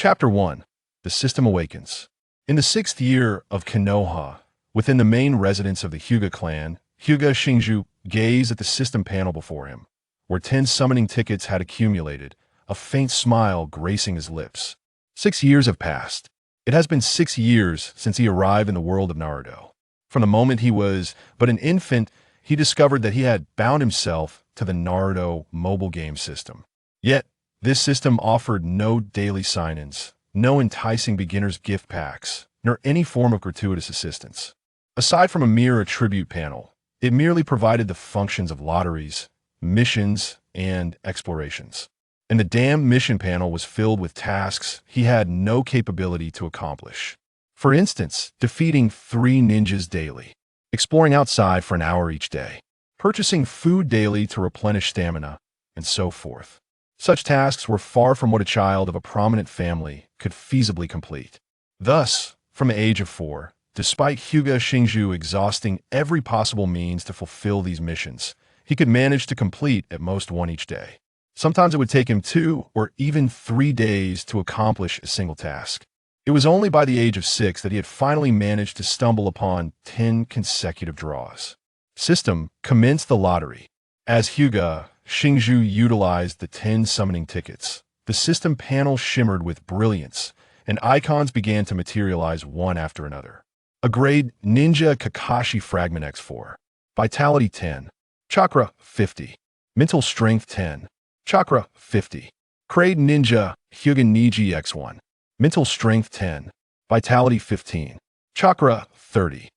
Chapter 1. The System Awakens. In the 6th year of Konoha, within the main residence of the Hyuga Clan, Hyuga Xingzhuo gazed at the system panel before him, where 10 summoning tickets had accumulated, a faint smile gracing his lips. 6 years have passed. It has been 6 years since he arrived in the world of Naruto. From the moment he was but an infant, he discovered that he had bound himself to the Naruto mobile game system. Yet, this system offered no daily sign-ins, no enticing beginner's gift packs, nor any form of gratuitous assistance. Aside from a mere attribute panel, it merely provided the functions of lotteries, missions, and explorations. And the damn mission panel was filled with tasks he had no capability to accomplish. For instance, defeating 3 ninjas daily, exploring outside for an hour each day, purchasing food daily to replenish stamina, and so forth. Such tasks were far from what a child of a prominent family could feasibly complete. Thus, from the age of 4, despite Hyuga Xingzhuo exhausting every possible means to fulfill these missions, he could manage to complete at most 1 each day. Sometimes it would take him 2 or even 3 days to accomplish a single task. It was only by the age of 6 that he had finally managed to stumble upon 10 consecutive draws. System commenced the lottery. As Hyuga Xingzhuo utilized the 10 summoning tickets, the system panel shimmered with brilliance, and icons began to materialize one after another. A grade Ninja Kakashi Fragment X4. Vitality 10. Chakra 50. Mental Strength 10. Chakra 50. Grade Ninja Hyuga Niji X1. Mental Strength 10. Vitality 15. Chakra 30.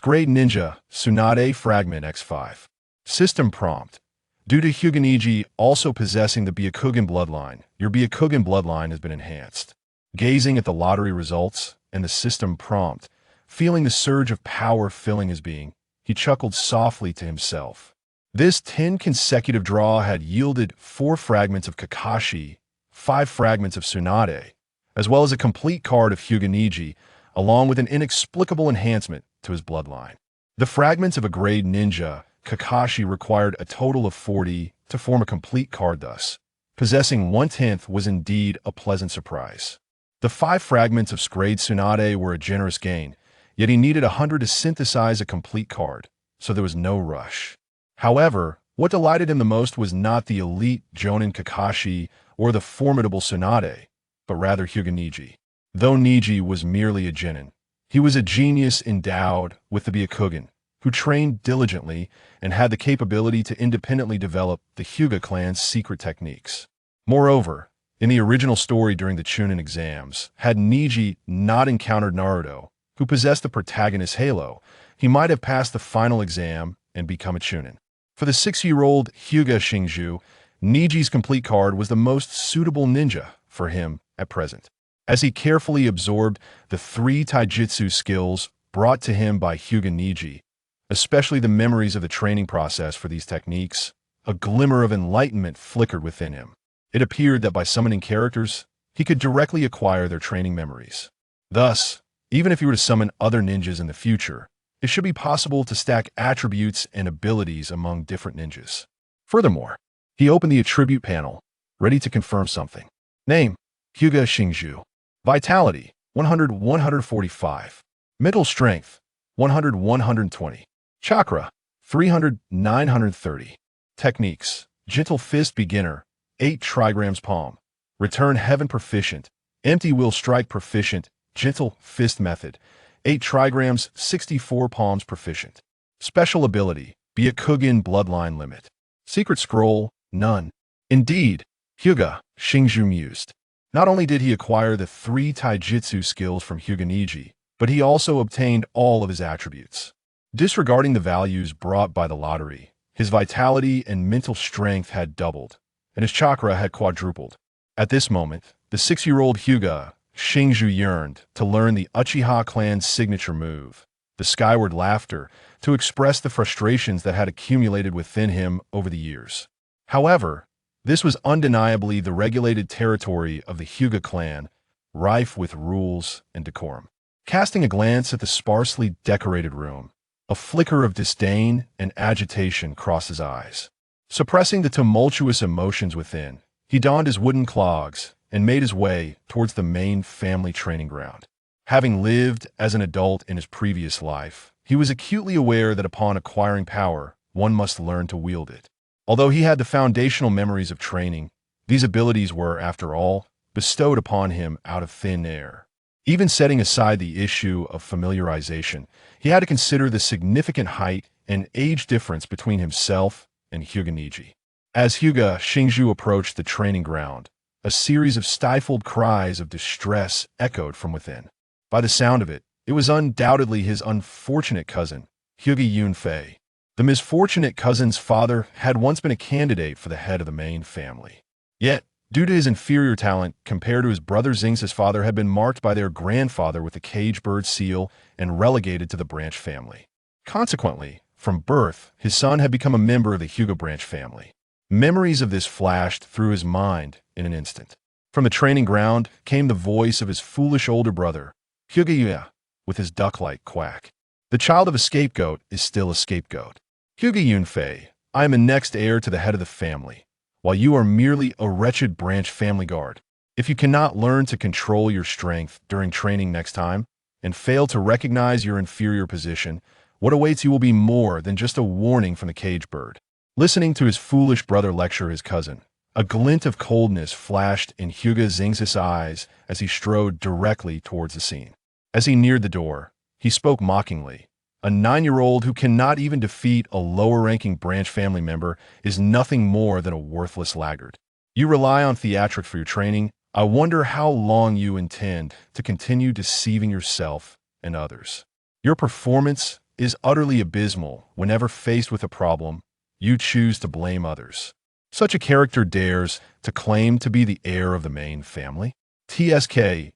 Grade Ninja Tsunade Fragment X5. System Prompt. Due to Hyuga Niji also possessing the Byakugan bloodline, your Byakugan bloodline has been enhanced. Gazing at the lottery results and the system prompt, feeling the surge of power filling his being, he chuckled softly to himself. This 10 consecutive draw had yielded 4 fragments of Kakashi, 5 fragments of Tsunade, as well as a complete card of Hyuga Niji, along with an inexplicable enhancement to his bloodline. The fragments of a grade ninja Kakashi required a total of 40 to form a complete card thus. Possessing 1/10 was indeed a pleasant surprise. The 5 fragments of grade Tsunade were a generous gain, yet he needed 100 to synthesize a complete card, so there was no rush. However, what delighted him the most was not the elite Jonin Kakashi or the formidable Tsunade, but rather Hyuga Niji. Though Niji was merely a genin, he was a genius endowed with the Byakugan, who trained diligently and had the capability to independently develop the Hyuga Clan's secret techniques. Moreover, in the original story during the Chunin exams, had Niji not encountered Naruto, who possessed the protagonist's halo, he might have passed the final exam and become a Chunin. For the 6-year-old Hyuga Xingzhuo, Niji's complete card was the most suitable ninja for him at present. As he carefully absorbed the 3 taijutsu skills brought to him by Hyuga Niji, especially the memories of the training process for these techniques, a glimmer of enlightenment flickered within him. It appeared that by summoning characters, he could directly acquire their training memories. Thus, even if he were to summon other ninjas in the future, it should be possible to stack attributes and abilities among different ninjas. Furthermore, he opened the attribute panel, ready to confirm something. Name: Hyuga Xingzhuo. Vitality: 100-145. Mental Strength: 100-120. Chakra: 300-930. Techniques: Gentle Fist Beginner, 8 trigrams palm. Return Heaven Proficient, Empty Will Strike Proficient, Gentle Fist Method, 8 trigrams, 64 palms Proficient. Special Ability: Byakugan Bloodline Limit. Secret Scroll: None. Indeed, Hyuga Xingzhuo mused. Not only did he acquire the 3 taijutsu skills from Hyuga Niji, but he also obtained all of his attributes. Disregarding the values brought by the lottery, his vitality and mental strength had doubled, and his chakra had quadrupled. At this moment, the 6-year-old Hyuga Xingzhuo yearned to learn the Uchiha clan's signature move, the skyward laughter, to express the frustrations that had accumulated within him over the years. However, this was undeniably the regulated territory of the Hyuga clan, rife with rules and decorum. Casting a glance at the sparsely decorated room, a flicker of disdain and agitation crossed his eyes. Suppressing the tumultuous emotions within, he donned his wooden clogs and made his way towards the main family training ground. Having lived as an adult in his previous life, he was acutely aware that upon acquiring power, one must learn to wield it. Although he had the foundational memories of training, these abilities were, after all, bestowed upon him out of thin air. Even setting aside the issue of familiarization, he had to consider the significant height and age difference between himself and Hyuga. As Hyuga Xingzhuo approached the training ground, a series of stifled cries of distress echoed from within. By the sound of it, it was undoubtedly his unfortunate cousin, Hyuga. The misfortunate cousin's father had once been a candidate for the head of the main family. Yet, due to his inferior talent compared to his brother Xing's father had been marked by their grandfather with the cage bird seal and relegated to the branch family. Consequently, from birth, his son had become a member of the Hyuga branch family. Memories of this flashed through his mind in an instant. From the training ground came the voice of his foolish older brother, Hyuga, with his duck-like quack. The child of a scapegoat is still a scapegoat. Hyuga, I am the next heir to the head of the family, while you are merely a wretched branch family guard. If you cannot learn to control your strength during training next time, and fail to recognize your inferior position, what awaits you will be more than just a warning from the cage bird. Listening to his foolish brother lecture his cousin, a glint of coldness flashed in Hyuga Xing's eyes as he strode directly towards the scene. As he neared the door, he spoke mockingly. A 9-year-old who cannot even defeat a lower-ranking branch family member is nothing more than a worthless laggard. You rely on theatrics for your training. I wonder how long you intend to continue deceiving yourself and others. Your performance is utterly abysmal whenever faced with a problem. You choose to blame others. Such a character dares to claim to be the heir of the main family? TSK,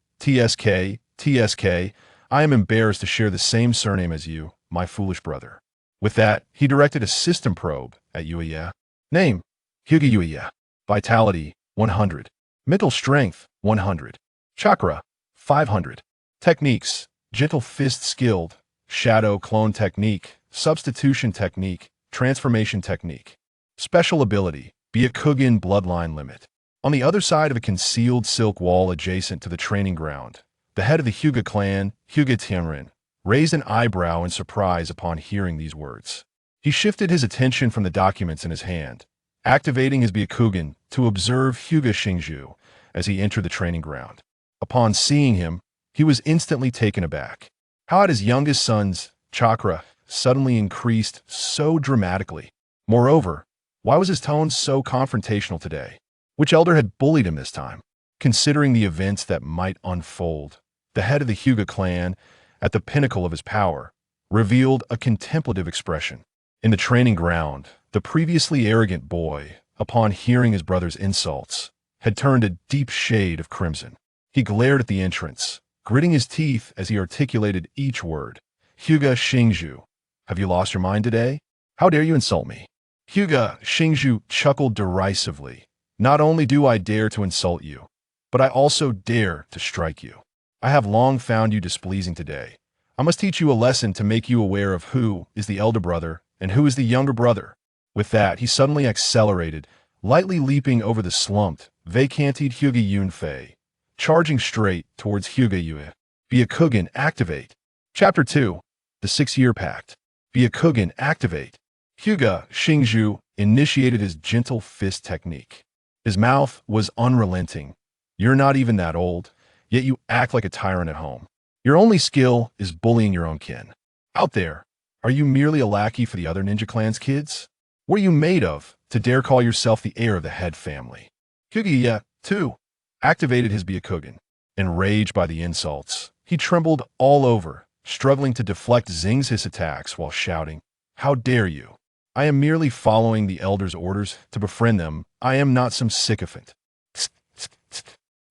I am embarrassed to share the same surname as you, my foolish brother. With that, he directed a system probe at Hyuga. Name, Hyuga. Vitality, 100. Mental strength, 100. Chakra, 500. Techniques, gentle fist skilled, shadow clone technique, substitution technique, transformation technique. Special ability, Byakugan bloodline limit. On the other side of a concealed silk wall adjacent to the training ground, the head of the Hyuga Clan, Hyuga, raised an eyebrow in surprise upon hearing these words. He shifted his attention from the documents in his hand, activating his Byakugan to observe Hyuga Xingzhuo as he entered the training ground. Upon seeing him, he was instantly taken aback. How had his youngest son's chakra suddenly increased so dramatically? Moreover, why was his tone so confrontational today? Which elder had bullied him this time? Considering the events that might unfold, the head of the Hyuga Clan, at the pinnacle of his power, revealed a contemplative expression. In the training ground, the previously arrogant boy, upon hearing his brother's insults, had turned a deep shade of crimson. He glared at the entrance, gritting his teeth as he articulated each word. Hyuga Xingzhuo, have you lost your mind today? How dare you insult me? Hyuga Xingzhuo chuckled derisively. Not only do I dare to insult you, but I also dare to strike you. I have long found you displeasing today. I must teach you a lesson to make you aware of who is the elder brother and who is the younger brother. With that, he suddenly accelerated, lightly leaping over the slumped, vacanted Hyuga, charging straight towards Hyuga. Byakugan activate. Chapter 2. The Six-Year Pact. Byakugan activate. Hyuga Xingzhuo initiated his gentle fist technique. His mouth was unrelenting. You're not even that old, yet you act like a tyrant at home. Your only skill is bullying your own kin. Out there, are you merely a lackey for the other ninja clan's kids? What are you made of to dare call yourself the heir of the head family? Hyuga, too, activated his Byakugan. Enraged by the insults, he trembled all over, struggling to deflect Xing's attacks while shouting, "How dare you? I am merely following the elder's orders to befriend them. I am not some sycophant."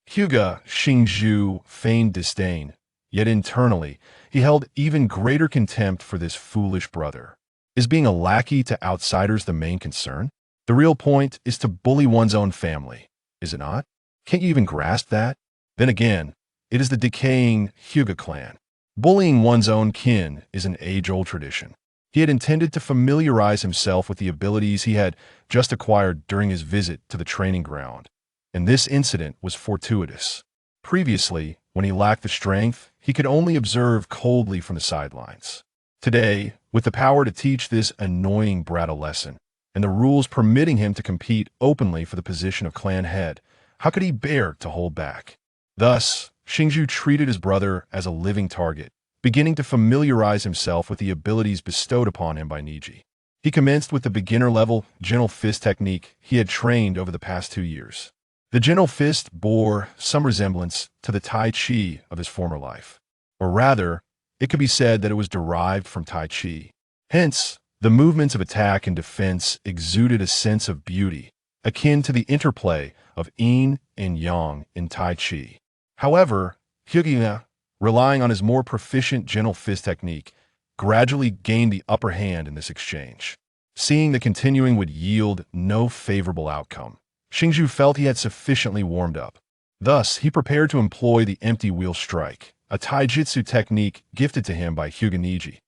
Hyuga Xingzhuo feigned disdain, yet internally, he held even greater contempt for this foolish brother. Is being a lackey to outsiders the main concern? The real point is to bully one's own family, is it not? Can't you even grasp that? Then again, it is the decaying Hyuga Clan. Bullying one's own kin is an age-old tradition. He had intended to familiarize himself with the abilities he had just acquired during his visit to the training ground, and this incident was fortuitous. Previously, when he lacked the strength, he could only observe coldly from the sidelines. Today, with the power to teach this annoying brat a lesson, and the rules permitting him to compete openly for the position of clan head, how could he bear to hold back? Thus, Xingzhuo treated his brother as a living target, beginning to familiarize himself with the abilities bestowed upon him by Niji. He commenced with the beginner-level gentle fist technique he had trained over the past 2 years. The gentle fist bore some resemblance to the Tai Chi of his former life. Or rather, it could be said that it was derived from Tai Chi. Hence, the movements of attack and defense exuded a sense of beauty, akin to the interplay of yin and yang in Tai Chi. However, Hyuga, relying on his more proficient gentle fist technique, gradually gained the upper hand in this exchange. Seeing the continuing would yield no favorable outcome, Xingzhuo felt he had sufficiently warmed up. Thus, he prepared to employ the empty wheel strike, a taijutsu technique gifted to him by Hyuga Niji.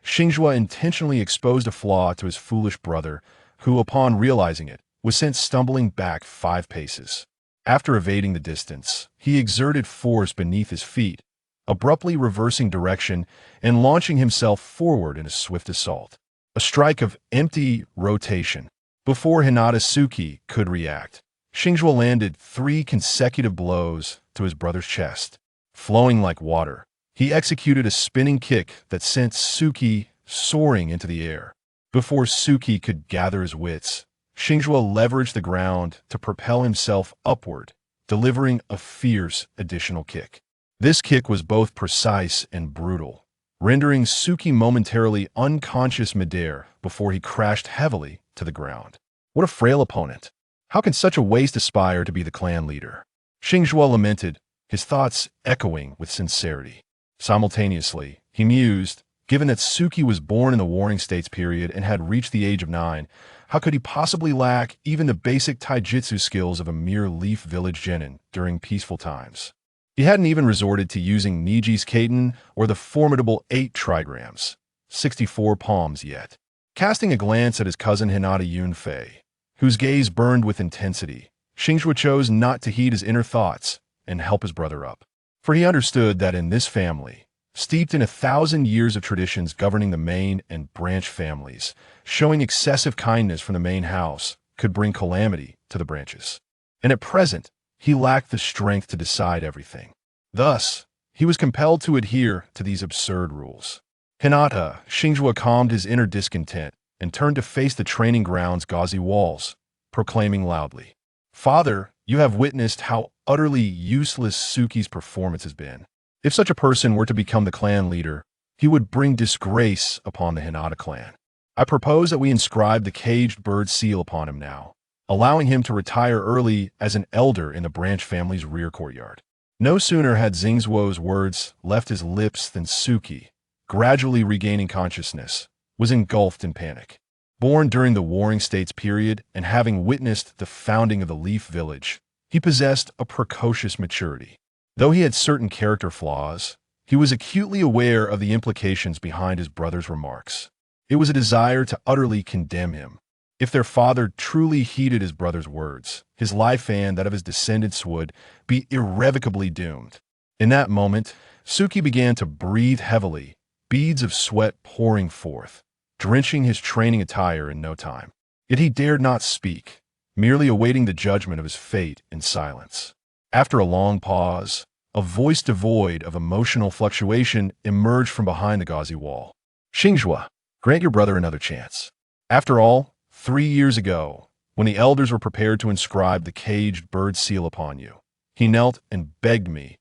Xingzhuo intentionally exposed a flaw to his foolish brother, who, upon realizing it, was sent stumbling back 5 paces. After evading the distance, he exerted force beneath his feet, abruptly reversing direction and launching himself forward in a swift assault. A strike of empty rotation. Before Hinata Xingzhuo could react, Xingzhuo landed 3 consecutive blows to his brother's chest. Flowing like water, he executed a spinning kick that sent Xingzhuo soaring into the air. Before Xingzhuo could gather his wits, Xingzhuo leveraged the ground to propel himself upward, delivering a fierce additional kick. This kick was both precise and brutal, rendering Xingzhuo momentarily unconscious midair before he crashed heavily to the ground. What a frail opponent! How can such a waste aspire to be the clan leader? Xingzhuo lamented, his thoughts echoing with sincerity. Simultaneously, he mused, given that Xingzhuo was born in the Warring States period and had reached the age of 9, how could he possibly lack even the basic taijutsu skills of a mere leaf village genin during peaceful times? He hadn't even resorted to using Niji's Kaiten or the formidable 8 trigrams, 64 palms yet. Casting a glance at his cousin Hinata Yunfei, whose gaze burned with intensity, Xingzhuo chose not to heed his inner thoughts and help his brother up. For he understood that in this family, steeped in 1,000 years of traditions governing the main and branch families, showing excessive kindness from the main house could bring calamity to the branches. And at present, he lacked the strength to decide everything. Thus, he was compelled to adhere to these absurd rules. Hinata Xingzhuo calmed his inner discontent and turned to face the training ground's gauzy walls, proclaiming loudly, "Father, you have witnessed how utterly useless Suki's performance has been. If such a person were to become the clan leader, he would bring disgrace upon the Hinata clan. I propose that we inscribe the caged bird seal upon him now, allowing him to retire early as an elder in the branch family's rear courtyard." No sooner had Xingzhuo's words left his lips than Suki, gradually regaining consciousness, was engulfed in panic. Born during the Warring States period and having witnessed the founding of the Leaf Village, he possessed a precocious maturity. Though he had certain character flaws, he was acutely aware of the implications behind his brother's remarks. It was a desire to utterly condemn him. If their father truly heeded his brother's words, his life and that of his descendants would be irrevocably doomed. In that moment, Suki began to breathe heavily, beads of sweat pouring forth, drenching his training attire in no time. Yet he dared not speak, merely awaiting the judgment of his fate in silence. After a long pause, a voice devoid of emotional fluctuation emerged from behind the gauzy wall. "Xingzhuo, grant your brother another chance. After all, 3 years ago, when the elders were prepared to inscribe the caged bird seal upon you, he knelt and begged me,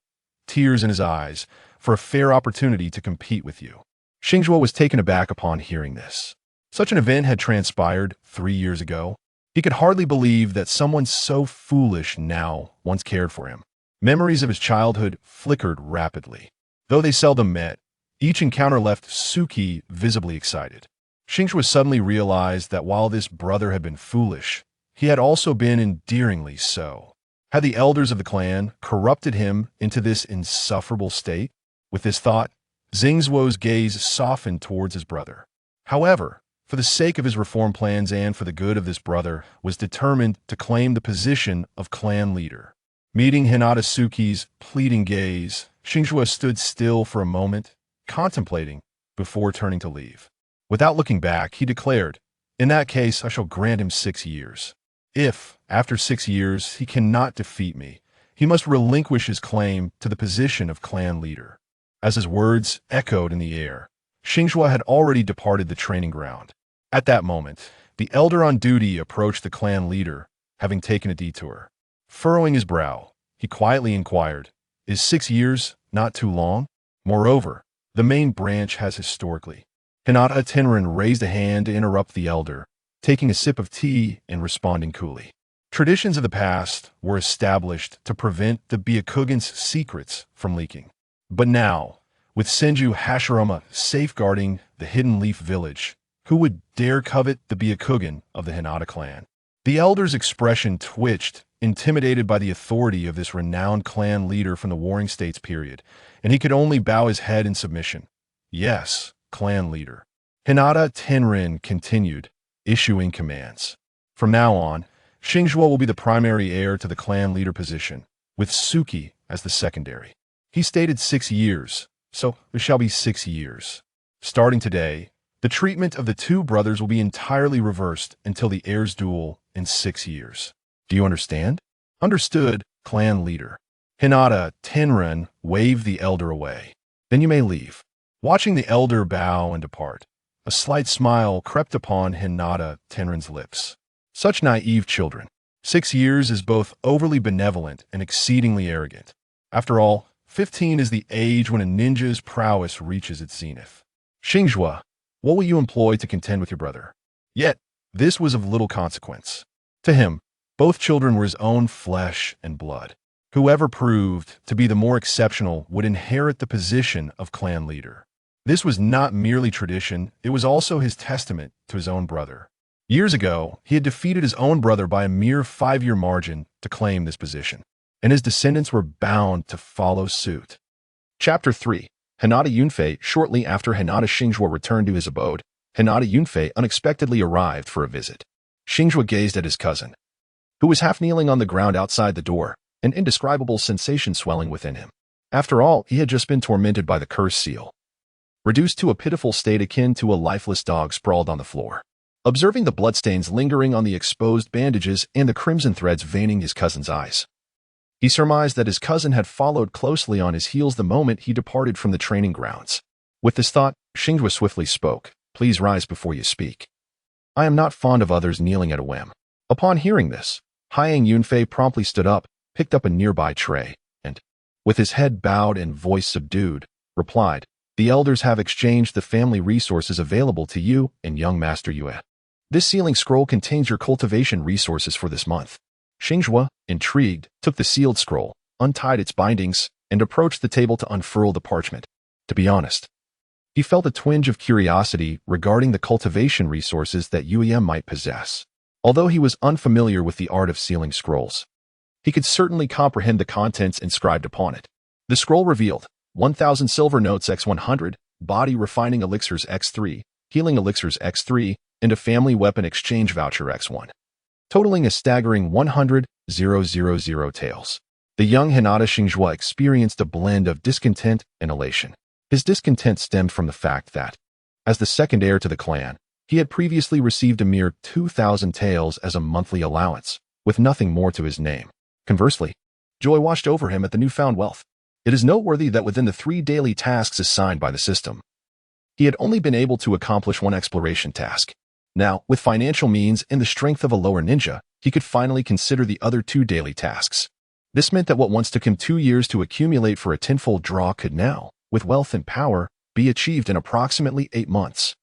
tears in his eyes, for a fair opportunity to compete with you." Xingzhuo was taken aback upon hearing this. Such an event had transpired 3 years ago. He could hardly believe that someone so foolish now once cared for him. Memories of his childhood flickered rapidly. Though they seldom met, each encounter left Suki visibly excited. Xingzhuo suddenly realized that while this brother had been foolish, he had also been endearingly so. Had the elders of the clan corrupted him into this insufferable state? With this thought, Xingzhuo's gaze softened towards his brother. However, for the sake of his reform plans and for the good of this brother, was determined to claim the position of clan leader. Meeting Hinata Tsuki's pleading gaze, Xingzhuo stood still for a moment, contemplating, before turning to leave. Without looking back, he declared, "In that case, I shall grant him 6 years. If, after 6 years, he cannot defeat me, he must relinquish his claim to the position of clan leader." As his words echoed in the air, Xingzhuo had already departed the training ground. At that moment, the elder on duty approached the clan leader, having taken a detour. Furrowing his brow, he quietly inquired, "Is 6 years not too long? Moreover, the main branch has historically—" Hinata Xingzhuo raised a hand to interrupt the elder, taking a sip of tea and responding coolly. Traditions of the past were established to prevent the Byakugan's secrets from leaking. But now, with Senju Hashirama safeguarding the Hidden Leaf Village, who would dare covet the Byakugan of the Hinata clan? The elder's expression twitched, intimidated by the authority of this renowned clan leader from the Warring States period, and he could only bow his head in submission. "Yes, clan leader." Hinata Xingzhuo continued, issuing commands. From now on, Xingzhuo will be the primary heir to the clan leader position, with Tsuki as the secondary. He stated 6 years, so there shall be 6 years. Starting today, the treatment of the two brothers will be entirely reversed until the heirs duel in 6 years. Do you understand? Understood, clan leader. Hinata Xingzhuo waved the elder away. Then you may leave. Watching the elder bow and depart, a slight smile crept upon Hinata Xingzhuo's lips. Such naive children. 6 years is both overly benevolent and exceedingly arrogant. After all, 15 is the age when a ninja's prowess reaches its zenith. Xingzhuo, what will you employ to contend with your brother? Yet, this was of little consequence. To him, both children were his own flesh and blood. Whoever proved to be the more exceptional would inherit the position of clan leader. This was not merely tradition, it was also his testament to his own brother. Years ago, he had defeated his own brother by a mere 5-year margin to claim this position, and his descendants were bound to follow suit. Chapter 3. Hinata Yunfei. Shortly after Hinata Xingzhuo returned to his abode, Hinata Yunfei unexpectedly arrived for a visit. Xingzhuo gazed at his cousin, who was half kneeling on the ground outside the door, an indescribable sensation swelling within him. After all, he had just been tormented by the curse seal, reduced to a pitiful state akin to a lifeless dog sprawled on the floor. Observing the bloodstains lingering on the exposed bandages and the crimson threads veining his cousin's eyes, he surmised that his cousin had followed closely on his heels the moment he departed from the training grounds. With this thought, Xingzhuo swiftly spoke, "Please rise before you speak. I am not fond of others kneeling at a whim." Upon hearing this, Hyang Yunfei promptly stood up, picked up a nearby tray, and, with his head bowed and voice subdued, replied, "The elders have exchanged the family resources available to you and young Master Yue. This sealing scroll contains your cultivation resources for this month." Xingzhuo, intrigued, took the sealed scroll, untied its bindings, and approached the table to unfurl the parchment. To be honest, he felt a twinge of curiosity regarding the cultivation resources that Yue might possess. Although he was unfamiliar with the art of sealing scrolls, he could certainly comprehend the contents inscribed upon it. The scroll revealed 1,000 silver notes x100, body refining elixirs x3, healing elixirs x3, and a family weapon exchange voucher x1, totaling a staggering 100,000 taels. The young Hinata Xingzhuo experienced a blend of discontent and elation. His discontent stemmed from the fact that, as the second heir to the clan, he had previously received a mere 2,000 taels as a monthly allowance, with nothing more to his name. Conversely, joy washed over him at the newfound wealth. It is noteworthy that within the 3 daily tasks assigned by the system, he had only been able to accomplish 1 exploration task. Now, with financial means and the strength of a lower ninja, he could finally consider the other 2 daily tasks. This meant that what once took him 2 years to accumulate for a tenfold draw could now, with wealth and power, be achieved in approximately 8 months.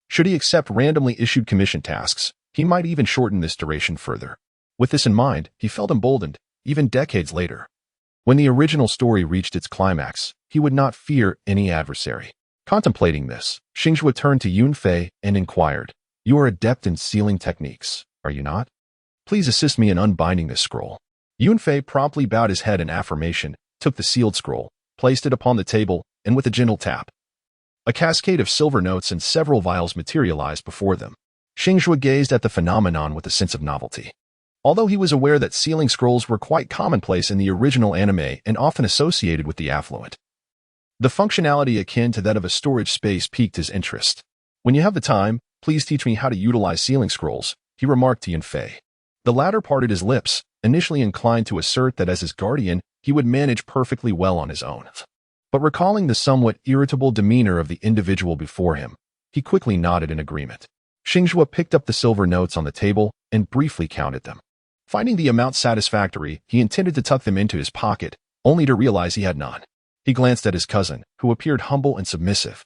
Should he accept randomly issued commission tasks, he might even shorten this duration further. With this in mind, he felt emboldened, even decades later. When the original story reached its climax, he would not fear any adversary. Contemplating this, Xingzhuo turned to Yunfei and inquired, "You are adept in sealing techniques, are you not? Please assist me in unbinding this scroll." Yunfei promptly bowed his head in affirmation, took the sealed scroll, placed it upon the table, and with a gentle tap, A cascade of silver notes and several vials materialized before them. Xingzhuo gazed at the phenomenon with a sense of novelty. Although he was aware that sealing scrolls were quite commonplace in the original anime and often associated with the affluent, the functionality akin to that of a storage space piqued his interest. "When you have the time, please teach me how to utilize sealing scrolls," he remarked to Yunfei. The latter parted his lips, initially inclined to assert that as his guardian, he would manage perfectly well on his own. But recalling the somewhat irritable demeanor of the individual before him, he quickly nodded in agreement. Xingzhuo picked up the silver notes on the table and briefly counted them. Finding the amount satisfactory, he intended to tuck them into his pocket, only to realize he had none. He glanced at his cousin, who appeared humble and submissive,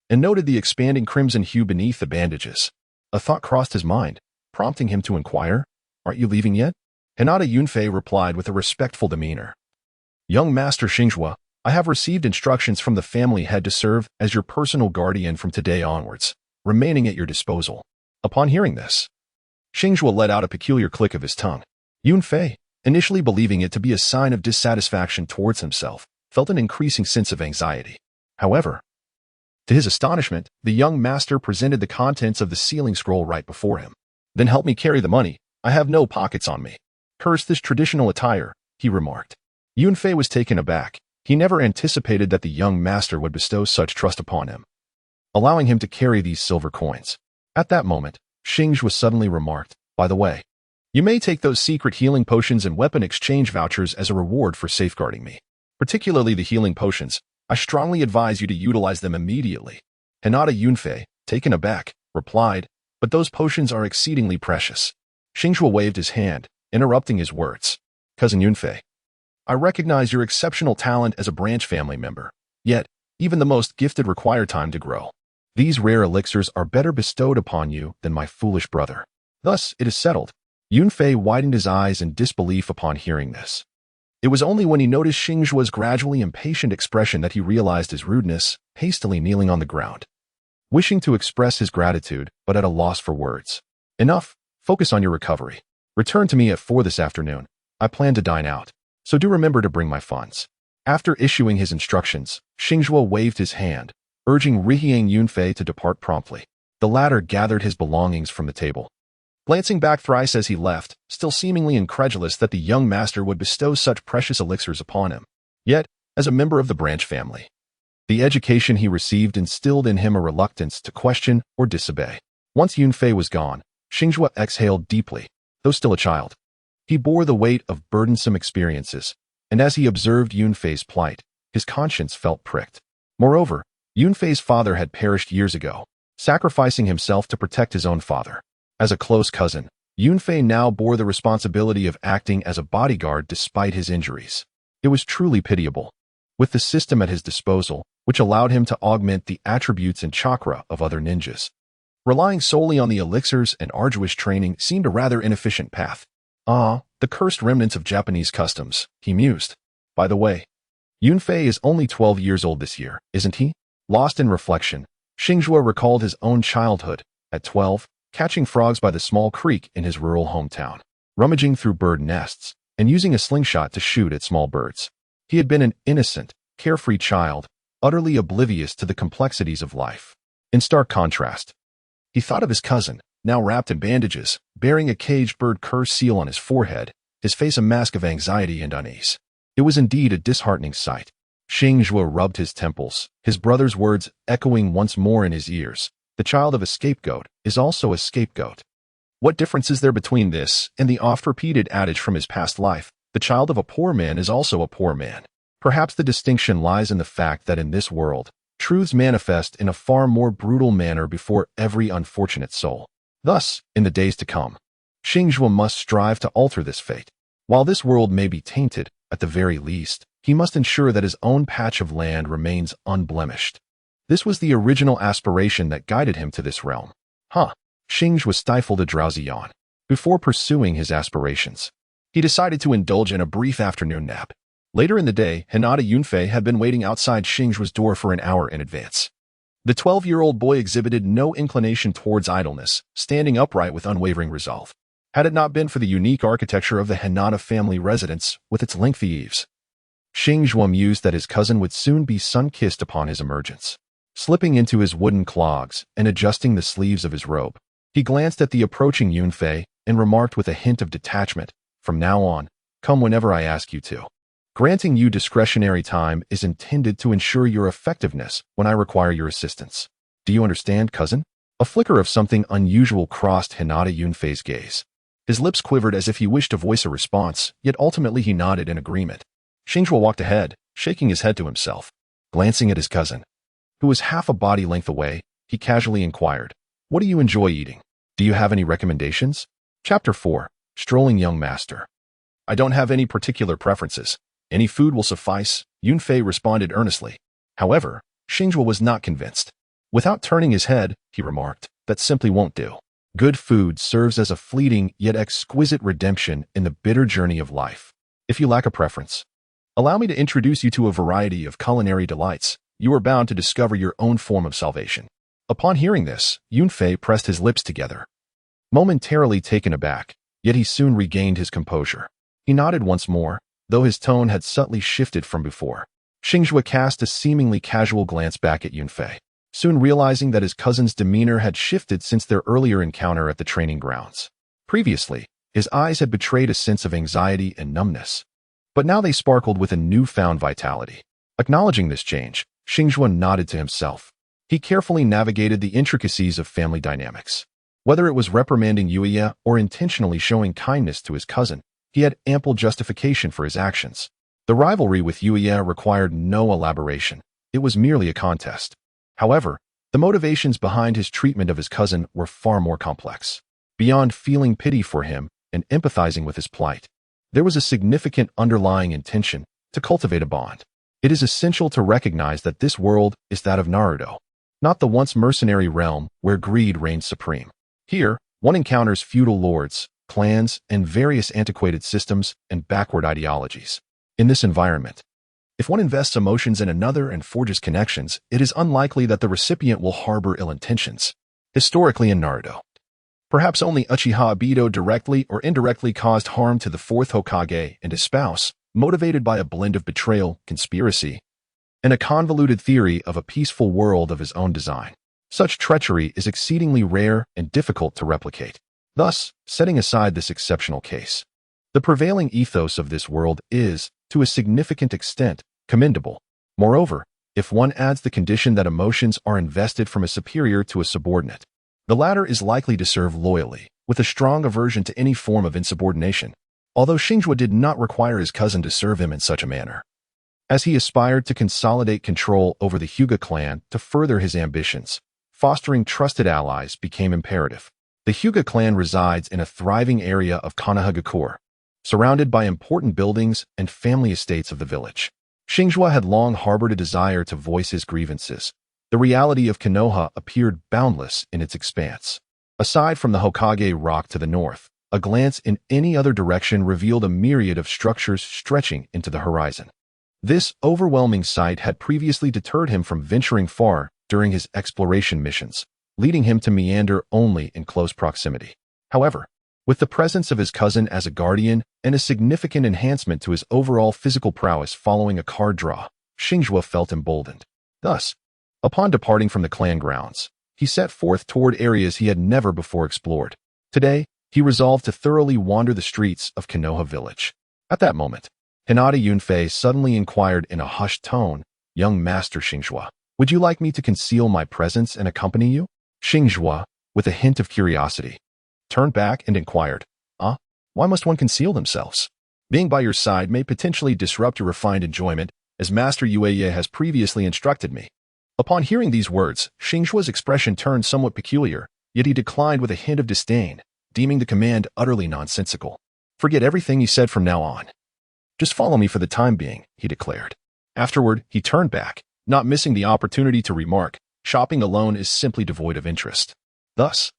and noted the expanding crimson hue beneath the bandages. A thought crossed his mind, prompting him to inquire, "Aren't you leaving yet?" Hinata Yunfei replied with a respectful demeanor. "Young Master Xingzhuo, I have received instructions from the family head to serve as your personal guardian from today onwards, remaining at your disposal." Upon hearing this, Xingzhuo let out a peculiar click of his tongue. Yunfei, initially believing it to be a sign of dissatisfaction towards himself, felt an increasing sense of anxiety. However, to his astonishment, the young master presented the contents of the sealing scroll right before him. "Then help me carry the money. I have no pockets on me. Curse this traditional attire," he remarked. Yunfei was taken aback. He never anticipated that the young master would bestow such trust upon him, allowing him to carry these silver coins. At that moment, Xingzhuo suddenly remarked, "By the way, you may take those secret healing potions and weapon exchange vouchers as a reward for safeguarding me. Particularly the healing potions. I strongly advise you to utilize them immediately." Hinata Yunfei, taken aback, replied, "But those potions are exceedingly precious." Xingzhuo waved his hand, interrupting his words. "Cousin Yunfei, I recognize your exceptional talent as a branch family member. Yet, even the most gifted require time to grow. These rare elixirs are better bestowed upon you than my foolish brother. Thus, it is settled." Yunfei widened his eyes in disbelief upon hearing this. It was only when he noticed Xingzhuo's gradually impatient expression that he realized his rudeness, hastily kneeling on the ground, wishing to express his gratitude, but at a loss for words. "Enough. Focus on your recovery. Return to me at 4 this afternoon. I plan to dine out, so do remember to bring my funds." After issuing his instructions, Xingzhuo waved his hand, urging Rihiang Yunfei to depart promptly. The latter gathered his belongings from the table, glancing back thrice as he left, still seemingly incredulous that the young master would bestow such precious elixirs upon him. Yet, as a member of the branch family, the education he received instilled in him a reluctance to question or disobey. Once Yunfei was gone, Xingzhuo exhaled deeply. Though still a child, he bore the weight of burdensome experiences, and as he observed Yunfei's plight, his conscience felt pricked. Moreover, Yunfei's father had perished years ago, sacrificing himself to protect his own father. As a close cousin, Yunfei now bore the responsibility of acting as a bodyguard despite his injuries. It was truly pitiable. With the system at his disposal, which allowed him to augment the attributes and chakra of other ninjas, relying solely on the elixirs and arduous training seemed a rather inefficient path. "Ah, the cursed remnants of Japanese customs," he mused. "By the way, Yunfei is only 12 years old this year, isn't he?" Lost in reflection, Xingzhuo recalled his own childhood, at 12, catching frogs by the small creek in his rural hometown, rummaging through bird nests, and using a slingshot to shoot at small birds. He had been an innocent, carefree child, utterly oblivious to the complexities of life. In stark contrast, he thought of his cousin, now wrapped in bandages, bearing a caged bird curse seal on his forehead, his face a mask of anxiety and unease. It was indeed a disheartening sight. Xingzhuo rubbed his temples, his brother's words echoing once more in his ears. "The child of a scapegoat is also a scapegoat." What difference is there between this and the oft-repeated adage from his past life, "The child of a poor man is also a poor man"? Perhaps the distinction lies in the fact that in this world, truths manifest in a far more brutal manner before every unfortunate soul. Thus, in the days to come, Xingzhuo must strive to alter this fate. While this world may be tainted, at the very least, he must ensure that his own patch of land remains unblemished. This was the original aspiration that guided him to this realm. Xingzhuo stifled a drowsy yawn. Before pursuing his aspirations, he decided to indulge in a brief afternoon nap. Later in the day, Hinata Yunfei had been waiting outside Xingzhuo's door for an hour in advance. The 12-year-old boy exhibited no inclination towards idleness, standing upright with unwavering resolve. Had it not been for the unique architecture of the Hinata family residence with its lengthy eaves, Xingzhuo mused that his cousin would soon be sun-kissed upon his emergence. slipping into his wooden clogs and adjusting the sleeves of his robe. He glanced at the approaching Yunfei and remarked with a hint of detachment, "From now on, come whenever I ask you to. Granting you discretionary time is intended to ensure your effectiveness when I require your assistance. Do you understand, cousin?" A flicker of something unusual crossed Hinata Yunfei's gaze. His lips quivered as if he wished to voice a response, yet ultimately he nodded in agreement. Xingzhuo walked ahead, shaking his head to himself. Glancing at his cousin, who was half a body length away, he casually inquired, "What do you enjoy eating? Do you have any recommendations?" Chapter 4. Strolling Young Master. "I don't have any particular preferences. Any food will suffice," Yunfei responded earnestly. However, Xingzhuo was not convinced. Without turning his head, he remarked, "That simply won't do. Good food serves as a fleeting yet exquisite redemption in the bitter journey of life. If you lack a preference, allow me to introduce you to a variety of culinary delights. You are bound to discover your own form of salvation." Upon hearing this, Yunfei pressed his lips together. Momentarily taken aback, yet he soon regained his composure. He nodded once more, though his tone had subtly shifted from before. Xingzhuo cast a seemingly casual glance back at Yunfei, soon realizing that his cousin's demeanor had shifted since their earlier encounter at the training grounds. Previously, his eyes had betrayed a sense of anxiety and numbness, but now they sparkled with a newfound vitality. Acknowledging this change, Xingzhuo nodded to himself. He carefully navigated the intricacies of family dynamics. Whether it was reprimanding Hyuga or intentionally showing kindness to his cousin, he had ample justification for his actions. The rivalry with Hyuga required no elaboration. It was merely a contest. However, the motivations behind his treatment of his cousin were far more complex. Beyond feeling pity for him and empathizing with his plight, there was a significant underlying intention to cultivate a bond. It is essential to recognize that this world is that of Naruto, not the once mercenary realm where greed reigns supreme. Here, one encounters feudal lords, clans, and various antiquated systems and backward ideologies. In this environment, if one invests emotions in another and forges connections, it is unlikely that the recipient will harbor ill intentions. Historically in Naruto, perhaps only Uchiha Obito directly or indirectly caused harm to the fourth Hokage and his spouse, motivated by a blend of betrayal, conspiracy, and a convoluted theory of a peaceful world of his own design. Such treachery is exceedingly rare and difficult to replicate. Thus, setting aside this exceptional case, the prevailing ethos of this world is, to a significant extent, commendable. Moreover, if one adds the condition that emotions are invested from a superior to a subordinate, the latter is likely to serve loyally, with a strong aversion to any form of insubordination. Although Xingzhuo did not require his cousin to serve him in such a manner, as he aspired to consolidate control over the Hyuga clan to further his ambitions, fostering trusted allies became imperative. The Hyuga clan resides in a thriving area of Konoha, surrounded by important buildings and family estates of the village. Xingzhuo had long harbored a desire to voice his grievances. The reality of Konoha appeared boundless in its expanse. Aside from the Hokage rock to the north, a glance in any other direction revealed a myriad of structures stretching into the horizon. This overwhelming sight had previously deterred him from venturing far during his exploration missions, leading him to meander only in close proximity. However, with the presence of his cousin as a guardian and a significant enhancement to his overall physical prowess following a card draw, Xingzhuo felt emboldened. Thus, upon departing from the clan grounds, he set forth toward areas he had never before explored. Today, he resolved to thoroughly wander the streets of Konoha village. At that moment, Hinata Yunfei suddenly inquired in a hushed tone, "Young Master Xingzhuo, would you like me to conceal my presence and accompany you?" Xingzhuo, with a hint of curiosity, turned back and inquired, Why must one conceal themselves? Being by your side may potentially disrupt your refined enjoyment, as Master Hyuga has previously instructed me." Upon hearing these words, Xingzhuo's expression turned somewhat peculiar, yet he declined with a hint of disdain, deeming the command utterly nonsensical. "Forget everything you said from now on. Just follow me for the time being," he declared. Afterward, he turned back, not missing the opportunity to remark, "Shopping alone is simply devoid of interest." Thus,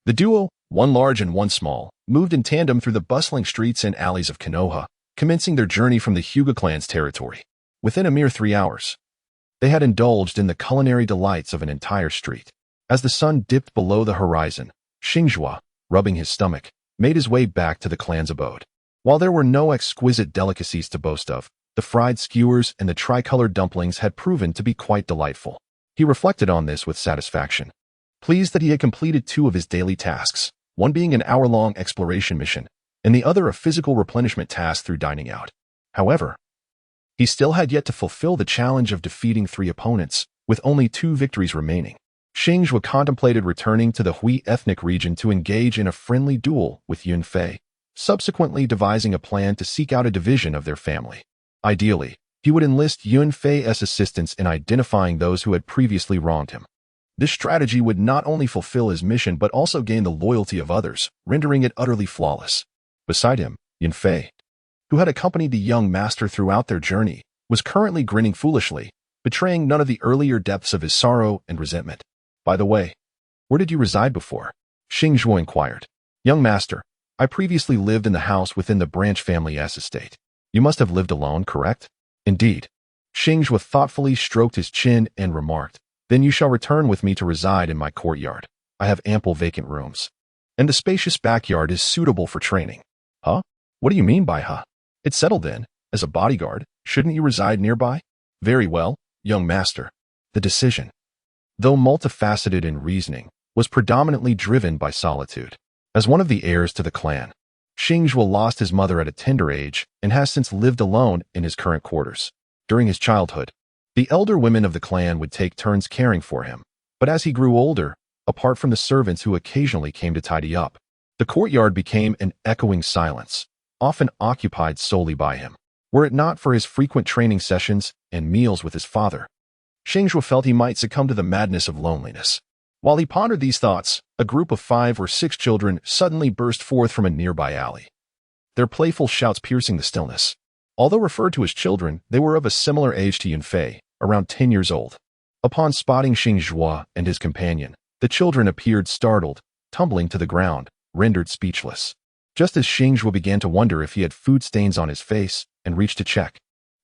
the duo, one large and one small, moved in tandem through the bustling streets and alleys of Konoha, commencing their journey from the Hyuga clan's territory. Within a mere 3 hours, they had indulged in the culinary delights of an entire street. As the sun dipped below the horizon, Xingzhuo, rubbing his stomach, made his way back to the clan's abode. While there were no exquisite delicacies to boast of, the fried skewers and the tricolored dumplings had proven to be quite delightful. He reflected on this with satisfaction, pleased that he had completed 2 of his daily tasks, one being an hour-long exploration mission, and the other a physical replenishment task through dining out. However, he still had yet to fulfill the challenge of defeating 3 opponents, with only 2 victories remaining. Xingzhuo contemplated returning to the Hui ethnic region to engage in a friendly duel with Yunfei, subsequently devising a plan to seek out a division of their family. Ideally, he would enlist Yunfei's assistance in identifying those who had previously wronged him. This strategy would not only fulfill his mission but also gain the loyalty of others, rendering it utterly flawless. Beside him, Yunfei, who had accompanied the young master throughout their journey, was currently grinning foolishly, betraying none of the earlier depths of his sorrow and resentment. By the way, where did you reside before? Xingzhuo inquired. Young master, I previously lived in the house within the branch family's estate. You must have lived alone, correct? Indeed. Xingzhuo thoughtfully stroked his chin and remarked, then you shall return with me to reside in my courtyard. I have ample vacant rooms. And the spacious backyard is suitable for training. Huh? What do you mean by huh? It's settled then. As a bodyguard, shouldn't you reside nearby? Very well, young master. The decision, though multifaceted in reasoning, was predominantly driven by solitude. As one of the heirs to the clan, Xingzhuo lost his mother at a tender age and has since lived alone in his current quarters. During his childhood, the elder women of the clan would take turns caring for him, but as he grew older, apart from the servants who occasionally came to tidy up, the courtyard became an echoing silence, often occupied solely by him. Were it not for his frequent training sessions and meals with his father, Xingzhuo felt he might succumb to the madness of loneliness. While he pondered these thoughts, a group of 5 or 6 children suddenly burst forth from a nearby alley, their playful shouts piercing the stillness. Although referred to as children, they were of a similar age to Yunfei, around 10 years old. Upon spotting Xingzhuo and his companion, the children appeared startled, tumbling to the ground, rendered speechless. Just as Xingzhuo began to wonder if he had food stains on his face and reached to check,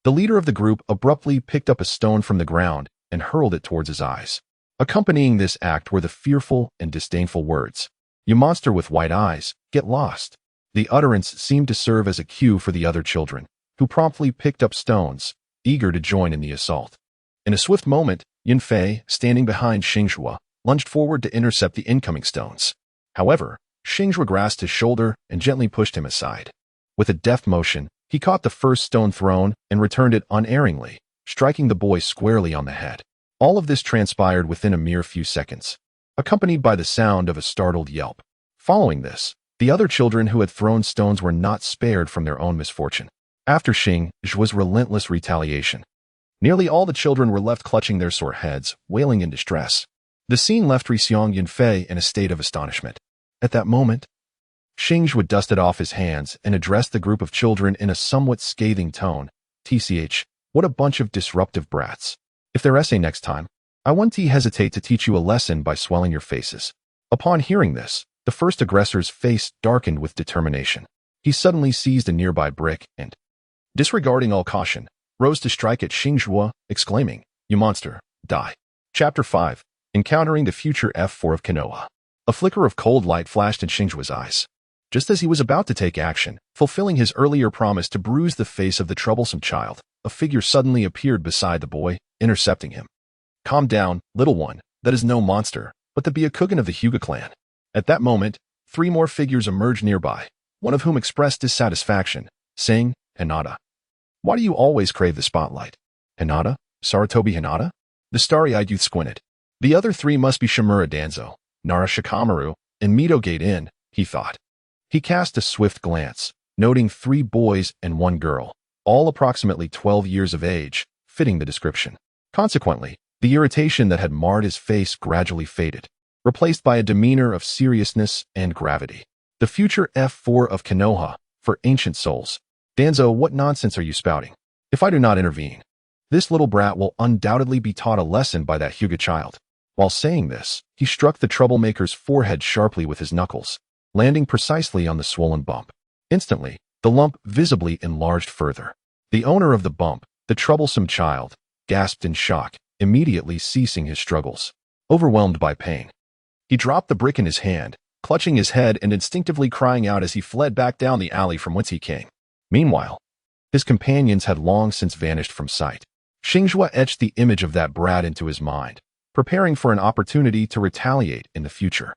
the leader of the group abruptly picked up a stone from the ground and hurled it towards his eyes. Accompanying this act were the fearful and disdainful words, "You monster with white eyes, get lost." The utterance seemed to serve as a cue for the other children, who promptly picked up stones, eager to join in the assault. In a swift moment, Yunfei, standing behind Xingzhuo, lunged forward to intercept the incoming stones. However, Xingzhuo grasped his shoulder and gently pushed him aside. With a deft motion, he caught the first stone thrown and returned it unerringly, striking the boy squarely on the head. All of this transpired within a mere few seconds, accompanied by the sound of a startled yelp. Following this, the other children who had thrown stones were not spared from their own misfortune. After Xingzhuo's relentless retaliation, nearly all the children were left clutching their sore heads, wailing in distress. The scene left Rixiong Yunfei in a state of astonishment. At that moment, Xingzhuo dusted off his hands and addressed the group of children in a somewhat scathing tone. "TCH, what a bunch of disruptive brats. If they're essay next time, I won't hesitate to teach you a lesson by swelling your faces." Upon hearing this, the first aggressor's face darkened with determination. He suddenly seized a nearby brick and, disregarding all caution, rose to strike at Xingzhuo, exclaiming, "You monster, die." Chapter 5. Encountering the future F4 of Konoha. A flicker of cold light flashed in Xingzhuo's eyes. Just as he was about to take action, fulfilling his earlier promise to bruise the face of the troublesome child, a figure suddenly appeared beside the boy, intercepting him. "Calm down, little one, that is no monster, but the Byakugan of the Hyuga Clan." At that moment, 3 more figures emerged nearby, one of whom expressed dissatisfaction, saying, "Hinata, why do you always crave the spotlight?" "Hinata? Sarutobi Hinata?" The starry-eyed youth squinted. "The other 3 must be Shimura Danzo, Nara Shikamaru, and Mito Gate-in," he thought. He cast a swift glance, noting 3 boys and 1 girl, all approximately 12 years of age, fitting the description. Consequently, the irritation that had marred his face gradually faded, replaced by a demeanor of seriousness and gravity. The future F4 of Konoha, for ancient souls. "Danzo, what nonsense are you spouting? If I do not intervene, this little brat will undoubtedly be taught a lesson by that Hyuga child." While saying this, he struck the troublemaker's forehead sharply with his knuckles, landing precisely on the swollen bump. Instantly, the lump visibly enlarged further. The owner of the bump, the troublesome child, gasped in shock, immediately ceasing his struggles. Overwhelmed by pain, he dropped the brick in his hand, clutching his head and instinctively crying out as he fled back down the alley from whence he came. Meanwhile, his companions had long since vanished from sight. Xingzhuo etched the image of that brat into his mind, preparing for an opportunity to retaliate in the future.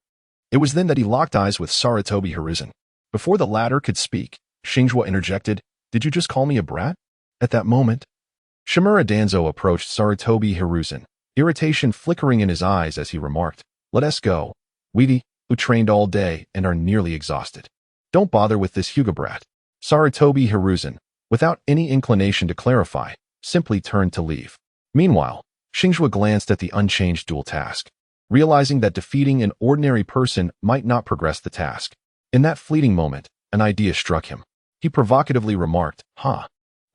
It was then that he locked eyes with Sarutobi Hiruzen. Before the latter could speak, Xingzhuo interjected, "Did you just call me a brat?" At that moment, Shimura Danzo approached Sarutobi Hiruzen, irritation flickering in his eyes as he remarked, "Let us go. We who trained all day and are nearly exhausted. Don't bother with this Hyuga brat." Sarutobi Hiruzen, without any inclination to clarify, simply turned to leave. Meanwhile, Xingzhuo glanced at the unchanged duel task, realizing that defeating an ordinary person might not progress the task. In that fleeting moment, an idea struck him. He provocatively remarked,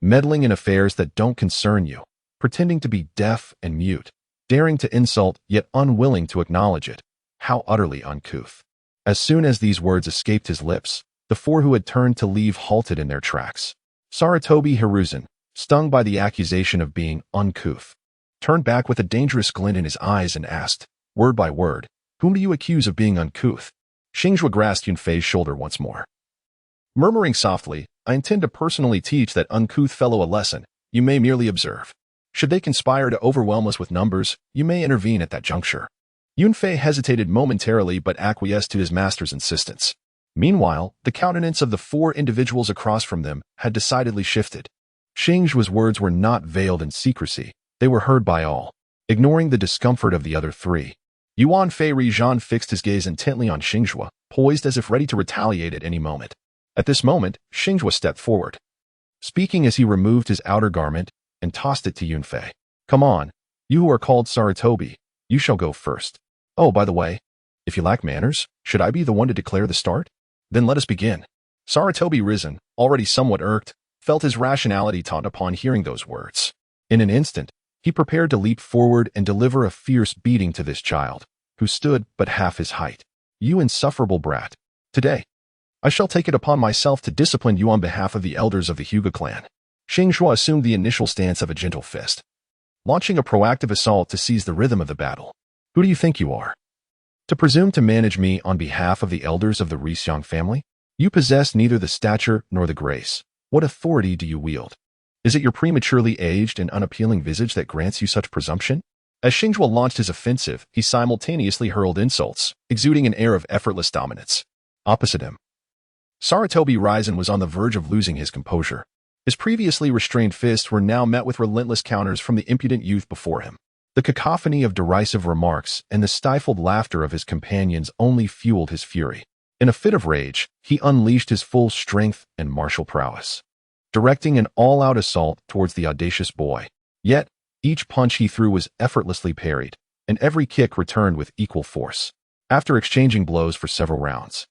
meddling in affairs that don't concern you, pretending to be deaf and mute, daring to insult yet unwilling to acknowledge it. How utterly uncouth." As soon as these words escaped his lips, the four who had turned to leave halted in their tracks. Sarutobi Hiruzen, stung by the accusation of being uncouth, turned back with a dangerous glint in his eyes and asked, word by word, "Whom do you accuse of being uncouth?" Xingzhuo grasped Yunfei's shoulder once more. Murmuring softly, "I intend to personally teach that uncouth fellow a lesson. You may merely observe. Should they conspire to overwhelm us with numbers, you may intervene at that juncture." Yunfei hesitated momentarily but acquiesced to his master's insistence. Meanwhile, the countenance of the four individuals across from them had decidedly shifted. Xingzhuo's words were not veiled in secrecy. They were heard by all. Ignoring the discomfort of the other three, Yuan Fei Rizhan fixed his gaze intently on Xingzhuo, poised as if ready to retaliate at any moment. At this moment, Xingzhuo stepped forward, speaking as he removed his outer garment and tossed it to Yunfei. "Come on, you who are called Sarutobi, you shall go first. Oh, by the way, if you lack manners, should I be the one to declare the start? Then let us begin." Sarutobi Hiruzen, already somewhat irked, felt his rationality taunt upon hearing those words. In an instant, he prepared to leap forward and deliver a fierce beating to this child, who stood but half his height. "You insufferable brat. Today, I shall take it upon myself to discipline you on behalf of the elders of the Hyuga clan." Xingzhuo assumed the initial stance of a gentle fist, launching a proactive assault to seize the rhythm of the battle. "Who do you think you are, to presume to manage me on behalf of the elders of the Rixiang family? You possess neither the stature nor the grace. What authority do you wield? Is it your prematurely aged and unappealing visage that grants you such presumption?" As Xingzhuo launched his offensive, he simultaneously hurled insults, exuding an air of effortless dominance. Opposite him, Sarutobi Hiruzen was on the verge of losing his composure. His previously restrained fists were now met with relentless counters from the impudent youth before him. The cacophony of derisive remarks and the stifled laughter of his companions only fueled his fury. In a fit of rage, he unleashed his full strength and martial prowess, directing an all-out assault towards the audacious boy. Yet, each punch he threw was effortlessly parried, and every kick returned with equal force. After exchanging blows for several rounds,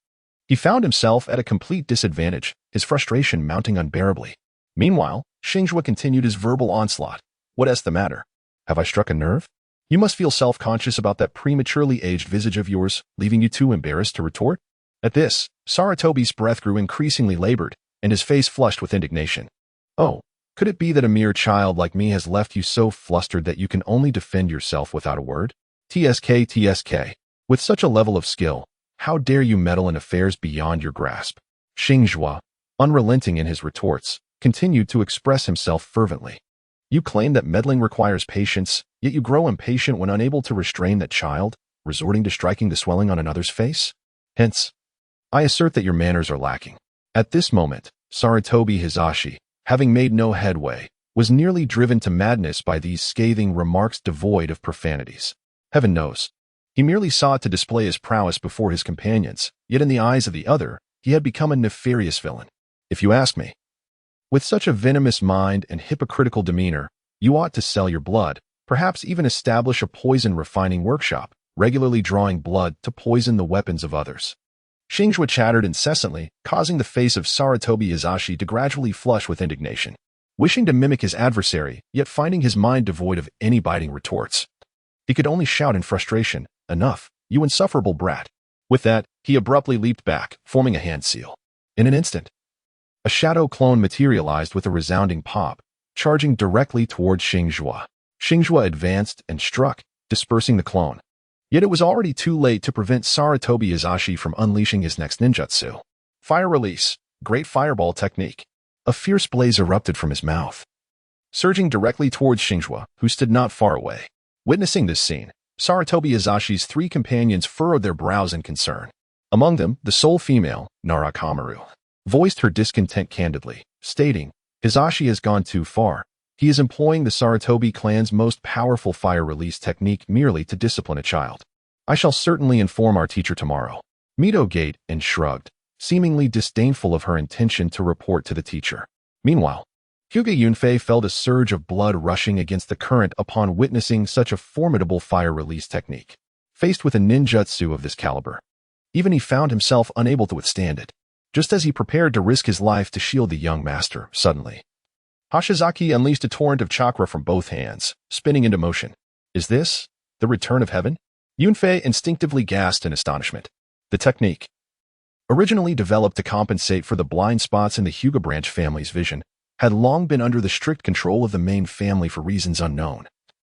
he found himself at a complete disadvantage, his frustration mounting unbearably. Meanwhile, Xingzhuo continued his verbal onslaught. "What's the matter? Have I struck a nerve? You must feel self-conscious about that prematurely aged visage of yours, leaving you too embarrassed to retort?" At this, Sarutobi's breath grew increasingly labored, and his face flushed with indignation. "Oh, could it be that a mere child like me has left you so flustered that you can only defend yourself without a word? TSK. With such a level of skill, how dare you meddle in affairs beyond your grasp?" Xingzhuo, unrelenting in his retorts, continued to express himself fervently. "You claim that meddling requires patience, yet you grow impatient when unable to restrain that child, resorting to striking the swelling on another's face? Hence, I assert that your manners are lacking." At this moment, Sarutobi Hizashi, having made no headway, was nearly driven to madness by these scathing remarks devoid of profanities. Heaven knows, he merely sought to display his prowess before his companions, yet in the eyes of the other, he had become a nefarious villain. If you ask me, with such a venomous mind and hypocritical demeanor, you ought to sell your blood, perhaps even establish a poison refining workshop, regularly drawing blood to poison the weapons of others. Xingzhuo chattered incessantly, causing the face of Sarutobi Hizashi to gradually flush with indignation. Wishing to mimic his adversary, yet finding his mind devoid of any biting retorts, he could only shout in frustration, "Enough, you insufferable brat." With that, he abruptly leaped back, forming a hand seal. In an instant, a shadow clone materialized with a resounding pop, charging directly towards Xingzhuo. Xingzhuo advanced and struck, dispersing the clone. Yet it was already too late to prevent Sarutobi Hizashi from unleashing his next ninjutsu. Fire release, great fireball technique. A fierce blaze erupted from his mouth, surging directly towards Xingzhuo, who stood not far away. Witnessing this scene, Sarutobi Azashi's three companions furrowed their brows in concern. Among them, the sole female, Narakamaru, voiced her discontent candidly, stating, "Hizashi has gone too far. He is employing the Sarutobi clan's most powerful fire release technique merely to discipline a child. I shall certainly inform our teacher tomorrow." Mito gaped and shrugged, seemingly disdainful of her intention to report to the teacher. Meanwhile, Hyuga Yunfei felt a surge of blood rushing against the current upon witnessing such a formidable fire release technique. Faced with a ninjutsu of this caliber, even he found himself unable to withstand it. Just as he prepared to risk his life to shield the young master, suddenly, Hashizaki unleashed a torrent of chakra from both hands, spinning into motion. Is this the return of heaven? Yunfei instinctively gasped in astonishment. The technique, originally developed to compensate for the blind spots in the Hyuga branch family's vision, had long been under the strict control of the main family for reasons unknown,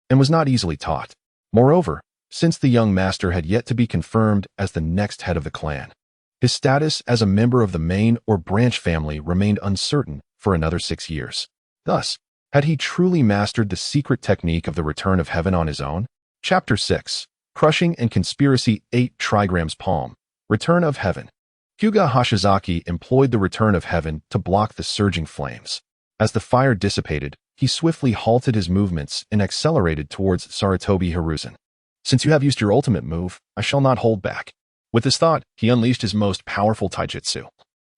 and was not easily taught. Moreover, since the young master had yet to be confirmed as the next head of the clan, his status as a member of the main or branch family remained uncertain for another 6 years. Thus, had he truly mastered the secret technique of the return of heaven on his own? Chapter 6. Crushing and Conspiracy 8 Trigrams Palm. Return of Heaven. Hyuga Hashizaki employed the return of heaven to block the surging flames. As the fire dissipated, he swiftly halted his movements and accelerated towards Sarutobi Hiruzen. Since you have used your ultimate move, I shall not hold back. With this thought, he unleashed his most powerful taijutsu,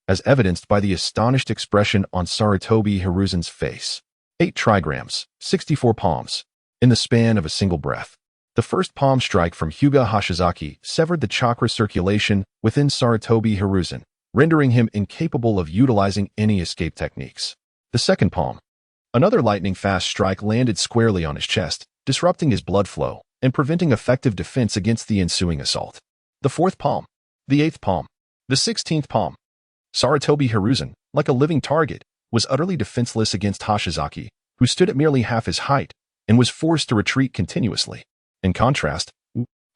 as evidenced by the astonished expression on Sarutobi Hiruzen's face. 8 trigrams, 64 palms, in the span of a single breath. The first palm strike from Hyuga Hashizaki severed the chakra circulation within Sarutobi Hiruzen, rendering him incapable of utilizing any escape techniques. The second palm, another lightning-fast strike, landed squarely on his chest, disrupting his blood flow and preventing effective defense against the ensuing assault. The fourth palm, the eighth palm, the 16th palm. Sarutobi Hiruzen, like a living target, was utterly defenseless against Hashizaki, who stood at merely half his height and was forced to retreat continuously. In contrast,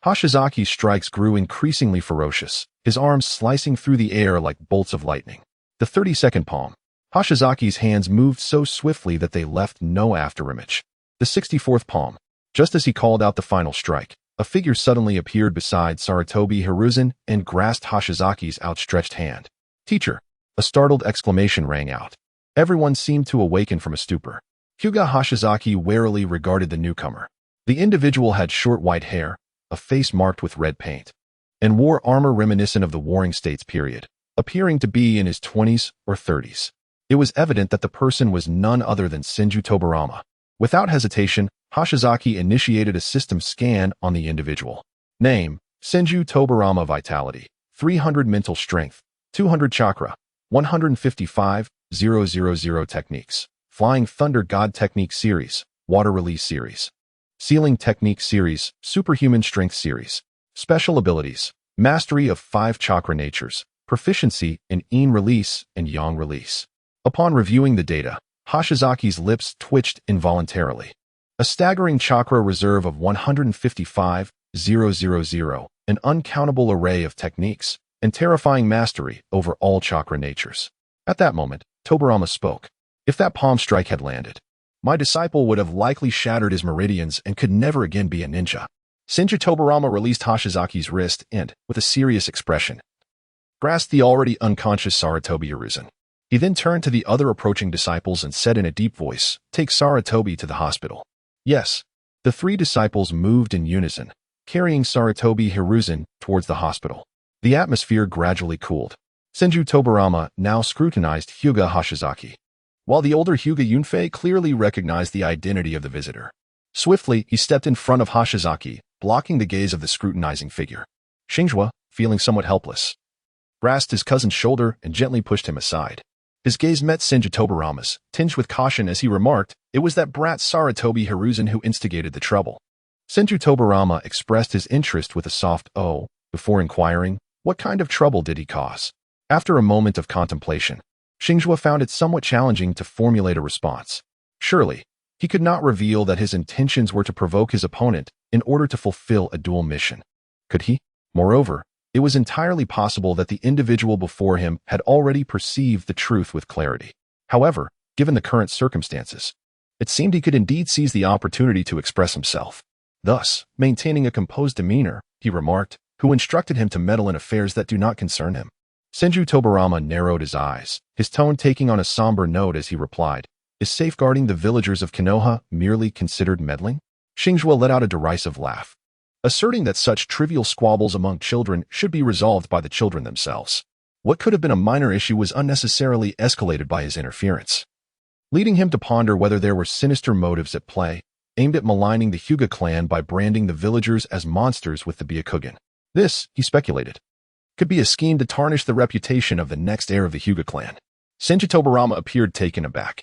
Hashizaki's strikes grew increasingly ferocious, his arms slicing through the air like bolts of lightning. The 32nd palm. Hashizaki's hands moved so swiftly that they left no afterimage. The 64th palm. Just as he called out the final strike, a figure suddenly appeared beside Sarutobi Hiruzen and grasped Hashizaki's outstretched hand. "Teacher!" A startled exclamation rang out. Everyone seemed to awaken from a stupor. Hyuga Hashizaki warily regarded the newcomer. The individual had short white hair, a face marked with red paint, and wore armor reminiscent of the Warring States period, appearing to be in his 20s or 30s. It was evident that the person was none other than Senju Tobarama. Without hesitation, Hashizaki initiated a system scan on the individual. Name: Senju Tobarama. Vitality: 300 mental strength, 200 chakra, 155,000 techniques. Flying Thunder God Technique Series, Water Release Series. Sealing Technique Series, Superhuman Strength Series. Special Abilities: Mastery of 5 Chakra Natures, Proficiency in Yin Release and Yang Release. Upon reviewing the data, Hashizaki's lips twitched involuntarily. A staggering chakra reserve of 155,000, an uncountable array of techniques, and terrifying mastery over all chakra natures. At that moment, Tobarama spoke. If that palm strike had landed, my disciple would have likely shattered his meridians and could never again be a ninja. Senju Tobarama released Hashizaki's wrist and, with a serious expression, grasped the already unconscious Sarutobi Hiruzen. He then turned to the other approaching disciples and said in a deep voice, "Take Sarutobi to the hospital." Yes, the 3 disciples moved in unison, carrying Sarutobi Hiruzen towards the hospital. The atmosphere gradually cooled. Senju Tobarama now scrutinized Hyuga Hashizaki, while the older Hyuga Yunfei clearly recognized the identity of the visitor. Swiftly, he stepped in front of Hashizaki, blocking the gaze of the scrutinizing figure. Xingzhuo, feeling somewhat helpless, grasped his cousin's shoulder and gently pushed him aside. His gaze met Senju Tobarama's, tinged with caution as he remarked, "It was that brat Sarutobi Hiruzen who instigated the trouble." Senju Tobarama expressed his interest with a soft "oh," before inquiring, what kind of trouble did he cause? After a moment of contemplation, Xingzhuo found it somewhat challenging to formulate a response. Surely, he could not reveal that his intentions were to provoke his opponent in order to fulfill a duel mission. Could he? Moreover, it was entirely possible that the individual before him had already perceived the truth with clarity. However, given the current circumstances, it seemed he could indeed seize the opportunity to express himself. Thus, maintaining a composed demeanor, he remarked, who instructed him to meddle in affairs that do not concern him. Senju Tobarama narrowed his eyes, his tone taking on a somber note as he replied, "Is safeguarding the villagers of Konoha merely considered meddling?" Xingzhuo let out a derisive laugh, asserting that such trivial squabbles among children should be resolved by the children themselves. What could have been a minor issue was unnecessarily escalated by his interference, leading him to ponder whether there were sinister motives at play, aimed at maligning the Hyuga clan by branding the villagers as monsters with the Byakugan. This, he speculated, could be a scheme to tarnish the reputation of the next heir of the Hyuga clan. Senju Tobarama appeared taken aback,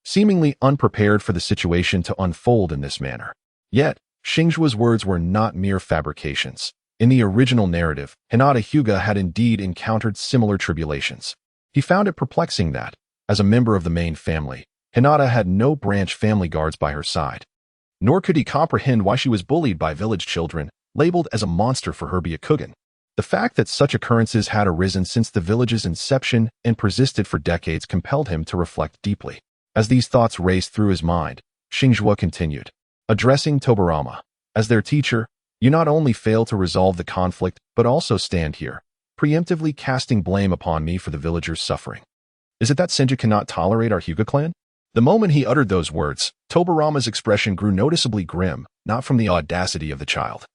seemingly unprepared for the situation to unfold in this manner. Yet, Xingzhuo's words were not mere fabrications. In the original narrative, Hinata Hyuga had indeed encountered similar tribulations. He found it perplexing that, as a member of the main family, Hinata had no branch family guards by her side. Nor could he comprehend why she was bullied by village children, labeled as a monster for her Byakugan. The fact that such occurrences had arisen since the village's inception and persisted for decades compelled him to reflect deeply. As these thoughts raced through his mind, Xingzhuo continued, addressing Tobarama, "As their teacher, you not only fail to resolve the conflict, but also stand here, preemptively casting blame upon me for the villagers' suffering. Is it that Senju cannot tolerate our Hyuga clan?" The moment he uttered those words, Tobarama's expression grew noticeably grim, not from the audacity of the child,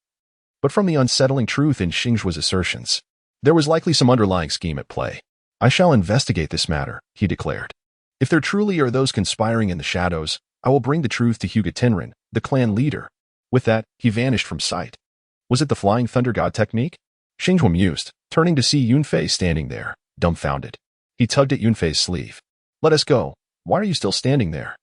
but from the unsettling truth in Xingzhuo's assertions. There was likely some underlying scheme at play. "I shall investigate this matter," he declared. "If there truly are those conspiring in the shadows, I will bring the truth to Hyuga Tenrin, the clan leader." With that, he vanished from sight. Was it the Flying Thunder God technique? Xingzhuo mused, turning to see Yunfei standing there, dumbfounded. He tugged at Yunfei's sleeve. "Let us go. Why are you still standing there?"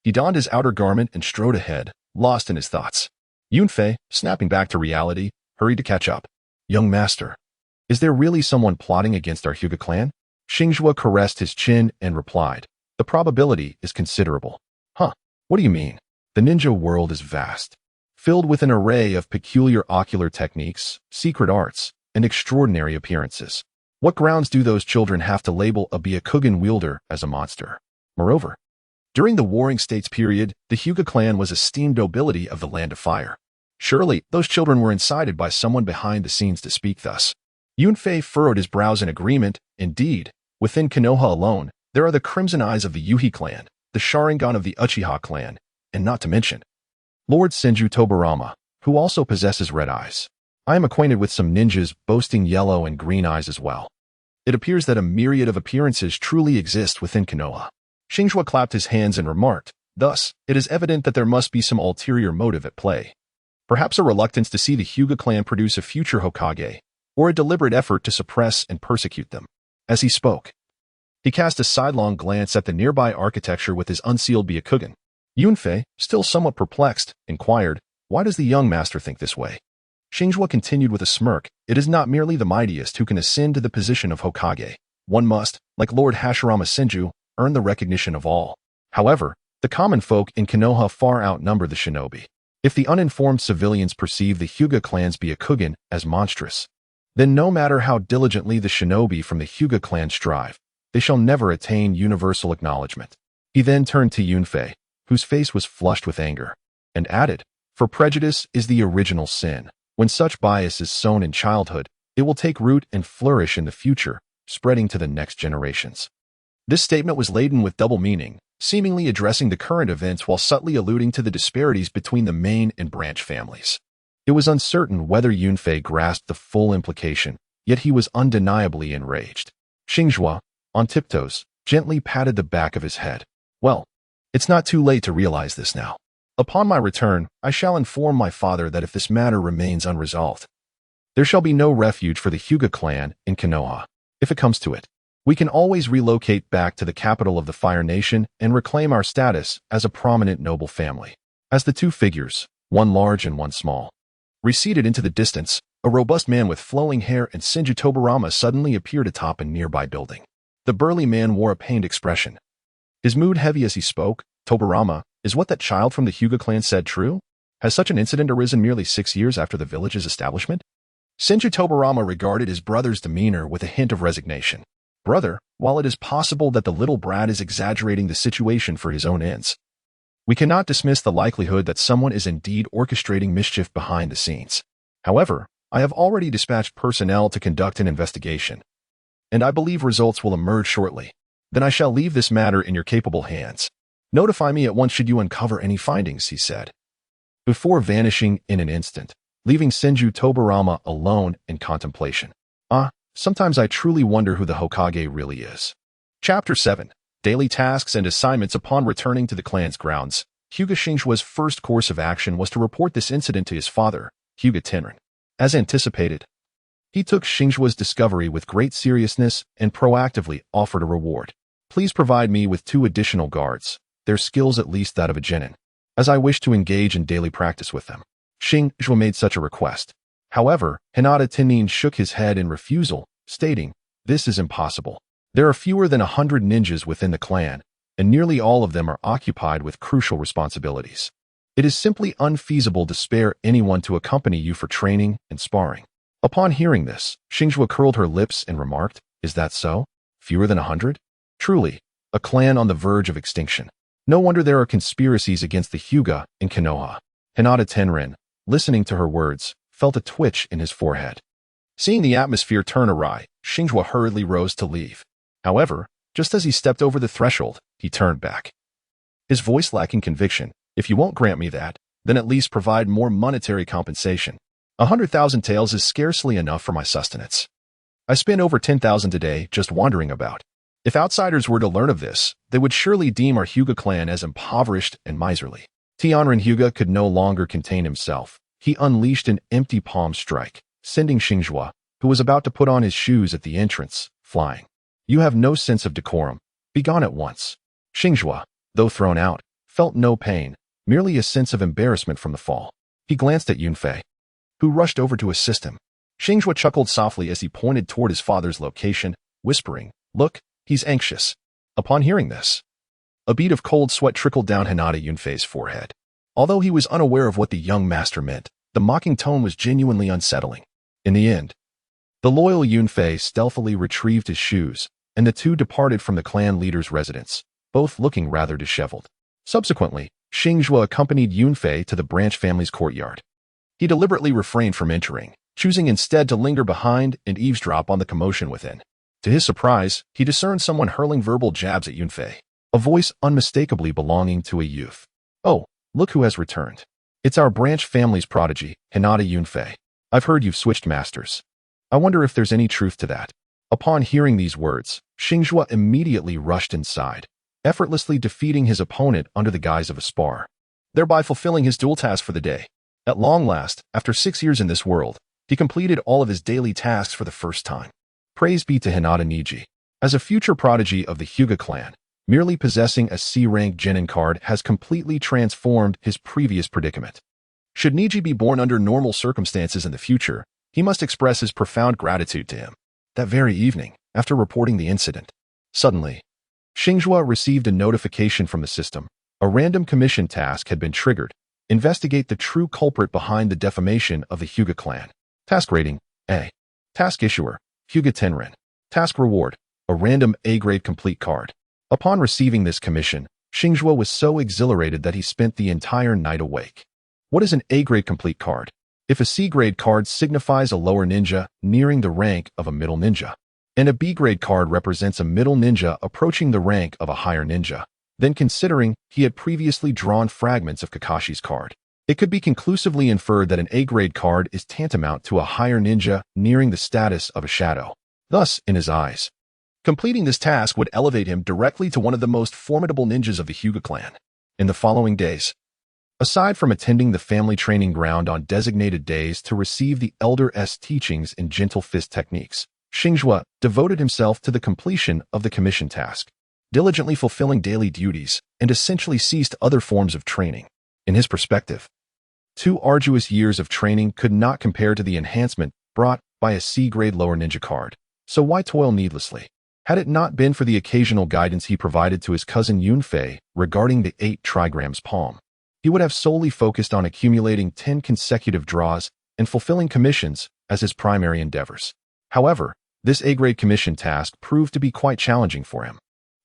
He donned his outer garment and strode ahead, lost in his thoughts. Yunfei, snapping back to reality, hurried to catch up. "Young master, is there really someone plotting against our Hyuga clan?" Xingzhuo caressed his chin and replied, "The probability is considerable." "Huh, what do you mean?" "The ninja world is vast, filled with an array of peculiar ocular techniques, secret arts, and extraordinary appearances. What grounds do those children have to label a Byakugan wielder as a monster? Moreover, during the Warring States period, the Hyuga clan was esteemed nobility of the Land of Fire. Surely, those children were incited by someone behind the scenes to speak thus." Yunfei furrowed his brows in agreement. Indeed, within Konoha alone, there are the Crimson Eyes of the Yuhi clan, the Sharingan of the Uchiha clan, and not to mention Lord Senju Tobarama, who also possesses red eyes. I am acquainted with some ninjas boasting yellow and green eyes as well. It appears that a myriad of appearances truly exist within Konoha. Xingzhuo clapped his hands and remarked, "Thus, it is evident that there must be some ulterior motive at play. Perhaps a reluctance to see the Hyuga clan produce a future Hokage, or a deliberate effort to suppress and persecute them." As he spoke, he cast a sidelong glance at the nearby architecture with his unsealed Byakugan. Yunfei, still somewhat perplexed, inquired, "Why does the young master think this way?" Xingzhuo continued with a smirk, "It is not merely the mightiest who can ascend to the position of Hokage. One must, like Lord Hashirama Senju, earn the recognition of all. However, the common folk in Konoha far outnumber the shinobi. If the uninformed civilians perceive the Hyuga clan's Byakugan as monstrous, then no matter how diligently the shinobi from the Hyuga clan strive, they shall never attain universal acknowledgement." He then turned to Yunfei, whose face was flushed with anger, and added, "For prejudice is the original sin. When such bias is sown in childhood, it will take root and flourish in the future, spreading to the next generations." This statement was laden with double meaning, seemingly addressing the current events while subtly alluding to the disparities between the main and branch families. It was uncertain whether Yunfei grasped the full implication, yet he was undeniably enraged. Xingzhuo, on tiptoes, gently patted the back of his head. "Well, it's not too late to realize this now. Upon my return, I shall inform my father that if this matter remains unresolved, there shall be no refuge for the Hyuga clan in Konoha. If it comes to it, we can always relocate back to the capital of the Fire Nation and reclaim our status as a prominent noble family." As the two figures, one large and one small, receded into the distance, a robust man with flowing hair and Senju Tobarama suddenly appeared atop a nearby building. The burly man wore a pained expression, his mood heavy as he spoke. "Tobarama, is what that child from the Hyuga clan said true? Has such an incident arisen merely 6 years after the village's establishment?" Senju Tobarama regarded his brother's demeanor with a hint of resignation. "Brother, while it is possible that the little brat is exaggerating the situation for his own ends, We cannot dismiss the likelihood that someone is indeed orchestrating mischief behind the scenes. However, I have already dispatched personnel to conduct an investigation, and I believe results will emerge shortly. Then I shall leave this matter in your capable hands. Notify me at once should you uncover any findings, he said, before vanishing in an instant, leaving Senju Tobarama alone in contemplation. Sometimes I truly wonder who the Hokage really is. Chapter 7. Daily Tasks and Assignments. Upon returning to the clan's grounds, Hyuga Xingzhuo's first course of action was to report this incident to his father, Hyuga Tenrin. As anticipated, he took Xingzhuo's discovery with great seriousness and proactively offered a reward. Please provide me with 2 additional guards, their skills at least that of a genin, as I wish to engage in daily practice with them. Xingzhuo made such a request. However, Hinata Xingzhuo shook his head in refusal, stating, "This is impossible. There are fewer than 100 ninjas within the clan, and nearly all of them are occupied with crucial responsibilities. It is simply unfeasible to spare anyone to accompany you for training and sparring." Upon hearing this, Xingzhuo curled her lips and remarked, "Is that so? Fewer than 100? Truly, a clan on the verge of extinction. No wonder there are conspiracies against the Hyuga in Konoha." Hinata Tenrin, listening to her words, felt a twitch in his forehead. Seeing the atmosphere turn awry, Xingzhuo hurriedly rose to leave. However, just as he stepped over the threshold, he turned back, his voice lacking conviction. "If you won't grant me that, then at least provide more monetary compensation. 100,000 taels is scarcely enough for my sustenance. I spend over 10,000 a day just wandering about. If outsiders were to learn of this, they would surely deem our Hyuga clan as impoverished and miserly." Tianren Hyuga could no longer contain himself. He unleashed an empty palm strike, sending Xingzhuo, who was about to put on his shoes at the entrance, flying. "You have no sense of decorum. Be gone at once." Xingzhuo, though thrown out, felt no pain, merely a sense of embarrassment from the fall. He glanced at Yunfei, who rushed over to assist him. Xingzhuo chuckled softly as he pointed toward his father's location, whispering, "Look, he's anxious." Upon hearing this, a bead of cold sweat trickled down Hinata Yunfei's forehead. Although he was unaware of what the young master meant, the mocking tone was genuinely unsettling. In the end, the loyal Yunfei stealthily retrieved his shoes, and the two departed from the clan leader's residence, both looking rather disheveled. Subsequently, Xingzhuo accompanied Yunfei to the branch family's courtyard. He deliberately refrained from entering, choosing instead to linger behind and eavesdrop on the commotion within. To his surprise, he discerned someone hurling verbal jabs at Yunfei, a voice unmistakably belonging to a youth. "Oh, look who has returned. It's our branch family's prodigy, Hinata Yunfei. I've heard you've switched masters. I wonder if there's any truth to that." Upon hearing these words, Xingzhuo immediately rushed inside, effortlessly defeating his opponent under the guise of a spar, thereby fulfilling his duel task for the day. At long last, after 6 years in this world, he completed all of his daily tasks for the first time. Praise be to Hinata Niji. As a future prodigy of the Hyuga clan, merely possessing a C-rank genin card has completely transformed his previous predicament. Should Niji be born under normal circumstances in the future, he must express his profound gratitude to him. That very evening, after reporting the incident, suddenly, Xingzhuo received a notification from the system. A random commission task had been triggered. Investigate the true culprit behind the defamation of the Hyuga clan. Task rating, A. Task issuer, Hyuga Tenrin. Task reward, a random A-grade complete card. Upon receiving this commission, Xingzhuo was so exhilarated that he spent the entire night awake. What is an A-grade complete card? If a C-grade card signifies a lower ninja nearing the rank of a middle ninja, and a B-grade card represents a middle ninja approaching the rank of a higher ninja, then considering he had previously drawn fragments of Kakashi's card, it could be conclusively inferred that an A-grade card is tantamount to a higher ninja nearing the status of a shadow. Thus, in his eyes, completing this task would elevate him directly to one of the most formidable ninjas of the Hyuga clan. In the following days, aside from attending the family training ground on designated days to receive the Elder's teachings in gentle fist techniques, Xingzhuo devoted himself to the completion of the commission task, diligently fulfilling daily duties, and essentially ceased other forms of training. In his perspective, 2 arduous years of training could not compare to the enhancement brought by a C-grade lower ninja card. So why toil needlessly? Had it not been for the occasional guidance he provided to his cousin Yunfei regarding the 8 trigrams palm, he would have solely focused on accumulating 10 consecutive draws and fulfilling commissions as his primary endeavors. However, this A-grade commission task proved to be quite challenging for him,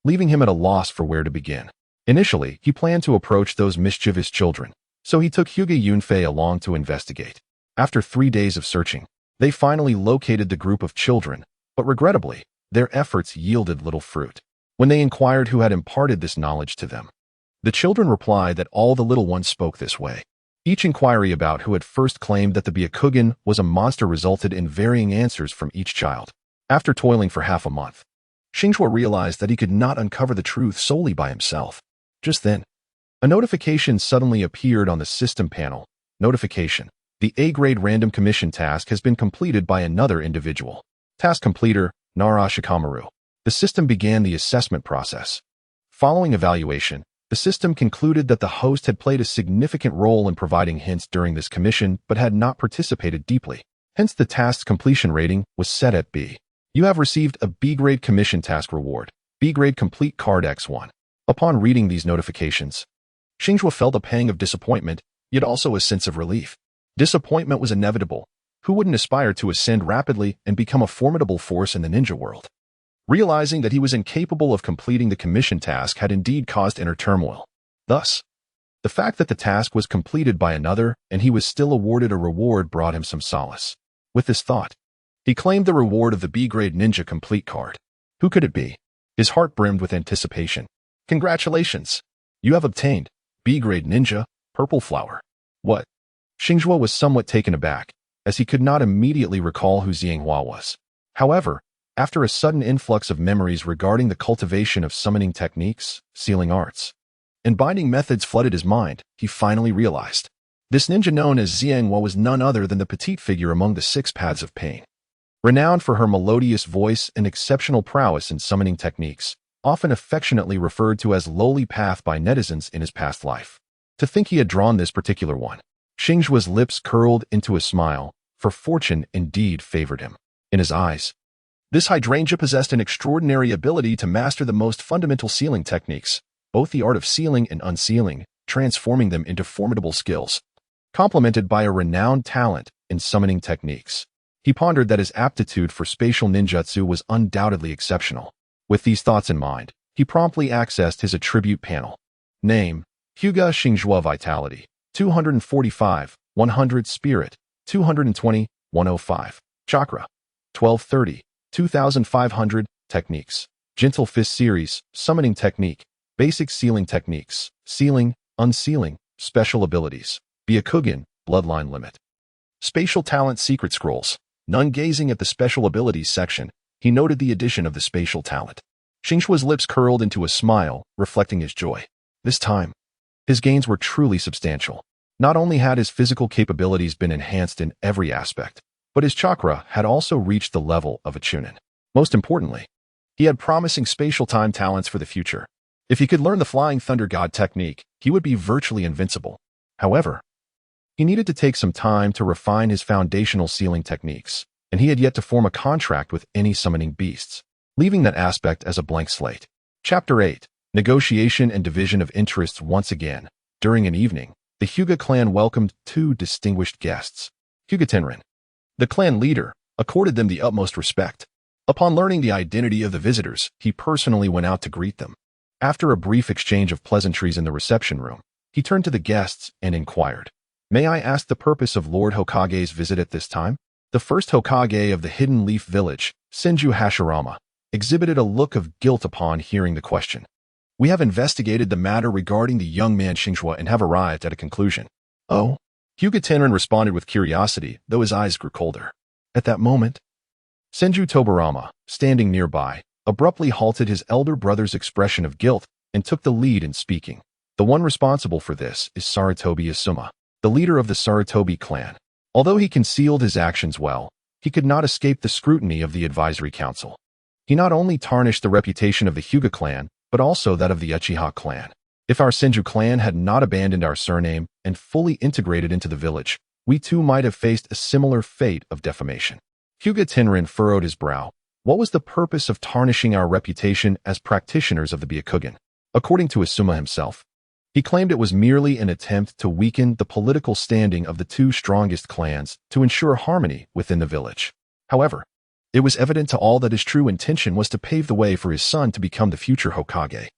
leaving him at a loss for where to begin. Initially, he planned to approach those mischievous children, so he took Hyuga Yunfei along to investigate. After 3 days of searching, they finally located the group of children, but regrettably, their efforts yielded little fruit. When they inquired who had imparted this knowledge to them, the children replied that all the little ones spoke this way. Each inquiry about who had first claimed that the Byakugan was a monster resulted in varying answers from each child. After toiling for half a month, Xingzhuo realized that he could not uncover the truth solely by himself. Just then, a notification suddenly appeared on the system panel. Notification: the A-grade random commission task has been completed by another individual. Task completer, Nara Shikamaru. The system began the assessment process. Following evaluation, the system concluded that the host had played a significant role in providing hints during this commission but had not participated deeply. Hence, the task's completion rating was set at B. You have received a B-grade commission task reward. B-grade complete card X1. Upon reading these notifications, Xingzhuo felt a pang of disappointment, yet also a sense of relief. Disappointment was inevitable. Who wouldn't aspire to ascend rapidly and become a formidable force in the ninja world? Realizing that he was incapable of completing the commission task had indeed caused inner turmoil. Thus, the fact that the task was completed by another and he was still awarded a reward brought him some solace. With this thought, he claimed the reward of the B-grade ninja complete card. Who could it be? His heart brimmed with anticipation. Congratulations! You have obtained B-grade ninja, purple flower. What? Xingzhuo was somewhat taken aback, as he could not immediately recall who Xianghua was. However, after a sudden influx of memories regarding the cultivation of summoning techniques, sealing arts, and binding methods flooded his mind, he finally realized. This ninja known as Xianghua was none other than the petite figure among the 6 paths of pain. Renowned for her melodious voice and exceptional prowess in summoning techniques, often affectionately referred to as Lowly Path by netizens in his past life. To think he had drawn this particular one. Xingzhuo's lips curled into a smile, for fortune indeed favored him. In his eyes, this hydrangea possessed an extraordinary ability to master the most fundamental sealing techniques, both the art of sealing and unsealing, transforming them into formidable skills. Complemented by a renowned talent in summoning techniques, he pondered that his aptitude for spatial ninjutsu was undoubtedly exceptional. With these thoughts in mind, he promptly accessed his attribute panel. Name: Hyuga Xingzhuo. Vitality: 245, 100. Spirit: 220, 105. Chakra: 1230, 2500. Techniques: Gentle Fist Series, Summoning Technique, Basic Sealing Techniques, Sealing, Unsealing, Special Abilities, Byakugan, Bloodline Limit. Spatial Talent Secret Scrolls. None gazing at the Special Abilities section, he noted the addition of the spatial talent. Xingzhuo's lips curled into a smile, reflecting his joy. This time, his gains were truly substantial. Not only had his physical capabilities been enhanced in every aspect, but his chakra had also reached the level of a chunin. Most importantly, he had promising spatial time talents for the future. If he could learn the Flying Thunder God technique, he would be virtually invincible. However, he needed to take some time to refine his foundational sealing techniques, and he had yet to form a contract with any summoning beasts, leaving that aspect as a blank slate. Chapter 8. Negotiation and Division of Interests. Once again, during an evening, the Hyuga Clan welcomed 2 distinguished guests. Hyuga Tenrin, the clan leader, accorded them the utmost respect. Upon learning the identity of the visitors, he personally went out to greet them. After a brief exchange of pleasantries in the reception room, he turned to the guests and inquired, "May I ask the purpose of Lord Hokage's visit at this time?" The first Hokage of the Hidden Leaf Village, Senju Hashirama, exhibited a look of guilt upon hearing the question. "We have investigated the matter regarding the young man Xingzhuo and have arrived at a conclusion." "Oh?" Hyuga Tenrin responded with curiosity, though his eyes grew colder. At that moment, Senju Tobarama, standing nearby, abruptly halted his elder brother's expression of guilt and took the lead in speaking. The one responsible for this is Sarutobi Asuma, the leader of the Sarutobi clan. Although he concealed his actions well, he could not escape the scrutiny of the advisory council. He not only tarnished the reputation of the Hyuga clan, but also that of the Uchiha clan. If our Senju clan had not abandoned our surname and fully integrated into the village, we too might have faced a similar fate of defamation. Hyuga Tenrin furrowed his brow. What was the purpose of tarnishing our reputation as practitioners of the Byakugan? According to Asuma himself, he claimed it was merely an attempt to weaken the political standing of the 2 strongest clans to ensure harmony within the village. However, it was evident to all that his true intention was to pave the way for his son to become the future Hokage.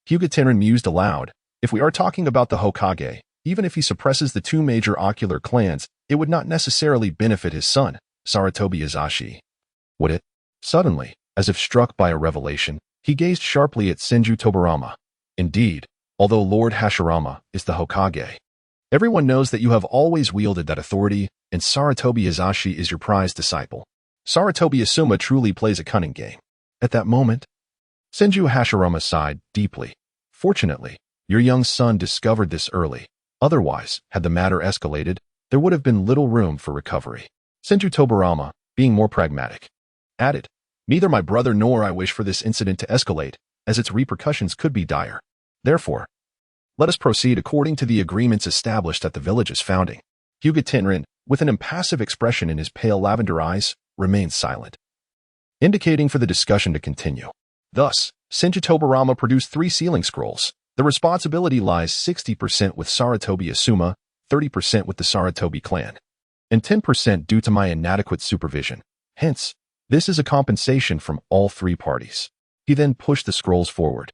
Hyuga Tenrin mused aloud. If we are talking about the Hokage, even if he suppresses the two major ocular clans, it would not necessarily benefit his son, Sarutobi Izashi. Would it? Suddenly, as if struck by a revelation, he gazed sharply at Senju Tobarama. Indeed, although Lord Hashirama is the Hokage, everyone knows that you have always wielded that authority, and Sarutobi Izashi is your prized disciple. Sarutobi Asuma truly plays a cunning game. At that moment, Senju Hashirama sighed deeply. Fortunately, your young son discovered this early. Otherwise, had the matter escalated, there would have been little room for recovery. Senju Tobarama, being more pragmatic, added, neither my brother nor I wish for this incident to escalate, as its repercussions could be dire. Therefore, let us proceed according to the agreements established at the village's founding. Hyuga Tenrin, with an impassive expression in his pale lavender eyes, remained silent, indicating for the discussion to continue. Thus, Senju Tobarama produced 3 sealing scrolls. The responsibility lies 60% with Sarutobi Asuma, 30% with the Sarutobi clan, and 10% due to my inadequate supervision. Hence, this is a compensation from all 3 parties. He then pushed the scrolls forward,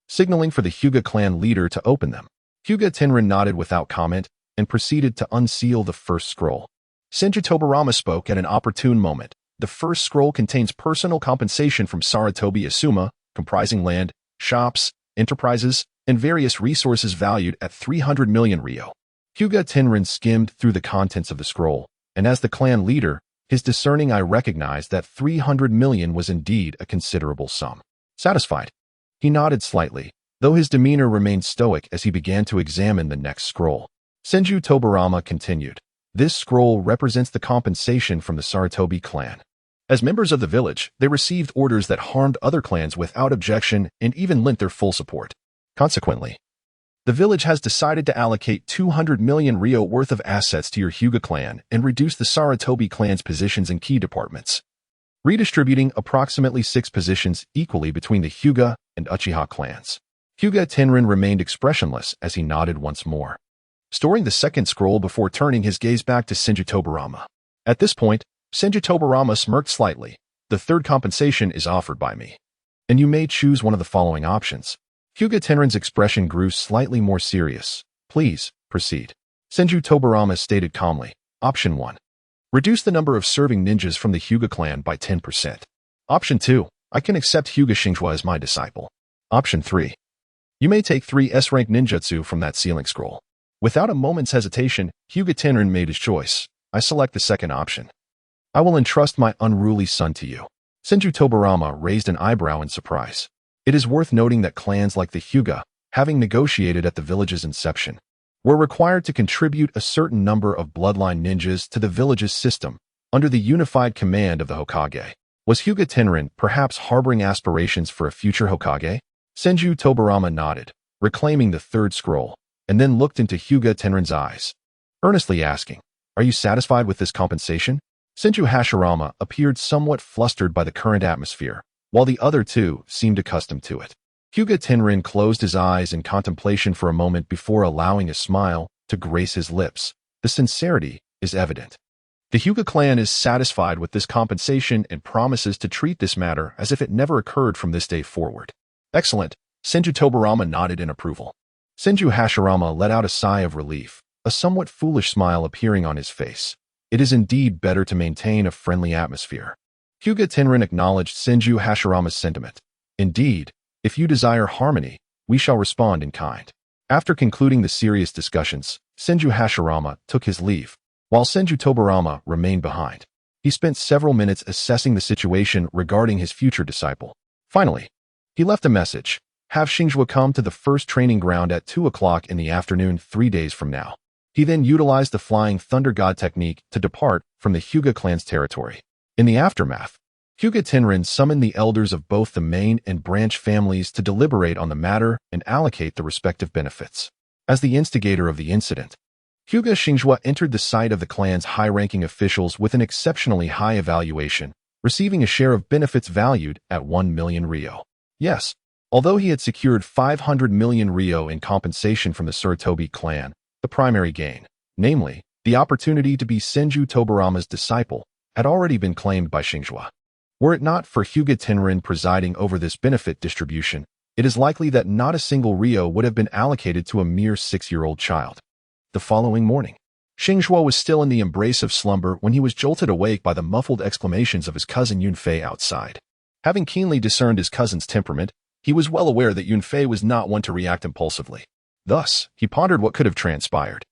signaling for the Hyuga clan leader to open them. Hyuga Tenrin nodded without comment and proceeded to unseal the first scroll. Senju Tobarama spoke at an opportune moment. The first scroll contains personal compensation from Sarutobi Asuma, comprising land, shops, enterprises, and various resources valued at 300 million ryo. Hyuga Tenrin skimmed through the contents of the scroll, and as the clan leader, his discerning eye recognized that 300 million was indeed a considerable sum. Satisfied, he nodded slightly, though his demeanor remained stoic as he began to examine the next scroll. Senju Tobarama continued. This scroll represents the compensation from the Sarutobi clan. As members of the village, they received orders that harmed other clans without objection and even lent their full support. Consequently, the village has decided to allocate 200 million ryo worth of assets to your Hyuga clan and reduce the Sarutobi clan's positions in key departments, redistributing approximately 6 positions equally between the Hyuga and Uchiha clans. Hyuga Tenrin remained expressionless as he nodded once more, storing the second scroll before turning his gaze back to Senju Tobarama. At this point, Senju Tobarama smirked slightly. The third compensation is offered by me, and you may choose one of the following options. Hyuga Tenrin's expression grew slightly more serious. Please, proceed. Senju Tobarama stated calmly. Option 1. Reduce the number of serving ninjas from the Hyuga clan by 10%. Option 2. I can accept Hyuga Xingzhuo as my disciple. Option 3. You may take 3 S-rank ninjutsu from that sealing scroll. Without a moment's hesitation, Hyuga Tenrin made his choice. I select the second option. I will entrust my unruly son to you. Senju Tobarama raised an eyebrow in surprise. It is worth noting that clans like the Hyuga, having negotiated at the village's inception, were required to contribute a certain number of bloodline ninjas to the village's system under the unified command of the Hokage. Was Hyuga Tenrin perhaps harboring aspirations for a future Hokage? Senju Tobarama nodded, reclaiming the third scroll, and then looked into Hyuga Tenrin's eyes, earnestly asking, Are you satisfied with this compensation? Senju Hashirama appeared somewhat flustered by the current atmosphere, while the other two seemed accustomed to it. Hyuga Tenrin closed his eyes in contemplation for a moment before allowing a smile to grace his lips. The sincerity is evident. The Hyuga clan is satisfied with this compensation and promises to treat this matter as if it never occurred from this day forward. Excellent. Senju Tobarama nodded in approval. Senju Hashirama let out a sigh of relief, a somewhat foolish smile appearing on his face. It is indeed better to maintain a friendly atmosphere. Hyuga Tenrin acknowledged Senju Hashirama's sentiment. Indeed, if you desire harmony, we shall respond in kind. After concluding the serious discussions, Senju Hashirama took his leave, while Senju Tobarama remained behind. He spent several minutes assessing the situation regarding his future disciple. Finally, he left a message. Have Xingzhuo come to the first training ground at 2 o'clock in the afternoon 3 days from now. He then utilized the Flying Thunder God technique to depart from the Hyuga clan's territory. In the aftermath, Hyuga Tenrin summoned the elders of both the main and branch families to deliberate on the matter and allocate the respective benefits. As the instigator of the incident, Hyuga Xingzhuo entered the sight of the clan's high-ranking officials with an exceptionally high evaluation, receiving a share of benefits valued at 1 million ryo. Yes, although he had secured 500 million ryo in compensation from the Sarutobi clan, the primary gain, namely, the opportunity to be Senju Tobarama's disciple, had already been claimed by Xingzhuo. Were it not for Hyuga Tenrin presiding over this benefit distribution, it is likely that not a single Rio would have been allocated to a mere 6-year-old child. The following morning, Xingzhuo was still in the embrace of slumber when he was jolted awake by the muffled exclamations of his cousin Yunfei outside. Having keenly discerned his cousin's temperament, he was well aware that Yunfei was not one to react impulsively. Thus, he pondered what could have transpired.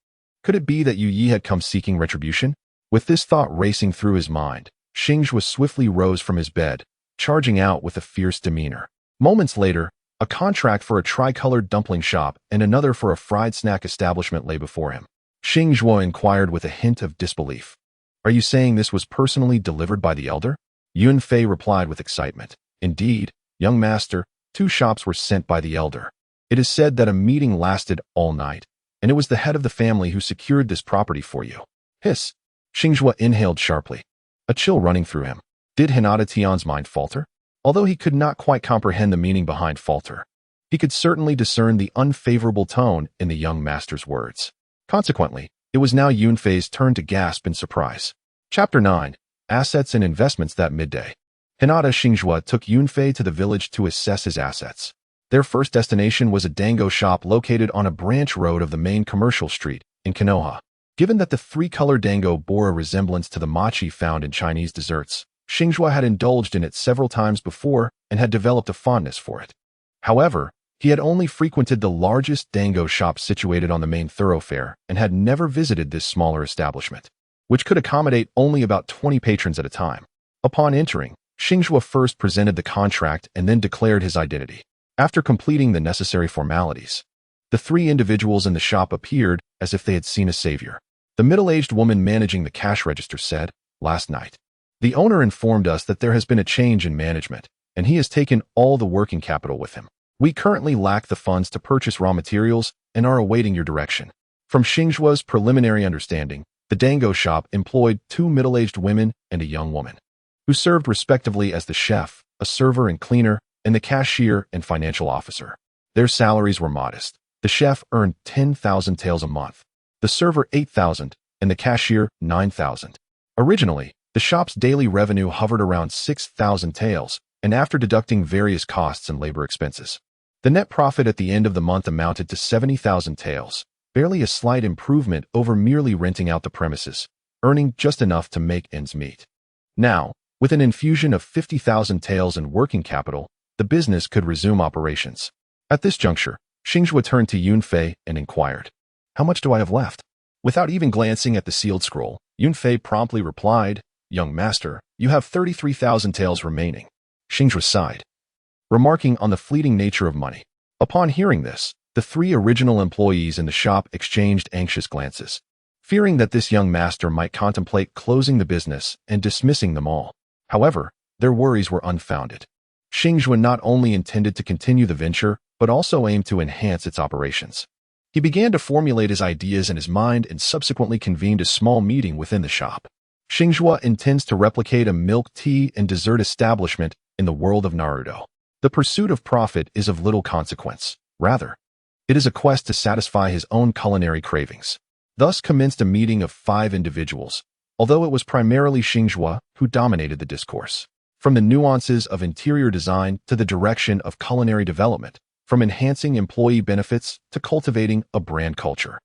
Could it be that Yu Yi had come seeking retribution? With this thought racing through his mind, Xingzhuo swiftly rose from his bed, charging out with a fierce demeanor. Moments later, a contract for a tricolored dumpling shop and another for a fried snack establishment lay before him. Xingzhuo inquired with a hint of disbelief. Are you saying this was personally delivered by the elder? Yunfei replied with excitement. Indeed, young master, 2 shops were sent by the elder. It is said that a meeting lasted all night, and it was the head of the family who secured this property for you. Hiss! Xingzhuo inhaled sharply, a chill running through him. Did Hinata Tian's mind falter? Although he could not quite comprehend the meaning behind falter, he could certainly discern the unfavorable tone in the young master's words. Consequently, it was now Yunfei's turn to gasp in surprise. Chapter 9. Assets and Investments. That midday, Hinata Xingzhuo took Yunfei to the village to assess his assets. Their first destination was a dango shop located on a branch road of the main commercial street in Konoha. Given that the 3-color dango bore a resemblance to the mochi found in Chinese desserts, Xingzhuo had indulged in it several times before and had developed a fondness for it. However, he had only frequented the largest dango shop situated on the main thoroughfare and had never visited this smaller establishment, which could accommodate only about 20 patrons at a time. Upon entering, Xingzhuo first presented the contract and then declared his identity. After completing the necessary formalities, the 3 individuals in the shop appeared as if they had seen a savior. The middle-aged woman managing the cash register said, "Last night, the owner informed us that there has been a change in management, and he has taken all the working capital with him. We currently lack the funds to purchase raw materials and are awaiting your direction." From Xingzhuo's preliminary understanding, the dango shop employed 2 middle-aged women and a young woman, who served respectively as the chef, a server and cleaner, and the cashier and financial officer. Their salaries were modest. The chef earned 10,000 taels a month, the server 8,000, and the cashier 9,000. Originally, the shop's daily revenue hovered around 6,000 taels, and after deducting various costs and labor expenses, the net profit at the end of the month amounted to 70,000 taels, barely a slight improvement over merely renting out the premises, earning just enough to make ends meet. Now, with an infusion of 50,000 taels in working capital, the business could resume operations. At this juncture, Xingzhuo turned to Yunfei and inquired, "How much do I have left?" Without even glancing at the sealed scroll, Yunfei promptly replied, "Young master, you have 33,000 taels remaining." Xingzhuo sighed, remarking on the fleeting nature of money. Upon hearing this, the 3 original employees in the shop exchanged anxious glances, fearing that this young master might contemplate closing the business and dismissing them all. However, their worries were unfounded. Xingzhuo not only intended to continue the venture, but also aimed to enhance its operations. He began to formulate his ideas in his mind and subsequently convened a small meeting within the shop. Xingzhuo intends to replicate a milk tea and dessert establishment in the world of Naruto. The pursuit of profit is of little consequence. Rather, it is a quest to satisfy his own culinary cravings. Thus commenced a meeting of 5 individuals, although it was primarily Xingzhuo who dominated the discourse. From the nuances of interior design to the direction of culinary development, from enhancing employee benefits to cultivating a brand culture,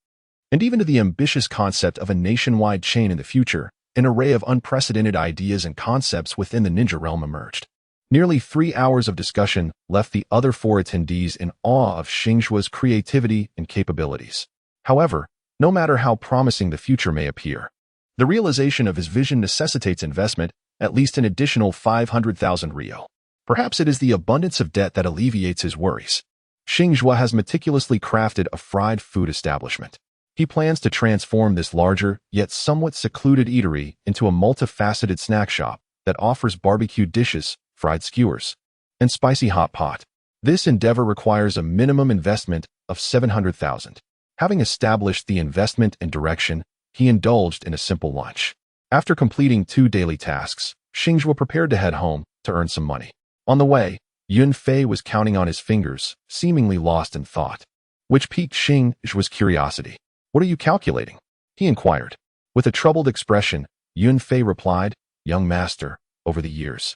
and even to the ambitious concept of a nationwide chain in the future, an array of unprecedented ideas and concepts within the ninja realm emerged. Nearly 3 hours of discussion left the other 4 attendees in awe of Xingzhuo's creativity and capabilities. However, no matter how promising the future may appear, the realization of his vision necessitates investment, at least an additional 500,000 Rio. Perhaps it is the abundance of debt that alleviates his worries. Xingzhuo has meticulously crafted a fried food establishment. He plans to transform this larger, yet somewhat secluded eatery into a multifaceted snack shop that offers barbecued dishes, fried skewers, and spicy hot pot. This endeavor requires a minimum investment of 700,000. Having established the investment and direction, he indulged in a simple lunch. After completing 2 daily tasks, Xingzhuo prepared to head home to earn some money. On the way, Yunfei was counting on his fingers, seemingly lost in thought, which piqued Xingzhuo's curiosity. "What are you calculating?" he inquired. With a troubled expression, Yunfei replied, "Young master, over the years,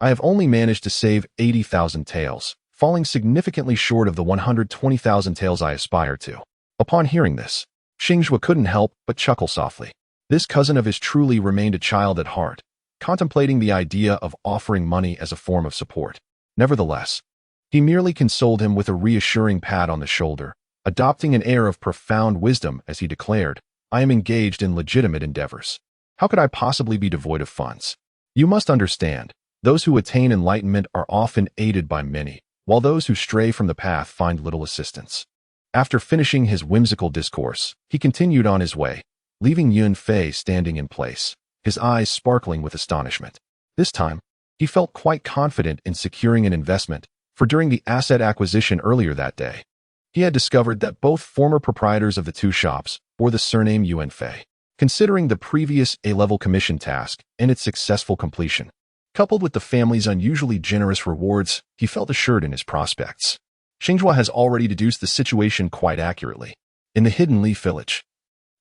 I have only managed to save 80,000 taels, falling significantly short of the 120,000 taels I aspire to. Upon hearing this, Xingzhuo couldn't help but chuckle softly. This cousin of his truly remained a child at heart, contemplating the idea of offering money as a form of support. Nevertheless, he merely consoled him with a reassuring pat on the shoulder, adopting an air of profound wisdom as he declared, "I am engaged in legitimate endeavors. How could I possibly be devoid of funds? You must understand, those who attain enlightenment are often aided by many, while those who stray from the path find little assistance." After finishing his whimsical discourse, he continued on his way, leaving Yunfei standing in place, his eyes sparkling with astonishment. This time, he felt quite confident in securing an investment, for during the asset acquisition earlier that day, he had discovered that both former proprietors of the two shops bore the surname Yunfei. Considering the previous A-level commission task and its successful completion, coupled with the family's unusually generous rewards, he felt assured in his prospects. Xingzhuo has already deduced the situation quite accurately. In the Hidden Leaf Village,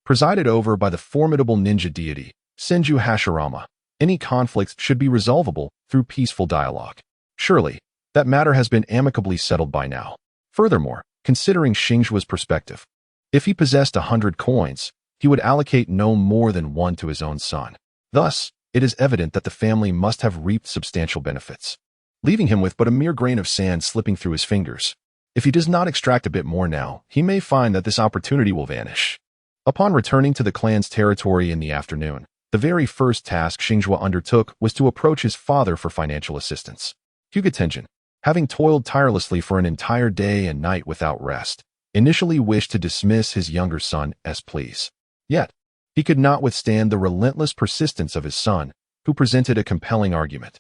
presided over by the formidable ninja deity, Senju Hashirama, any conflicts should be resolvable through peaceful dialogue. Surely, that matter has been amicably settled by now. Furthermore, considering Xingzhuo's perspective, if he possessed 100 coins, he would allocate no more than one to his own son. Thus, it is evident that the family must have reaped substantial benefits, leaving him with but a mere grain of sand slipping through his fingers. If he does not extract a bit more now, he may find that this opportunity will vanish. Upon returning to the clan's territory in the afternoon, the very first task Xingzhuo undertook was to approach his father for financial assistance. Hyuga Tenjin, having toiled tirelessly for an entire day and night without rest, initially wished to dismiss his younger son as please. Yet, he could not withstand the relentless persistence of his son, who presented a compelling argument.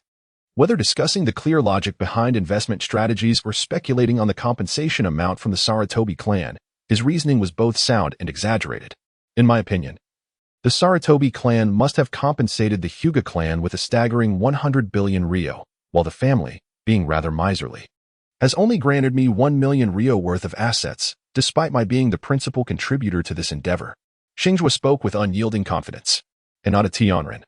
Whether discussing the clear logic behind investment strategies or speculating on the compensation amount from the Sarutobi clan, his reasoning was both sound and exaggerated. In my opinion, the Sarutobi clan must have compensated the Hyuga clan with a staggering 100 billion ryo, while the family, being rather miserly, has only granted me 1 million ryo worth of assets, despite my being the principal contributor to this endeavor. Xingzhuo spoke with unyielding confidence. Hinata Xingzhuo,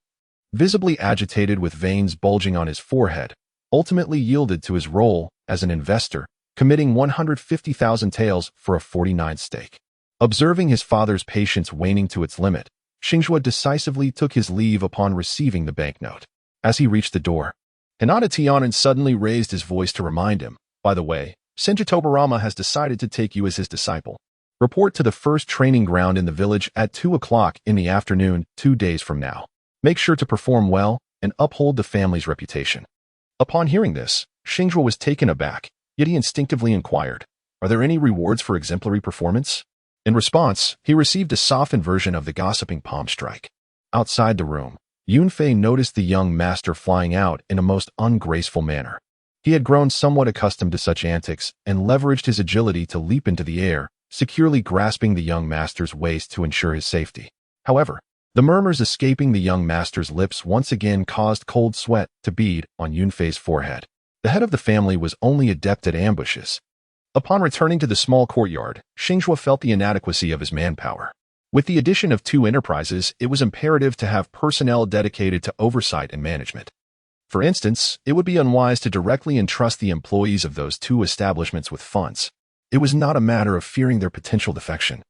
visibly agitated with veins bulging on his forehead, ultimately yielded to his role as an investor, committing 150,000 taels for a 49 stake. Observing his father's patience waning to its limit, Xingzhuo decisively took his leave upon receiving the banknote. As he reached the door, Hinata Xingzhuo suddenly raised his voice to remind him, "By the way, Senju Tobarama has decided to take you as his disciple. Report to the first training ground in the village at 2 o'clock in the afternoon, 2 days from now. Make sure to perform well and uphold the family's reputation." Upon hearing this, Xingzhuo was taken aback, yet he instinctively inquired, "Are there any rewards for exemplary performance?" In response, he received a softened version of the gossiping palm strike. Outside the room, Yunfei noticed the young master flying out in a most ungraceful manner. He had grown somewhat accustomed to such antics and leveraged his agility to leap into the air, securely grasping the young master's waist to ensure his safety. However, the murmurs escaping the young master's lips once again caused cold sweat to bead on Yunfei's forehead. The head of the family was only adept at ambushes. Upon returning to the small courtyard, Xingzhuo felt the inadequacy of his manpower. With the addition of 2 enterprises, it was imperative to have personnel dedicated to oversight and management. For instance, it would be unwise to directly entrust the employees of those 2 establishments with funds. It was not a matter of fearing their potential defection,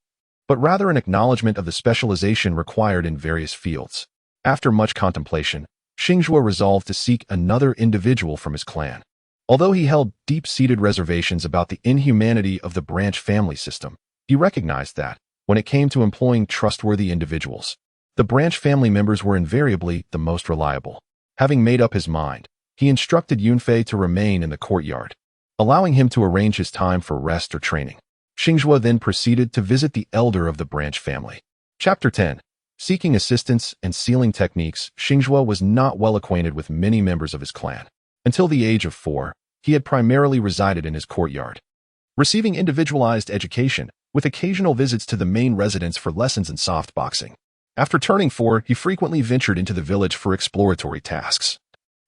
but rather an acknowledgement of the specialization required in various fields. After much contemplation, Xingzhuo resolved to seek another individual from his clan. Although he held deep-seated reservations about the inhumanity of the branch family system, he recognized that, when it came to employing trustworthy individuals, the branch family members were invariably the most reliable. Having made up his mind, he instructed Yunfei to remain in the courtyard, allowing him to arrange his time for rest or training. Xingzhuo then proceeded to visit the elder of the branch family. Chapter 10. Seeking assistance and sealing techniques. Xingzhuo was not well acquainted with many members of his clan. Until the age of 4, he had primarily resided in his courtyard, receiving individualized education, with occasional visits to the main residence for lessons in softboxing. After turning 4, he frequently ventured into the village for exploratory tasks,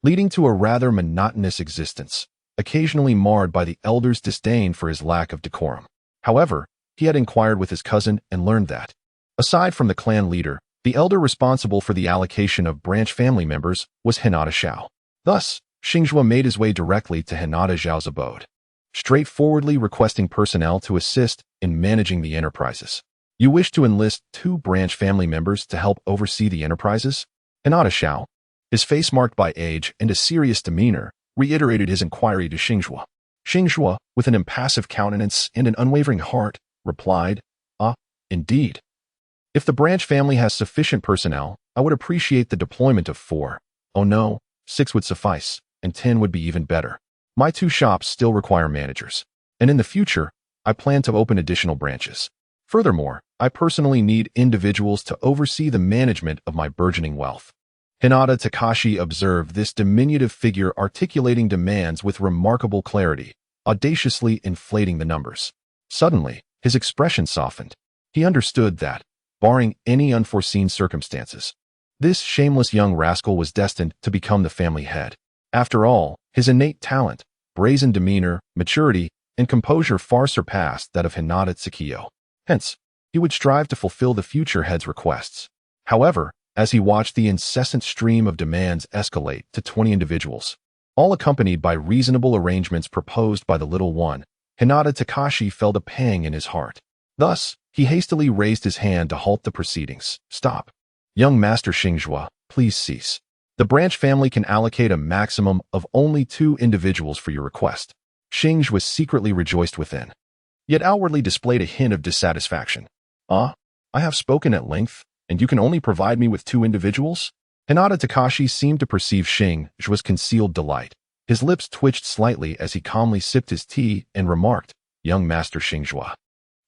leading to a rather monotonous existence, occasionally marred by the elder's disdain for his lack of decorum. However, he had inquired with his cousin and learned that, aside from the clan leader, the elder responsible for the allocation of branch family members was Hinata Xiao. Thus, Xingzhuo made his way directly to Hinata Xiao's abode. straightforwardly requesting personnel to assist in managing the enterprises. You wish to enlist 2 branch family members to help oversee the enterprises? Hinata Xingzhuo, his face marked by age and a serious demeanor, reiterated his inquiry to Xingzhuo. Xingzhuo, with an impassive countenance and an unwavering heart, replied, indeed. If the branch family has sufficient personnel, I would appreciate the deployment of 4. Oh no, 6 would suffice, and 10 would be even better. My 2 shops still require managers, and in the future, I plan to open additional branches. Furthermore, I personally need individuals to oversee the management of my burgeoning wealth. Hinata Takashi observed this diminutive figure articulating demands with remarkable clarity, audaciously inflating the numbers. Suddenly, his expression softened. He understood that, barring any unforeseen circumstances, this shameless young rascal was destined to become the family head. After all, his innate talent, brazen demeanor, maturity, and composure far surpassed that of Hinata Xingzhuo. Hence, he would strive to fulfill the future head's requests. However, as he watched the incessant stream of demands escalate to 20 individuals, all accompanied by reasonable arrangements proposed by the little one, Hinata Takashi felt a pang in his heart. Thus, he hastily raised his hand to halt the proceedings. Stop. Young Master Xingzhuo, please cease. The branch family can allocate a maximum of only 2 individuals for your request. Xingzhuo secretly rejoiced within, yet outwardly displayed a hint of dissatisfaction. I have spoken at length, and you can only provide me with 2 individuals? Hinata Takashi seemed to perceive Xingzhuo's concealed delight. His lips twitched slightly as he calmly sipped his tea and remarked, Young Master Xingzhuo,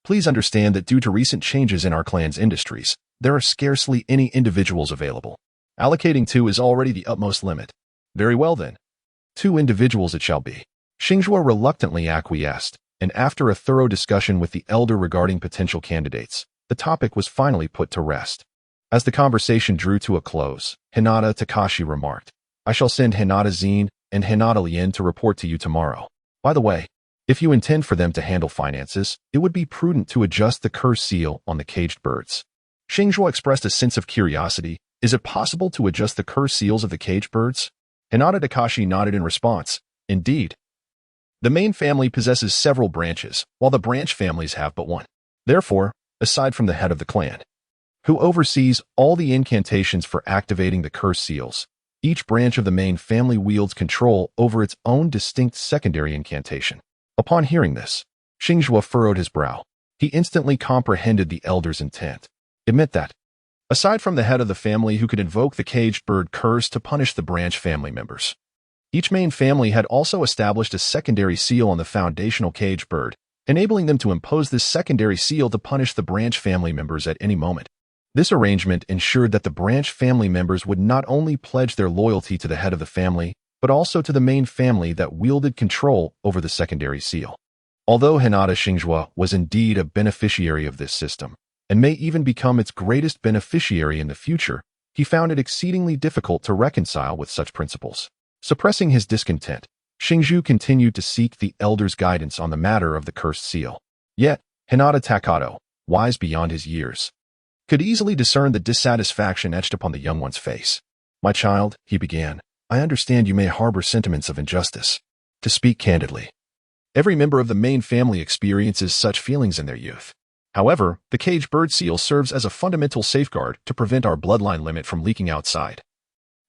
please understand that due to recent changes in our clan's industries, there are scarcely any individuals available. Allocating 2 is already the utmost limit. Very well then. 2 individuals it shall be. Xingzhuo reluctantly acquiesced, and after a thorough discussion with the elder regarding potential candidates, the topic was finally put to rest. As the conversation drew to a close, Hinata Takashi remarked, I shall send Hinata Zine and Hinata Lien to report to you tomorrow. By the way, if you intend for them to handle finances, it would be prudent to adjust the curse seal on the caged birds. Xingzhuo expressed a sense of curiosity. Is it possible to adjust the curse seals of the caged birds? Hinata Takashi nodded in response. Indeed. The main family possesses several branches, while the branch families have but one. Therefore, aside from the head of the clan, who oversees all the incantations for activating the curse seals, each branch of the main family wields control over its own distinct secondary incantation. Upon hearing this, Xingzhuo furrowed his brow. He instantly comprehended the elder's intent. Admit that, aside from the head of the family who could invoke the caged bird curse to punish the branch family members, each main family had also established a secondary seal on the foundational caged bird, enabling them to impose this secondary seal to punish the branch family members at any moment. This arrangement ensured that the branch family members would not only pledge their loyalty to the head of the family, but also to the main family that wielded control over the secondary seal. Although Hinata Xingzhuo was indeed a beneficiary of this system, and may even become its greatest beneficiary in the future, he found it exceedingly difficult to reconcile with such principles. Suppressing his discontent, Xingzhuo continued to seek the elder's guidance on the matter of the cursed seal. Yet, Hinata Takato, wise beyond his years, could easily discern the dissatisfaction etched upon the young one's face. My child, he began, I understand you may harbor sentiments of injustice. To speak candidly, every member of the main family experiences such feelings in their youth. However, the caged bird seal serves as a fundamental safeguard to prevent our bloodline limit from leaking outside,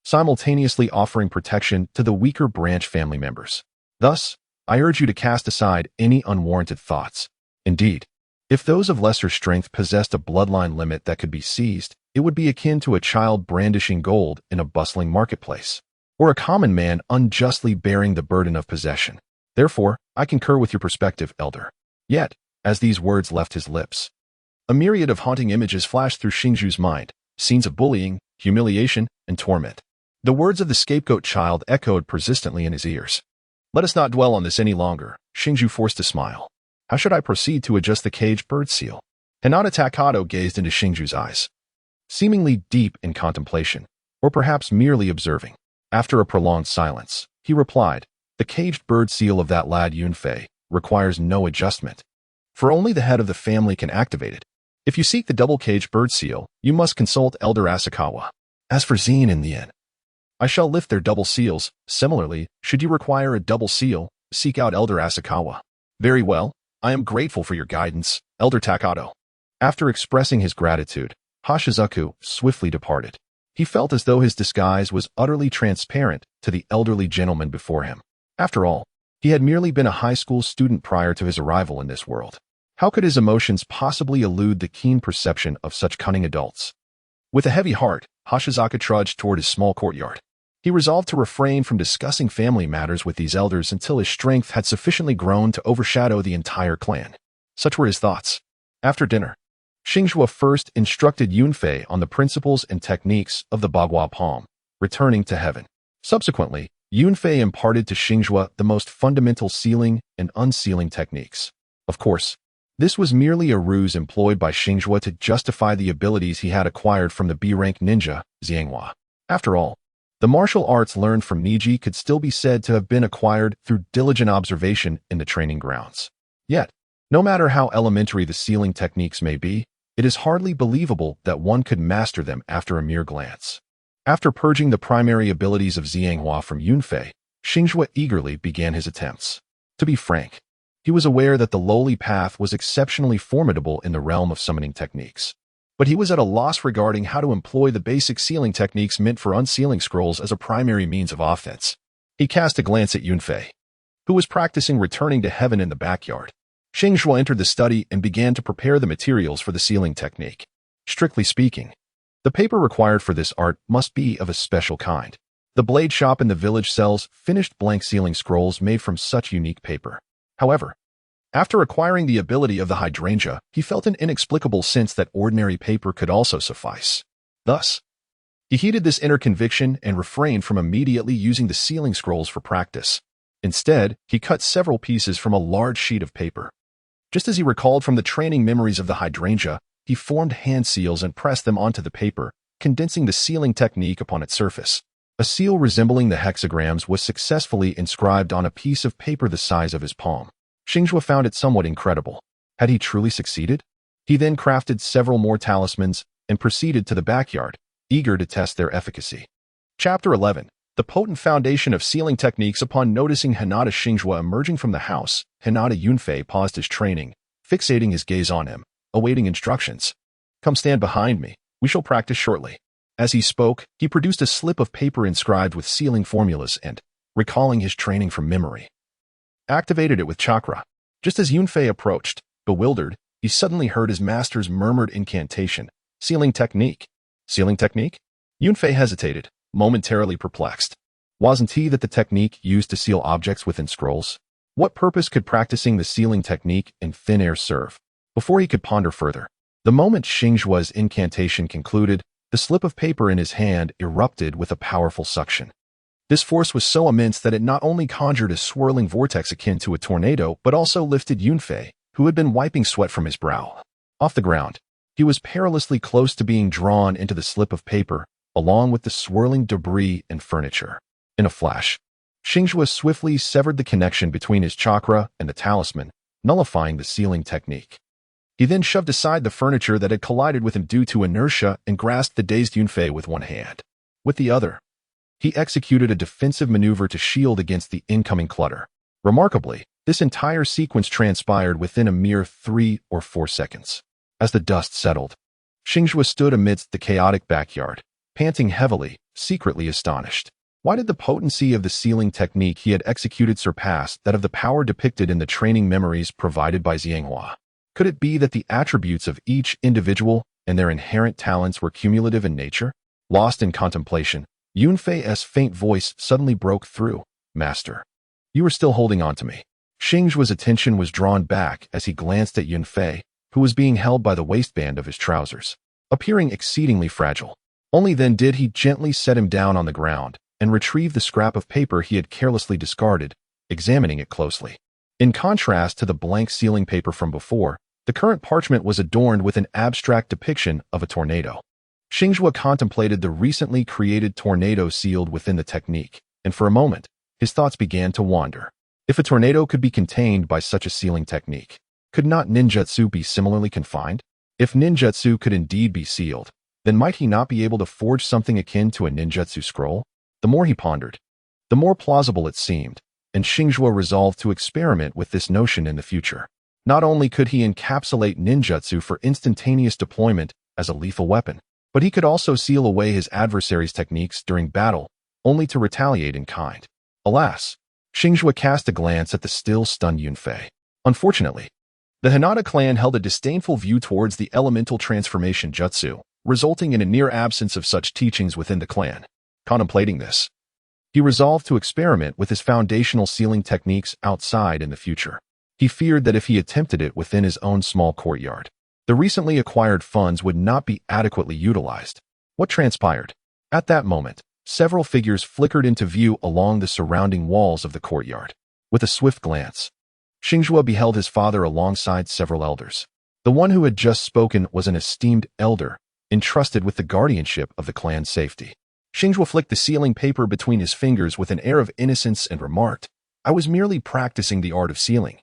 simultaneously offering protection to the weaker branch family members. Thus, I urge you to cast aside any unwarranted thoughts. Indeed, if those of lesser strength possessed a bloodline limit that could be seized, it would be akin to a child brandishing gold in a bustling marketplace, or a common man unjustly bearing the burden of possession. Therefore, I concur with your perspective, elder. Yet, as these words left his lips, a myriad of haunting images flashed through Xingzhuo's mind, scenes of bullying, humiliation, and torment. The words of the scapegoat child echoed persistently in his ears. Let us not dwell on this any longer, Xingzhuo forced a smile. How should I proceed to adjust the caged bird seal? Hinata Takato gazed into Xingzhuo's eyes, seemingly deep in contemplation, or perhaps merely observing. After a prolonged silence, he replied, the caged bird seal of that lad Yunfei requires no adjustment, for only the head of the family can activate it. If you seek the double caged bird seal, you must consult Elder Asakawa. As for Zine and Lien, I shall lift their double seals. Similarly, should you require a double seal, seek out Elder Asakawa. Very well. I am grateful for your guidance, Elder Takato. After expressing his gratitude, Hashizuku swiftly departed. He felt as though his disguise was utterly transparent to the elderly gentleman before him. After all, he had merely been a high school student prior to his arrival in this world. How could his emotions possibly elude the keen perception of such cunning adults? With a heavy heart, Hashizuka trudged toward his small courtyard. He resolved to refrain from discussing family matters with these elders until his strength had sufficiently grown to overshadow the entire clan. Such were his thoughts. After dinner, Xingzhuo first instructed Yunfei on the principles and techniques of the Bagua palm, returning to heaven. Subsequently, Yunfei imparted to Xingzhuo the most fundamental sealing and unsealing techniques. Of course, this was merely a ruse employed by Xingzhuo to justify the abilities he had acquired from the B-rank ninja, Xianghua. After all, the martial arts learned from Niji could still be said to have been acquired through diligent observation in the training grounds. Yet, no matter how elementary the sealing techniques may be, it is hardly believable that one could master them after a mere glance. After purging the primary abilities of Xianghua from Yunfei, Xingzhuo eagerly began his attempts. To be frank, he was aware that the lowly path was exceptionally formidable in the realm of summoning techniques. But he was at a loss regarding how to employ the basic sealing techniques meant for unsealing scrolls as a primary means of offense. He cast a glance at Yunfei, who was practicing returning to heaven in the backyard. Xingzhuo entered the study and began to prepare the materials for the sealing technique. Strictly speaking, the paper required for this art must be of a special kind. The blade shop in the village sells finished blank sealing scrolls made from such unique paper. However, after acquiring the ability of the hydrangea, he felt an inexplicable sense that ordinary paper could also suffice. Thus, he heeded this inner conviction and refrained from immediately using the sealing scrolls for practice. Instead, he cut several pieces from a large sheet of paper. Just as he recalled from the training memories of the hydrangea, he formed hand seals and pressed them onto the paper, condensing the sealing technique upon its surface. A seal resembling the hexagrams was successfully inscribed on a piece of paper the size of his palm. Xingzhuo found it somewhat incredible. Had he truly succeeded? He then crafted several more talismans and proceeded to the backyard, eager to test their efficacy. Chapter 11. The potent foundation of sealing techniques. Upon noticing Hinata Xingzhuo emerging from the house, Hinata Yunfei paused his training, fixating his gaze on him, awaiting instructions. Come stand behind me. We shall practice shortly. As he spoke, he produced a slip of paper inscribed with sealing formulas and, recalling his training from memory, activated it with chakra. Just as Yunfei approached, bewildered, he suddenly heard his master's murmured incantation. Sealing technique. Sealing technique? Yunfei hesitated, momentarily perplexed. Wasn't he that the technique used to seal objects within scrolls? What purpose could practicing the sealing technique in thin air serve? Before he could ponder further, the moment Xingzhuo's incantation concluded, the slip of paper in his hand erupted with a powerful suction. This force was so immense that it not only conjured a swirling vortex akin to a tornado, but also lifted Yunfei, who had been wiping sweat from his brow, off the ground. He was perilously close to being drawn into the slip of paper, along with the swirling debris and furniture. In a flash, Xingzhuo swiftly severed the connection between his chakra and the talisman, nullifying the sealing technique. He then shoved aside the furniture that had collided with him due to inertia and grasped the dazed Yunfei with one hand. With the other, he executed a defensive maneuver to shield against the incoming clutter. Remarkably, this entire sequence transpired within a mere 3 or 4 seconds. As the dust settled, Xingzhuo stood amidst the chaotic backyard, panting heavily, secretly astonished. Why did the potency of the sealing technique he had executed surpass that of the power depicted in the training memories provided by Xianghua? Could it be that the attributes of each individual and their inherent talents were cumulative in nature? Lost in contemplation, Yunfei's faint voice suddenly broke through. Master, you are still holding on to me. Xingzhuo's attention was drawn back as he glanced at Yunfei, who was being held by the waistband of his trousers, appearing exceedingly fragile. Only then did he gently set him down on the ground and retrieve the scrap of paper he had carelessly discarded, examining it closely. In contrast to the blank sealing paper from before, the current parchment was adorned with an abstract depiction of a tornado. Xingzhuo contemplated the recently created tornado sealed within the technique, and for a moment, his thoughts began to wander. If a tornado could be contained by such a sealing technique, could not ninjutsu be similarly confined? If ninjutsu could indeed be sealed, then might he not be able to forge something akin to a ninjutsu scroll? The more he pondered, the more plausible it seemed. and Xingzhuo resolved to experiment with this notion in the future. Not only could he encapsulate ninjutsu for instantaneous deployment as a lethal weapon, but he could also seal away his adversary's techniques during battle, only to retaliate in kind. Alas, Xingzhuo cast a glance at the still stunned Yunfei. Unfortunately, the Hinata clan held a disdainful view towards the elemental transformation jutsu, resulting in a near absence of such teachings within the clan. Contemplating this, he resolved to experiment with his foundational sealing techniques outside in the future. He feared that if he attempted it within his own small courtyard, the recently acquired funds would not be adequately utilized. What transpired? At that moment, several figures flickered into view along the surrounding walls of the courtyard. With a swift glance, Xingzhuo beheld his father alongside several elders. The one who had just spoken was an esteemed elder, entrusted with the guardianship of the clan's safety. Xingzhuo flicked the sealing paper between his fingers with an air of innocence and remarked, "I was merely practicing the art of sealing.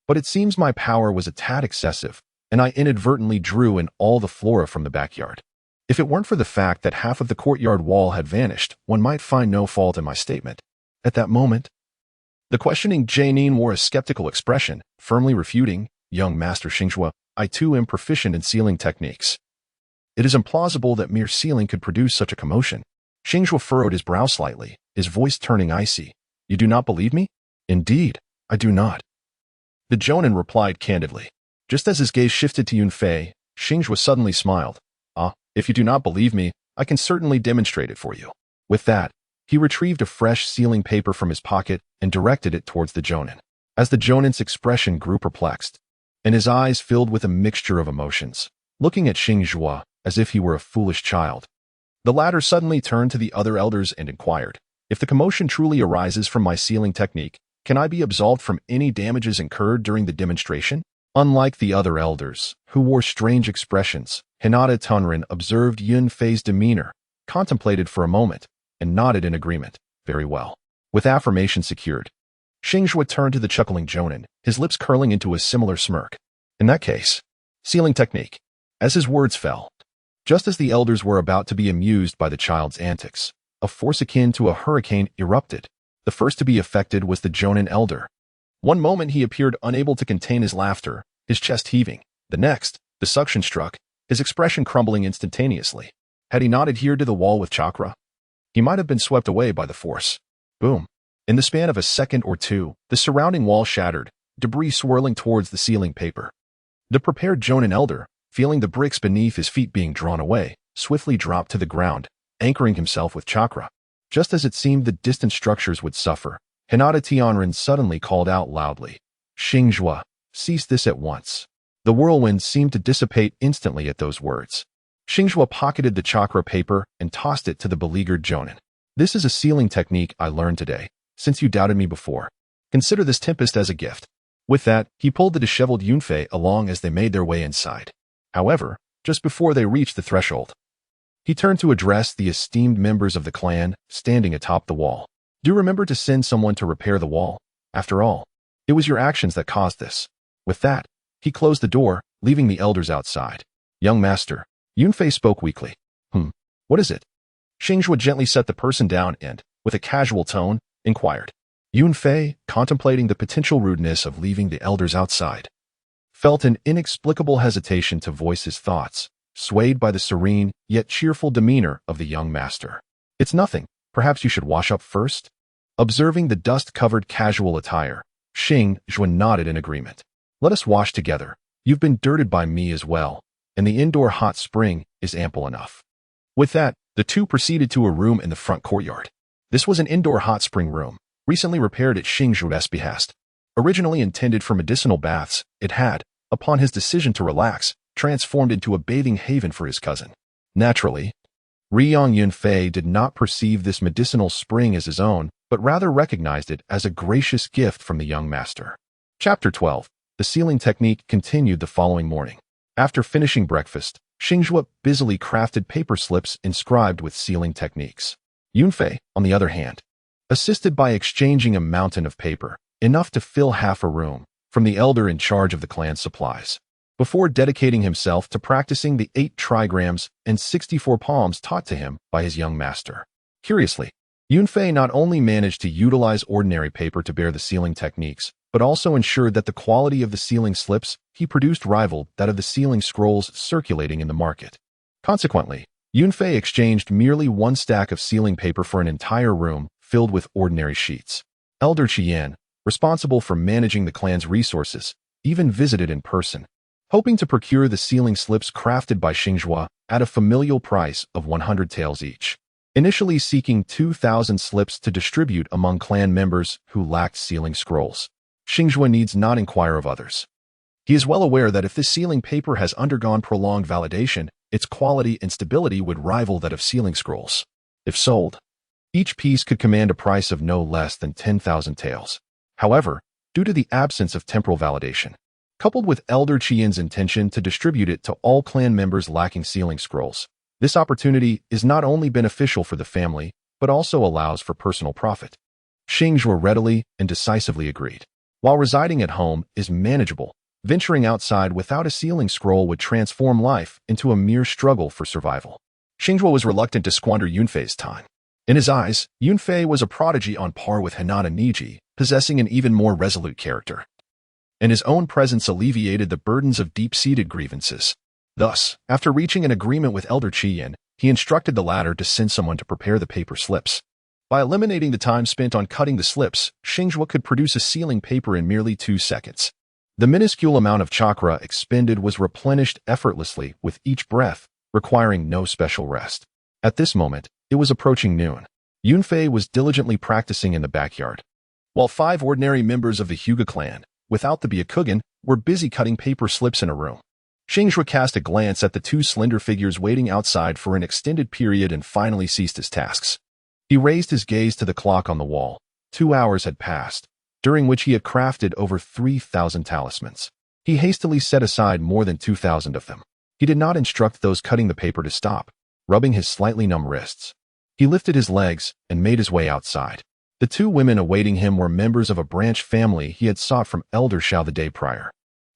But it seems my power was a tad excessive, and I inadvertently drew in all the flora from the backyard. If it weren't for the fact that half of the courtyard wall had vanished, one might find no fault in my statement." At that moment, the questioning Jainin wore a skeptical expression, firmly refuting, "Young Master Xingzhuo, I too am proficient in sealing techniques. It is implausible that mere sealing could produce such a commotion." Xingzhuo furrowed his brow slightly, his voice turning icy. "You do not believe me?" "Indeed, I do not." The Jonin replied candidly. Just as his gaze shifted to Yunfei, Xingzhuo suddenly smiled. If you do not believe me, I can certainly demonstrate it for you." With that, he retrieved a fresh sealing paper from his pocket and directed it towards the Jonin. As the Jonin's expression grew perplexed, and his eyes filled with a mixture of emotions, looking at Xingzhuo as if he were a foolish child, the latter suddenly turned to the other elders and inquired, "If the commotion truly arises from my sealing technique, can I be absolved from any damages incurred during the demonstration?" Unlike the other elders, who wore strange expressions, Hinata Tunrin observed Yunfei's demeanor, contemplated for a moment, and nodded in agreement. "Very well." With affirmation secured, Xingzhuo turned to the chuckling Jonin, his lips curling into a similar smirk. "In that case, sealing technique." As his words fell, just as the elders were about to be amused by the child's antics, a force akin to a hurricane erupted. The first to be affected was the Jonin elder. One moment he appeared unable to contain his laughter, his chest heaving. The next, the suction struck, his expression crumbling instantaneously. Had he not adhered to the wall with chakra, he might have been swept away by the force. Boom. In the span of a second or two, the surrounding wall shattered, debris swirling towards the sealing paper. The prepared Jonin elder, feeling the bricks beneath his feet being drawn away, swiftly dropped to the ground, anchoring himself with chakra. Just as it seemed the distant structures would suffer, Hinata Tianren suddenly called out loudly, "Xingzhuo, cease this at once." The whirlwind seemed to dissipate instantly at those words. Xingzhuo pocketed the chakra paper and tossed it to the beleaguered Jonin. "This is a sealing technique I learned today, since you doubted me before. Consider this tempest as a gift." With that, he pulled the disheveled Yunfei along as they made their way inside. However, just before they reached the threshold, he turned to address the esteemed members of the clan standing atop the wall. "Do remember to send someone to repair the wall. After all, it was your actions that caused this." With that, he closed the door, leaving the elders outside. "Young master," Yunfei spoke weakly. What is it?" Xingzhuo gently set the person down and, with a casual tone, inquired. Yunfei, contemplating the potential rudeness of leaving the elders outside, felt an inexplicable hesitation to voice his thoughts, swayed by the serene, yet cheerful demeanor of the young master. "It's nothing. Perhaps you should wash up first?" Observing the dust-covered casual attire, Xingzhuo nodded in agreement. "Let us wash together. You've been dirted by me as well, and the indoor hot spring is ample enough." With that, the two proceeded to a room in the front courtyard. This was an indoor hot spring room, recently repaired at Xingzhuo's behest. Originally intended for medicinal baths, it had, upon his decision to relax, transformed into a bathing haven for his cousin. Naturally, Riyang Yunfei did not perceive this medicinal spring as his own, but rather recognized it as a gracious gift from the young master. Chapter 12. The sealing technique continued the following morning. After finishing breakfast, Xingzhuo busily crafted paper slips inscribed with sealing techniques. Yunfei, on the other hand, assisted by exchanging a mountain of paper, enough to fill half a room, from the elder in charge of the clan's supplies, before dedicating himself to practicing the 8 trigrams and 64 palms taught to him by his young master. Curiously, Yunfei not only managed to utilize ordinary paper to bear the sealing techniques, but also ensured that the quality of the sealing slips he produced rivaled that of the sealing scrolls circulating in the market. Consequently, Yunfei exchanged merely one stack of sealing paper for an entire room filled with ordinary sheets. Elder Qian, responsible for managing the clan's resources, even visited in person, hoping to procure the sealing slips crafted by Xingzhuo at a familial price of 100 taels each, initially seeking 2,000 slips to distribute among clan members who lacked sealing scrolls. Xingzhuo needs not inquire of others. He is well aware that if this sealing paper has undergone prolonged validation, its quality and stability would rival that of sealing scrolls. If sold, each piece could command a price of no less than 10,000 taels. However, due to the absence of temporal validation, coupled with Elder Qian's intention to distribute it to all clan members lacking sealing scrolls, this opportunity is not only beneficial for the family, but also allows for personal profit. Xingzhuo readily and decisively agreed. While residing at home is manageable, venturing outside without a sealing scroll would transform life into a mere struggle for survival. Xingzhuo was reluctant to squander Yunfei's time. In his eyes, Yunfei was a prodigy on par with Hinata Xingzhuo, possessing an even more resolute character. And his own presence alleviated the burdens of deep-seated grievances. Thus, after reaching an agreement with Elder Qian, he instructed the latter to send someone to prepare the paper slips. By eliminating the time spent on cutting the slips, Xingzhuo could produce a sealing paper in merely 2 seconds. The minuscule amount of chakra expended was replenished effortlessly with each breath, requiring no special rest. At this moment, it was approaching noon. Yunfei was diligently practicing in the backyard, while 5 ordinary members of the Hyuga clan, without the Byakugan, were busy cutting paper slips in a room. Xingzhuo cast a glance at the 2 slender figures waiting outside for an extended period and finally ceased his tasks. He raised his gaze to the clock on the wall. 2 hours had passed, during which he had crafted over 3,000 talismans. He hastily set aside more than 2,000 of them. He did not instruct those cutting the paper to stop, rubbing his slightly numb wrists. He lifted his legs and made his way outside. The 2 women awaiting him were members of a branch family he had sought from Elder Xiao the day prior.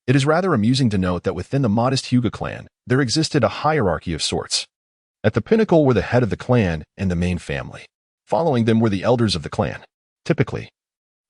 It is rather amusing to note that within the modest Hyuga clan, there existed a hierarchy of sorts. At the pinnacle were the head of the clan and the main family. Following them were the elders of the clan. Typically,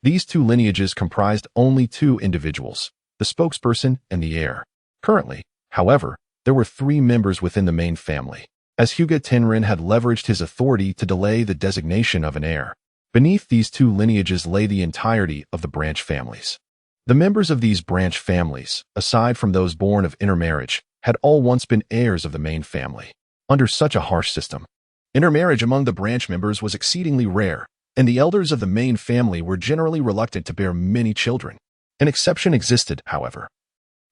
these 2 lineages comprised only 2 individuals, the spokesperson and the heir. Currently, however, there were 3 members within the main family, as Hyuga Tenrin had leveraged his authority to delay the designation of an heir. Beneath these 2 lineages lay the entirety of the branch families. The members of these branch families, aside from those born of intermarriage, had all once been heirs of the main family. Under such a harsh system, intermarriage among the branch members was exceedingly rare, and the elders of the main family were generally reluctant to bear many children. An exception existed, however,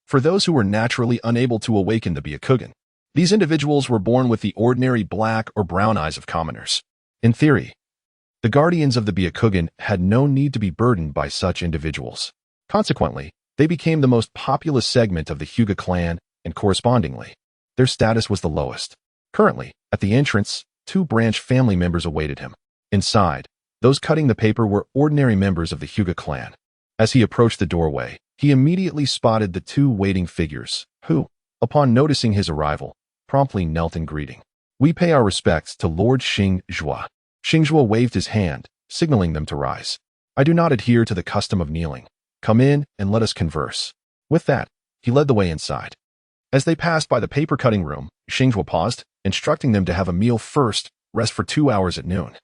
for those who were naturally unable to awaken the Byakugan. These individuals were born with the ordinary black or brown eyes of commoners. In theory, the guardians of the Byakugan had no need to be burdened by such individuals. Consequently, they became the most populous segment of the Hyuga clan, and correspondingly, their status was the lowest. Currently, at the entrance, 2 branch family members awaited him. Inside, those cutting the paper were ordinary members of the Hyuga clan. As he approached the doorway, he immediately spotted the 2 waiting figures, who, upon noticing his arrival, promptly knelt in greeting. "We pay our respects to Lord Xingzhuo." Xingzhuo waved his hand, signaling them to rise. "I do not adhere to the custom of kneeling. Come in and let us converse." With that, he led the way inside. As they passed by the paper-cutting room, Xingzhuo paused, instructing them to have a meal first, rest for 2 hours at noon,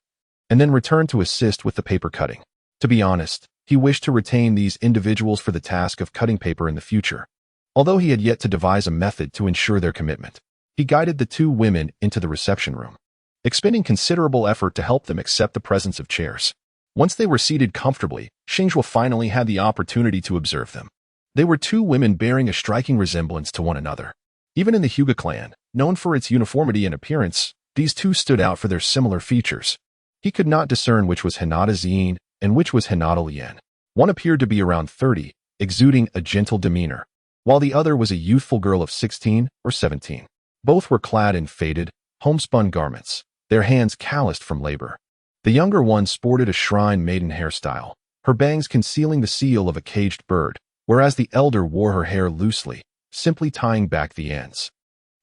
and then return to assist with the paper cutting. To be honest, he wished to retain these individuals for the task of cutting paper in the future. Although he had yet to devise a method to ensure their commitment, he guided the 2 women into the reception room, expending considerable effort to help them accept the presence of chairs. Once they were seated comfortably, Xingzhuo finally had the opportunity to observe them. They were 2 women bearing a striking resemblance to one another. Even in the Hyuga clan, known for its uniformity in appearance, these 2 stood out for their similar features. He could not discern which was Hinata Xingzhuo and which was Hinata Lian. One appeared to be around 30, exuding a gentle demeanor, while the other was a youthful girl of 16 or 17. Both were clad in faded, homespun garments, their hands calloused from labor. The younger one sported a shrine maiden hairstyle, her bangs concealing the seal of a caged bird, whereas the elder wore her hair loosely, simply tying back the ends.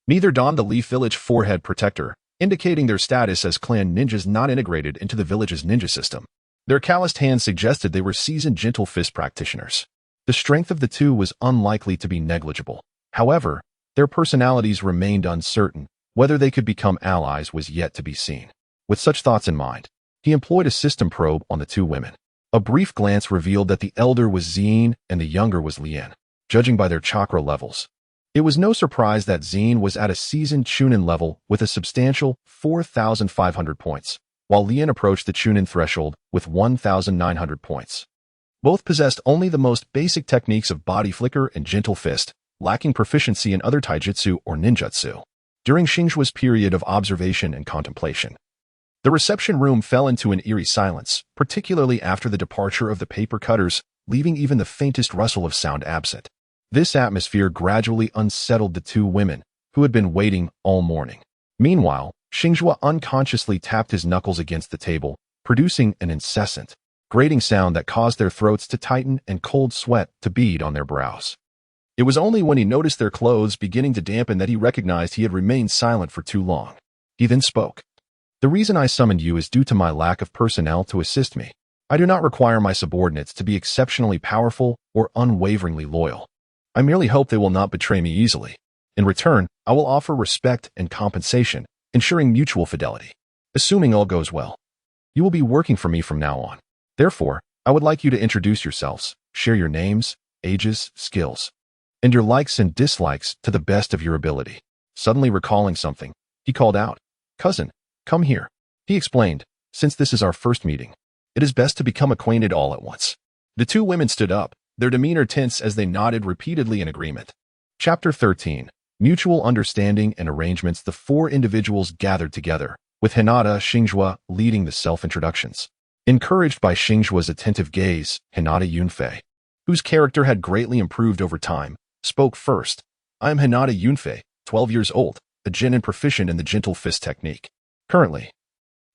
Neither donned the Leaf Village forehead protector, indicating their status as clan ninjas not integrated into the village's ninja system. Their calloused hands suggested they were seasoned gentle fist practitioners. The strength of the two was unlikely to be negligible. However, their personalities remained uncertain. Whether they could become allies was yet to be seen. With such thoughts in mind, he employed a system probe on the two women. A brief glance revealed that the elder was Zine and the younger was Lien, judging by their chakra levels. It was no surprise that Zine was at a seasoned Chunin level with a substantial 4,500 points, while Lien approached the Chunin threshold with 1,900 points. Both possessed only the most basic techniques of body flicker and gentle fist, lacking proficiency in other taijutsu or ninjutsu. During Xingzhuo's period of observation and contemplation, the reception room fell into an eerie silence, particularly after the departure of the paper cutters, leaving even the faintest rustle of sound absent. This atmosphere gradually unsettled the two women, who had been waiting all morning. Meanwhile, Xingzhuo unconsciously tapped his knuckles against the table, producing an incessant, grating sound that caused their throats to tighten and cold sweat to bead on their brows. It was only when he noticed their clothes beginning to dampen that he recognized he had remained silent for too long. He then spoke. "The reason I summoned you is due to my lack of personnel to assist me. I do not require my subordinates to be exceptionally powerful or unwaveringly loyal. I merely hope they will not betray me easily. In return, I will offer respect and compensation, ensuring mutual fidelity. Assuming all goes well, you will be working for me from now on. Therefore, I would like you to introduce yourselves, share your names, ages, skills, and your likes and dislikes to the best of your ability." Suddenly recalling something, he called out, "Cousin, come here." He explained, "Since this is our first meeting, it is best to become acquainted all at once." The two women stood up, their demeanor tense as they nodded repeatedly in agreement. Chapter 13. Mutual Understanding and Arrangements. The four individuals gathered together, with Hinata Xingzhuo leading the self-introductions. Encouraged by Xingzhuo's attentive gaze, Hinata Yunfei, whose character had greatly improved over time, spoke first. "I am Hinata Yunfei, 12 years old, a genin proficient in the gentle fist technique. Currently,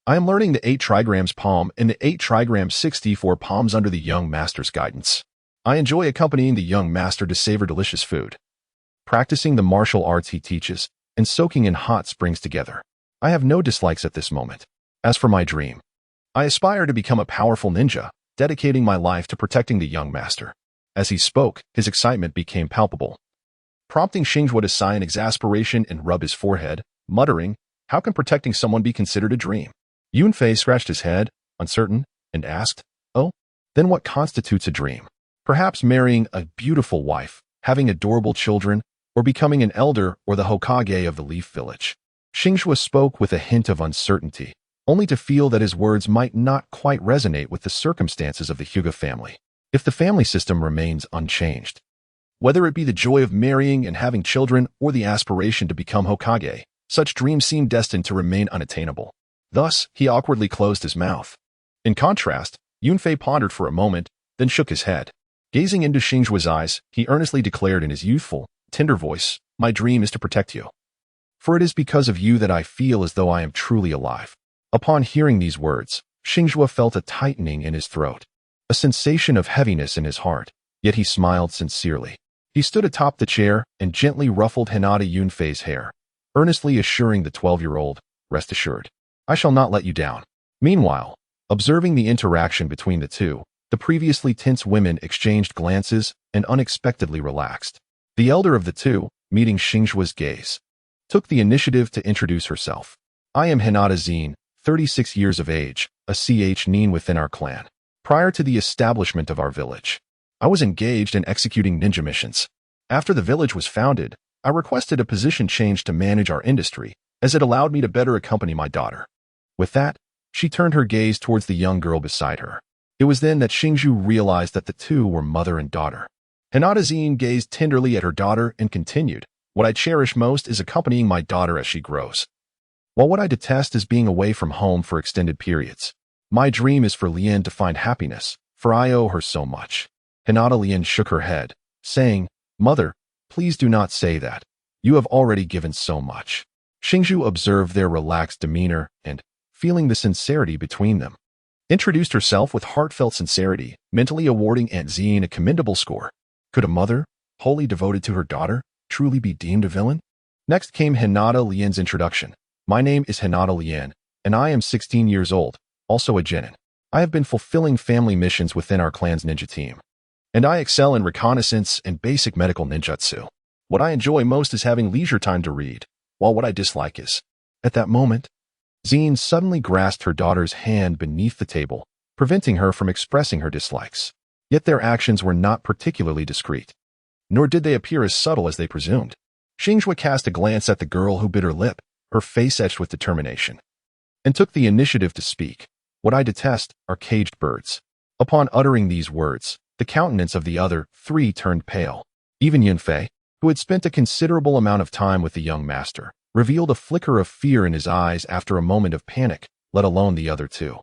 I am learning the 8 trigrams palm and the 8 trigrams 64 palms under the young master's guidance. I enjoy accompanying the young master to savor delicious food, practicing the martial arts he teaches, and soaking in hot springs together. I have no dislikes at this moment. As for my dream, I aspire to become a powerful ninja, dedicating my life to protecting the young master." As he spoke, his excitement became palpable, prompting Xingzhuo to sigh in exasperation and rub his forehead, muttering, "How can protecting someone be considered a dream?" Yunfei scratched his head, uncertain, and asked, "Oh, then what constitutes a dream? Perhaps marrying a beautiful wife, having adorable children, or becoming an elder or the Hokage of the Leaf Village." Xingzhuo spoke with a hint of uncertainty, only to feel that his words might not quite resonate with the circumstances of the Hyuga family. If the family system remains unchanged, whether it be the joy of marrying and having children or the aspiration to become Hokage, such dreams seem destined to remain unattainable. Thus, he awkwardly closed his mouth. In contrast, Yunfei pondered for a moment, then shook his head. Gazing into Xingzhuo's eyes, he earnestly declared in his youthful, tender voice, "My dream is to protect you. For it is because of you that I feel as though I am truly alive." Upon hearing these words, Xingzhuo felt a tightening in his throat, a sensation of heaviness in his heart, yet he smiled sincerely. He stood atop the chair and gently ruffled Hinata Yunfei's hair, earnestly assuring the 12-year-old, "Rest assured, I shall not let you down." Meanwhile, observing the interaction between the two, the previously tense women exchanged glances and unexpectedly relaxed. The elder of the two, meeting Xingzhuo's gaze, took the initiative to introduce herself. "I am Hinata Zine, 36 years of age, a nin within our clan. Prior to the establishment of our village, I was engaged in executing ninja missions. After the village was founded, I requested a position change to manage our industry, as it allowed me to better accompany my daughter." With that, she turned her gaze towards the young girl beside her. It was then that Xingzhuo realized that the two were mother and daughter. Hinata Zine gazed tenderly at her daughter and continued, "What I cherish most is accompanying my daughter as she grows, while what I detest is being away from home for extended periods. My dream is for Lien to find happiness, for I owe her so much." Hinata Lien shook her head, saying, "Mother, please do not say that. You have already given so much." Xingzhuo observed their relaxed demeanor and, feeling the sincerity between them, introduced herself with heartfelt sincerity, mentally awarding Aunt Zine a commendable score. Could a mother, wholly devoted to her daughter, truly be deemed a villain? Next came Hinata Lien's introduction. My name is Hinata Lian, and I am 16 years old, also a genin. I have been fulfilling family missions within our clan's ninja team, and I excel in reconnaissance and basic medical ninjutsu. What I enjoy most is having leisure time to read, while what I dislike is..." At that moment, Zine suddenly grasped her daughter's hand beneath the table, preventing her from expressing her dislikes. Yet their actions were not particularly discreet, nor did they appear as subtle as they presumed. Xingzhuo cast a glance at the girl who bit her lip, her face etched with determination, and took the initiative to speak. "What I detest are caged birds." Upon uttering these words, the countenance of the other three turned pale. Even Yunfei, who had spent a considerable amount of time with the young master, revealed a flicker of fear in his eyes after a moment of panic, let alone the other two.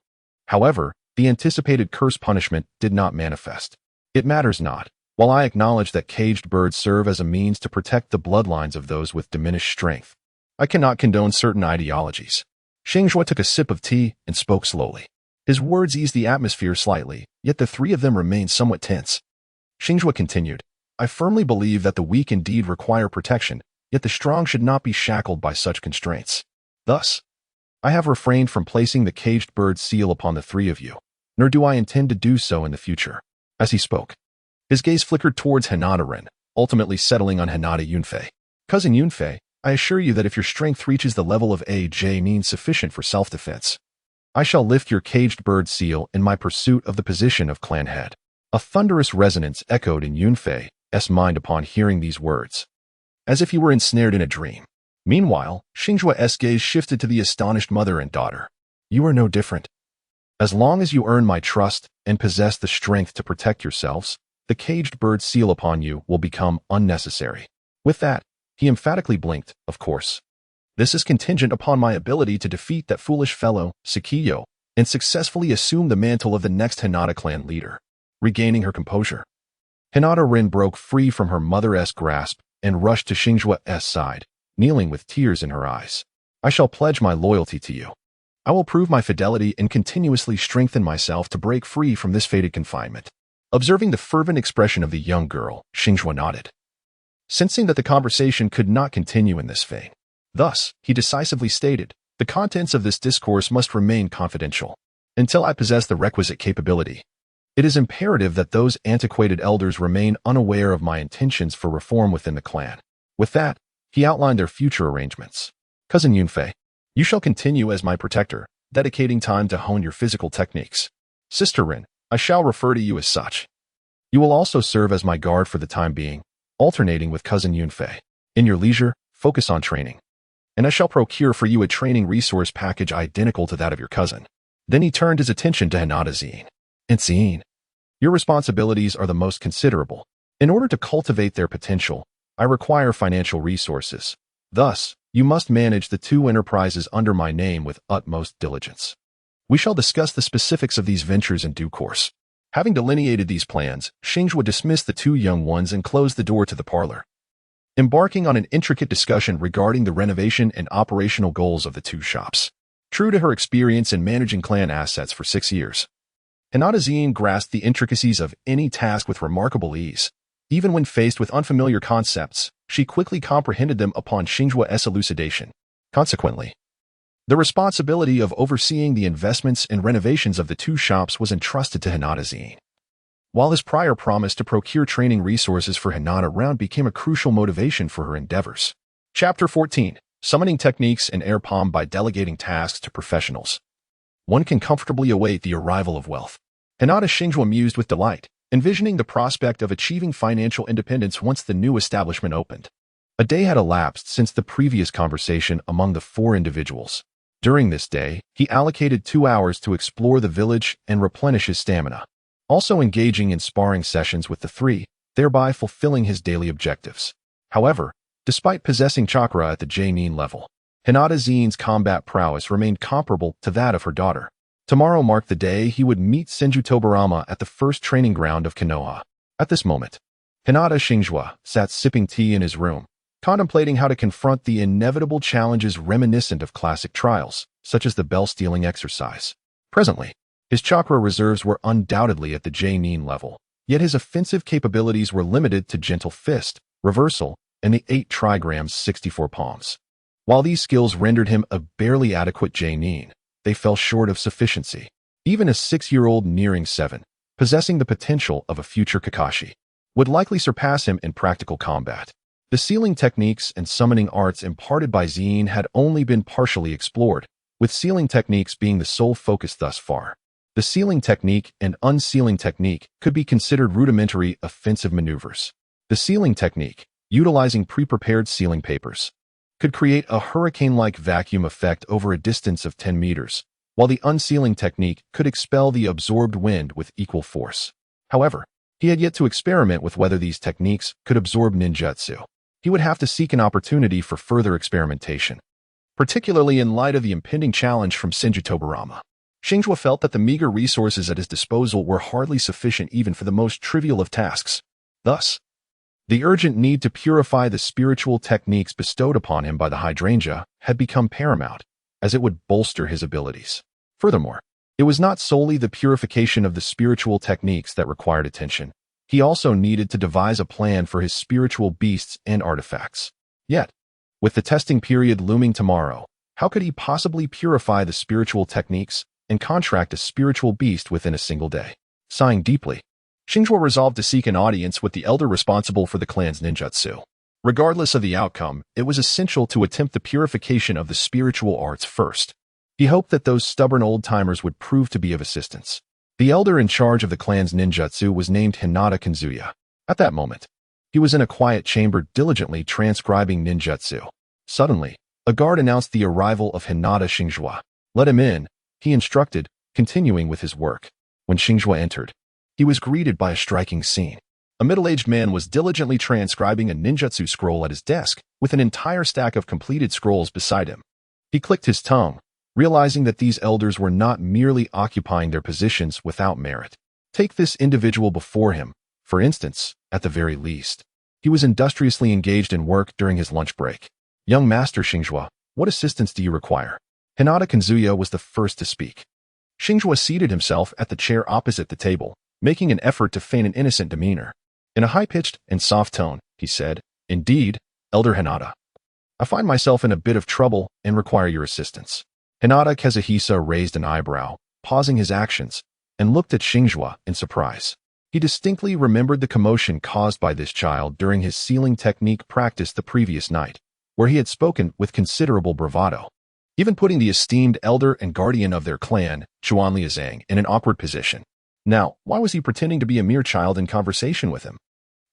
However, the anticipated curse punishment did not manifest. It matters not. While I acknowledge that caged birds serve as a means to protect the bloodlines of those with diminished strength, I cannot condone certain ideologies. Xingzhuo took a sip of tea and spoke slowly. His words eased the atmosphere slightly, yet the three of them remained somewhat tense. Xingzhuo continued, "I firmly believe that the weak indeed require protection, yet the strong should not be shackled by such constraints. Thus, I have refrained from placing the caged bird seal upon the three of you, nor do I intend to do so in the future." As he spoke, his gaze flickered towards Hinata Ren, ultimately settling on Hinata Yunfei. "Cousin Yunfei, I assure you that if your strength reaches the level of a genin sufficient for self-defense, I shall lift your caged bird seal in my pursuit of the position of clan head." A thunderous resonance echoed in Yunfei's mind upon hearing these words, as if he were ensnared in a dream. Meanwhile, Xingzhuo's gaze shifted to the astonished mother and daughter. "You are no different. As long as you earn my trust and possess the strength to protect yourselves, the caged bird seal upon you will become unnecessary." With that, he emphatically blinked, "Of course. This is contingent upon my ability to defeat that foolish fellow, Sakiyo, and successfully assume the mantle of the next Hinata clan leader." Regaining her composure, Hinata Rin broke free from her mother's grasp and rushed to Xingzhuo's side, kneeling with tears in her eyes. "I shall pledge my loyalty to you. I will prove my fidelity and continuously strengthen myself to break free from this fated confinement." Observing the fervent expression of the young girl, Xingzhuo nodded, sensing that the conversation could not continue in this vein. Thus, he decisively stated, "The contents of this discourse must remain confidential. Until I possess the requisite capability, it is imperative that those antiquated elders remain unaware of my intentions for reform within the clan." With that, he outlined their future arrangements. "Cousin Yunfei, you shall continue as my protector, dedicating time to hone your physical techniques. Sister Rin, I shall refer to you as such. You will also serve as my guard for the time being, alternating with Cousin Yunfei. In your leisure, focus on training, and I shall procure for you a training resource package identical to that of your cousin." Then he turned his attention to Hinata Zine. "And Zine, your responsibilities are the most considerable. In order to cultivate their potential, I require financial resources. Thus, you must manage the two enterprises under my name with utmost diligence. We shall discuss the specifics of these ventures in due course." Having delineated these plans, Xingzhuo dismissed the two young ones and closed the door to the parlor, embarking on an intricate discussion regarding the renovation and operational goals of the two shops. True to her experience in managing clan assets for 6 years, Hinata Zine grasped the intricacies of any task with remarkable ease. Even when faced with unfamiliar concepts, she quickly comprehended them upon Xingzhuo's elucidation. Consequently, the responsibility of overseeing the investments and renovations of the two shops was entrusted to Hinata Zine. While his prior promise to procure training resources for Hinata Round became a crucial motivation for her endeavors. Chapter 14. Summoning Techniques and Air Palm by Delegating Tasks to Professionals. One can comfortably await the arrival of wealth. Hinata Xingzhuo mused with delight, envisioning the prospect of achieving financial independence once the new establishment opened. A day had elapsed since the previous conversation among the four individuals. During this day, he allocated 2 hours to explore the village and replenish his stamina, also engaging in sparring sessions with the three, thereby fulfilling his daily objectives. However, despite possessing chakra at the genin level, Hinata Zine's combat prowess remained comparable to that of her daughter. Tomorrow marked the day he would meet Senju Tobarama at the first training ground of Konoha. At this moment, Hinata Xingzhuo sat sipping tea in his room, contemplating how to confront the inevitable challenges reminiscent of classic trials, such as the bell-stealing exercise. Presently, his chakra reserves were undoubtedly at the genin level, yet his offensive capabilities were limited to gentle fist, reversal, and the 8 trigrams 64 palms. While these skills rendered him a barely adequate Genin, they fell short of sufficiency. Even a 6-year-old nearing 7, possessing the potential of a future Kakashi, would likely surpass him in practical combat. The sealing techniques and summoning arts imparted by Zien had only been partially explored, with sealing techniques being the sole focus thus far. The sealing technique and unsealing technique could be considered rudimentary offensive maneuvers. The sealing technique, utilizing pre-prepared sealing papers, could create a hurricane-like vacuum effect over a distance of 10 meters, while the unsealing technique could expel the absorbed wind with equal force. However, he had yet to experiment with whether these techniques could absorb ninjutsu. He would have to seek an opportunity for further experimentation, particularly in light of the impending challenge from Senju Tobirama. Xingzhuo felt that the meager resources at his disposal were hardly sufficient even for the most trivial of tasks. Thus, the urgent need to purify the spiritual techniques bestowed upon him by the hydrangea had become paramount, as it would bolster his abilities. Furthermore, it was not solely the purification of the spiritual techniques that required attention. He also needed to devise a plan for his spiritual beasts and artifacts. Yet, with the testing period looming tomorrow, how could he possibly purify the spiritual techniques and contract a spiritual beast within a single day? Sighing deeply, Xingzhuo resolved to seek an audience with the elder responsible for the clan's ninjutsu. Regardless of the outcome, it was essential to attempt the purification of the spiritual arts first. He hoped that those stubborn old-timers would prove to be of assistance. The elder in charge of the clan's ninjutsu was named Hinata Xingzhuo. At that moment, he was in a quiet chamber diligently transcribing ninjutsu. Suddenly, a guard announced the arrival of Hinata Xingzhuo. "Let him in," he instructed, continuing with his work. When Xingzhuo entered, he was greeted by a striking scene. A middle-aged man was diligently transcribing a ninjutsu scroll at his desk, with an entire stack of completed scrolls beside him. He clicked his tongue, realizing that these elders were not merely occupying their positions without merit. Take this individual before him, for instance, at the very least. He was industriously engaged in work during his lunch break. "Young Master Xingzhuo, what assistance do you require?" Hinata Xingzhuo was the first to speak. Xingzhuo seated himself at the chair opposite the table, making an effort to feign an innocent demeanor. In a high-pitched and soft tone, he said, "Indeed, Elder Hinata. I find myself in a bit of trouble and require your assistance." Hinata Xingzhuo raised an eyebrow, pausing his actions, and looked at Xingzhuo in surprise. He distinctly remembered the commotion caused by this child during his sealing technique practice the previous night, where he had spoken with considerable bravado, even putting the esteemed elder and guardian of their clan, Chuan Liuzang, in an awkward position. Now, why was he pretending to be a mere child in conversation with him?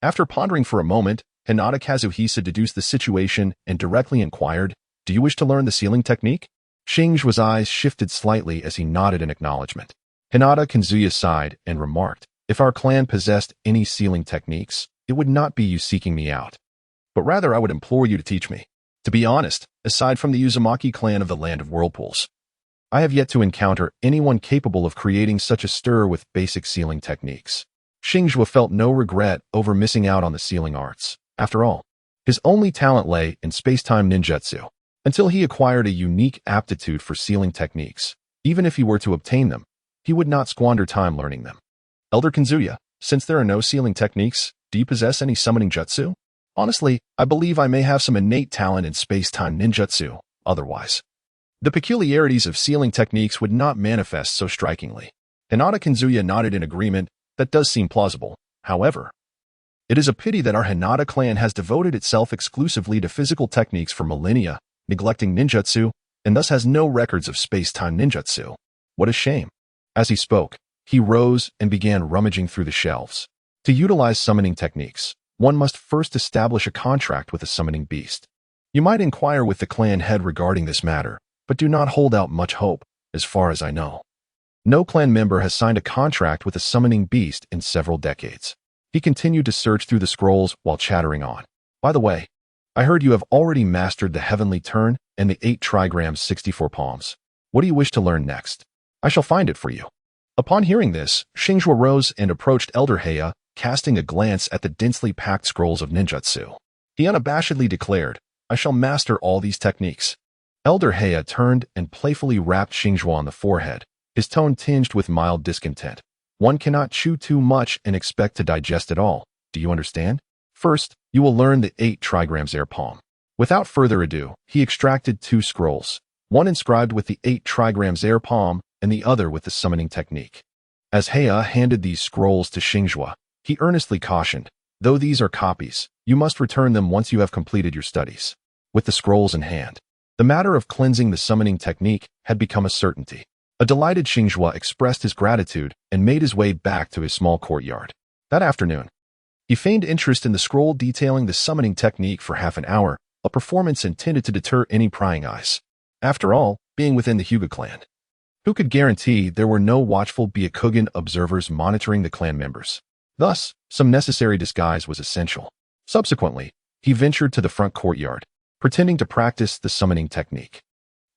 After pondering for a moment, Hinata Kazuhisa deduced the situation and directly inquired, "Do you wish to learn the sealing technique?" Xingzhuo's eyes shifted slightly as he nodded in acknowledgement. Hinata Xingzhuo sighed and remarked, "If our clan possessed any sealing techniques, it would not be you seeking me out, but rather I would implore you to teach me. To be honest, aside from the Uzumaki clan of the Land of Whirlpools, I have yet to encounter anyone capable of creating such a stir with basic sealing techniques." Xingzhuo felt no regret over missing out on the sealing arts. After all, his only talent lay in space-time ninjutsu. Until he acquired a unique aptitude for sealing techniques, even if he were to obtain them, he would not squander time learning them. "Elder Xingzhuo, since there are no sealing techniques, do you possess any summoning jutsu?" "Honestly, I believe I may have some innate talent in space-time ninjutsu. Otherwise, the peculiarities of sealing techniques would not manifest so strikingly." Hinata Xingzhuo nodded in agreement. "That does seem plausible. However, it is a pity that our Hinata clan has devoted itself exclusively to physical techniques for millennia, neglecting ninjutsu, and thus has no records of space-time ninjutsu. What a shame." As he spoke, he rose and began rummaging through the shelves. To utilize summoning techniques, one must first establish a contract with a summoning beast. You might inquire with the clan head regarding this matter, but do not hold out much hope, as far as I know. No clan member has signed a contract with a summoning beast in several decades. He continued to search through the scrolls while chattering on. "By the way, I heard you have already mastered the Heavenly Turn and the 8 trigrams 64 palms. What do you wish to learn next? I shall find it for you." Upon hearing this, Xingzhuo rose and approached Elder Heya, casting a glance at the densely packed scrolls of ninjutsu. He unabashedly declared, "I shall master all these techniques." Elder Heya turned and playfully rapped Xingzhuo on the forehead, his tone tinged with mild discontent. "One cannot chew too much and expect to digest it all. Do you understand? First, you will learn the 8 trigrams air palm. Without further ado, he extracted 2 scrolls, one inscribed with the 8 trigrams air palm and the other with the summoning technique. As Heya handed these scrolls to Xingzhuo, he earnestly cautioned, "Though these are copies, you must return them once you have completed your studies." With the scrolls in hand, the matter of cleansing the summoning technique had become a certainty. A delighted Xingzhuo expressed his gratitude and made his way back to his small courtyard. That afternoon, he feigned interest in the scroll detailing the summoning technique for half an hour, a performance intended to deter any prying eyes. After all, being within the Hyuga clan, who could guarantee there were no watchful Byakugan observers monitoring the clan members? Thus, some necessary disguise was essential. Subsequently, he ventured to the front courtyard, pretending to practice the summoning technique.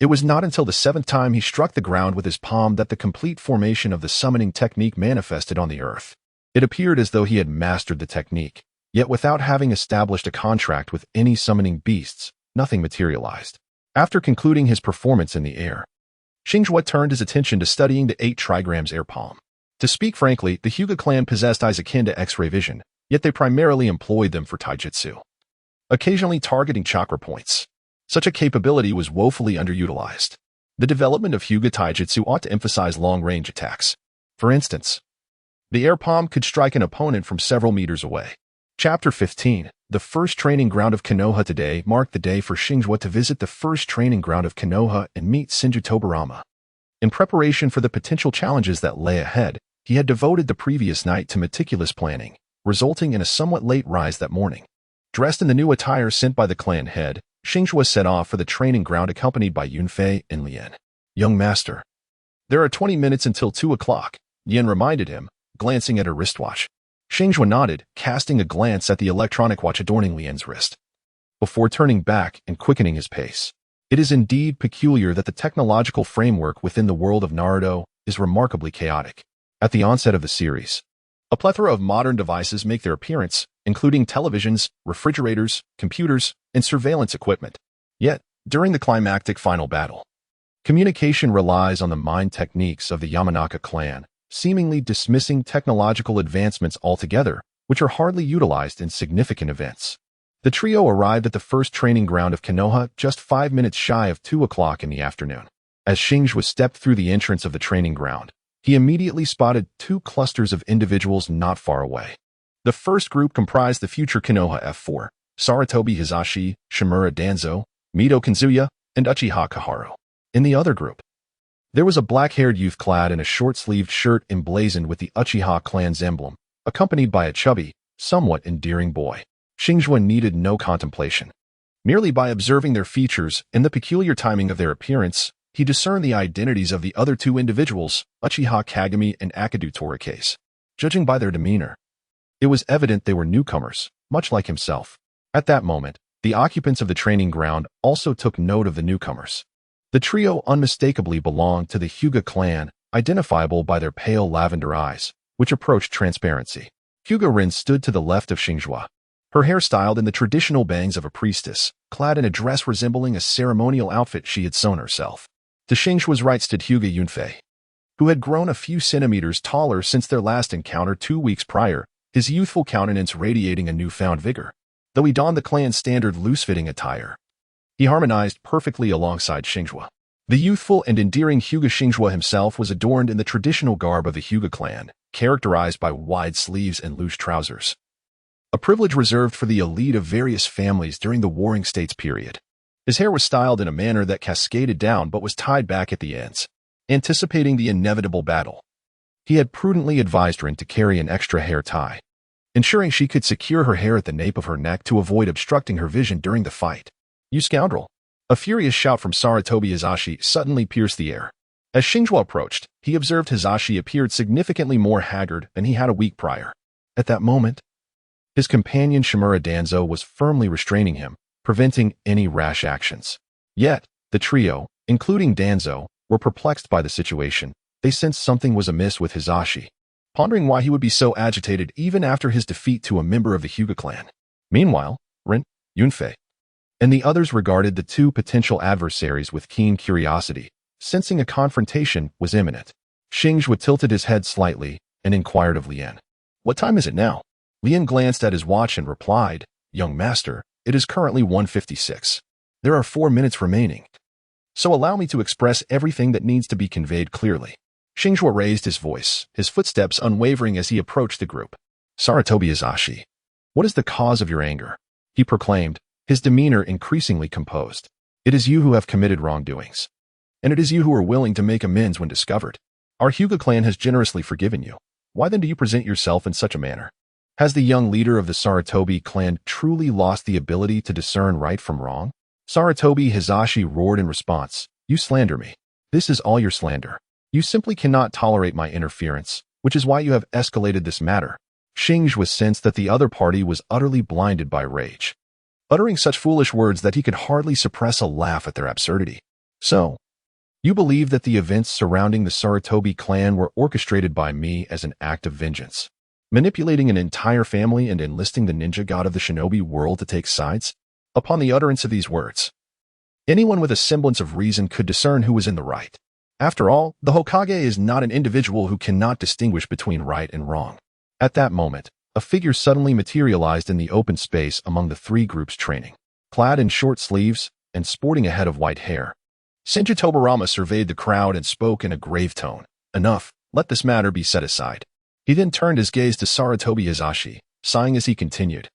It was not until the 7th time he struck the ground with his palm that the complete formation of the summoning technique manifested on the earth. It appeared as though he had mastered the technique, yet without having established a contract with any summoning beasts, nothing materialized. After concluding his performance in the air, Xingzhuo turned his attention to studying the 8 trigrams air palm. To speak frankly, the Hyuga clan possessed eyes akin to X-ray vision, yet they primarily employed them for taijutsu, occasionally targeting chakra points. Such a capability was woefully underutilized. The development of Hyuga taijutsu ought to emphasize long-range attacks. For instance, the air palm could strike an opponent from several meters away. Chapter 15. The first training ground of Konoha. Today marked the day for Xingzhuo to visit the first training ground of Konoha and meet Senju Tobirama. In preparation for the potential challenges that lay ahead, he had devoted the previous night to meticulous planning, resulting in a somewhat late rise that morning. Dressed in the new attire sent by the clan head, Xingzhuo set off for the training ground accompanied by Yunfei and Lien. "Young master, there are 20 minutes until 2 o'clock, Yen reminded him, glancing at her wristwatch. Xingzhuo nodded, casting a glance at the electronic watch adorning Lien's wrist, before turning back and quickening his pace. It is indeed peculiar that the technological framework within the world of Naruto is remarkably chaotic. At the onset of the series, a plethora of modern devices make their appearance, including televisions, refrigerators, computers, and surveillance equipment. Yet, during the climactic final battle, communication relies on the mind techniques of the Yamanaka clan, seemingly dismissing technological advancements altogether, which are hardly utilized in significant events. The trio arrived at the first training ground of Konoha just 5 minutes shy of 2 o'clock in the afternoon. As Xingzhuo stepped through the entrance of the training ground, he immediately spotted 2 clusters of individuals not far away. The first group comprised the future Konoha F4, Sarutobi Hisashi, Shimura Danzo, Mito Kanzuya, and Uchiha Kaharu. In the other group, there was a black-haired youth clad in a short-sleeved shirt emblazoned with the Uchiha clan's emblem, accompanied by a chubby, somewhat endearing boy. Xingzhuo needed no contemplation. Merely by observing their features and the peculiar timing of their appearance, he discerned the identities of the other 2 individuals, Uchiha Kagami and Akadu Torikase. Judging by their demeanor, it was evident they were newcomers, much like himself. At that moment, the occupants of the training ground also took note of the newcomers. The trio unmistakably belonged to the Hyuga clan, identifiable by their pale lavender eyes, which approached transparency. Hyuga Rin stood to the left of Xingzhuo, her hair styled in the traditional bangs of a priestess, clad in a dress resembling a ceremonial outfit she had sewn herself. To Xingzhuo's right stood Hyuga Yunfei, who had grown a few centimeters taller since their last encounter 2 weeks prior, his youthful countenance radiating a newfound vigor. Though he donned the clan's standard loose-fitting attire, he harmonized perfectly alongside Xingzhuo. The youthful and endearing Hyuga Xingzhuo himself was adorned in the traditional garb of the Hyuga clan, characterized by wide sleeves and loose trousers, a privilege reserved for the elite of various families during the Warring States period. His hair was styled in a manner that cascaded down but was tied back at the ends, anticipating the inevitable battle. He had prudently advised Rin to carry an extra hair tie, ensuring she could secure her hair at the nape of her neck to avoid obstructing her vision during the fight. "You scoundrel!" A furious shout from Sarutobi Hisashi suddenly pierced the air. As Xingzhuo approached, he observed Hisashi appeared significantly more haggard than he had a week prior. At that moment, his companion Shimura Danzo was firmly restraining him, preventing any rash actions. Yet, the trio, including Danzo, were perplexed by the situation. They sensed something was amiss with Hisashi, pondering why he would be so agitated even after his defeat to a member of the Hyuga clan. Meanwhile, Rin, Yunfei, and the others regarded the 2 potential adversaries with keen curiosity, sensing a confrontation was imminent. Xingzhuo tilted his head slightly and inquired of Lien, "What time is it now?" Lien glanced at his watch and replied, "Young master, It is currently 1:56. There are 4 minutes remaining. So allow me to express everything that needs to be conveyed clearly. Xingzhuo raised his voice, his footsteps unwavering as he approached the group. Sarutobi Hizashi, what is the cause of your anger? He proclaimed, his demeanor increasingly composed. It is you who have committed wrongdoings. And it is you who are willing to make amends when discovered. Our Hyuga clan has generously forgiven you. Why then do you present yourself in such a manner? Has the young leader of the Sarutobi clan truly lost the ability to discern right from wrong? Sarutobi Hizashi roared in response, you slander me. This is all your slander. You simply cannot tolerate my interference, which is why you have escalated this matter. Xingzhuo sensed that the other party was utterly blinded by rage, uttering such foolish words that he could hardly suppress a laugh at their absurdity. So, you believe that the events surrounding the Sarutobi clan were orchestrated by me as an act of vengeance, manipulating an entire family and enlisting the ninja god of the shinobi world to take sides? Upon the utterance of these words, anyone with a semblance of reason could discern who was in the right. After all, the Hokage is not an individual who cannot distinguish between right and wrong. At that moment, a figure suddenly materialized in the open space among the 3 groups training. Clad in short sleeves and sporting a head of white hair, Senju Tobarama surveyed the crowd and spoke in a grave tone. Enough, let this matter be set aside. He then turned his gaze to Sarutobi Hizashi, sighing as he continued.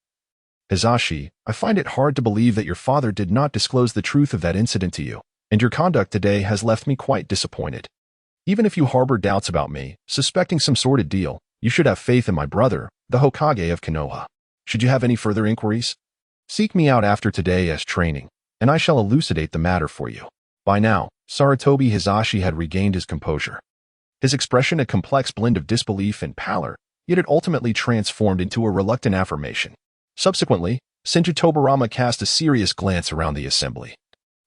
Hizashi, I find it hard to believe that your father did not disclose the truth of that incident to you, and your conduct today has left me quite disappointed. Even if you harbor doubts about me, suspecting some sordid deal, you should have faith in my brother, the Hokage of Konoha. Should you have any further inquiries? Seek me out after today as training, and I shall elucidate the matter for you. By now, Sarutobi Hizashi had regained his composure. His expression a complex blend of disbelief and pallor, yet it ultimately transformed into a reluctant affirmation. Subsequently, Senju Tobarama cast a serious glance around the assembly,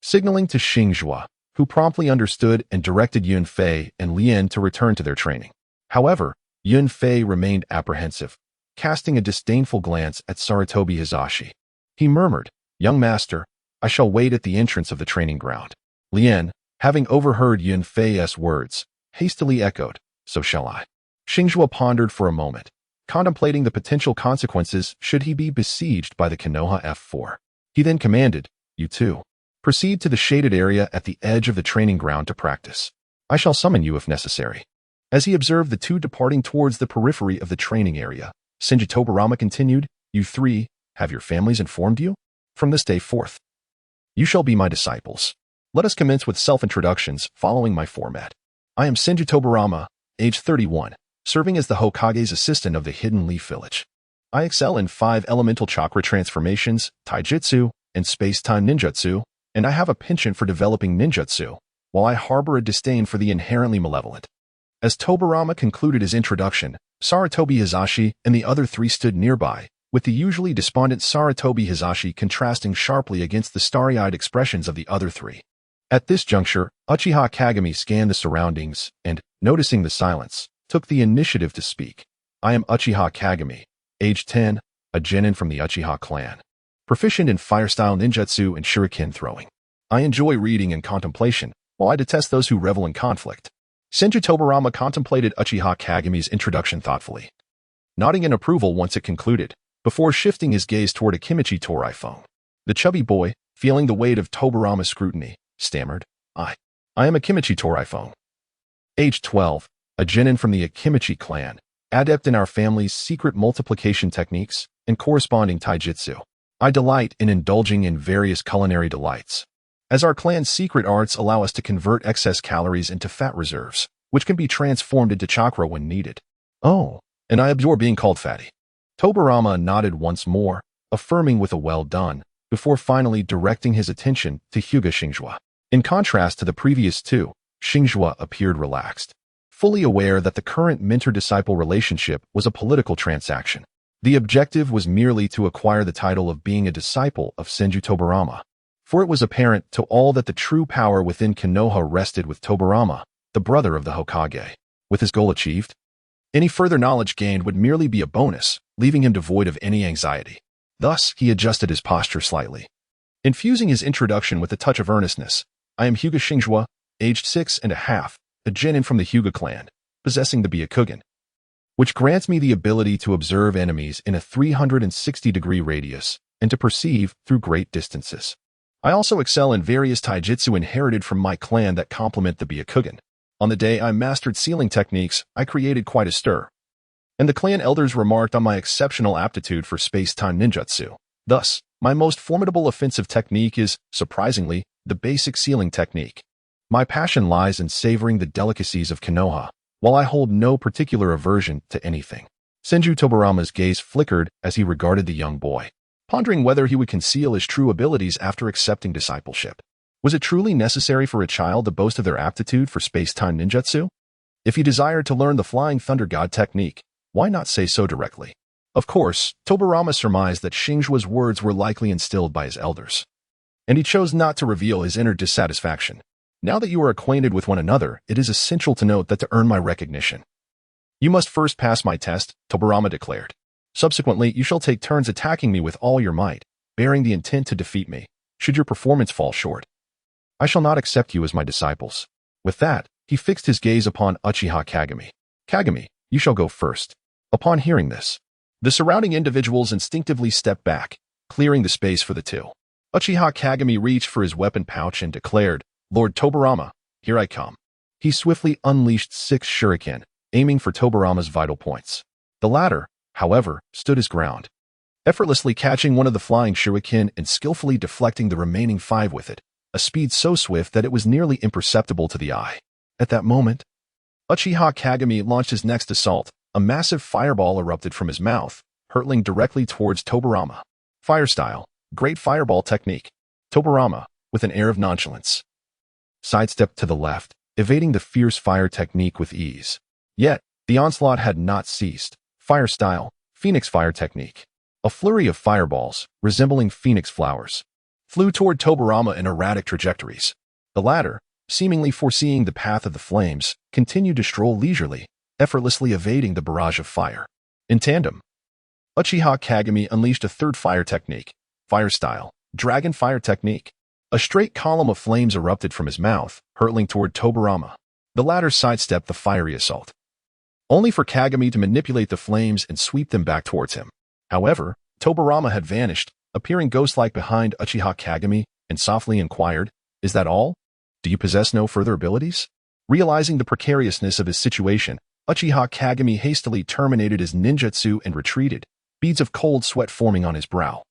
signaling to Xingzhuo, who promptly understood and directed Yunfei and Lien to return to their training. However, Yunfei remained apprehensive, casting a disdainful glance at Sarutobi Hizashi. He murmured, young master, I shall wait at the entrance of the training ground. Lien, having overheard Yunfei's words, hastily echoed, so shall I. Xingzhuo pondered for a moment, contemplating the potential consequences should he be besieged by the Konoha F4. He then commanded, you two, proceed to the shaded area at the edge of the training ground to practice. I shall summon you if necessary. As he observed the 2 departing towards the periphery of the training area, Senju Tobarama continued, you 3, have your families informed you? From this day forth, you shall be my disciples. Let us commence with self-introductions following my format. I am Senju Tobarama, age 31, serving as the Hokage's assistant of the Hidden Leaf Village. I excel in 5 elemental chakra transformations, taijutsu, and space-time ninjutsu, and I have a penchant for developing ninjutsu, while I harbor a disdain for the inherently malevolent. As Tobarama concluded his introduction, Sarutobi Hizashi and the other 3 stood nearby, with the usually despondent Sarutobi Hizashi contrasting sharply against the starry-eyed expressions of the other 3. At this juncture, Uchiha Kagami scanned the surroundings and, noticing the silence, took the initiative to speak. I am Uchiha Kagami, age 10, a genin from the Uchiha clan, proficient in fire-style ninjutsu and shuriken throwing. I enjoy reading and contemplation, while I detest those who revel in conflict. Senju Tobarama contemplated Uchiha Kagami's introduction thoughtfully, nodding in approval once it concluded, before shifting his gaze toward Akimichi Toraifong. The chubby boy, feeling the weight of Tobarama's scrutiny, stammered, I am Akimichi Toraifong, age 12, a genin from the Akimichi clan, adept in our family's secret multiplication techniques and corresponding taijutsu. I delight in indulging in various culinary delights, as our clan's secret arts allow us to convert excess calories into fat reserves, which can be transformed into chakra when needed. Oh, and I abhor being called fatty. Tobarama nodded once more, affirming with a well done, before finally directing his attention to Hyuga Xingzhuo. In contrast to the previous 2, Xingzhuo appeared relaxed, fully aware that the current mentor-disciple relationship was a political transaction. The objective was merely to acquire the title of being a disciple of Senju Tobarama, for it was apparent to all that the true power within Konoha rested with Tobarama, the brother of the Hokage. With his goal achieved, any further knowledge gained would merely be a bonus, leaving him devoid of any anxiety. Thus, he adjusted his posture slightly, infusing his introduction with a touch of earnestness. I am Hyuga Xingzhuo, aged 6.5, a genin from the Hyuga clan, possessing the Byakugan, which grants me the ability to observe enemies in a 360-degree radius, and to perceive through great distances. I also excel in various taijutsu inherited from my clan that complement the Byakugan. On the day I mastered sealing techniques, I created quite a stir, and the clan elders remarked on my exceptional aptitude for space-time ninjutsu. Thus, my most formidable offensive technique is, surprisingly, the basic sealing technique. My passion lies in savoring the delicacies of Konoha, while I hold no particular aversion to anything. Senju Tobarama's gaze flickered as he regarded the young boy, pondering whether he would conceal his true abilities after accepting discipleship. Was it truly necessary for a child to boast of their aptitude for space-time ninjutsu? If he desired to learn the Flying Thunder God technique, why not say so directly? Of course, Tobarama surmised that Xingzhuo's words were likely instilled by his elders, and he chose not to reveal his inner dissatisfaction. Now that you are acquainted with one another, it is essential to note that to earn my recognition, you must first pass my test, Tobarama declared. Subsequently, you shall take turns attacking me with all your might, bearing the intent to defeat me. Should your performance fall short, I shall not accept you as my disciples. With that, he fixed his gaze upon Uchiha Kagami. Kagami, you shall go first. Upon hearing this, the surrounding individuals instinctively stepped back, clearing the space for the two. Uchiha Kagami reached for his weapon pouch and declared, Lord Tobarama, here I come. He swiftly unleashed 6 shuriken, aiming for Tobarama's vital points. The latter, however, stood his ground, effortlessly catching one of the flying shuriken and skillfully deflecting the remaining 5 with it, a speed so swift that it was nearly imperceptible to the eye. At that moment, Uchiha Kagami launched his next assault. A massive fireball erupted from his mouth, hurtling directly towards Tobarama. Fire style, great fireball technique. Tobarama, with an air of nonchalance, sidestepped to the left, evading the fierce fire technique with ease. Yet, the onslaught had not ceased. Fire style, phoenix fire technique. A flurry of fireballs, resembling phoenix flowers, flew toward Tobarama in erratic trajectories. The latter, seemingly foreseeing the path of the flames, continued to stroll leisurely, effortlessly evading the barrage of fire. In tandem, Uchiha Kagami unleashed a third fire technique, fire style, dragon fire technique. A straight column of flames erupted from his mouth, hurtling toward Tobarama. The latter sidestepped the fiery assault, only for Kagami to manipulate the flames and sweep them back towards him. However, Tobarama had vanished, appearing ghost-like behind Uchiha Kagami, and softly inquired, Is that all? Do you possess no further abilities? Realizing the precariousness of his situation, Uchiha Kagami hastily terminated his ninjutsu and retreated, beads of cold sweat forming on his brow,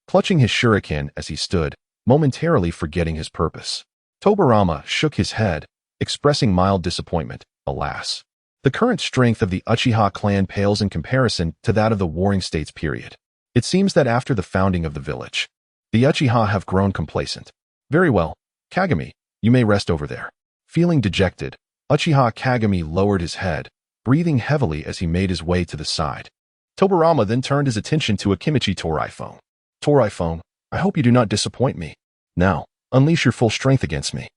clutching his shuriken as he stood, momentarily forgetting his purpose. Tobarama shook his head, expressing mild disappointment. Alas, the current strength of the Uchiha clan pales in comparison to that of the Warring States period. It seems that after the founding of the village, the Uchiha have grown complacent. Very well, Kagami, you may rest over there. Feeling dejected, Uchiha Kagami lowered his head, breathing heavily as he made his way to the side. Tobarama then turned his attention to Akimichi Toraifone. Toraifone, I hope you do not disappoint me. Now, unleash your full strength against me.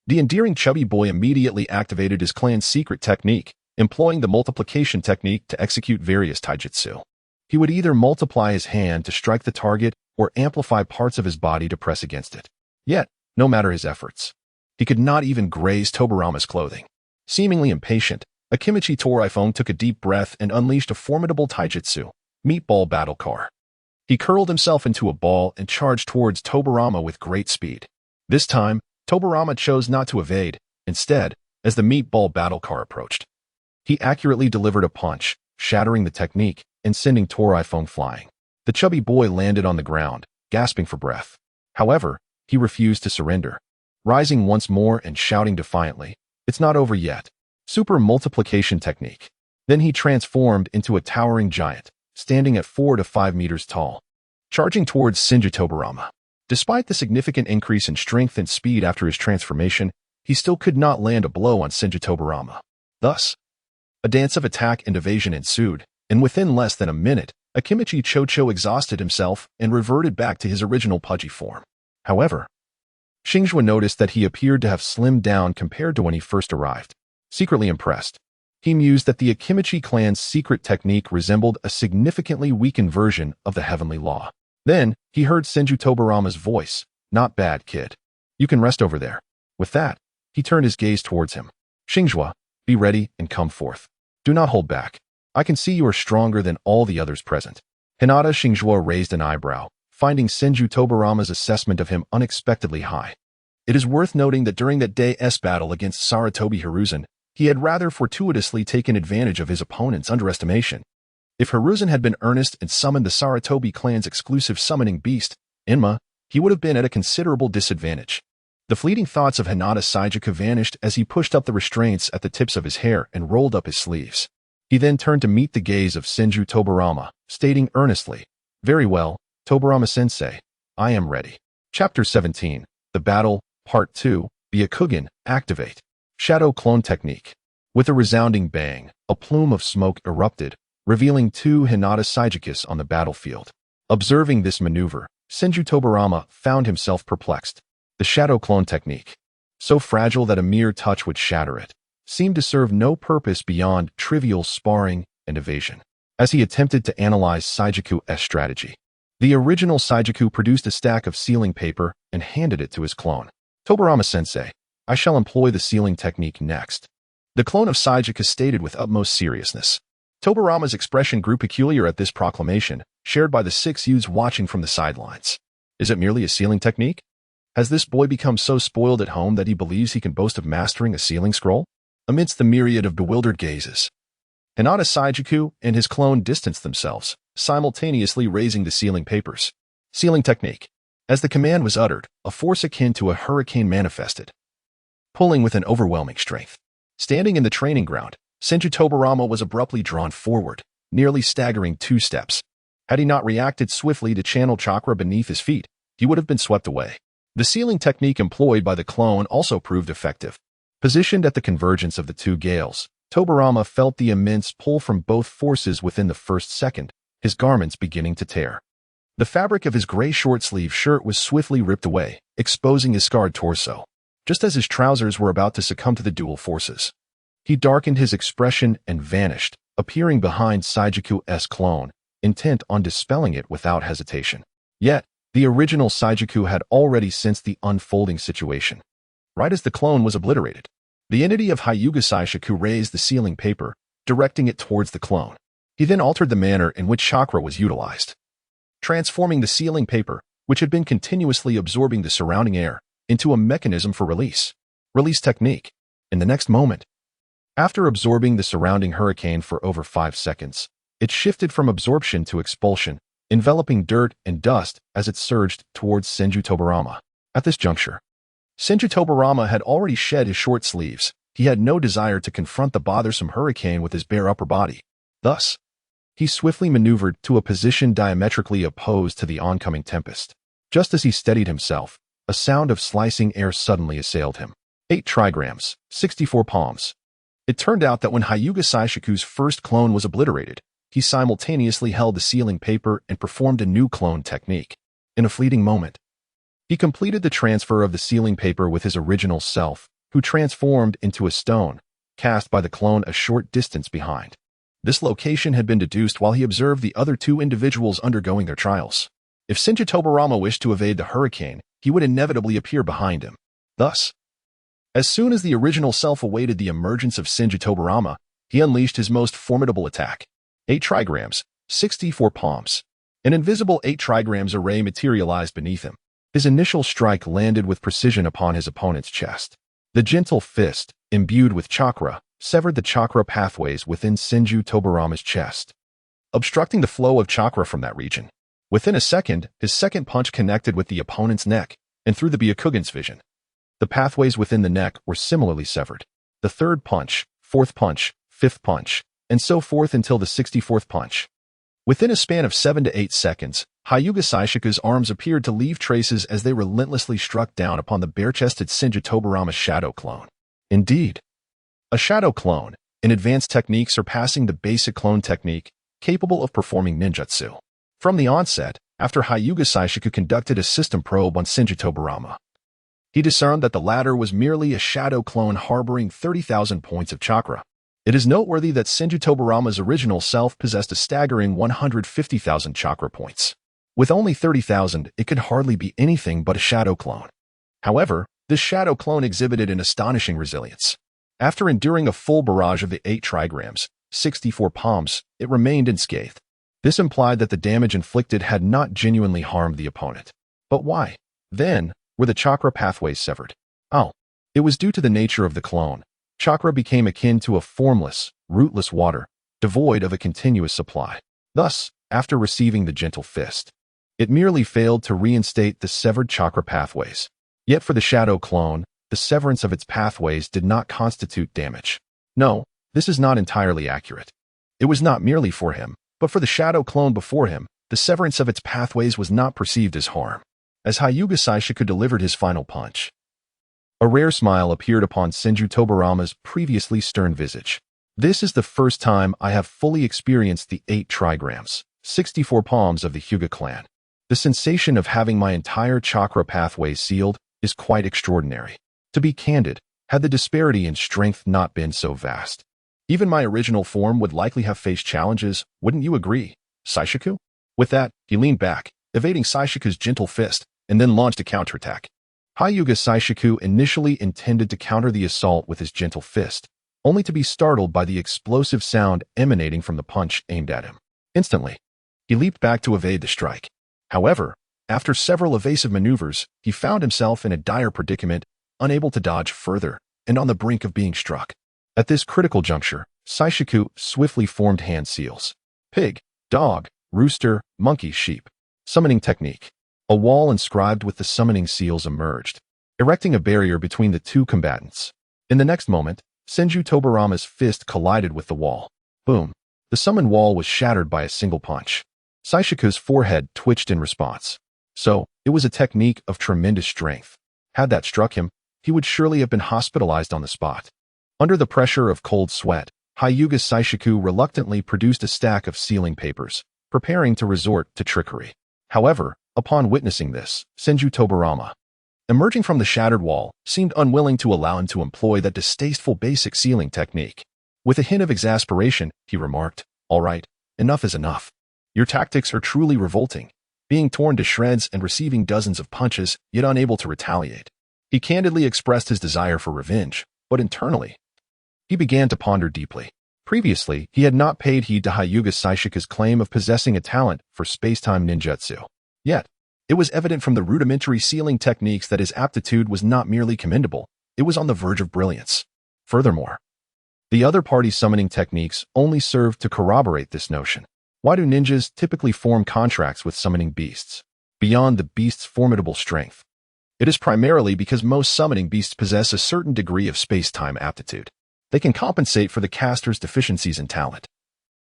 The endearing chubby boy immediately activated his clan's secret technique, employing the multiplication technique to execute various taijutsu. He would either multiply his hand to strike the target or amplify parts of his body to press against it. Yet, no matter his efforts, he could not even graze Tobarama's clothing. Seemingly impatient, Akimichi Toraifone took a deep breath and unleashed a formidable taijutsu, Meatball Battle Car. He curled himself into a ball and charged towards Tobarama with great speed. This time, Tobarama chose not to evade. Instead, as the Meatball Battle Car approached, he accurately delivered a punch, shattering the technique and sending Toraifone flying. The chubby boy landed on the ground, gasping for breath. However, he refused to surrender, rising once more and shouting defiantly, It's not over yet. Super multiplication technique. Then he transformed into a towering giant, standing at 4 to 5 meters tall, charging towards Senju Tobarama. Despite the significant increase in strength and speed after his transformation, he still could not land a blow on Senju Tobarama. Thus, a dance of attack and evasion ensued, and within less than a minute, Akimichi Chocho exhausted himself and reverted back to his original pudgy form. However, Xingzhuo noticed that he appeared to have slimmed down compared to when he first arrived. Secretly impressed, he mused that the Akimichi clan's secret technique resembled a significantly weakened version of the heavenly law. Then, he heard Senju Tobarama's voice, Not bad, kid. You can rest over there. With that, he turned his gaze towards him. Xingzhuo, be ready and come forth. Do not hold back. I can see you are stronger than all the others present. Hinata Xingzhuo raised an eyebrow, finding Senju Tobarama's assessment of him unexpectedly high. It is worth noting that during that day's battle against Sarutobi Hiruzen, he had rather fortuitously taken advantage of his opponent's underestimation. If Hiruzen had been earnest and summoned the Sarutobi clan's exclusive summoning beast, Inma, he would have been at a considerable disadvantage. The fleeting thoughts of Hinata Xingzhuo vanished as he pushed up the restraints at the tips of his hair and rolled up his sleeves. He then turned to meet the gaze of Senju Tobarama, stating earnestly, "Very well, Tobarama-sensei, I am ready." Chapter 17, The Battle, Part 2, Byakugan, Activate. Shadow Clone Technique. With a resounding bang, a plume of smoke erupted, revealing two Hinata Xingzhuo on the battlefield. Observing this maneuver, Senju Tobarama found himself perplexed. The Shadow Clone Technique, so fragile that a mere touch would shatter it, seemed to serve no purpose beyond trivial sparring and evasion. As he attempted to analyze Saijuku's strategy, the original Saijuku produced a stack of sealing paper and handed it to his clone. "Tobarama-sensei, I shall employ the sealing technique next." The clone of Saijuku stated with utmost seriousness. Tobarama's expression grew peculiar at this proclamation, shared by the 6 youths watching from the sidelines. Is it merely a sealing technique? Has this boy become so spoiled at home that he believes he can boast of mastering a sealing scroll? Amidst the myriad of bewildered gazes, Hinata Xingzhuo and his clone distanced themselves, simultaneously raising the sealing papers. Sealing technique. As the command was uttered, a force akin to a hurricane manifested, pulling with an overwhelming strength. Standing in the training ground, Senju Tobarama was abruptly drawn forward, nearly staggering 2 steps. Had he not reacted swiftly to channel chakra beneath his feet, he would have been swept away. The sealing technique employed by the clone also proved effective. Positioned at the convergence of the 2 gales, Tobarama felt the immense pull from both forces within the first second, his garments beginning to tear. The fabric of his gray short-sleeve shirt was swiftly ripped away, exposing his scarred torso. Just as his trousers were about to succumb to the dual forces, he darkened his expression and vanished, appearing behind Saijuku's clone, intent on dispelling it without hesitation. Yet, the original Saijuku had already sensed the unfolding situation. Right as the clone was obliterated, the entity of Hyuga Clan raised the sealing paper, directing it towards the clone. He then altered the manner in which chakra was utilized, transforming the sealing paper, which had been continuously absorbing the surrounding air, into a mechanism for release. Release technique. In the next moment, after absorbing the surrounding hurricane for over 5 seconds, it shifted from absorption to expulsion, enveloping dirt and dust as it surged towards Senju Tobarama. At this juncture, Senju Tobarama had already shed his short sleeves. He had no desire to confront the bothersome hurricane with his bare upper body. Thus, he swiftly maneuvered to a position diametrically opposed to the oncoming tempest. Just as he steadied himself, a sound of slicing air suddenly assailed him. 8 trigrams, 64 palms. It turned out that when Hyuga Clan's first clone was obliterated, he simultaneously held the sealing paper and performed a new clone technique. In a fleeting moment, he completed the transfer of the sealing paper with his original self, who transformed into a stone, cast by the clone a short distance behind. This location had been deduced while he observed the other 2 individuals undergoing their trials. If Senju Tobarama wished to evade the hurricane, he would inevitably appear behind him. Thus, as soon as the original self awaited the emergence of Senju Tobarama, he unleashed his most formidable attack. 8 trigrams, 64 palms. An invisible 8 trigrams array materialized beneath him. His initial strike landed with precision upon his opponent's chest. The gentle fist, imbued with chakra, severed the chakra pathways within Senju Tobarama's chest, obstructing the flow of chakra from that region. Within a second, his second punch connected with the opponent's neck, and through the Byakugan's vision, the pathways within the neck were similarly severed. The third punch, fourth punch, fifth punch, and so forth until the 64th punch. Within a span of 7 to 8 seconds, Hyuga Clan's arms appeared to leave traces as they relentlessly struck down upon the bare-chested Senju Tobarama's shadow clone. Indeed, a shadow clone, an advanced technique surpassing the basic clone technique, capable of performing ninjutsu. From the onset, after Hyuga Clan conducted a system probe on Senju Tobarama, he discerned that the latter was merely a shadow clone harboring 30,000 points of chakra. It is noteworthy that Senju Tobarama's original self possessed a staggering 150,000 chakra points. With only 30,000, it could hardly be anything but a shadow clone. However, this shadow clone exhibited an astonishing resilience. After enduring a full barrage of the 8 trigrams, 64 palms, it remained unscathed. This implied that the damage inflicted had not genuinely harmed the opponent. But why? Then, were the chakra pathways severed? Oh, it was due to the nature of the clone. Chakra became akin to a formless, rootless water, devoid of a continuous supply. Thus, after receiving the gentle fist, it merely failed to reinstate the severed chakra pathways. Yet for the shadow clone, the severance of its pathways did not constitute damage. No, this is not entirely accurate. It was not merely for him, but for the shadow clone before him, the severance of its pathways was not perceived as harm. As Hyuga Saishiku delivered his final punch, a rare smile appeared upon Senju Tobarama's previously stern visage. This is the first time I have fully experienced the 8 trigrams, 64 palms of the Hyuga clan. The sensation of having my entire chakra pathway sealed is quite extraordinary. To be candid, had the disparity in strength not been so vast, even my original form would likely have faced challenges, wouldn't you agree, Saishiku? With that, he leaned back, evading Saishiku's gentle fist, and then launched a counterattack. Hyuga Saishiku initially intended to counter the assault with his gentle fist, only to be startled by the explosive sound emanating from the punch aimed at him. Instantly, he leaped back to evade the strike. However, after several evasive maneuvers, he found himself in a dire predicament, unable to dodge further, and on the brink of being struck. At this critical juncture, Saishiku swiftly formed hand seals. Pig, dog, rooster, monkey, sheep. Summoning technique. A wall inscribed with the summoning seals emerged, erecting a barrier between the two combatants. In the next moment, Senju Tobarama's fist collided with the wall. Boom. The summon wall was shattered by a single punch. Saishiku's forehead twitched in response. So, it was a technique of tremendous strength. Had that struck him, he would surely have been hospitalized on the spot. Under the pressure of cold sweat, Hyuga Saishiku reluctantly produced a stack of sealing papers, preparing to resort to trickery. However, upon witnessing this, Senju Tobarama, emerging from the shattered wall, seemed unwilling to allow him to employ that distasteful basic sealing technique. With a hint of exasperation, he remarked, "All right, enough is enough. Your tactics are truly revolting, being torn to shreds and receiving dozens of punches, yet unable to retaliate." He candidly expressed his desire for revenge, but internally, he began to ponder deeply. Previously, he had not paid heed to Hyuga Saishiku's claim of possessing a talent for space-time ninjutsu. Yet, it was evident from the rudimentary sealing techniques that his aptitude was not merely commendable, it was on the verge of brilliance. Furthermore, the other party's summoning techniques only served to corroborate this notion. Why do ninjas typically form contracts with summoning beasts? Beyond the beast's formidable strength, it is primarily because most summoning beasts possess a certain degree of space-time aptitude. They can compensate for the caster's deficiencies in talent,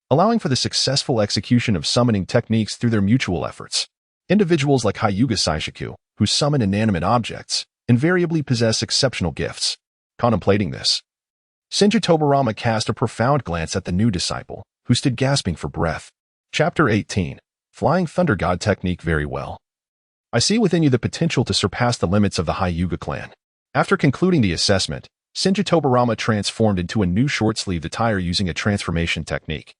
allowing for the successful execution of summoning techniques through their mutual efforts. Individuals like Hyuga Saishiku, who summon inanimate objects, invariably possess exceptional gifts. Contemplating this, Senju Tobarama cast a profound glance at the new disciple, who stood gasping for breath. Chapter 18. Flying Thunder God Technique. Very well. I see within you the potential to surpass the limits of the Hyuga clan. After concluding the assessment, Senju Tobarama transformed into a new short-sleeved attire using a transformation technique.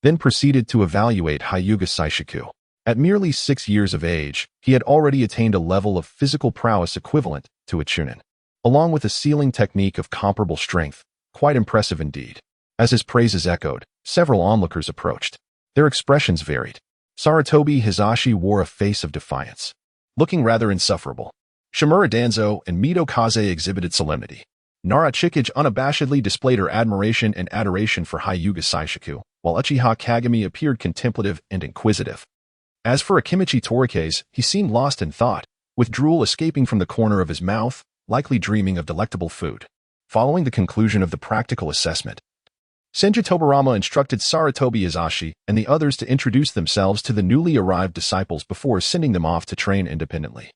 Then proceeded to evaluate Hyuga Saishiku. At merely 6 years of age, he had already attained a level of physical prowess equivalent to a chunin, along with a sealing technique of comparable strength, quite impressive indeed. As his praises echoed, several onlookers approached. Their expressions varied. Sarutobi Hisashi wore a face of defiance, looking rather insufferable. Shimura Danzo and Mito Kaze exhibited solemnity. Nara Chikage unabashedly displayed her admiration and adoration for Hyuga Saishiku, while Uchiha Kagami appeared contemplative and inquisitive. As for Akimichi Torikase, he seemed lost in thought, with drool escaping from the corner of his mouth, likely dreaming of delectable food. Following the conclusion of the practical assessment, Senju Tobarama instructed Sarutobi Hisashi and the others to introduce themselves to the newly arrived disciples before sending them off to train independently.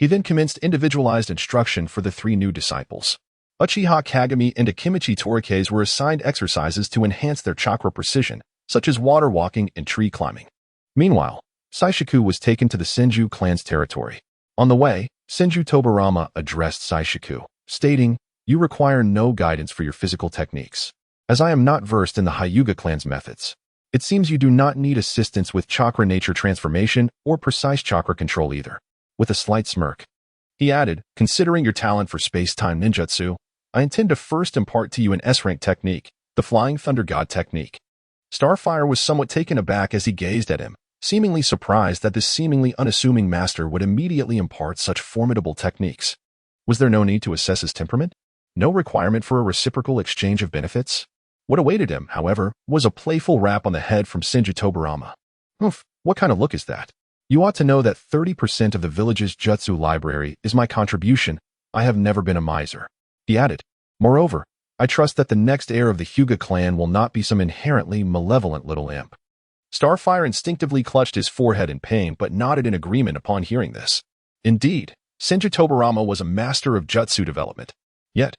He then commenced individualized instruction for the 3 new disciples. Uchiha Kagami and Akimichi Torikase were assigned exercises to enhance their chakra precision, such as water walking and tree climbing. Meanwhile, Saishiku was taken to the Senju clan's territory. On the way, Senju Tobarama addressed Saishiku, stating, "You require no guidance for your physical techniques. As I am not versed in the Hyuga clan's methods, it seems you do not need assistance with chakra nature transformation or precise chakra control either." With a slight smirk, he added, "Considering your talent for space-time ninjutsu, I intend to first impart to you an S-rank technique, the Flying Thunder God technique. Starfire was somewhat taken aback as he gazed at him, seemingly surprised that this seemingly unassuming master would immediately impart such formidable techniques. Was there no need to assess his temperament? No requirement for a reciprocal exchange of benefits? What awaited him, however, was a playful rap on the head from Senju Tobarama. Oof, what kind of look is that? You ought to know that 30% of the village's jutsu library is my contribution. I have never been a miser. He added. Moreover, I trust that the next heir of the Hyuga clan will not be some inherently malevolent little imp. Starfire instinctively clutched his forehead in pain but nodded in agreement upon hearing this. Indeed, Senju Tobarama was a master of jutsu development. Yet,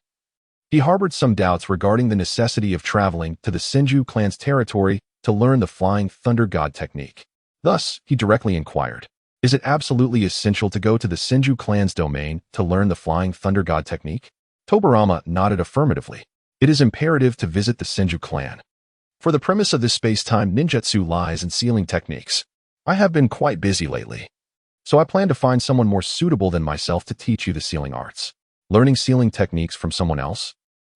he harbored some doubts regarding the necessity of traveling to the Senju clan's territory to learn the Flying Thunder God technique. Thus, he directly inquired, is it absolutely essential to go to the Senju clan's domain to learn the Flying Thunder God technique? Tobarama nodded affirmatively. It is imperative to visit the Senju clan. For the premise of this space-time ninjutsu lies in sealing techniques. I have been quite busy lately, so I plan to find someone more suitable than myself to teach you the sealing arts. Learning sealing techniques from someone else?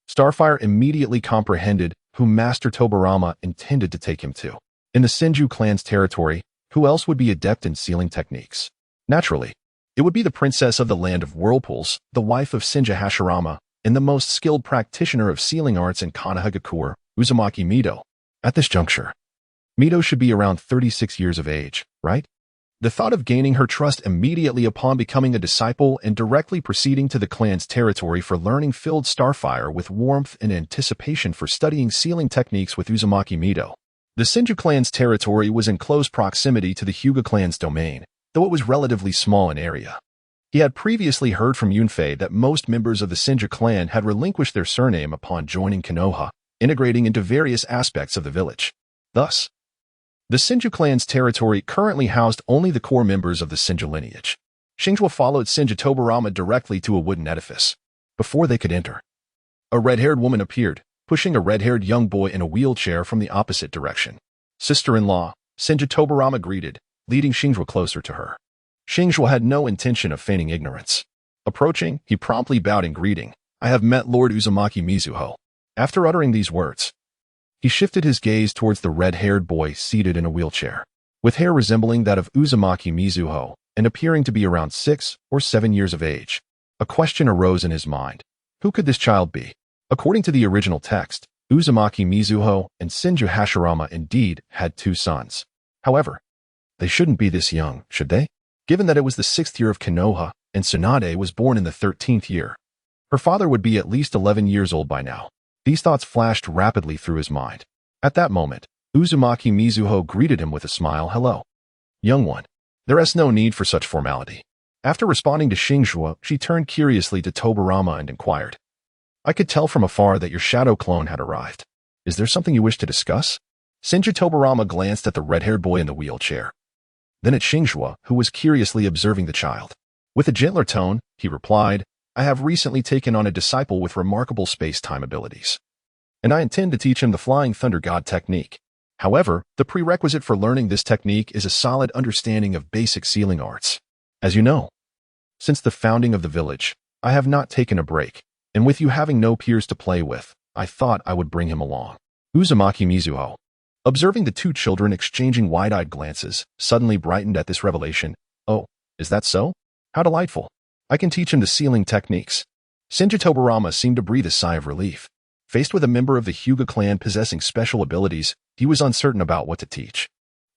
Starfire immediately comprehended who Master Tobarama intended to take him to. In the Senju clan's territory, who else would be adept in sealing techniques? Naturally, it would be the princess of the land of whirlpools, the wife of Senju Hashirama, and the most skilled practitioner of sealing arts in Konoha, Uzumaki Mido. At this juncture, Mido should be around 36 years of age, right? The thought of gaining her trust immediately upon becoming a disciple and directly proceeding to the clan's territory for learning filled Starfire with warmth and anticipation for studying sealing techniques with Uzumaki Mido. The Senju clan's territory was in close proximity to the Hyuga clan's domain, though it was relatively small in area. He had previously heard from Yunfei that most members of the Senju clan had relinquished their surname upon joining Konoha, integrating into various aspects of the village. Thus, the Senju clan's territory currently housed only the core members of the Senju lineage. Xingzhuo followed Senju Tobarama directly to a wooden edifice. Before they could enter, a red-haired woman appeared, pushing a red-haired young boy in a wheelchair from the opposite direction. Sister-in-law, Senju Tobarama greeted, leading Xingzhuo closer to her. Xingzhuo had no intention of feigning ignorance. Approaching, he promptly bowed in greeting. I have met Lord Uzumaki Mizuho. After uttering these words, he shifted his gaze towards the red-haired boy seated in a wheelchair. With hair resembling that of Uzumaki Mizuho and appearing to be around 6 or 7 years of age, a question arose in his mind. Who could this child be? According to the original text, Uzumaki Mizuho and Senju Hashirama indeed had 2 sons. However, they shouldn't be this young, should they? Given that it was the 6th year of Konoha and Tsunade was born in the 13th year, her father would be at least 11 years old by now. These thoughts flashed rapidly through his mind. At that moment, Uzumaki Mizuho greeted him with a smile. Hello, young one. There is no need for such formality. After responding to Xingzhuo, she turned curiously to Tobarama and inquired. I could tell from afar that your shadow clone had arrived. Is there something you wish to discuss? Senju Tobarama glanced at the red-haired boy in the wheelchair, then at Xingzhuo, who was curiously observing the child. With a gentler tone, he replied, I have recently taken on a disciple with remarkable space-time abilities, and I intend to teach him the Flying Thunder God technique. However, the prerequisite for learning this technique is a solid understanding of basic sealing arts. As you know, since the founding of the village, I have not taken a break, and with you having no peers to play with, I thought I would bring him along. Uzumaki Mizuho, observing the 2 children exchanging wide-eyed glances, suddenly brightened at this revelation. Oh, is that so? How delightful. I can teach him the sealing techniques. Senju Tobarama seemed to breathe a sigh of relief. Faced with a member of the Hyuga clan possessing special abilities, he was uncertain about what to teach.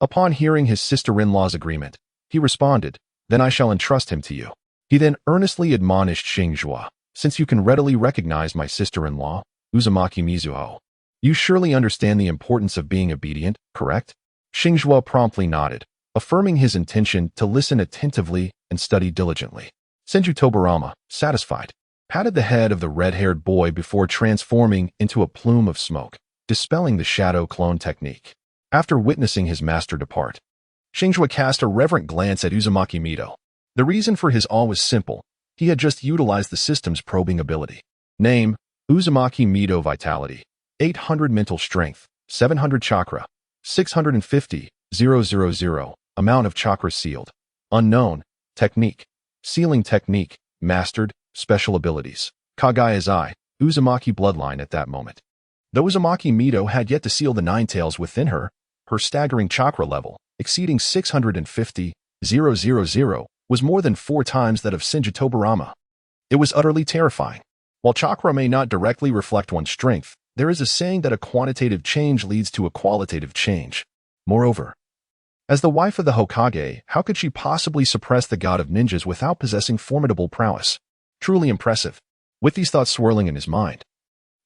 Upon hearing his sister-in-law's agreement, he responded, Then I shall entrust him to you. He then earnestly admonished Xingzhuo, Since you can readily recognize my sister-in-law, Uzumaki Mizuho, you surely understand the importance of being obedient, correct? Xingzhuo promptly nodded, affirming his intention to listen attentively and study diligently. Senju Tobarama, satisfied, patted the head of the red-haired boy before transforming into a plume of smoke, dispelling the shadow clone technique. After witnessing his master depart, Xingzhuo cast a reverent glance at Uzumaki Mido. The reason for his awe was simple. He had just utilized the system's probing ability. Name, Uzumaki Mido Vitality. 800 mental strength, 700 chakra, 650, 000, amount of chakra sealed. Unknown, technique, sealing technique, mastered, special abilities. Kage is I, Uzumaki bloodline at that moment. Though Uzumaki Mito had yet to seal the nine tails within her, her staggering chakra level, exceeding 650,000, was more than 4 times that of Shinju Tobarama. It was utterly terrifying. While chakra may not directly reflect one's strength, there is a saying that a quantitative change leads to a qualitative change. Moreover, as the wife of the Hokage, how could she possibly suppress the god of ninjas without possessing formidable prowess? Truly impressive. With these thoughts swirling in his mind,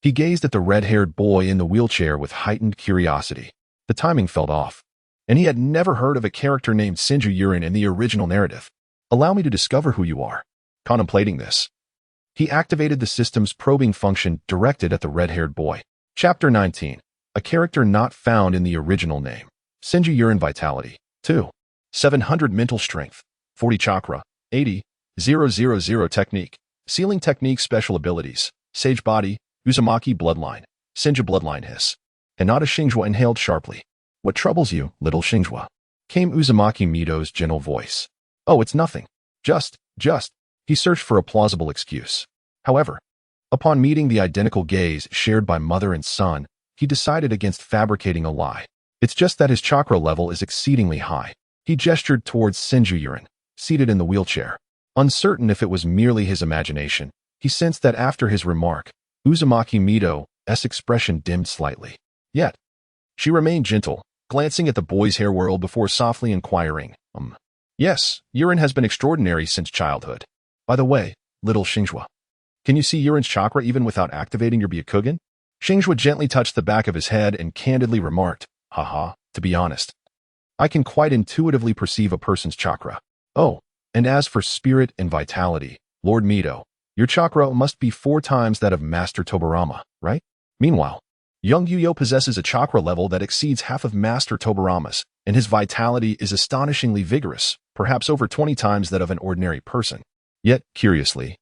he gazed at the red-haired boy in the wheelchair with heightened curiosity. The timing felt off, and he had never heard of a character named Xingzhuo in the original narrative. Allow me to discover who you are. Contemplating this, he activated the system's probing function directed at the red-haired boy. Chapter 19. A character not found in the original name. Xingzhuo Vitality. 2. 700 Mental Strength. 40 Chakra. 80,000 Technique. Sealing Technique Special Abilities. Sage Body. Uzumaki Bloodline. Xingzhuo Bloodline Hiss. Hinata Xingzhuo inhaled sharply. What troubles you, little Xingzhuo? Came Uzumaki Mito's gentle voice. Oh, it's nothing. Just. He searched for a plausible excuse. However, upon meeting the identical gaze shared by mother and son, he decided against fabricating a lie. It's just that his chakra level is exceedingly high. He gestured towards Xingzhuo, seated in the wheelchair. Uncertain if it was merely his imagination, he sensed that after his remark, Uzumaki Mito's expression dimmed slightly. Yet, she remained gentle, glancing at the boy's hair whirl before softly inquiring, Yes, urine has been extraordinary since childhood. By the way, little Xingzhuo, can you see urine's chakra even without activating your Byakugan? Xingzhuo gently touched the back of his head and candidly remarked, Haha, to be honest, I can quite intuitively perceive a person's chakra. Oh, and as for spirit and vitality, Lord Mito, your chakra must be 4 times that of Master Tobarama, right? Meanwhile, young Yuyo possesses a chakra level that exceeds half of Master Tobarama's, and his vitality is astonishingly vigorous, perhaps over 20 times that of an ordinary person. Yet, curiously,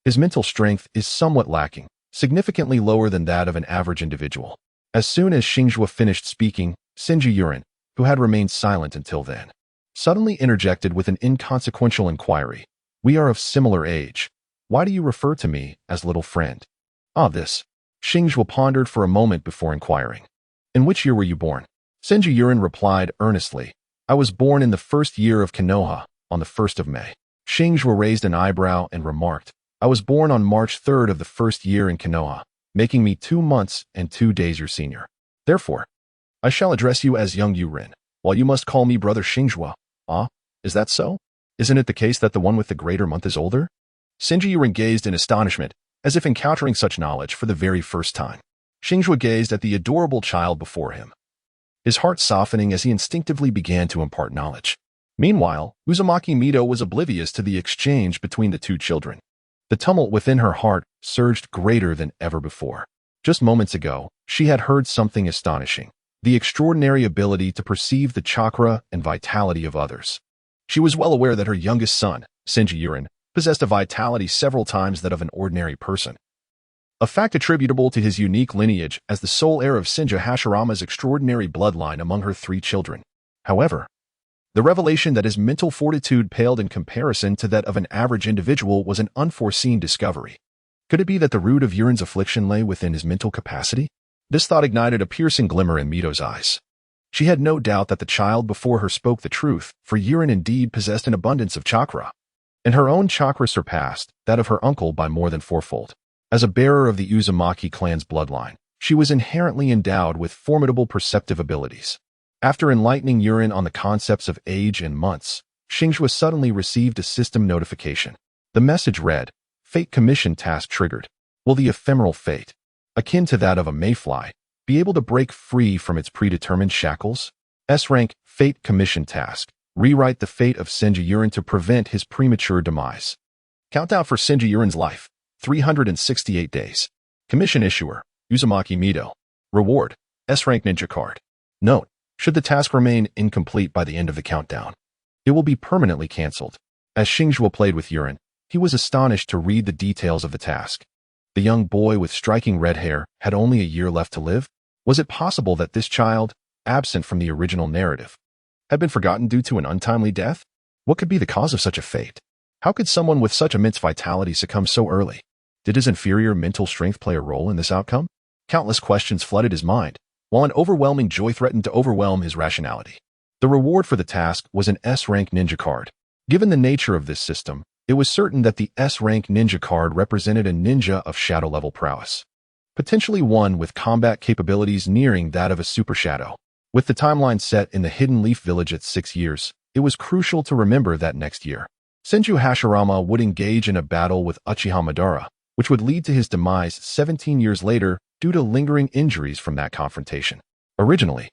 his mental strength is somewhat lacking, significantly lower than that of an average individual. As soon as Xingzhuo finished speaking, Xingzhuo, who had remained silent until then, suddenly interjected with an inconsequential inquiry. We are of similar age. Why do you refer to me as little friend? This. Xingzhuo pondered for a moment before inquiring. In which year were you born? Xingzhuo replied earnestly. I was born in the first year of Konoha, on the 1st of May. Xingzhuo raised an eyebrow and remarked, I was born on March 3rd of the first year in Konoha, making me 2 months and 2 days your senior. Therefore, I shall address you as young Yurin, while you must call me brother Xingzhuo. Is that so? Isn't it the case that the one with the greater month is older? Xingzhuo gazed in astonishment, as if encountering such knowledge for the very first time. Xingzhuo gazed at the adorable child before him, his heart softening as he instinctively began to impart knowledge. Meanwhile, Uzumaki Mito was oblivious to the exchange between the two children. The tumult within her heart surged greater than ever before. Just moments ago, she had heard something astonishing, the extraordinary ability to perceive the chakra and vitality of others. She was well aware that her youngest son, Xingzhuo, possessed a vitality several times that of an ordinary person, a fact attributable to his unique lineage as the sole heir of Shinja Hashirama's extraordinary bloodline among her 3 children. However, the revelation that his mental fortitude paled in comparison to that of an average individual was an unforeseen discovery. Could it be that the root of Yurin's affliction lay within his mental capacity? This thought ignited a piercing glimmer in Mito's eyes. She had no doubt that the child before her spoke the truth, for Yurin indeed possessed an abundance of chakra, and her own chakra surpassed that of her uncle by more than 4-fold. As a bearer of the Uzumaki clan's bloodline, she was inherently endowed with formidable perceptive abilities. After enlightening Yurin on the concepts of age and months, Xingzhuo suddenly received a system notification. The message read, Fate Commission Task Triggered. Will the ephemeral fate, akin to that of a mayfly, be able to break free from its predetermined shackles? S-Rank Fate Commission Task. Rewrite the fate of Xingzhuo to prevent his premature demise. Countdown for Xingzhuo's life, 368 days. Commission Issuer, Uzumaki Mito. Reward, S-Rank Ninja Card. Note, should the task remain incomplete by the end of the countdown, it will be permanently cancelled. As Xingzhuo played with Yurin, he was astonished to read the details of the task. The young boy with striking red hair had only a year left to live. Was it possible that this child, absent from the original narrative, had been forgotten due to an untimely death? What could be the cause of such a fate? How could someone with such immense vitality succumb so early? Did his inferior mental strength play a role in this outcome? Countless questions flooded his mind, while an overwhelming joy threatened to overwhelm his rationality. The reward for the task was an S-rank ninja card. Given the nature of this system, it was certain that the S-rank ninja card represented a ninja of shadow-level prowess, potentially one with combat capabilities nearing that of a super shadow. With the timeline set in the Hidden Leaf Village at 6 years, it was crucial to remember that next year, Senju Hashirama would engage in a battle with Uchiha Madara, which would lead to his demise 17 years later due to lingering injuries from that confrontation. Originally,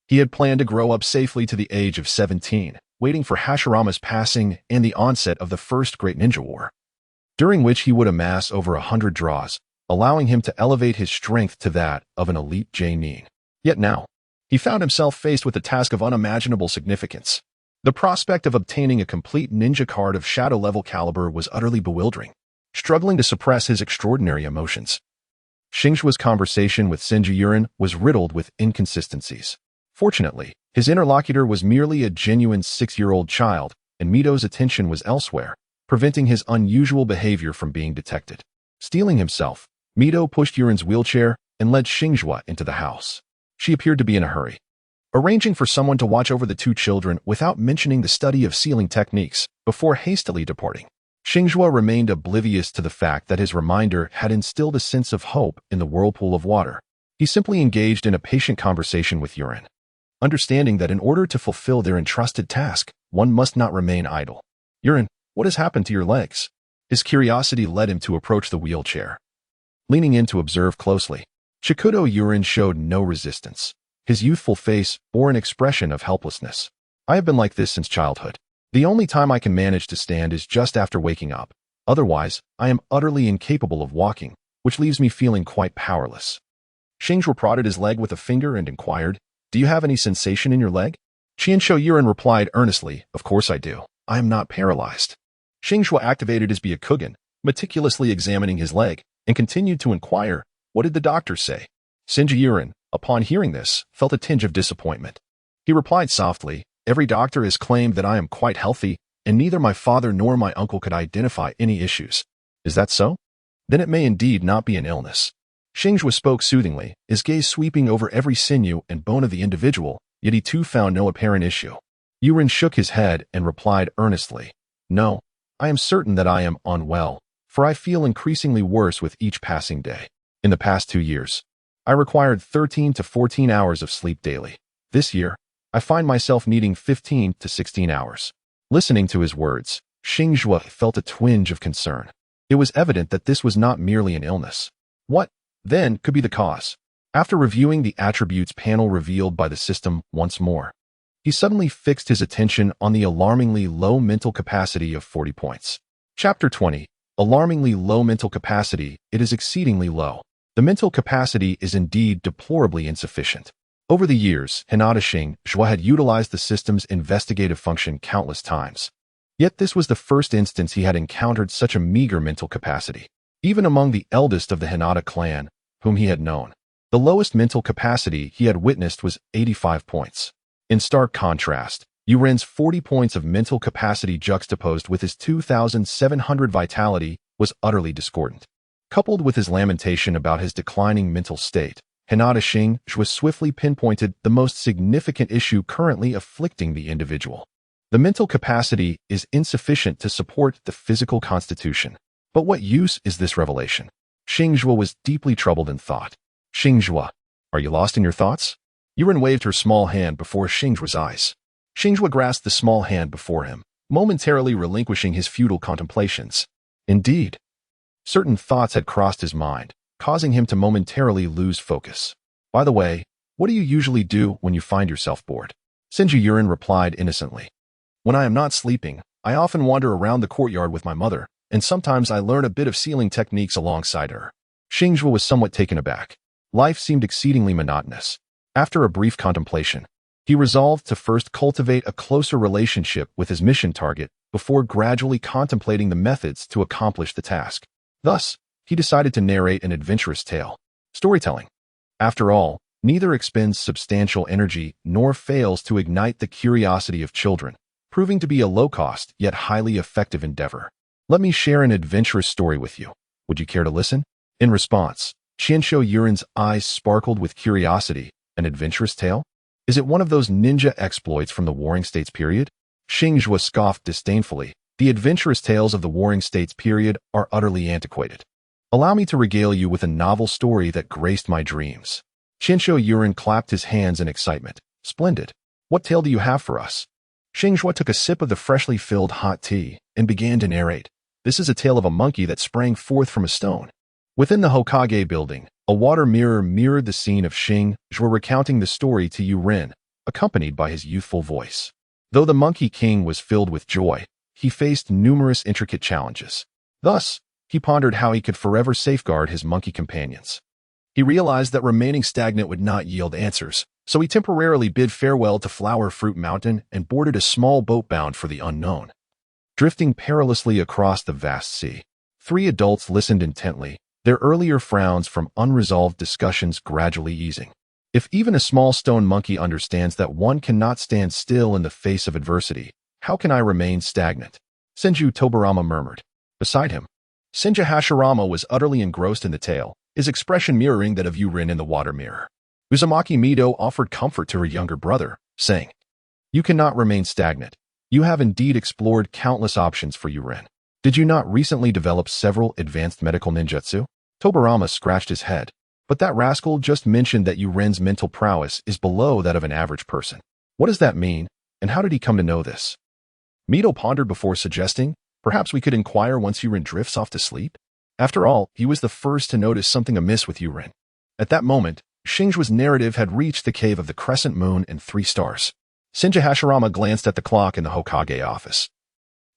he had planned to grow up safely to the age of 17, waiting for Hashirama's passing and the onset of the First Great Ninja War, during which he would amass over 100 draws, allowing him to elevate his strength to that of an elite J-nin. Yet now, he found himself faced with a task of unimaginable significance. The prospect of obtaining a complete ninja card of shadow-level caliber was utterly bewildering. Struggling to suppress his extraordinary emotions, Xingzhuo's conversation with Senju Yurin was riddled with inconsistencies. Fortunately, his interlocutor was merely a genuine 6-year-old child, and Mito's attention was elsewhere, preventing his unusual behavior from being detected. Steeling himself, Mito pushed Yurin's wheelchair and led Xingzhuo into the house. She appeared to be in a hurry, arranging for someone to watch over the two children without mentioning the study of sealing techniques before hastily departing. Xingzhuo remained oblivious to the fact that his reminder had instilled a sense of hope in the whirlpool of water. He simply engaged in a patient conversation with Yurin, understanding that in order to fulfill their entrusted task, one must not remain idle. Yurin, what has happened to your legs? His curiosity led him to approach the wheelchair. Leaning in to observe closely, Chikudo Yurin showed no resistance. His youthful face bore an expression of helplessness. I have been like this since childhood. The only time I can manage to stand is just after waking up. Otherwise, I am utterly incapable of walking, which leaves me feeling quite powerless. Xingzhuo prodded his leg with a finger and inquired, do you have any sensation in your leg? Qianshou Yurin replied earnestly, of course I do. I am not paralyzed. Xingzhuo activated his Byakugan, meticulously examining his leg, and continued to inquire, what did the doctor say? Senju Yurin, upon hearing this, felt a tinge of disappointment. He replied softly, every doctor has claimed that I am quite healthy, and neither my father nor my uncle could identify any issues. Is that so? Then it may indeed not be an illness. Xingzhuo spoke soothingly, his gaze sweeping over every sinew and bone of the individual, yet he too found no apparent issue. Yurin shook his head and replied earnestly, no, I am certain that I am unwell, for I feel increasingly worse with each passing day. In the past 2 years, I required 13 to 14 hours of sleep daily. This year, I find myself needing 15 to 16 hours. Listening to his words, Xingzhuo felt a twinge of concern. It was evident that this was not merely an illness. What, then, could be the cause? After reviewing the attributes panel revealed by the system once more, he suddenly fixed his attention on the alarmingly low mental capacity of 40 points. Chapter 20. Alarmingly low mental capacity. It is exceedingly low. The mental capacity is indeed deplorably insufficient. Over the years, Hinata Xingzhuo had utilized the system's investigative function countless times. Yet this was the first instance he had encountered such a meager mental capacity. Even among the eldest of the Hinata clan, whom he had known, the lowest mental capacity he had witnessed was 85 points. In stark contrast, Yurin's 40 points of mental capacity juxtaposed with his 2,700 vitality was utterly discordant. Coupled with his lamentation about his declining mental state, Hinata Xingzhuo swiftly pinpointed the most significant issue currently afflicting the individual. The mental capacity is insufficient to support the physical constitution. But what use is this revelation? Xingzhuo was deeply troubled in thought. Xingzhuo, are you lost in your thoughts? Yurin waved her small hand before Xingzhuo's eyes. Xingzhuo grasped the small hand before him, momentarily relinquishing his futile contemplations. Indeed, certain thoughts had crossed his mind, causing him to momentarily lose focus. By the way, what do you usually do when you find yourself bored? Senju Yurin replied innocently. When I am not sleeping, I often wander around the courtyard with my mother, and sometimes I learn a bit of sealing techniques alongside her. Xingzhuo was somewhat taken aback. Life seemed exceedingly monotonous. After a brief contemplation, he resolved to first cultivate a closer relationship with his mission target before gradually contemplating the methods to accomplish the task. Thus, he decided to narrate an adventurous tale. Storytelling, after all, neither expends substantial energy nor fails to ignite the curiosity of children, proving to be a low-cost yet highly effective endeavor. Let me share an adventurous story with you. Would you care to listen? In response, Qianshou Yuren's eyes sparkled with curiosity. An adventurous tale? Is it one of those ninja exploits from the Warring States period? Xingzhuo scoffed disdainfully. The adventurous tales of the Warring States period are utterly antiquated. Allow me to regale you with a novel story that graced my dreams. Qianshou Yuren clapped his hands in excitement. Splendid. What tale do you have for us? Xingzhuo took a sip of the freshly filled hot tea and began to narrate. This is a tale of a monkey that sprang forth from a stone. Within the Hokage building, a water mirror mirrored the scene of Xingzhuo recounting the story to Yuren, accompanied by his youthful voice. Though the Monkey King was filled with joy, he faced numerous intricate challenges. Thus, he pondered how he could forever safeguard his monkey companions. He realized that remaining stagnant would not yield answers, so he temporarily bid farewell to Flower Fruit Mountain and boarded a small boat bound for the unknown. Drifting perilously across the vast sea, 3 adults listened intently, their earlier frowns from unresolved discussions gradually easing. If even a small stone monkey understands that one cannot stand still in the face of adversity, how can I remain stagnant? Senju Tobarama murmured. Beside him, Senju Hashirama was utterly engrossed in the tale, his expression mirroring that of Yuren in the water mirror. Uzumaki Mido offered comfort to her younger brother, saying, You cannot remain stagnant. You have indeed explored countless options for Yuren. Did you not recently develop several advanced medical ninjutsu? Tobarama scratched his head. But that rascal just mentioned that Yuren's mental prowess is below that of an average person. What does that mean, and how did he come to know this? Mido pondered before suggesting, perhaps we could inquire once Yuren drifts off to sleep? After all, he was the first to notice something amiss with Yuren. At that moment, Xingzhuo's narrative had reached the cave of the crescent moon and 3 stars. Senju Hashirama glanced at the clock in the Hokage office,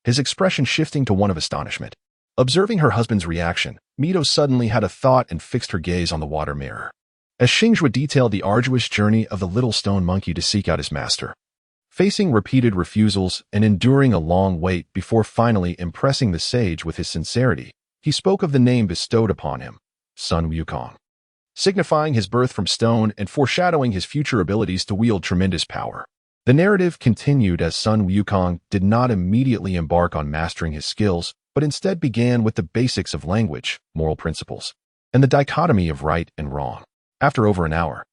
his expression shifting to one of astonishment. Observing her husband's reaction, Mido suddenly had a thought and fixed her gaze on the water mirror. As Xingzhuo detailed the arduous journey of the little stone monkey to seek out his master, facing repeated refusals and enduring a long wait before finally impressing the sage with his sincerity, he spoke of the name bestowed upon him, Sun Wukong, signifying his birth from stone and foreshadowing his future abilities to wield tremendous power. The narrative continued as Sun Wukong did not immediately embark on mastering his skills, but instead began with the basics of language, moral principles, and the dichotomy of right and wrong. After over an hour,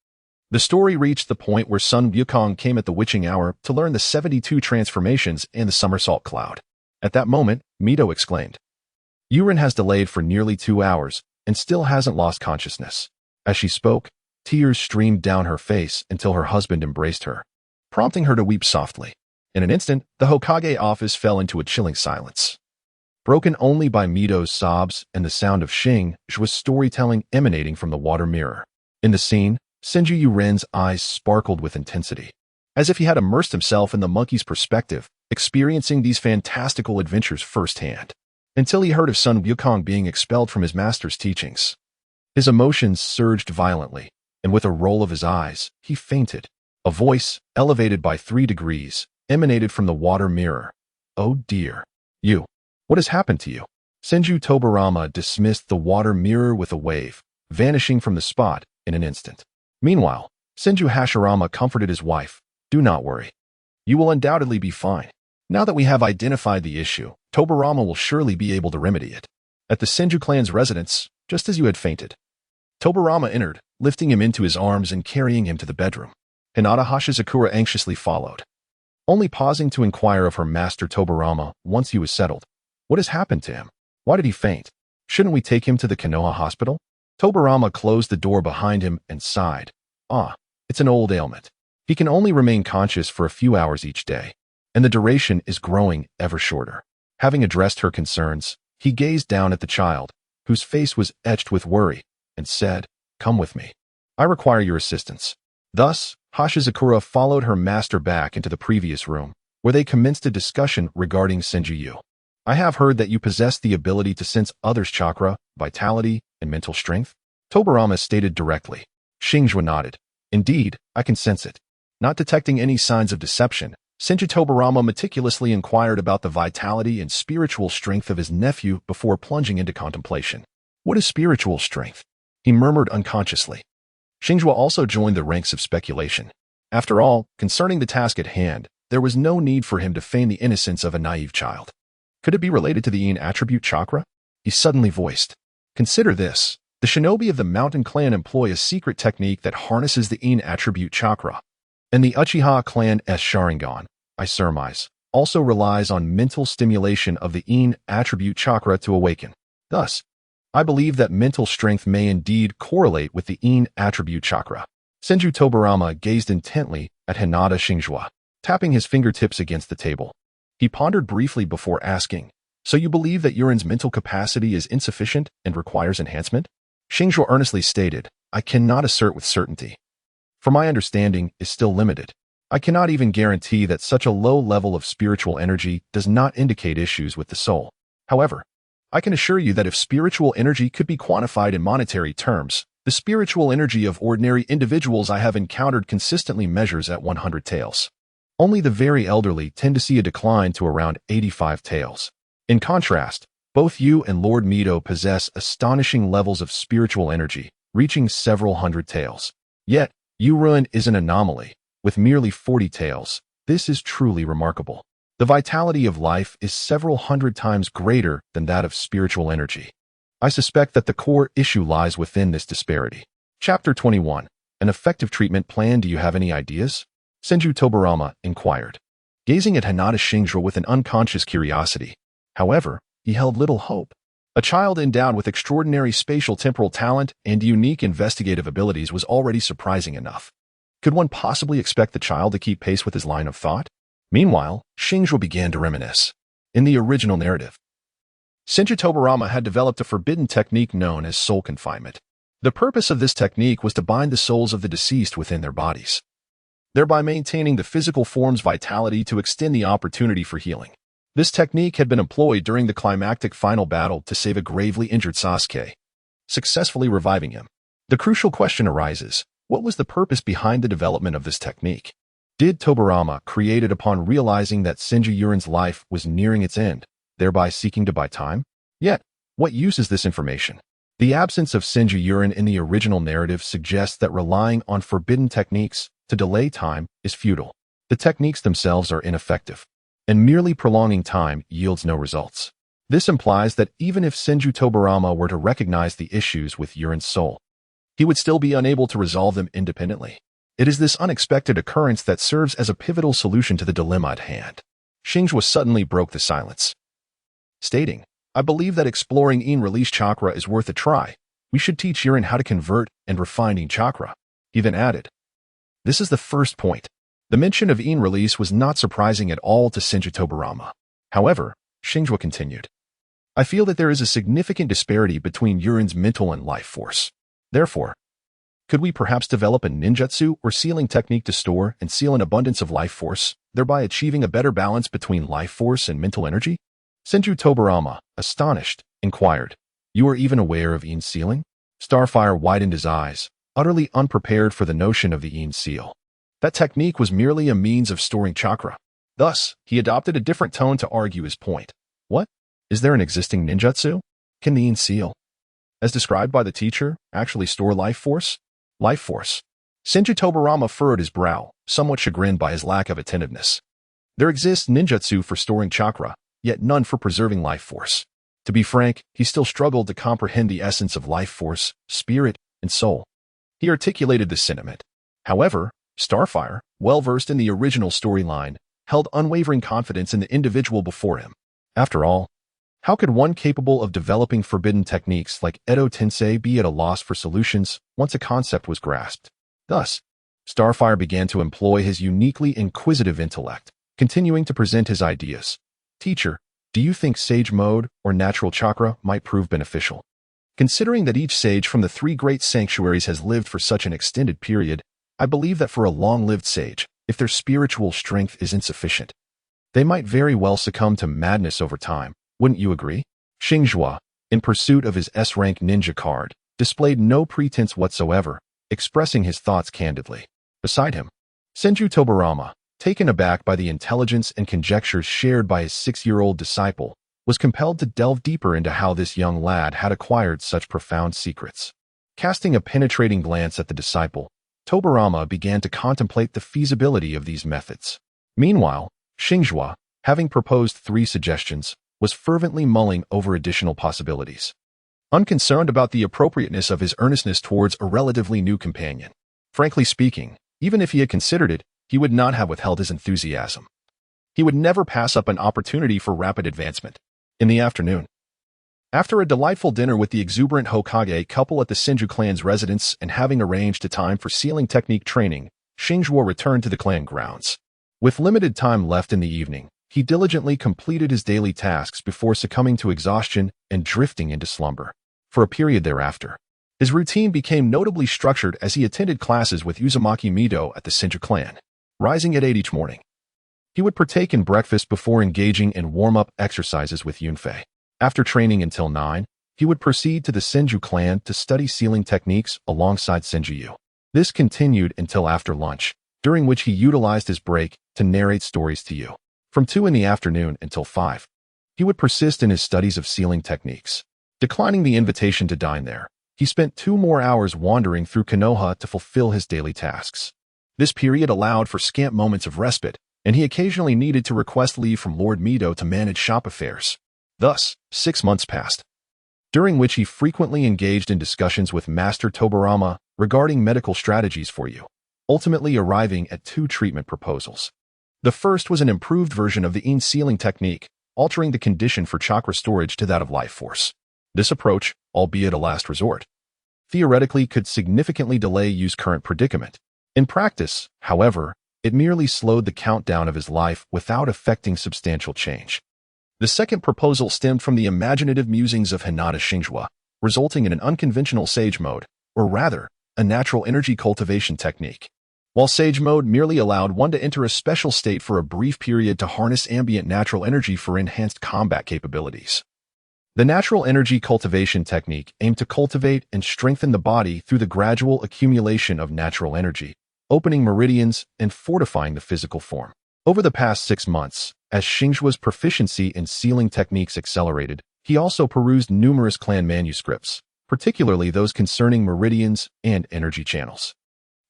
the story reached the point where Sun Wukong came at the witching hour to learn the 72 transformations and the somersault cloud. At that moment, Mido exclaimed, Yuren has delayed for nearly 2 hours and still hasn't lost consciousness. As she spoke, tears streamed down her face until her husband embraced her, prompting her to weep softly. In an instant, the Hokage office fell into a chilling silence, broken only by Mido's sobs and the sound of Xingzhuo's storytelling emanating from the water mirror. In the scene, Senju Yuren's eyes sparkled with intensity, as if he had immersed himself in the monkey's perspective, experiencing these fantastical adventures firsthand, until he heard of Sun Wukong being expelled from his master's teachings. His emotions surged violently, and with a roll of his eyes, he fainted. A voice, elevated by 3 degrees, emanated from the water mirror. Oh dear. What has happened to you? Senju Tobarama dismissed the water mirror with a wave, vanishing from the spot in an instant. Meanwhile, Senju Hashirama comforted his wife. Do not worry. You will undoubtedly be fine. Now that we have identified the issue, Tobarama will surely be able to remedy it. At the Senju clan's residence, just as you had fainted, Tobarama entered, lifting him into his arms and carrying him to the bedroom. Hinata Hashizakura anxiously followed, only pausing to inquire of her master Tobarama once he was settled. What has happened to him? Why did he faint? Shouldn't we take him to the Konoha hospital? Tobarama closed the door behind him and sighed. It's an old ailment. He can only remain conscious for a few hours each day, and the duration is growing ever shorter. Having addressed her concerns, he gazed down at the child, whose face was etched with worry, and said, Come with me. I require your assistance. Thus, Hashizakura followed her master back into the previous room, where they commenced a discussion regarding Senju. I have heard that you possess the ability to sense others' chakra, vitality, and mental strength. Tobarama stated directly. Xingzhuo nodded. Indeed, I can sense it. Not detecting any signs of deception, Senju Tobarama meticulously inquired about the vitality and spiritual strength of his nephew before plunging into contemplation. What is spiritual strength? He murmured unconsciously. Xingzhuo also joined the ranks of speculation. After all, concerning the task at hand, there was no need for him to feign the innocence of a naive child. Could it be related to the Yin attribute chakra? He suddenly voiced. Consider this. The shinobi of the Mountain Clan employ a secret technique that harnesses the In attribute chakra, and the Uchiha Clan's Sharingan, I surmise, also relies on mental stimulation of the In attribute chakra to awaken. Thus, I believe that mental strength may indeed correlate with the In attribute chakra. Senju Tobarama gazed intently at Hinata Xingzhuo, tapping his fingertips against the table. He pondered briefly before asking, "So you believe that Yurin's mental capacity is insufficient and requires enhancement?" Xingzhuo earnestly stated, "I cannot assert with certainty. For my understanding is still limited. I cannot even guarantee that such a low level of spiritual energy does not indicate issues with the soul. However, I can assure you that if spiritual energy could be quantified in monetary terms, the spiritual energy of ordinary individuals I have encountered consistently measures at 100 taels. Only the very elderly tend to see a decline to around 85 taels. In contrast, both you and Lord Mito possess astonishing levels of spiritual energy, reaching several hundred taels. Yet, Yurin is an anomaly, with merely 40 taels. This is truly remarkable. The vitality of life is several hundred times greater than that of spiritual energy. I suspect that the core issue lies within this disparity. Chapter 21. An effective treatment plan. Do you have any ideas? Senju Tobarama inquired, gazing at Hinata Xingzhuo with an unconscious curiosity. However, he held little hope. A child endowed with extraordinary spatial temporal talent and unique investigative abilities was already surprising enough. Could one possibly expect the child to keep pace with his line of thought? Meanwhile, Xingzhuo began to reminisce. In the original narrative, Senju Tobarama had developed a forbidden technique known as soul confinement. The purpose of this technique was to bind the souls of the deceased within their bodies, thereby maintaining the physical form's vitality to extend the opportunity for healing. This technique had been employed during the climactic final battle to save a gravely injured Sasuke, successfully reviving him. The crucial question arises, what was the purpose behind the development of this technique? Did Tobarama create it upon realizing that Senju Yurin's life was nearing its end, thereby seeking to buy time? Yet, what use is this information? The absence of Senju Yurin in the original narrative suggests that relying on forbidden techniques to delay time is futile. The techniques themselves are ineffective, and merely prolonging time yields no results. This implies that even if Senju Tobarama were to recognize the issues with Yurin's soul, he would still be unable to resolve them independently. It is this unexpected occurrence that serves as a pivotal solution to the dilemma at hand. Xingzhuo suddenly broke the silence, stating, "I believe that exploring In release chakra is worth a try. We should teach Yurin how to convert and refine In chakra." He then added, "This is the first point." The mention of In release was not surprising at all to Senju Tobarama. However, Xingzhuo continued, "I feel that there is a significant disparity between Yurin's mental and life force. Therefore, could we perhaps develop a ninjutsu or sealing technique to store and seal an abundance of life force, thereby achieving a better balance between life force and mental energy?" Senju Tobarama, astonished, inquired, "You are even aware of In sealing?" Starfire widened his eyes, utterly unprepared for the notion of the In seal. That technique was merely a means of storing chakra. Thus, he adopted a different tone to argue his point. What? Is there an existing ninjutsu? Can the In seal, as described by the teacher, actually store life force? Life force. Senju Tobarama furrowed his brow, somewhat chagrined by his lack of attentiveness. There exists ninjutsu for storing chakra, yet none for preserving life force. To be frank, he still struggled to comprehend the essence of life force, spirit, and soul. He articulated this sentiment. However, Starfire, well-versed in the original storyline, held unwavering confidence in the individual before him. After all, how could one capable of developing forbidden techniques like Edo Tensei be at a loss for solutions once a concept was grasped? Thus, Starfire began to employ his uniquely inquisitive intellect, continuing to present his ideas. "Teacher, do you think sage mode or natural chakra might prove beneficial? Considering that each sage from the three great sanctuaries has lived for such an extended period, I believe that for a long-lived sage, if their spiritual strength is insufficient, they might very well succumb to madness over time. Wouldn't you agree?" Xingzhuo, in pursuit of his S-rank ninja card, displayed no pretense whatsoever, expressing his thoughts candidly. Beside him, Senju Tobarama, taken aback by the intelligence and conjectures shared by his 6-year-old disciple, was compelled to delve deeper into how this young lad had acquired such profound secrets. Casting a penetrating glance at the disciple, Tobarama began to contemplate the feasibility of these methods. Meanwhile, Xingzhuo, having proposed 3 suggestions, was fervently mulling over additional possibilities. unconcerned about the appropriateness of his earnestness towards a relatively new companion. Frankly speaking, even if he had considered it, he would not have withheld his enthusiasm. He would never pass up an opportunity for rapid advancement. In the afternoon, after a delightful dinner with the exuberant Hokage couple at the Xingzhuo clan's residence and having arranged a time for sealing technique training, Xingzhuo returned to the clan grounds. With limited time left in the evening, he diligently completed his daily tasks before succumbing to exhaustion and drifting into slumber. For a period thereafter, his routine became notably structured as he attended classes with Uzumaki Mido at the Xingzhuo clan. Rising at 8 each morning, he would partake in breakfast before engaging in warm-up exercises with Yunfei. After training until 9, he would proceed to the Xingzhuo clan to study sealing techniques alongside Senju. This continued until after lunch, during which he utilized his break to narrate stories to you. From 2 in the afternoon until 5, he would persist in his studies of sealing techniques. Declining the invitation to dine there, he spent 2 more hours wandering through Konoha to fulfill his daily tasks. This period allowed for scant moments of respite, and he occasionally needed to request leave from Lord Mido to manage shop affairs. Thus, 6 months passed, during which he frequently engaged in discussions with Master Tobarama regarding medical strategies for you, ultimately arriving at 2 treatment proposals. The first was an improved version of the Yin sealing technique, altering the condition for chakra storage to that of life force. This approach, albeit a last resort, theoretically could significantly delay Yu's current predicament. In practice, however, it merely slowed the countdown of his life without affecting substantial change. The second proposal stemmed from the imaginative musings of Hinata Xingzhuo, resulting in an unconventional sage mode, or rather, a natural energy cultivation technique. While sage mode merely allowed one to enter a special state for a brief period to harness ambient natural energy for enhanced combat capabilities. The natural energy cultivation technique aimed to cultivate and strengthen the body through the gradual accumulation of natural energy, opening meridians and fortifying the physical form. Over the past 6 months, as Xingzhuo's proficiency in sealing techniques accelerated, he also perused numerous clan manuscripts, particularly those concerning meridians and energy channels.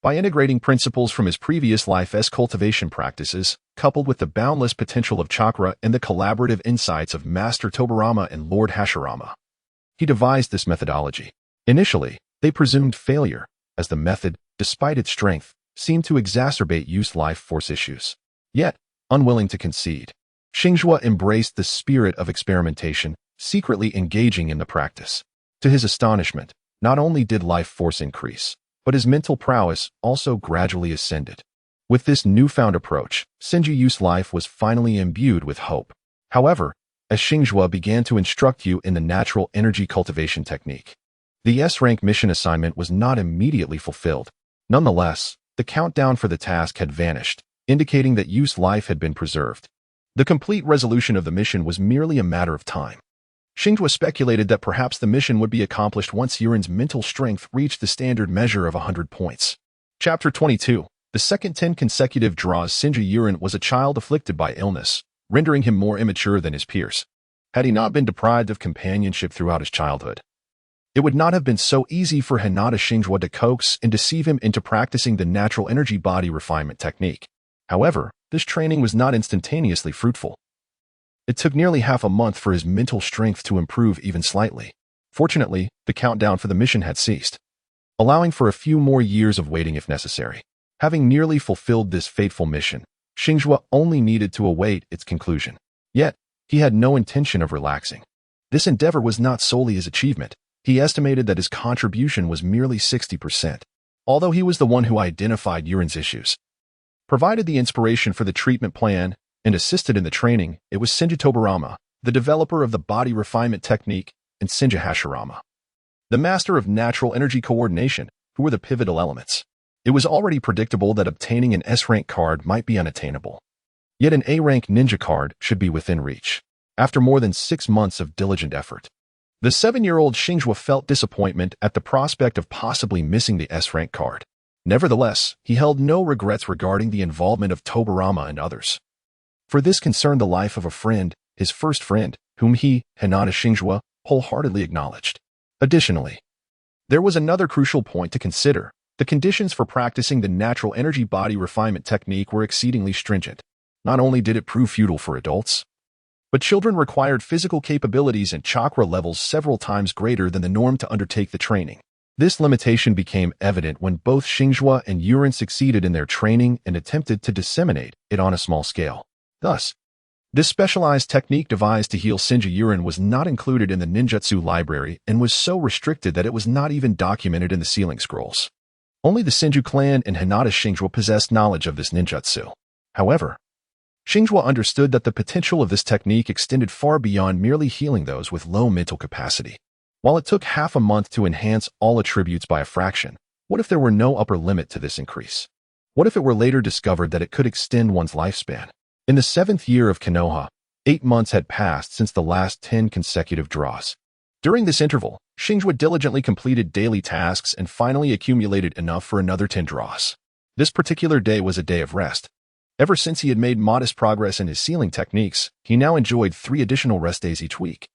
By integrating principles from his previous life's cultivation practices, coupled with the boundless potential of chakra and the collaborative insights of Master Tobarama and Lord Hashirama, he devised this methodology. Initially, they presumed failure, as the method, despite its strength, seemed to exacerbate Yu's life force issues. Yet, unwilling to concede, Xingzhuo embraced the spirit of experimentation, secretly engaging in the practice. To his astonishment, not only did life force increase, but his mental prowess also gradually ascended. With this newfound approach, Senju Yu's life was finally imbued with hope. However, as Xingzhuo began to instruct you in the natural energy cultivation technique, the S-rank mission assignment was not immediately fulfilled. Nonetheless, the countdown for the task had vanished, indicating that Yu's life had been preserved. The complete resolution of the mission was merely a matter of time. Xingzhuo speculated that perhaps the mission would be accomplished once Yuren's mental strength reached the standard measure of 100 points. Chapter 22. The second 10 consecutive draws. Senju Yuren was a child afflicted by illness, rendering him more immature than his peers. Had he not been deprived of companionship throughout his childhood, it would not have been so easy for Hinata Xingzhuo to coax and deceive him into practicing the natural energy body refinement technique. However, this training was not instantaneously fruitful. It took nearly half a month for his mental strength to improve even slightly. Fortunately, the countdown for the mission had ceased, allowing for a few more years of waiting if necessary. Having nearly fulfilled this fateful mission, Xingzhuo only needed to await its conclusion. Yet, he had no intention of relaxing. This endeavor was not solely his achievement. He estimated that his contribution was merely 60%. Although he was the one who identified Yuren's issues, provided the inspiration for the treatment plan, and assisted in the training, it was Senju Tobarama, the developer of the body refinement technique, and Senju Hashirama, the master of natural energy coordination, who were the pivotal elements. It was already predictable that obtaining an S-rank card might be unattainable. Yet an A-rank ninja card should be within reach. After more than 6 months of diligent effort, the 7-year-old Xingzhuo felt disappointment at the prospect of possibly missing the S-rank card. Nevertheless, he held no regrets regarding the involvement of Tobarama and others, for this concerned the life of a friend, his first friend, whom he, Hinata Xingzhuo, wholeheartedly acknowledged. Additionally, there was another crucial point to consider. The conditions for practicing the natural energy body refinement technique were exceedingly stringent. Not only did it prove futile for adults, But children required physical capabilities and chakra levels several times greater than the norm to undertake the training. This limitation became evident when both Xingzhuo and Yuren succeeded in their training and attempted to disseminate it on a small scale. Thus, this specialized technique devised to heal Senju Yuren was not included in the ninjutsu library and was so restricted that it was not even documented in the sealing scrolls. Only the Senju clan and Hinata Xingzhuo possessed knowledge of this ninjutsu. However, Xingzhuo understood that the potential of this technique extended far beyond merely healing those with low mental capacity. While it took half a month to enhance all attributes by a fraction, what if there were no upper limit to this increase? What if it were later discovered that it could extend one's lifespan? In the 7th year of Konoha, 8 months had passed since the last 10 consecutive draws. During this interval, Xingzhuo diligently completed daily tasks and finally accumulated enough for another 10 draws. This particular day was a day of rest. Ever since he had made modest progress in his sealing techniques, he now enjoyed 3 additional rest days each week,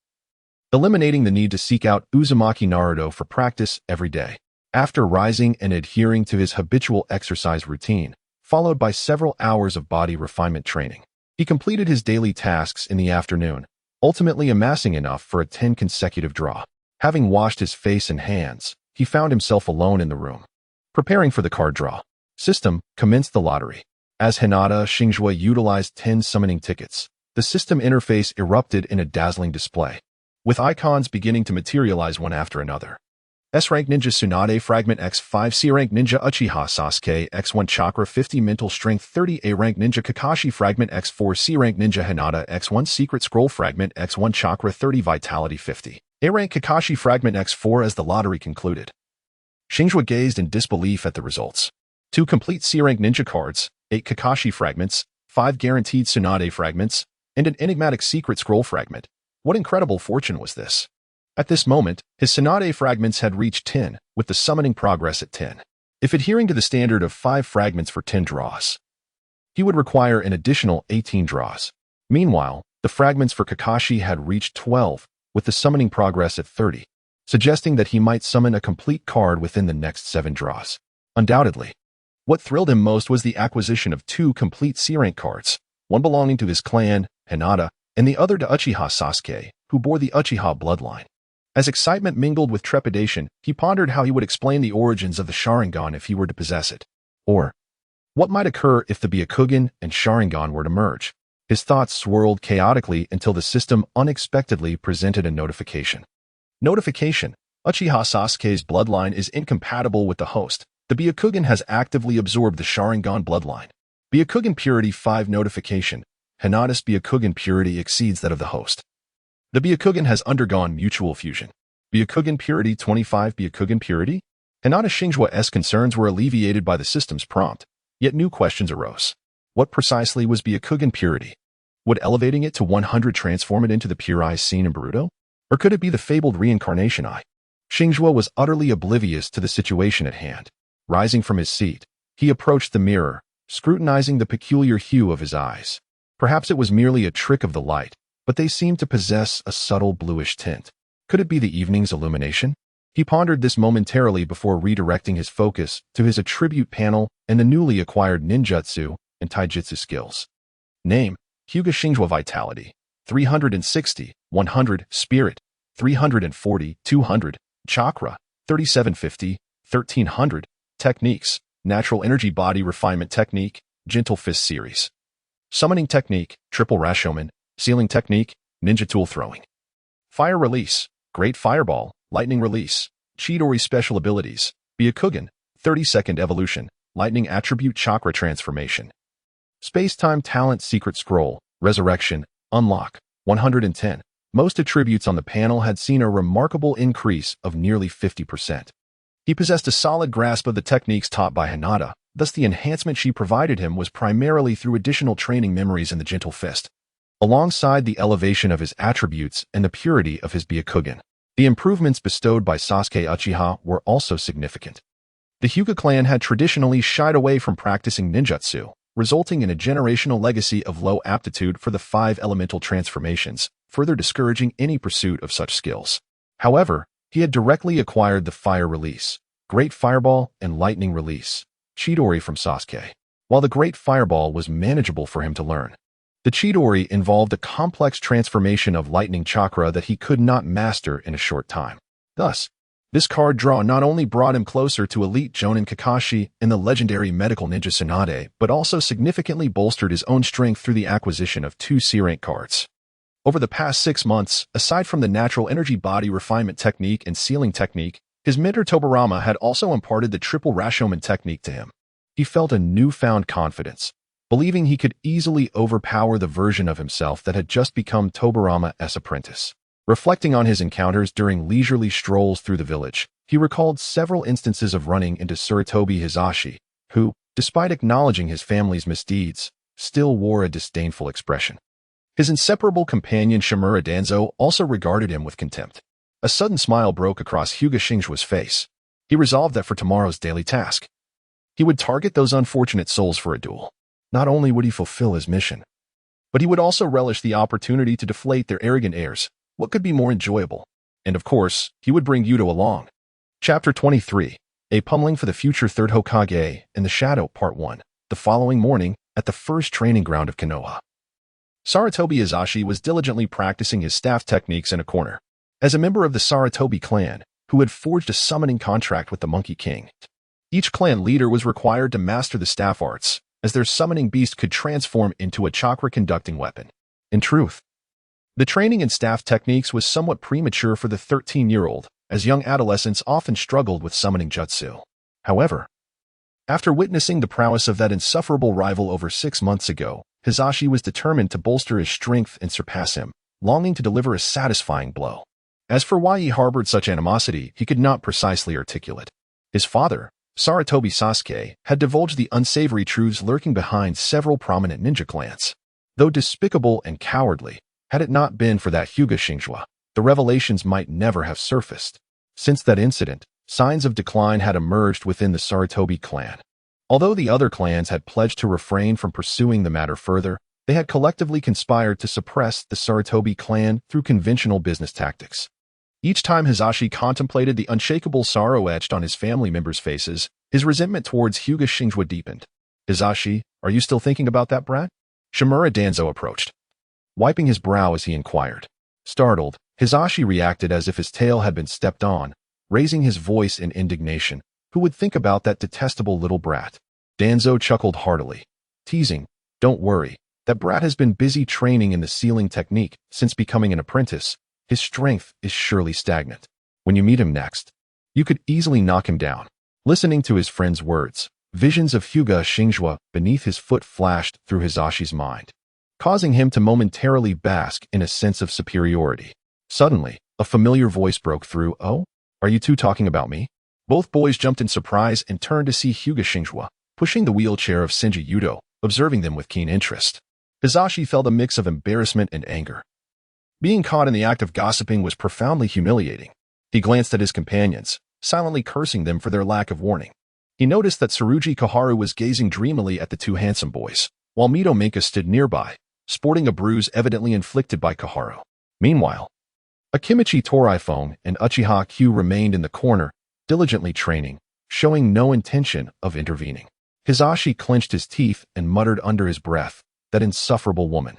eliminating the need to seek out Uzumaki Naruto for practice every day. After rising and adhering to his habitual exercise routine, followed by several hours of body refinement training, he completed his daily tasks in the afternoon, ultimately amassing enough for a 10 consecutive draw. Having washed his face and hands, he found himself alone in the room. Preparing for the card draw. System commenced the lottery. As Hinata Xingzhuo utilized 10 summoning tickets, the system interface erupted in a dazzling display, with icons beginning to materialize one after another. S-Rank Ninja Tsunade Fragment X5, C-Rank Ninja Uchiha Sasuke X1 Chakra 50 Mental Strength 30, A-Rank Ninja Kakashi Fragment X4, C-Rank Ninja Hinata X1 Secret Scroll Fragment X1 Chakra 30 Vitality 50, A-Rank Kakashi Fragment X4. As the lottery concluded, Xingzhuo gazed in disbelief at the results. 2 complete C-Rank Ninja cards, 8 Kakashi Fragments, 5 guaranteed Tsunade Fragments, and an enigmatic Secret Scroll Fragment. What incredible fortune was this? At this moment, his Tsunade fragments had reached 10, with the summoning progress at 10. If adhering to the standard of 5 fragments for 10 draws, he would require an additional 18 draws. Meanwhile, the fragments for Kakashi had reached 12, with the summoning progress at 30, suggesting that he might summon a complete card within the next 7 draws. Undoubtedly, what thrilled him most was the acquisition of 2 complete C-Rank cards, one belonging to his clan, Hinata, and the other to Uchiha Sasuke, who bore the Uchiha bloodline. As excitement mingled with trepidation, he pondered how he would explain the origins of the Sharingan if he were to possess it. Or, what might occur if the Byakugan and Sharingan were to merge? His thoughts swirled chaotically until the system unexpectedly presented a notification. Notification: Uchiha Sasuke's bloodline is incompatible with the host. The Byakugan has actively absorbed the Sharingan bloodline. Byakugan Purity 5 Notification: Hinata's Byakugan purity exceeds that of the host. The Byakugan has undergone mutual fusion. Byakugan Purity 25 Byakugan Purity? Hinata Xingzhuo's concerns were alleviated by the system's prompt, yet new questions arose. What precisely was Byakugan Purity? Would elevating it to 100 transform it into the pure eye seen in Naruto? Or could it be the fabled reincarnation eye? Xingzhuo was utterly oblivious to the situation at hand. Rising from his seat, he approached the mirror, scrutinizing the peculiar hue of his eyes. Perhaps it was merely a trick of the light, but they seemed to possess a subtle bluish tint. Could it be the evening's illumination? He pondered this momentarily before redirecting his focus to his attribute panel and the newly acquired ninjutsu and taijutsu skills. Name: Hyuga Xingzhuo. Vitality: 360, 100, Spirit: 340, 200, Chakra: 3750, 1300, Techniques: Natural Energy Body Refinement Technique, Gentle Fist Series. Summoning Technique: Triple Rashomon. Sealing Technique: Ninja Tool Throwing. Fire Release: Great Fireball, Lightning Release. Chidori Special Abilities: Byakugan, 30-second Evolution, Lightning Attribute Chakra Transformation. Space-Time Talent Secret Scroll, Resurrection, Unlock, 110. Most attributes on the panel had seen a remarkable increase of nearly 50%. He possessed a solid grasp of the techniques taught by Hinata, thus the enhancement she provided him was primarily through additional training memories in the Gentle Fist. Alongside the elevation of his attributes and the purity of his Byakugan, the improvements bestowed by Sasuke Uchiha were also significant. The Hyuga clan had traditionally shied away from practicing ninjutsu, resulting in a generational legacy of low aptitude for the 5 elemental transformations, further discouraging any pursuit of such skills. However, he had directly acquired the Fire Release, Great Fireball, and Lightning Release, Chidori from Sasuke. While the Great Fireball was manageable for him to learn, The Chidori involved a complex transformation of lightning chakra that he could not master in a short time. Thus, this card draw not only brought him closer to elite Jonin Kakashi and the legendary medical ninja Tsunade, but also significantly bolstered his own strength through the acquisition of 2 C-rank cards. Over the past 6 months, aside from the natural energy body refinement technique and sealing technique, his mentor Tobirama had also imparted the triple Rashomon technique to him. He felt a newfound confidence, believing he could easily overpower the version of himself that had just become Tobirama's apprentice. Reflecting on his encounters during leisurely strolls through the village, he recalled several instances of running into Sarutobi Hisashi, who, despite acknowledging his family's misdeeds, still wore a disdainful expression. His inseparable companion Shimura Danzo also regarded him with contempt. A sudden smile broke across Hyuga Xingzhuo's face. He resolved that for tomorrow's daily task, he would target those unfortunate souls for a duel. Not only would he fulfill his mission, but he would also relish the opportunity to deflate their arrogant airs. What could be more enjoyable? And of course, he would bring Yuto along. Chapter 23, A Pummeling for the Future Third Hokage in the Shadow, Part 1. The following morning, at the first training ground of Konoha, Sarutobi Hisashi was diligently practicing his staff techniques in a corner. As a member of the Sarutobi clan, who had forged a summoning contract with the Monkey King, each clan leader was required to master the staff arts, as their summoning beast could transform into a chakra-conducting weapon. In truth, the training in staff techniques was somewhat premature for the 13-year-old, as young adolescents often struggled with summoning jutsu. However, after witnessing the prowess of that insufferable rival over 6 months ago, Hisashi was determined to bolster his strength and surpass him, longing to deliver a satisfying blow. As for why he harbored such animosity, he could not precisely articulate. His father, Sarutobi Sasuke, had divulged the unsavory truths lurking behind several prominent ninja clans. Though despicable and cowardly, had it not been for that Hyuga Xingzhuo, the revelations might never have surfaced. Since that incident, signs of decline had emerged within the Sarutobi clan. Although the other clans had pledged to refrain from pursuing the matter further, they had collectively conspired to suppress the Sarutobi clan through conventional business tactics. Each time Hisashi contemplated the unshakable sorrow etched on his family members' faces, his resentment towards Hyuga Xingzhuo deepened. "Hisashi, are you still thinking about that brat?" Shimura Danzo approached, wiping his brow as he inquired. Startled, Hisashi reacted as if his tail had been stepped on, raising his voice in indignation. Who would think about that detestable little brat? Danzo chuckled heartily, teasing, "Don't worry, that brat has been busy training in the sealing technique since becoming an apprentice. His strength is surely stagnant. When you meet him next, you could easily knock him down." Listening to his friend's words, visions of Hyuga Xingzhuo beneath his foot flashed through Hisashi's mind, causing him to momentarily bask in a sense of superiority. Suddenly, a familiar voice broke through. "Oh? Are you two talking about me?" Both boys jumped in surprise and turned to see Hyuga Xingzhuo, pushing the wheelchair of Senju Yudo, observing them with keen interest. Hisashi felt a mix of embarrassment and anger. Being caught in the act of gossiping was profoundly humiliating. He glanced at his companions, silently cursing them for their lack of warning. He noticed that Tsurugi Koharu was gazing dreamily at the two handsome boys, while Mito Minka stood nearby, sporting a bruise evidently inflicted by Koharu. Meanwhile, Akimichi Toraifone and Uchiha Q remained in the corner, diligently training, showing no intention of intervening. Hisashi clenched his teeth and muttered under his breath, "That insufferable woman.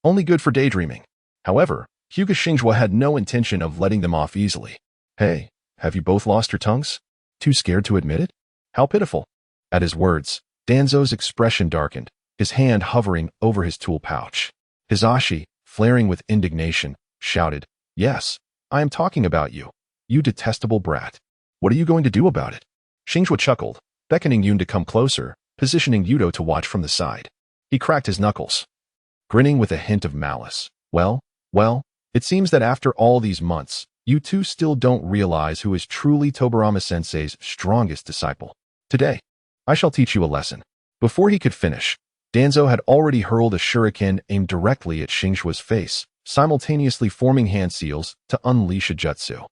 Only good for daydreaming." However, Hyuga Xingzhuo had no intention of letting them off easily. "Hey, have you both lost your tongues? Too scared to admit it? How pitiful." At his words, Danzo's expression darkened, his hand hovering over his tool pouch. Hisashi, flaring with indignation, shouted, "Yes, I am talking about you, you detestable brat. What are you going to do about it?" Xingzhuo chuckled, beckoning Yun to come closer, positioning Yudo to watch from the side. He cracked his knuckles, grinning with a hint of malice. Well, it seems that after all these months, you two still don't realize who is truly Tobirama-sensei's strongest disciple. Today, I shall teach you a lesson." Before he could finish, Danzo had already hurled a shuriken aimed directly at Xingzhuo's face, simultaneously forming hand seals to unleash a jutsu.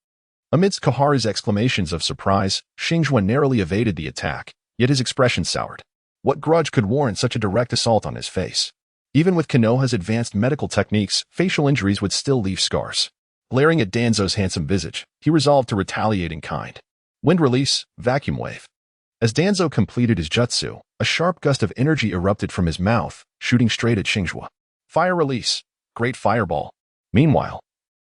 Amidst Koharu's exclamations of surprise, Xingzhuo narrowly evaded the attack, yet his expression soured. What grudge could warrant such a direct assault on his face? Even with Konoha's advanced medical techniques, facial injuries would still leave scars. Glaring at Danzo's handsome visage, he resolved to retaliate in kind. Wind release, vacuum wave. As Danzo completed his jutsu, a sharp gust of energy erupted from his mouth, shooting straight at Xingzhuo. Fire release. Great fireball. Meanwhile,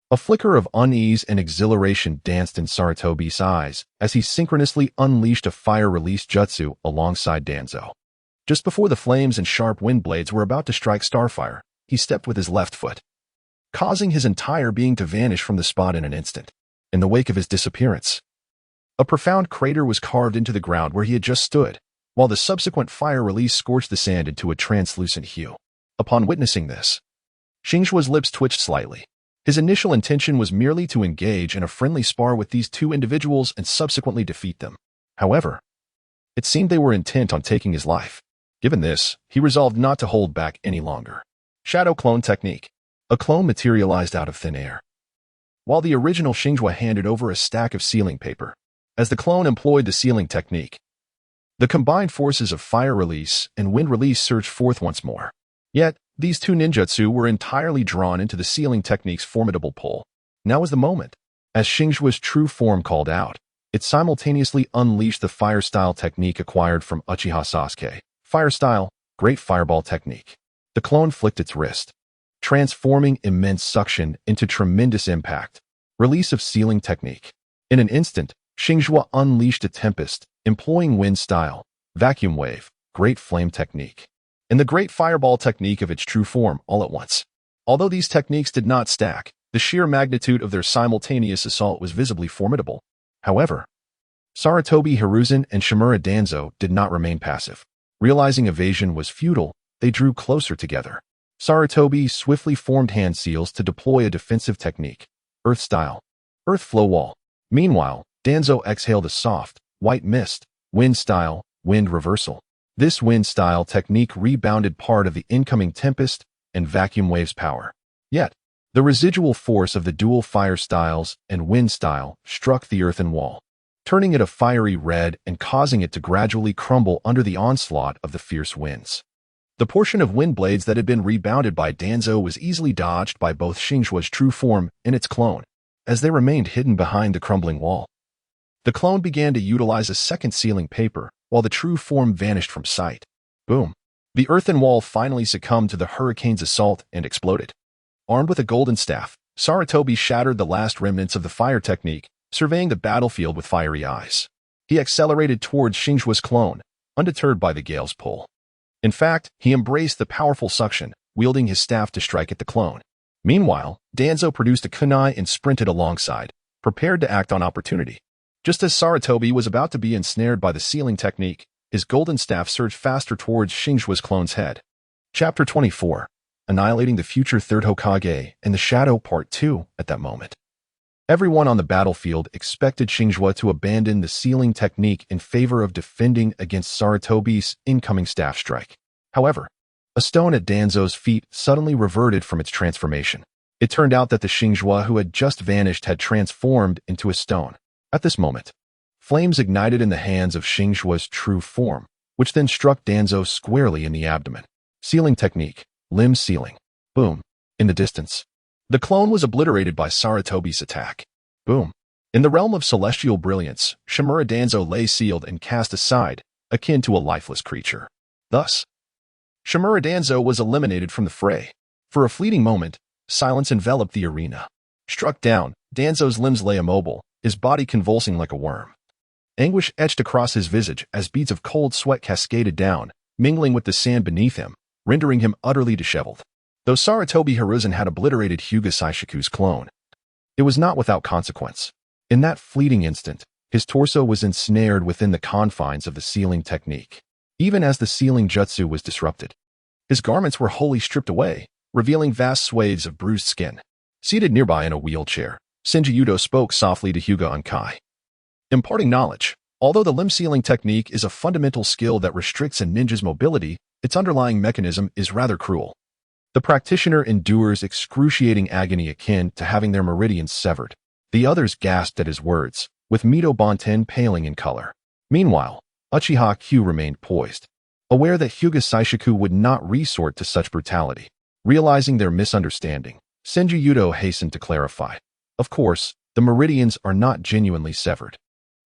a flicker of unease and exhilaration danced in Sarutobi's eyes as he synchronously unleashed a fire release jutsu alongside Danzo. Just before the flames and sharp wind blades were about to strike Starfire, he stepped with his left foot, causing his entire being to vanish from the spot in an instant. In the wake of his disappearance, a profound crater was carved into the ground where he had just stood, while the subsequent fire release scorched the sand into a translucent hue. Upon witnessing this, Xingzhuo's lips twitched slightly. His initial intention was merely to engage in a friendly spar with these two individuals and subsequently defeat them. However, it seemed they were intent on taking his life. Given this, he resolved not to hold back any longer. Shadow Clone Technique. A clone materialized out of thin air, while the original Xingzhuo handed over a stack of sealing paper. As the clone employed the sealing technique, the combined forces of fire release and wind release surged forth once more. Yet, these two ninjutsu were entirely drawn into the sealing technique's formidable pull. Now was the moment. As Xingzhuo's true form called out, it simultaneously unleashed the fire style technique acquired from Uchiha Sasuke. Fire style, great fireball technique. The clone flicked its wrist, transforming immense suction into tremendous impact. Release of sealing technique. In an instant, Xingzhuo unleashed a tempest, employing wind style, vacuum wave, great flame technique, and the great fireball technique of its true form all at once. Although these techniques did not stack, the sheer magnitude of their simultaneous assault was visibly formidable. However, Sarutobi Hiruzen and Shimura Danzo did not remain passive. Realizing evasion was futile, they drew closer together. Sarutobi swiftly formed hand seals to deploy a defensive technique, earth style, earth flow wall. Meanwhile, Danzo exhaled a soft, white mist, wind style, wind reversal. This wind style technique rebounded part of the incoming tempest and vacuum wave's power. Yet, the residual force of the dual fire styles and wind style struck the earthen wall, turning it a fiery red and causing it to gradually crumble under the onslaught of the fierce winds. The portion of wind blades that had been rebounded by Danzo was easily dodged by both Xingzhuo's true form and its clone, as they remained hidden behind the crumbling wall. The clone began to utilize a second sealing paper, while the true form vanished from sight. Boom. The earthen wall finally succumbed to the hurricane's assault and exploded. Armed with a golden staff, Sarutobi shattered the last remnants of the fire technique, surveying the battlefield with fiery eyes. He accelerated towards Xingzhuo's clone, undeterred by the gale's pull. In fact, he embraced the powerful suction, wielding his staff to strike at the clone. Meanwhile, Danzo produced a kunai and sprinted alongside, prepared to act on opportunity. Just as Sarutobi was about to be ensnared by the sealing technique, his golden staff surged faster towards Xingzhuo's clone's head. Chapter 24. Annihilating the future third Hokage and the Shadow Part 2 at that moment. Everyone on the battlefield expected Xingzhuo to abandon the sealing technique in favor of defending against Sarutobi's incoming staff strike. However, a stone at Danzo's feet suddenly reverted from its transformation. It turned out that the Xingzhuo who had just vanished had transformed into a stone. At this moment, flames ignited in the hands of Xingzhuo's true form, which then struck Danzo squarely in the abdomen. Sealing technique, limb sealing. Boom. In the distance, the clone was obliterated by Sarutobi's attack. Boom. In the realm of celestial brilliance, Shimura Danzo lay sealed and cast aside, akin to a lifeless creature. Thus, Shimura Danzo was eliminated from the fray. For a fleeting moment, silence enveloped the arena. Struck down, Danzo's limbs lay immobile, his body convulsing like a worm. Anguish etched across his visage as beads of cold sweat cascaded down, mingling with the sand beneath him, rendering him utterly disheveled. Though Sarutobi Hiruzen had obliterated Hyuga Saishiku's clone, it was not without consequence. In that fleeting instant, his torso was ensnared within the confines of the sealing technique. Even as the sealing jutsu was disrupted, his garments were wholly stripped away, revealing vast swathes of bruised skin. Seated nearby in a wheelchair, Senju Yudo spoke softly to Hyuga and Kai, imparting knowledge. Although the limb sealing technique is a fundamental skill that restricts a ninja's mobility, its underlying mechanism is rather cruel. The practitioner endures excruciating agony akin to having their meridians severed. The others gasped at his words, with Mito Bonten paling in color. Meanwhile, Uchiha Q remained poised, aware that Hyuga Saishiku would not resort to such brutality. Realizing their misunderstanding, Senju Yudo hastened to clarify. Of course, the meridians are not genuinely severed.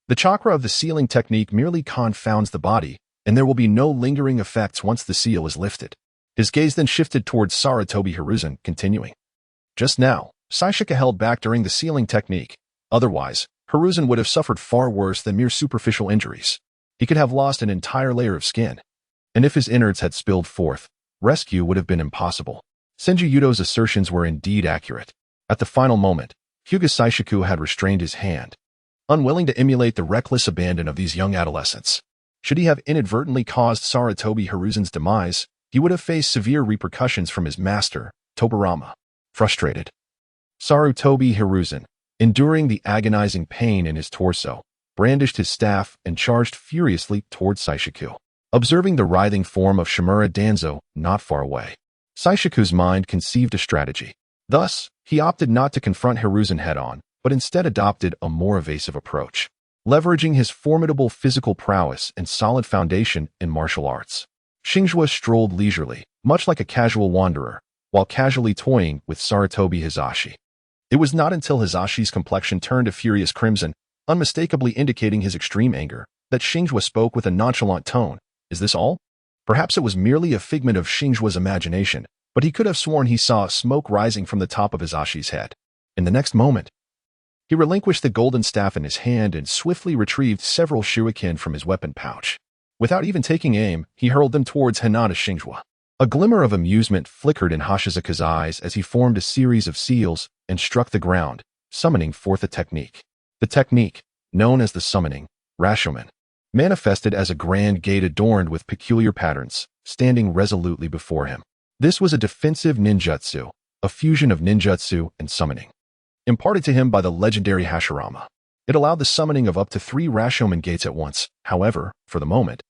The chakra of the sealing technique merely confounds the body, and there will be no lingering effects once the seal is lifted. His gaze then shifted towards Sarutobi Hiruzen, continuing. Just now, Saishika held back during the sealing technique. Otherwise, Hiruzen would have suffered far worse than mere superficial injuries. He could have lost an entire layer of skin. And if his innards had spilled forth, rescue would have been impossible. Senju Yudo's assertions were indeed accurate. At the final moment, Hyuga Saishiku had restrained his hand, unwilling to emulate the reckless abandon of these young adolescents. Should he have inadvertently caused Sarutobi Hiruzen's demise, he would have faced severe repercussions from his master, Tobirama. Frustrated, Sarutobi Hiruzen, enduring the agonizing pain in his torso, brandished his staff and charged furiously towards Saishiku. Observing the writhing form of Shimura Danzo not far away, Saishiku's mind conceived a strategy. Thus, he opted not to confront Hiruzen head-on, but instead adopted a more evasive approach, leveraging his formidable physical prowess and solid foundation in martial arts. Xingzhuo strolled leisurely, much like a casual wanderer, while casually toying with Sarutobi Hizashi. It was not until Hizashi's complexion turned a furious crimson, unmistakably indicating his extreme anger, that Xingzhuo spoke with a nonchalant tone. Is this all? Perhaps it was merely a figment of Xingzhuo's imagination, but he could have sworn he saw smoke rising from the top of Hizashi's head. In the next moment, he relinquished the golden staff in his hand and swiftly retrieved several shuriken from his weapon pouch. Without even taking aim, he hurled them towards Hinata Xingzhuo. A glimmer of amusement flickered in Hashizuka's eyes as he formed a series of seals and struck the ground, summoning forth a technique. The technique, known as the summoning, Rashomon, manifested as a grand gate adorned with peculiar patterns, standing resolutely before him. This was a defensive ninjutsu, a fusion of ninjutsu and summoning, imparted to him by the legendary Hashirama. It allowed the summoning of up to 3 Rashomon gates at once. However, for the moment,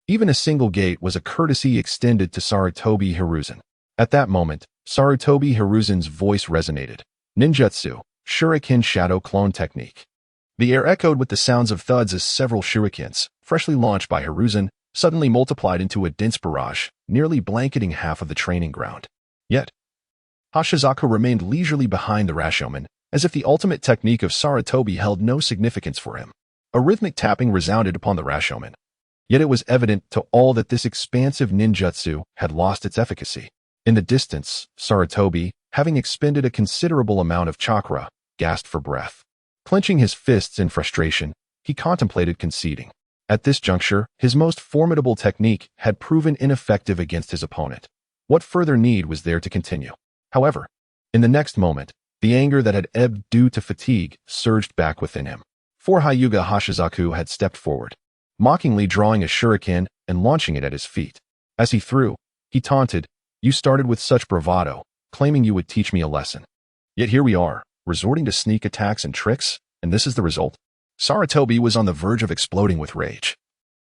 even a single gate was a courtesy extended to Sarutobi Hiruzen. At that moment, Sarutobi Hiruzen's voice resonated. Ninjutsu, Shuriken Shadow Clone Technique. The air echoed with the sounds of thuds as several shurikens, freshly launched by Hiruzen, suddenly multiplied into a dense barrage, nearly blanketing half of the training ground. Yet, Hashizuka remained leisurely behind the Rashomon, as if the ultimate technique of Sarutobi held no significance for him. A rhythmic tapping resounded upon the Rashomon. Yet it was evident to all that this expansive ninjutsu had lost its efficacy. In the distance, Sarutobi, having expended a considerable amount of chakra, gasped for breath. Clenching his fists in frustration, he contemplated conceding. At this juncture, his most formidable technique had proven ineffective against his opponent. What further need was there to continue? However, in the next moment, the anger that had ebbed due to fatigue surged back within him. For Hyuga Hashizaku had stepped forward, mockingly drawing a shuriken and launching it at his feet. As he threw, he taunted, "You started with such bravado, claiming you would teach me a lesson. Yet here we are, resorting to sneak attacks and tricks, and this is the result." Sarutobi was on the verge of exploding with rage.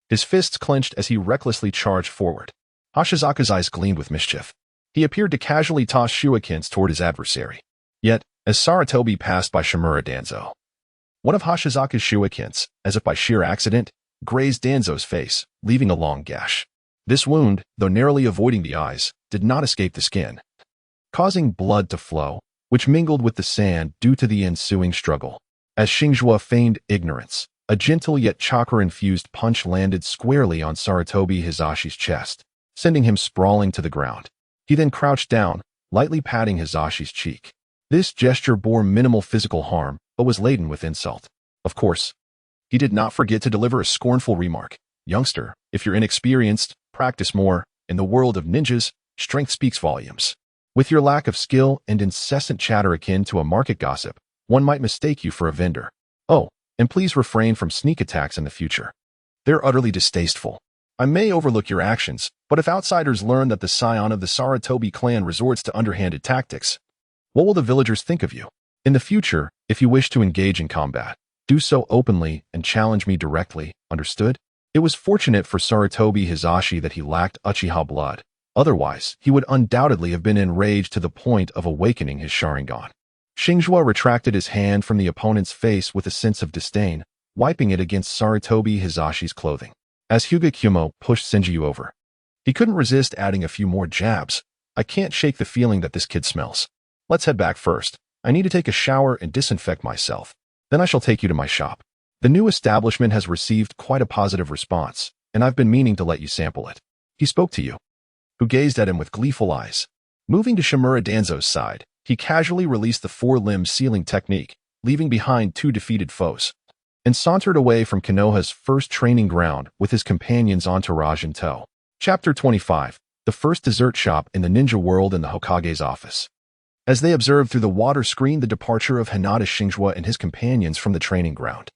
His fists clenched as he recklessly charged forward. Hashizuka's eyes gleamed with mischief. He appeared to casually toss shurikens toward his adversary. Yet, as Sarutobi passed by Shimura Danzo, one of Hashizuka's shurikens, as if by sheer accident, grazed Danzo's face, leaving a long gash. This wound, though narrowly avoiding the eyes, did not escape the skin, causing blood to flow, which mingled with the sand due to the ensuing struggle. As Xingzhuo feigned ignorance, a gentle yet chakra-infused punch landed squarely on Sarutobi Hizashi's chest, sending him sprawling to the ground. He then crouched down, lightly patting Hizashi's cheek. This gesture bore minimal physical harm, but was laden with insult. Of course, he did not forget to deliver a scornful remark. "Youngster, if you're inexperienced, practice more. In the world of ninjas, strength speaks volumes. With your lack of skill and incessant chatter akin to a market gossip, one might mistake you for a vendor. Oh, and please refrain from sneak attacks in the future. They're utterly distasteful. I may overlook your actions, but if outsiders learn that the scion of the Sarutobi clan resorts to underhanded tactics, what will the villagers think of you? In the future, if you wish to engage in combat, do so openly and challenge me directly, understood?" It was fortunate for Sarutobi Hizashi that he lacked Uchiha blood. Otherwise, he would undoubtedly have been enraged to the point of awakening his Sharingan. Xingzhuo retracted his hand from the opponent's face with a sense of disdain, wiping it against Sarutobi Hizashi's clothing. As Hyuga Kumo pushed Senju over, he couldn't resist adding a few more jabs. "I can't shake the feeling that this kid smells. Let's head back first. I need to take a shower and disinfect myself. Then I shall take you to my shop. The new establishment has received quite a positive response, and I've been meaning to let you sample it." "He spoke to you?" who gazed at him with gleeful eyes. Moving to Shimura Danzo's side, he casually released the four-limb sealing technique, leaving behind two defeated foes, and sauntered away from Konoha's first training ground with his companion's entourage in tow. Chapter 25. The first dessert shop in the ninja world in the Hokage's office. As they observed through the water screen the departure of Hinata Xingzhuo and his companions from the training ground,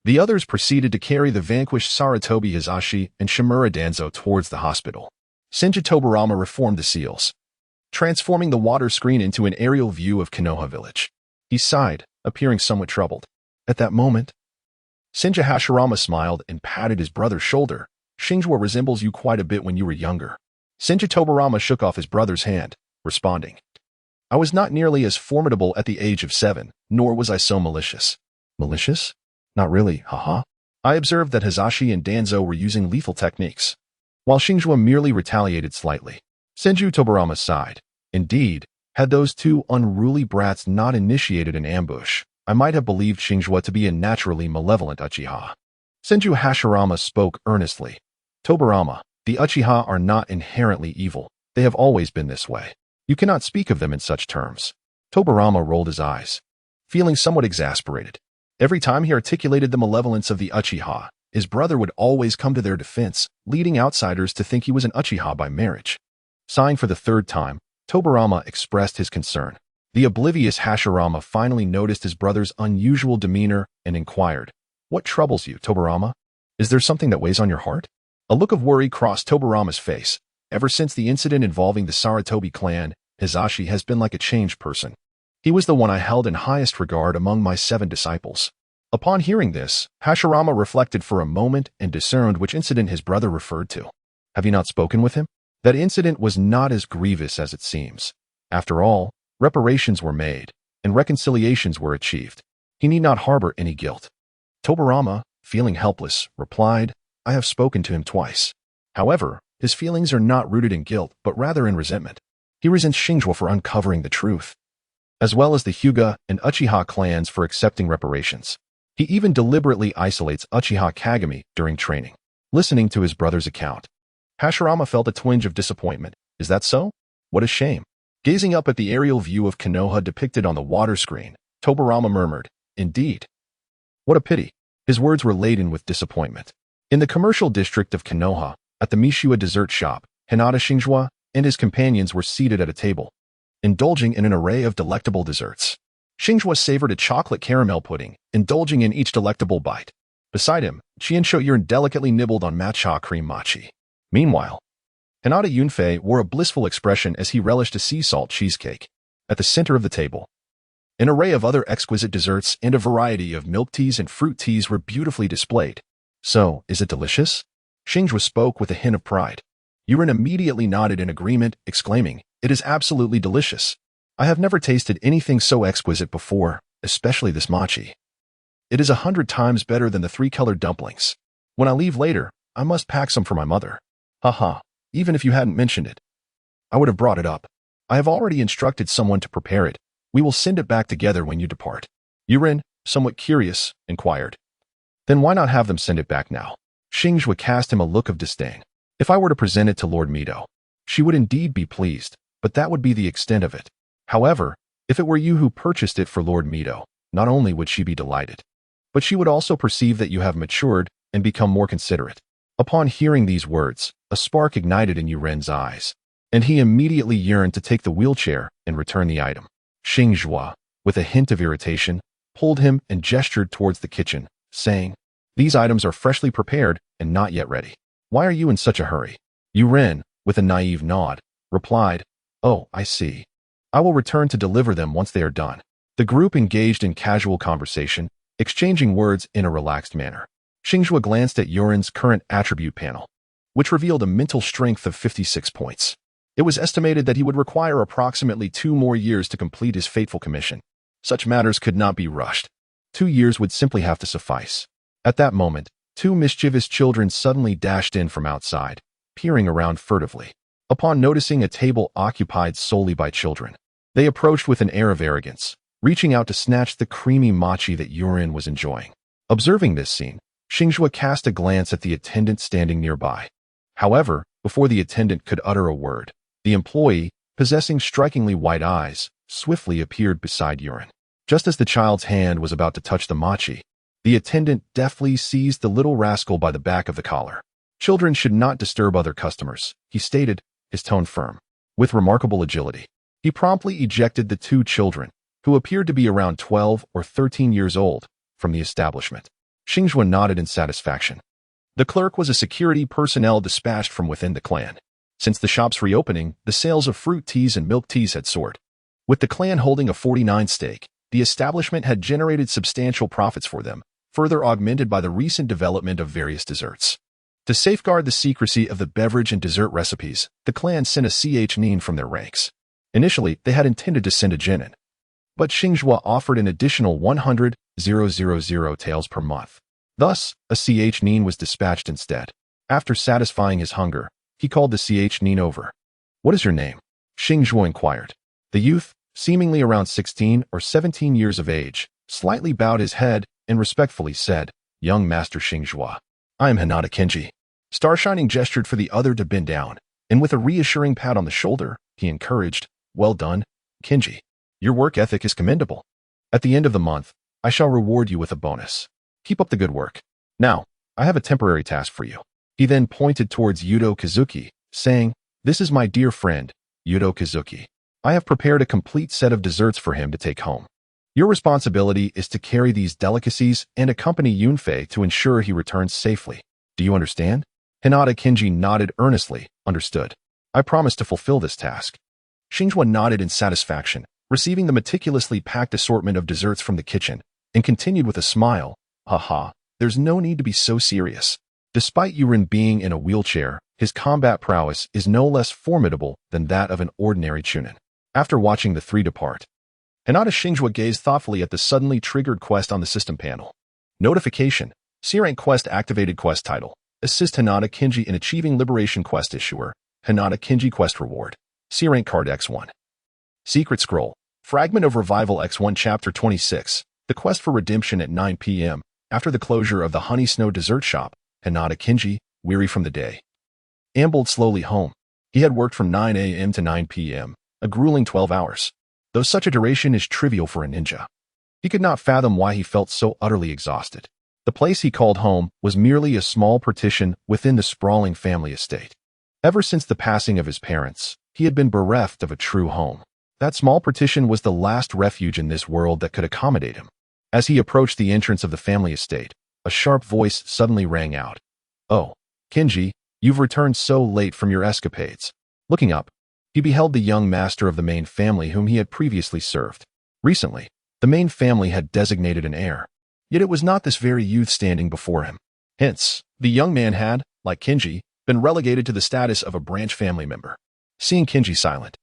the others proceeded to carry the vanquished Sarutobi Hisashi and Shimura Danzo towards the hospital. Senju Tobarama reformed the seals, transforming the water screen into an aerial view of Konoha village. He sighed, appearing somewhat troubled. At that moment, Senju Hashirama smiled and patted his brother's shoulder. Xingzhuo resembles you quite a bit when you were younger. Senju Tobarama shook off his brother's hand, responding, I was not nearly as formidable at the age of 7, nor was I so malicious. Malicious? Not really, haha. I observed that Hisashi and Danzo were using lethal techniques, while Xingzhuo merely retaliated slightly. Senju Tobarama sighed. Indeed, had those two unruly brats not initiated an ambush, I might have believed Xingzhuo to be a naturally malevolent Uchiha. Senju Hashirama spoke earnestly. Tobarama, the Uchiha are not inherently evil. They have always been this way. You cannot speak of them in such terms. Tobarama rolled his eyes, feeling somewhat exasperated. Every time he articulated the malevolence of the Uchiha, his brother would always come to their defense, leading outsiders to think he was an Uchiha by marriage. Sighing for the third time, Tobarama expressed his concern. The oblivious Hashirama finally noticed his brother's unusual demeanor and inquired, What troubles you, Tobarama? Is there something that weighs on your heart? A look of worry crossed Tobarama's face. Ever since the incident involving the Sarutobi clan, Hisashi has been like a changed person. He was the one I held in highest regard among my 7 disciples. Upon hearing this, Hashirama reflected for a moment and discerned which incident his brother referred to. Have you not spoken with him? That incident was not as grievous as it seems. After all, reparations were made, and reconciliations were achieved. He need not harbor any guilt. Tobarama, feeling helpless, replied, I have spoken to him twice. However, his feelings are not rooted in guilt, but rather in resentment. He resents Xingzhuo for uncovering the truth, as well as the Hyuga and Uchiha clans for accepting reparations. He even deliberately isolates Uchiha Kagami during training. Listening to his brother's account, Hashirama felt a twinge of disappointment. Is that so? What a shame. Gazing up at the aerial view of Konoha depicted on the water screen, Tobarama murmured, Indeed. What a pity. His words were laden with disappointment. In the commercial district of Konoha, at the Mishiwa dessert shop, Hinata Xingzhuo and his companions were seated at a table, indulging in an array of delectable desserts. Xingzhuo savored a chocolate caramel pudding, indulging in each delectable bite. Beside him, Qianshoyuran delicately nibbled on matcha cream mochi. Meanwhile, Hinata Yunfei wore a blissful expression as he relished a sea salt cheesecake. At the center of the table, an array of other exquisite desserts and a variety of milk teas and fruit teas were beautifully displayed. So, is it delicious? Xingzhuo spoke with a hint of pride. Yuren immediately nodded in agreement, exclaiming, It is absolutely delicious. I have never tasted anything so exquisite before, especially this mochi. It is 100 times better than the 3-colored dumplings. When I leave later, I must pack some for my mother. Haha, even if you hadn't mentioned it, I would have brought it up. I have already instructed someone to prepare it. We will send it back together when you depart. Yuren, somewhat curious, inquired. Then why not have them send it back now? Xingzhuo cast him a look of disdain. If I were to present it to Lord Mido, she would indeed be pleased, but that would be the extent of it. However, if it were you who purchased it for Lord Mido, not only would she be delighted, but she would also perceive that you have matured and become more considerate. Upon hearing these words, a spark ignited in Yuren's eyes, and he immediately yearned to take the wheelchair and return the item. Xingzhuo, with a hint of irritation, pulled him and gestured towards the kitchen, saying, These items are freshly prepared and not yet ready. Why are you in such a hurry? Yuren, with a naive nod, replied, Oh, I see. I will return to deliver them once they are done. The group engaged in casual conversation, exchanging words in a relaxed manner. Xingzhuo glanced at Yuren's current attribute panel, which revealed a mental strength of 56 points. It was estimated that he would require approximately 2 more years to complete his fateful commission. Such matters could not be rushed. 2 years would simply have to suffice. At that moment, 2 mischievous children suddenly dashed in from outside, peering around furtively. Upon noticing a table occupied solely by children, they approached with an air of arrogance, reaching out to snatch the creamy mochi that Yuren was enjoying. Observing this scene, Xingzhuo cast a glance at the attendant standing nearby. However, Before the attendant could utter a word, the employee, possessing strikingly white eyes, swiftly appeared beside Urine. Just as the child's hand was about to touch the machi, the attendant deftly seized the little rascal by the back of the collar. Children should not disturb other customers, he stated, his tone firm. With remarkable agility, he promptly ejected the two children, who appeared to be around 12 or 13 years old, from the establishment. Xingzhuo nodded in satisfaction. The clerk was a security personnel dispatched from within the clan. Since the shop's reopening, the sales of fruit teas and milk teas had soared. With the clan holding a 49% stake, the establishment had generated substantial profits for them, further augmented by the recent development of various desserts. To safeguard the secrecy of the beverage and dessert recipes, the clan sent a nin from their ranks. Initially, they had intended to send a genin, but Xingzhuo offered an additional 100,000 taels per month. Thus, a nin was dispatched instead. After satisfying his hunger, he called the nin over. "What is your name?" Xingzhuo inquired. The youth, seemingly around 16 or 17 years of age, slightly bowed his head and respectfully said, "Young Master Xingzhuo, I am Hinata Xingzhuo." Starshining gestured for the other to bend down, and with a reassuring pat on the shoulder, he encouraged, "Well done, Xingzhuo. Your work ethic is commendable. At the end of the month, I shall reward you with a bonus. Keep up the good work. Now, I have a temporary task for you." He then pointed towards Yudo Kazuki, saying, "This is my dear friend, Yudo Kazuki. I have prepared a complete set of desserts for him to take home. Your responsibility is to carry these delicacies and accompany Yunfei to ensure he returns safely. Do you understand?" Hinata Xingzhuo nodded earnestly, "Understood. I promise to fulfill this task." Xingzhuo nodded in satisfaction, receiving the meticulously packed assortment of desserts from the kitchen, and continued with a smile, "Haha, there's no need to be so serious. Despite Yurin being in a wheelchair, his combat prowess is no less formidable than that of an ordinary chunin." After watching the three depart, Hinata Xingzhuo gazed thoughtfully at the suddenly triggered quest on the system panel. Notification: C-Rank Quest activated. Quest title: Assist Hinata Xingzhuo in achieving Liberation Quest. Issuer: Hinata Xingzhuo. Quest reward: C-Rank Card X1. Secret Scroll: Fragment of Revival X1 Chapter 26. The quest for redemption at 9 p.m. After the closure of the Honey Snow Dessert Shop, Hinata Xingzhuo, weary from the day, ambled slowly home. He had worked from 9 a.m. to 9 p.m., a grueling 12 hours. Though such a duration is trivial for a ninja, he could not fathom why he felt so utterly exhausted. The place he called home was merely a small partition within the sprawling family estate. Ever since the passing of his parents, he had been bereft of a true home. That small partition was the last refuge in this world that could accommodate him. As he approached the entrance of the family estate, a sharp voice suddenly rang out. "Oh, Xingzhuo, you've returned so late from your escapades." Looking up, he beheld the young master of the main family whom he had previously served. Recently, the main family had designated an heir, yet it was not this very youth standing before him. Hence, the young man had, like Xingzhuo, been relegated to the status of a branch family member. Seeing Xingzhuo silent,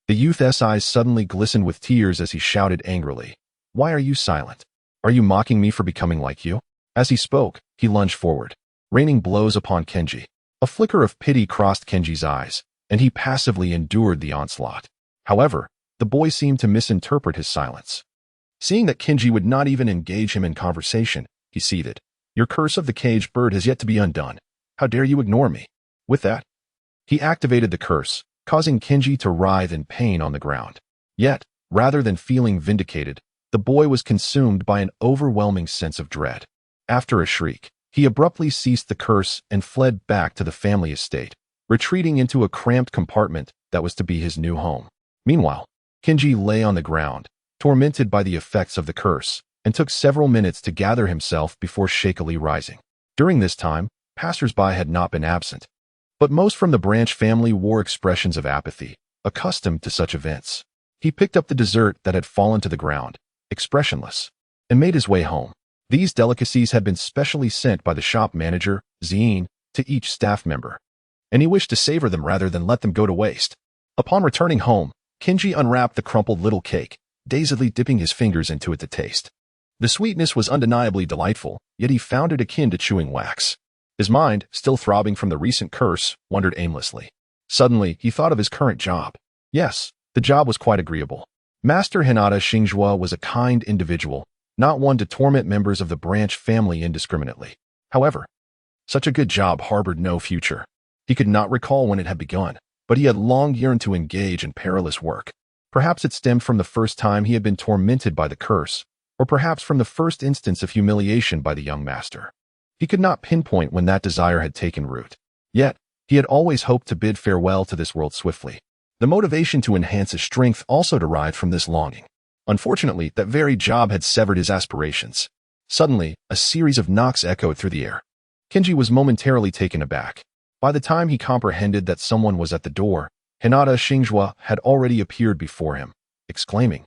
the youth's eyes suddenly glistened with tears as he shouted angrily, "Why are you silent? Are you mocking me for becoming like you?" As he spoke, he lunged forward, raining blows upon Xingzhuo. A flicker of pity crossed Xingzhuo's eyes, and he passively endured the onslaught. However, the boy seemed to misinterpret his silence. Seeing that Xingzhuo would not even engage him in conversation, he seethed. "Your curse of the caged bird has yet to be undone. How dare you ignore me?" With that, he activated the curse, causing Xingzhuo to writhe in pain on the ground. Yet, rather than feeling vindicated, the boy was consumed by an overwhelming sense of dread. After a shriek, he abruptly ceased the curse and fled back to the family estate, retreating into a cramped compartment that was to be his new home. Meanwhile, Xingzhuo lay on the ground, tormented by the effects of the curse, and took several minutes to gather himself before shakily rising. During this time, passers-by had not been absent, but most from the branch family wore expressions of apathy, accustomed to such events. He picked up the dessert that had fallen to the ground, expressionless, and made his way home. These delicacies had been specially sent by the shop manager, Zien, to each staff member, and he wished to savor them rather than let them go to waste. Upon returning home, Xingzhuo unwrapped the crumpled little cake, dazedly dipping his fingers into it to taste. The sweetness was undeniably delightful, yet he found it akin to chewing wax. His mind, still throbbing from the recent curse, wandered aimlessly. Suddenly, he thought of his current job. Yes, the job was quite agreeable. Master Hinata Xingzhuo was a kind individual, not one to torment members of the branch family indiscriminately. However, such a good job harbored no future. He could not recall when it had begun, but he had long yearned to engage in perilous work. Perhaps it stemmed from the first time he had been tormented by the curse, or perhaps from the first instance of humiliation by the young master. He could not pinpoint when that desire had taken root. Yet, he had always hoped to bid farewell to this world swiftly. The motivation to enhance his strength also derived from this longing. Unfortunately, that very job had severed his aspirations. Suddenly, a series of knocks echoed through the air. Kenji was momentarily taken aback. By the time he comprehended that someone was at the door, Hinata Xingzhuo had already appeared before him, exclaiming,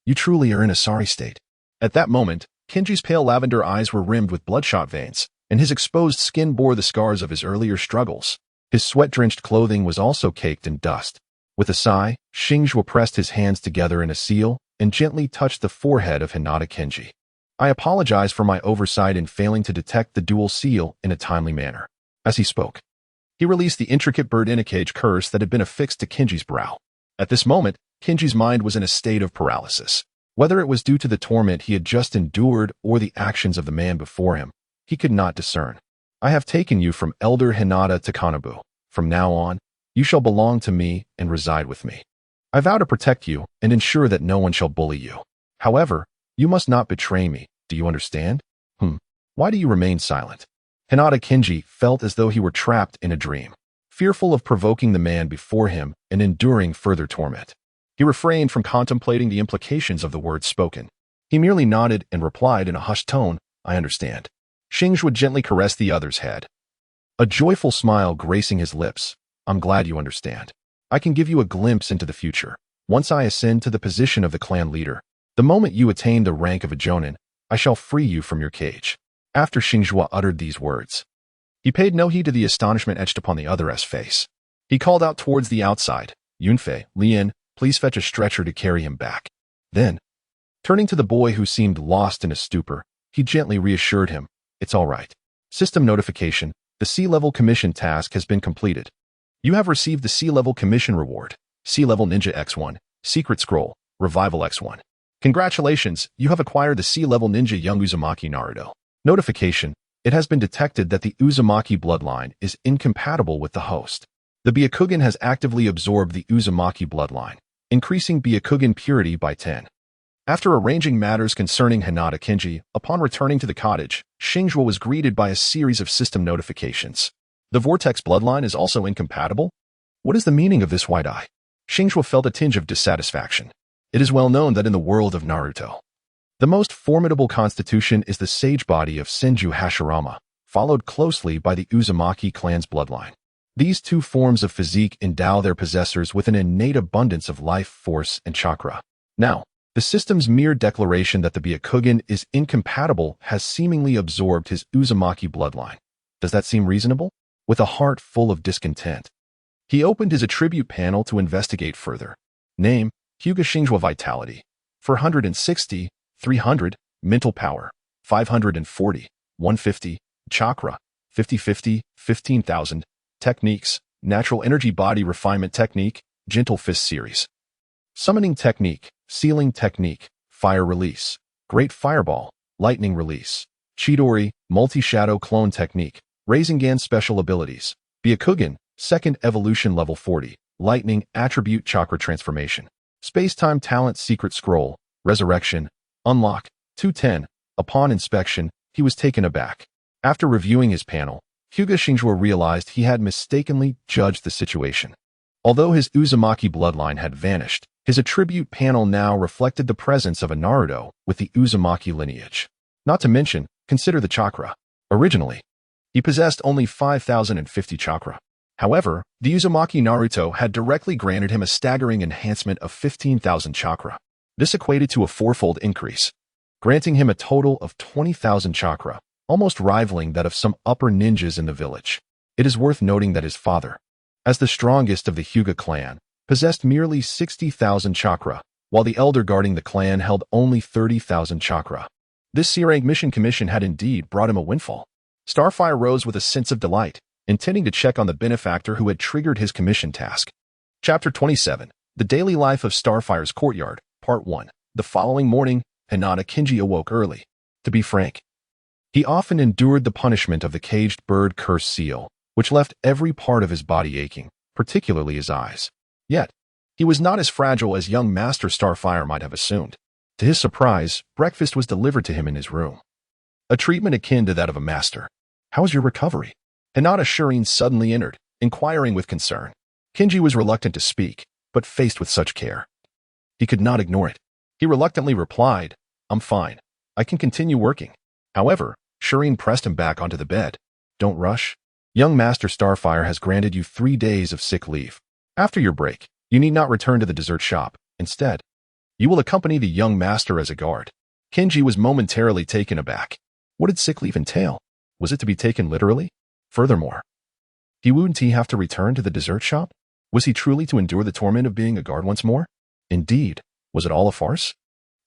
"You truly are in a sorry state." At that moment, Kenji's pale lavender eyes were rimmed with bloodshot veins, and his exposed skin bore the scars of his earlier struggles. His sweat-drenched clothing was also caked in dust. With a sigh, Xingzhuo pressed his hands together in a seal and gently touched the forehead of Hinata Kenji. "I apologize for my oversight in failing to detect the dual seal in a timely manner." As he spoke, he released the intricate bird in a cage curse that had been affixed to Kenji's brow. At this moment, Kenji's mind was in a state of paralysis. Whether it was due to the torment he had just endured or the actions of the man before him, he could not discern. "I have taken you from Elder Hinata to Kanabu. From now on, you shall belong to me and reside with me. I vow to protect you and ensure that no one shall bully you. However, you must not betray me. Do you understand? Why do you remain silent?" Hinata Kenji felt as though he were trapped in a dream, fearful of provoking the man before him and enduring further torment. He refrained from contemplating the implications of the words spoken. He merely nodded and replied in a hushed tone, "I understand." Xingzhuo gently caressed the other's head, a joyful smile gracing his lips. "I'm glad you understand. I can give you a glimpse into the future. Once I ascend to the position of the clan leader, the moment you attain the rank of a jonin, I shall free you from your cage." After Xingzhuo uttered these words, he paid no heed to the astonishment etched upon the other's face. He called out towards the outside, "Yunfei, Lian, please fetch a stretcher to carry him back." Then, turning to the boy who seemed lost in a stupor, he gently reassured him, "It's all right. System notification, the C-level commission task has been completed. You have received the C-level commission reward, C-level Ninja X1, Secret Scroll, Revival X1. Congratulations, you have acquired the C-level Ninja Young Uzumaki Naruto. Notification, it has been detected that the Uzumaki bloodline is incompatible with the host. The Byakugan has actively absorbed the Uzumaki bloodline, increasing Byakugan purity by 10. After arranging matters concerning Hinata Kenji, upon returning to the cottage, Xingzhuo was greeted by a series of system notifications. The Vortex bloodline is also incompatible? What is the meaning of this wide eye? Xingzhuo felt a tinge of dissatisfaction. It is well known that in the world of Naruto, the most formidable constitution is the sage body of Senju Hashirama, followed closely by the Uzumaki clan's bloodline. These two forms of physique endow their possessors with an innate abundance of life force and chakra. Now, the system's mere declaration that the Byakugan is incompatible has seemingly absorbed his Uzumaki bloodline. Does that seem reasonable? With a heart full of discontent, he opened his attribute panel to investigate further. Name, Hyuga Xingzhuo Vitality, 460, 300, Mental Power, 540, 150, Chakra, 50-50, 15,000, Techniques, Natural Energy Body Refinement Technique, Gentle Fist Series. Summoning Technique, Sealing Technique, Fire Release, Great Fireball, Lightning Release, Chidori, Multi-Shadow Clone Technique, Rasengan Special Abilities, Byakugan, Second Evolution Level 40, Lightning Attribute Chakra Transformation, Space-Time Talent Secret Scroll, Resurrection, Unlock, 210. Upon inspection, he was taken aback. After reviewing his panel, Hyuga Xingzhuo realized he had mistakenly judged the situation. Although his Uzumaki bloodline had vanished, his attribute panel now reflected the presence of a Naruto with the Uzumaki lineage. Not to mention, consider the chakra. Originally, he possessed only 5,050 chakra. However, the Uzumaki Naruto had directly granted him a staggering enhancement of 15,000 chakra. This equated to a fourfold increase, granting him a total of 20,000 chakra, almost rivaling that of some upper ninjas in the village. It is worth noting that his father, as the strongest of the Hyuga clan, possessed merely 60,000 chakra, while the elder guarding the clan held only 30,000 chakra. This C-rank mission commission had indeed brought him a windfall. Starfire rose with a sense of delight, intending to check on the benefactor who had triggered his commission task. Chapter 27, The Daily Life of Starfire's Courtyard, Part 1. The following morning, Hinata Kenji awoke early. To be frank, he often endured the punishment of the caged bird curse seal, which left every part of his body aching, particularly his eyes. Yet, he was not as fragile as young Master Starfire might have assumed. To his surprise, breakfast was delivered to him in his room. A treatment akin to that of a master. "How is your recovery?" Hinata Xingzhuo suddenly entered, inquiring with concern. Kage was reluctant to speak, but faced with such care, he could not ignore it. He reluctantly replied, "I'm fine. I can continue working." However, Xingzhuo pressed him back onto the bed. "Don't rush. Young Master Starfire has granted you 3 days of sick leave. After your break, you need not return to the dessert shop. Instead, you will accompany the young master as a guard." Kage was momentarily taken aback. What did sick leave entail? Was it to be taken literally? Furthermore, wouldn't he have to return to the dessert shop? Was he truly to endure the torment of being a guard once more? Indeed, was it all a farce?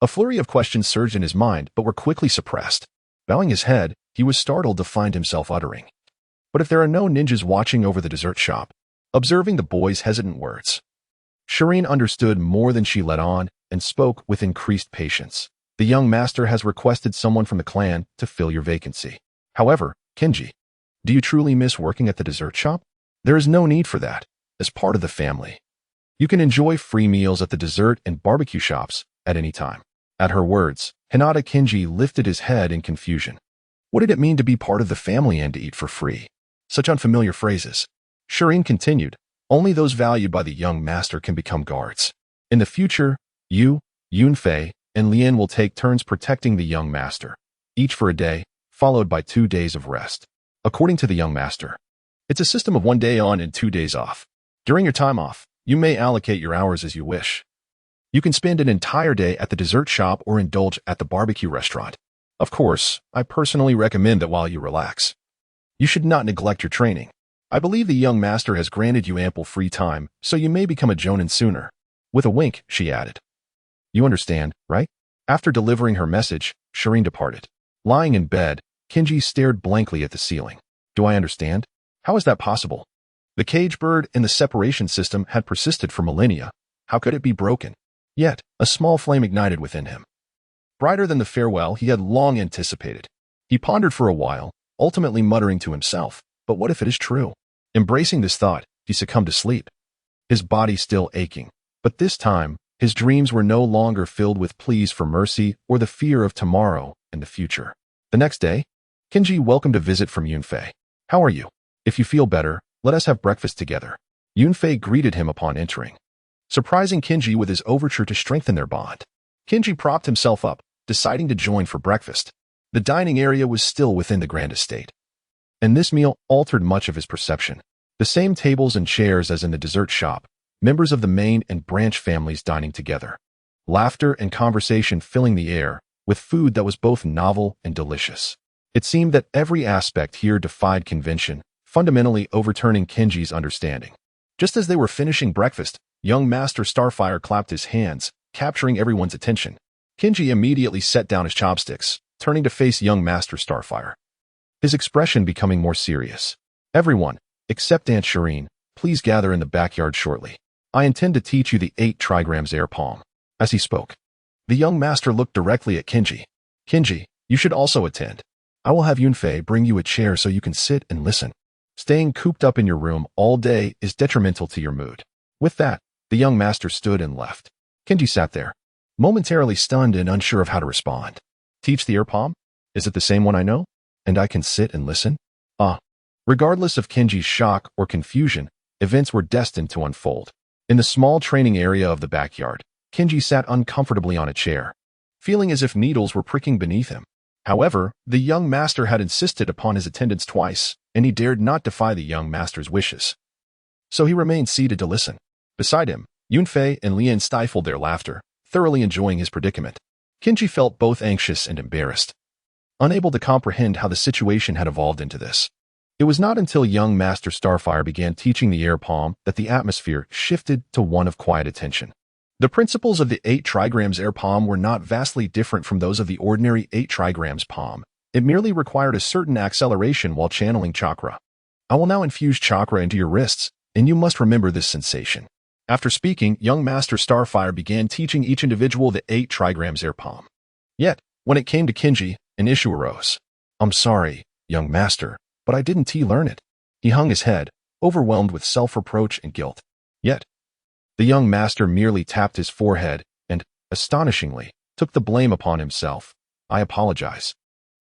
A flurry of questions surged in his mind, but were quickly suppressed. Bowing his head, he was startled to find himself uttering, "But if there are no ninjas watching over the dessert shop?" Observing the boy's hesitant words, Xingzhuo understood more than she let on and spoke with increased patience. "The young master has requested someone from the clan to fill your vacancy. However, Kage, do you truly miss working at the dessert shop? There is no need for that. As part of the family, you can enjoy free meals at the dessert and barbecue shops at any time." At her words, Hinata Xingzhuo lifted his head in confusion. What did it mean to be part of the family and to eat for free? Such unfamiliar phrases. Xingzhuo continued, "Only those valued by the young master can become guards. In the future, you, Yunfei, and Lian will take turns protecting the young master, each for a day, followed by 2 days of rest. According to the young master, it's a system of 1 day on and 2 days off. During your time off, you may allocate your hours as you wish. You can spend an entire day at the dessert shop or indulge at the barbecue restaurant. Of course, I personally recommend that while you relax, you should not neglect your training. I believe the young master has granted you ample free time, so you may become a jonin sooner." With a wink, she added, "You understand, right?" After delivering her message, Xingzhuo departed. Lying in bed, Kage stared blankly at the ceiling. "Do I understand? How is that possible? The cage bird and the separation system had persisted for millennia. How could it be broken?" Yet, a small flame ignited within him, brighter than the farewell he had long anticipated. He pondered for a while, ultimately muttering to himself, "But what if it is true?" Embracing this thought, he succumbed to sleep, his body still aching. But this time, his dreams were no longer filled with pleas for mercy or the fear of tomorrow and the future. The next day, Kage welcomed a visit from Yunfei. "How are you? If you feel better, let us have breakfast together." Yunfei greeted him upon entering, surprising Kage with his overture to strengthen their bond. Kage propped himself up, deciding to join for breakfast. The dining area was still within the grand estate, and this meal altered much of his perception. The same tables and chairs as in the dessert shop, members of the main and branch families dining together. Laughter and conversation filling the air, with food that was both novel and delicious. It seemed that every aspect here defied convention, fundamentally overturning Kage's understanding. Just as they were finishing breakfast, young Master Starfire clapped his hands, capturing everyone's attention. Kage immediately set down his chopsticks, turning to face young Master Starfire, his expression becoming more serious. "Everyone, except Aunt Shireen, please gather in the backyard shortly. I intend to teach you the 8 trigrams air palm." As he spoke, the young master looked directly at Kage. "Kage, you should also attend. I will have Yunfei bring you a chair so you can sit and listen. Staying cooped up in your room all day is detrimental to your mood." With that, the young master stood and left. Kage sat there, momentarily stunned and unsure of how to respond. "Teach the air palm? Is it the same one I know? And I can sit and listen?" Regardless of Kage's shock or confusion, events were destined to unfold. In the small training area of the backyard, Kage sat uncomfortably on a chair, feeling as if needles were pricking beneath him. However, the young master had insisted upon his attendance twice, and he dared not defy the young master's wishes. So he remained seated to listen. Beside him, Yunfei and Lian stifled their laughter, thoroughly enjoying his predicament. Kage felt both anxious and embarrassed, unable to comprehend how the situation had evolved into this. It was not until young Master Starfire began teaching the air palm that the atmosphere shifted to one of quiet attention. The principles of the 8 trigrams air palm were not vastly different from those of the ordinary 8 trigrams palm. It merely required a certain acceleration while channeling chakra. "I will now infuse chakra into your wrists, and you must remember this sensation." After speaking, young Master Starfire began teaching each individual the 8 trigrams air palm. Yet, when it came to Kage, an issue arose. "I'm sorry, young master, but I didn't learn it." He hung his head, overwhelmed with self-reproach and guilt. Yet, the young master merely tapped his forehead and, astonishingly, took the blame upon himself. I apologize.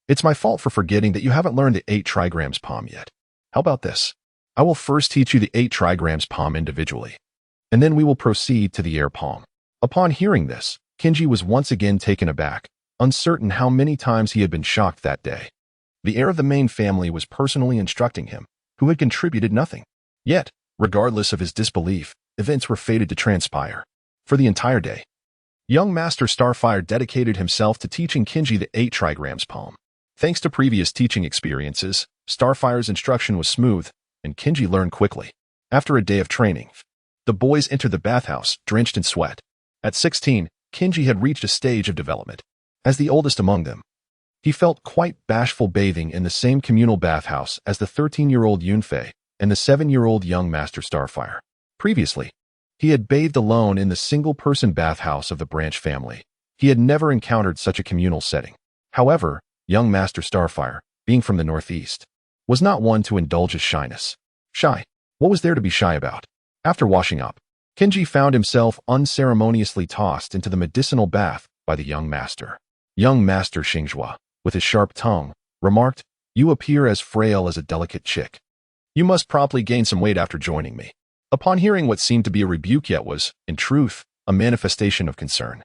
It's my fault for forgetting that you haven't learned the 8 trigrams palm yet. How about this? I will first teach you the 8 trigrams palm individually, and then we will proceed to the air palm. Upon hearing this, Kage was once again taken aback, uncertain how many times he had been shocked that day. The heir of the main family was personally instructing him, who had contributed nothing. Yet, regardless of his disbelief, events were fated to transpire. For the entire day, young Master Starfire dedicated himself to teaching Kage the 8 trigrams palm. Thanks to previous teaching experiences, Starfire's instruction was smooth, and Kage learned quickly. After a day of training, the boys entered the bathhouse, drenched in sweat. At 16, Kage had reached a stage of development. As the oldest among them, he felt quite bashful bathing in the same communal bathhouse as the 13-year-old Yunfei and the 7-year-old young Master Starfire. Previously, he had bathed alone in the single-person bathhouse of the branch family. He had never encountered such a communal setting. However, young Master Starfire, being from the northeast, was not one to indulge his shyness. Shy? What was there to be shy about? After washing up, Kage found himself unceremoniously tossed into the medicinal bath by the young master. Young Master Xingzhuo, with his sharp tongue, remarked, "You appear as frail as a delicate chick. You must promptly gain some weight after joining me." Upon hearing what seemed to be a rebuke yet was, in truth, a manifestation of concern,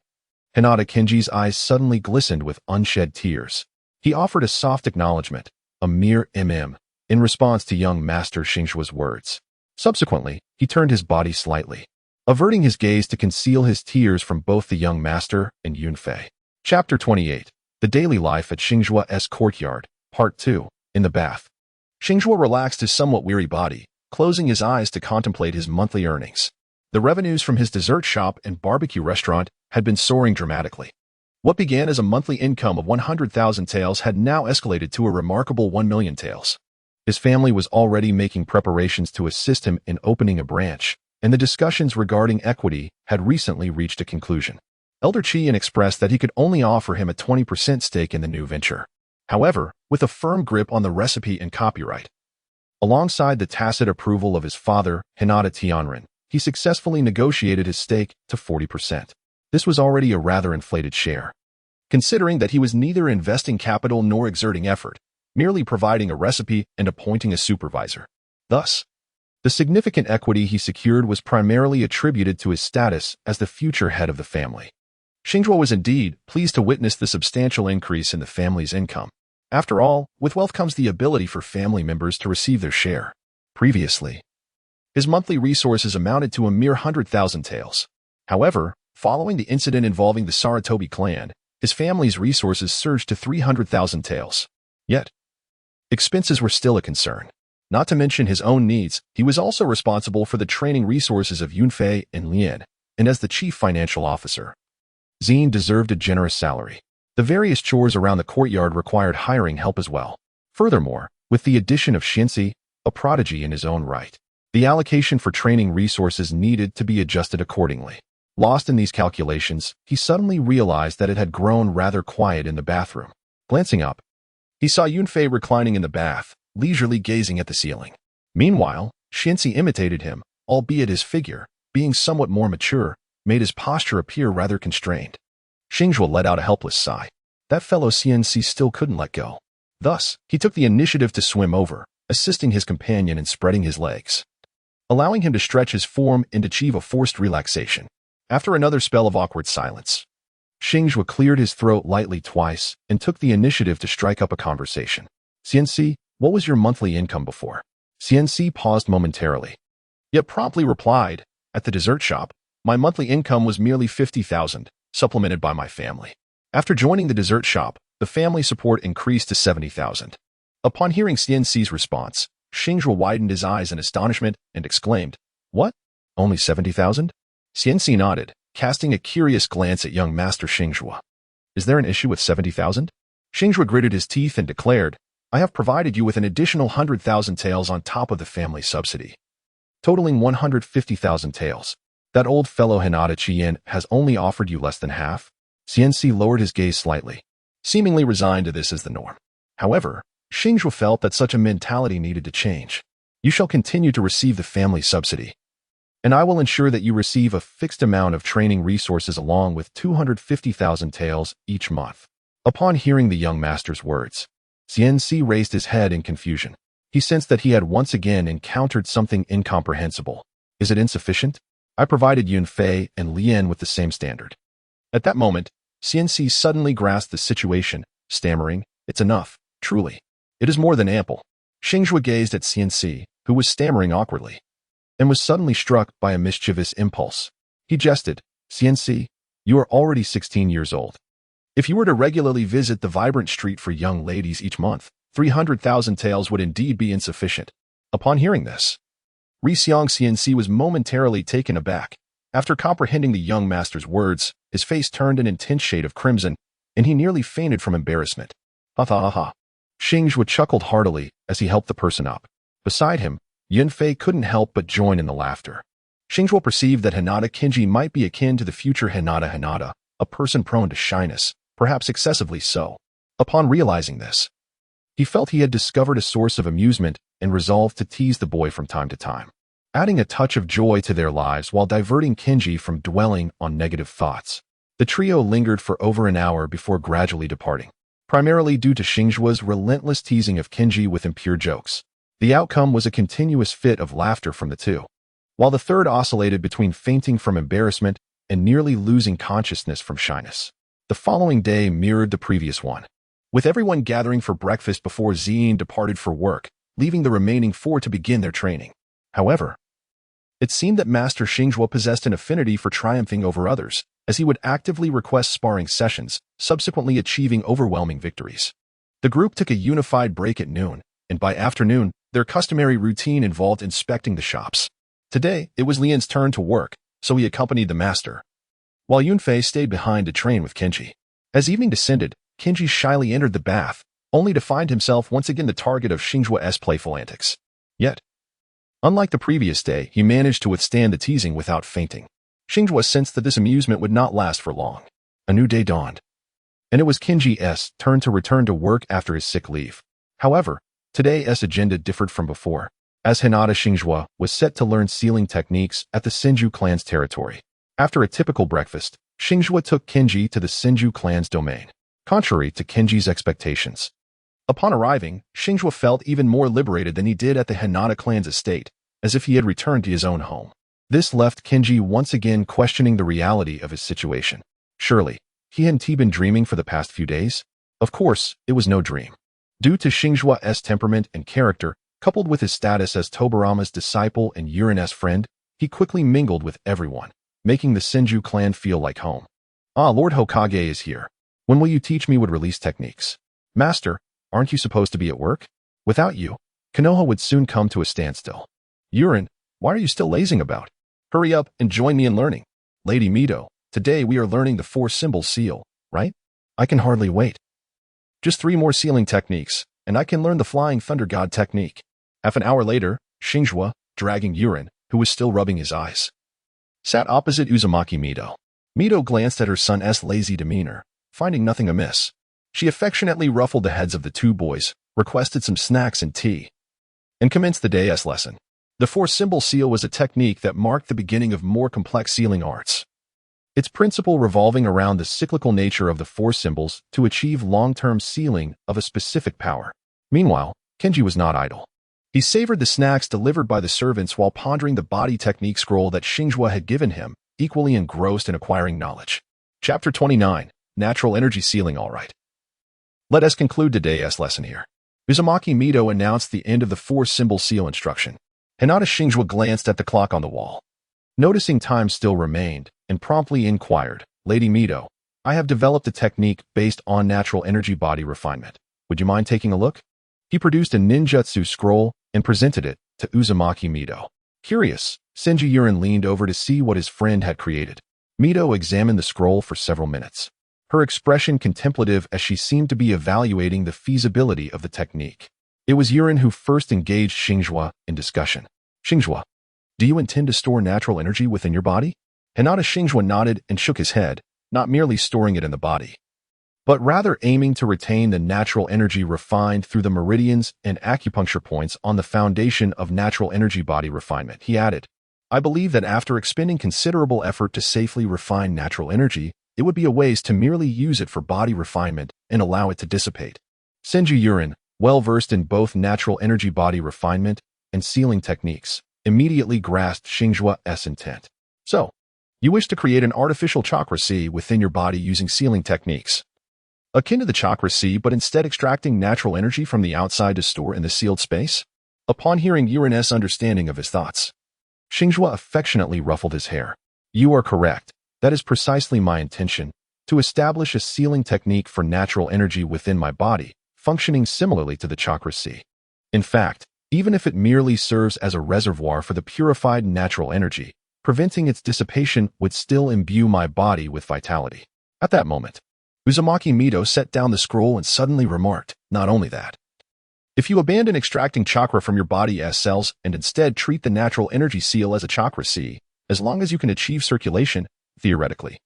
Hinata Xingzhuo's eyes suddenly glistened with unshed tears. He offered a soft acknowledgement, a mere in response to young Master Xingzhuo's words. Subsequently, he turned his body slightly, averting his gaze to conceal his tears from both the young master and Yunfei. Chapter 28. The Daily Life at Xingzhuo's Courtyard, Part 2. In the bath. Xingzhuo relaxed his somewhat weary body, closing his eyes to contemplate his monthly earnings. The revenues from his dessert shop and barbecue restaurant had been soaring dramatically. What began as a monthly income of 100,000 taels had now escalated to a remarkable 1 million taels. His family was already making preparations to assist him in opening a branch, and the discussions regarding equity had recently reached a conclusion. Elder Qian expressed that he could only offer him a 20% stake in the new venture. However, with a firm grip on the recipe and copyright, alongside the tacit approval of his father, Hinata Tianren, he successfully negotiated his stake to 40%. This was already a rather inflated share, considering that he was neither investing capital nor exerting effort, merely providing a recipe and appointing a supervisor. Thus, the significant equity he secured was primarily attributed to his status as the future head of the family. Xingzhuo was indeed pleased to witness the substantial increase in the family's income. After all, with wealth comes the ability for family members to receive their share. Previously, his monthly resources amounted to a mere 100,000 taels. However, following the incident involving the Sarutobi clan, his family's resources surged to 300,000 taels. Yet, expenses were still a concern. Not to mention his own needs, he was also responsible for the training resources of Yunfei and Lian, and as the chief financial officer, Xin deserved a generous salary. The various chores around the courtyard required hiring help as well. Furthermore, with the addition of Xinzi, a prodigy in his own right, the allocation for training resources needed to be adjusted accordingly. Lost in these calculations, he suddenly realized that it had grown rather quiet in the bathroom. Glancing up, he saw Yunfei reclining in the bath, leisurely gazing at the ceiling. Meanwhile, Xinzi imitated him, albeit his figure, being somewhat more mature, made his posture appear rather constrained. Xingzhuo let out a helpless sigh. That fellow CNC still couldn't let go. Thus, he took the initiative to swim over, assisting his companion in spreading his legs, allowing him to stretch his form and achieve a forced relaxation. After another spell of awkward silence, Xingzhuo cleared his throat lightly twice and took the initiative to strike up a conversation. CNC, what was your monthly income before? CNC paused momentarily, yet promptly replied, at the dessert shop, my monthly income was merely 50,000, supplemented by my family. After joining the dessert shop, the family support increased to 70,000. Upon hearing CNC's response, Xingzhuo widened his eyes in astonishment and exclaimed, "What? Only 70,000? CNC nodded, casting a curious glance at young Master Xingzhuo. Is there an issue with 70,000? Xingzhuo gritted his teeth and declared, I have provided you with an additional 100,000 taels on top of the family subsidy, totaling 150,000 taels. That old fellow Hinata Qian has only offered you less than half. CNC lowered his gaze slightly, seemingly resigned to this as the norm. However, Xingzhuo felt that such a mentality needed to change. You shall continue to receive the family subsidy, and I will ensure that you receive a fixed amount of training resources along with 250,000 taels each month." Upon hearing the young master's words, Xianxi raised his head in confusion. He sensed that he had once again encountered something incomprehensible. Is it insufficient? I provided Yunfei and Lian with the same standard. At that moment, Xianxi suddenly grasped the situation, stammering, "It's enough, truly. It is more than ample." Xingzhuo gazed at Xianxi, who was stammering awkwardly, and was suddenly struck by a mischievous impulse. He jested, "Xianxi, you are already 16 years old. If you were to regularly visit the vibrant street for young ladies each month, 300,000 taels would indeed be insufficient." Upon hearing this, Rixiang Xianxi was momentarily taken aback. After comprehending the young master's words, his face turned an intense shade of crimson, and he nearly fainted from embarrassment. "Ha ha ha ha." Xingzhuo chuckled heartily as he helped the person up. Beside him, Yunfei couldn't help but join in the laughter. Xingzhuo perceived that Hinata Xingzhuo might be akin to the future Hinata, a person prone to shyness, perhaps excessively so. Upon realizing this, he felt he had discovered a source of amusement and resolved to tease the boy from time to time, adding a touch of joy to their lives while diverting Kenji from dwelling on negative thoughts. The trio lingered for over an hour before gradually departing, primarily due to Xingzhuo's relentless teasing of Kenji with impure jokes. The outcome was a continuous fit of laughter from the two, while the third oscillated between fainting from embarrassment and nearly losing consciousness from shyness. The following day mirrored the previous one, with everyone gathering for breakfast before Zien departed for work, leaving the remaining four to begin their training. However, it seemed that Master Xingzhuo possessed an affinity for triumphing over others, as he would actively request sparring sessions, subsequently achieving overwhelming victories. The group took a unified break at noon, and by afternoon, their customary routine involved inspecting the shops. Today, it was Lian's turn to work, so he accompanied the master, while Yunfei stayed behind to train with Kenji. As evening descended, Kenji shyly entered the bath, only to find himself once again the target of Xingzhuo's playful antics. Yet, unlike the previous day, he managed to withstand the teasing without fainting. Xingzhuo sensed that this amusement would not last for long. A new day dawned, and it was Kenji's turn to return to work after his sick leave. However, today's agenda differed from before, as Hinata Xingzhuo was set to learn sealing techniques at the Hyuga clan's territory. After a typical breakfast, Xingzhuo took Kenji to the Hyuga clan's domain, contrary to Kenji's expectations. Upon arriving, Xingzhuo felt even more liberated than he did at the Hinata clan's estate, as if he had returned to his own home. This left Kenji once again questioning the reality of his situation. Surely, hadn't he been dreaming for the past few days? Of course, it was no dream. Due to Xingzhuo's temperament and character, coupled with his status as Tobarama's disciple and Yurin's friend, he quickly mingled with everyone, making the Hyuga clan feel like home. "Ah, Lord Hokage is here. When will you teach me would-release techniques? Master, aren't you supposed to be at work? Without you, Konoha would soon come to a standstill. Yurin, why are you still lazing about? Hurry up and join me in learning. Lady Mito, today we are learning the four-symbol seal, right? I can hardly wait. Just 3 more sealing techniques, and I can learn the Flying Thunder God technique." Half an hour later, Xingzhuo, dragging Yurin, who was still rubbing his eyes, sat opposite Uzumaki Mito. Mito glanced at her son's lazy demeanor, finding nothing amiss. She affectionately ruffled the heads of the two boys, requested some snacks and tea, and commenced the day's lesson. The four-symbol seal was a technique that marked the beginning of more complex sealing arts, its principle revolving around the cyclical nature of the four symbols to achieve long-term sealing of a specific power. Meanwhile, Kenji was not idle. He savored the snacks delivered by the servants while pondering the body technique scroll that Xingzhuo had given him, equally engrossed in acquiring knowledge. Chapter 29, Natural Energy Sealing. All right. Let us conclude today's lesson here. Uzumaki Mito announced the end of the four-symbol seal instruction. Hinata Xingzhuo glanced at the clock on the wall, noticing time still remained, and promptly inquired, "Lady Mito, I have developed a technique based on natural energy body refinement. Would you mind taking a look?" He produced a ninjutsu scroll and presented it to Uzumaki Mito. Curious, Senju Yurin leaned over to see what his friend had created. Mito examined the scroll for several minutes, her expression contemplative as she seemed to be evaluating the feasibility of the technique. It was Yurin who first engaged Xingzhuo in discussion. "Xingzhuo, do you intend to store natural energy within your body?" Hinata Xingzhuo nodded and shook his head, not merely storing it in the body, but rather aiming to retain the natural energy refined through the meridians and acupuncture points on the foundation of natural energy body refinement. He added, I believe that after expending considerable effort to safely refine natural energy, it would be a waste to merely use it for body refinement and allow it to dissipate. Senju, well-versed in both natural energy body refinement and sealing techniques, immediately grasped Xingzhuo's intent. So, you wish to create an artificial chakra sea within your body using sealing techniques, akin to the chakra sea, but instead extracting natural energy from the outside to store in the sealed space? Upon hearing Yurin's understanding of his thoughts, Xingzhuo affectionately ruffled his hair. You are correct. That is precisely my intention, to establish a sealing technique for natural energy within my body, functioning similarly to the chakra sea. In fact, even if it merely serves as a reservoir for the purified natural energy, preventing its dissipation would still imbue my body with vitality. At that moment, Uzumaki Mido set down the scroll and suddenly remarked, not only that, if you abandon extracting chakra from your body as cells and instead treat the natural energy seal as a chakra sea, as long as you can achieve circulation, theoretically,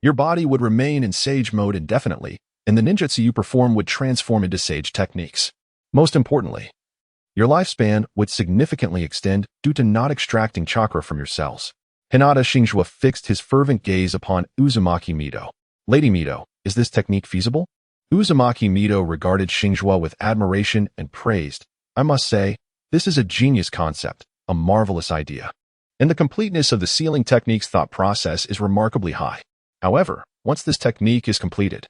your body would remain in sage mode indefinitely, and the ninjutsu you perform would transform into sage techniques. Most importantly, your lifespan would significantly extend due to not extracting chakra from your cells. Hinata Xingzhuo fixed his fervent gaze upon Uzumaki Mido. Lady Mido, is this technique feasible? Uzumaki Mido regarded Xingzhuo with admiration and praised, I must say, this is a genius concept, a marvelous idea. And the completeness of the sealing technique's thought process is remarkably high. However, once this technique is completed,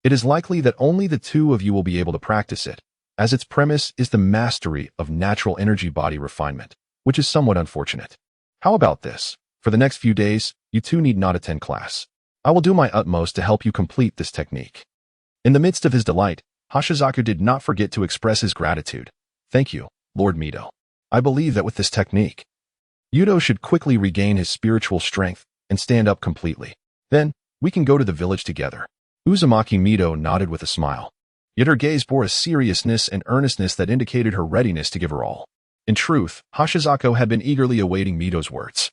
it is likely that only the two of you will be able to practice it, as its premise is the mastery of natural energy body refinement, which is somewhat unfortunate. How about this? For the next few days, you two need not attend class. I will do my utmost to help you complete this technique. In the midst of his delight, Hashizaku did not forget to express his gratitude. Thank you, Lord Mido. I believe that with this technique, Yudo should quickly regain his spiritual strength and stand up completely. Then, we can go to the village together. Uzumaki Mido nodded with a smile. Yet her gaze bore a seriousness and earnestness that indicated her readiness to give her all. In truth, Hashizaku had been eagerly awaiting Mido's words.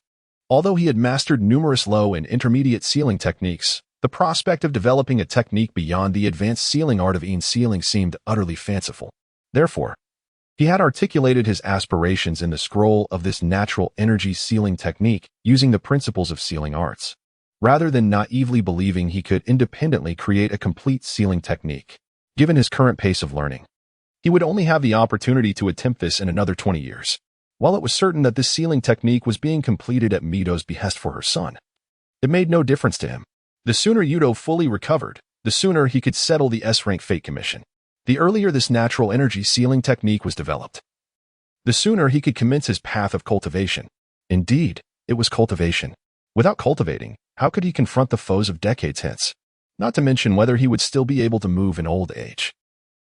Although he had mastered numerous low and intermediate sealing techniques, the prospect of developing a technique beyond the advanced sealing art of sealing seemed utterly fanciful. Therefore, he had articulated his aspirations in the scroll of this natural energy sealing technique using the principles of sealing arts, rather than naively believing he could independently create a complete sealing technique. Given his current pace of learning, he would only have the opportunity to attempt this in another 20 years. While it was certain that this sealing technique was being completed at Mido's behest for her son, it made no difference to him. The sooner Yudo fully recovered, the sooner he could settle the S-rank fate commission. The earlier this natural energy sealing technique was developed, the sooner he could commence his path of cultivation. Indeed, it was cultivation. Without cultivating, how could he confront the foes of decades hence? Not to mention whether he would still be able to move in old age.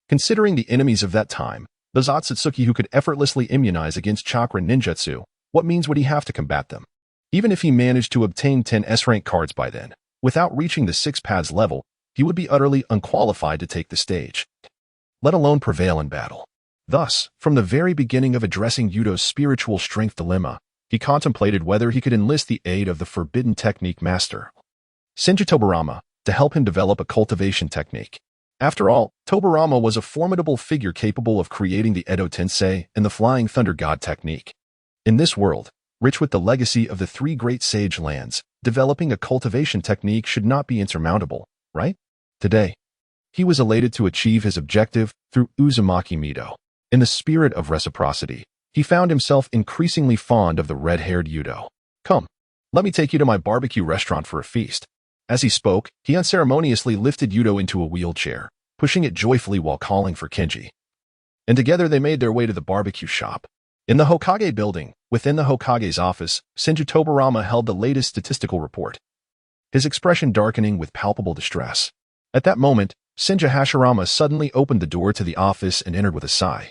Considering the enemies of that time, the Zatsutsuki who could effortlessly immunize against chakra ninjutsu, what means would he have to combat them? Even if he managed to obtain 10 S-rank cards by then, without reaching the 6 paths level, he would be utterly unqualified to take the stage, let alone prevail in battle. Thus, from the very beginning of addressing Yudo's spiritual strength dilemma, he contemplated whether he could enlist the aid of the forbidden technique master, Senju Tobarama, to help him develop a cultivation technique. After all, Tobarama was a formidable figure capable of creating the Edo Tensei and the Flying Thunder God technique. In this world, rich with the legacy of the 3 great sage lands, developing a cultivation technique should not be insurmountable, right? Today, he was elated to achieve his objective through Uzumaki Mido. In the spirit of reciprocity, he found himself increasingly fond of the red-haired Yudo. Come, let me take you to my barbecue restaurant for a feast. As he spoke, he unceremoniously lifted Yudo into a wheelchair, pushing it joyfully while calling for Kenji. And together they made their way to the barbecue shop. In the Hokage building, within the Hokage's office, Senju Tobarama held the latest statistical report, his expression darkening with palpable distress. At that moment, Senju Hashirama suddenly opened the door to the office and entered with a sigh.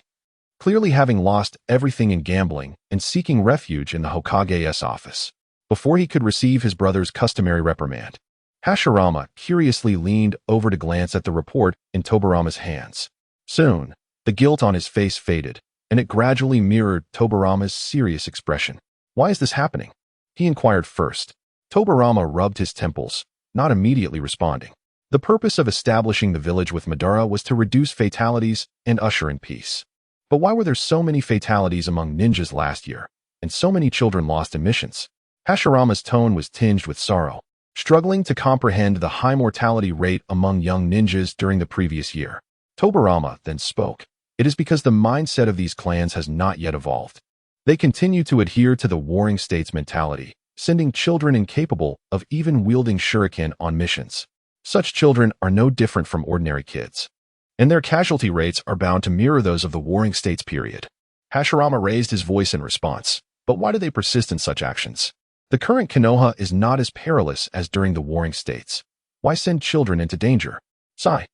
Clearly having lost everything in gambling and seeking refuge in the Hokage's office, before he could receive his brother's customary reprimand, Hashirama curiously leaned over to glance at the report in Tobarama's hands. Soon, the guilt on his face faded, and it gradually mirrored Tobarama's serious expression. Why is this happening? He inquired first. Tobarama rubbed his temples, not immediately responding. The purpose of establishing the village with Madara was to reduce fatalities and usher in peace. But why were there so many fatalities among ninjas last year, and so many children lost in missions? Hashirama's tone was tinged with sorrow, struggling to comprehend the high mortality rate among young ninjas during the previous year. Tobirama then spoke. It is because the mindset of these clans has not yet evolved. They continue to adhere to the warring states mentality, sending children incapable of even wielding shuriken on missions. Such children are no different from ordinary kids, and their casualty rates are bound to mirror those of the warring states period. Hashirama raised his voice in response. But why do they persist in such actions? The current Konoha is not as perilous as during the warring states. Why send children into danger? Sigh.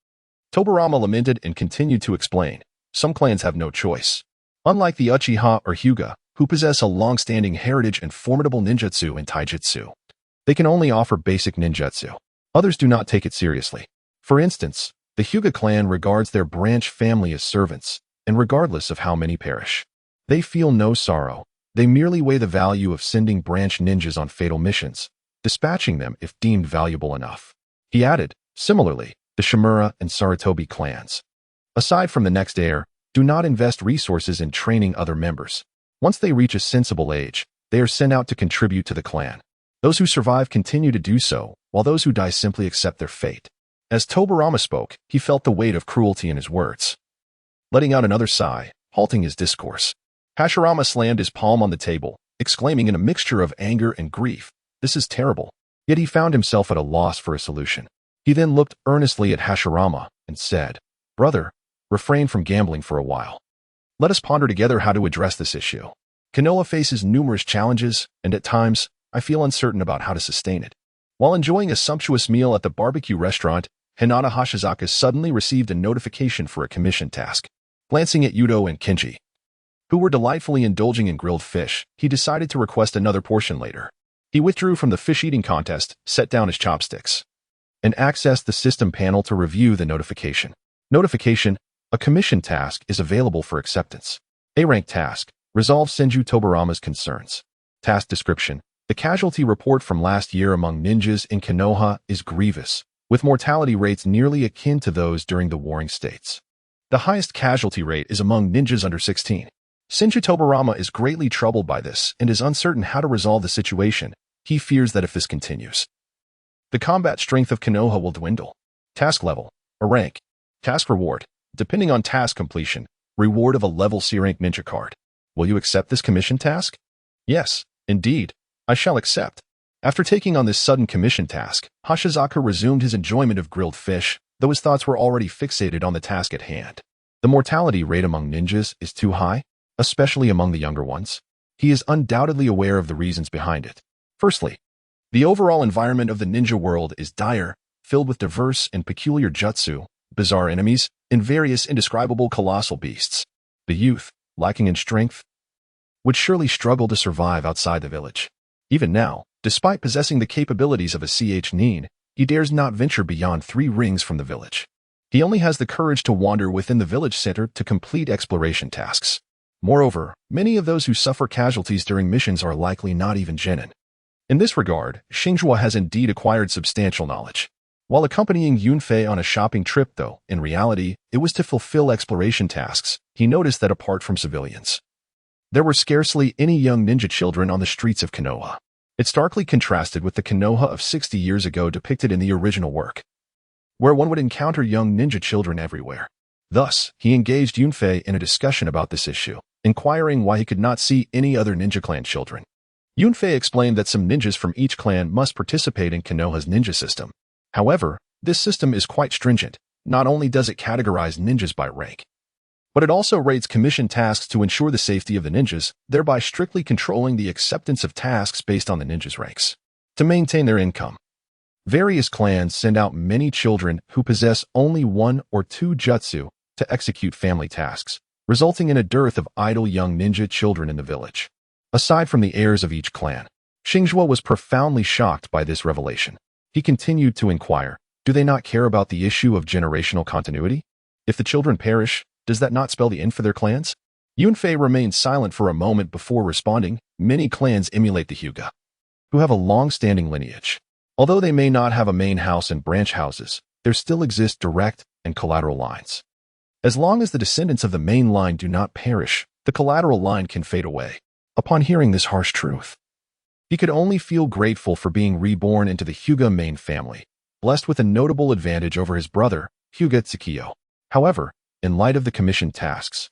Tobirama lamented and continued to explain. Some clans have no choice. Unlike the Uchiha or Hyuga, who possess a long-standing heritage and formidable ninjutsu and taijutsu, they can only offer basic ninjutsu. Others do not take it seriously. For instance, the Hyuga clan regards their branch family as servants, and regardless of how many perish, they feel no sorrow. They merely weigh the value of sending branch ninjas on fatal missions, dispatching them if deemed valuable enough. He added, similarly, the Shimura and Sarutobi clans, aside from the next heir, do not invest resources in training other members. Once they reach a sensible age, they are sent out to contribute to the clan. Those who survive continue to do so, while those who die simply accept their fate. As Tobirama spoke, he felt the weight of cruelty in his words. Letting out another sigh, halting his discourse, Hashirama slammed his palm on the table, exclaiming in a mixture of anger and grief, "This is terrible." Yet he found himself at a loss for a solution. He then looked earnestly at Hashirama and said, "Brother, refrain from gambling for a while. Let us ponder together how to address this issue. Konoha faces numerous challenges, and at times, I feel uncertain about how to sustain it." While enjoying a sumptuous meal at the barbecue restaurant, Hinata Hashizaka suddenly received a notification for a commission task. Glancing at Yudo and Kenji, who were delightfully indulging in grilled fish, he decided to request another portion later. He withdrew from the fish-eating contest, set down his chopsticks, and accessed the system panel to review the notification. Notification: a commission task is available for acceptance. A-rank task: resolve Senju Tobirama's concerns. Task description: the casualty report from last year among ninjas in Konoha is grievous, with mortality rates nearly akin to those during the warring states. The highest casualty rate is among ninjas under 16. Senju Tobirama is greatly troubled by this and is uncertain how to resolve the situation. He fears that if this continues, the combat strength of Konoha will dwindle. Task level: a rank. Task reward: depending on task completion, reward of a level C-rank ninja card. Will you accept this commission task? Yes, indeed, I shall accept. After taking on this sudden commission task, Hashizaka resumed his enjoyment of grilled fish, though his thoughts were already fixated on the task at hand. The mortality rate among ninjas is too high, especially among the younger ones. He is undoubtedly aware of the reasons behind it. Firstly, the overall environment of the ninja world is dire, filled with diverse and peculiar jutsu, bizarre enemies, and various indescribable colossal beasts. The youth, lacking in strength, would surely struggle to survive outside the village. Even now, despite possessing the capabilities of a nin, he dares not venture beyond 3 rings from the village. He only has the courage to wander within the village center to complete exploration tasks. Moreover, many of those who suffer casualties during missions are likely not even genin. In this regard, Xingzhuo has indeed acquired substantial knowledge. While accompanying Yunfei on a shopping trip, though, in reality, it was to fulfill exploration tasks, he noticed that apart from civilians, there were scarcely any young ninja children on the streets of Konoha. It starkly contrasted with the Konoha of 60 years ago depicted in the original work, where one would encounter young ninja children everywhere. Thus, he engaged Yunfei in a discussion about this issue, inquiring why he could not see any other ninja clan children. Yunfei explained that some ninjas from each clan must participate in Konoha's ninja system. However, this system is quite stringent. Not only does it categorize ninjas by rank, but it also rates commission tasks to ensure the safety of the ninjas, thereby strictly controlling the acceptance of tasks based on the ninjas' ranks. To maintain their income, various clans send out many children who possess only 1 or 2 jutsu to execute family tasks, resulting in a dearth of idle young ninja children in the village. Aside from the heirs of each clan, Xingzhuo was profoundly shocked by this revelation. He continued to inquire, do they not care about the issue of generational continuity? If the children perish, does that not spell the end for their clans? Yunfei remained silent for a moment before responding. Many clans emulate the Hyuga, who have a long-standing lineage. Although they may not have a main house and branch houses, there still exist direct and collateral lines. As long as the descendants of the main line do not perish, the collateral line can fade away. Upon hearing this harsh truth, he could only feel grateful for being reborn into the Hyuga main family, blessed with a notable advantage over his brother, Hyuga Clan. However, in light of the commissioned tasks,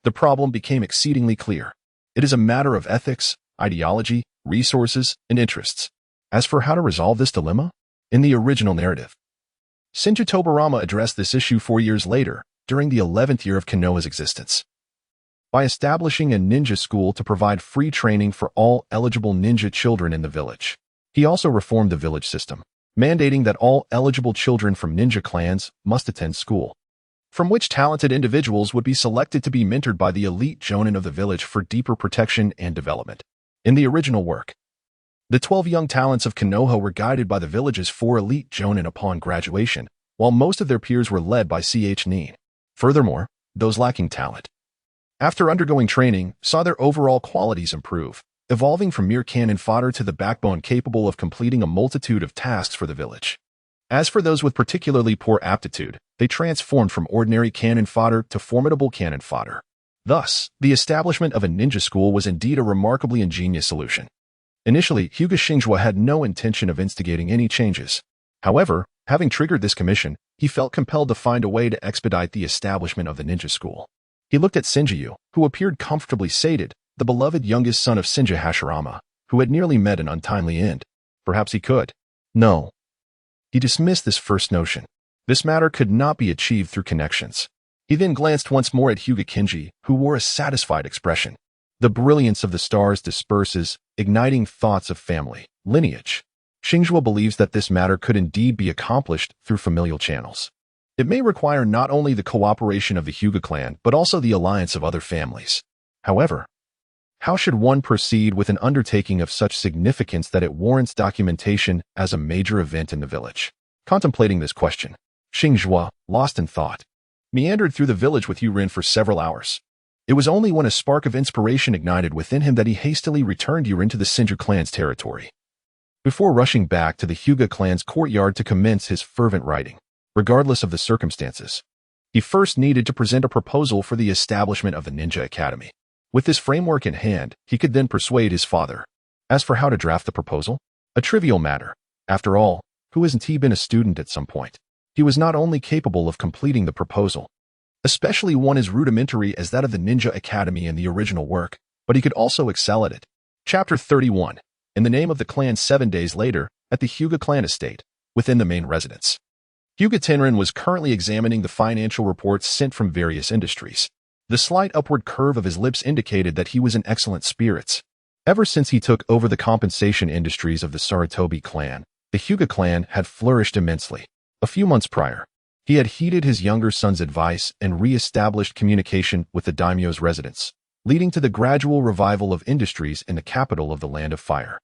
the problem became exceedingly clear. It is a matter of ethics, ideology, resources, and interests. As for how to resolve this dilemma, in the original narrative, Shinju Tobarama addressed this issue 4 years later, during the 11th year of Konoha's existence, by establishing a ninja school to provide free training for all eligible ninja children in the village. He also reformed the village system, mandating that all eligible children from ninja clans must attend school, from which talented individuals would be selected to be mentored by the elite jonin of the village for deeper protection and development. In the original work, the 12 young talents of Konoha were guided by the village's 4 elite jonin upon graduation, while most of their peers were led by Nin. Furthermore, those lacking talent, after undergoing training, saw their overall qualities improve, evolving from mere cannon fodder to the backbone capable of completing a multitude of tasks for the village. As for those with particularly poor aptitude, they transformed from ordinary cannon fodder to formidable cannon fodder. Thus, the establishment of a ninja school was indeed a remarkably ingenious solution. Initially, Hyuga Xingzhuo had no intention of instigating any changes. However, having triggered this commission, he felt compelled to find a way to expedite the establishment of the ninja school. He looked at Shinju, who appeared comfortably sated, the beloved youngest son of Shinja Hashirama, who had nearly met an untimely end. Perhaps he could. No. He dismissed this first notion. This matter could not be achieved through connections. He then glanced once more at Hyuga Kenji, who wore a satisfied expression. The brilliance of the stars disperses, igniting thoughts of family, lineage. Xingzhuo believes that this matter could indeed be accomplished through familial channels. It may require not only the cooperation of the Hyuga clan, but also the alliance of other families. However, how should one proceed with an undertaking of such significance that it warrants documentation as a major event in the village? Contemplating this question, Xingzhuo, lost in thought, meandered through the village with Yurin for several hours. It was only when a spark of inspiration ignited within him that he hastily returned Yurin to the Shinju clan's territory, before rushing back to the Hyuga clan's courtyard to commence his fervent writing. Regardless of the circumstances, he first needed to present a proposal for the establishment of the Ninja Academy. With this framework in hand, he could then persuade his father. As for how to draft the proposal, a trivial matter. After all, who hasn't he been a student at some point? He was not only capable of completing the proposal, especially one as rudimentary as that of the Ninja Academy in the original work, but he could also excel at it. Chapter 31. In the name of the clan 7 days later, at the Hyuga clan estate, within the main residence. Hyuga Tenrin was currently examining the financial reports sent from various industries. The slight upward curve of his lips indicated that he was in excellent spirits. Ever since he took over the compensation industries of the Sarutobi clan, the Hyuga clan had flourished immensely. A few months prior, he had heeded his younger son's advice and re-established communication with the daimyo's residents, leading to the gradual revival of industries in the capital of the Land of Fire.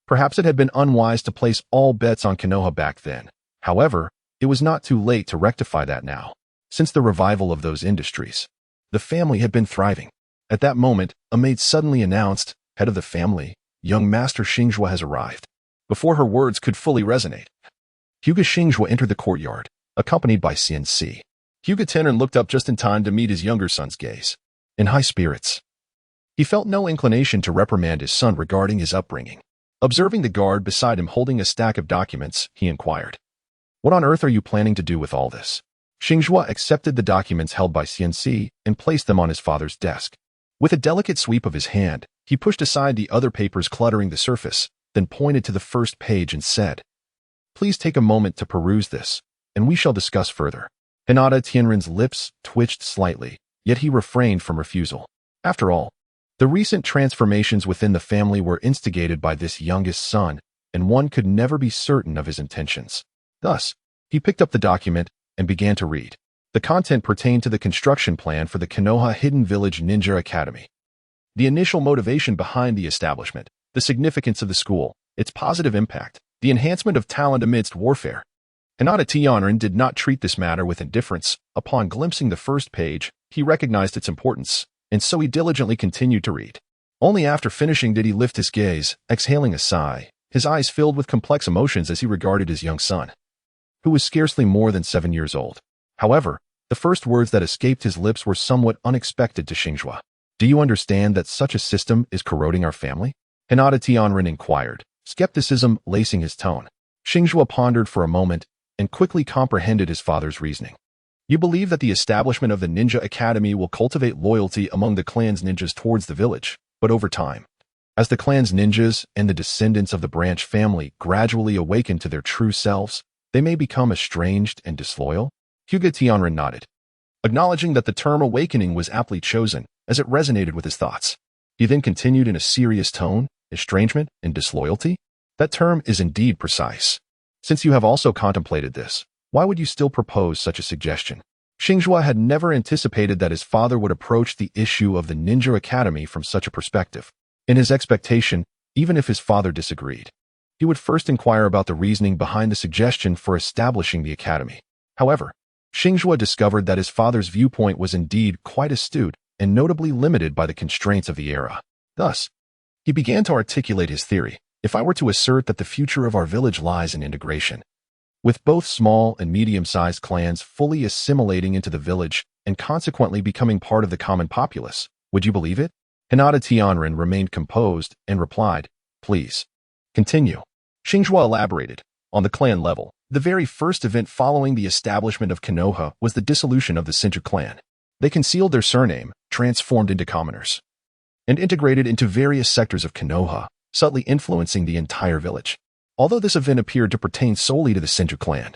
Perhaps it had been unwise to place all bets on Konoha back then. However, it was not too late to rectify that now. Since the revival of those industries, the family had been thriving. At that moment, a maid suddenly announced, "Head of the family, young Master Xingzhuo has arrived." Before her words could fully resonate, Hyuga Xingzhuo entered the courtyard, accompanied by CNC. Hyuga Tenrin looked up just in time to meet his younger son's gaze. In high spirits, he felt no inclination to reprimand his son regarding his upbringing. Observing the guard beside him holding a stack of documents, he inquired, "What on earth are you planning to do with all this?" Xingzhuo accepted the documents held by CNC and placed them on his father's desk. With a delicate sweep of his hand, he pushed aside the other papers cluttering the surface, then pointed to the first page and said, "Please take a moment to peruse this, and we shall discuss further." Hinata Xingzhuo's lips twitched slightly, yet he refrained from refusal. After all, the recent transformations within the family were instigated by this youngest son, and one could never be certain of his intentions. Thus, he picked up the document and began to read. The content pertained to the construction plan for the Konoha Hidden Village Ninja Academy. The initial motivation behind the establishment, the significance of the school, its positive impact, the enhancement of talent amidst warfare. Hinata Xingzhuo did not treat this matter with indifference. Upon glimpsing the first page, he recognized its importance, and so he diligently continued to read. Only after finishing did he lift his gaze, exhaling a sigh, his eyes filled with complex emotions as he regarded his young son. who was scarcely more than 7 years old. However, the first words that escaped his lips were somewhat unexpected to Xingzhuo. Do you understand that such a system is corroding our family? Hinata Xingzhuo inquired, skepticism lacing his tone. Xingzhuo pondered for a moment and quickly comprehended his father's reasoning. You believe that the establishment of the Ninja Academy will cultivate loyalty among the clan's ninjas towards the village, but over time, as the clan's ninjas and the descendants of the branch family gradually awaken to their true selves, they may become estranged and disloyal? Hyuga Clan nodded, acknowledging that the term awakening was aptly chosen as it resonated with his thoughts. He then continued in a serious tone, estrangement and disloyalty? That term is indeed precise. Since you have also contemplated this, why would you still propose such a suggestion? Xingzhuo had never anticipated that his father would approach the issue of the Ninja Academy from such a perspective. In his expectation, even if his father disagreed, he would first inquire about the reasoning behind the suggestion for establishing the academy. However, Xingzhuo discovered that his father's viewpoint was indeed quite astute and notably limited by the constraints of the era. Thus, he began to articulate his theory. If I were to assert that the future of our village lies in integration, with both small and medium-sized clans fully assimilating into the village and consequently becoming part of the common populace, would you believe it? Hinata Xingzhuo remained composed and replied, please, continue. Xingzhuo elaborated, on the clan level, the very first event following the establishment of Konoha was the dissolution of the Six-Year Clan. They concealed their surname, transformed into commoners, and integrated into various sectors of Konoha, subtly influencing the entire village. Although this event appeared to pertain solely to the Six-Year Clan,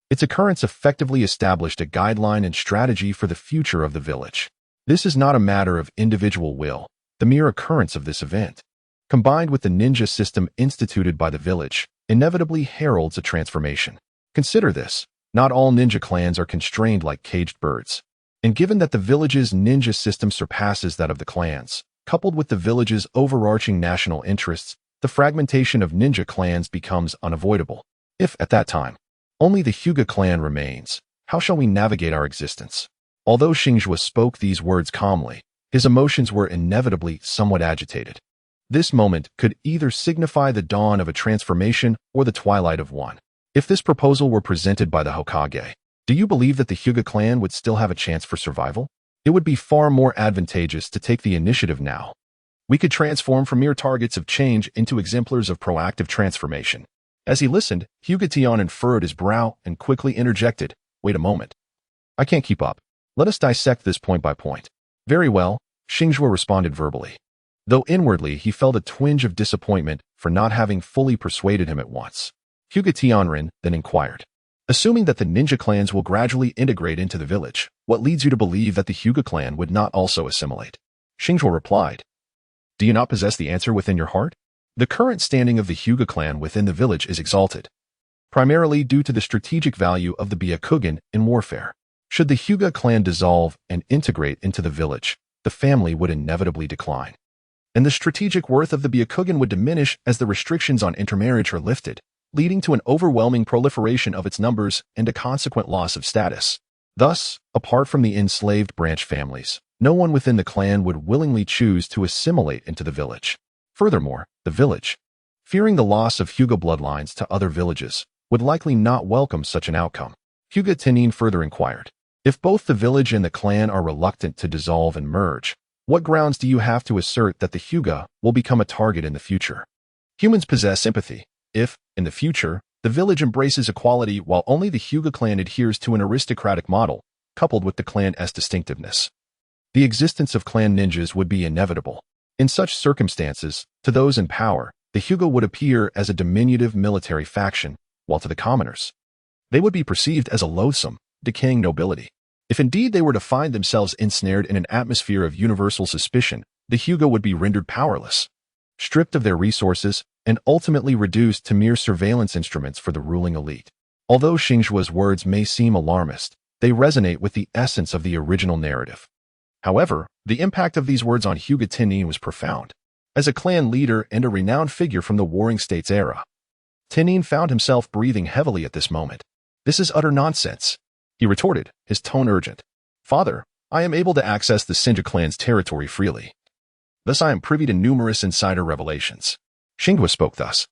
its occurrence effectively established a guideline and strategy for the future of the village. This is not a matter of individual will. The mere occurrence of this event, combined with the ninja system instituted by the village, inevitably heralds a transformation. Consider this, not all ninja clans are constrained like caged birds. And given that the village's ninja system surpasses that of the clans, coupled with the village's overarching national interests, the fragmentation of ninja clans becomes unavoidable. If, at that time, only the Hyuga clan remains, how shall we navigate our existence? Although Xingzhuo spoke these words calmly, his emotions were inevitably somewhat agitated. This moment could either signify the dawn of a transformation or the twilight of one. If this proposal were presented by the Hokage, do you believe that the Hyuga clan would still have a chance for survival? It would be far more advantageous to take the initiative now. We could transform from mere targets of change into exemplars of proactive transformation. As he listened, Hyuga Clan furrowed his brow and quickly interjected, wait a moment. I can't keep up. Let us dissect this point by point. Very well, Xingzhuo responded verbally, though inwardly he felt a twinge of disappointment for not having fully persuaded him at once. Hyuga Clan then inquired, assuming that the ninja clans will gradually integrate into the village, what leads you to believe that the Hyuga clan would not also assimilate? Xingzhuo replied, do you not possess the answer within your heart? The current standing of the Hyuga clan within the village is exalted, primarily due to the strategic value of the Byakugan in warfare. Should the Hyuga clan dissolve and integrate into the village, the family would inevitably decline, and the strategic worth of the Byakugan would diminish as the restrictions on intermarriage are lifted, leading to an overwhelming proliferation of its numbers and a consequent loss of status. Thus, apart from the enslaved branch families, no one within the clan would willingly choose to assimilate into the village. Furthermore, the village, fearing the loss of Hyuga bloodlines to other villages, would likely not welcome such an outcome. Hyuga Clan further inquired, if both the village and the clan are reluctant to dissolve and merge, what grounds do you have to assert that the Hyuga will become a target in the future? Humans possess empathy. If, in the future, the village embraces equality while only the Hyuga clan adheres to an aristocratic model, coupled with the clan's distinctiveness, the existence of clan ninjas would be inevitable. In such circumstances, to those in power, the Hyuga would appear as a diminutive military faction, while to the commoners, they would be perceived as a loathsome, decaying nobility. If indeed they were to find themselves ensnared in an atmosphere of universal suspicion, the Hyuga would be rendered powerless, stripped of their resources, and ultimately reduced to mere surveillance instruments for the ruling elite. Although Xingzhuo's words may seem alarmist, they resonate with the essence of the original narrative. However, the impact of these words on Hyuga Clan was profound. As a clan leader and a renowned figure from the Warring States era, Clan found himself breathing heavily at this moment. This is utter nonsense, he retorted, his tone urgent. Father, I am able to access the Xingzhuo clan's territory freely. Thus I am privy to numerous insider revelations. Xingzhuo spoke thus,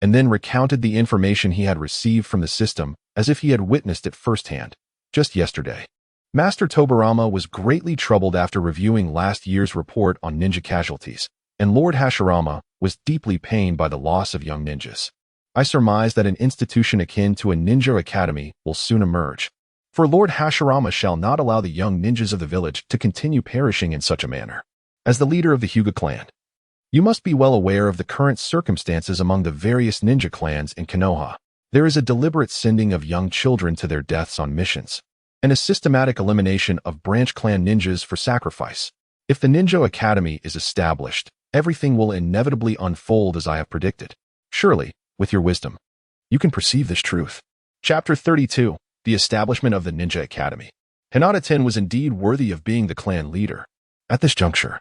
and then recounted the information he had received from the system as if he had witnessed it firsthand, just yesterday. Master Tobarama was greatly troubled after reviewing last year's report on ninja casualties, and Lord Hashirama was deeply pained by the loss of young ninjas. I surmise that an institution akin to a ninja academy will soon emerge, for Lord Hashirama shall not allow the young ninjas of the village to continue perishing in such a manner. As the leader of the Hyuga clan, you must be well aware of the current circumstances among the various ninja clans in Konoha. There is a deliberate sending of young children to their deaths on missions, and a systematic elimination of branch clan ninjas for sacrifice. If the Ninja Academy is established, everything will inevitably unfold as I have predicted. Surely, with your wisdom, you can perceive this truth. Chapter 32. The Establishment of the Ninja Academy. Hinata was indeed worthy of being the clan leader. At this juncture,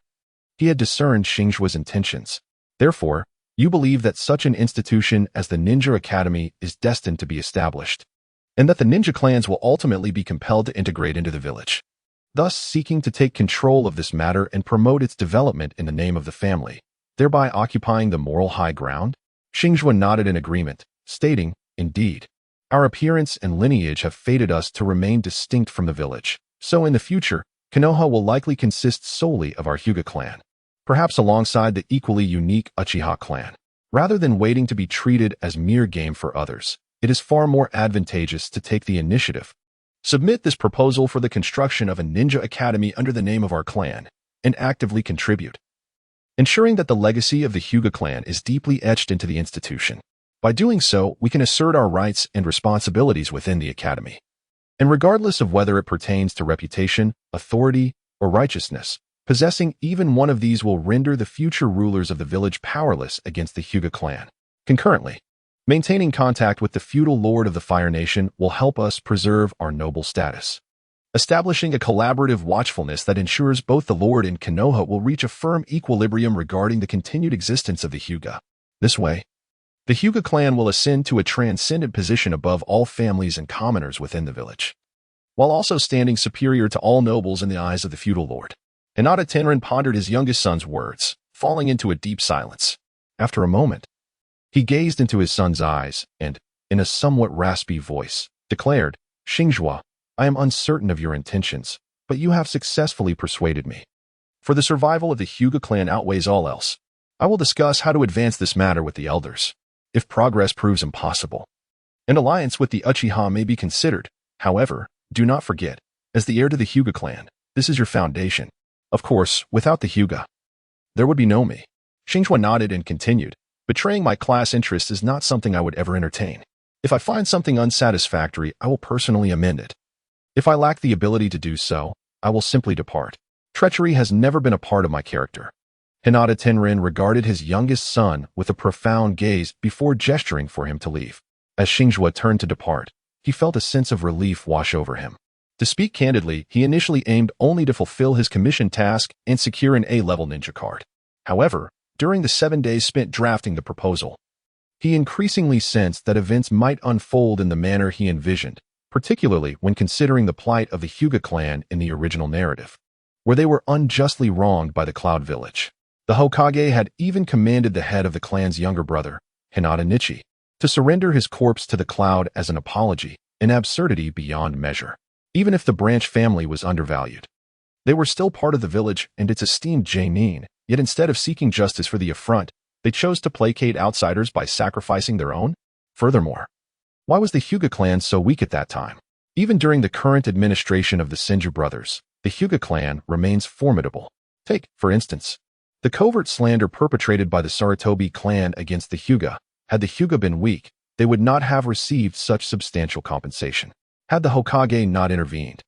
he had discerned Xingzhuo's intentions. Therefore, you believe that such an institution as the Ninja Academy is destined to be established, and that the ninja clans will ultimately be compelled to integrate into the village, thus seeking to take control of this matter and promote its development in the name of the family, thereby occupying the moral high ground? Xingzhuo nodded in agreement, stating, "Indeed, our appearance and lineage have fated us to remain distinct from the village, so in the future, Konoha will likely consist solely of our Hyuga clan, perhaps alongside the equally unique Uchiha clan. Rather than waiting to be treated as mere game for others, it is far more advantageous to take the initiative. Submit this proposal for the construction of a ninja academy under the name of our clan, and actively contribute, ensuring that the legacy of the Hyuga clan is deeply etched into the institution. By doing so, we can assert our rights and responsibilities within the academy. And regardless of whether it pertains to reputation, authority, or righteousness, possessing even one of these will render the future rulers of the village powerless against the Hyuga clan. Concurrently, maintaining contact with the feudal lord of the Fire Nation will help us preserve our noble status. Establishing a collaborative watchfulness that ensures both the lord and Konoha will reach a firm equilibrium regarding the continued existence of the Hyuga. This way, the Hyuga clan will ascend to a transcendent position above all families and commoners within the village, while also standing superior to all nobles in the eyes of the feudal lord. Hinata Tenrin pondered his youngest son's words, falling into a deep silence. After a moment, he gazed into his son's eyes and, in a somewhat raspy voice, declared, "Xingzhuo, I am uncertain of your intentions, but you have successfully persuaded me. For the survival of the Hyuga clan outweighs all else. I will discuss how to advance this matter with the elders. If progress proves impossible, an alliance with the Uchiha may be considered. However, do not forget, as the heir to the Hyuga clan, this is your foundation. Of course, without the Hyuga, there would be no me." Xingzhuo nodded and continued, "Betraying my class interests is not something I would ever entertain. If I find something unsatisfactory, I will personally amend it. If I lack the ability to do so, I will simply depart. Treachery has never been a part of my character." Hinata Tenrin regarded his youngest son with a profound gaze before gesturing for him to leave. As Xingzhuo turned to depart, he felt a sense of relief wash over him. To speak candidly, he initially aimed only to fulfill his commission task and secure an A-level ninja card. However, during the 7 days spent drafting the proposal, he increasingly sensed that events might unfold in the manner he envisioned, particularly when considering the plight of the Hyuga clan in the original narrative, where they were unjustly wronged by the Cloud Village. The Hokage had even commanded the head of the clan's younger brother, Hinata Nichi, to surrender his corpse to the Cloud as an apology, an absurdity beyond measure. Even if the branch family was undervalued, they were still part of the village and its esteemed Jainin, yet instead of seeking justice for the affront, they chose to placate outsiders by sacrificing their own? Furthermore, why was the Hyuga clan so weak at that time? Even during the current administration of the Senju brothers, the Hyuga clan remains formidable. Take, for instance, the covert slander perpetrated by the Sarutobi clan against the Hyuga. Had the Hyuga been weak, they would not have received such substantial compensation. Had the Hokage not intervened,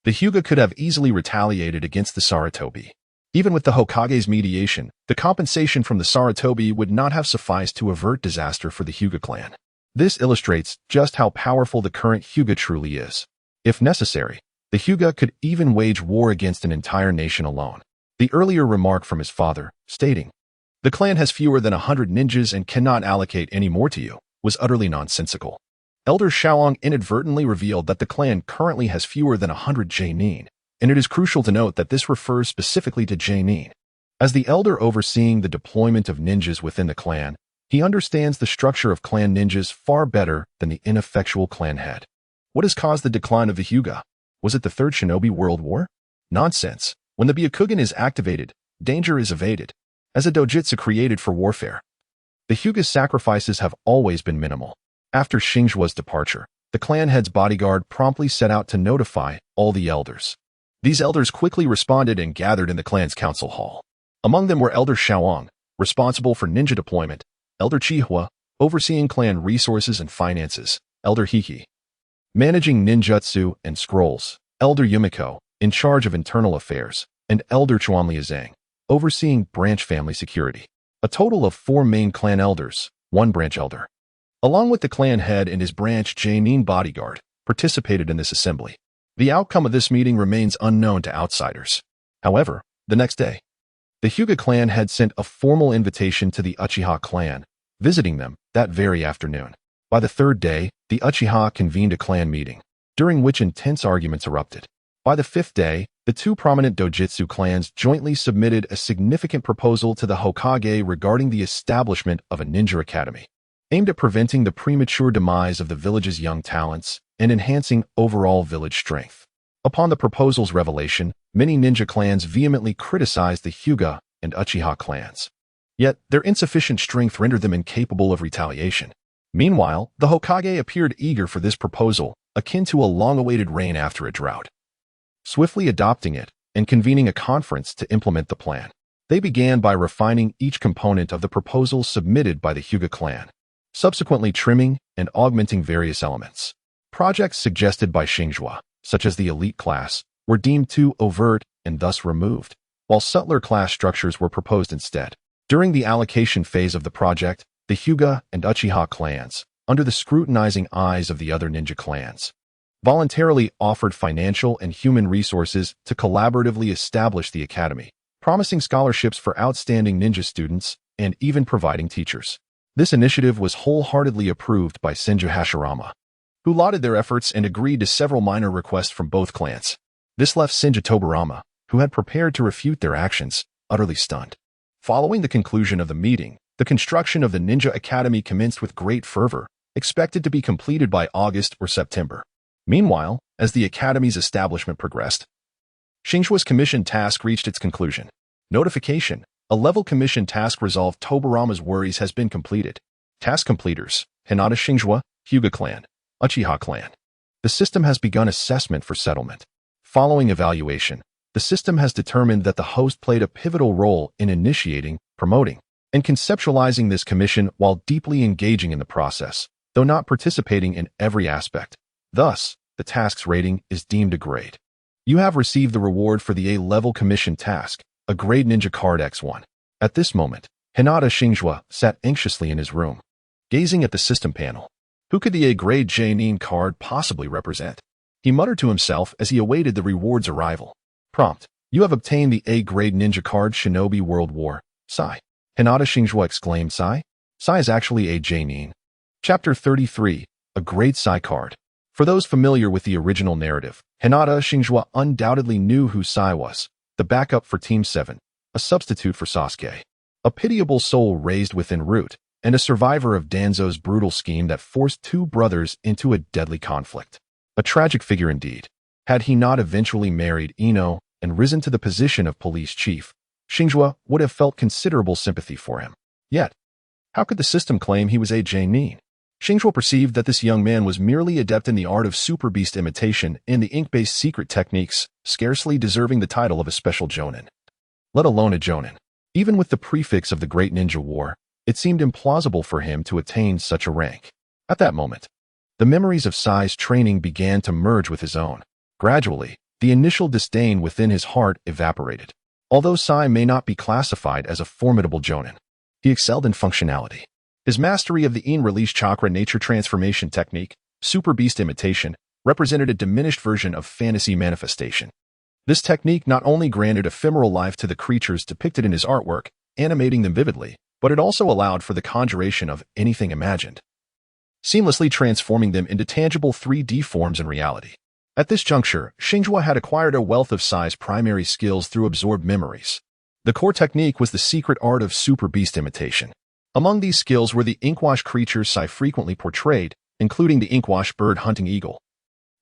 the Hyuga could have easily retaliated against the Sarutobi. Even with the Hokage's mediation, the compensation from the Sarutobi would not have sufficed to avert disaster for the Hyuga clan. This illustrates just how powerful the current Hyuga truly is. If necessary, the Hyuga could even wage war against an entire nation alone. The earlier remark from his father, stating, "The clan has fewer than 100 ninjas and cannot allocate any more to you," was utterly nonsensical. Elder Xiaolong inadvertently revealed that the clan currently has fewer than 100 Jainin, and it is crucial to note that this refers specifically to Jainin. As the elder overseeing the deployment of ninjas within the clan, He understands the structure of clan ninjas far better than the ineffectual clan head. What has caused the decline of the Hyuga? Was it the Third Shinobi World War? Nonsense. When the Byakugan is activated, danger is evaded. As a dojutsu created for warfare, the Hyuga's sacrifices have always been minimal. After Xingzhuo's departure, the clan head's bodyguard promptly set out to notify all the elders. These elders quickly responded and gathered in the clan's council hall. Among them were Elder Shaoang, responsible for ninja deployment, Elder Chihua, overseeing clan resources and finances, Elder Hiki, managing ninjutsu and scrolls, Elder Yumiko, in charge of internal affairs, and Elder Chuanliazang, overseeing branch family security. A total of 4 main clan elders, 1 branch elder, along with the clan head and his branch Jainin bodyguard, participated in this assembly. The outcome of this meeting remains unknown to outsiders. However, the next day, the Hyuga clan had sent a formal invitation to the Uchiha clan, visiting them that very afternoon. By the 3rd day, the Uchiha convened a clan meeting, during which intense arguments erupted. By the 5th day, the 2 prominent dojutsu clans jointly submitted a significant proposal to the Hokage regarding the establishment of a ninja academy, aimed at preventing the premature demise of the village's young talents and enhancing overall village strength. Upon the proposal's revelation, many ninja clans vehemently criticized the Hyuga and Uchiha clans. Yet, their insufficient strength rendered them incapable of retaliation. Meanwhile, the Hokage appeared eager for this proposal, akin to a long-awaited rain after a drought. Swiftly adopting it and convening a conference to implement the plan, they began by refining each component of the proposal submitted by the Hyuga clan, subsequently trimming and augmenting various elements. Projects suggested by Xingzhuo, such as the elite class, were deemed too overt and thus removed, while subtler class structures were proposed instead. During the allocation phase of the project, the Hyuga and Uchiha clans, under the scrutinizing eyes of the other ninja clans, voluntarily offered financial and human resources to collaboratively establish the academy, promising scholarships for outstanding ninja students and even providing teachers. This initiative was wholeheartedly approved by Senju Hashirama, who lauded their efforts and agreed to several minor requests from both clans. This left Senju Tobarama, who had prepared to refute their actions, utterly stunned. Following the conclusion of the meeting, the construction of the Ninja Academy commenced with great fervor, expected to be completed by August or September. Meanwhile, as the Academy's establishment progressed, Xingzhuo's commission task reached its conclusion. Notification: a level commission task resolved Tobarama's worries has been completed. Task completers: Hinata Xingzhuo, Hyuga Clan, Uchiha Clan. The system has begun assessment for settlement. Following evaluation, the system has determined that the host played a pivotal role in initiating, promoting, and conceptualizing this commission while deeply engaging in the process, though not participating in every aspect. Thus, the task's rating is deemed a grade. You have received the reward for the A-level commission task, a grade ninja card X1. At this moment, Hinata Xingzhuo sat anxiously in his room, gazing at the system panel. Who could the A-grade Jainin card possibly represent? He muttered to himself as he awaited the reward's arrival. Prompt: you have obtained the A-grade ninja card Shinobi World War. Sai. Hinata Xingzhuo exclaimed. Sai? Sai is actually a Jainin. Chapter 33, a grade Sai card. For those familiar with the original narrative, Hinata Xingzhuo undoubtedly knew who Sai was, the backup for Team 7, a substitute for Sasuke, a pitiable soul raised within Root, and a survivor of Danzo's brutal scheme that forced 2 brothers into a deadly conflict. A tragic figure indeed. Had he not eventually married Ino and risen to the position of police chief, Xingzhuo would have felt considerable sympathy for him. Yet, how could the system claim he was a Jainin? Xingzhuo perceived that this young man was merely adept in the art of super beast imitation and the ink-based secret techniques, scarcely deserving the title of a special jonin, let alone a jonin. Even with the prefix of the Great Ninja War, it seemed implausible for him to attain such a rank. At that moment, the memories of Sai's training began to merge with his own. Gradually, the initial disdain within his heart evaporated. Although Sai may not be classified as a formidable jonin, he excelled in functionality. His mastery of the in-release chakra nature transformation technique, super beast imitation, represented a diminished version of fantasy manifestation. This technique not only granted ephemeral life to the creatures depicted in his artwork, animating them vividly, but it also allowed for the conjuration of anything imagined, seamlessly transforming them into tangible 3D forms in reality. At this juncture, Xingzhuo had acquired a wealth of Sai's primary skills through absorbed memories. The core technique was the secret art of super beast imitation. Among these skills were the inkwash creatures Sai frequently portrayed, including the inkwash bird hunting eagle,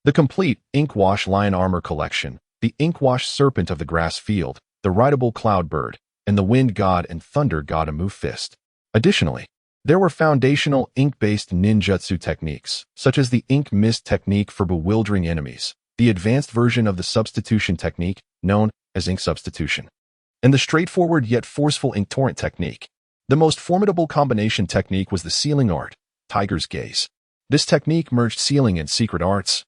the complete inkwash lion armor collection, the inkwash serpent of the grass field, the rideable cloud bird, and the wind god and thunder god Amu Fist. Additionally, there were foundational ink-based ninjutsu techniques, such as the ink mist technique for bewildering enemies, the advanced version of the substitution technique, known as ink substitution, and the straightforward yet forceful ink torrent technique. The most formidable combination technique was the sealing art, Tiger's Gaze. This technique merged sealing and secret arts,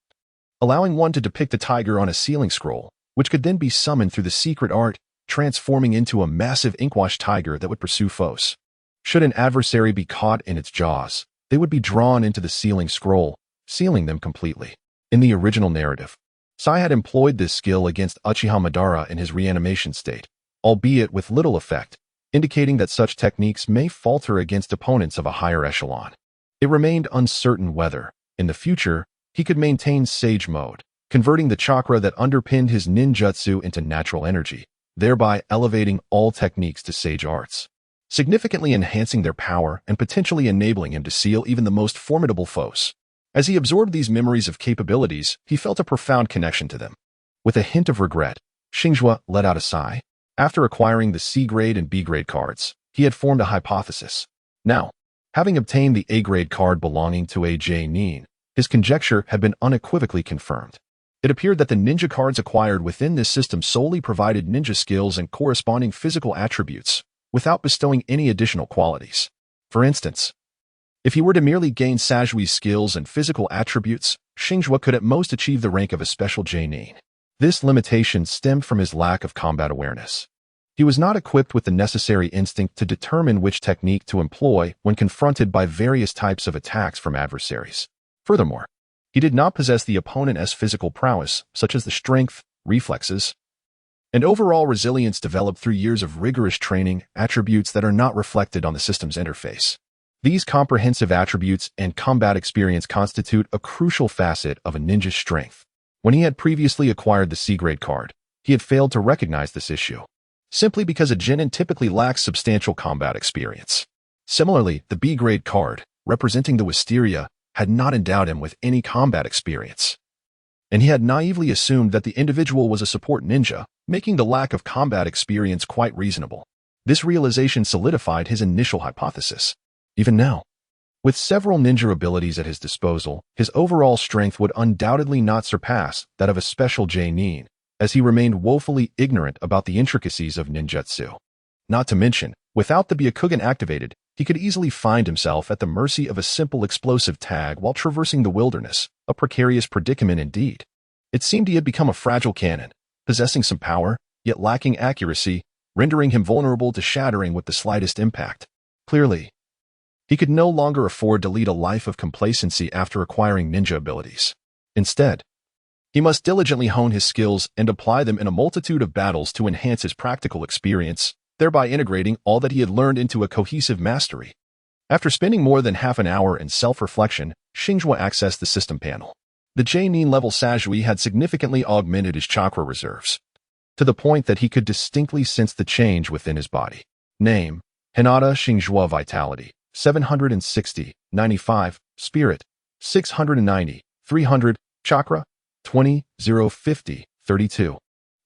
allowing one to depict a tiger on a sealing scroll, which could then be summoned through the secret art, transforming into a massive inkwash tiger that would pursue foes. Should an adversary be caught in its jaws, they would be drawn into the sealing scroll, sealing them completely. In the original narrative, Sai had employed this skill against Uchiha Madara in his reanimation state, albeit with little effect, indicating that such techniques may falter against opponents of a higher echelon. It remained uncertain whether, in the future, he could maintain Sage Mode, converting the chakra that underpinned his ninjutsu into natural energy, thereby elevating all techniques to Sage Arts, significantly enhancing their power and potentially enabling him to seal even the most formidable foes. As he absorbed these memories of capabilities, he felt a profound connection to them. With a hint of regret, Xingzhuo let out a sigh. After acquiring the C-grade and B-grade cards, he had formed a hypothesis. Now, having obtained the A-grade card belonging to A.J. Nin, his conjecture had been unequivocally confirmed. It appeared that the ninja cards acquired within this system solely provided ninja skills and corresponding physical attributes, without bestowing any additional qualities. For instance, if he were to merely gain Sajui's skills and physical attributes, Xingzhuo could at most achieve the rank of a special J-Nin. This limitation stemmed from his lack of combat awareness. He was not equipped with the necessary instinct to determine which technique to employ when confronted by various types of attacks from adversaries. Furthermore, he did not possess the opponent's physical prowess, such as the strength, reflexes, and overall resilience developed through years of rigorous training, attributes that are not reflected on the system's interface. These comprehensive attributes and combat experience constitute a crucial facet of a ninja's strength. When he had previously acquired the C-grade card, he had failed to recognize this issue, simply because a genin typically lacks substantial combat experience. Similarly, the B-grade card, representing the Wisteria, had not endowed him with any combat experience, and he had naively assumed that the individual was a support ninja, making the lack of combat experience quite reasonable. This realization solidified his initial hypothesis. Even now, with several ninja abilities at his disposal, his overall strength would undoubtedly not surpass that of a special J-Nin, as he remained woefully ignorant about the intricacies of ninjutsu. Not to mention, without the Byakugan activated, he could easily find himself at the mercy of a simple explosive tag while traversing the wilderness, a precarious predicament indeed. It seemed he had become a fragile cannon, possessing some power, yet lacking accuracy, rendering him vulnerable to shattering with the slightest impact. Clearly, he could no longer afford to lead a life of complacency after acquiring ninja abilities. Instead, he must diligently hone his skills and apply them in a multitude of battles to enhance his practical experience, thereby integrating all that he had learned into a cohesive mastery. After spending more than half an hour in self-reflection, Xingzhuo accessed the system panel. The J-Nin level Sajui had significantly augmented his chakra reserves, to the point that he could distinctly sense the change within his body. Name: Hinata Xingzhuo. Vitality: 760, 95, Spirit: 690, 300, Chakra: 20, 0, 50, 32,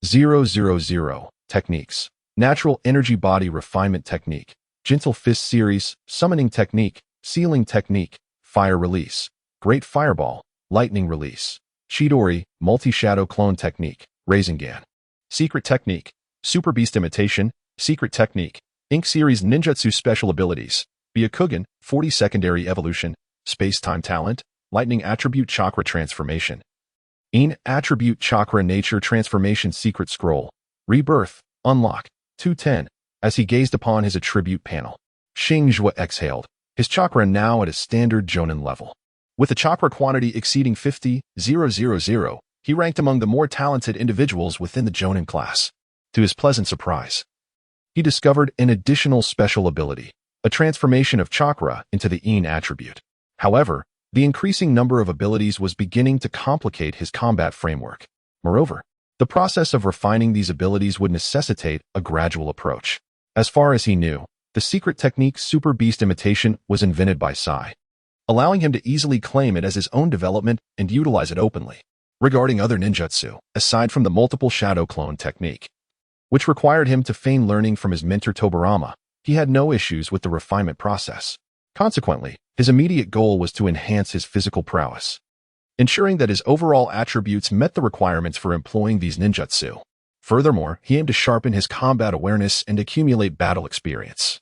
000. Techniques: Natural Energy Body Refinement Technique, Gentle Fist Series, Summoning Technique, Sealing Technique, Fire Release, Great Fireball, Lightning Release, Chidori, Multi-Shadow Clone Technique, Rasengan. Secret Technique: Super Beast Imitation, Secret Technique, Ink Series Ninjutsu Special Abilities, Byakugan, 40 Secondary Evolution, Space-Time Talent, Lightning Attribute Chakra Transformation, In Attribute Chakra Nature Transformation Secret Scroll, Rebirth, Unlock, 210. As he gazed upon his attribute panel, Xingzhuo exhaled, his chakra now at a standard Jonin level. With a chakra quantity exceeding 50,000, he ranked among the more talented individuals within the Jonin class. To his pleasant surprise, he discovered an additional special ability, a transformation of chakra into the In attribute. However, the increasing number of abilities was beginning to complicate his combat framework. Moreover, the process of refining these abilities would necessitate a gradual approach. As far as he knew, The secret technique Super Beast Imitation was invented by Sai, allowing him to easily claim it as his own development and utilize it openly. Regarding other ninjutsu, aside from the multiple shadow clone technique, which required him to feign learning from his mentor Tobirama, he had no issues with the refinement process. Consequently, his immediate goal was to enhance his physical prowess, ensuring that his overall attributes met the requirements for employing these ninjutsu. Furthermore, he aimed to sharpen his combat awareness and accumulate battle experience,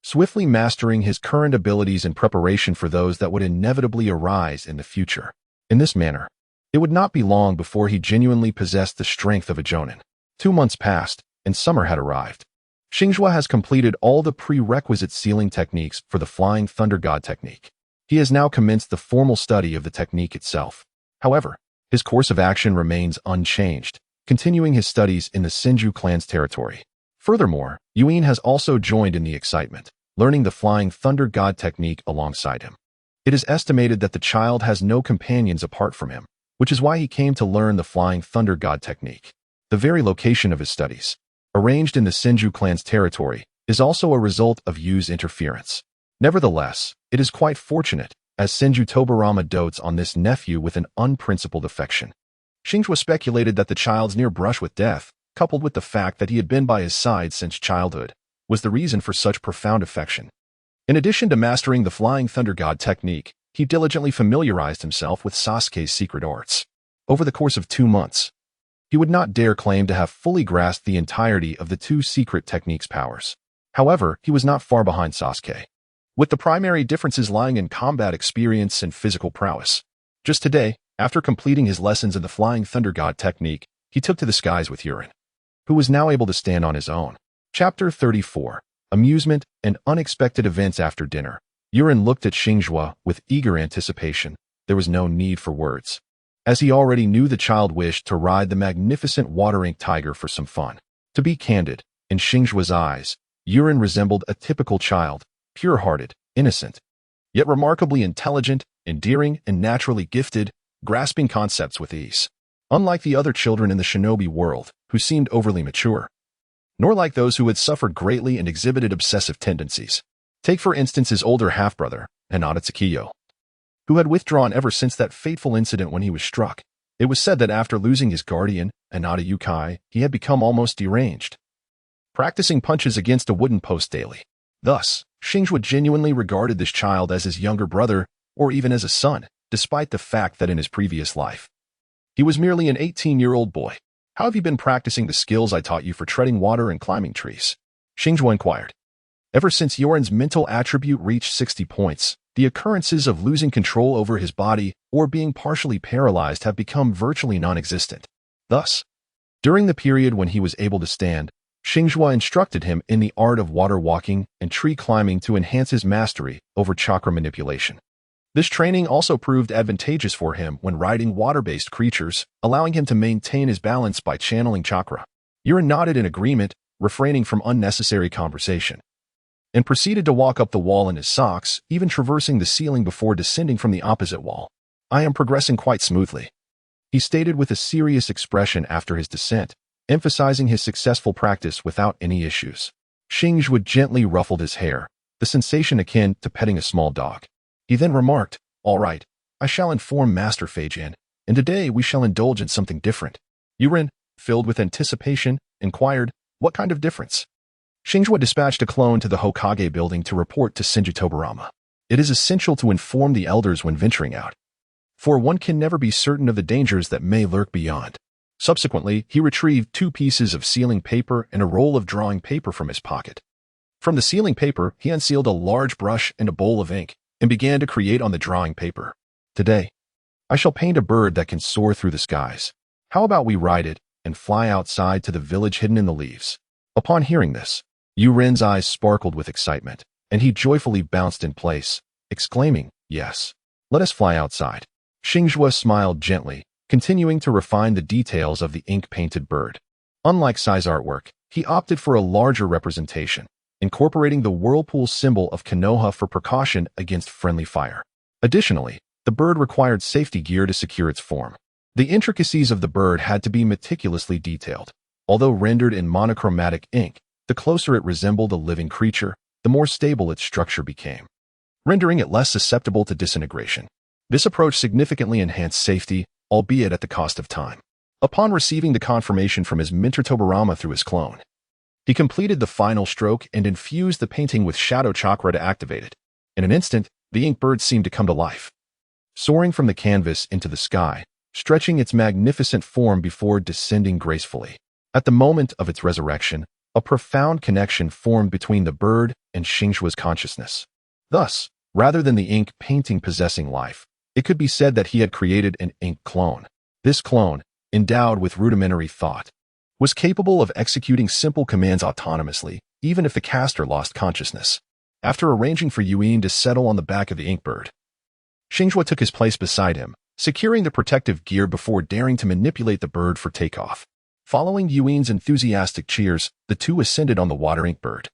swiftly mastering his current abilities in preparation for those that would inevitably arise in the future. In this manner, it would not be long before he genuinely possessed the strength of a Jonin. 2 months passed, and summer had arrived. Xingzhuo has completed all the prerequisite sealing techniques for the Flying Thunder God technique. He has now commenced the formal study of the technique itself. However, his course of action remains unchanged, continuing his studies in the Xingzhuo clan's territory. Furthermore, Yuin has also joined in the excitement, learning the Flying Thunder God technique alongside him. It is estimated that the child has no companions apart from him, which is why he came to learn the Flying Thunder God technique. The very location of his studies, arranged in the Xingzhuo clan's territory, is also a result of Yu's interference. Nevertheless, it is quite fortunate, as Xingzhuo Tobirama dotes on this nephew with an unprincipled affection. Xingzhuo speculated that the child's near brush with death, coupled with the fact that he had been by his side since childhood, was the reason for such profound affection. In addition to mastering the Flying Thunder God technique, he diligently familiarized himself with Sasuke's secret arts. Over the course of 2 months, he would not dare claim to have fully grasped the entirety of the 2 secret techniques' powers. However, he was not far behind Sasuke, with the primary differences lying in combat experience and physical prowess. Just today, after completing his lessons in the Flying Thunder God technique, he took to the skies with Yurin, who was now able to stand on his own. Chapter 34. Amusement and Unexpected Events After Dinner. Yurin looked at Xingzhuo with eager anticipation. There was no need for words, as he already knew the child wished to ride the magnificent water-ink tiger for some fun. To be candid, in Xingzhuo's eyes, Yurin resembled a typical child, pure-hearted, innocent, yet remarkably intelligent, endearing, and naturally gifted, grasping concepts with ease. Unlike the other children in the shinobi world, who seemed overly mature, nor like those who had suffered greatly and exhibited obsessive tendencies. Take for instance his older half-brother, Hinata Xingzhuo, who had withdrawn ever since that fateful incident when he was struck. It was said that after losing his guardian, Hinata Yukai, he had become almost deranged, practicing punches against a wooden post daily. Thus, Xingzhuo genuinely regarded this child as his younger brother, or even as a son, despite the fact that in his previous life, he was merely an 18-year-old boy. How have you been practicing the skills I taught you for treading water and climbing trees? Xingzhuo inquired. Ever since Yurin's mental attribute reached 60 points, the occurrences of losing control over his body or being partially paralyzed have become virtually non-existent. Thus, during the period when he was able to stand, Xingzhuo instructed him in the art of water walking and tree climbing to enhance his mastery over chakra manipulation. This training also proved advantageous for him when riding water-based creatures, allowing him to maintain his balance by channeling chakra. Yurin nodded in agreement, refraining from unnecessary conversation, and proceeded to walk up the wall in his socks, even traversing the ceiling before descending from the opposite wall. I am progressing quite smoothly, he stated with a serious expression after his descent, emphasizing his successful practice without any issues. Xingzhuo gently ruffled his hair, the sensation akin to petting a small dog. He then remarked, "All right, I shall inform Master Feijin, and today we shall indulge in something different." Yurin, filled with anticipation, inquired, "What kind of difference?" Xingzhuo dispatched a clone to the Hokage building to report to Xingzhuo Tobirama. It is essential to inform the elders when venturing out, for one can never be certain of the dangers that may lurk beyond. Subsequently, he retrieved 2 pieces of sealing paper and a roll of drawing paper from his pocket. From the sealing paper, he unsealed a large brush and a bowl of ink, and began to create on the drawing paper. Today, I shall paint a bird that can soar through the skies. How about we ride it and fly outside to the village hidden in the leaves? Upon hearing this, Yurin's eyes sparkled with excitement, and he joyfully bounced in place, exclaiming, "Yes, let us fly outside." Xingzhuo smiled gently, continuing to refine the details of the ink-painted bird. Unlike Sai's artwork, he opted for a larger representation, incorporating the whirlpool symbol of Konoha for precaution against friendly fire. Additionally, the bird required safety gear to secure its form. The intricacies of the bird had to be meticulously detailed. Although rendered in monochromatic ink, the closer it resembled a living creature, the more stable its structure became, rendering it less susceptible to disintegration. This approach significantly enhanced safety, albeit at the cost of time. Upon receiving the confirmation from his mentor Tobirama through his clone, he completed the final stroke and infused the painting with shadow chakra to activate it. In an instant, the ink bird seemed to come to life, soaring from the canvas into the sky, stretching its magnificent form before descending gracefully. At the moment of its resurrection, a profound connection formed between the bird and Xingzhuo's consciousness. Thus, rather than the ink painting possessing life, it could be said that he had created an ink clone. This clone, endowed with rudimentary thought, was capable of executing simple commands autonomously, even if the caster lost consciousness. After arranging for Yuan to settle on the back of the ink bird, Xingzhuo took his place beside him, securing the protective gear before daring to manipulate the bird for takeoff. Following Yuan's enthusiastic cheers, the two ascended on the water ink bird,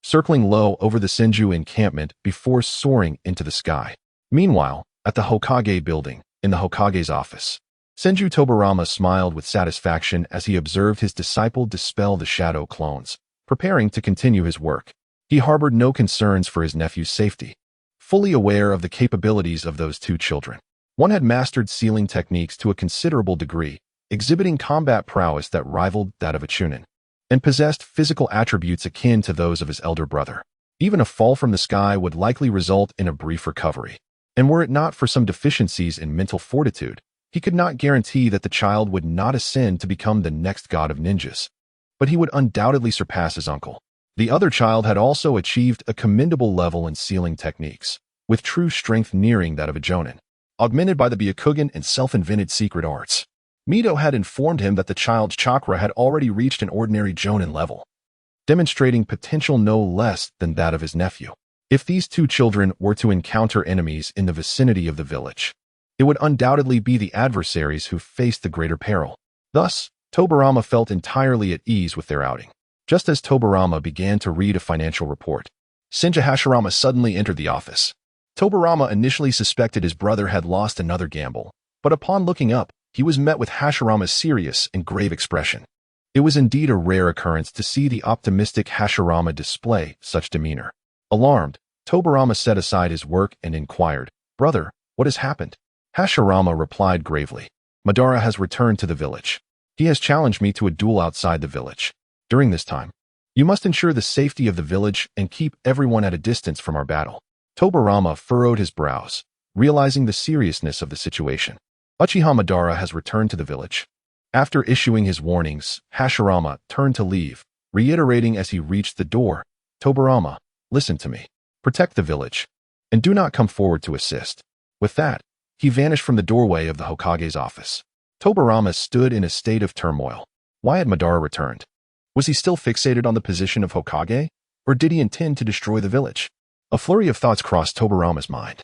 circling low over the Senju encampment before soaring into the sky. Meanwhile, at the Hokage building, in the Hokage's office, Senju Tobirama smiled with satisfaction as he observed his disciple dispel the shadow clones, preparing to continue his work. He harbored no concerns for his nephew's safety, fully aware of the capabilities of those two children. One had mastered sealing techniques to a considerable degree, exhibiting combat prowess that rivaled that of a Chunin, and possessed physical attributes akin to those of his elder brother. Even a fall from the sky would likely result in a brief recovery, and were it not for some deficiencies in mental fortitude, he could not guarantee that the child would not ascend to become the next god of ninjas, but he would undoubtedly surpass his uncle. The other child had also achieved a commendable level in sealing techniques, with true strength nearing that of a Jonin, augmented by the Byakugan and self-invented secret arts. Mito had informed him that the child's chakra had already reached an ordinary Jonin level, demonstrating potential no less than that of his nephew. If these two children were to encounter enemies in the vicinity of the village, it would undoubtedly be the adversaries who faced the greater peril. Thus, Tobirama felt entirely at ease with their outing. Just as Tobirama began to read a financial report, Senju Hashirama suddenly entered the office. Tobirama initially suspected his brother had lost another gamble, but upon looking up, he was met with Hashirama's serious and grave expression. It was indeed a rare occurrence to see the optimistic Hashirama display such demeanor. Alarmed, Tobirama set aside his work and inquired, "Brother, what has happened?" Hashirama replied gravely, "Madara has returned to the village. He has challenged me to a duel outside the village. During this time, you must ensure the safety of the village and keep everyone at a distance from our battle." Tobirama furrowed his brows, realizing the seriousness of the situation. Uchiha Madara has returned to the village. After issuing his warnings, Hashirama turned to leave, reiterating as he reached the door, "Tobirama, listen to me. Protect the village, and do not come forward to assist." With that, he vanished from the doorway of the Hokage's office. Tobirama stood in a state of turmoil. Why had Madara returned? Was he still fixated on the position of Hokage, or did he intend to destroy the village? A flurry of thoughts crossed Tobirama's mind.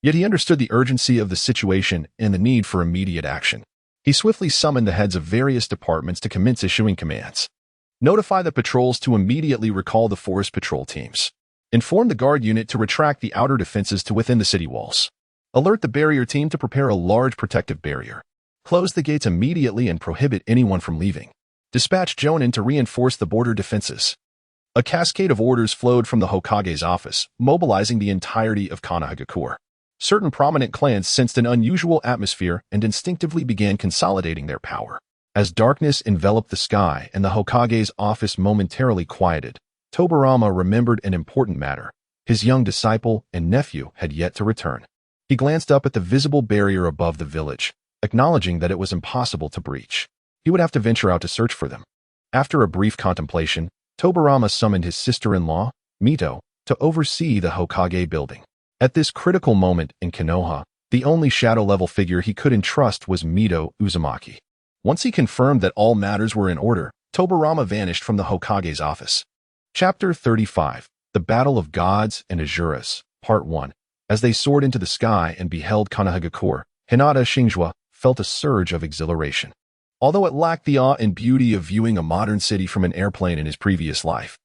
Yet he understood the urgency of the situation and the need for immediate action. He swiftly summoned the heads of various departments to commence issuing commands. Notify the patrols to immediately recall the forest patrol teams. Inform the guard unit to retract the outer defenses to within the city walls. Alert the barrier team to prepare a large protective barrier. Close the gates immediately and prohibit anyone from leaving. Dispatch Jonin to reinforce the border defenses. A cascade of orders flowed from the Hokage's office, mobilizing the entirety of Konoha. Certain prominent clans sensed an unusual atmosphere and instinctively began consolidating their power. As darkness enveloped the sky and the Hokage's office momentarily quieted, Tobirama remembered an important matter. His young disciple and nephew had yet to return. He glanced up at the visible barrier above the village, acknowledging that it was impossible to breach. He would have to venture out to search for them. After a brief contemplation, Tobirama summoned his sister-in-law, Mito, to oversee the Hokage building. At this critical moment in Konoha, the only shadow-level figure he could entrust was Mito Uzumaki. Once he confirmed that all matters were in order, Tobirama vanished from the Hokage's office. Chapter 35, The Battle of Gods and Asuras, Part 1. As they soared into the sky and beheld Konoha, Hinata Xingzhuo felt a surge of exhilaration. Although it lacked the awe and beauty of viewing a modern city from an airplane in his previous life,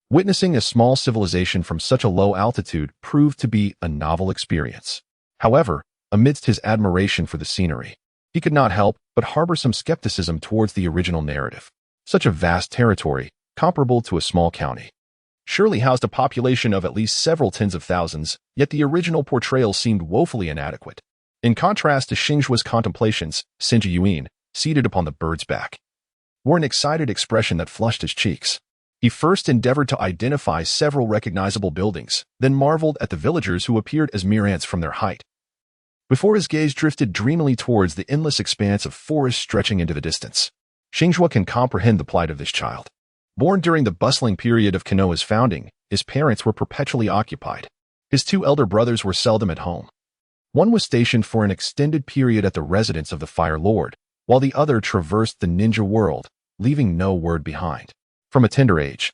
witnessing a small civilization from such a low altitude proved to be a novel experience. However, amidst his admiration for the scenery, he could not help but harbor some skepticism towards the original narrative. Such a vast territory, comparable to a small county, surely housed a population of at least several tens of thousands, yet the original portrayal seemed woefully inadequate. In contrast to Xingzhuo's contemplations, Sinji Yuan, seated upon the bird's back, wore an excited expression that flushed his cheeks. He first endeavored to identify several recognizable buildings, then marveled at the villagers who appeared as mere ants from their height, before his gaze drifted dreamily towards the endless expanse of forest stretching into the distance. Xingzhuo can comprehend the plight of this child. Born during the bustling period of Konoha's founding, his parents were perpetually occupied. His two elder brothers were seldom at home. One was stationed for an extended period at the residence of the Fire Lord, while the other traversed the ninja world, leaving no word behind. From a tender age,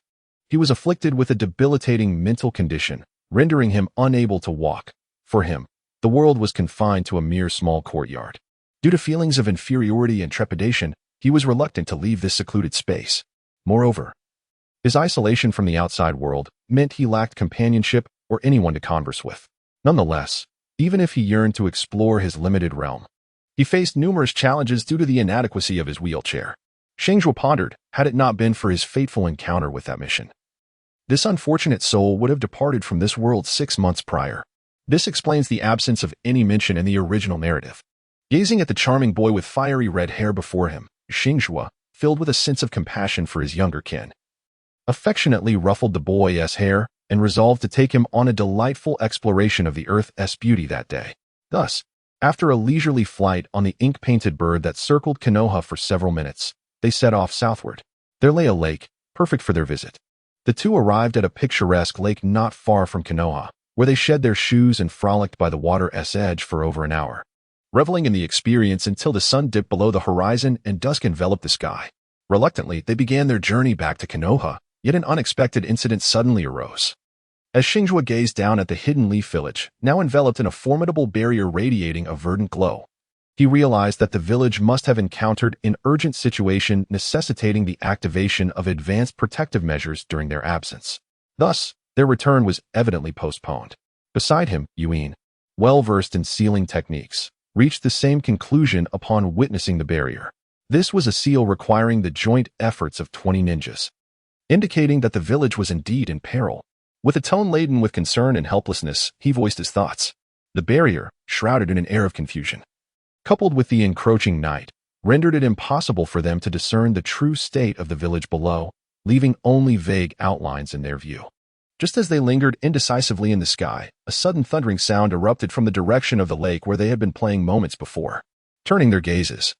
he was afflicted with a debilitating mental condition, rendering him unable to walk. For him, the world was confined to a mere small courtyard. Due to feelings of inferiority and trepidation, he was reluctant to leave this secluded space. Moreover, his isolation from the outside world meant he lacked companionship or anyone to converse with. Nonetheless, even if he yearned to explore his limited realm, he faced numerous challenges due to the inadequacy of his wheelchair. Xingzhuo pondered, had it not been for his fateful encounter with that mission, this unfortunate soul would have departed from this world 6 months prior. This explains the absence of any mention in the original narrative. Gazing at the charming boy with fiery red hair before him, Xingzhuo, filled with a sense of compassion for his younger kin, affectionately ruffled the boy's hair and resolved to take him on a delightful exploration of the Earth's beauty that day. Thus, after a leisurely flight on the ink-painted bird that circled Konoha for several minutes, they set off southward. There lay a lake, perfect for their visit. The two arrived at a picturesque lake not far from Konoha, where they shed their shoes and frolicked by the water's edge for over an hour, reveling in the experience until the sun dipped below the horizon and dusk enveloped the sky. Reluctantly, they began their journey back to Konoha, yet an unexpected incident suddenly arose. As Xingzhuo gazed down at the hidden leaf village, now enveloped in a formidable barrier radiating a verdant glow, he realized that the village must have encountered an urgent situation necessitating the activation of advanced protective measures during their absence. Thus, their return was evidently postponed. Beside him, Yuan, well-versed in sealing techniques, reached the same conclusion upon witnessing the barrier. This was a seal requiring the joint efforts of 20 ninjas, indicating that the village was indeed in peril. With a tone laden with concern and helplessness, he voiced his thoughts. The barrier, shrouded in an air of confusion, coupled with the encroaching night, rendered it impossible for them to discern the true state of the village below, leaving only vague outlines in their view. Just as they lingered indecisively in the sky, a sudden thundering sound erupted from the direction of the lake where they had been playing moments before. Turning their gazes,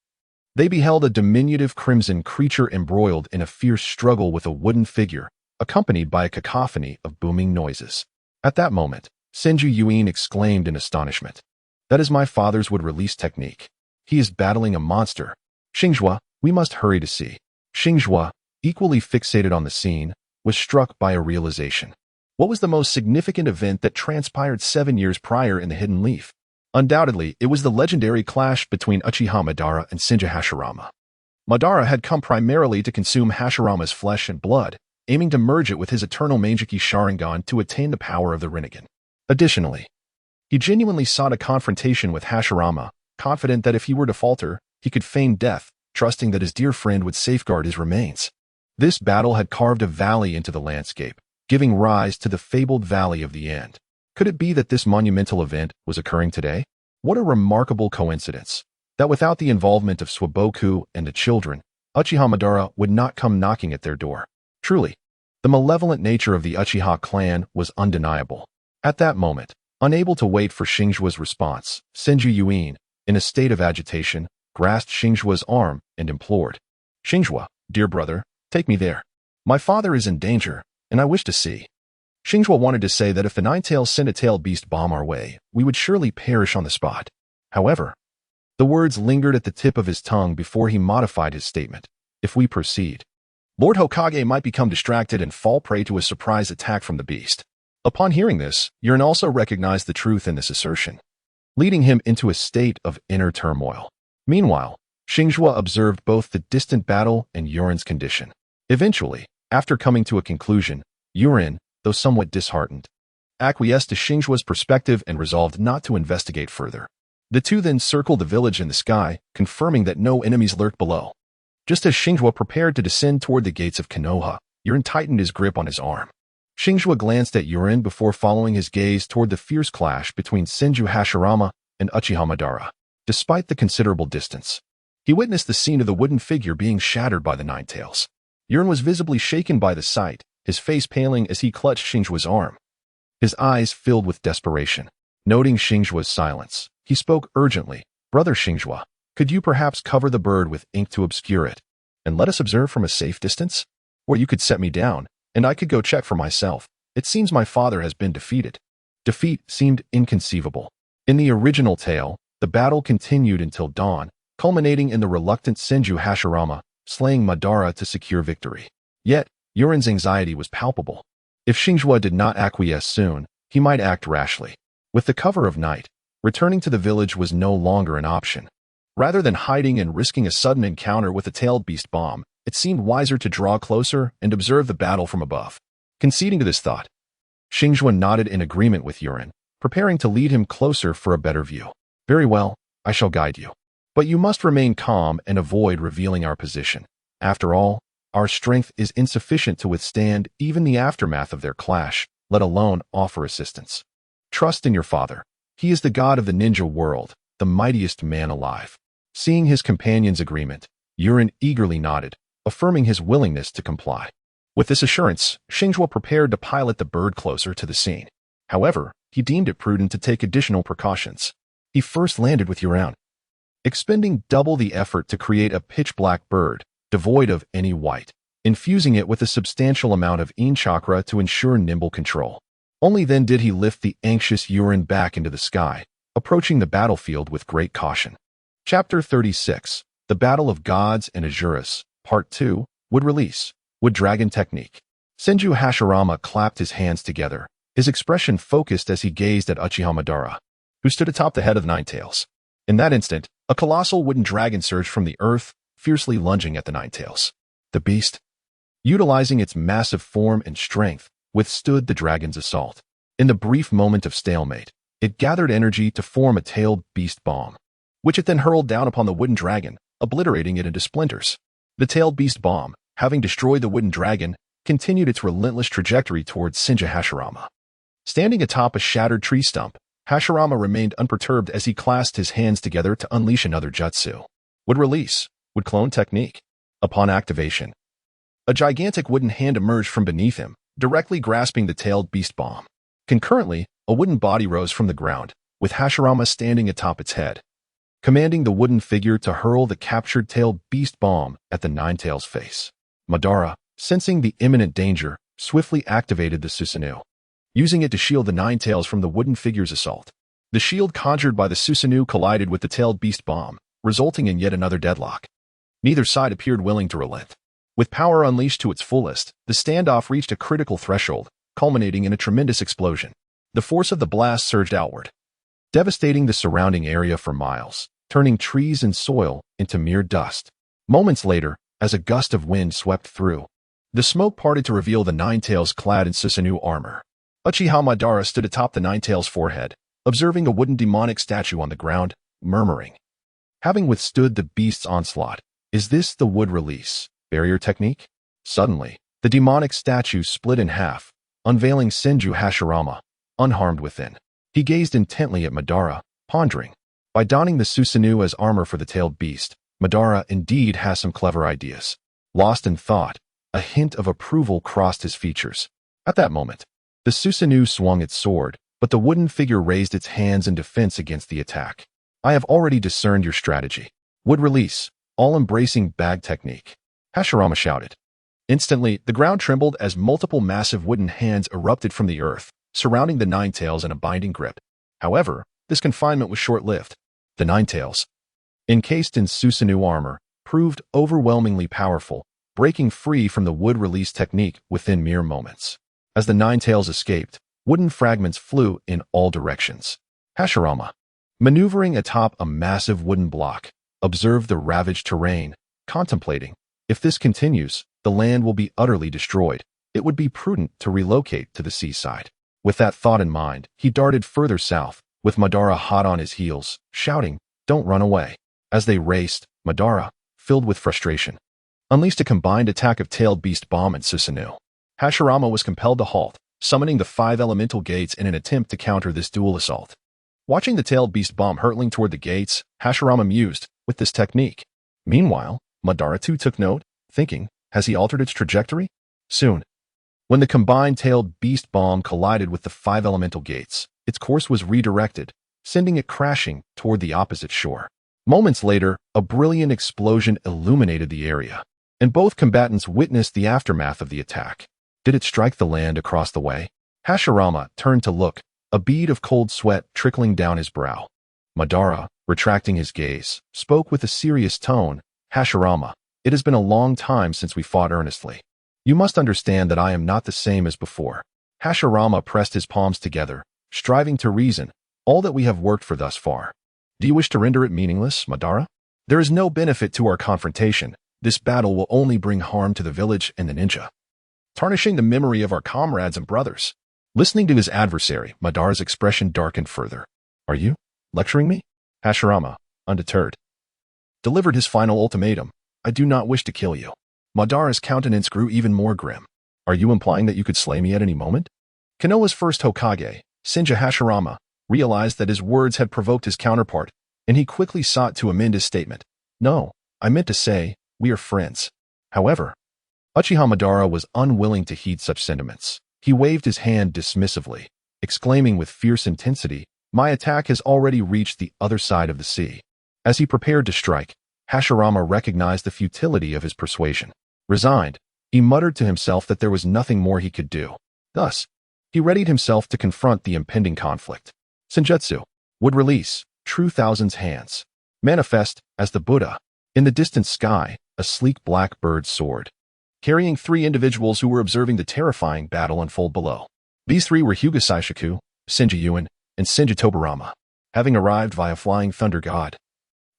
they beheld a diminutive crimson creature embroiled in a fierce struggle with a wooden figure, accompanied by a cacophony of booming noises. At that moment, Sinji Yuan exclaimed in astonishment. That is my father's would-release technique. He is battling a monster. Xingzhuo, we must hurry to see. Xingzhuo, equally fixated on the scene, was struck by a realization. What was the most significant event that transpired 7 years prior in the Hidden Leaf? Undoubtedly, it was the legendary clash between Uchiha Madara and Senju Hashirama. Madara had come primarily to consume Hashirama's flesh and blood, aiming to merge it with his eternal Manjiki Sharingan to attain the power of the Rinnegan. Additionally, he genuinely sought a confrontation with Hashirama, confident that if he were to falter, he could feign death, trusting that his dear friend would safeguard his remains. This battle had carved a valley into the landscape, giving rise to the fabled Valley of the End. Could it be that this monumental event was occurring today? What a remarkable coincidence, that without the involvement of Swaboku and the children, Uchiha Madara would not come knocking at their door. Truly, the malevolent nature of the Uchiha clan was undeniable. At that moment, unable to wait for Xingzhuo's response, Sinji Yuan, in a state of agitation, grasped Xingzhuo's arm and implored. Xingzhuo, dear brother, take me there. My father is in danger, and I wish to see. Xingzhuo wanted to say that if the nine-tailed send-a-tailed beast bomb our way, we would surely perish on the spot. However, the words lingered at the tip of his tongue before he modified his statement. If we proceed, Lord Hokage might become distracted and fall prey to a surprise attack from the beast. Upon hearing this, Yurin also recognized the truth in this assertion, leading him into a state of inner turmoil. Meanwhile, Xingzhuo observed both the distant battle and Yurin's condition. Eventually, after coming to a conclusion, Yurin, though somewhat disheartened, acquiesced to Xingzhuo's perspective and resolved not to investigate further. The two then circled the village in the sky, confirming that no enemies lurked below. Just as Xingzhuo prepared to descend toward the gates of Konoha, Yurin tightened his grip on his arm. Xingzhuo glanced at Yurin before following his gaze toward the fierce clash between Senju Hashirama and Uchiha Madara. Despite the considerable distance, he witnessed the scene of the wooden figure being shattered by the Nine Tails. Yurin was visibly shaken by the sight, his face paling as he clutched Xingzhuo's arm. His eyes filled with desperation. Noting Xingzhuo's silence, he spoke urgently. "Brother Xingzhuo, could you perhaps cover the bird with ink to obscure it, and let us observe from a safe distance? Or you could set me down, and I could go check for myself. It seems my father has been defeated." Defeat seemed inconceivable. In the original tale, the battle continued until dawn, culminating in the reluctant Senju Hashirama slaying Madara to secure victory. Yet, Yurin's anxiety was palpable. If Xingzhuo did not acquiesce soon, he might act rashly. With the cover of night, returning to the village was no longer an option. Rather than hiding and risking a sudden encounter with a tailed beast bomb, it seemed wiser to draw closer and observe the battle from above. Conceding to this thought, Xingzhuo nodded in agreement with Yurin, preparing to lead him closer for a better view. "Very well, I shall guide you. But you must remain calm and avoid revealing our position. After all, our strength is insufficient to withstand even the aftermath of their clash, let alone offer assistance. Trust in your father. He is the god of the ninja world, the mightiest man alive." Seeing his companion's agreement, Yurin eagerly nodded, affirming his willingness to comply. With this assurance, Xingzhuo prepared to pilot the bird closer to the scene. However, he deemed it prudent to take additional precautions. He first landed with Yurin, expending double the effort to create a pitch-black bird, devoid of any white, infusing it with a substantial amount of Yin chakra to ensure nimble control. Only then did he lift the anxious Yurin back into the sky, approaching the battlefield with great caution. Chapter 36, The Battle of Gods and Asuras, Part 2, Wood Release, Wood Dragon Technique. Senju Hashirama clapped his hands together, his expression focused as he gazed at Uchiha Madara, who stood atop the head of Nine Tails. In that instant, a colossal wooden dragon surged from the earth, fiercely lunging at the Nine Tails. The beast, utilizing its massive form and strength, withstood the dragon's assault. In the brief moment of stalemate, it gathered energy to form a tailed beast bomb, which it then hurled down upon the wooden dragon, obliterating it into splinters. The tailed beast bomb, having destroyed the wooden dragon, continued its relentless trajectory towards Senju Hashirama. Standing atop a shattered tree stump, Hashirama remained unperturbed as he clasped his hands together to unleash another jutsu. Would release, would clone technique. Upon activation, a gigantic wooden hand emerged from beneath him, directly grasping the tailed beast bomb. Concurrently, a wooden body rose from the ground, with Hashirama standing atop its head, commanding the wooden figure to hurl the captured tailed beast bomb at the Nine Tails' face. Madara, sensing the imminent danger, swiftly activated the Susanoo, using it to shield the Nine Tails from the wooden figure's assault. The shield conjured by the Susanoo collided with the tailed beast bomb, resulting in yet another deadlock. Neither side appeared willing to relent. With power unleashed to its fullest, the standoff reached a critical threshold, culminating in a tremendous explosion. The force of the blast surged outward, devastating the surrounding area for miles, turning trees and soil into mere dust. Moments later, as a gust of wind swept through, the smoke parted to reveal the Nine Tails clad in Susanoo armor. Uchiha Madara stood atop the Nine Tails' forehead, observing a wooden demonic statue on the ground, murmuring, "Having withstood the beast's onslaught, is this the wood release barrier technique?" Suddenly, the demonic statue split in half, unveiling Senju Hashirama, unharmed within. He gazed intently at Madara, pondering. By donning the Susanoo as armor for the tailed beast, Madara indeed has some clever ideas. Lost in thought, a hint of approval crossed his features. At that moment, the Susanoo swung its sword, but the wooden figure raised its hands in defense against the attack. "I have already discerned your strategy. Wood release, all-embracing bag technique," Hashirama shouted. Instantly, the ground trembled as multiple massive wooden hands erupted from the earth, surrounding the Nine Tails in a binding grip. However, this confinement was short-lived. The Nine Tails, encased in Susanoo armor, proved overwhelmingly powerful, breaking free from the wood release technique within mere moments. As the Nine Tails escaped, wooden fragments flew in all directions. Hashirama, maneuvering atop a massive wooden block, observed the ravaged terrain, contemplating, if this continues, the land will be utterly destroyed. It would be prudent to relocate to the seaside. With that thought in mind, he darted further south, with Madara hot on his heels, shouting, "Don't run away." As they raced, Madara, filled with frustration, unleashed a combined attack of tailed beast bomb and Susanoo. Hashirama was compelled to halt, summoning the 5 elemental gates in an attempt to counter this dual assault. Watching the tailed beast bomb hurtling toward the gates, Hashirama mused with this technique. Meanwhile, Madara too took note, thinking, has he altered its trajectory? Soon, when the combined tailed beast bomb collided with the 5 elemental gates, its course was redirected, sending it crashing toward the opposite shore. Moments later, a brilliant explosion illuminated the area, and both combatants witnessed the aftermath of the attack. Did it strike the land across the way? Hashirama turned to look, a bead of cold sweat trickling down his brow. Madara, retracting his gaze, spoke with a serious tone. Hashirama, it has been a long time since we fought earnestly. You must understand that I am not the same as before. Hashirama pressed his palms together, striving to reason, all that we have worked for thus far. Do you wish to render it meaningless, Madara? There is no benefit to our confrontation. This battle will only bring harm to the village and the ninja, tarnishing the memory of our comrades and brothers. Listening to his adversary, Madara's expression darkened further. Are you lecturing me? Hashirama, undeterred, delivered his final ultimatum. I do not wish to kill you. Madara's countenance grew even more grim. Are you implying that you could slay me at any moment? Konoha's first Hokage, Senju Hashirama, realized that his words had provoked his counterpart, and he quickly sought to amend his statement. No, I meant to say, we are friends. However, Uchiha Madara was unwilling to heed such sentiments. He waved his hand dismissively, exclaiming with fierce intensity, my attack has already reached the other side of the sea. As he prepared to strike, Hashirama recognized the futility of his persuasion. Resigned, he muttered to himself that there was nothing more he could do. Thus, he readied himself to confront the impending conflict. Senjutsu would release True Thousand's hands. Manifest as the Buddha. In the distant sky, a sleek black bird soared, carrying 3 individuals who were observing the terrifying battle unfold below. These 3 were Hyuga Saishoku, Senju Yuin, and Senju Tobarama, having arrived via Flying Thunder God.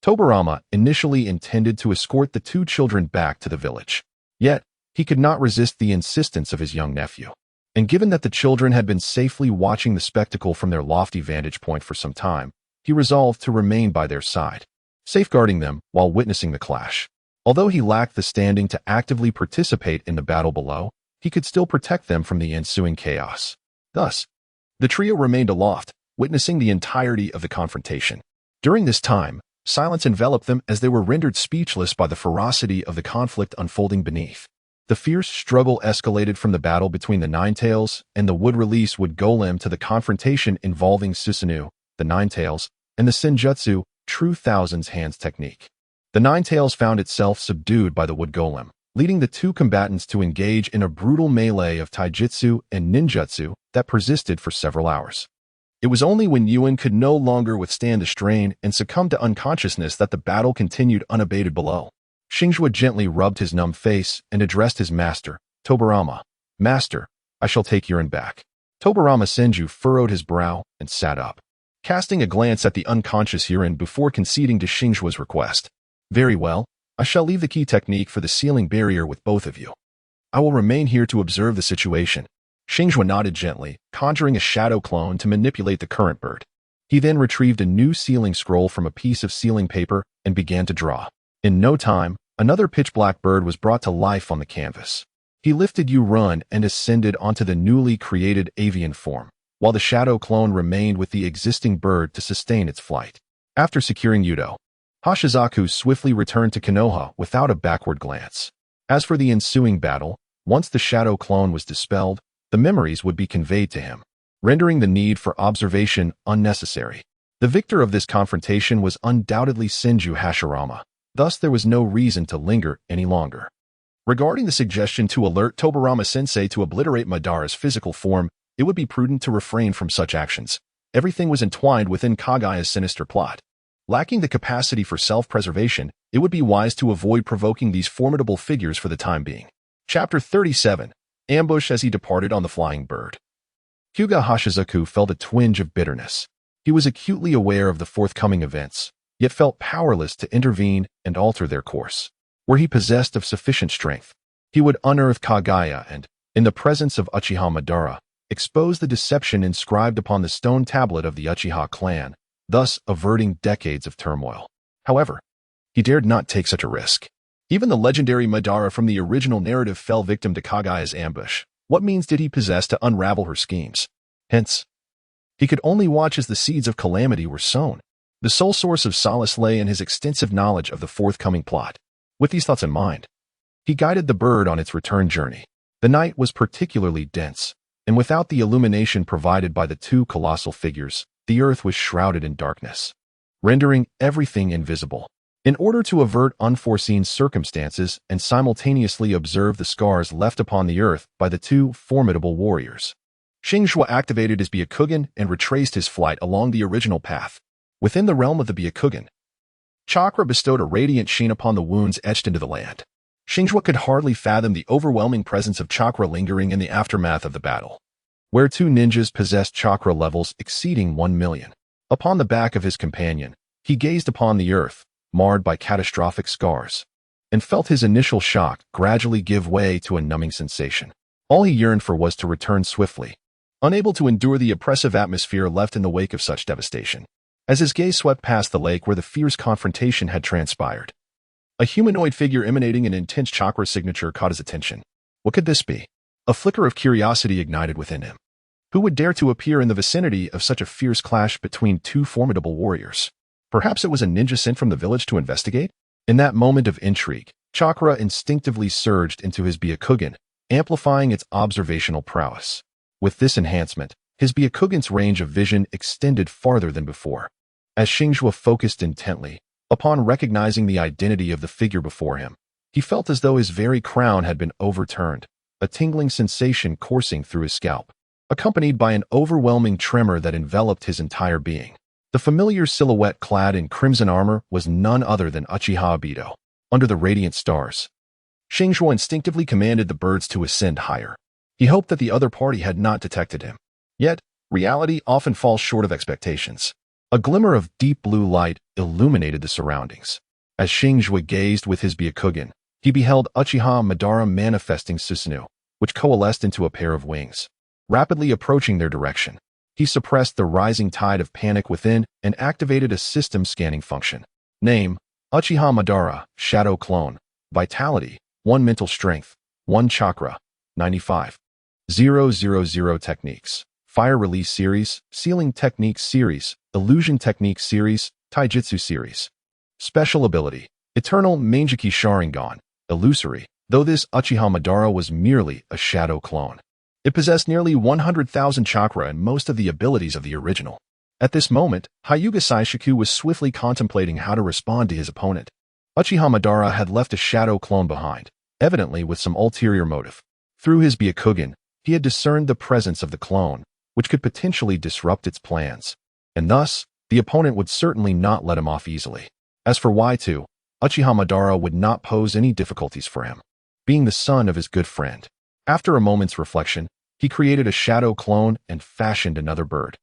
Tobarama initially intended to escort the 2 children back to the village. Yet, he could not resist the insistence of his young nephew. And given that the children had been safely watching the spectacle from their lofty vantage point for some time, he resolved to remain by their side, safeguarding them while witnessing the clash. Although he lacked the standing to actively participate in the battle below, he could still protect them from the ensuing chaos. Thus, the trio remained aloft, witnessing the entirety of the confrontation. During this time, silence enveloped them as they were rendered speechless by the ferocity of the conflict unfolding beneath. The fierce struggle escalated from the battle between the Nine-Tails and the wood-release wood golem to the confrontation involving Susanoo, the Nine-Tails, and the Senjutsu, True Thousand's hands technique. The Nine-Tails found itself subdued by the wood golem, leading the 2 combatants to engage in a brutal melee of taijutsu and ninjutsu that persisted for several hours. It was only when Yuin could no longer withstand the strain and succumbed to unconsciousness that the battle continued unabated below. Xingzhuo gently rubbed his numb face and addressed his master, Tobarama. Master, I shall take Yuin back. Tobarama Senju furrowed his brow and sat up, casting a glance at the unconscious Yuin before conceding to Xingzhuo's request. Very well, I shall leave the key technique for the sealing barrier with both of you. I will remain here to observe the situation. Xingzhuo nodded gently, conjuring a shadow clone to manipulate the current bird. He then retrieved a new sealing scroll from a piece of sealing paper and began to draw. In no time, another pitch-black bird was brought to life on the canvas. He lifted Yuin and ascended onto the newly created avian form, while the shadow clone remained with the existing bird to sustain its flight. After securing Yudo, Hashizaku swiftly returned to Konoha without a backward glance. As for the ensuing battle, once the shadow clone was dispelled, the memories would be conveyed to him, rendering the need for observation unnecessary. The victor of this confrontation was undoubtedly Senju Hashirama. Thus, there was no reason to linger any longer. Regarding the suggestion to alert Tobarama-sensei to obliterate Madara's physical form, it would be prudent to refrain from such actions. Everything was entwined within Kage's sinister plot. Lacking the capacity for self-preservation, it would be wise to avoid provoking these formidable figures for the time being. Chapter 37. Ambush as he departed on the flying bird. Hyuga Hashizaku felt a twinge of bitterness. He was acutely aware of the forthcoming events, yet felt powerless to intervene and alter their course. Were he possessed of sufficient strength, he would unearth Kage and, in the presence of Uchiha Madara, expose the deception inscribed upon the stone tablet of the Uchiha clan, thus averting decades of turmoil. However, he dared not take such a risk. Even the legendary Madara from the original narrative fell victim to Kage's ambush, What means did he possess to unravel her schemes? Hence, he could only watch as the seeds of calamity were sown. The sole source of solace lay in his extensive knowledge of the forthcoming plot. With these thoughts in mind, he guided the bird on its return journey. The night was particularly dense, and without the illumination provided by the two colossal figures, the earth was shrouded in darkness, rendering everything invisible. In order to avert unforeseen circumstances and simultaneously observe the scars left upon the earth by the two formidable warriors, Xingzhuo activated his Byakugan and retraced his flight along the original path. Within the realm of the Byakugan, chakra bestowed a radiant sheen upon the wounds etched into the land. Xingzhuo could hardly fathom the overwhelming presence of chakra lingering in the aftermath of the battle, where two ninjas possessed chakra levels exceeding 1 million. Upon the back of his companion, he gazed upon the earth, marred by catastrophic scars, and felt his initial shock gradually give way to a numbing sensation. All he yearned for was to return swiftly, unable to endure the oppressive atmosphere left in the wake of such devastation. As his gaze swept past the lake where the fierce confrontation had transpired, a humanoid figure emanating an intense chakra signature caught his attention. What could this be? A flicker of curiosity ignited within him. Who would dare to appear in the vicinity of such a fierce clash between two formidable warriors? Perhaps it was a ninja sent from the village to investigate? In that moment of intrigue, chakra instinctively surged into his Byakugan, amplifying its observational prowess. With this enhancement, his Byakugan's range of vision extended farther than before. As Xingzhuo focused intently, upon recognizing the identity of the figure before him, he felt as though his very crown had been overturned, a tingling sensation coursing through his scalp, accompanied by an overwhelming tremor that enveloped his entire being. The familiar silhouette clad in crimson armor was none other than Uchiha Obito. Under the radiant stars, Xingzhuo instinctively commanded the birds to ascend higher. He hoped that the other party had not detected him. Yet, reality often falls short of expectations. A glimmer of deep blue light illuminated the surroundings. As Xingzhuo gazed with his Byakugan, he beheld Uchiha Madara manifesting Susanoo, which coalesced into a pair of wings, rapidly approaching their direction. He suppressed the rising tide of panic within and activated a system scanning function. Name: Uchiha Madara, Shadow Clone. Vitality: 1 mental strength, 1 chakra, 95. 000 techniques. Fire Release Series, Sealing Techniques Series, Illusion Techniques Series, Taijutsu Series. Special Ability: Eternal Mangeki Sharingan, Illusory. Though this Uchiha Madara was merely a shadow clone, it possessed nearly 100,000 chakra and most of the abilities of the original. At this moment, Hyuga Saishiku was swiftly contemplating how to respond to his opponent. Uchiha Madara had left a shadow clone behind, evidently with some ulterior motive. Through his Byakugan, he had discerned the presence of the clone, which could potentially disrupt its plans, and thus, the opponent would certainly not let him off easily. As for Y2, Uchiha Madara would not pose any difficulties for him, being the son of his good friend. After a moment's reflection, he created a shadow clone and fashioned another bird,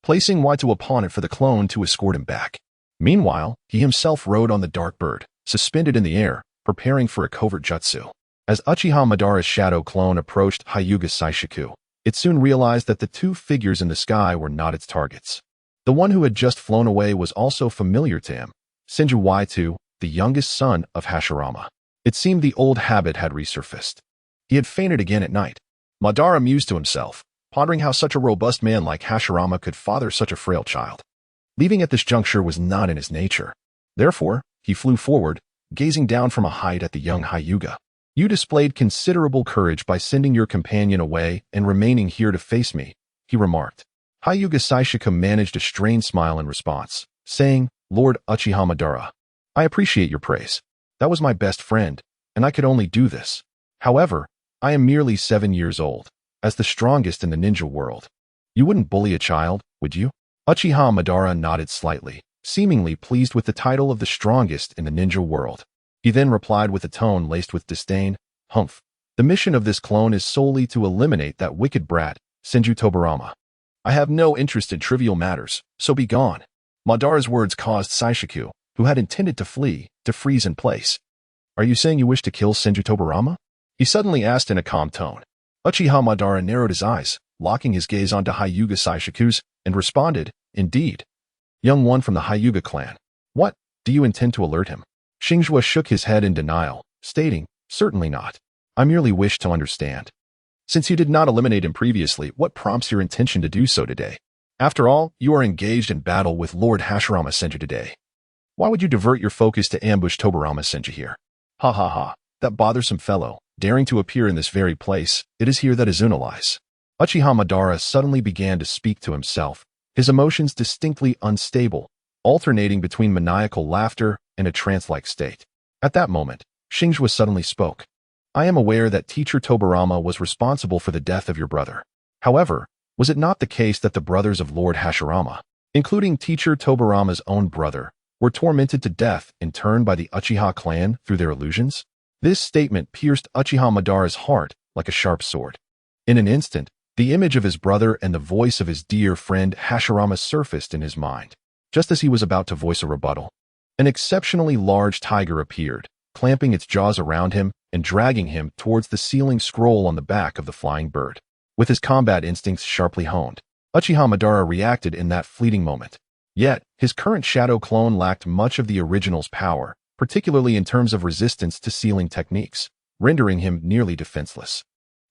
placing Y2 upon it for the clone to escort him back. Meanwhile, he himself rode on the dark bird, suspended in the air, preparing for a covert jutsu. As Uchiha Madara's shadow clone approached Hyuga Saishiku, it soon realized that the two figures in the sky were not its targets. The one who had just flown away was also familiar to him, Senju Y2, the youngest son of Hashirama. It seemed the old habit had resurfaced. He had fainted again at night. Madara mused to himself, pondering how such a robust man like Hashirama could father such a frail child. Leaving at this juncture was not in his nature. Therefore, he flew forward, gazing down from a height at the young Hyuga. You displayed considerable courage by sending your companion away and remaining here to face me, he remarked. Hyuga Saishiku managed a strained smile in response, saying, Lord Uchiha Madara, I appreciate your praise. That was my best friend, and I could only do this. However, I am merely 7 years old, as the strongest in the ninja world. You wouldn't bully a child, would you? Uchiha Madara nodded slightly, seemingly pleased with the title of the strongest in the ninja world. He then replied with a tone laced with disdain, Humph. The mission of this clone is solely to eliminate that wicked brat, Senju Tobarama. I have no interest in trivial matters, so be gone. Madara's words caused Saishiku, who had intended to flee, to freeze in place. Are you saying you wish to kill Senju Tobarama? He suddenly asked in a calm tone. Uchiha Madara narrowed his eyes, locking his gaze onto Hyuga Saishiku's, and responded, Indeed. Young one from the Hyuga Clan. What, do you intend to alert him? Xingzhuo shook his head in denial, stating, Certainly not. I merely wish to understand. Since you did not eliminate him previously, what prompts your intention to do so today? After all, you are engaged in battle with Lord Hashirama Senju today. Why would you divert your focus to ambush Tobirama Senju here? Ha ha ha, that bothersome fellow, daring to appear in this very place, it is here that Izuna lies. Uchiha Madara suddenly began to speak to himself, his emotions distinctly unstable, alternating between maniacal laughter and a trance-like state. At that moment, Xingzhuo suddenly spoke. I am aware that teacher Tobirama was responsible for the death of your brother. However, was it not the case that the brothers of Lord Hashirama, including teacher Tobirama's own brother, were tormented to death in turn by the Uchiha clan through their illusions? This statement pierced Uchiha Madara's heart like a sharp sword. In an instant, the image of his brother and the voice of his dear friend Hashirama surfaced in his mind. Just as he was about to voice a rebuttal, an exceptionally large tiger appeared, clamping its jaws around him and dragging him towards the sealing scroll on the back of the flying bird. With his combat instincts sharply honed, Uchiha Madara reacted in that fleeting moment. Yet, his current shadow clone lacked much of the original's power, particularly in terms of resistance to sealing techniques, rendering him nearly defenseless.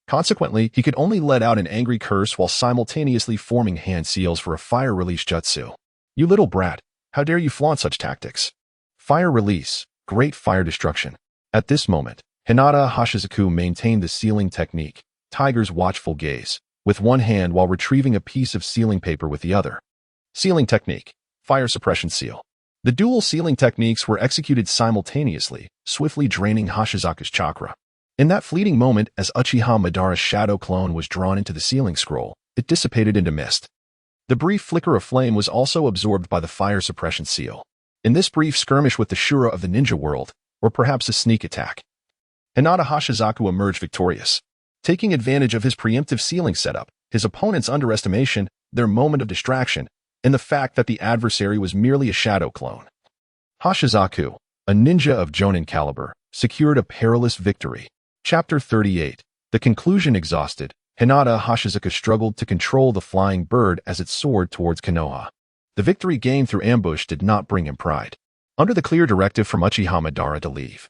Consequently, he could only let out an angry curse while simultaneously forming hand seals for a fire release jutsu. You little brat, how dare you flaunt such tactics? Fire release, great fire destruction. At this moment, Hinata Xingzhuo maintained the sealing technique, tiger's watchful gaze, with one hand while retrieving a piece of sealing paper with the other. Sealing technique, fire suppression seal. The dual sealing techniques were executed simultaneously, swiftly draining Hashizaku's chakra. In that fleeting moment, as Uchiha Madara's shadow clone was drawn into the sealing scroll, it dissipated into mist. The brief flicker of flame was also absorbed by the fire suppression seal. In this brief skirmish with the Shura of the ninja world, or perhaps a sneak attack, Hinata Xingzhuo emerged victorious. Taking advantage of his preemptive sealing setup, his opponent's underestimation, their moment of distraction, and the fact that the adversary was merely a shadow clone. Xingzhuo, a ninja of Jonin caliber, secured a perilous victory. Chapter 38. The conclusion exhausted, Hinata Xingzhuo struggled to control the flying bird as it soared towards Konoha. The victory gained through ambush did not bring him pride. Under the clear directive from Uchiha Madara to leave,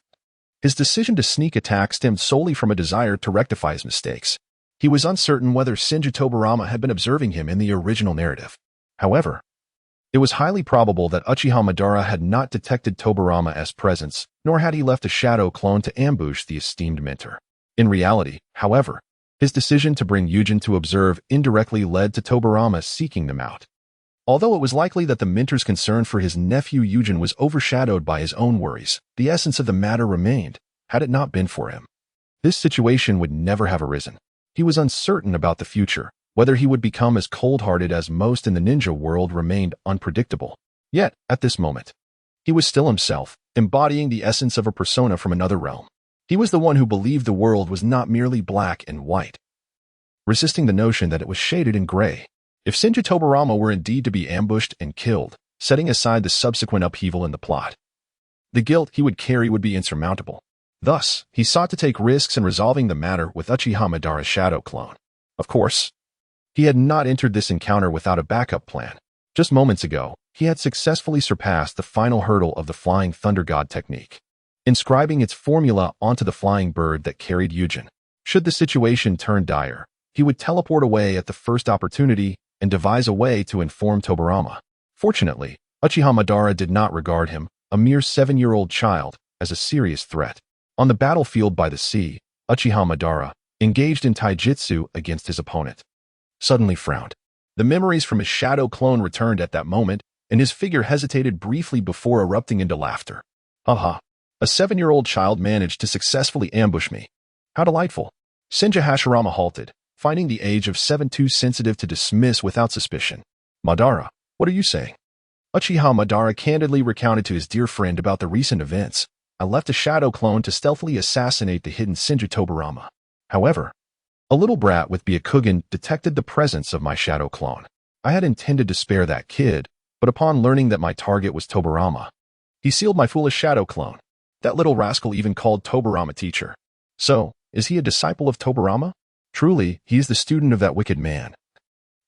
his decision to sneak attack stemmed solely from a desire to rectify his mistakes. He was uncertain whether Senju Tobirama had been observing him in the original narrative. However, it was highly probable that Uchiha Madara had not detected Tobirama's presence, nor had he left a shadow clone to ambush the esteemed mentor. In reality, however, his decision to bring Yujin to observe indirectly led to Tobirama seeking them out. Although it was likely that the mentor's concern for his nephew Yujin was overshadowed by his own worries, the essence of the matter remained, had it not been for him. This situation would never have arisen. He was uncertain about the future. Whether he would become as cold-hearted as most in the ninja world remained unpredictable. Yet, at this moment, he was still himself, embodying the essence of a persona from another realm. He was the one who believed the world was not merely black and white, resisting the notion that it was shaded in gray. If Senju Tobirama were indeed to be ambushed and killed, setting aside the subsequent upheaval in the plot, the guilt he would carry would be insurmountable. Thus, he sought to take risks in resolving the matter with Uchiha Madara's shadow clone. Of course, he had not entered this encounter without a backup plan. Just moments ago, he had successfully surpassed the final hurdle of the Flying Thunder God technique, inscribing its formula onto the flying bird that carried Yujin. Should the situation turn dire, he would teleport away at the first opportunity and devise a way to inform Tobirama. Fortunately, Uchiha Madara did not regard him, a mere 7-year-old child, as a serious threat. On the battlefield by the sea, Uchiha Madara, engaged in taijutsu against his opponent, suddenly frowned. The memories from his shadow clone returned at that moment, and his figure hesitated briefly before erupting into laughter. Haha, a 7-year-old child managed to successfully ambush me. How delightful. Senju Hashirama halted, finding the age of 7 too sensitive to dismiss without suspicion. Madara, what are you saying? Uchiha Madara candidly recounted to his dear friend about the recent events. I left a shadow clone to stealthily assassinate the hidden Senju Tobirama. However, a little brat with Byakugan detected the presence of my shadow clone. I had intended to spare that kid, but upon learning that my target was Tobirama, he sealed my foolish shadow clone. That little rascal even called Tobirama teacher. So, is he a disciple of Tobirama? Truly, he is the student of that wicked man.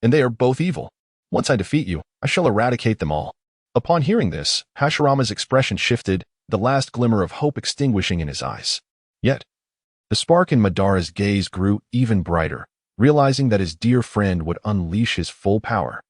And they are both evil. Once I defeat you, I shall eradicate them all. Upon hearing this, Hashirama's expression shifted, the last glimmer of hope extinguishing in his eyes. Yet, The spark in Madara's gaze grew even brighter, realizing that his dear friend would unleash his full power.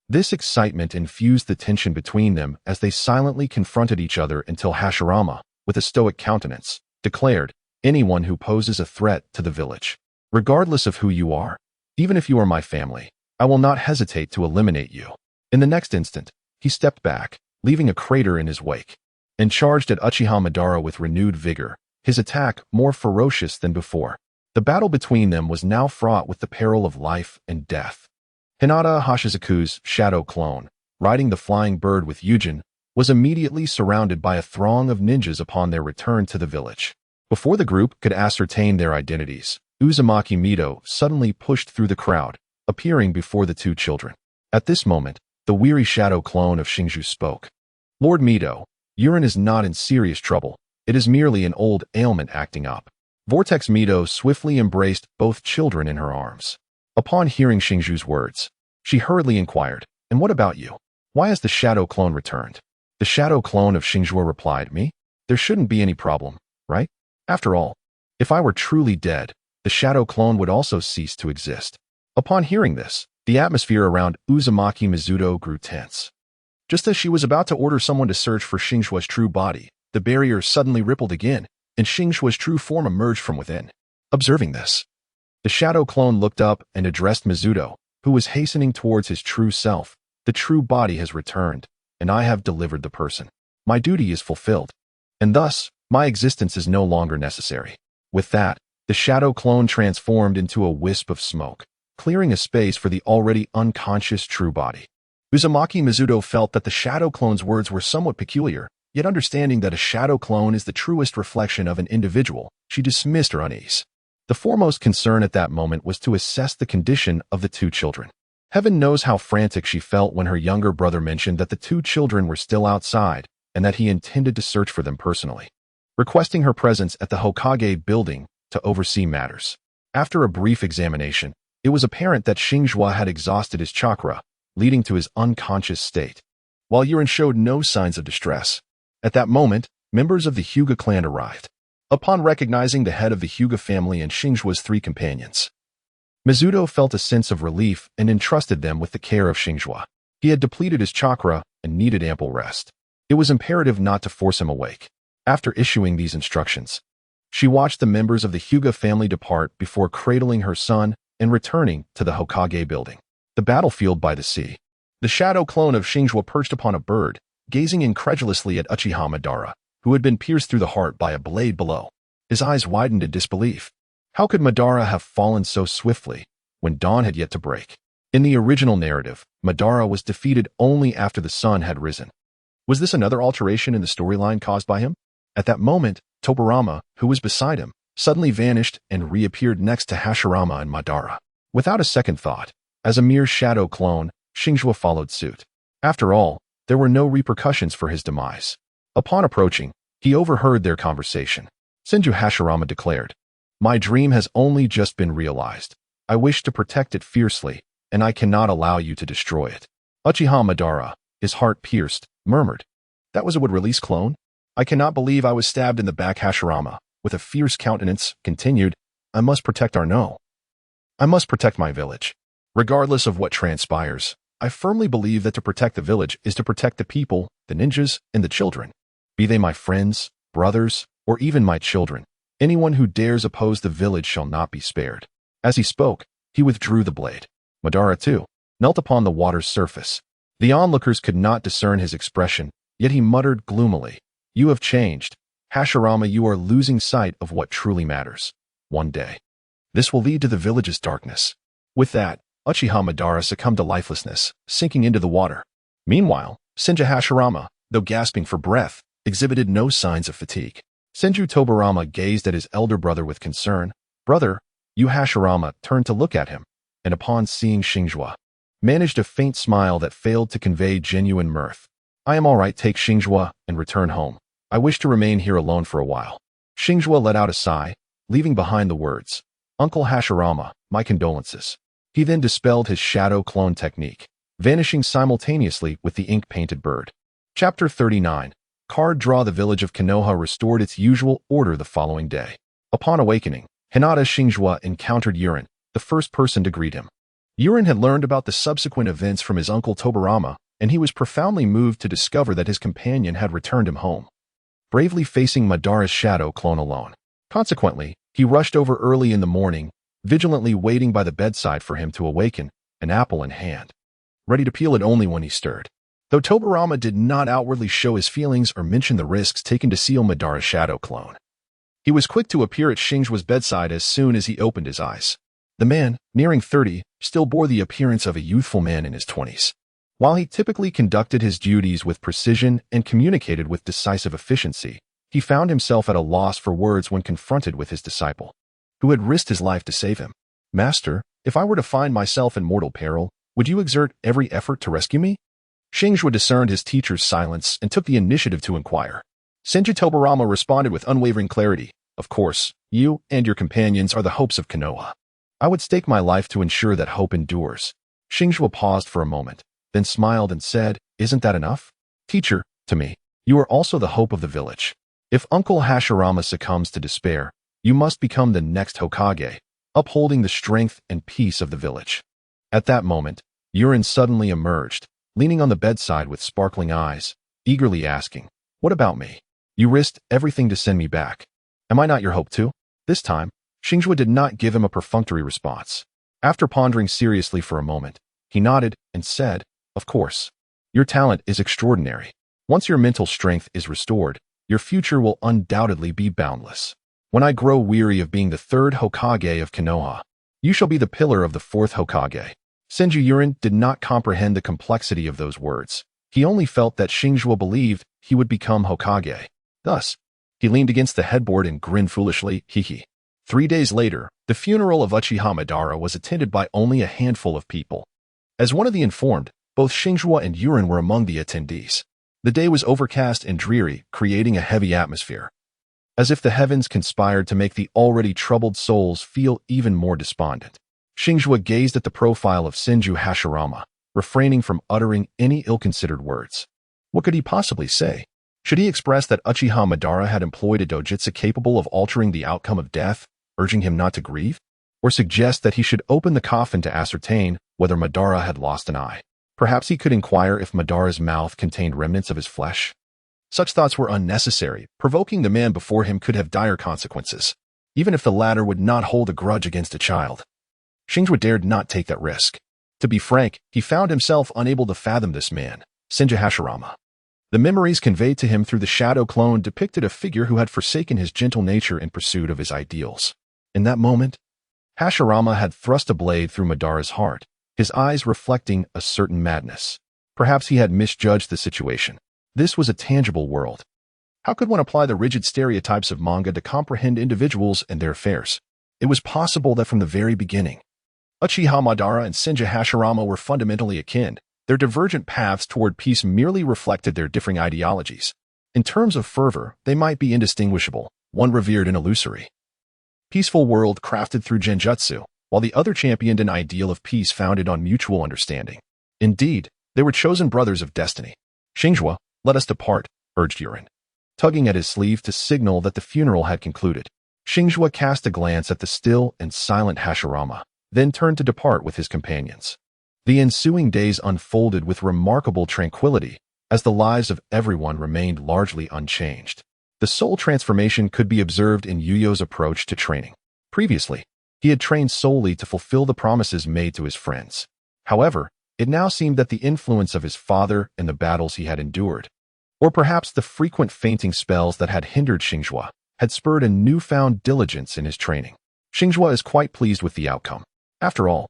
This excitement infused the tension between them as they silently confronted each other until Hashirama, with a stoic countenance, declared, "Anyone who poses a threat to the village, regardless of who you are, even if you are my family, I will not hesitate to eliminate you." In the next instant, he stepped back, leaving a crater in his wake, and charged at Uchiha Madara with renewed vigor, his attack more ferocious than before. The battle between them was now fraught with the peril of life and death. Hinata Hashizuku's shadow clone, riding the flying bird with Yujin, was immediately surrounded by a throng of ninjas upon their return to the village. Before the group could ascertain their identities, Uzumaki Mido suddenly pushed through the crowd, appearing before the two children. At this moment, the weary shadow clone of Xingzhuo spoke. "Lord Mido, Yurin is not in serious trouble. It is merely an old ailment acting up." Vortex Mido swiftly embraced both children in her arms. Upon hearing Xingzhuo's words, she hurriedly inquired, "And what about you? Why has the shadow clone returned?" The shadow clone of Xingzhuo replied, "Me? There shouldn't be any problem, right? After all, if I were truly dead, the shadow clone would also cease to exist." Upon hearing this, the atmosphere around Uzumaki Mizuto grew tense. Just as she was about to order someone to search for Xingzhuo's true body, the barrier suddenly rippled again, and Xingzhuo's true form emerged from within. Observing this, the shadow clone looked up and addressed Mizuto, who was hastening towards his true self. "The true body has returned, and I have delivered the person. My duty is fulfilled, and thus my existence is no longer necessary." With that, the shadow clone transformed into a wisp of smoke, clearing a space for the already unconscious true body. Uzumaki Mizuto felt that the shadow clone's words were somewhat peculiar, yet understanding that a shadow clone is the truest reflection of an individual, she dismissed her unease. The foremost concern at that moment was to assess the condition of the two children. Heaven knows how frantic she felt when her younger brother mentioned that the two children were still outside and that he intended to search for them personally, requesting her presence at the Hokage building to oversee matters. After a brief examination, it was apparent that Xingzhuo had exhausted his chakra, leading to his unconscious state, while Yurin showed no signs of distress. At that moment, members of the Hyuga clan arrived. Upon recognizing the head of the Hyuga family and Xingzhuo's three companions, Mizuto felt a sense of relief and entrusted them with the care of Xingzhuo. He had depleted his chakra and needed ample rest. It was imperative not to force him awake. After issuing these instructions, she watched the members of the Hyuga family depart before cradling her son and returning to the Hokage building. The battlefield by the sea. The shadow clone of Xingzhuo perched upon a bird, gazing incredulously at Uchiha Madara, who had been pierced through the heart by a blade below. His eyes widened in disbelief. How could Madara have fallen so swiftly when dawn had yet to break? In the original narrative, Madara was defeated only after the sun had risen. Was this another alteration in the storyline caused by him? At that moment, Tobirama, who was beside him, suddenly vanished and reappeared next to Hashirama and Madara. Without a second thought, as a mere shadow clone, Xingzhuo followed suit. After all, there were no repercussions for his demise. Upon approaching, he overheard their conversation. Senju Hashirama declared, "My dream has only just been realized. I wish to protect it fiercely, and I cannot allow you to destroy it." Uchiha Madara, his heart pierced, murmured, "That was a would-release clone? I cannot believe I was stabbed in the back." Hashirama, with a fierce countenance, continued, "I must protect I must protect my village. Regardless of what transpires, I firmly believe that to protect the village is to protect the people, the ninjas, and the children. Be they my friends, brothers, or even my children. Anyone who dares oppose the village shall not be spared." As he spoke, he withdrew the blade. Madara, too, knelt upon the water's surface. The onlookers could not discern his expression, yet he muttered gloomily, "You have changed. Hashirama, you are losing sight of what truly matters. One day, this will lead to the village's darkness." With that, Uchiha Madara succumbed to lifelessness, sinking into the water. Meanwhile, Senju Hashirama, though gasping for breath, exhibited no signs of fatigue. Senju Tobirama gazed at his elder brother with concern. "Brother," Hashirama turned to look at him, and upon seeing Xingzhuo, managed a faint smile that failed to convey genuine mirth. "I am all right. Take Xingzhuo and return home. I wish to remain here alone for a while." Xingzhuo let out a sigh, leaving behind the words, "Uncle Hashirama, my condolences." He then dispelled his shadow clone technique, vanishing simultaneously with the ink-painted bird. Chapter 39. Card draw. The village of Konoha restored its usual order the following day. Upon awakening, Hinata Xingzhuo encountered Yurin, the first person to greet him. Yurin had learned about the subsequent events from his uncle Tobarama, and he was profoundly moved to discover that his companion had returned him home, bravely facing Madara's shadow clone alone. Consequently, he rushed over early in the morning, vigilantly waiting by the bedside for him to awaken, an apple in hand, ready to peel it only when he stirred. Though Tobarama did not outwardly show his feelings or mention the risks taken to seal Madara's shadow clone, he was quick to appear at Xingzhuo's bedside as soon as he opened his eyes. The man, nearing 30, still bore the appearance of a youthful man in his 20s. While he typically conducted his duties with precision and communicated with decisive efficiency, he found himself at a loss for words when confronted with his disciple, who had risked his life to save him. "Master, if I were to find myself in mortal peril, would you exert every effort to rescue me?" Xingzhuo discerned his teacher's silence and took the initiative to inquire. Senju Tobarama responded with unwavering clarity, "Of course, you and your companions are the hopes of Konoha. I would stake my life to ensure that hope endures." Xingzhuo paused for a moment, then smiled and said, "Isn't that enough? Teacher, to me, you are also the hope of the village. If Uncle Hashirama succumbs to despair, you must become the next Hokage, upholding the strength and peace of the village." At that moment, Yurin suddenly emerged, leaning on the bedside with sparkling eyes, eagerly asking, "What about me? You risked everything to send me back. Am I not your hope too?" This time, Xingzhuo did not give him a perfunctory response. After pondering seriously for a moment, he nodded and said, "Of course. Your talent is extraordinary. Once your mental strength is restored, your future will undoubtedly be boundless. When I grow weary of being the third Hokage of Konoha, you shall be the pillar of the fourth Hokage." Senju Yurin did not comprehend the complexity of those words. He only felt that Xingzhuo believed he would become Hokage. Thus, he leaned against the headboard and grinned foolishly, "Hee." 3 days later, the funeral of Uchiha Madara was attended by only a handful of people. As one of the informed, both Xingzhuo and Yurin were among the attendees. The day was overcast and dreary, creating a heavy atmosphere, as if the heavens conspired to make the already troubled souls feel even more despondent. Xingzhuo gazed at the profile of Senju Hashirama, refraining from uttering any ill-considered words. What could he possibly say? Should he express that Uchiha Madara had employed a dojutsu capable of altering the outcome of death, urging him not to grieve? Or suggest that he should open the coffin to ascertain whether Madara had lost an eye? Perhaps he could inquire if Madara's mouth contained remnants of his flesh. Such thoughts were unnecessary. Provoking the man before him could have dire consequences, even if the latter would not hold a grudge against a child. Xingzhuo dared not take that risk. To be frank, he found himself unable to fathom this man, Senju Hashirama. The memories conveyed to him through the shadow clone depicted a figure who had forsaken his gentle nature in pursuit of his ideals. In that moment, Hashirama had thrust a blade through Madara's heart, his eyes reflecting a certain madness. Perhaps he had misjudged the situation. This was a tangible world. How could one apply the rigid stereotypes of manga to comprehend individuals and their affairs? It was possible that from the very beginning, Uchiha Madara and Senju Hashirama were fundamentally akin. Their divergent paths toward peace merely reflected their differing ideologies. In terms of fervor, they might be indistinguishable, one revered an illusory, peaceful world crafted through genjutsu, while the other championed an ideal of peace founded on mutual understanding. Indeed, they were chosen brothers of destiny. "Xingzhuo, let us depart," urged Yurin, tugging at his sleeve to signal that the funeral had concluded. Xingzhuo cast a glance at the still and silent Hashirama, then turned to depart with his companions. The ensuing days unfolded with remarkable tranquility, as the lives of everyone remained largely unchanged. The soul transformation could be observed in Yuyo's approach to training. Previously, he had trained solely to fulfill the promises made to his friends. However, it now seemed that the influence of his father and the battles he had endured, or perhaps the frequent fainting spells that had hindered Xingzhuo, had spurred a newfound diligence in his training. Xingzhuo is quite pleased with the outcome. After all,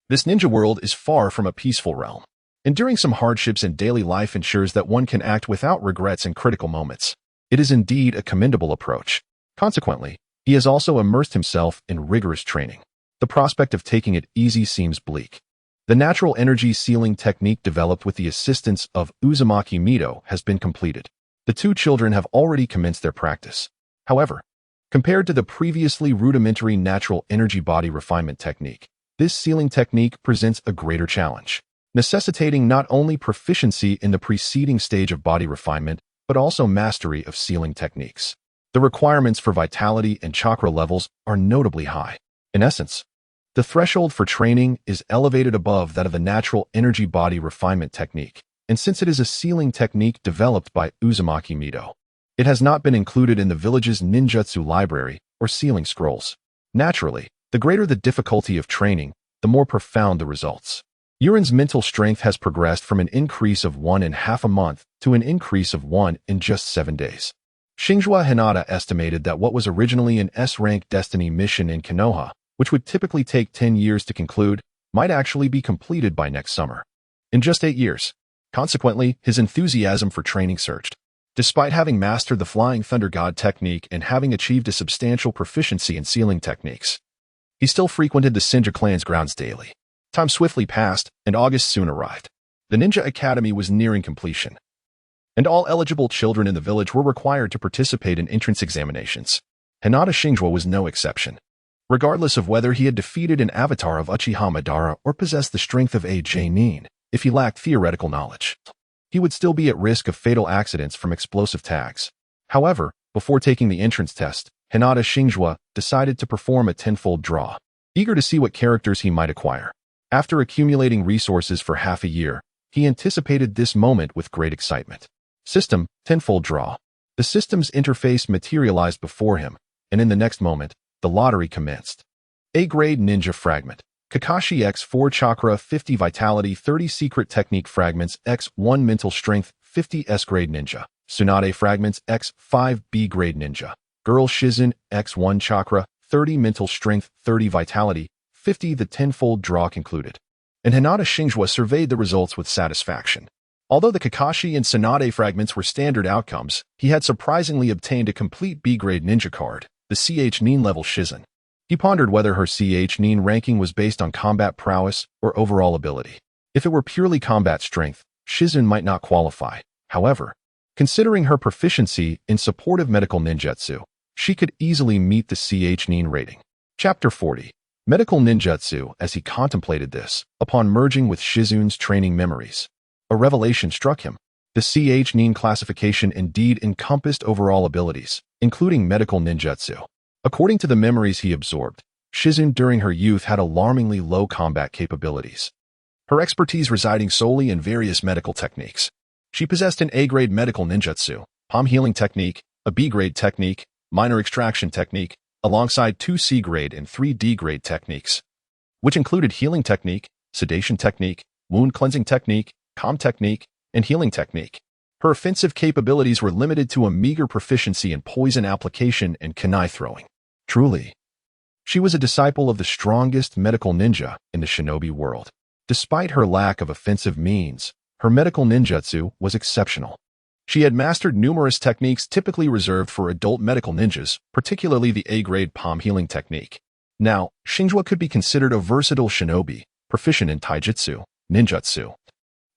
this ninja world is far from a peaceful realm. Enduring some hardships in daily life ensures that one can act without regrets in critical moments. It is indeed a commendable approach. Consequently, he has also immersed himself in rigorous training. The prospect of taking it easy seems bleak. The natural energy sealing technique developed with the assistance of Uzumaki Mido has been completed. The two children have already commenced their practice. However, compared to the previously rudimentary natural energy body refinement technique, this sealing technique presents a greater challenge, necessitating not only proficiency in the preceding stage of body refinement, but also mastery of sealing techniques. The requirements for vitality and chakra levels are notably high. In essence, the threshold for training is elevated above that of the natural energy body refinement technique, and since it is a sealing technique developed by Uzumaki Mido, it has not been included in the village's ninjutsu library or sealing scrolls. Naturally, the greater the difficulty of training, the more profound the results. Yurin's mental strength has progressed from an increase of 1.5 a month to an increase of 1 in just 7 days. Xingzhuo Hinata estimated that what was originally an S-rank destiny mission in Konoha, which would typically take 10 years to conclude, might actually be completed by next summer. In just 8 years. Consequently, his enthusiasm for training surged. Despite having mastered the Flying Thunder God technique and having achieved a substantial proficiency in sealing techniques, he still frequented the Hyuga clan's grounds daily. Time swiftly passed, and August soon arrived. The Ninja Academy was nearing completion, and all eligible children in the village were required to participate in entrance examinations. Hinata Xingzhuo was no exception. Regardless of whether he had defeated an avatar of Uchiha Madara or possessed the strength of a Genin, if he lacked theoretical knowledge, he would still be at risk of fatal accidents from explosive tags. However, before taking the entrance test, Hinata Xingzhuo decided to perform a tenfold draw, eager to see what characters he might acquire. After accumulating resources for half a year, he anticipated this moment with great excitement. System, tenfold draw. The system's interface materialized before him, and in the next moment, the lottery commenced. A-grade ninja fragment. Kakashi X4 chakra 50 vitality 30 secret technique fragments X1 mental strength 50 S-grade ninja. Tsunade fragments X5 B-grade ninja. Girl Shizun X1 chakra 30 mental strength 30 vitality 50. The tenfold draw concluded, and Hinata Xingzhuo surveyed the results with satisfaction. Although the Kakashi and Tsunade fragments were standard outcomes, he had surprisingly obtained a complete B-grade ninja card, the CH Nin level Shizun. He pondered whether her CH Nin ranking was based on combat prowess or overall ability. If it were purely combat strength, Shizun might not qualify. However, considering her proficiency in supportive medical ninjutsu, she could easily meet the CH Nin rating. Chapter 40. Medical ninjutsu. As he contemplated this, upon merging with Shizun's training memories, a revelation struck him. The CH Nin classification indeed encompassed overall abilities, including medical ninjutsu. According to the memories he absorbed, Shizun during her youth had alarmingly low combat capabilities, her expertise residing solely in various medical techniques. She possessed an A-grade medical ninjutsu, palm healing technique, a B-grade technique, minor extraction technique, alongside 2 C-grade and 3 D-grade techniques, which included healing technique, sedation technique, wound cleansing technique, calm technique, and healing technique. Her offensive capabilities were limited to a meager proficiency in poison application and kunai throwing. Truly, she was a disciple of the strongest medical ninja in the shinobi world. Despite her lack of offensive means, her medical ninjutsu was exceptional. She had mastered numerous techniques typically reserved for adult medical ninjas, particularly the A-grade palm healing technique. Now, Xingzhuo could be considered a versatile shinobi, proficient in taijutsu, ninjutsu,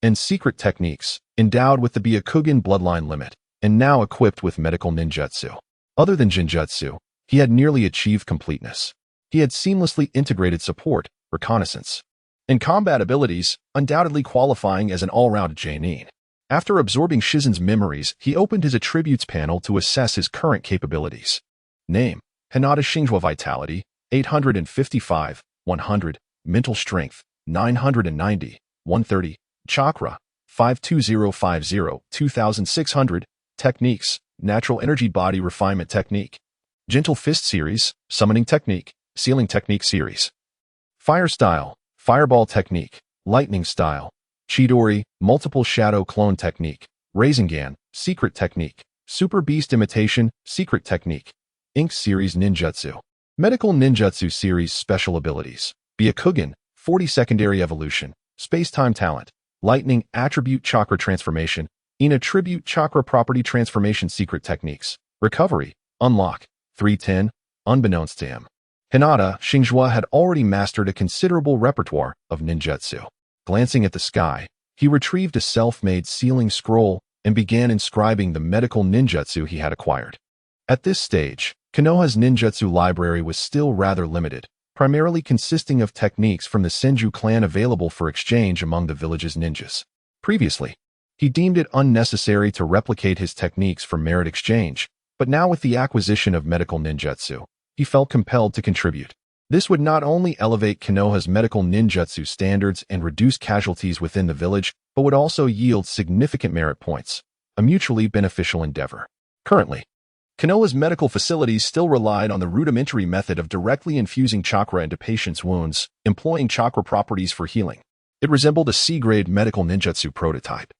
and secret techniques, endowed with the Byakugan bloodline limit, and now equipped with medical ninjutsu. Other than Jinjutsu, he had nearly achieved completeness. He had seamlessly integrated support, reconnaissance, and combat abilities, undoubtedly qualifying as an all-round Genin. After absorbing Shizun's memories, he opened his attributes panel to assess his current capabilities. Name: Hinata Xingzhuo Vitality, 855, 100, Mental Strength, 990, 130, Chakra, 52050, 2600, Techniques: Natural Energy Body Refinement Technique, Gentle Fist Series, Summoning Technique, Sealing Technique Series, Fire Style, Fireball Technique, Lightning Style, Chidori, Multiple Shadow Clone Technique, Rasengan, Secret Technique, Super Beast Imitation, Secret Technique, Ink Series Ninjutsu, Medical Ninjutsu Series Special Abilities, Byakugan, 40 Secondary Evolution, Space-Time Talent, Lightning Attribute Chakra Transformation, In Attribute Chakra Property Transformation Secret Techniques, Recovery, Unlock, 310, unbeknownst to him. Hinata Xingzhuo had already mastered a considerable repertoire of ninjutsu. Glancing at the sky, he retrieved a self-made sealing scroll and began inscribing the medical ninjutsu he had acquired. At this stage, Konoha's ninjutsu library was still rather limited, primarily consisting of techniques from the Senju clan available for exchange among the village's ninjas. Previously, he deemed it unnecessary to replicate his techniques for merit exchange, But now with the acquisition of medical ninjutsu, he felt compelled to contribute. This would not only elevate Konoha's medical ninjutsu standards and reduce casualties within the village, but would also yield significant merit points, a mutually beneficial endeavor. Currently, Konoha's medical facilities still relied on the rudimentary method of directly infusing chakra into patients' wounds, employing chakra properties for healing. It resembled a C-grade medical ninjutsu prototype.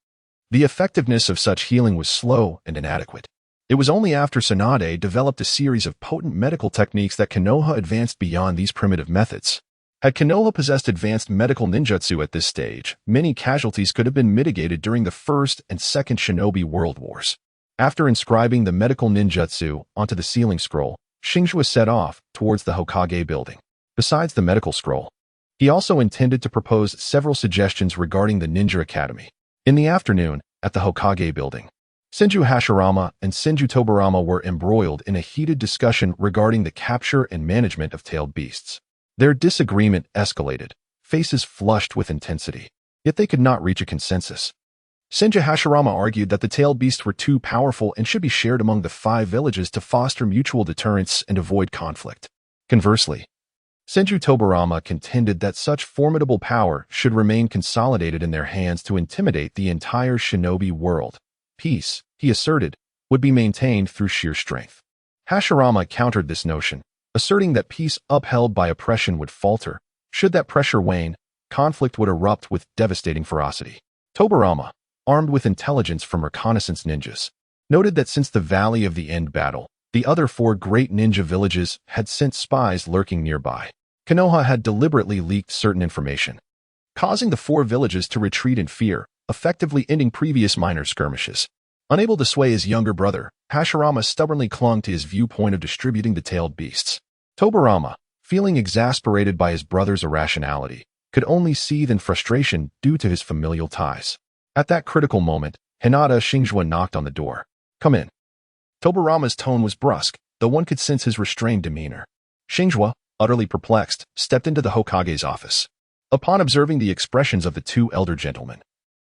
The effectiveness of such healing was slow and inadequate. It was only after Tsunade developed a series of potent medical techniques that Konoha advanced beyond these primitive methods. Had Konoha possessed advanced medical ninjutsu at this stage, many casualties could have been mitigated during the First and Second Shinobi World Wars. After inscribing the medical ninjutsu onto the sealing scroll, Xingzhuo set off towards the Hokage building. Besides the medical scroll, he also intended to propose several suggestions regarding the Ninja Academy. In the afternoon, at the Hokage building, Senju Hashirama and Senju Tobarama were embroiled in a heated discussion regarding the capture and management of tailed beasts. Their disagreement escalated, faces flushed with intensity, yet they could not reach a consensus. Senju Hashirama argued that the tailed beasts were too powerful and should be shared among the 5 villages to foster mutual deterrence and avoid conflict. Conversely, Senju Tobarama contended that such formidable power should remain consolidated in their hands to intimidate the entire shinobi world. Peace, he asserted, would be maintained through sheer strength. Hashirama countered this notion, asserting that peace upheld by oppression would falter. Should that pressure wane, conflict would erupt with devastating ferocity. Tobarama, armed with intelligence from reconnaissance ninjas, noted that since the Valley of the End battle, the other 4 great ninja villages had sent spies lurking nearby. Konoha had deliberately leaked certain information, causing the 4 villages to retreat in fear, effectively ending previous minor skirmishes. Unable to sway his younger brother, Hashirama stubbornly clung to his viewpoint of distributing the tailed beasts. Tobarama, feeling exasperated by his brother's irrationality, could only seethe in frustration due to his familial ties. At that critical moment, Hinata Xingzhuo knocked on the door. "Come in." Tobarama's tone was brusque, though one could sense his restrained demeanor. Xingzhuo, utterly perplexed, stepped into the Hokage's office. Upon observing the expressions of the 2 elder gentlemen,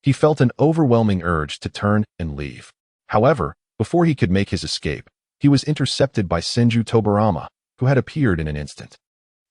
he felt an overwhelming urge to turn and leave. However, before he could make his escape, he was intercepted by Senju Tobarama, who had appeared in an instant.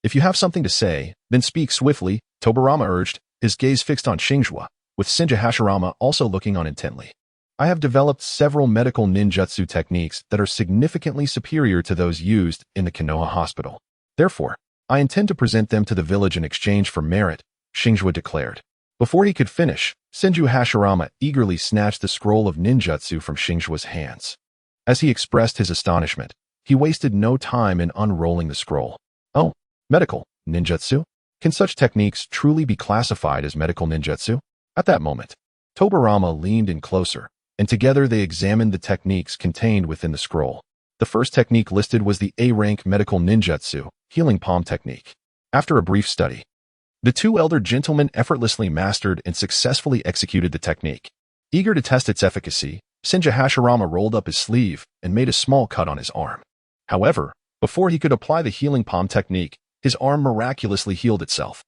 "If you have something to say, then speak swiftly," Tobarama urged, his gaze fixed on Xingzhuo, with Senju Hashirama also looking on intently. "I have developed several medical ninjutsu techniques that are significantly superior to those used in the Konoha hospital. Therefore, I intend to present them to the village in exchange for merit," Xingzhuo declared. Before he could finish, Senju Hashirama eagerly snatched the scroll of ninjutsu from Xingzhuo's hands. As he expressed his astonishment, he wasted no time in unrolling the scroll. "Oh, medical ninjutsu? Can such techniques truly be classified as medical ninjutsu?" At that moment, Tobarama leaned in closer, and together they examined the techniques contained within the scroll. The first technique listed was the A-rank medical ninjutsu, healing palm technique. After a brief study, the 2 elder gentlemen effortlessly mastered and successfully executed the technique. Eager to test its efficacy, Senju Hashirama rolled up his sleeve and made a small cut on his arm. However, before he could apply the healing palm technique, his arm miraculously healed itself.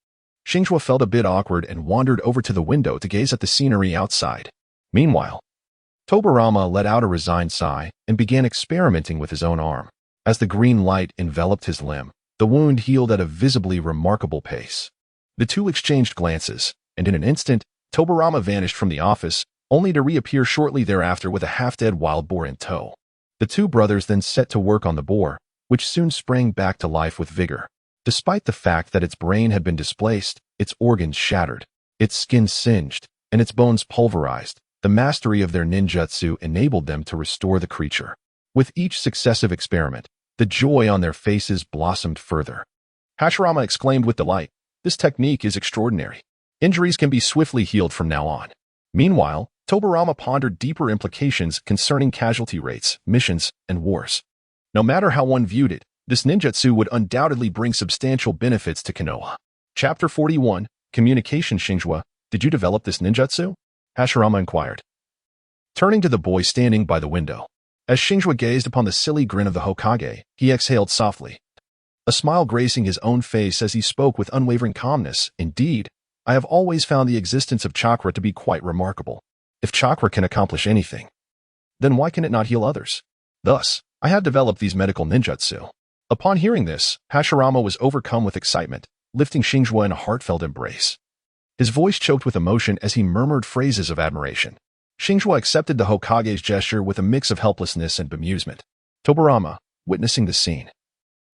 Xingzhuo felt a bit awkward and wandered over to the window to gaze at the scenery outside. Meanwhile, Tobarama let out a resigned sigh and began experimenting with his own arm. As the green light enveloped his limb, the wound healed at a visibly remarkable pace. The 2 exchanged glances, and in an instant, Tobarama vanished from the office, only to reappear shortly thereafter with a half-dead wild boar in tow. The 2 brothers then set to work on the boar, which soon sprang back to life with vigor. Despite the fact that its brain had been displaced, its organs shattered, its skin singed, and its bones pulverized, the mastery of their ninjutsu enabled them to restore the creature. With each successive experiment, the joy on their faces blossomed further. Hashirama exclaimed with delight, "This technique is extraordinary. Injuries can be swiftly healed from now on." Meanwhile, Tobarama pondered deeper implications concerning casualty rates, missions, and wars. No matter how one viewed it, this ninjutsu would undoubtedly bring substantial benefits to Konoha. Chapter 41, Communication. "Xingzhuo, did you develop this ninjutsu?" Hashirama inquired, turning to the boy standing by the window. As Xingzhuo gazed upon the silly grin of the Hokage, he exhaled softly, a smile gracing his own face as he spoke with unwavering calmness. "Indeed, I have always found the existence of chakra to be quite remarkable. If chakra can accomplish anything, then why can it not heal others? Thus, I have developed these medical ninjutsu. Upon hearing this, Hashirama was overcome with excitement, lifting Xingzhuo in a heartfelt embrace. His voice choked with emotion as he murmured phrases of admiration. Xingzhuo accepted the Hokage's gesture with a mix of helplessness and bemusement. Tobirama, witnessing the scene,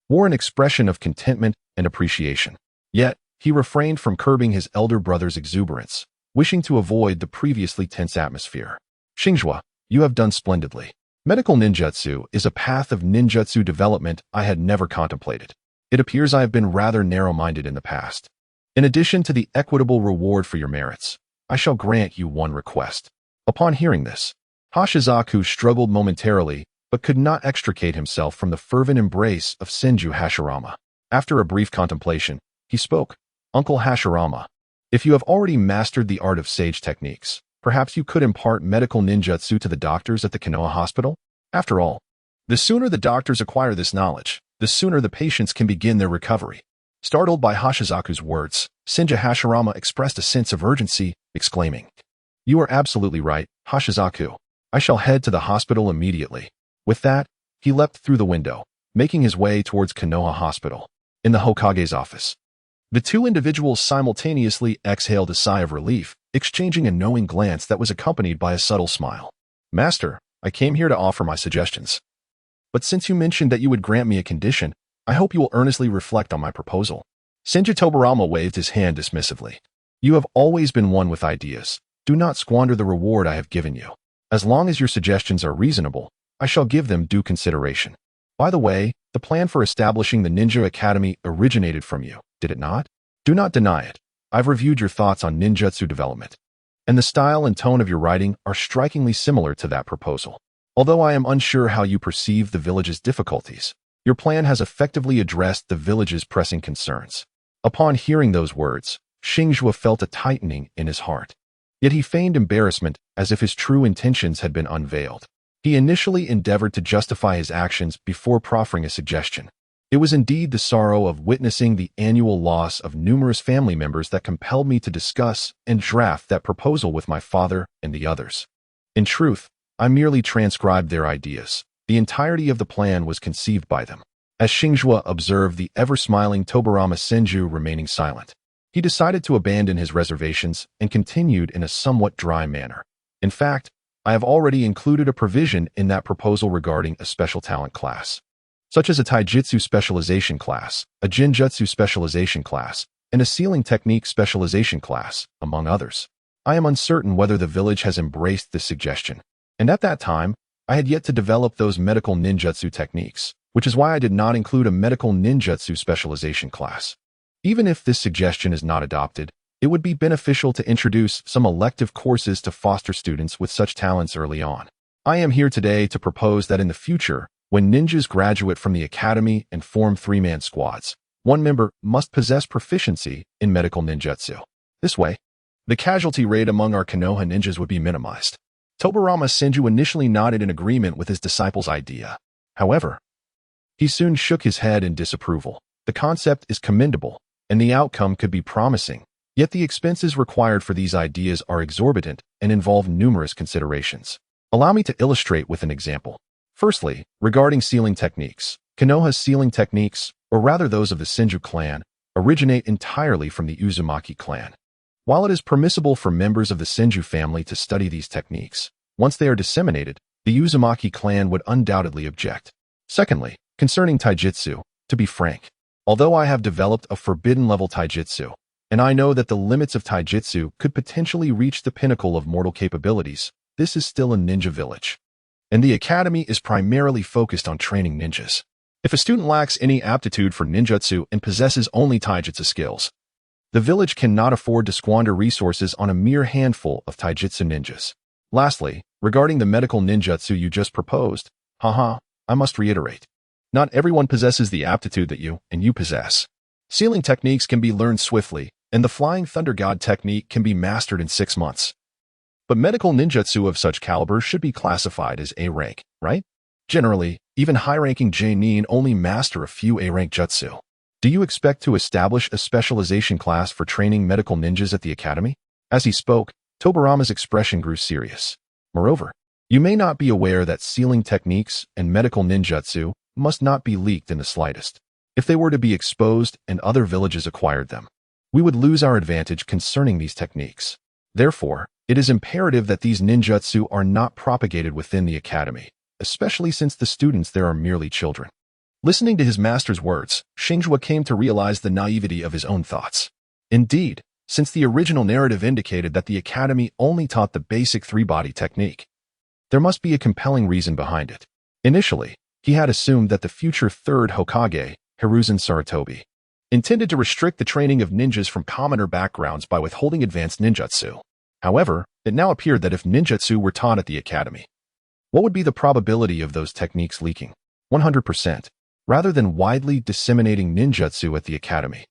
wore an expression of contentment and appreciation. Yet, he refrained from curbing his elder brother's exuberance, wishing to avoid the previously tense atmosphere. Xingzhuo, you have done splendidly. Medical ninjutsu is a path of ninjutsu development I had never contemplated. It appears I have been rather narrow-minded in the past. In addition to the equitable reward for your merits, I shall grant you one request. Upon hearing this, Hashizaku struggled momentarily but could not extricate himself from the fervent embrace of Senju Hashirama. After a brief contemplation, he spoke. Uncle Hashirama, if you have already mastered the art of sage techniques, perhaps you could impart medical ninjutsu to the doctors at the Konoha hospital? After all, the sooner the doctors acquire this knowledge, the sooner the patients can begin their recovery. Startled by Hashizaku's words, Senju Hashirama expressed a sense of urgency, exclaiming, You are absolutely right, Hashizaku. I shall head to the hospital immediately. With that, he leapt through the window, making his way towards Konoha Hospital. In the Hokage's office, the two individuals simultaneously exhaled a sigh of relief, exchanging a knowing glance that was accompanied by a subtle smile. Master, I came here to offer my suggestions. But since you mentioned that you would grant me a condition, I hope you will earnestly reflect on my proposal. Senju Tobirama waved his hand dismissively. You have always been one with ideas. Do not squander the reward I have given you. As long as your suggestions are reasonable, I shall give them due consideration. By the way, the plan for establishing the Ninja Academy originated from you, did it not? Do not deny it. I've reviewed your thoughts on ninjutsu development, and the style and tone of your writing are strikingly similar to that proposal. Although I am unsure how you perceive the village's difficulties, your plan has effectively addressed the village's pressing concerns. Upon hearing those words, Xingzhuo felt a tightening in his heart. Yet he feigned embarrassment as if his true intentions had been unveiled. He initially endeavored to justify his actions before proffering a suggestion. It was indeed the sorrow of witnessing the annual loss of numerous family members that compelled me to discuss and draft that proposal with my father and the others. In truth, I merely transcribed their ideas. The entirety of the plan was conceived by them. As Xingzhuo observed the ever-smiling Tobirama Senju remaining silent, he decided to abandon his reservations and continued in a somewhat dry manner. In fact, I have already included a provision in that proposal regarding a special talent class, such as a taijutsu specialization class, a genjutsu specialization class, and a sealing technique specialization class, among others. I am uncertain whether the village has embraced this suggestion, and at that time, I had yet to develop those medical ninjutsu techniques, which is why I did not include a medical ninjutsu specialization class. Even if this suggestion is not adopted, it would be beneficial to introduce some elective courses to foster students with such talents early on. I am here today to propose that in the future, when ninjas graduate from the academy and form three-man squads, one member must possess proficiency in medical ninjutsu. This way, the casualty rate among our Konoha ninjas would be minimized. Tobirama Senju initially nodded in agreement with his disciple's idea. However, he soon shook his head in disapproval. The concept is commendable, and the outcome could be promising. Yet the expenses required for these ideas are exorbitant and involve numerous considerations. Allow me to illustrate with an example. Firstly, regarding sealing techniques, Konoha's sealing techniques, or rather those of the Senju clan, originate entirely from the Uzumaki clan. While it is permissible for members of the Senju family to study these techniques, once they are disseminated, the Uzumaki clan would undoubtedly object. Secondly, concerning taijutsu, to be frank, although I have developed a forbidden-level taijutsu, and I know that the limits of taijutsu could potentially reach the pinnacle of mortal capabilities, this is still a ninja village. And the academy is primarily focused on training ninjas. If a student lacks any aptitude for ninjutsu and possesses only taijutsu skills, the village cannot afford to squander resources on a mere handful of taijutsu ninjas. Lastly, regarding the medical ninjutsu you just proposed, I must reiterate. Not everyone possesses the aptitude that you possess. Sealing techniques can be learned swiftly, and the Flying Thunder God technique can be mastered in 6 months. But medical ninjutsu of such caliber should be classified as A rank, right? Generally, even high-ranking genin only master a few A-rank jutsu. Do you expect to establish a specialization class for training medical ninjas at the academy? As he spoke, Tobirama's expression grew serious. Moreover, You may not be aware that sealing techniques and medical ninjutsu must not be leaked in the slightest. If they were to be exposed and other villages acquired them, we would lose our advantage concerning these techniques. Therefore, it is imperative that these ninjutsu are not propagated within the academy, especially since the students there are merely children. Listening to his master's words, Xingzhuo came to realize the naivety of his own thoughts. Indeed, since the original narrative indicated that the academy only taught the basic three-body technique, there must be a compelling reason behind it. Initially, he had assumed that the future third Hokage, Hiruzen Sarutobi, intended to restrict the training of ninjas from commoner backgrounds by withholding advanced ninjutsu. However, it now appeared that if ninjutsu were taught at the academy, what would be the probability of those techniques leaking? 100%. Rather than widely disseminating ninjutsu at the academy,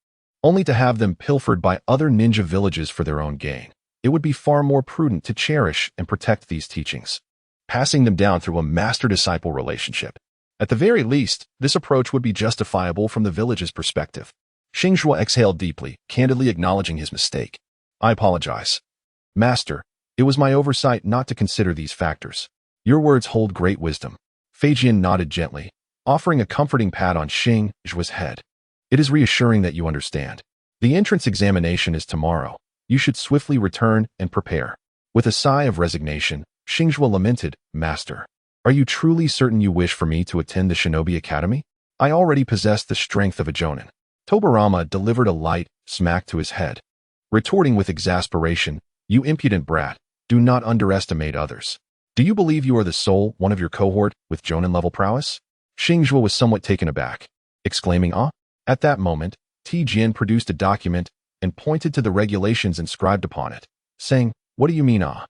only to have them pilfered by other ninja villages for their own gain, it would be far more prudent to cherish and protect these teachings, passing them down through a master-disciple relationship. At the very least, this approach would be justifiable from the village's perspective. Xingzhuo exhaled deeply, candidly acknowledging his mistake. I apologize. Master, it was my oversight not to consider these factors. Your words hold great wisdom. Feijian nodded gently, offering a comforting pat on Xingzhuo's head. It is reassuring that you understand. The entrance examination is tomorrow. You should swiftly return and prepare. With a sigh of resignation, Xingzhuo lamented, Master, are you truly certain you wish for me to attend the Shinobi Academy? I already possess the strength of a jonin. Tobirama delivered a light smack to his head, retorting with exasperation, You impudent brat, do not underestimate others. Do you believe you are the sole one of your cohort with jonin-level prowess? Xingzhuo was somewhat taken aback, exclaiming, Ah? At that moment, T-Jin produced a document and pointed to the regulations inscribed upon it, saying, What do you mean, ah?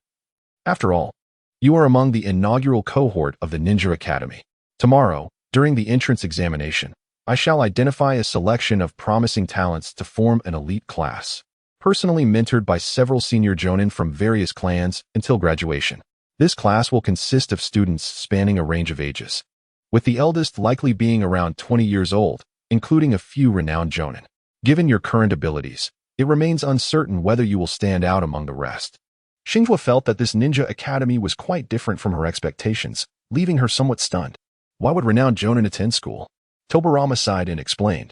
After all, you are among the inaugural cohort of the Ninja Academy. Tomorrow, during the entrance examination, I shall identify a selection of promising talents to form an elite class, personally mentored by several senior jonin from various clans until graduation. This class will consist of students spanning a range of ages, with the eldest likely being around 20 years old, including a few renowned jonin. Given your current abilities, it remains uncertain whether you will stand out among the rest. Xingzhuo felt that this ninja academy was quite different from her expectations, leaving her somewhat stunned. Why would renowned jonin attend school? Tobirama sighed and explained.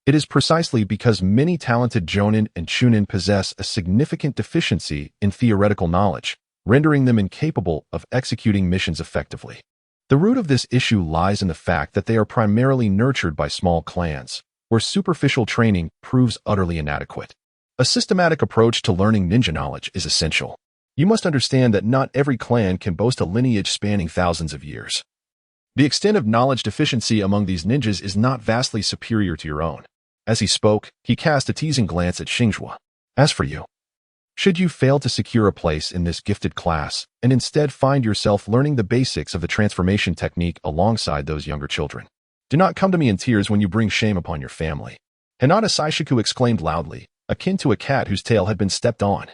It is precisely because many talented jonin and chunin possess a significant deficiency in theoretical knowledge, rendering them incapable of executing missions effectively. The root of this issue lies in the fact that they are primarily nurtured by small clans, where superficial training proves utterly inadequate. A systematic approach to learning ninja knowledge is essential. You must understand that not every clan can boast a lineage spanning thousands of years. The extent of knowledge deficiency among these ninjas is not vastly superior to your own. As he spoke, he cast a teasing glance at Xingzhuo. As for you, should you fail to secure a place in this gifted class and instead find yourself learning the basics of the transformation technique alongside those younger children, do not come to me in tears when you bring shame upon your family. Hinata Xingzhuo exclaimed loudly, akin to a cat whose tail had been stepped on.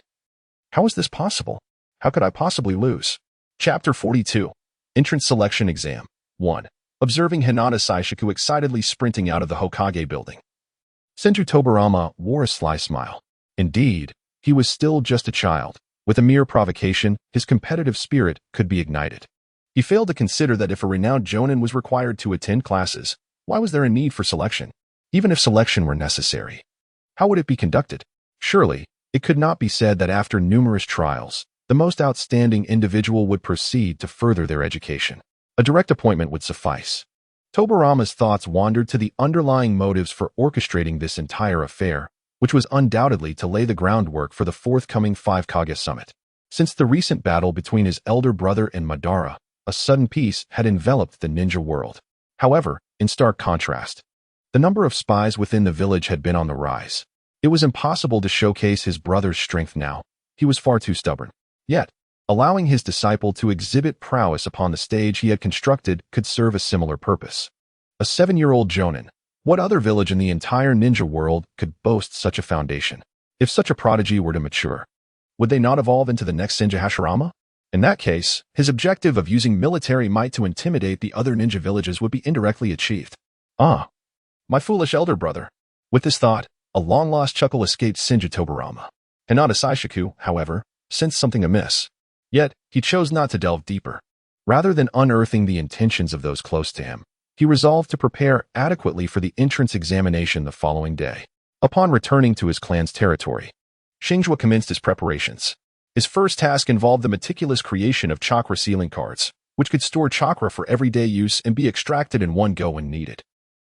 How is this possible? How could I possibly lose? Chapter 42. Entrance Selection Exam 1. Observing Hinata Xingzhuo excitedly sprinting out of the Hokage building, Senju Tobirama wore a sly smile. Indeed, he was still just a child. With a mere provocation, his competitive spirit could be ignited. He failed to consider that if a renowned jonin was required to attend classes, why was there a need for selection? Even if selection were necessary, how would it be conducted? Surely, it could not be said that after numerous trials, the most outstanding individual would proceed to further their education. A direct appointment would suffice. Tobirama's thoughts wandered to the underlying motives for orchestrating this entire affair, which was undoubtedly to lay the groundwork for the forthcoming 5 Kage summit. Since the recent battle between his elder brother and Madara, a sudden peace had enveloped the ninja world. However, in stark contrast, the number of spies within the village had been on the rise. It was impossible to showcase his brother's strength now. He was far too stubborn. Yet, allowing his disciple to exhibit prowess upon the stage he had constructed could serve a similar purpose. A 7-year-old jonin. What other village in the entire ninja world could boast such a foundation? If such a prodigy were to mature, would they not evolve into the next Senju Hashirama? In that case, his objective of using military might to intimidate the other ninja villages would be indirectly achieved. Ah, my foolish elder brother. With this thought, a long-lost chuckle escaped Senju Tobirama. Hinata Xingzhuo, however, sensed something amiss. Yet, he chose not to delve deeper. Rather than unearthing the intentions of those close to him, he resolved to prepare adequately for the entrance examination the following day. Upon returning to his clan's territory, Xingzhuo commenced his preparations. His first task involved the meticulous creation of chakra sealing cards, which could store chakra for everyday use and be extracted in one go when needed.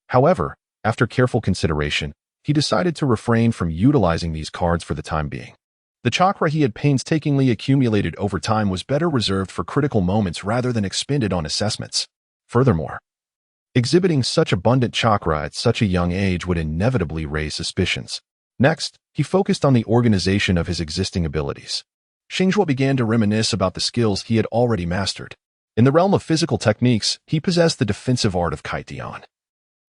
However, after careful consideration, he decided to refrain from utilizing these cards for the time being. The chakra he had painstakingly accumulated over time was better reserved for critical moments rather than expended on assessments. Furthermore, exhibiting such abundant chakra at such a young age would inevitably raise suspicions. Next, he focused on the organization of his existing abilities. Xingzhuo began to reminisce about the skills he had already mastered. In the realm of physical techniques, he possessed the defensive art of Kaitian,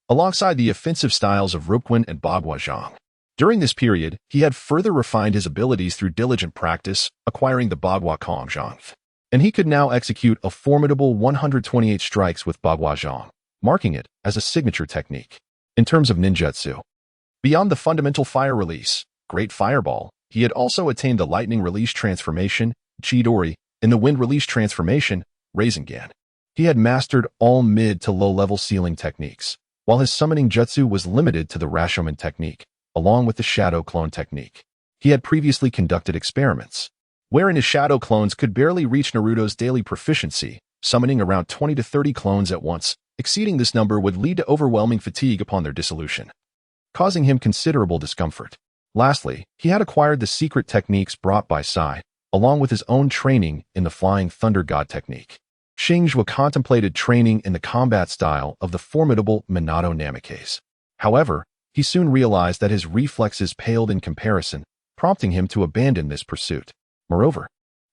alongside the offensive styles of Rupquan and Baguazhang. During this period, he had further refined his abilities through diligent practice, acquiring the Bagua Kongjang, and he could now execute a formidable 128 strikes with Baguazhang, marking it as a signature technique. In terms of ninjutsu, beyond the fundamental fire release, Great Fireball, he had also attained the lightning release transformation, Chidori, and the wind release transformation, Rasengan. He had mastered all mid to low-level sealing techniques, while his summoning jutsu was limited to the Rashomon technique, along with the shadow clone technique. He had previously conducted experiments, wherein his shadow clones could barely reach Naruto's daily proficiency, summoning around 20 to 30 clones at once. Exceeding this number would lead to overwhelming fatigue upon their dissolution, causing him considerable discomfort. Lastly, he had acquired the secret techniques brought by Sai, along with his own training in the Flying Thunder God technique. Xingzhuo contemplated training in the combat style of the formidable Minato Namikaze. However, he soon realized that his reflexes paled in comparison, prompting him to abandon this pursuit. Moreover,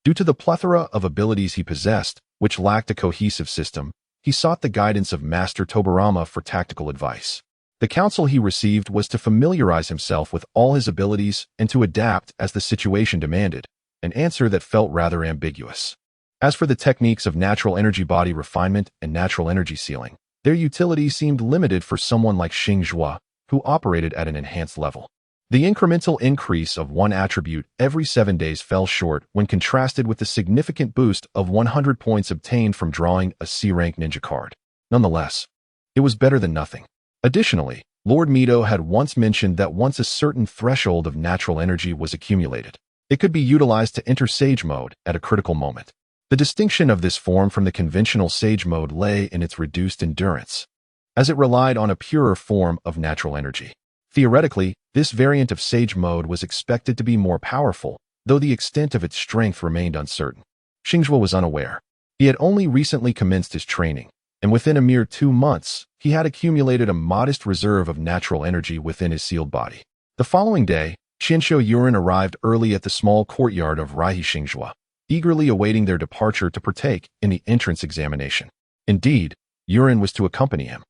due to the plethora of abilities he possessed, which lacked a cohesive system, he sought the guidance of Master Tobirama for tactical advice. The counsel he received was to familiarize himself with all his abilities and to adapt as the situation demanded, an answer that felt rather ambiguous. As for the techniques of natural energy body refinement and natural energy sealing, their utility seemed limited for someone like Xingzhuo, who operated at an enhanced level. The incremental increase of one attribute every 7 days fell short when contrasted with the significant boost of 100 points obtained from drawing a C-rank ninja card. Nonetheless, it was better than nothing. Additionally, Lord Mito had once mentioned that once a certain threshold of natural energy was accumulated, it could be utilized to enter Sage Mode at a critical moment. The distinction of this form from the conventional Sage Mode lay in its reduced endurance, as it relied on a purer form of natural energy. Theoretically, this variant of Sage Mode was expected to be more powerful, though the extent of its strength remained uncertain. Xingzhuo was unaware. He had only recently commenced his training, and within a mere 2 months, he had accumulated a modest reserve of natural energy within his sealed body. The following day, Qianshou Yuren arrived early at the small courtyard of Raihi Xingzhuo, eagerly awaiting their departure to partake in the entrance examination. Indeed, Yuren was to accompany him.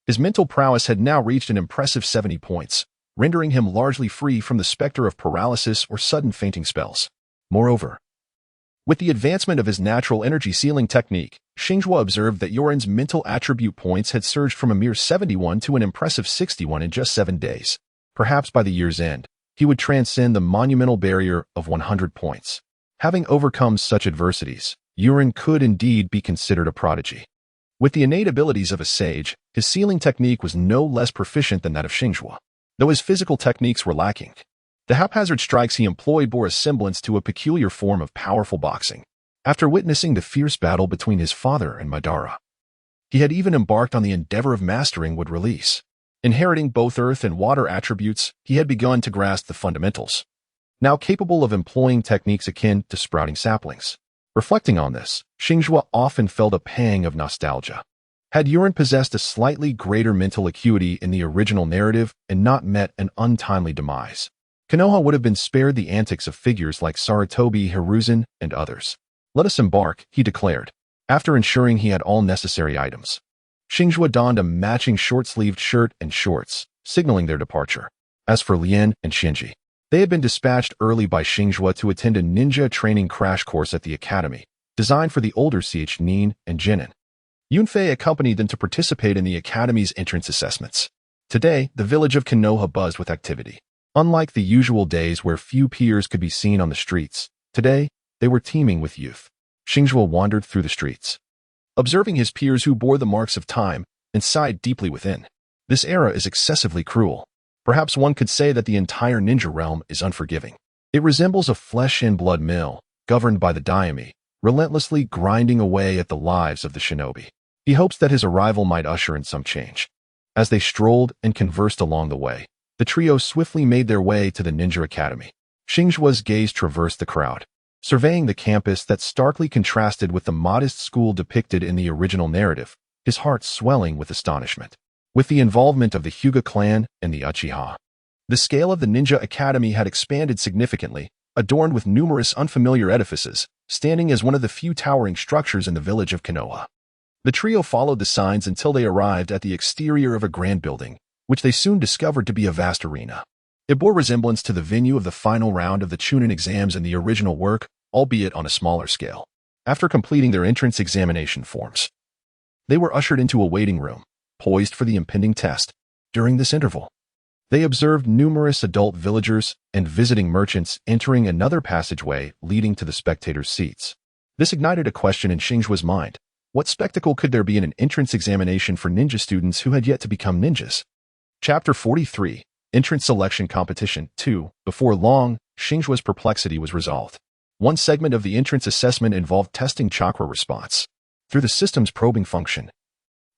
His mental prowess had now reached an impressive 70 points, rendering him largely free from the specter of paralysis or sudden fainting spells. Moreover, with the advancement of his natural energy sealing technique, Xingzhuo observed that Yuren's mental attribute points had surged from a mere 71 to an impressive 61 in just 7 days. Perhaps by the year's end, he would transcend the monumental barrier of 100 points. Having overcome such adversities, Yuren could indeed be considered a prodigy. With the innate abilities of a sage, his sealing technique was no less proficient than that of Xingzhuo, though his physical techniques were lacking. The haphazard strikes he employed bore a semblance to a peculiar form of powerful boxing. After witnessing the fierce battle between his father and Madara, he had even embarked on the endeavor of mastering wood release. Inheriting both earth and water attributes, he had begun to grasp the fundamentals, now capable of employing techniques akin to sprouting saplings. Reflecting on this, Xingzhuo often felt a pang of nostalgia. Had Yuren possessed a slightly greater mental acuity in the original narrative and not met an untimely demise, Konoha would have been spared the antics of figures like Sarutobi Hiruzen and others. "Let us embark," he declared, after ensuring he had all necessary items. Xingzhuo donned a matching short-sleeved shirt and shorts, signaling their departure. As for Lien and Shinji, they had been dispatched early by Xingzhuo to attend a ninja training crash course at the academy, designed for the older Nin and Jinin. Yunfei accompanied them to participate in the academy's entrance assessments. Today, the village of Konoha buzzed with activity. Unlike the usual days where few peers could be seen on the streets, today, they were teeming with youth. Xingzhuo wandered through the streets, observing his peers who bore the marks of time and sighed deeply within. This era is excessively cruel. Perhaps one could say that the entire ninja realm is unforgiving. It resembles a flesh-and-blood mill, governed by the daimyo, relentlessly grinding away at the lives of the shinobi. He hopes that his arrival might usher in some change. As they strolled and conversed along the way, the trio swiftly made their way to the ninja academy. Xingzhuo's gaze traversed the crowd, surveying the campus that starkly contrasted with the modest school depicted in the original narrative, his heart swelling with astonishment. With the involvement of the Hyuga Clan and the Uchiha, the scale of the ninja academy had expanded significantly, adorned with numerous unfamiliar edifices, standing as one of the few towering structures in the village of Konoha. The trio followed the signs until they arrived at the exterior of a grand building, which they soon discovered to be a vast arena. It bore resemblance to the venue of the final round of the Chunin exams in the original work, albeit on a smaller scale. After completing their entrance examination forms, they were ushered into a waiting room, poised for the impending test. During this interval, they observed numerous adult villagers and visiting merchants entering another passageway leading to the spectators' seats. This ignited a question in Xingzhuo's mind. What spectacle could there be in an entrance examination for ninja students who had yet to become ninjas? Chapter 43, Entrance Selection Competition 2. Before long, Xingzhuo's perplexity was resolved. One segment of the entrance assessment involved testing chakra response. Through the system's probing function,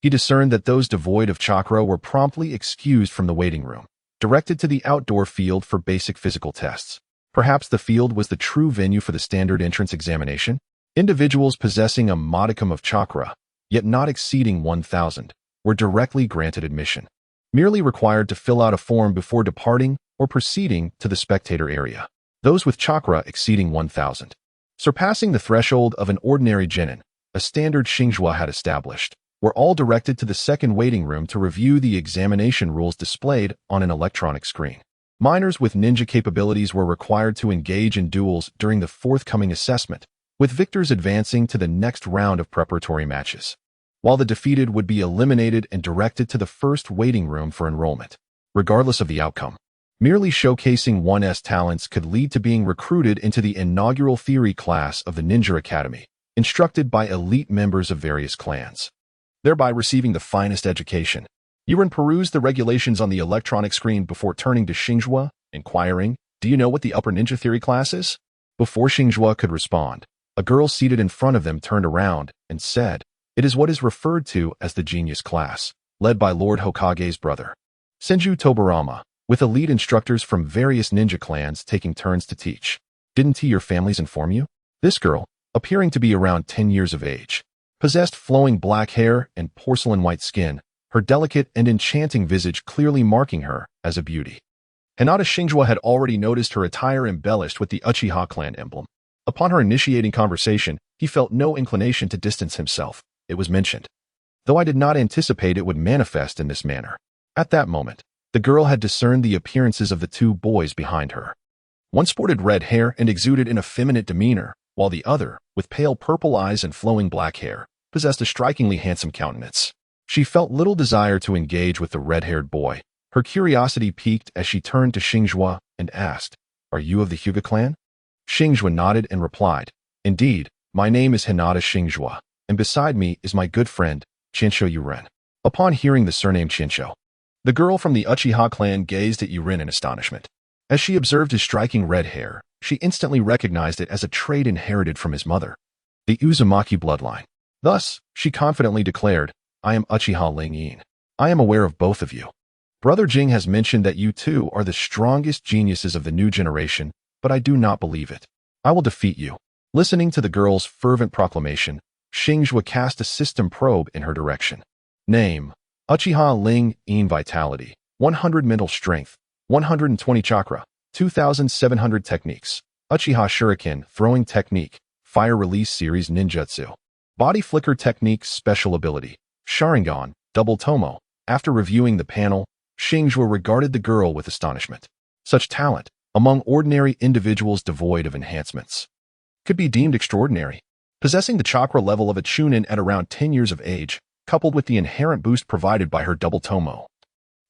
he discerned that those devoid of chakra were promptly excused from the waiting room, directed to the outdoor field for basic physical tests. Perhaps the field was the true venue for the standard entrance examination? Individuals possessing a modicum of chakra, yet not exceeding 1,000, were directly granted admission, merely required to fill out a form before departing or proceeding to the spectator area. Those with chakra exceeding 1,000, surpassing the threshold of an ordinary genin, a standard Xingzhuo had established, were all directed to the second waiting room to review the examination rules displayed on an electronic screen. Minors with ninja capabilities were required to engage in duels during the forthcoming assessment, with victors advancing to the next round of preparatory matches, while the defeated would be eliminated and directed to the first waiting room for enrollment. Regardless of the outcome, merely showcasing one's talents could lead to being recruited into the inaugural theory class of the Ninja Academy, instructed by elite members of various clans, thereby receiving the finest education. Yuren perused the regulations on the electronic screen before turning to Xingzhuo, inquiring, "Do you know what the upper ninja theory class is?" Before Xingzhuo could respond, a girl seated in front of them turned around and said, "It is what is referred to as the genius class, led by Lord Hokage's brother, Senju Tobarama, with elite instructors from various ninja clans taking turns to teach. Didn't your families inform you?" This girl, appearing to be around 10 years of age, possessed flowing black hair and porcelain white skin, her delicate and enchanting visage clearly marking her as a beauty. Hinata Xingzhuo had already noticed her attire embellished with the Uchiha clan emblem. Upon her initiating conversation, he felt no inclination to distance himself. It was mentioned, though I did not anticipate it would manifest in this manner. At that moment, the girl had discerned the appearances of the two boys behind her. One sported red hair and exuded an effeminate demeanor, while the other, with pale purple eyes and flowing black hair, possessed a strikingly handsome countenance. She felt little desire to engage with the red-haired boy. Her curiosity piqued as she turned to Xingzhuo and asked, "Are you of the Hyuga clan?" Xingzhuo nodded and replied, "Indeed, my name is Hinata Xingzhuo, and beside me is my good friend, Qinsho Yuren." Upon hearing the surname Qinsho, the girl from the Uchiha clan gazed at Yuren in astonishment. As she observed his striking red hair, she instantly recognized it as a trait inherited from his mother, the Uzumaki bloodline. Thus, she confidently declared, "I am Uchiha Ling Yin. I am aware of both of you. Brother Jing has mentioned that you two are the strongest geniuses of the new generation, but I do not believe it. I will defeat you." Listening to the girl's fervent proclamation, Xingzhuo cast a system probe in her direction. Name: Uchiha Ling Yin. Vitality: 100 mental strength, 120 chakra, 2,700 techniques. Uchiha Shuriken Throwing Technique, Fire Release Series Ninjutsu. Body Flicker Technique Special Ability, Sharingan, Double Tomo. After reviewing the panel, Xingzhuo regarded the girl with astonishment. Such talent, among ordinary individuals devoid of enhancements, could be deemed extraordinary. Possessing the chakra level of a Chunin at around 10 years of age, coupled with the inherent boost provided by her Double Tomo,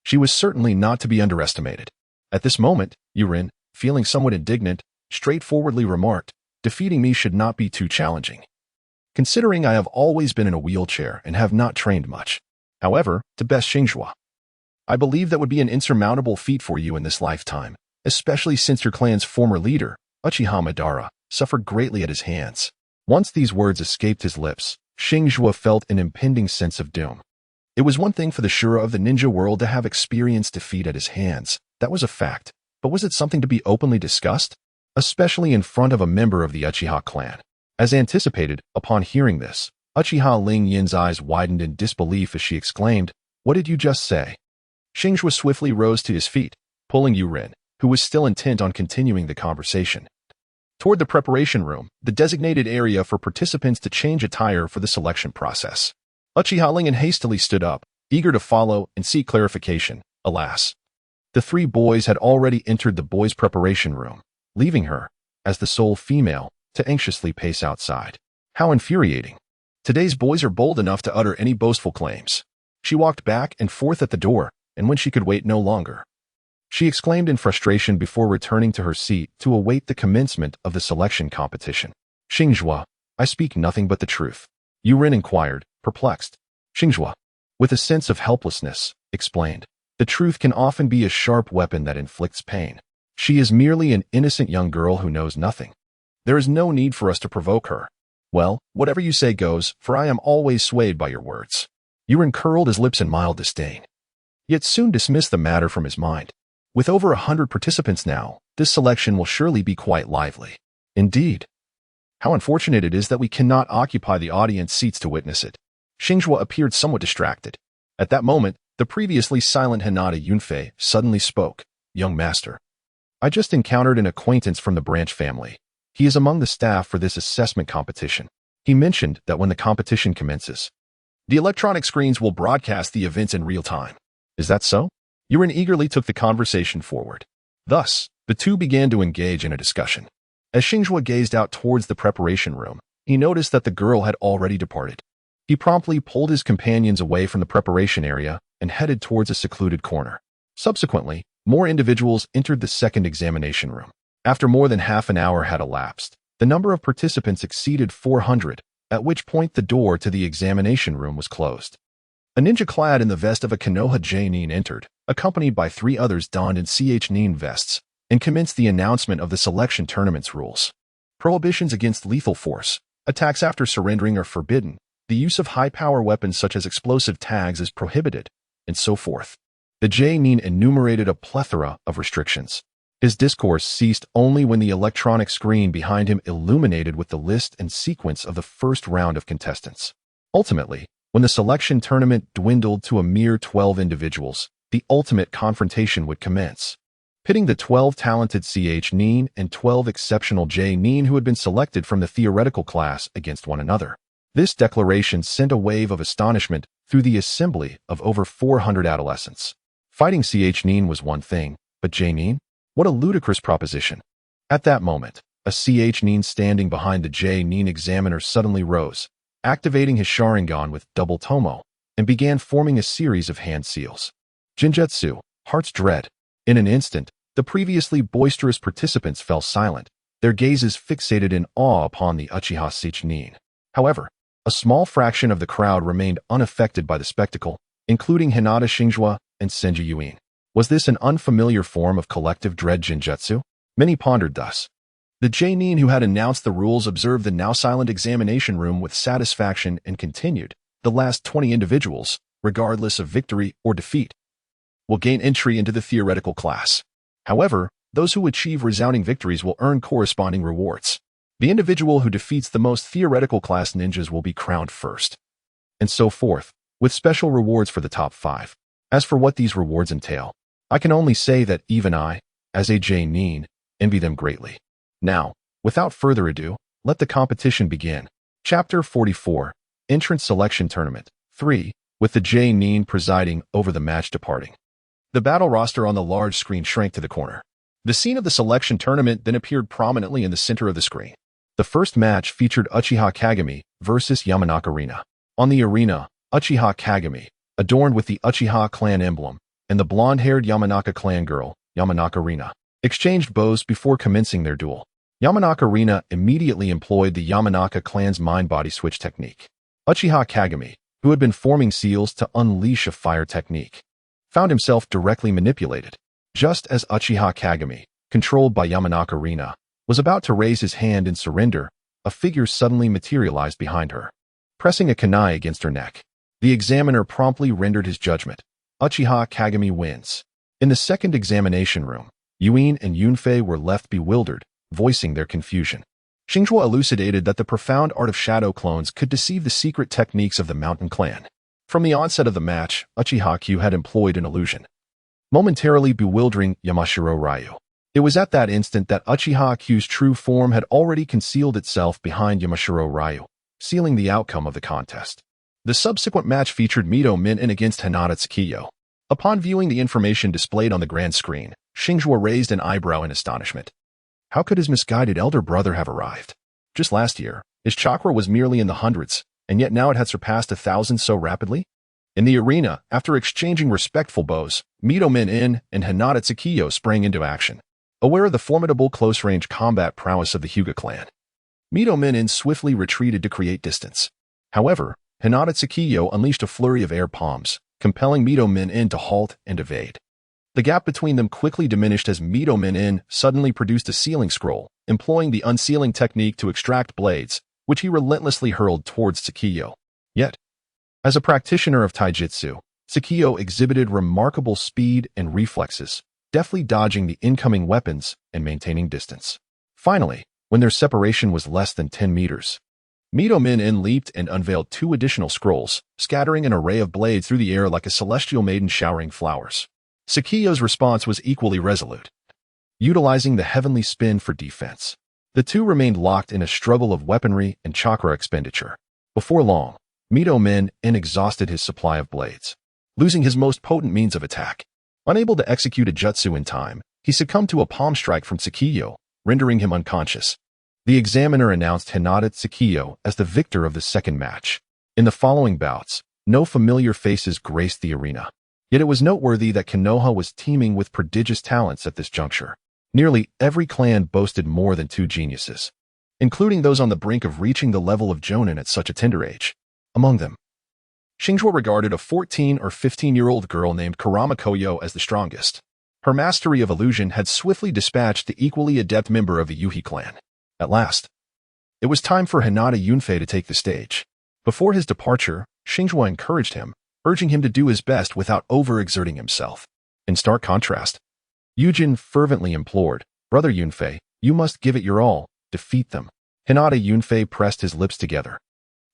she was certainly not to be underestimated. At this moment, Yuren, feeling somewhat indignant, straightforwardly remarked, "Defeating me should not be too challenging. considering I have always been in a wheelchair and have not trained much. However, to best Xingzhuo, I believe that would be an insurmountable feat for you in this lifetime, especially since your clan's former leader, Uchiha Madara, suffered greatly at his hands. Once these words escaped his lips, Xingzhuo felt an impending sense of doom. It was one thing for the Shura of the ninja world to have experienced defeat at his hands. That was a fact. But was it something to be openly discussed? Especially in front of a member of the Uchiha clan. As anticipated, upon hearing this, Uchiha Ling Yin's eyes widened in disbelief as she exclaimed, "What did you just say?" Xingzhuo swiftly rose to his feet, pulling Yurin, who was still intent on continuing the conversation, toward the preparation room, the designated area for participants to change attire for the selection process. Uchiha Ling hastily stood up, eager to follow and seek clarification. Alas, the three boys had already entered the boys' preparation room, leaving her, as the sole female, to anxiously pace outside. How infuriating. Today's boys are bold enough to utter any boastful claims. She walked back and forth at the door, and when she could wait no longer, she exclaimed in frustration before returning to her seat to await the commencement of the selection competition. "Xingzhuo, I speak nothing but the truth," Yurin inquired, perplexed. Xingzhuo, with a sense of helplessness, explained, "The truth can often be a sharp weapon that inflicts pain. She is merely an innocent young girl who knows nothing. There is no need for us to provoke her. Well, whatever you say goes, for I am always swayed by your words." Yurin curled his lips in mild disdain, yet soon dismissed the matter from his mind. With over 100 participants now, this selection will surely be quite lively. Indeed. How unfortunate it is that we cannot occupy the audience seats to witness it. Xingzhuo appeared somewhat distracted. At that moment, the previously silent Hinata Yunfei suddenly spoke. "Young master, I just encountered an acquaintance from the branch family. He is among the staff for this assessment competition. He mentioned that when the competition commences, the electronic screens will broadcast the events in real time. Is that so?" Yurin eagerly took the conversation forward. Thus, the two began to engage in a discussion. As Xingzhuo gazed out towards the preparation room, he noticed that the girl had already departed. He promptly pulled his companions away from the preparation area and headed towards a secluded corner. Subsequently, more individuals entered the second examination room. After more than half an hour had elapsed, the number of participants exceeded 400, at which point the door to the examination room was closed. A ninja clad in the vest of a Konoha J-nin entered, accompanied by three others donned in CH-nin vests, and commenced the announcement of the selection tournament's rules. Prohibitions against lethal force, attacks after surrendering are forbidden, the use of high-power weapons such as explosive tags is prohibited, and so forth. The J-nin enumerated a plethora of restrictions. His discourse ceased only when the electronic screen behind him illuminated with the list and sequence of the first round of contestants. Ultimately, when the selection tournament dwindled to a mere 12 individuals, the ultimate confrontation would commence, pitting the 12 talented CH-nin and 12 exceptional J-nin who had been selected from the theoretical class against one another. This declaration sent a wave of astonishment through the assembly of over 400 adolescents. Fighting CH-nin was one thing, but J-nin? What a ludicrous proposition. At that moment, a CH-nin standing behind the J-nin examiner suddenly rose, activating his Sharingan with double tomo, and began forming a series of hand seals. Jinjutsu, Heart's Dread. In an instant, the previously boisterous participants fell silent, their gazes fixated in awe upon the Uchiha CH-nin. However, a small fraction of the crowd remained unaffected by the spectacle, including Hinata Xingzhuo and Senju Yuin. Was this an unfamiliar form of collective dread Jinjutsu? Many pondered thus. The J-nin who had announced the rules observed the now silent examination room with satisfaction and continued. The last 20 individuals, regardless of victory or defeat, will gain entry into the theoretical class. However, those who achieve resounding victories will earn corresponding rewards. The individual who defeats the most theoretical class ninjas will be crowned first. And so forth, with special rewards for the top 5. As for what these rewards entail, I can only say that even I, as a J-nin, envy them greatly. Now, without further ado, let the competition begin. Chapter 44, Entrance Selection Tournament 3, with the J-nin presiding over the match departing. The battle roster on the large screen shrank to the corner. The scene of the selection tournament then appeared prominently in the center of the screen. The first match featured Uchiha Kagami versus Yamanaka Rina. On the arena, Uchiha Kagami, adorned with the Uchiha Clan emblem, and the blonde-haired Yamanaka Clan girl, Yamanaka Rina, exchanged bows before commencing their duel. Yamanaka Rina immediately employed the Yamanaka clan's mind-body switch technique. Uchiha Kagami, who had been forming seals to unleash a fire technique, found himself directly manipulated. Just as Uchiha Kagami, controlled by Yamanaka Rina, was about to raise his hand in surrender, a figure suddenly materialized behind her, pressing a kunai against her neck. The examiner promptly rendered his judgment. Uchiha Kagami wins. In the second examination room, Yuin and Yunfei were left bewildered, voicing their confusion. Xingzhuo elucidated that the profound art of shadow clones could deceive the secret techniques of the Mountain Clan. From the onset of the match, Uchiha Q had employed an illusion, momentarily bewildering Yamashiro Ryu. It was at that instant that Uchiha Q's true form had already concealed itself behind Yamashiro Ryu, sealing the outcome of the contest. The subsequent match featured Mito Min-in against Hinata Xingzhuo. Upon viewing the information displayed on the grand screen, Xingzhuo raised an eyebrow in astonishment. How could his misguided elder brother have arrived? Just last year, his chakra was merely in the hundreds, and yet now it had surpassed 1,000 so rapidly? In the arena, after exchanging respectful bows, Mito Min-in and Hinata Xingzhuo sprang into action, aware of the formidable close-range combat prowess of the Hyuga Clan. Mito Min-in swiftly retreated to create distance. However, Hinata Xingzhuo unleashed a flurry of air palms, compelling Mito Min-in to halt and evade. The gap between them quickly diminished as Mito Min-in suddenly produced a sealing scroll, employing the unsealing technique to extract blades, which he relentlessly hurled towards Xingzhuo. Yet, as a practitioner of taijutsu, Xingzhuo exhibited remarkable speed and reflexes, deftly dodging the incoming weapons and maintaining distance. Finally, when their separation was less than 10 meters, Mito Min-in leaped and unveiled 2 additional scrolls, scattering an array of blades through the air like a celestial maiden showering flowers. Xingzhuo's response was equally resolute, utilizing the heavenly spin for defense. The two remained locked in a struggle of weaponry and chakra expenditure. Before long, Mito Min-in exhausted his supply of blades, losing his most potent means of attack. Unable to execute a jutsu in time, he succumbed to a palm strike from Xingzhuo, rendering him unconscious. The examiner announced Hinata Xingzhuo as the victor of the second match. In the following bouts, no familiar faces graced the arena. Yet it was noteworthy that Konoha was teeming with prodigious talents at this juncture. Nearly every clan boasted more than 2 geniuses, including those on the brink of reaching the level of Jonin at such a tender age. Among them, Xingzhuo regarded a 14 or 15-year-old girl named Kurama Koyo as the strongest. Her mastery of illusion had swiftly dispatched the equally adept member of the Yuhi clan. At last, it was time for Hinata Yunfei to take the stage. Before his departure, Xingzhuo encouraged him, urging him to do his best without overexerting himself. In stark contrast, Yujin fervently implored, "Brother Yunfei, you must give it your all, defeat them." Hinata Yunfei pressed his lips together,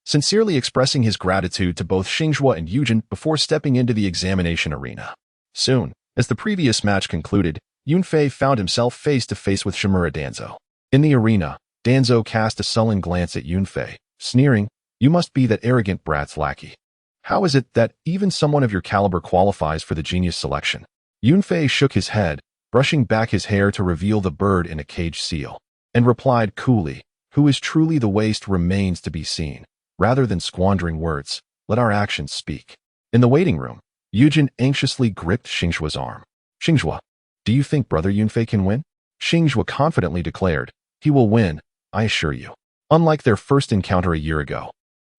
sincerely expressing his gratitude to both Xingzhuo and Yujin before stepping into the examination arena. Soon, as the previous match concluded, Yunfei found himself face to face with Shimura Danzo. In the arena, Danzo cast a sullen glance at Yunfei, sneering, "You must be that arrogant brat's lackey. How is it that even someone of your caliber qualifies for the genius selection?" Yunfei shook his head, brushing back his hair to reveal the bird in a caged seal, and replied coolly, "Who is truly the waste remains to be seen. Rather than squandering words, let our actions speak." In the waiting room, Yujin anxiously gripped Xingzhuo's arm. "Xingzhuo, do you think Brother Yunfei can win?" Xingzhuo confidently declared, "He will win, I assure you." Unlike their first encounter a year ago,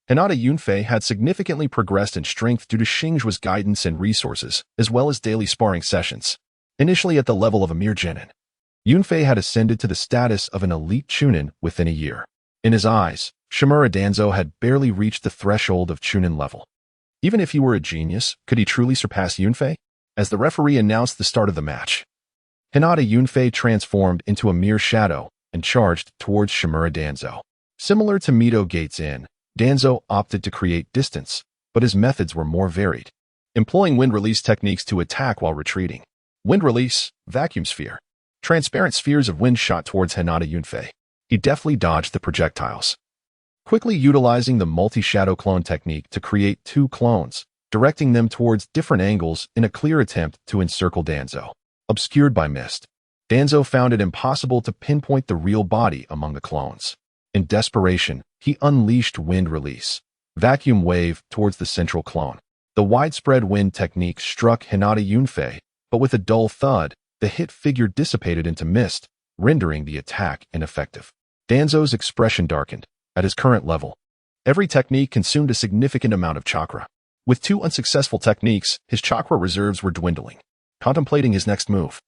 Hinata Yunfei had significantly progressed in strength due to Xingzhuo's guidance and resources, as well as daily sparring sessions. Initially at the level of a mere genin, Yunfei had ascended to the status of an elite chunin within a year. In his eyes, Shimura Danzo had barely reached the threshold of chunin level. Even if he were a genius, could he truly surpass Yunfei? As the referee announced the start of the match, Hinata Yunfei transformed into a mere shadow and charged towards Shimura Danzo. Similar to Mito Gates Inn, Danzo opted to create distance, but his methods were more varied, employing wind release techniques to attack while retreating. Wind release, vacuum sphere. Transparent spheres of wind shot towards Hinata Yunfei. He deftly dodged the projectiles, quickly utilizing the multi-shadow clone technique to create 2 clones, directing them towards different angles in a clear attempt to encircle Danzo. Obscured by mist, Danzo found it impossible to pinpoint the real body among the clones. In desperation, he unleashed wind release, vacuum wave towards the central clone. The widespread wind technique struck Hinata Yunfei, but with a dull thud, the hit figure dissipated into mist, rendering the attack ineffective. Danzo's expression darkened. At his current level, every technique consumed a significant amount of chakra. With 2 unsuccessful techniques, his chakra reserves were dwindling. Contemplating his next move,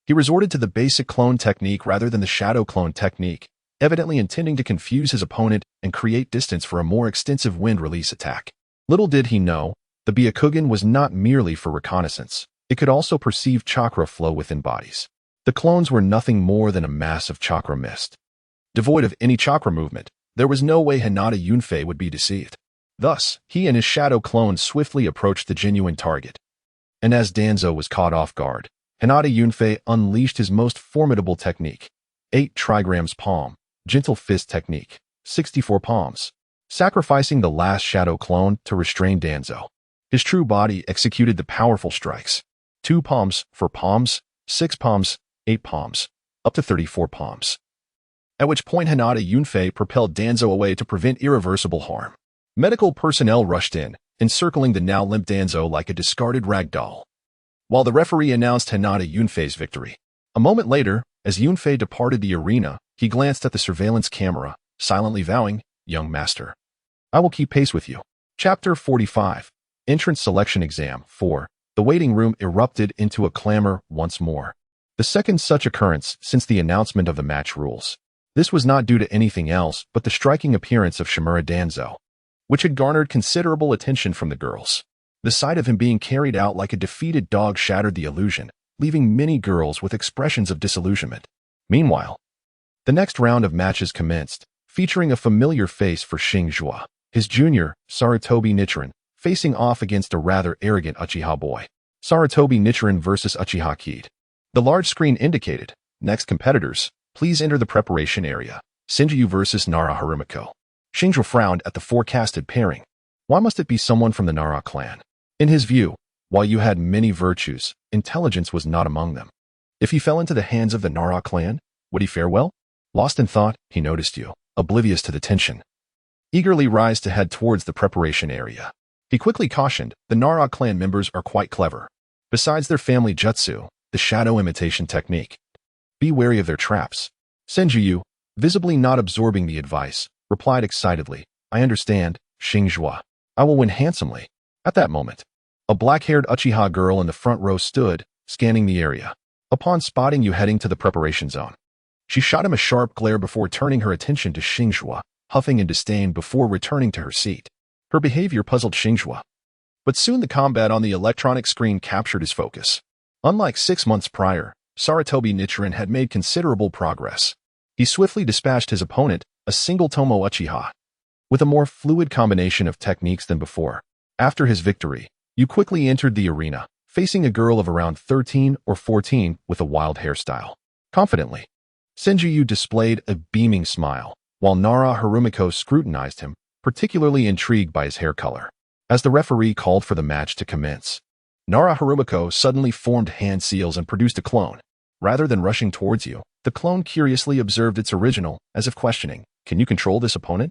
he resorted to the basic clone technique rather than the shadow clone technique, evidently intending to confuse his opponent and create distance for a more extensive wind release attack. Little did he know, the Byakugan was not merely for reconnaissance. It could also perceive chakra flow within bodies. The clones were nothing more than a mass of chakra mist. Devoid of any chakra movement, there was no way Hinata Yunfei would be deceived. Thus, he and his shadow clone swiftly approached the genuine target. And as Danzo was caught off guard, Hinata Yunfei unleashed his most formidable technique, 8 trigrams palm, gentle fist technique, 64 palms, sacrificing the last shadow clone to restrain Danzo. His true body executed the powerful strikes, 2 palms, 4 palms, 6 palms, 8 palms, up to 34 palms. At which point Hinata Yunfei propelled Danzo away to prevent irreversible harm. Medical personnel rushed in, encircling the now limp Danzo like a discarded rag doll, while the referee announced Hinata Yunfei's victory. A moment later, as Yunfei departed the arena, he glanced at the surveillance camera, silently vowing, "Young master, I will keep pace with you." Chapter 45. Entrance Selection Exam 4. The waiting room erupted into a clamor once more. The second such occurrence since the announcement of the match rules. This was not due to anything else but the striking appearance of Shimura Danzo, which had garnered considerable attention from the girls. The sight of him being carried out like a defeated dog shattered the illusion, leaving many girls with expressions of disillusionment. Meanwhile, the next round of matches commenced, featuring a familiar face for Xingzhuo, his junior, Sarutobi Nichiren, facing off against a rather arrogant Uchiha boy. Sarutobi Nichiren versus Uchiha Kid. The large screen indicated, "Next competitors, please enter the preparation area. Xingzhuo versus Nara Harumiko." Xingzhuo frowned at the forecasted pairing. Why must it be someone from the Nara clan? In his view, while you had many virtues, intelligence was not among them. If he fell into the hands of the Nara clan, would he fare well? Lost in thought, he noticed you, oblivious to the tension, eagerly rise to head towards the preparation area. He quickly cautioned, the Nara clan members are quite clever. Besides their family jutsu, the shadow imitation technique, be wary of their traps. Senjuyu, visibly not absorbing the advice, replied excitedly, "I understand, Xingzhuo. I will win handsomely." At that moment, a black-haired Uchiha girl in the front row stood, scanning the area. Upon spotting you heading to the preparation zone, she shot him a sharp glare before turning her attention to Xingzhuo, huffing in disdain before returning to her seat. Her behavior puzzled Xingzhuo, but soon the combat on the electronic screen captured his focus. Unlike 6 months prior, Sarutobi Nichiren had made considerable progress. He swiftly dispatched his opponent, a single Tomo Uchiha, with a more fluid combination of techniques than before. After his victory, you quickly entered the arena, facing a girl of around 13 or 14 with a wild hairstyle. Confidently, Senjuyu displayed a beaming smile, while Nara Harumiko scrutinized him, particularly intrigued by his hair color. As the referee called for the match to commence, Nara Harumiko suddenly formed hand seals and produced a clone. Rather than rushing towards you, the clone curiously observed its original, as if questioning, "Can you control this opponent?"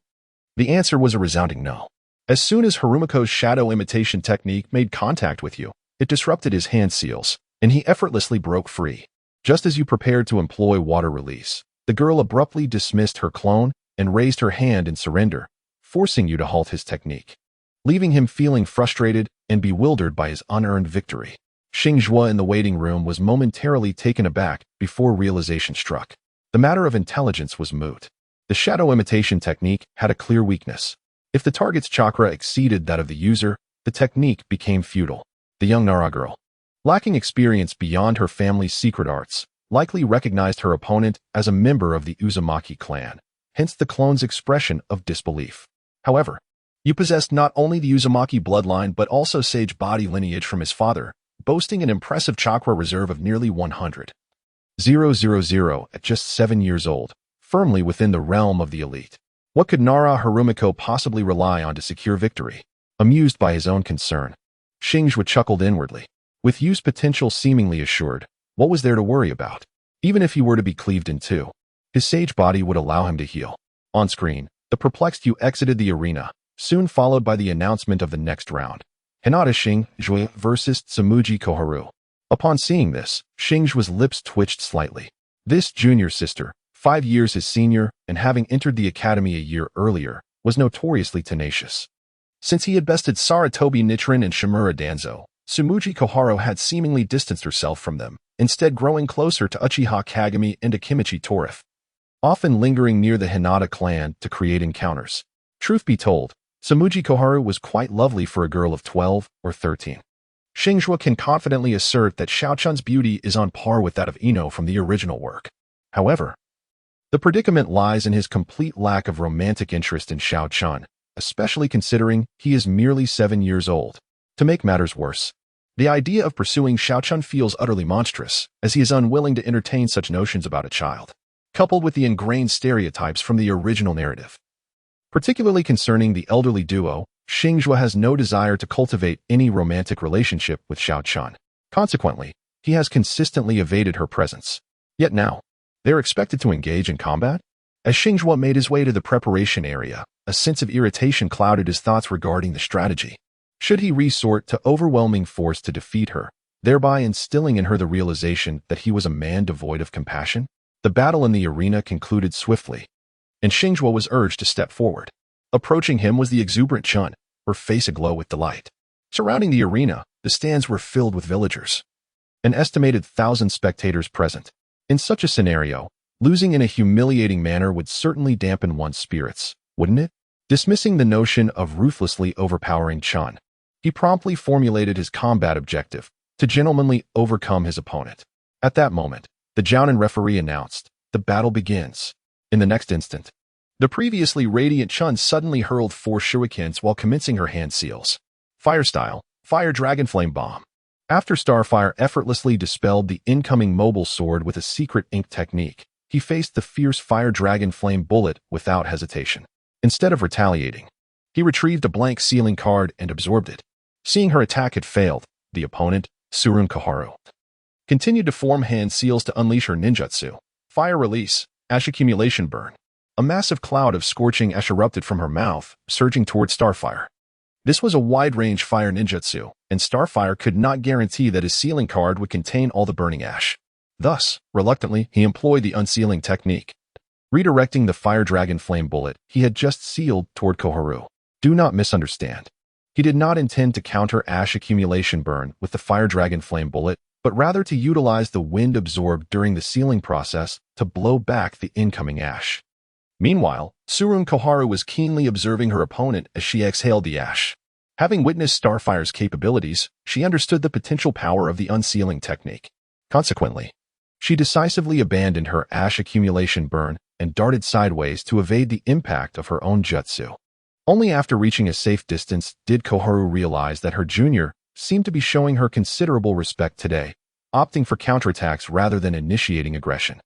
The answer was a resounding no. As soon as Harumiko's shadow imitation technique made contact with you, it disrupted his hand seals, and he effortlessly broke free. Just as you prepared to employ water release, the girl abruptly dismissed her clone and raised her hand in surrender, forcing you to halt his technique, leaving him feeling frustrated and bewildered by his unearned victory. Xingzhuo in the waiting room was momentarily taken aback before realization struck. The matter of intelligence was moot. The shadow imitation technique had a clear weakness. If the target's chakra exceeded that of the user, the technique became futile. The young Nara girl, lacking experience beyond her family's secret arts, likely recognized her opponent as a member of the Uzumaki clan, hence the clone's expression of disbelief. However, you possessed not only the Uzumaki bloodline but also sage body lineage from his father, boasting an impressive chakra reserve of nearly 100,000 at just 7 years old, firmly within the realm of the elite. What could Nara Harumiko possibly rely on to secure victory? Amused by his own concern, Xingzhuo chuckled inwardly. With Yu's potential seemingly assured, what was there to worry about? Even if he were to be cleaved in two, his sage body would allow him to heal. On screen, the perplexed Yu exited the arena, soon followed by the announcement of the next round. Hinata Xingzhuo versus Tsumuji Koharu. Upon seeing this, Xingzhuo's lips twitched slightly. This junior sister, 5 years his senior and having entered the academy a year earlier, was notoriously tenacious. Since he had bested Saratobi Nichiren and Shimura Danzo, Tsumugi Koharu had seemingly distanced herself from them, instead growing closer to Uchiha Kagami and Akimichi Torif, often lingering near the Hinata clan to create encounters. Truth be told, Tsumugi Koharu was quite lovely for a girl of 12 or 13. Xingzhuo can confidently assert that Xiaochun's beauty is on par with that of Ino from the original work. However, the predicament lies in his complete lack of romantic interest in Xiaochun, especially considering he is merely 7 years old. To make matters worse, the idea of pursuing Xiaochun feels utterly monstrous, as he is unwilling to entertain such notions about a child, coupled with the ingrained stereotypes from the original narrative. Particularly concerning the elderly duo, Xingzhuo has no desire to cultivate any romantic relationship with Xiaochun. Consequently, he has consistently evaded her presence. Yet now, they're expected to engage in combat? As Xingzhuo made his way to the preparation area, a sense of irritation clouded his thoughts regarding the strategy. Should he resort to overwhelming force to defeat her, thereby instilling in her the realization that he was a man devoid of compassion? The battle in the arena concluded swiftly, and Xingzhuo was urged to step forward. Approaching him was the exuberant Chun, her face aglow with delight. Surrounding the arena, the stands were filled with villagers. An estimated 1,000 spectators present. In such a scenario, losing in a humiliating manner would certainly dampen one's spirits, wouldn't it? Dismissing the notion of ruthlessly overpowering Chun, he promptly formulated his combat objective, to gentlemanly overcome his opponent. At that moment, the Jounin referee announced, "The battle begins." In the next instant, the previously radiant Chun suddenly hurled 4 shurikens while commencing her hand seals. Fire style, Fire Dragon Flame Bomb. After Starfire effortlessly dispelled the incoming mobile sword with a secret ink technique, he faced the fierce Fire Dragon Flame bullet without hesitation. Instead of retaliating, he retrieved a blank sealing card and absorbed it. Seeing her attack had failed, the opponent, Tsurun Koharu, continued to form hand seals to unleash her ninjutsu. Fire Release, Ash Accumulation Burn. A massive cloud of scorching ash erupted from her mouth, surging toward Starfire. This was a wide-range fire ninjutsu, and Starfire could not guarantee that his sealing card would contain all the burning ash. Thus, reluctantly, he employed the unsealing technique, redirecting the Fire Dragon Flame bullet he had just sealed toward Koharu. Do not misunderstand. He did not intend to counter Ash Accumulation Burn with the Fire Dragon Flame bullet, but rather to utilize the wind absorbed during the sealing process to blow back the incoming ash. Meanwhile, Tsurun Koharu was keenly observing her opponent as she exhaled the ash. Having witnessed Starfire's capabilities, she understood the potential power of the unsealing technique. Consequently, she decisively abandoned her Ash Accumulation Burn and darted sideways to evade the impact of her own jutsu. Only after reaching a safe distance did Koharu realize that her junior seemed to be showing her considerable respect today, opting for counterattacks rather than initiating aggression.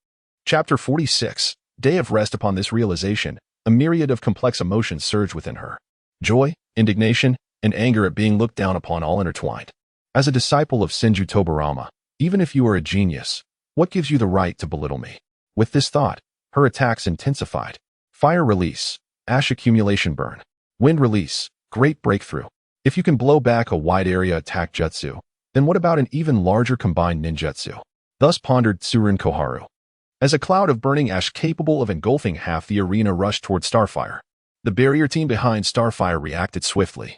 Chapter 46. Day of Rest. Upon this realization, a myriad of complex emotions surged within her. Joy, indignation, and anger at being looked down upon all intertwined. As a disciple of Senju Tobarama, even if you are a genius, what gives you the right to belittle me? With this thought, her attacks intensified. Fire Release, Ash Accumulation Burn. Wind Release, Great Breakthrough. If you can blow back a wide area attack jutsu, then what about an even larger combined ninjutsu? Thus pondered Tsurun Koharu. As a cloud of burning ash capable of engulfing half the arena rushed toward Starfire, the barrier team behind Starfire reacted swiftly,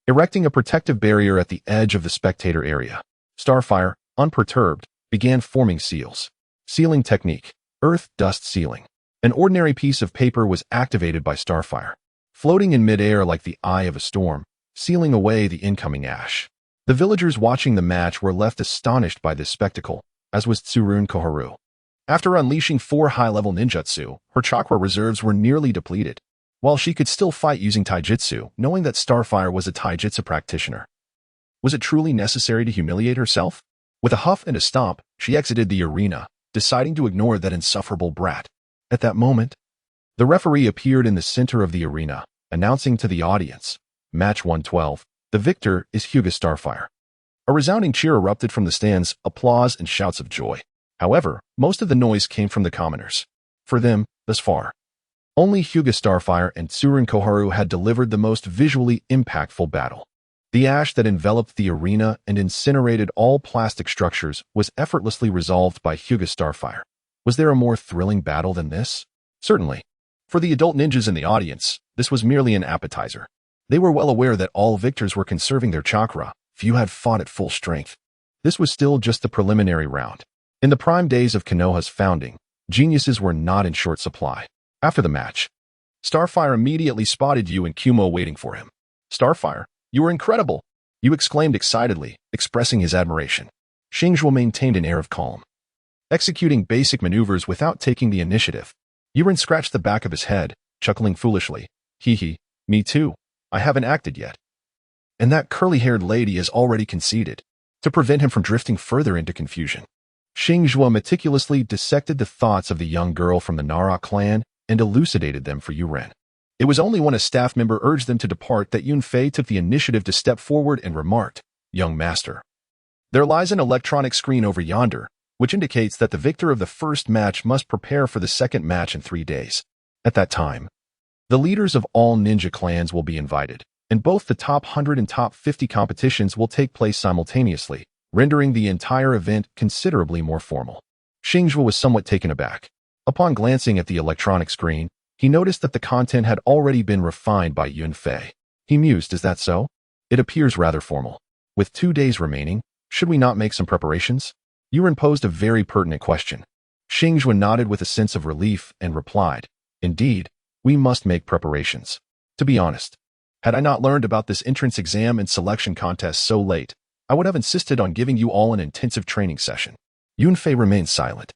erecting a protective barrier at the edge of the spectator area. Starfire, unperturbed, began forming seals. Sealing technique, Earth Dust Sealing. An ordinary piece of paper was activated by Starfire, floating in midair like the eye of a storm, sealing away the incoming ash. The villagers watching the match were left astonished by this spectacle, as was Tsurun Koharu. After unleashing 4 high-level ninjutsu, her chakra reserves were nearly depleted, while she could still fight using taijutsu, knowing that Starfire was a taijutsu practitioner. Was it truly necessary to humiliate herself? With a huff and a stomp, she exited the arena, deciding to ignore that insufferable brat. At that moment, the referee appeared in the center of the arena, announcing to the audience, Match 112, the victor is Hyuga Starfire. A resounding cheer erupted from the stands, applause and shouts of joy. However, most of the noise came from the commoners. For them, thus far, only Hyuga Starfire and Tsurun Koharu had delivered the most visually impactful battle. The ash that enveloped the arena and incinerated all plastic structures was effortlessly resolved by Hyuga Starfire. Was there a more thrilling battle than this? Certainly. For the adult ninjas in the audience, this was merely an appetizer. They were well aware that all victors were conserving their chakra. Few had fought at full strength. This was still just the preliminary round. In the prime days of Konoha's founding, geniuses were not in short supply. After the match, Starfire immediately spotted you and Kumo waiting for him. Starfire, you were incredible! You exclaimed excitedly, expressing his admiration. Xingzhuo maintained an air of calm, executing basic maneuvers without taking the initiative. Yuren scratched the back of his head, chuckling foolishly. Hee, me too. I haven't acted yet. And that curly-haired lady has already conceded, to prevent him from drifting further into confusion. Xingzhuo meticulously dissected the thoughts of the young girl from the Hyuga Clan and elucidated them for Yuren. It was only when a staff member urged them to depart that Yunfei took the initiative to step forward and remarked, "Young master, there lies an electronic screen over yonder, which indicates that the victor of the first match must prepare for the second match in 3 days. At that time, the leaders of all ninja clans will be invited, and both the top 100 and top 50 competitions will take place simultaneously, rendering the entire event considerably more formal." Xingzhuo was somewhat taken aback. Upon glancing at the electronic screen, he noticed that the content had already been refined by Yunfei. He mused, "Is that so? It appears rather formal. With 2 days remaining, should we not make some preparations?" Yuren posed a very pertinent question. Xingzhuo nodded with a sense of relief and replied, "Indeed, we must make preparations. To be honest, had I not learned about this entrance exam and selection contest so late, I would have insisted on giving you all an intensive training session." Yunfei remained silent.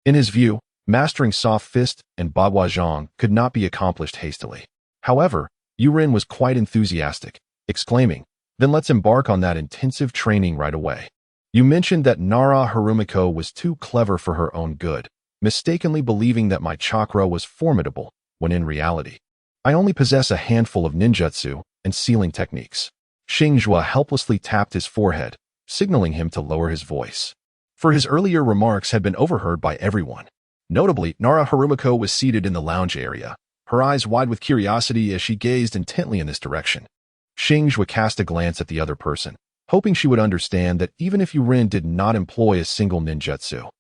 In his view, mastering soft fist and Bagua could not be accomplished hastily. However, Yuren was quite enthusiastic, exclaiming, "Then let's embark on that intensive training right away. You mentioned that Nara Harumiko was too clever for her own good, mistakenly believing that my chakra was formidable, when in reality, I only possess a handful of ninjutsu and sealing techniques." Xingzhuo helplessly tapped his forehead, signaling him to lower his voice. For his earlier remarks had been overheard by everyone. Notably, Nara Harumiko was seated in the lounge area, her eyes wide with curiosity as she gazed intently in this direction. Xingzhuo cast a glance at the other person, hoping she would understand that even if Yuren did not employ a single ninjutsu,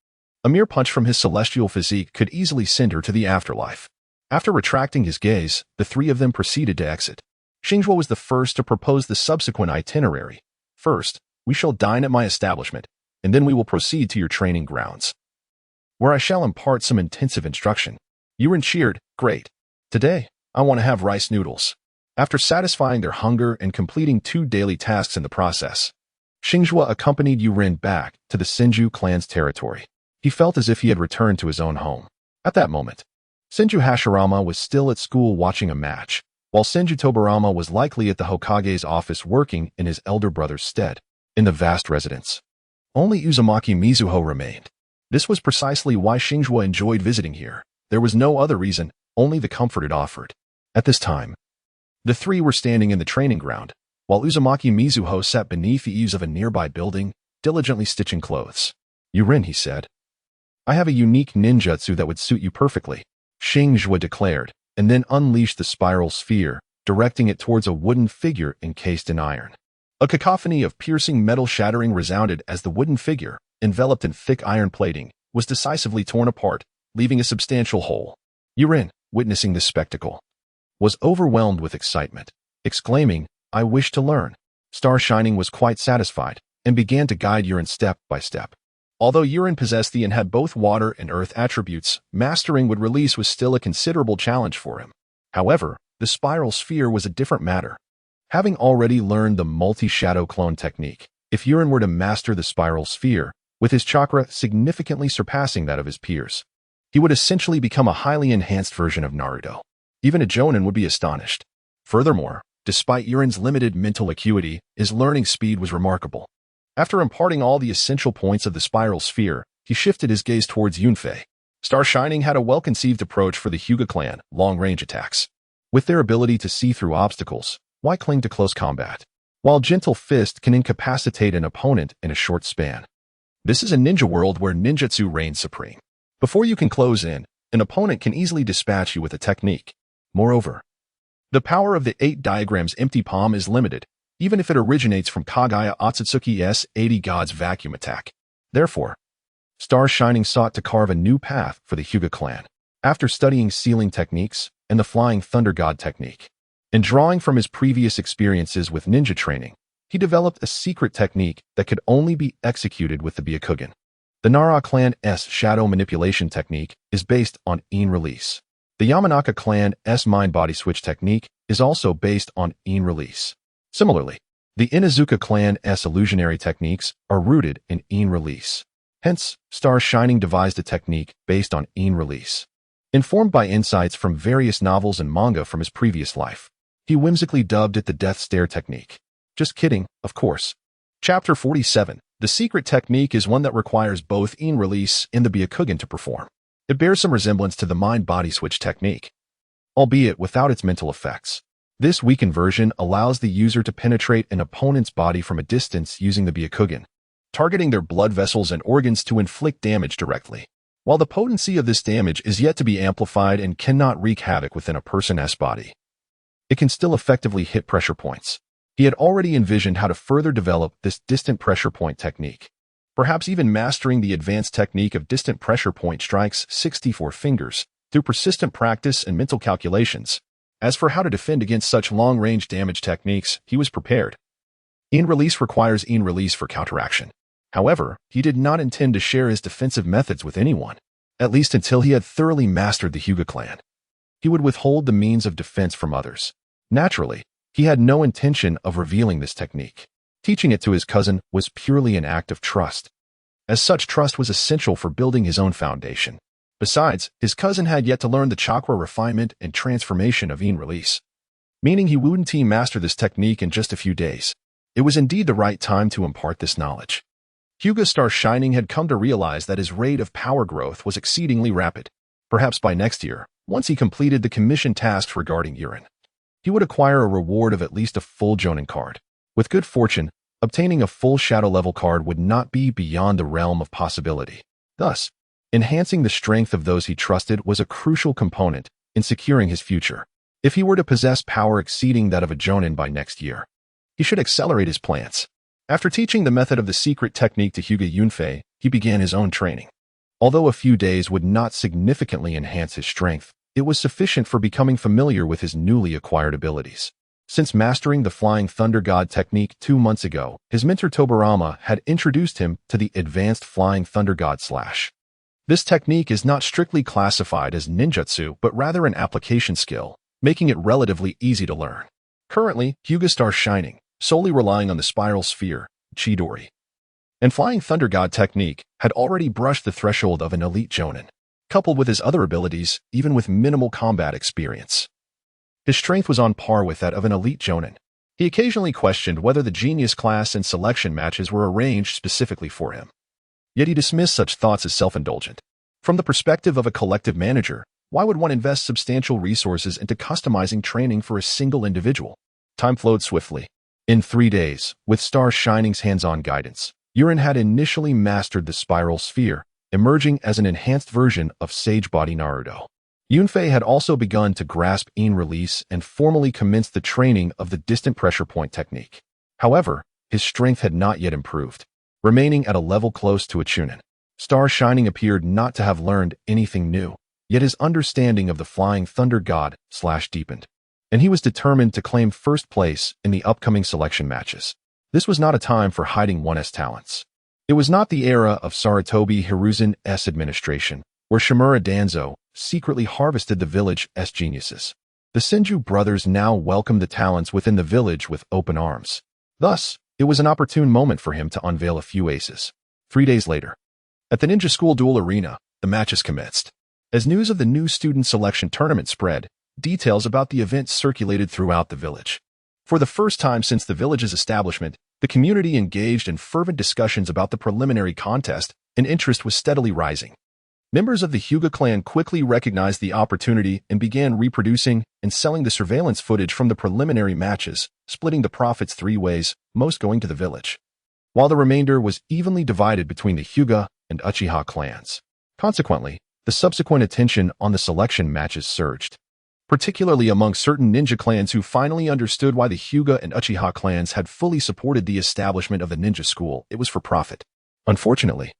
a mere punch from his celestial physique could easily send her to the afterlife. After retracting his gaze, the three of them proceeded to exit. Xingzhuo was the first to propose the subsequent itinerary. "First, we shall dine at my establishment, and then we will proceed to your training grounds, where I shall impart some intensive instruction." Yuren cheered, "Great. Today, I want to have rice noodles." After satisfying their hunger and completing 2 daily tasks in the process, Xingzhuo accompanied Yuren back to the Senju clan's territory. He felt as if he had returned to his own home. At that moment, Senju Hashirama was still at school watching a match, while Senju Tobarama was likely at the Hokage's office working in his elder brother's stead. In the vast residence, only Uzumaki Mizuho remained. This was precisely why Xingzhuo enjoyed visiting here. There was no other reason, only the comfort it offered. At this time, the three were standing in the training ground, while Uzumaki Mizuho sat beneath the eaves of a nearby building, diligently stitching clothes. "Yuren," he said, "I have a unique ninjutsu that would suit you perfectly," Xingzhuo declared, and then unleashed the spiral sphere, directing it towards a wooden figure encased in iron. A cacophony of piercing metal shattering resounded as the wooden figure, enveloped in thick iron plating, was decisively torn apart, leaving a substantial hole. Yuren, witnessing this spectacle, was overwhelmed with excitement, exclaiming, "I wish to learn." Star Shining was quite satisfied and began to guide Yuren step by step. Although Yuren possessed the and had both water and earth attributes, mastering would release was still a considerable challenge for him. However, the spiral sphere was a different matter. Having already learned the multi-shadow clone technique, if Yuren were to master the spiral sphere, with his chakra significantly surpassing that of his peers, he would essentially become a highly enhanced version of Naruto. Even a Jonin would be astonished. Furthermore, despite Yuren's limited mental acuity, his learning speed was remarkable. After imparting all the essential points of the spiral sphere, he shifted his gaze towards Yunfei. Star Shining had a well-conceived approach for the Hyuga Clan long-range attacks. With their ability to see through obstacles, why cling to close combat? While Gentle Fist can incapacitate an opponent in a short span. This is a ninja world where ninjutsu reigns supreme. Before you can close in, an opponent can easily dispatch you with a technique. Moreover, the power of the 8 diagrams empty palm is limited, even if it originates from Kage Otsutsuki's 80 Gods vacuum attack. Therefore, Star Shining sought to carve a new path for the Hyuga clan. After studying sealing techniques and the Flying Thunder God technique, and drawing from his previous experiences with ninja training, he developed a secret technique that could only be executed with the Byakugan. The Nara clan's shadow manipulation technique is based on in release. The Yamanaka clan's mind-body switch technique is also based on in release. Similarly, the Inuzuka clan's illusionary techniques are rooted in release. Hence, Star Shining devised a technique based on in release. Informed by insights from various novels and manga from his previous life, he whimsically dubbed it the Death Stare technique. Just kidding, of course. Chapter 47. The secret technique is one that requires both in release and the Byakugan to perform. It bears some resemblance to the mind-body switch technique, albeit without its mental effects. This weakened version allows the user to penetrate an opponent's body from a distance using the Byakugan, targeting their blood vessels and organs to inflict damage directly. While the potency of this damage is yet to be amplified and cannot wreak havoc within a person's body, it can still effectively hit pressure points. He had already envisioned how to further develop this distant pressure point technique, perhaps even mastering the advanced technique of distant pressure point strikes 64 fingers through persistent practice and mental calculations. As for how to defend against such long-range damage techniques, he was prepared. In release requires in release for counteraction. However, he did not intend to share his defensive methods with anyone, at least until he had thoroughly mastered the Hyuga clan. He would withhold the means of defense from others. Naturally, he had no intention of revealing this technique. Teaching it to his cousin was purely an act of trust, as such trust was essential for building his own foundation. Besides, his cousin had yet to learn the chakra refinement and transformation of in release, meaning he wouldn't master this technique in just a few days. It was indeed the right time to impart this knowledge. Hyuga Star Shining had come to realize that his rate of power growth was exceedingly rapid. Perhaps by next year, once he completed the commission tasks regarding urine, he would acquire a reward of at least a full Jonin card. With good fortune, obtaining a full shadow level card would not be beyond the realm of possibility. Thus, enhancing the strength of those he trusted was a crucial component in securing his future. If he were to possess power exceeding that of a Jonin by next year, he should accelerate his plans. After teaching the method of the secret technique to Hyuga Yunfei, he began his own training. Although a few days would not significantly enhance his strength, it was sufficient for becoming familiar with his newly acquired abilities. Since mastering the Flying Thunder God technique 2 months ago, his mentor Tobarama had introduced him to the advanced Flying Thunder God / This technique is not strictly classified as ninjutsu but rather an application skill, making it relatively easy to learn. Currently, Hyuga Star Shining, solely relying on the Spiral Sphere, Chidori, and Flying Thunder God technique, had already brushed the threshold of an elite Jonin. Coupled with his other abilities, even with minimal combat experience, his strength was on par with that of an elite Jonin. He occasionally questioned whether the genius class and selection matches were arranged specifically for him. Yet he dismissed such thoughts as self-indulgent. From the perspective of a collective manager, why would one invest substantial resources into customizing training for a single individual? Time flowed swiftly. In 3 days, with Star Shining's hands-on guidance, Yurin had initially mastered the Spiral Sphere, emerging as an enhanced version of Sage Body Naruto. Yunfei had also begun to grasp in release and formally commenced the training of the distant pressure point technique. However, his strength had not yet improved, remaining at a level close to a Chunin. Star Shining appeared not to have learned anything new, yet his understanding of the Flying Thunder God / deepened, and he was determined to claim first place in the upcoming selection matches. This was not a time for hiding one's talents. It was not the era of Sarutobi Hiruzen's administration, where Shimura Danzo secretly harvested the village's geniuses. The Senju brothers now welcomed the talents within the village with open arms. Thus, it was an opportune moment for him to unveil a few aces. 3 days later, at the ninja school duel arena, the matches commenced. As news of the new student selection tournament spread, details about the event circulated throughout the village. For the first time since the village's establishment, the community engaged in fervent discussions about the preliminary contest, and interest was steadily rising. Members of the Hyuga clan quickly recognized the opportunity and began reproducing and selling the surveillance footage from the preliminary matches, splitting the profits 3 ways, most going to the village, while the remainder was evenly divided between the Hyuga and Uchiha clans. Consequently, the subsequent attention on the selection matches surged, particularly among certain ninja clans who finally understood why the Hyuga and Uchiha clans had fully supported the establishment of the ninja school. It was for profit. Unfortunately,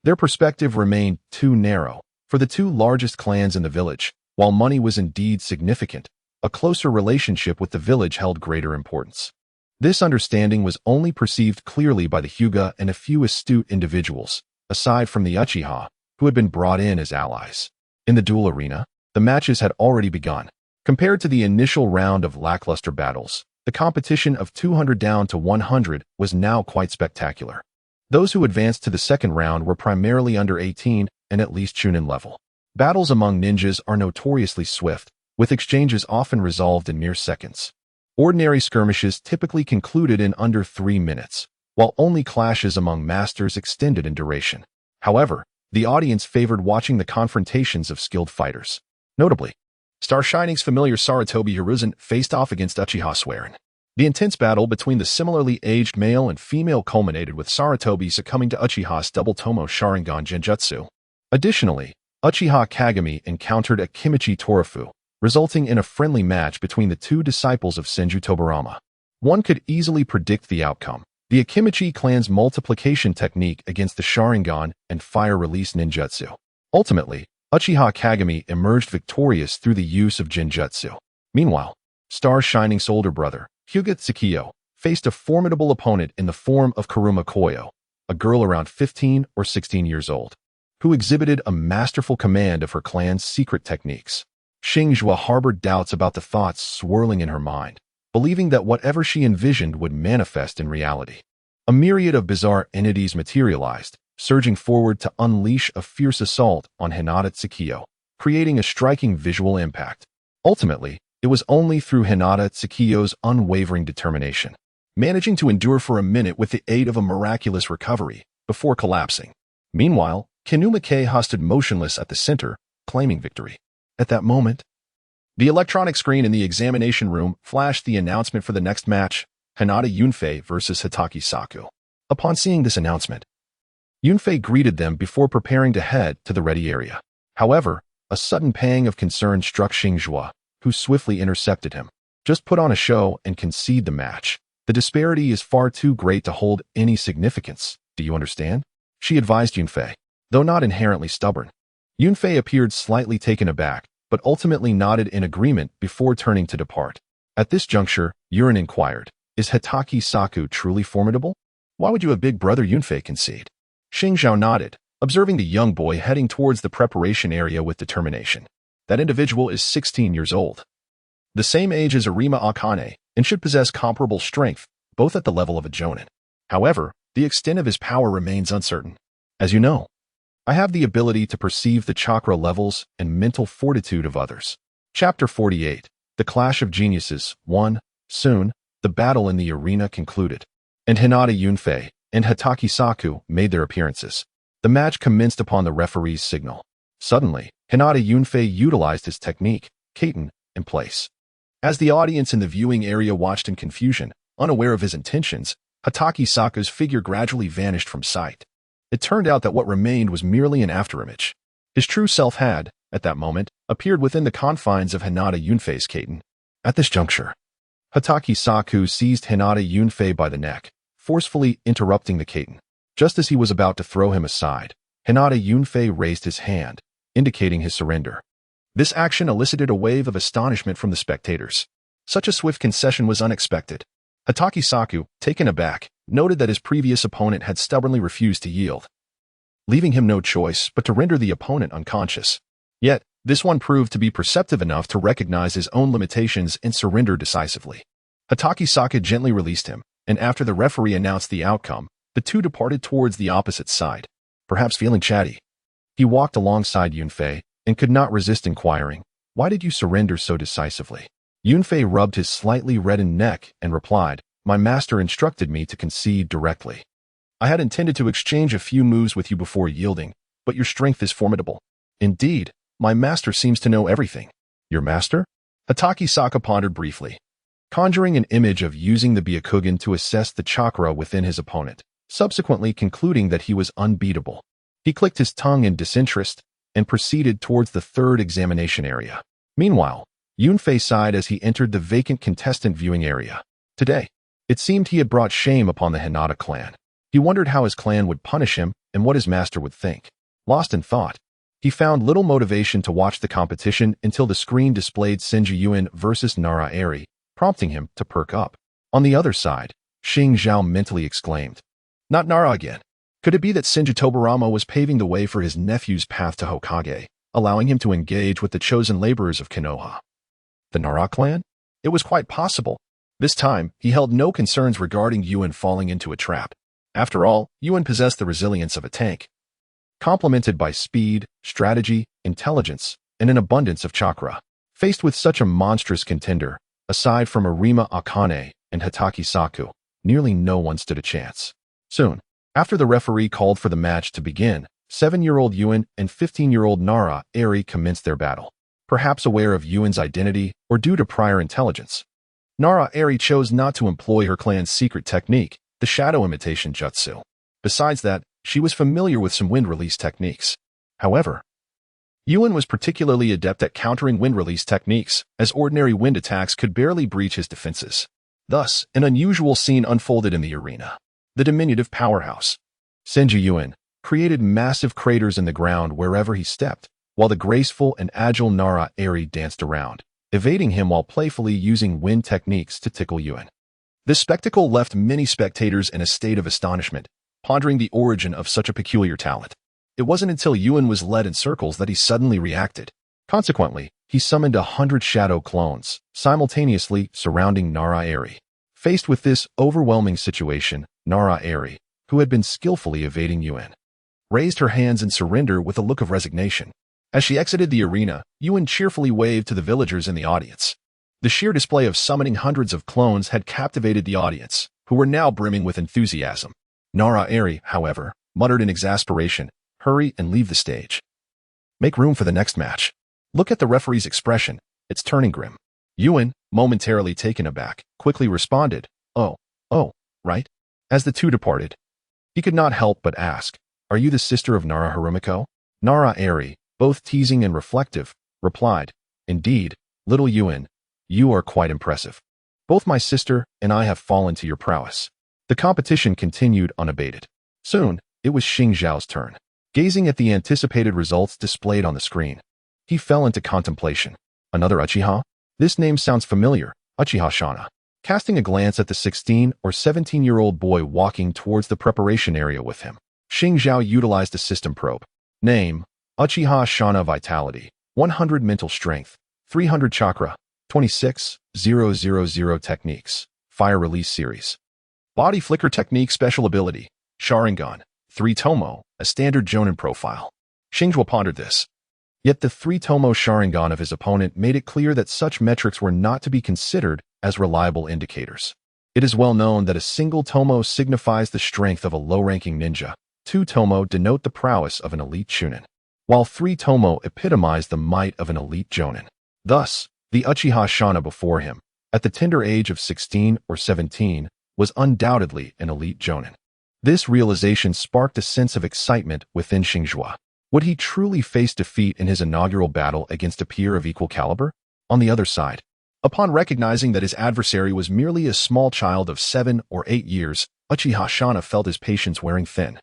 Their perspective remained too narrow. For the two largest clans in the village, while money was indeed significant, a closer relationship with the village held greater importance. This understanding was only perceived clearly by the Hyuga and a few astute individuals, aside from the Uchiha, who had been brought in as allies. In the duel arena, the matches had already begun. Compared to the initial round of lackluster battles, the competition of 200 down to 100 was now quite spectacular. Those who advanced to the second round were primarily under 18 and at least Chunin level. Battles among ninjas are notoriously swift, with exchanges often resolved in mere seconds. Ordinary skirmishes typically concluded in under 3 minutes, while only clashes among masters extended in duration. However, the audience favored watching the confrontations of skilled fighters. Notably, Star Shining's familiar Sarutobi Hiruzen faced off against Uchiha Swearin. The intense battle between the similarly aged male and female culminated with Sarutobi succumbing to Uchiha's double Tomo Sharingan Genjutsu. Additionally, Uchiha Kagami encountered a Kimichi Torafu, resulting in a friendly match between the two disciples of Senju Tobarama. One could easily predict the outcome. The Akimichi clan's multiplication technique against the Sharingan and fire-release ninjutsu. Ultimately, Uchiha Kagami emerged victorious through the use of Genjutsu. Meanwhile, Star Shining's older brother, Hyuga Tsukio, faced a formidable opponent in the form of Kuruma Koyo, a girl around 15 or 16 years old, who exhibited a masterful command of her clan's secret techniques. Xingzhuo harbored doubts about the thoughts swirling in her mind, believing that whatever she envisioned would manifest in reality. A myriad of bizarre entities materialized, surging forward to unleash a fierce assault on Hinata Xingzhuo, creating a striking visual impact. Ultimately, it was only through Hinata Xingzhuo's unwavering determination, managing to endure for a minute with the aid of a miraculous recovery, before collapsing. Meanwhile, Kinumake stood motionless at the center, claiming victory. At that moment, the electronic screen in the examination room flashed the announcement for the next match, Hinata Yunfei versus Hitaki Saku. Upon seeing this announcement, Yunfei greeted them before preparing to head to the ready area. However, a sudden pang of concern struck Xingzhuo, who swiftly intercepted him. Just put on a show and concede the match. The disparity is far too great to hold any significance. Do you understand? She advised Yunfei, though not inherently stubborn. Yunfei appeared slightly taken aback, but ultimately nodded in agreement before turning to depart. At this juncture, Yurin inquired, "Is Hitaki Saku truly formidable? Why would you have big brother Yunfei concede?" Xingzhuo nodded, observing the young boy heading towards the preparation area with determination. That individual is 16 years old. The same age as Arima Akane, and should possess comparable strength, both at the level of a jonin. However, the extent of his power remains uncertain. As you know, I have the ability to perceive the chakra levels and mental fortitude of others. Chapter 48, The Clash of Geniuses 1. Soon, the battle in the arena concluded, and Hinata Yunfei and Hitaki Saku made their appearances. The match commenced upon the referee's signal. Suddenly, Hinata Yunfei utilized his technique, Kaiten, in place. As the audience in the viewing area watched in confusion, unaware of his intentions, Hitaki Saku's figure gradually vanished from sight. It turned out that what remained was merely an afterimage. His true self had, at that moment, appeared within the confines of Hinata Yunfei's Kaiten. At this juncture, Hitaki Saku seized Hinata Yunfei by the neck, forcefully interrupting the Kaiten. Just as he was about to throw him aside, Hinata Yunfei raised his hand, indicating his surrender. This action elicited a wave of astonishment from the spectators. Such a swift concession was unexpected. Hitaki Saku, taken aback, noted that his previous opponent had stubbornly refused to yield, leaving him no choice but to render the opponent unconscious. Yet, this one proved to be perceptive enough to recognize his own limitations and surrender decisively. Hitaki Saku gently released him, and after the referee announced the outcome, the two departed towards the opposite side. Perhaps feeling chatty, he walked alongside Yunfei and could not resist inquiring, "Why did you surrender so decisively?" Yunfei rubbed his slightly reddened neck and replied, "My master instructed me to concede directly. I had intended to exchange a few moves with you before yielding, but your strength is formidable. Indeed, my master seems to know everything." "Your master?" Hitaki Saku pondered briefly, conjuring an image of using the Byakugan to assess the chakra within his opponent, subsequently concluding that he was unbeatable. He clicked his tongue in disinterest and proceeded towards the third examination area. Meanwhile, Yunfei sighed as he entered the vacant contestant viewing area. Today, it seemed he had brought shame upon the Hinata clan. He wondered how his clan would punish him and what his master would think. Lost in thought, he found little motivation to watch the competition until the screen displayed Xingzhuo versus Nara Eri, prompting him to perk up. On the other side, Xingzhuo mentally exclaimed, "Not Nara again." Could it be that Xingzhuo was paving the way for his nephew's path to Hokage, allowing him to engage with the chosen laborers of Konoha? The Nara clan? It was quite possible. This time, he held no concerns regarding Yuan falling into a trap. After all, Yuan possessed the resilience of a tank, complemented by speed, strategy, intelligence, and an abundance of chakra. Faced with such a monstrous contender, aside from Arima Akane and Hitaki Saku, nearly no one stood a chance. Soon, after the referee called for the match to begin, 7-year-old Yuan and 15-year-old Nara Eri commenced their battle. Perhaps aware of Yuan's identity or due to prior intelligence, Nara Eri chose not to employ her clan's secret technique, the shadow imitation jutsu. Besides that, she was familiar with some wind release techniques. However, Yuan was particularly adept at countering wind release techniques, as ordinary wind attacks could barely breach his defenses. Thus, an unusual scene unfolded in the arena. The diminutive powerhouse, Xingzhuo, created massive craters in the ground wherever he stepped, while the graceful and agile Nara Eri danced around, evading him while playfully using wind techniques to tickle Yuan. This spectacle left many spectators in a state of astonishment, pondering the origin of such a peculiar talent. It wasn't until Yuan was led in circles that he suddenly reacted. Consequently, he summoned 100 shadow clones, simultaneously surrounding Nara Eri. Faced with this overwhelming situation, Nara Eri, who had been skillfully evading Yuan, raised her hands in surrender with a look of resignation. As she exited the arena, Yuan cheerfully waved to the villagers in the audience. The sheer display of summoning hundreds of clones had captivated the audience, who were now brimming with enthusiasm. Nara Eri, however, muttered in exasperation, "Hurry and leave the stage. Make room for the next match." Look at the referee's expression, it's turning grim. Yuan, momentarily taken aback, quickly responded, Oh, right." As the two departed, he could not help but ask, "Are you the sister of Nara Harumiko?" Nara Eri, both teasing and reflective, replied, "Indeed, little Yuan, you are quite impressive. Both my sister and I have fallen to your prowess." The competition continued unabated. Soon, it was Xingzhuo's turn. Gazing at the anticipated results displayed on the screen, he fell into contemplation. Another Uchiha? This name sounds familiar, Uchiha Shana. Casting a glance at the 16 or 17-year-old boy walking towards the preparation area with him, Xingzhuo utilized a system probe. Name, Uchiha Shana Vitality, 100 Mental Strength, 300 Chakra, 26,000 Techniques, Fire Release Series. Body Flicker Technique Special Ability, Sharingan, 3 Tomo, a standard Jonin profile. Xingzhuo pondered this. Yet the 3 Tomo Sharingan of his opponent made it clear that such metrics were not to be considered as reliable indicators. It is well known that a single Tomo signifies the strength of a low-ranking ninja, 2 Tomo denote the prowess of an elite Chunin, while 3 Tomo epitomize the might of an elite Jonin. Thus, the Uchiha Shana before him, at the tender age of 16 or 17, was undoubtedly an elite Jonin. This realization sparked a sense of excitement within Xingzhuo. Would he truly face defeat in his inaugural battle against a peer of equal caliber? On the other side, upon recognizing that his adversary was merely a small child of 7 or 8 years, Uchiha Shana felt his patience wearing thin.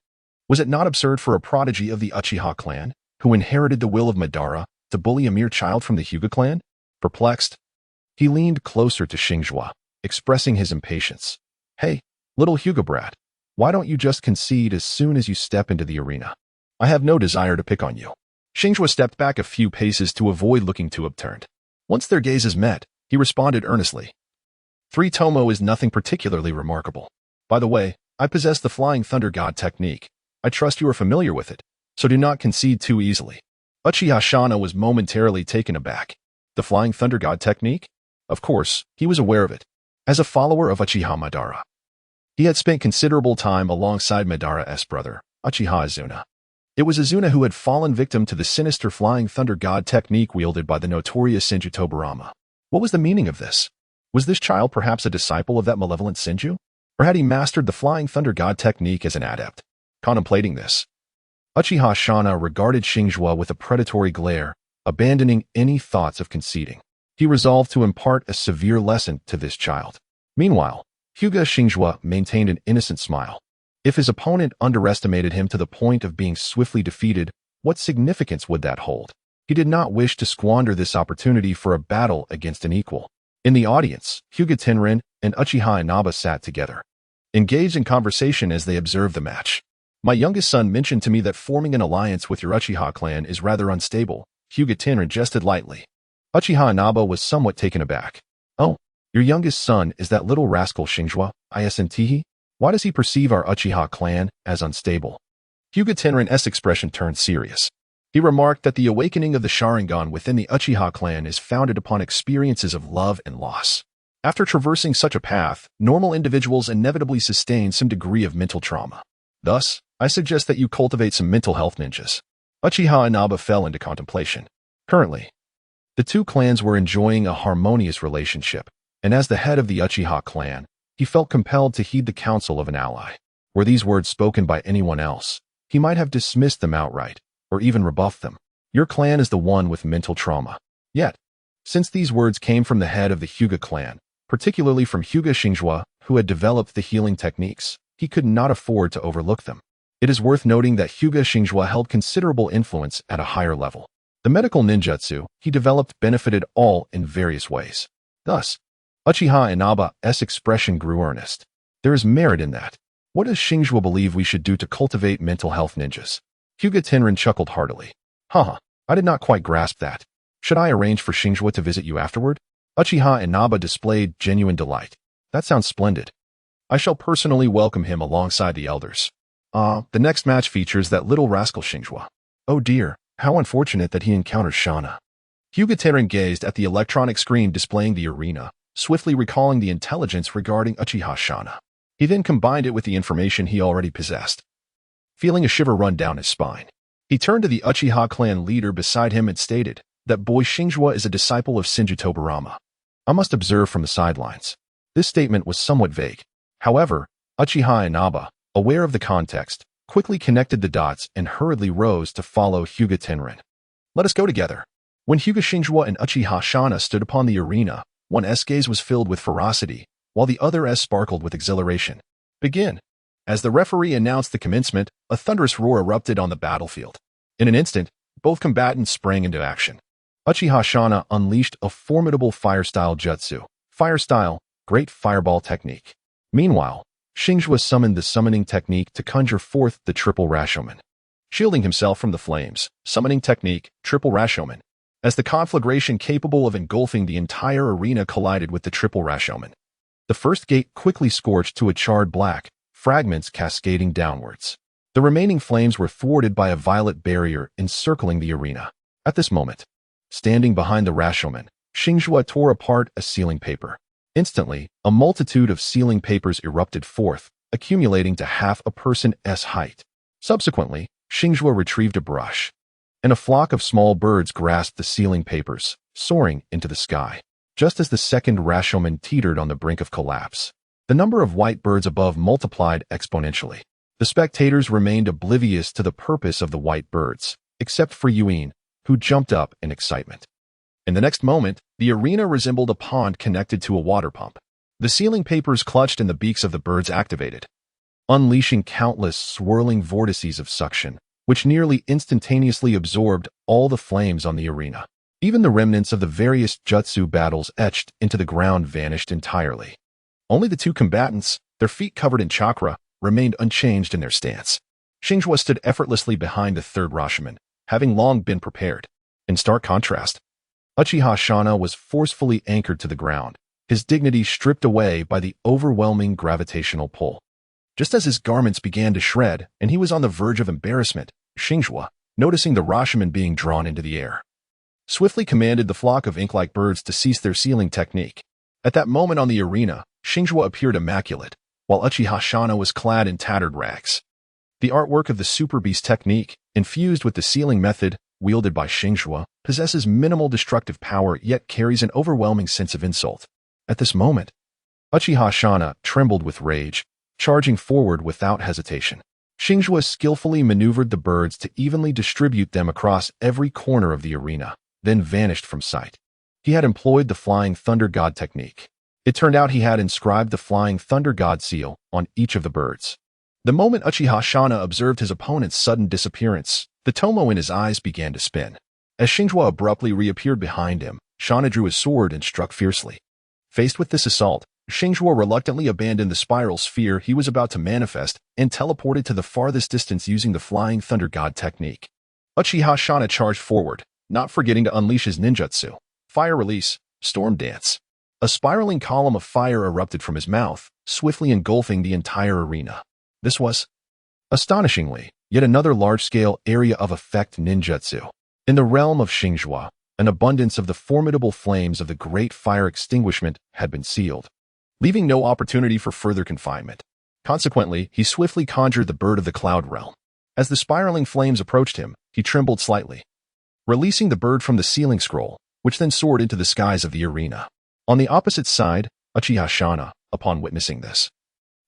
Was it not absurd for a prodigy of the Uchiha clan, who inherited the will of Madara, to bully a mere child from the Hyuga clan? Perplexed, he leaned closer to Xingzhuo, expressing his impatience. "Hey, little Hyuga brat, why don't you just concede as soon as you step into the arena? I have no desire to pick on you." Xingzhuo stepped back a few paces to avoid looking too upturned. Once their gazes met, he responded earnestly. 3 Tomo is nothing particularly remarkable. By the way, I possess the Flying Thunder God technique. I trust you are familiar with it, so do not concede too easily. Uchiha Shana was momentarily taken aback. The Flying Thunder God technique? Of course, he was aware of it. As a follower of Uchiha Madara, he had spent considerable time alongside Madara's brother, Uchiha Izuna. It was Izuna who had fallen victim to the sinister Flying Thunder God technique wielded by the notorious Senju Tobirama. What was the meaning of this? Was this child perhaps a disciple of that malevolent Senju? Or had he mastered the Flying Thunder God technique as an adept? Contemplating this, Uchiha Shana regarded Xingzhuo with a predatory glare, abandoning any thoughts of conceding. He resolved to impart a severe lesson to this child. Meanwhile, Hyuga Xingzhuo maintained an innocent smile. If his opponent underestimated him to the point of being swiftly defeated, what significance would that hold? He did not wish to squander this opportunity for a battle against an equal. In the audience, Hyuga Tenrin and Uchiha Inaba sat together, engaged in conversation as they observed the match. My youngest son mentioned to me that forming an alliance with your Uchiha clan is rather unstable. Hyuga Tenrin jested lightly. Uchiha Inaba was somewhat taken aback. Oh, your youngest son is that little rascal Xingzhuo, isn't? Why does he perceive our Uchiha clan as unstable? Hyuga Tenrin's expression turned serious. He remarked that the awakening of the Sharingan within the Uchiha clan is founded upon experiences of love and loss. After traversing such a path, normal individuals inevitably sustain some degree of mental trauma. Thus, I suggest that you cultivate some mental health ninjas. Uchiha Inaba fell into contemplation. Currently, the two clans were enjoying a harmonious relationship, and as the head of the Uchiha clan, he felt compelled to heed the counsel of an ally. Were these words spoken by anyone else, he might have dismissed them outright, or even rebuffed them. Your clan is the one with mental trauma. Yet, since these words came from the head of the Hyuga clan, particularly from Hyuga Xingzhuo, who had developed the healing techniques, he could not afford to overlook them. It is worth noting that Hyuga Xingzhuo held considerable influence at a higher level. The medical ninjutsu he developed benefited all in various ways. Thus, Uchiha Inaba's expression grew earnest. There is merit in that. What does Xingzhuo believe we should do to cultivate mental health ninjas? Hyuga Tenrin chuckled heartily. Haha, I did not quite grasp that. Should I arrange for Xingzhuo to visit you afterward? Uchiha Inaba displayed genuine delight. That sounds splendid. I shall personally welcome him alongside the elders. The next match features that little rascal Xingzhuo. Oh dear, how unfortunate that he encounters Shana. Hyuga Tenrin gazed at the electronic screen displaying the arena, swiftly recalling the intelligence regarding Uchiha Shana. He then combined it with the information he already possessed. Feeling a shiver run down his spine, he turned to the Uchiha clan leader beside him and stated that boy Xingzhuo is a disciple of Senju Tobirama. I must observe from the sidelines. This statement was somewhat vague. However, Uchiha Inaba, aware of the context, quickly connected the dots and hurriedly rose to follow Hyuga Tenrin. Let us go together. When Hyuga Xingzhuo and Uchiha Shana stood upon the arena, one's gaze was filled with ferocity, while the other's sparkled with exhilaration. Begin. As the referee announced the commencement, a thunderous roar erupted on the battlefield. In an instant, both combatants sprang into action. Uchiha Shana unleashed a formidable fire-style jutsu. Fire-style, great fireball technique. Meanwhile, Xingzhuo summoned the summoning technique to conjure forth the triple Rashomon. Shielding himself from the flames, summoning technique, triple Rashomon. As the conflagration capable of engulfing the entire arena collided with the triple Rashomon. The first gate quickly scorched to a charred black, fragments cascading downwards. The remaining flames were thwarted by a violet barrier encircling the arena. At this moment, standing behind the Rashomon, Xingzhuo tore apart a sealing paper. Instantly, a multitude of sealing papers erupted forth, accumulating to half a person's height. Subsequently, Xingzhuo retrieved a brush, and a flock of small birds grasped the sealing papers, soaring into the sky. Just as the second Rashomon teetered on the brink of collapse, the number of white birds above multiplied exponentially. The spectators remained oblivious to the purpose of the white birds, except for Yuin, who jumped up in excitement. In the next moment, the arena resembled a pond connected to a water pump. The sealing papers clutched and the beaks of the birds activated, unleashing countless swirling vortices of suction, which nearly instantaneously absorbed all the flames on the arena. Even the remnants of the various jutsu battles etched into the ground vanished entirely. Only the two combatants, their feet covered in chakra, remained unchanged in their stance. Xingzhuo stood effortlessly behind the third Rashomon, having long been prepared. In stark contrast, Uchiha Shana was forcefully anchored to the ground, his dignity stripped away by the overwhelming gravitational pull. Just as his garments began to shred and he was on the verge of embarrassment, Xingzhuo, noticing the Rashomon being drawn into the air, swiftly commanded the flock of ink-like birds to cease their sealing technique. At that moment on the arena, Xingzhuo appeared immaculate, while Uchiha Shana was clad in tattered rags. The artwork of the Super Beast technique, infused with the sealing method, wielded by Xingzhuo, possesses minimal destructive power yet carries an overwhelming sense of insult. At this moment, Uchiha Shana trembled with rage, charging forward without hesitation. Xingzhuo skillfully maneuvered the birds to evenly distribute them across every corner of the arena, then vanished from sight. He had employed the Flying Thunder God technique. It turned out he had inscribed the Flying Thunder God seal on each of the birds. The moment Uchiha Shana observed his opponent's sudden disappearance, the tomo in his eyes began to spin. As Xingzhuo abruptly reappeared behind him, Shana drew his sword and struck fiercely. Faced with this assault, Xingzhuo reluctantly abandoned the spiral sphere he was about to manifest and teleported to the farthest distance using the Flying Thunder God technique. Uchiha Shana charged forward, not forgetting to unleash his ninjutsu. Fire release, storm dance. A spiraling column of fire erupted from his mouth, swiftly engulfing the entire arena. This was, astonishingly, yet another large-scale area of effect ninjutsu. In the realm of Xingzhuo, an abundance of the formidable flames of the great fire extinguishment had been sealed, leaving no opportunity for further confinement. Consequently, he swiftly conjured the bird of the cloud realm. As the spiraling flames approached him, he trembled slightly, releasing the bird from the sealing scroll, which then soared into the skies of the arena. On the opposite side, Uchiha Shana, upon witnessing this,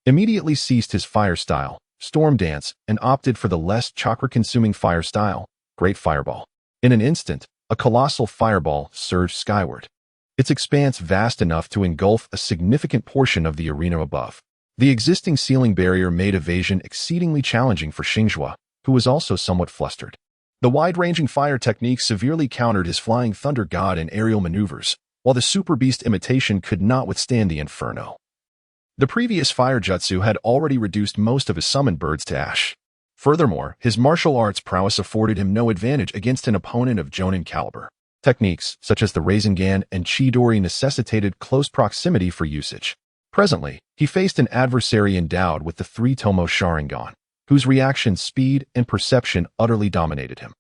immediately ceased his fire style, storm dance, and opted for the less chakra-consuming fire style, Great Fireball. In an instant, a colossal fireball surged skyward, its expanse vast enough to engulf a significant portion of the arena above. The existing ceiling barrier made evasion exceedingly challenging for Xingzhuo, who was also somewhat flustered. The wide-ranging fire technique severely countered his Flying Thunder God and aerial maneuvers, while the Super Beast imitation could not withstand the inferno. The previous fire jutsu had already reduced most of his summoned birds to ash. Furthermore, his martial arts prowess afforded him no advantage against an opponent of Jonin caliber. Techniques, such as the Rasengan and Chidori, necessitated close proximity for usage. Presently, he faced an adversary endowed with the three-tomo Sharingan, whose reaction speed and perception utterly dominated him.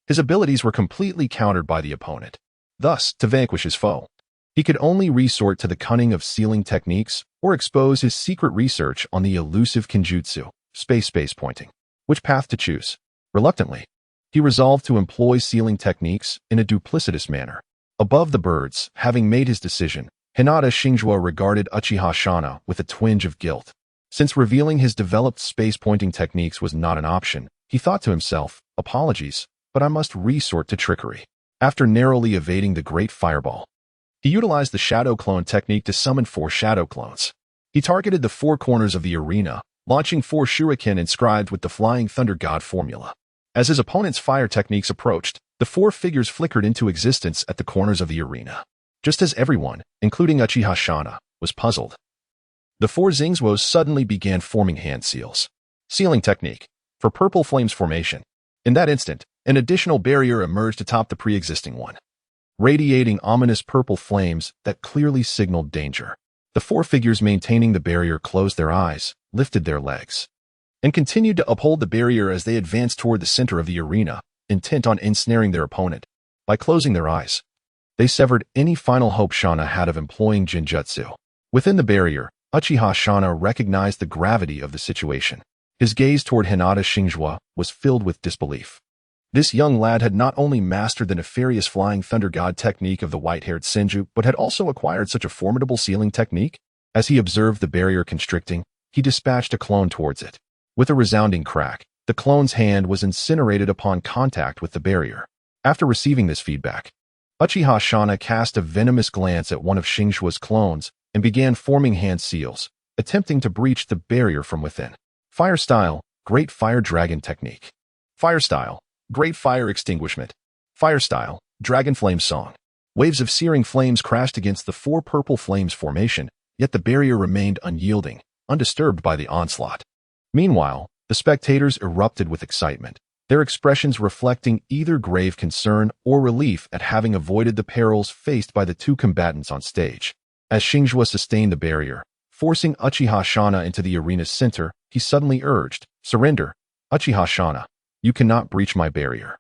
His abilities were completely countered by the opponent. Thus, to vanquish his foe, he could only resort to the cunning of sealing techniques or expose his secret research on the elusive Kenjutsu, space pointing. Which path to choose? Reluctantly, he resolved to employ sealing techniques in a duplicitous manner. Above the birds, having made his decision, Hinata Xingzhuo regarded Uchiha Shana with a twinge of guilt. Since revealing his developed space-pointing techniques was not an option, he thought to himself, apologies, but I must resort to trickery. After narrowly evading the Great Fireball, he utilized the Shadow Clone technique to summon 4 Shadow Clones. He targeted the 4 corners of the arena, launching 4 shuriken inscribed with the Flying Thunder God formula. As his opponent's fire techniques approached, the 4 figures flickered into existence at the corners of the arena. Just as everyone, including Uchiha Shana, was puzzled, the 4 Xingzhuos suddenly began forming hand seals. Sealing technique for purple flames formation. In that instant, an additional barrier emerged atop the pre-existing one, radiating ominous purple flames that clearly signaled danger. The 4 figures maintaining the barrier closed their eyes, lifted their legs, and continued to uphold the barrier as they advanced toward the center of the arena, intent on ensnaring their opponent. By closing their eyes, they severed any final hope Shana had of employing Jinjutsu. Within the barrier, Uchiha Shana recognized the gravity of the situation. His gaze toward Hinata Xingzhuo was filled with disbelief. This young lad had not only mastered the nefarious Flying Thunder God technique of the white-haired Senju, but had also acquired such a formidable sealing technique. As he observed the barrier constricting, he dispatched a clone towards it. With a resounding crack, the clone's hand was incinerated upon contact with the barrier. After receiving this feedback, Uchiha Shana cast a venomous glance at one of Xingzhuo's clones and began forming hand seals, attempting to breach the barrier from within. Fire style, Great Fire Dragon technique. Fire style, Great Fire Extinguishment. Fire style, Dragon Flame Song. Waves of searing flames crashed against the 4 purple flames formation, yet the barrier remained unyielding, undisturbed by the onslaught. Meanwhile, the spectators erupted with excitement, their expressions reflecting either grave concern or relief at having avoided the perils faced by the 2 combatants on stage. As Xingzhuo sustained the barrier, forcing Uchiha Shana into the arena's center, he suddenly urged, "Surrender, Uchiha Shana. You cannot breach my barrier."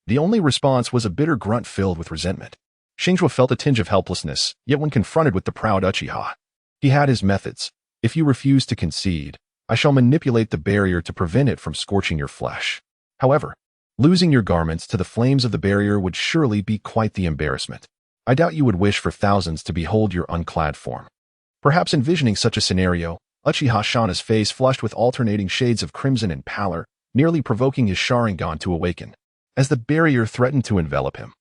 The only response was a bitter grunt filled with resentment. Xingzhuo felt a tinge of helplessness, yet when confronted with the proud Uchiha, he had his methods. "If you refuse to concede, I shall manipulate the barrier to prevent it from scorching your flesh. However, losing your garments to the flames of the barrier would surely be quite the embarrassment. I doubt you would wish for thousands to behold your unclad form." Perhaps envisioning such a scenario, Uchiha Shana's face flushed with alternating shades of crimson and pallor, nearly provoking his Sharingan to awaken. As the barrier threatened to envelop him,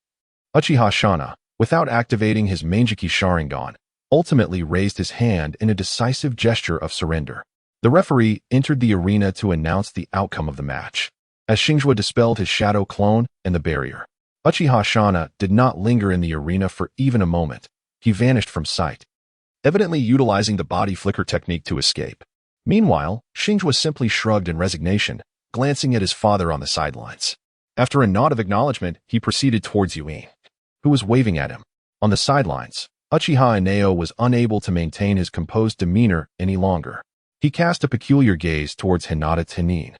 Uchiha Shana, without activating his Manjiki Sharingan, ultimately raised his hand in a decisive gesture of surrender. The referee entered the arena to announce the outcome of the match. As Xingzhuo dispelled his shadow clone and the barrier, Uchiha Shana did not linger in the arena for even a moment. He vanished from sight, evidently utilizing the body flicker technique to escape. Meanwhile, Xingzhuo simply shrugged in resignation, glancing at his father on the sidelines. After a nod of acknowledgement, he proceeded towards Yuen, who was waving at him. On the sidelines, Uchiha Inao was unable to maintain his composed demeanor any longer. He cast a peculiar gaze towards Hinata Xingzhuo.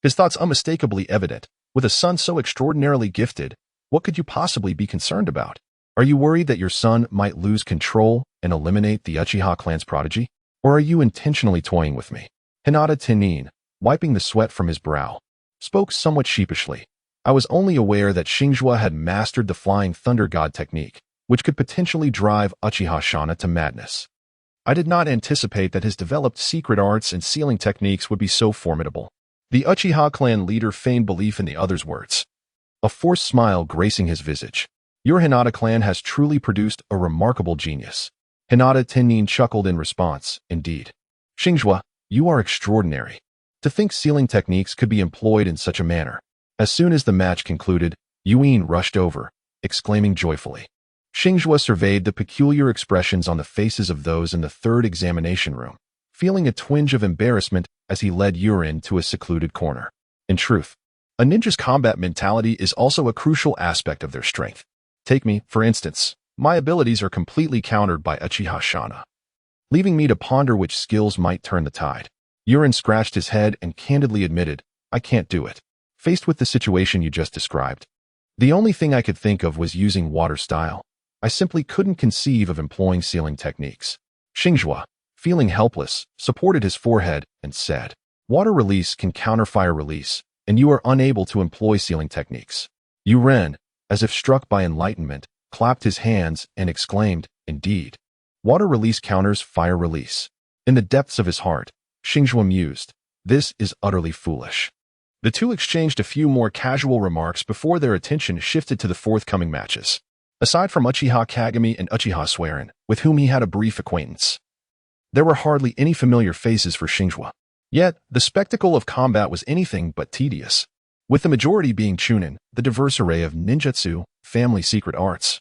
His thoughts unmistakably evident. With a son so extraordinarily gifted, what could you possibly be concerned about? Are you worried that your son might lose control and eliminate the Uchiha clan's prodigy? Or are you intentionally toying with me? Hinata Xingzhuo, wiping the sweat from his brow, spoke somewhat sheepishly. I was only aware that Xingzhuo had mastered the Flying Thunder God technique, which could potentially drive Uchiha Shana to madness. I did not anticipate that his developed secret arts and sealing techniques would be so formidable. The Uchiha clan leader feigned belief in the other's words, a forced smile gracing his visage. Your Hinata clan has truly produced a remarkable genius. Hinata Xingzhuo chuckled in response, indeed. Xingzhuo, you are extraordinary. To think sealing techniques could be employed in such a manner. As soon as the match concluded, Yuen rushed over, exclaiming joyfully. Xingzhuo surveyed the peculiar expressions on the faces of those in the third examination room, feeling a twinge of embarrassment as he led Yuen to a secluded corner. In truth, a ninja's combat mentality is also a crucial aspect of their strength. Take me, for instance. My abilities are completely countered by Uchiha Shana, leaving me to ponder which skills might turn the tide. Yuen scratched his head and candidly admitted, I can't do it. Faced with the situation you just described, the only thing I could think of was using water style. I simply couldn't conceive of employing sealing techniques. Xingzhuo, feeling helpless, supported his forehead and said, water release can counter fire release, and you are unable to employ sealing techniques. Yuen, as if struck by enlightenment, clapped his hands and exclaimed, indeed. Water release counters fire release. In the depths of his heart, Xingzhuo mused, this is utterly foolish. The two exchanged a few more casual remarks before their attention shifted to the forthcoming matches. Aside from Uchiha Kagami and Uchiha Suiren, with whom he had a brief acquaintance, there were hardly any familiar faces for Xingzhuo. Yet, the spectacle of combat was anything but tedious, with the majority being chunin, the diverse array of ninjutsu, family secret arts,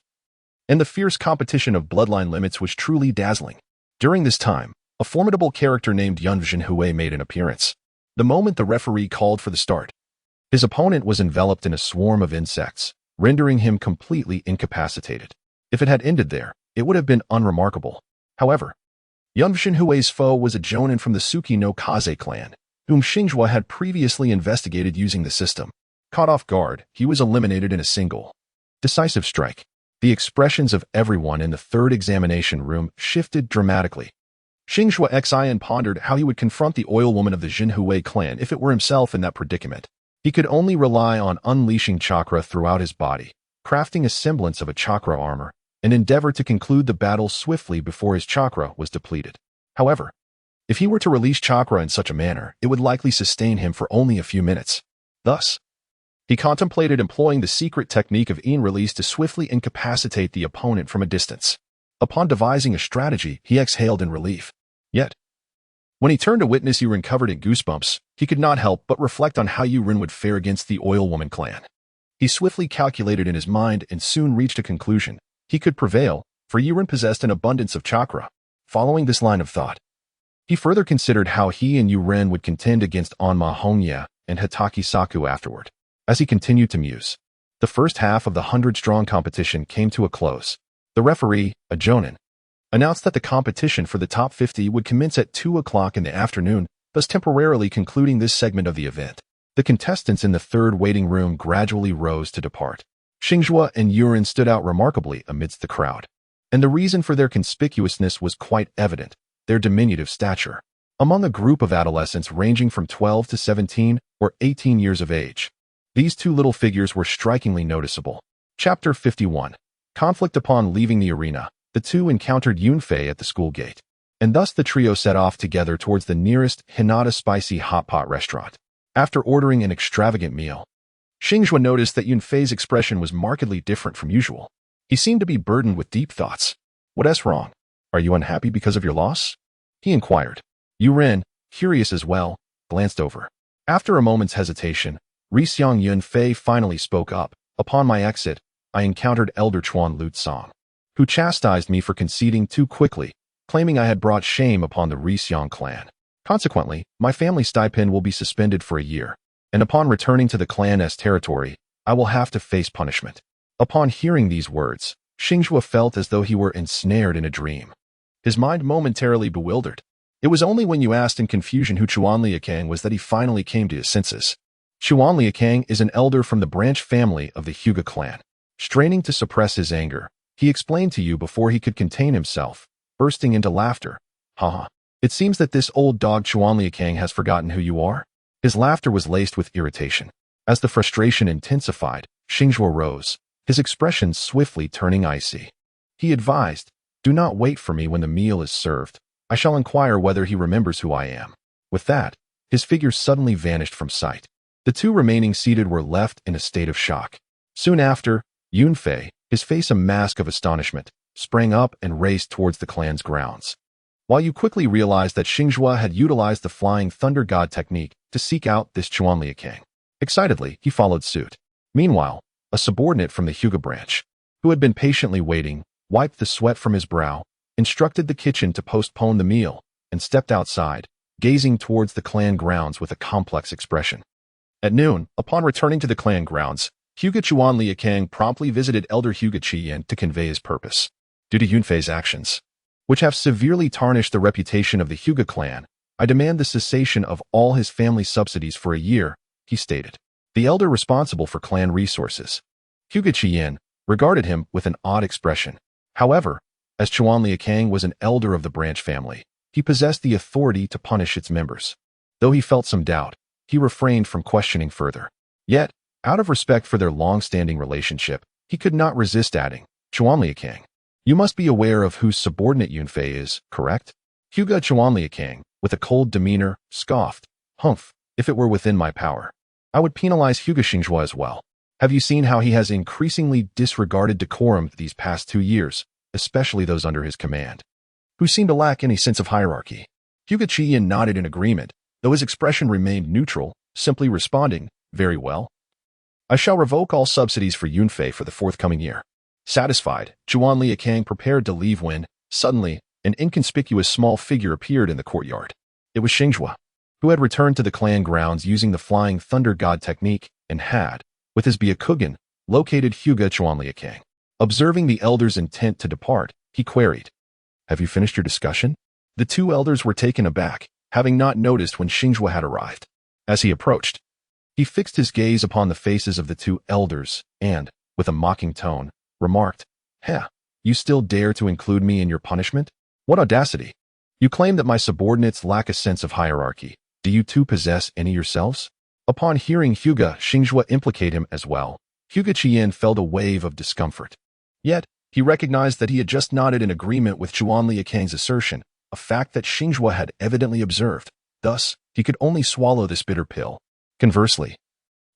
and the fierce competition of bloodline limits was truly dazzling. During this time, a formidable character named Yun Jinhui made an appearance. The moment the referee called for the start, his opponent was enveloped in a swarm of insects, rendering him completely incapacitated. If it had ended there, it would have been unremarkable. However, Yun Jinhui's foe was a jonin from the Suki no Kaze clan, whom Xingzhuo had previously investigated using the system. Caught off guard, he was eliminated in a single, decisive strike. The expressions of everyone in the third examination room shifted dramatically. Xingzhuo Xian pondered how he would confront the oil woman of the Jinhui clan if it were himself in that predicament. He could only rely on unleashing chakra throughout his body, crafting a semblance of a chakra armor, and endeavor to conclude the battle swiftly before his chakra was depleted. However, if he were to release chakra in such a manner, it would likely sustain him for only a few minutes. Thus, he contemplated employing the secret technique of Yin release to swiftly incapacitate the opponent from a distance. Upon devising a strategy, he exhaled in relief. Yet, when he turned to witness Yuen covered in goosebumps, he could not help but reflect on how Yuen would fare against the Oil Woman clan. He swiftly calculated in his mind and soon reached a conclusion. He could prevail, for Yuen possessed an abundance of chakra. Following this line of thought, he further considered how he and Yuen would contend against Onma Hongya and Hitaki Saku afterward. As he continued to muse, the first half of the 100-strong competition came to a close. The referee, a jonin, announced that the competition for the top 50 would commence at 2 o'clock in the afternoon, thus temporarily concluding this segment of the event. The contestants in the third waiting room gradually rose to depart. Xingzhuo and Yuen stood out remarkably amidst the crowd, and the reason for their conspicuousness was quite evident, their diminutive stature. Among a group of adolescents ranging from 12 to 17 or 18 years of age, these two little figures were strikingly noticeable. Chapter 51. Conflict. Upon leaving the arena, the two encountered Yunfei at the school gate, and thus the trio set off together towards the nearest Hinata spicy hot pot restaurant. After ordering an extravagant meal, Xingzhuo noticed that Yunfei's expression was markedly different from usual. He seemed to be burdened with deep thoughts. What's wrong? Are you unhappy because of your loss? He inquired. Yuen, curious as well, glanced over. After a moment's hesitation, Rixiang Yunfei finally spoke up. Upon my exit, I encountered Elder Chuan Lutsong, who chastised me for conceding too quickly, claiming I had brought shame upon the Rixiang clan. Consequently, my family stipend will be suspended for a year, and upon returning to the clan's territory, I will have to face punishment. Upon hearing these words, Xingzhuo felt as though he were ensnared in a dream, his mind momentarily bewildered. It was only when you asked in confusion who Chuan Liakang was that he finally came to his senses. Chuan Liakang is an elder from the branch family of the Hyuga clan. Straining to suppress his anger, he explained to you before he could contain himself, bursting into laughter. Haha. It seems that this old dog Chuan Liakang has forgotten who you are. His laughter was laced with irritation. As the frustration intensified, Xingzhuo rose, his expression swiftly turning icy. He advised, "Do not wait for me when the meal is served. I shall inquire whether he remembers who I am." With that, his figure suddenly vanished from sight. The two remaining seated were left in a state of shock. Soon after, Yunfei, his face a mask of astonishment, sprang up and raced towards the clan's grounds. While you quickly realized that Xingzhuo had utilized the Flying Thunder God technique to seek out this Chuan Liakang. Excitedly, he followed suit. Meanwhile, a subordinate from the Hyuga branch, who had been patiently waiting, wiped the sweat from his brow, instructed the kitchen to postpone the meal, and stepped outside, gazing towards the clan grounds with a complex expression. At noon, upon returning to the clan grounds, Hyuga Chuan Liakang promptly visited Elder Hyuga Qiyan to convey his purpose. Due to Yunfei's actions, which have severely tarnished the reputation of the Hyuga clan, I demand the cessation of all his family subsidies for a year, he stated. The elder responsible for clan resources, Hyuga Qiyan, regarded him with an odd expression. However, as Chuan Liakang was an elder of the branch family, he possessed the authority to punish its members. Though he felt some doubt, he refrained from questioning further. Yet, out of respect for their long-standing relationship, he could not resist adding, "Chuan Liakang, you must be aware of whose subordinate Yunfei is, correct?" Hyuga Chuan Liakang, with a cold demeanor, scoffed, "Humph, if it were within my power, I would penalize Hyuga Xingzhuo as well. Have you seen how he has increasingly disregarded decorum these past 2 years, especially those under his command, who seem to lack any sense of hierarchy?" Hyuga Qiyan nodded in agreement, though his expression remained neutral, simply responding, "Very well. I shall revoke all subsidies for Yunfei for the forthcoming year." Satisfied, Chuan Liakang prepared to leave when, suddenly, an inconspicuous small figure appeared in the courtyard. It was Xingzhuo, who had returned to the clan grounds using the Flying Thunder God technique and had, with his Byakugan, located Hyuga Chuan Liakang. Observing the elder's intent to depart, he queried, "Have you finished your discussion?" The two elders were taken aback, having not noticed when Xingzhuo had arrived. As he approached, he fixed his gaze upon the faces of the two elders and, with a mocking tone, remarked, "Heh, you still dare to include me in your punishment? What audacity! You claim that my subordinates lack a sense of hierarchy. Do you too possess any yourselves?" Upon hearing Hyuga Xingzhuo implicate him as well, Hyuga Qiyan felt a wave of discomfort. Yet, he recognized that he had just nodded in agreement with Chuan Liakang's assertion, a fact that Xingzhuo had evidently observed. Thus, he could only swallow this bitter pill. Conversely,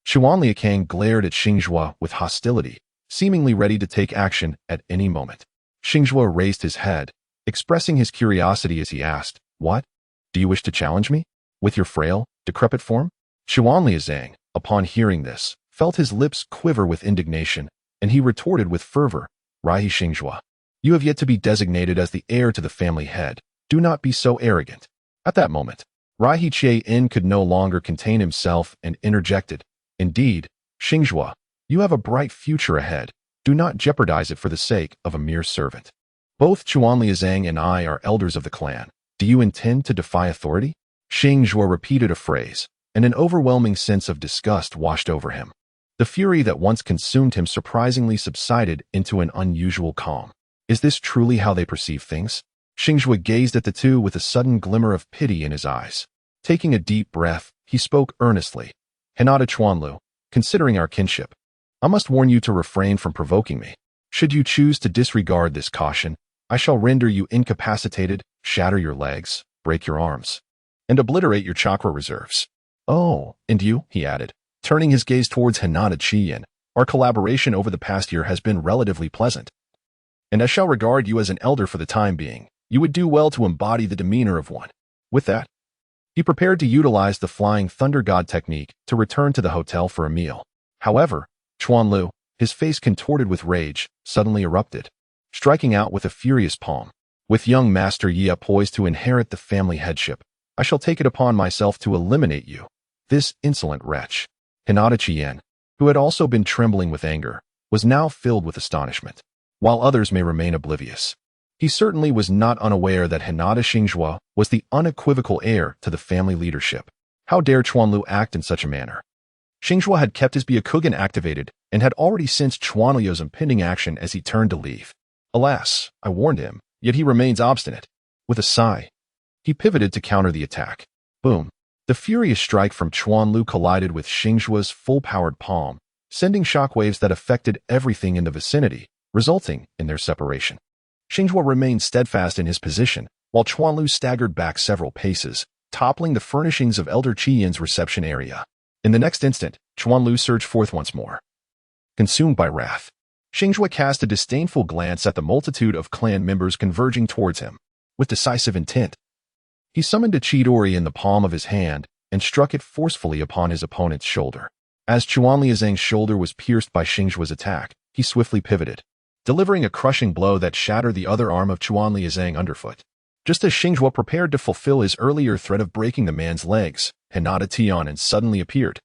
Chuan Liakang glared at Xingzhuo with hostility, seemingly ready to take action at any moment. Xingzhuo raised his head, expressing his curiosity as he asked, "What? Do you wish to challenge me? With your frail, decrepit form?" Chuan Liakang, upon hearing this, felt his lips quiver with indignation, and he retorted with fervor, "Raihi Xingzhuo, you have yet to be designated as the heir to the family head. Do not be so arrogant." At that moment, Raihi Qian could no longer contain himself and interjected, "Indeed, Xingzhuo, you have a bright future ahead. Do not jeopardize it for the sake of a mere servant. Both Chuan Liakang and I are elders of the clan. Do you intend to defy authority?" Xingzhuo repeated a phrase, and an overwhelming sense of disgust washed over him. The fury that once consumed him surprisingly subsided into an unusual calm. Is this truly how they perceive things? Xingzhuo gazed at the two with a sudden glimmer of pity in his eyes. Taking a deep breath, he spoke earnestly. "Hinata Xuanlu, considering our kinship, I must warn you to refrain from provoking me. Should you choose to disregard this caution, I shall render you incapacitated, shatter your legs, break your arms, and obliterate your chakra reserves. Oh, and you," he added, turning his gaze towards Hinata Qiyan, "our collaboration over the past year has been relatively pleasant, and I shall regard you as an elder for the time being. You would do well to embody the demeanor of one." With that, He prepared to utilize the Flying Thunder God technique to return to the hotel for a meal. However, Chuanlu, his face contorted with rage, suddenly erupted, striking out with a furious palm. With young Master Yi poised to inherit the family headship, I shall take it upon myself to eliminate you, this insolent wretch. Hinata Xingzhuo, who had also been trembling with anger, was now filled with astonishment. While others may remain oblivious, he certainly was not unaware that Hinata Xingzhuo was the unequivocal heir to the family leadership. How dare Chuanlu act in such a manner? Xingzhuo had kept his Byakugan activated and had already sensed Chuanlu's impending action as he turned to leave. Alas, I warned him, yet he remains obstinate. With a sigh, he pivoted to counter the attack. Boom! The furious strike from Chuanlu collided with Xingzhuo's full-powered palm, sending shockwaves that affected everything in the vicinity, resulting in their separation. Xingzhuo remained steadfast in his position, while Chuanlu staggered back several paces, toppling the furnishings of Elder Qiyin's reception area. In the next instant, Chuanlu surged forth once more. Consumed by wrath, Xingzhuo cast a disdainful glance at the multitude of clan members converging towards him. With decisive intent, he summoned a Chidori in the palm of his hand and struck it forcefully upon his opponent's shoulder. As Chuanliazang's shoulder was pierced by Xingzhuo's attack, he swiftly pivoted, delivering a crushing blow that shattered the other arm of Chuanliazang underfoot. Just as Xingzhuo prepared to fulfill his earlier threat of breaking the man's legs, Hinata Xingzhuo suddenly appeared,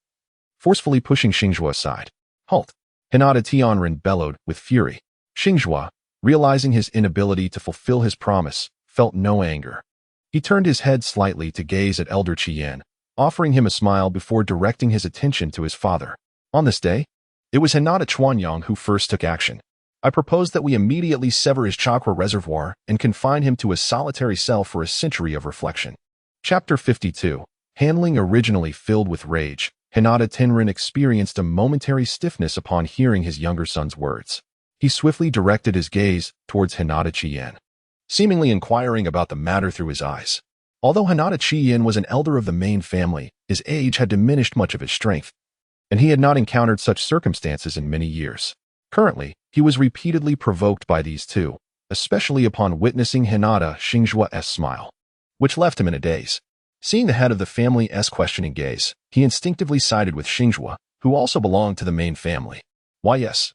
forcefully pushing Xingzhuo aside. Halt! Hinata Xingzhuo bellowed with fury. Xingzhuo, realizing his inability to fulfill his promise, felt no anger. He turned his head slightly to gaze at Elder Qiyin, offering him a smile before directing his attention to his father. On this day, it was Hinata Xuanyang who first took action. I propose that we immediately sever his chakra reservoir and confine him to a solitary cell for a century of reflection. Chapter 52. Handling originally filled with rage, Hinata Tenrin experienced a momentary stiffness upon hearing his younger son's words. He swiftly directed his gaze towards Hinata Xingzhuo, seemingly inquiring about the matter through his eyes. Although Hinata Xingzhuo was an elder of the main family, his age had diminished much of his strength, and he had not encountered such circumstances in many years. Currently, he was repeatedly provoked by these two, especially upon witnessing Hinata Xingzhuo's smile, which left him in a daze. Seeing the head of the family's questioning gaze, he instinctively sided with Xingzhuo, who also belonged to the main family. Why yes,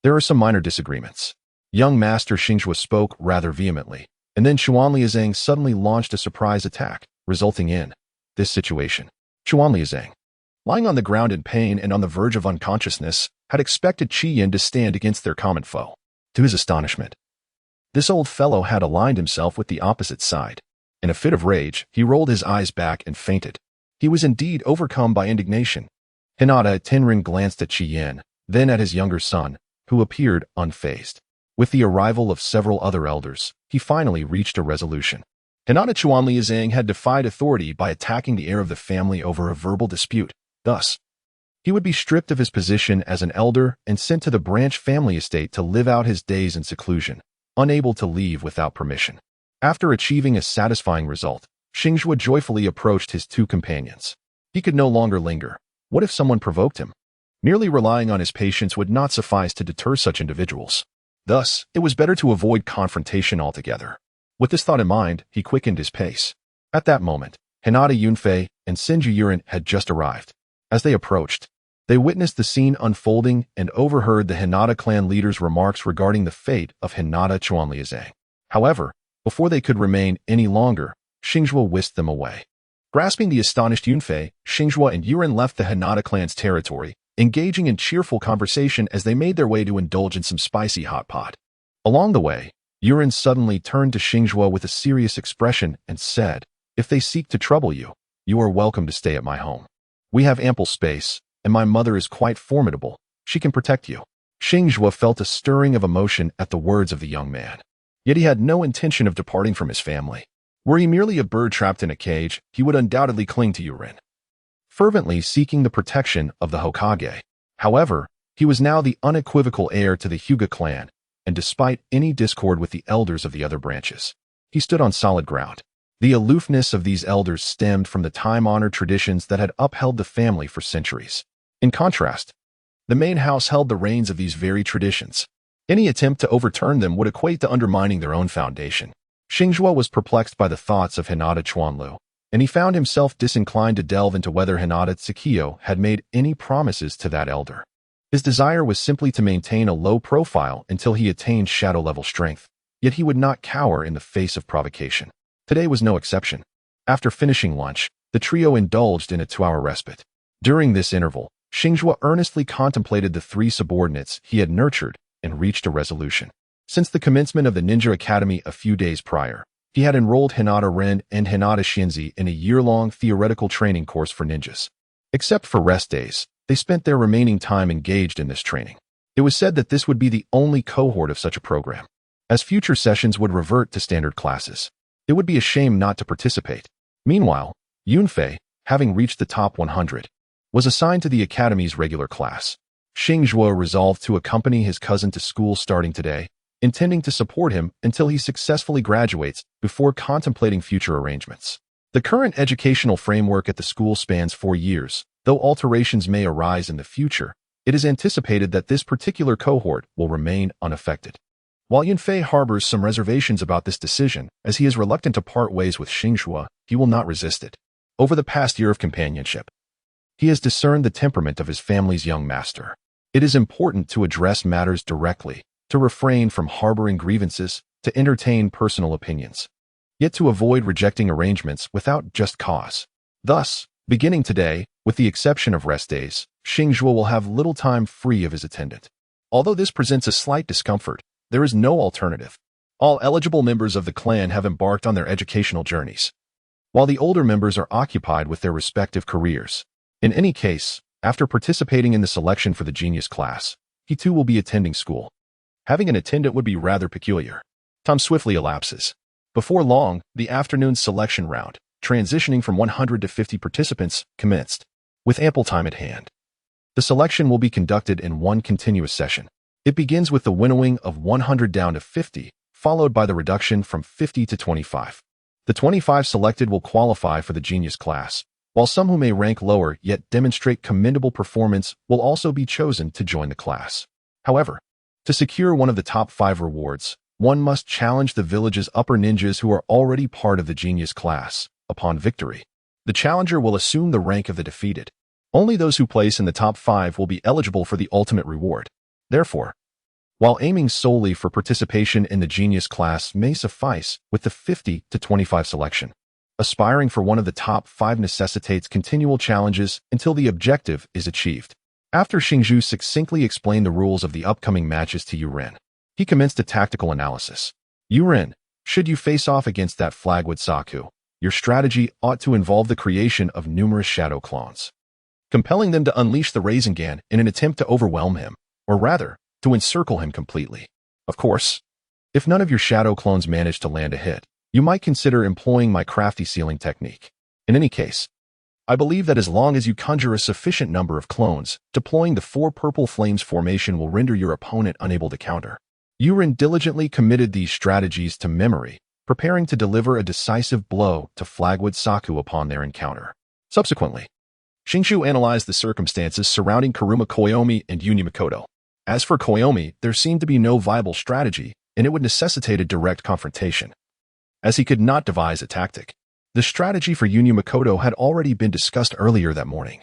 there are some minor disagreements. Young Master Xingzhuo spoke rather vehemently, and then Chuanliazang suddenly launched a surprise attack, resulting in this situation. Chuanliazang, lying on the ground in pain and on the verge of unconsciousness, had expected Qiyin to stand against their common foe. To his astonishment, this old fellow had aligned himself with the opposite side. In a fit of rage, he rolled his eyes back and fainted. He was indeed overcome by indignation. Hinata Tenrin glanced at Qiyin, then at his younger son, who appeared unfazed. With the arrival of several other elders, he finally reached a resolution. Hinata Xuanyang had defied authority by attacking the heir of the family over a verbal dispute. Thus, he would be stripped of his position as an elder and sent to the branch family estate to live out his days in seclusion, unable to leave without permission. After achieving a satisfying result, Xingzhuo joyfully approached his two companions. He could no longer linger. What if someone provoked him? Merely relying on his patience would not suffice to deter such individuals. Thus, it was better to avoid confrontation altogether. With this thought in mind, he quickened his pace. At that moment, Hinata Yunfei and Senju Yurin had just arrived. As they approached, they witnessed the scene unfolding and overheard the Hinata clan leader's remarks regarding the fate of Hinata Xuanyang. However, before they could remain any longer, Xingzhuo whisked them away. Grasping the astonished Yunfei, Xingzhuo and Yurin left the Hinata clan's territory, engaging in cheerful conversation as they made their way to indulge in some spicy hot pot. Along the way, Yurin suddenly turned to Xingzhuo with a serious expression and said, "If they seek to trouble you, you are welcome to stay at my home. We have ample space, and my mother is quite formidable. She can protect you." Xingzhuo felt a stirring of emotion at the words of the young man. Yet he had no intention of departing from his family. Were he merely a bird trapped in a cage, he would undoubtedly cling to Yurin, fervently seeking the protection of the Hokage. However, he was now the unequivocal heir to the Hyuga clan, and despite any discord with the elders of the other branches, he stood on solid ground. The aloofness of these elders stemmed from the time-honored traditions that had upheld the family for centuries. In contrast, the main house held the reins of these very traditions. Any attempt to overturn them would equate to undermining their own foundation. Xingzhuo was perplexed by the thoughts of Hinata Xuanlu, and he found himself disinclined to delve into whether Hinata Xingzhuo had made any promises to that elder. His desire was simply to maintain a low profile until he attained shadow-level strength, yet he would not cower in the face of provocation. Today was no exception. After finishing lunch, the trio indulged in a 2-hour respite. During this interval, Xingzhuo earnestly contemplated the 3 subordinates he had nurtured and reached a resolution. Since the commencement of the Ninja Academy a few days prior, he had enrolled Hinata Ren and Hinata Xingzhuo in a year-long theoretical training course for ninjas. Except for rest days, they spent their remaining time engaged in this training. It was said that this would be the only cohort of such a program, as future sessions would revert to standard classes. It would be a shame not to participate. Meanwhile, Yunfei, having reached the top 100, was assigned to the academy's regular class. Xingzhuo resolved to accompany his cousin to school starting today, intending to support him until he successfully graduates before contemplating future arrangements. The current educational framework at the school spans 4 years. Though alterations may arise in the future, it is anticipated that this particular cohort will remain unaffected. While Yunfei harbors some reservations about this decision, as he is reluctant to part ways with Xingzhuo, he will not resist it. Over the past year of companionship, he has discerned the temperament of his family's young master. It is important to address matters directly, to refrain from harboring grievances, to entertain personal opinions, yet to avoid rejecting arrangements without just cause. Thus, beginning today, with the exception of rest days, Xingzhuo will have little time free of his attendant. Although this presents a slight discomfort, there is no alternative. All eligible members of the clan have embarked on their educational journeys, while the older members are occupied with their respective careers. In any case, after participating in the selection for the genius class, he too will be attending school. Having an attendant would be rather peculiar. Time swiftly elapses. Before long, the afternoon selection round, transitioning from 100 to 50 participants, commenced. With ample time at hand, the selection will be conducted in one continuous session. It begins with the winnowing of 100 down to 50, followed by the reduction from 50 to 25. The 25 selected will qualify for the genius class, while some who may rank lower yet demonstrate commendable performance will also be chosen to join the class. However, to secure one of the top 5 rewards, one must challenge the village's upper ninjas who are already part of the genius class. Upon victory, the challenger will assume the rank of the defeated. Only those who place in the top 5 will be eligible for the ultimate reward. Therefore, while aiming solely for participation in the genius class may suffice with the 50 to 25 selection, aspiring for one of the top 5 necessitates continual challenges until the objective is achieved. After Xingzhuo succinctly explained the rules of the upcoming matches to Yu Ren, he commenced a tactical analysis. Yu Ren, should you face off against that Flagwood Saku, your strategy ought to involve the creation of numerous shadow clones, compelling them to unleash the Rasengan in an attempt to overwhelm him, or rather, to encircle him completely. Of course, if none of your shadow clones manage to land a hit, you might consider employing my crafty sealing technique. In any case, I believe that as long as you conjure a sufficient number of clones, deploying the 4 purple flames formation will render your opponent unable to counter. Yu Ren diligently committed these strategies to memory, preparing to deliver a decisive blow to Flagwood Saku upon their encounter. Subsequently, Xingzhuo analyzed the circumstances surrounding Kuruma Koyomi and Uni Makoto. As for Koyomi, there seemed to be no viable strategy, and it would necessitate a direct confrontation, as he could not devise a tactic. The strategy for Uni Makoto had already been discussed earlier that morning,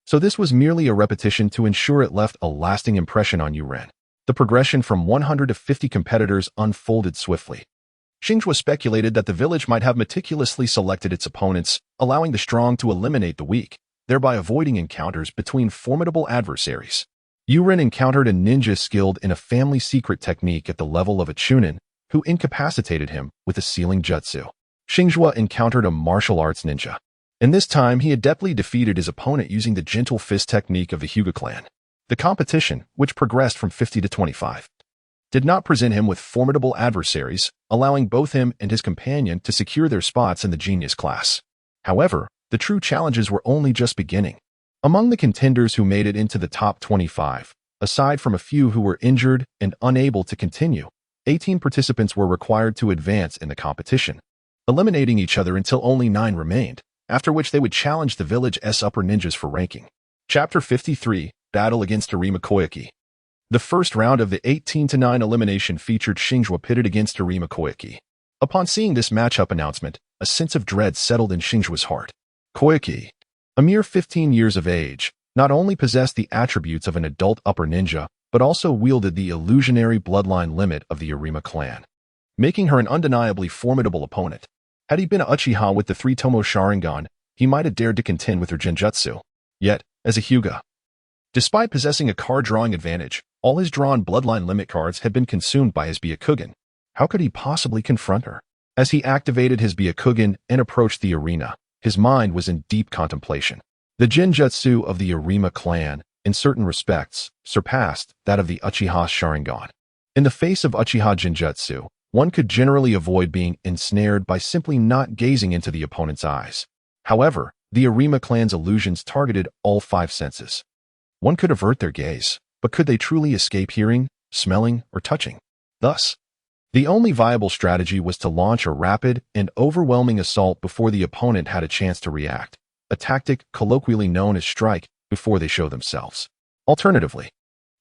so this was merely a repetition to ensure it left a lasting impression on Yu Ren. The progression from 100 to 50 competitors unfolded swiftly. Xingzhuo speculated that the village might have meticulously selected its opponents, allowing the strong to eliminate the weak, thereby avoiding encounters between formidable adversaries. Yu Ren encountered a ninja skilled in a family secret technique at the level of a chunin, who incapacitated him with a sealing jutsu. Xingzhuo encountered a martial arts ninja. In this time, he adeptly defeated his opponent using the gentle fist technique of the Hyuga Clan. The competition, which progressed from 50 to 25, did not present him with formidable adversaries, allowing both him and his companion to secure their spots in the genius class. However, the true challenges were only just beginning. Among the contenders who made it into the top 25, aside from a few who were injured and unable to continue, 18 participants were required to advance in the competition, eliminating each other until only 9 remained, after which they would challenge the village's upper ninjas for ranking. Chapter 53, Battle against Arima Koyuki. The first round of the 18-9 elimination featured Xingzhuo pitted against Arima Koyuki. Upon seeing this matchup announcement, a sense of dread settled in Xingzhuo's heart. Koike, a mere 15 years of age, not only possessed the attributes of an adult upper ninja, but also wielded the illusionary bloodline limit of the Hyuga clan, making her an undeniably formidable opponent. Had he been Uchiha with the three-tomo Sharingan, he might have dared to contend with her genjutsu. Yet, as a Hyuga, despite possessing a card-drawing advantage, all his drawn bloodline limit cards had been consumed by his Byakugan. How could he possibly confront her? As he activated his Byakugan and approached the arena, his mind was in deep contemplation. The genjutsu of the Hyuga clan, in certain respects, surpassed that of the Uchiha Sharingan. In the face of Uchiha genjutsu, one could generally avoid being ensnared by simply not gazing into the opponent's eyes. However, the Hyuga clan's illusions targeted all five senses. One could avert their gaze, but could they truly escape hearing, smelling, or touching? Thus, the only viable strategy was to launch a rapid and overwhelming assault before the opponent had a chance to react, a tactic colloquially known as strike before they show themselves. Alternatively,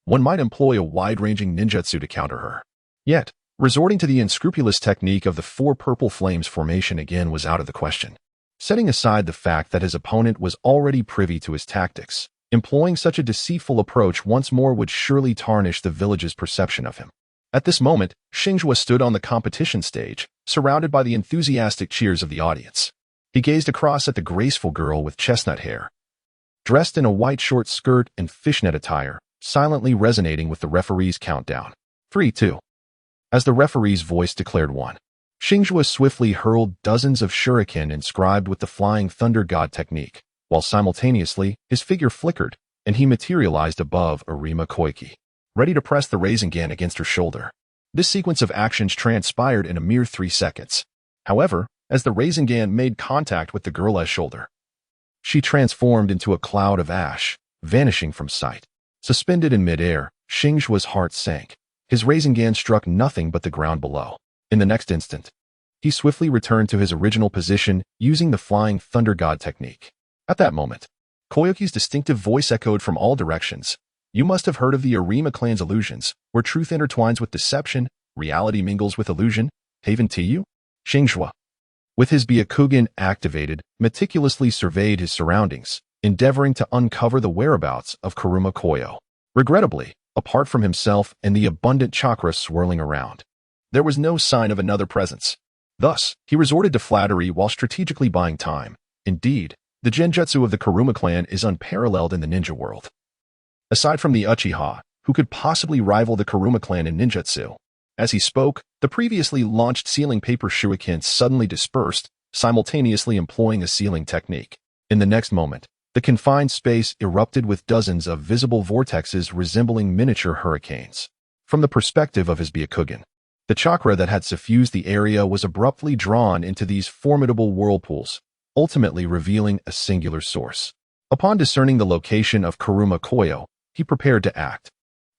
one might employ a wide-ranging ninjutsu to counter her. Yet, resorting to the unscrupulous technique of the four purple flames formation again was out of the question. Setting aside the fact that his opponent was already privy to his tactics, employing such a deceitful approach once more would surely tarnish the village's perception of him. At this moment, Xingzhuo stood on the competition stage, surrounded by the enthusiastic cheers of the audience. He gazed across at the graceful girl with chestnut hair, dressed in a white short skirt and fishnet attire, silently resonating with the referee's countdown. 3, 2. As the referee's voice declared 1, Xingzhuo swiftly hurled dozens of shuriken inscribed with the Flying Thunder God technique, while simultaneously his figure flickered and he materialized above Arima Koike, ready to press the Rasengan against her shoulder. This sequence of actions transpired in a mere 3 seconds. However, as the Rasengan made contact with the girl's shoulder, she transformed into a cloud of ash, vanishing from sight. Suspended in midair, Xingzhuo's heart sank. His Rasengan struck nothing but the ground below. In the next instant, he swiftly returned to his original position using the Flying Thunder God technique. At that moment, Koyuki's distinctive voice echoed from all directions. You must have heard of the Hyuga clan's illusions, where truth intertwines with deception, reality mingles with illusion. Haven to you? Xingzhuo, with his Byakugan activated, meticulously surveyed his surroundings, endeavoring to uncover the whereabouts of Kuruma Koyo. Regrettably, apart from himself and the abundant chakra swirling around, there was no sign of another presence. Thus, he resorted to flattery while strategically buying time. Indeed, the genjutsu of the Kuruma clan is unparalleled in the ninja world. Aside from the Uchiha, who could possibly rival the Kuruma clan in ninjutsu? As he spoke, the previously launched sealing paper shuriken suddenly dispersed, simultaneously employing a sealing technique. In the next moment, the confined space erupted with dozens of visible vortexes resembling miniature hurricanes. From the perspective of his Byakugan, the chakra that had suffused the area was abruptly drawn into these formidable whirlpools, ultimately revealing a singular source. Upon discerning the location of Kuruma Koyo, he prepared to act.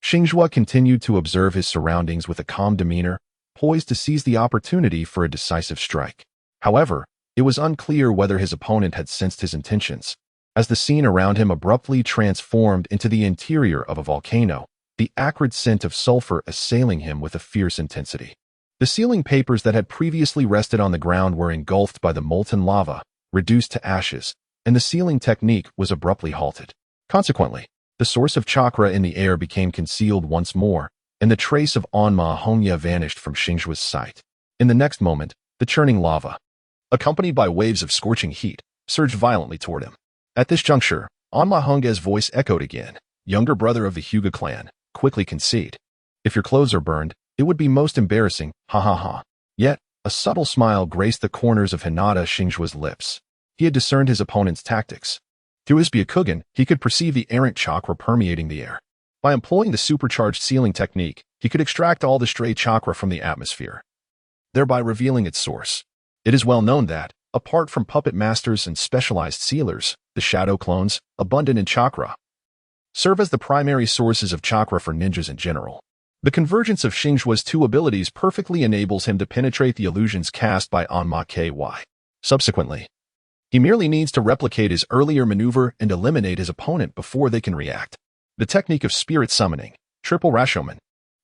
Xingzhuo continued to observe his surroundings with a calm demeanor, poised to seize the opportunity for a decisive strike. However, it was unclear whether his opponent had sensed his intentions. As the scene around him abruptly transformed into the interior of a volcano, the acrid scent of sulfur assailing him with a fierce intensity. The sealing papers that had previously rested on the ground were engulfed by the molten lava, reduced to ashes, and the sealing technique was abruptly halted. Consequently, the source of chakra in the air became concealed once more, and the trace of Onma Hongya vanished from Xingzhuo's sight. In the next moment, the churning lava, accompanied by waves of scorching heat, surged violently toward him. At this juncture, Onma Hongya's voice echoed again. Younger brother of the Hyuga clan, quickly concede. If your clothes are burned, it would be most embarrassing, ha ha ha. Yet, a subtle smile graced the corners of Hinata Xingzhuo's lips. He had discerned his opponent's tactics. Through his Byakugan, he could perceive the errant chakra permeating the air. By employing the supercharged sealing technique, he could extract all the stray chakra from the atmosphere, thereby revealing its source. It is well known that, apart from puppet masters and specialized sealers, the shadow clones, abundant in chakra, serve as the primary sources of chakra for ninjas in general. The convergence of Xingzhuo's two abilities perfectly enables him to penetrate the illusions cast by Onma Ky. Subsequently, he merely needs to replicate his earlier maneuver and eliminate his opponent before they can react. The technique of spirit summoning, triple Rashomon.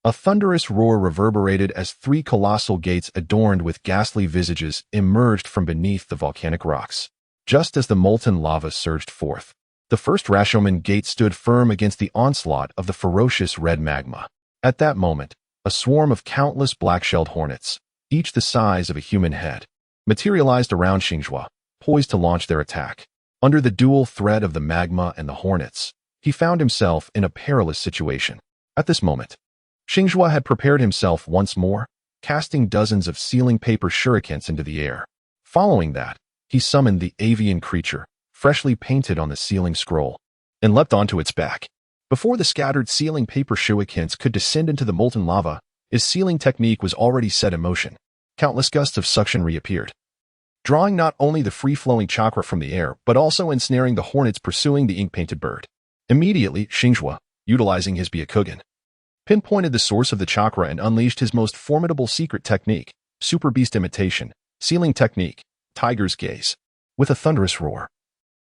A thunderous roar reverberated as three colossal gates adorned with ghastly visages emerged from beneath the volcanic rocks. Just as the molten lava surged forth, the first Rashomon gate stood firm against the onslaught of the ferocious red magma. At that moment, a swarm of countless black-shelled hornets, each the size of a human head, materialized around Xingzhuo, poised to launch their attack. Under the dual threat of the magma and the hornets, he found himself in a perilous situation. At this moment, Xingzhuo had prepared himself once more, casting dozens of sealing paper shurikens into the air. Following that, he summoned the avian creature, freshly painted on the sealing scroll, and leapt onto its back. Before the scattered sealing paper shurikens could descend into the molten lava, his sealing technique was already set in motion. Countless gusts of suction reappeared, drawing not only the free-flowing chakra from the air, but also ensnaring the hornets pursuing the ink-painted bird. Immediately, Xingzhuo, utilizing his Byakugan, pinpointed the source of the chakra and unleashed his most formidable secret technique, Super Beast Imitation, Sealing Technique, Tiger's Gaze. With a thunderous roar,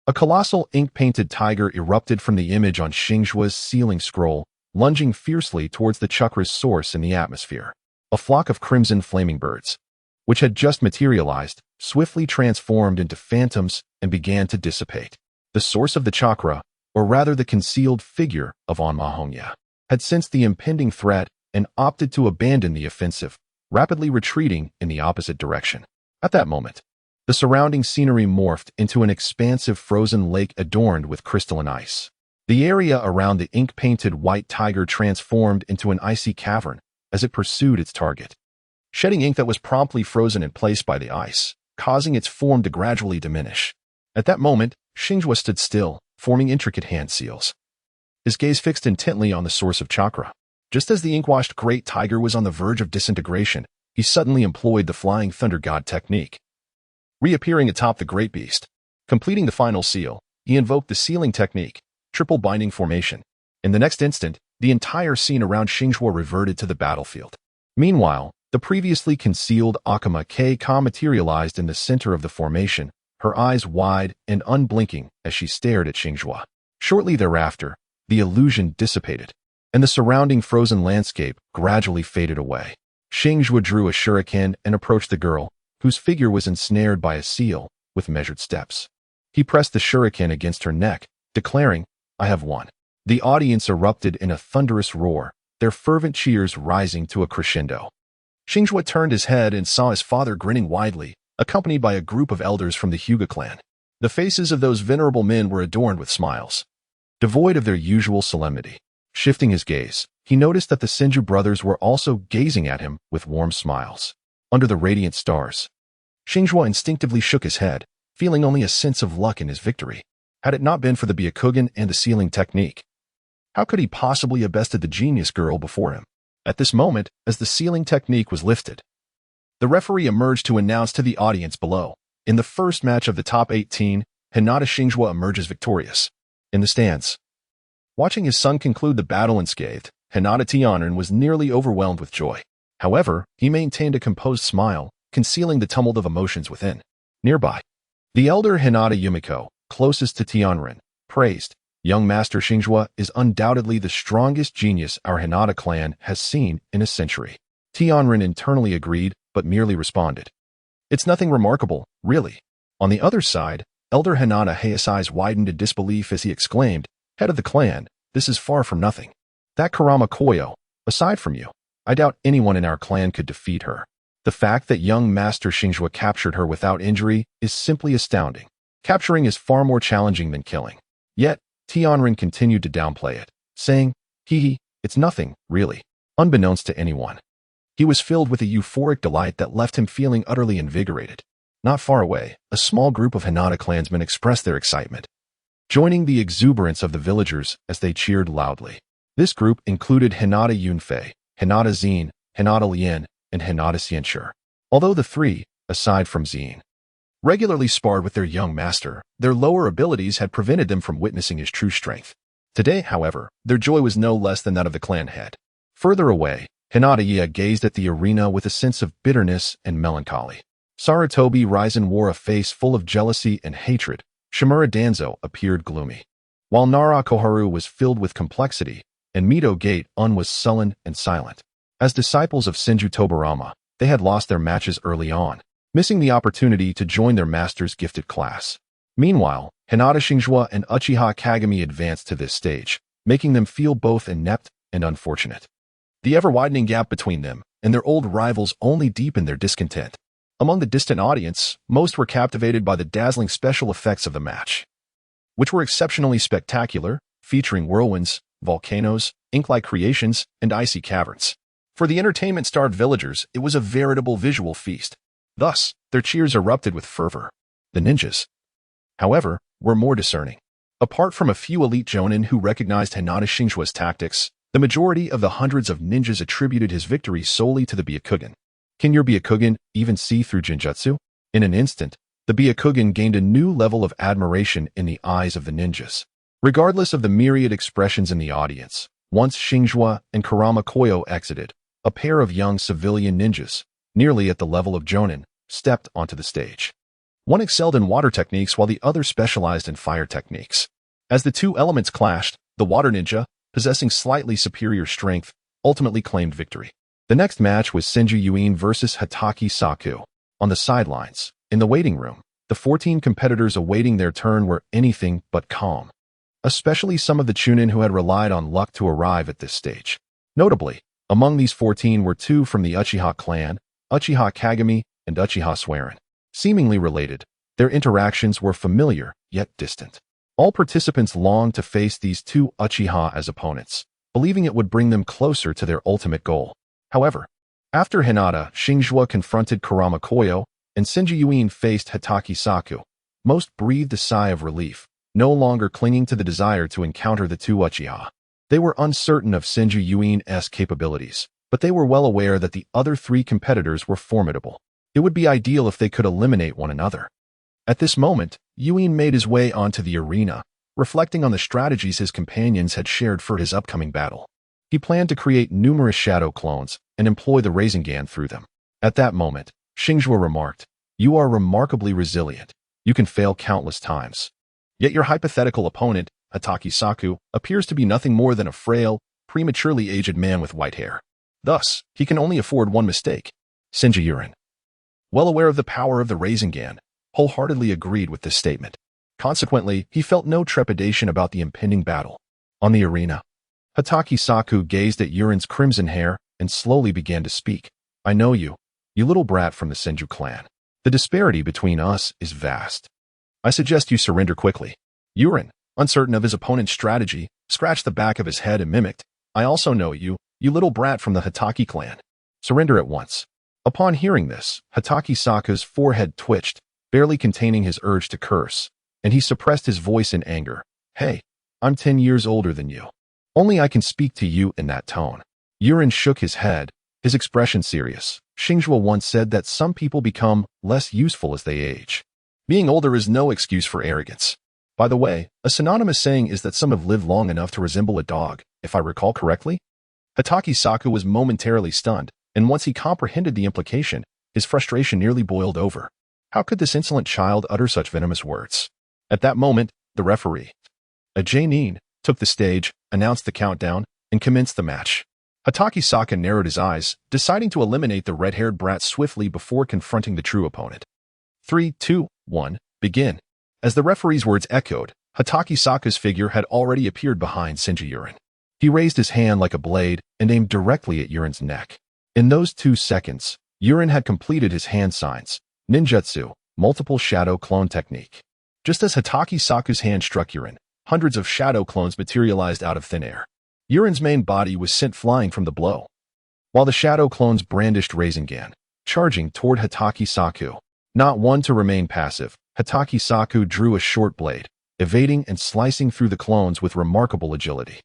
a colossal ink-painted tiger erupted from the image on Xingzhuo's sealing scroll, lunging fiercely towards the chakra's source in the atmosphere. A flock of crimson flaming birds, which had just materialized, swiftly transformed into phantoms and began to dissipate. The source of the chakra, or rather the concealed figure of Onmahongya, had sensed the impending threat and opted to abandon the offensive, rapidly retreating in the opposite direction. At that moment, the surrounding scenery morphed into an expansive frozen lake adorned with crystalline ice. The area around the ink-painted white tiger transformed into an icy cavern as it pursued its target, shedding ink that was promptly frozen in place by the ice, causing its form to gradually diminish. At that moment, Xingzhuo stood still, forming intricate hand seals, his gaze fixed intently on the source of chakra. Just as the ink-washed great tiger was on the verge of disintegration, he suddenly employed the Flying Thunder God technique. Reappearing atop the great beast, completing the final seal, he invoked the sealing technique, Triple Binding Formation. In the next instant, the entire scene around Xingzhuo reverted to the battlefield. Meanwhile, the previously concealed Akuma Kage materialized in the center of the formation, her eyes wide and unblinking as she stared at Xingzhuo. Shortly thereafter, the illusion dissipated, and the surrounding frozen landscape gradually faded away. Xingzhuo drew a shuriken and approached the girl, whose figure was ensnared by a seal, with measured steps. He pressed the shuriken against her neck, declaring, "I have won." The audience erupted in a thunderous roar, their fervent cheers rising to a crescendo. Xingzhuo turned his head and saw his father grinning widely, accompanied by a group of elders from the Hyuga Clan. The faces of those venerable men were adorned with smiles, devoid of their usual solemnity. Shifting his gaze, he noticed that the Senju brothers were also gazing at him with warm smiles. Under the radiant stars, Xingzhuo instinctively shook his head, feeling only a sense of luck in his victory. Had it not been for the Byakugan and the sealing technique, how could he possibly have bested the genius girl before him? At this moment, as the sealing technique was lifted, the referee emerged to announce to the audience below, in the first match of the top 18, Hinata Xingzhuo emerges victorious. In the stands, watching his son conclude the battle unscathed, Hinata Tianren was nearly overwhelmed with joy. However, he maintained a composed smile, concealing the tumult of emotions within. Nearby, the elder Hinata Yumiko, closest to Tianren, praised, "Young Master Xingzhuo is undoubtedly the strongest genius our Hinata clan has seen in a century." Tianren internally agreed, but merely responded, "It's nothing remarkable, really." On the other side, Elder Hinata Hei's eyes widened in disbelief as he exclaimed, "Head of the clan, this is far from nothing. That Karama Koyo, aside from you, I doubt anyone in our clan could defeat her. The fact that young Master Xingzhuo captured her without injury is simply astounding. Capturing is far more challenging than killing." Yet, Tianren continued to downplay it, saying, It's nothing, really." Unbeknownst to anyone, he was filled with a euphoric delight that left him feeling utterly invigorated. Not far away, a small group of Hinata clansmen expressed their excitement, joining the exuberance of the villagers as they cheered loudly. This group included Hinata Yunfei, Hinata Xin, Hinata Lien, and Hinata Xianshi. Although the three, aside from Xin, regularly sparred with their young master, their lower abilities had prevented them from witnessing his true strength. Today, however, their joy was no less than that of the clan head. Further away, Hinata Yi gazed at the arena with a sense of bitterness and melancholy. Sarutobi Raizen wore a face full of jealousy and hatred. Shimura Danzo appeared gloomy, while Nara Koharu was filled with complexity, and Mito Gate Un was sullen and silent. As disciples of Senju Tobarama, they had lost their matches early on, missing the opportunity to join their master's gifted class. Meanwhile, Hinata Xingzhuo and Uchiha Kagami advanced to this stage, making them feel both inept and unfortunate. The ever-widening gap between them and their old rivals only deepened their discontent. Among the distant audience, most were captivated by the dazzling special effects of the match, which were exceptionally spectacular, featuring whirlwinds, volcanoes, ink-like creations, and icy caverns. For the entertainment-starved villagers, it was a veritable visual feast. Thus, their cheers erupted with fervor. The ninjas, however, were more discerning. Apart from a few elite jonin who recognized Hinata Xingzhuo's tactics, the majority of the hundreds of ninjas attributed his victory solely to the Byakugan. Can your Byakugan even see through Genjutsu? In an instant, the Byakugan gained a new level of admiration in the eyes of the ninjas. Regardless of the myriad expressions in the audience, once Xingzhuo and Kurama Koyo exited, a pair of young civilian ninjas, nearly at the level of jonin, stepped onto the stage. One excelled in water techniques while the other specialized in fire techniques. As the two elements clashed, the water ninja, possessing slightly superior strength, ultimately claimed victory. The next match was Senju Yuin versus Hatake Saku. On the sidelines, in the waiting room, the 14 competitors awaiting their turn were anything but calm, especially some of the chunin who had relied on luck to arrive at this stage. Notably, among these 14 were two from the Uchiha Clan, Uchiha Kagami and Uchiha Swearin. Seemingly related, their interactions were familiar yet distant. All participants longed to face these two Uchiha as opponents, believing it would bring them closer to their ultimate goal. However, after Hinata Xingzhuo confronted Kurama Koyo and Senju Yuin faced Hatake Saku, most breathed a sigh of relief, no longer clinging to the desire to encounter the two Uchiha. They were uncertain of Senju Yuin's capabilities, but they were well aware that the other three competitors were formidable. It would be ideal if they could eliminate one another. At this moment, Yuin made his way onto the arena, reflecting on the strategies his companions had shared for his upcoming battle. He planned to create numerous shadow clones and employ the Rasengan through them. At that moment, Xingzhuo remarked, "You are remarkably resilient. You can fail countless times. Yet your hypothetical opponent, Hatake Saku, appears to be nothing more than a frail, prematurely aged man with white hair. Thus, he can only afford one mistake." Senju Yuin, well aware of the power of the Rasengan, wholeheartedly agreed with this statement. Consequently, he felt no trepidation about the impending battle. On the arena, Hatake Saku gazed at Yurin's crimson hair and slowly began to speak. "I know you, you little brat from the Senju clan. The disparity between us is vast. I suggest you surrender quickly." Yurin, uncertain of his opponent's strategy, scratched the back of his head and mimicked, "I also know you, you little brat from the Hatake clan. Surrender at once." Upon hearing this, Hatake Saku's forehead twitched, barely containing his urge to curse, and he suppressed his voice in anger. "Hey, I'm 10 years older than you. Only I can speak to you in that tone." Yurin shook his head, his expression serious. Xingzhuo once said that some people become less useful as they age. Being older is no excuse for arrogance. By the way, a synonymous saying is that some have lived long enough to resemble a dog, if I recall correctly. Hatake Saku was momentarily stunned, and once he comprehended the implication, his frustration nearly boiled over. How could this insolent child utter such venomous words? At that moment, the referee, a Jainin, took the stage, announced the countdown, and commenced the match. Hatake Saku narrowed his eyes, deciding to eliminate the red-haired brat swiftly before confronting the true opponent. 3, 2, 1, begin. As the referee's words echoed, Hatake Saku's figure had already appeared behind Senju Yurin. He raised his hand like a blade and aimed directly at Yurin's neck. In those 2 seconds, Yurin had completed his hand signs, ninjutsu, multiple shadow clone technique. Just as Hatake Saku's hand struck Yurin, hundreds of shadow clones materialized out of thin air. Yurin's main body was sent flying from the blow, while the shadow clones brandished Rasengan, charging toward Hatake Saku. Not one to remain passive, Hatake Saku drew a short blade, evading and slicing through the clones with remarkable agility.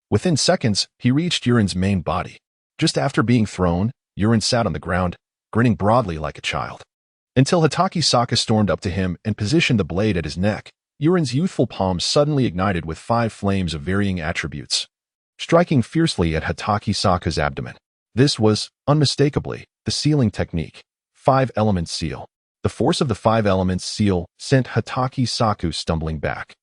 Within seconds, he reached Yurin's main body. Just after being thrown, Yurin sat on the ground, grinning broadly like a child. Until Hatake Saku stormed up to him and positioned the blade at his neck, Yurin's youthful palms suddenly ignited with 5 flames of varying attributes, striking fiercely at Hatake Saku's abdomen. This was, unmistakably, the sealing technique, 5 Elements Seal. The force of the 5 Elements Seal sent Hatake Saku stumbling back,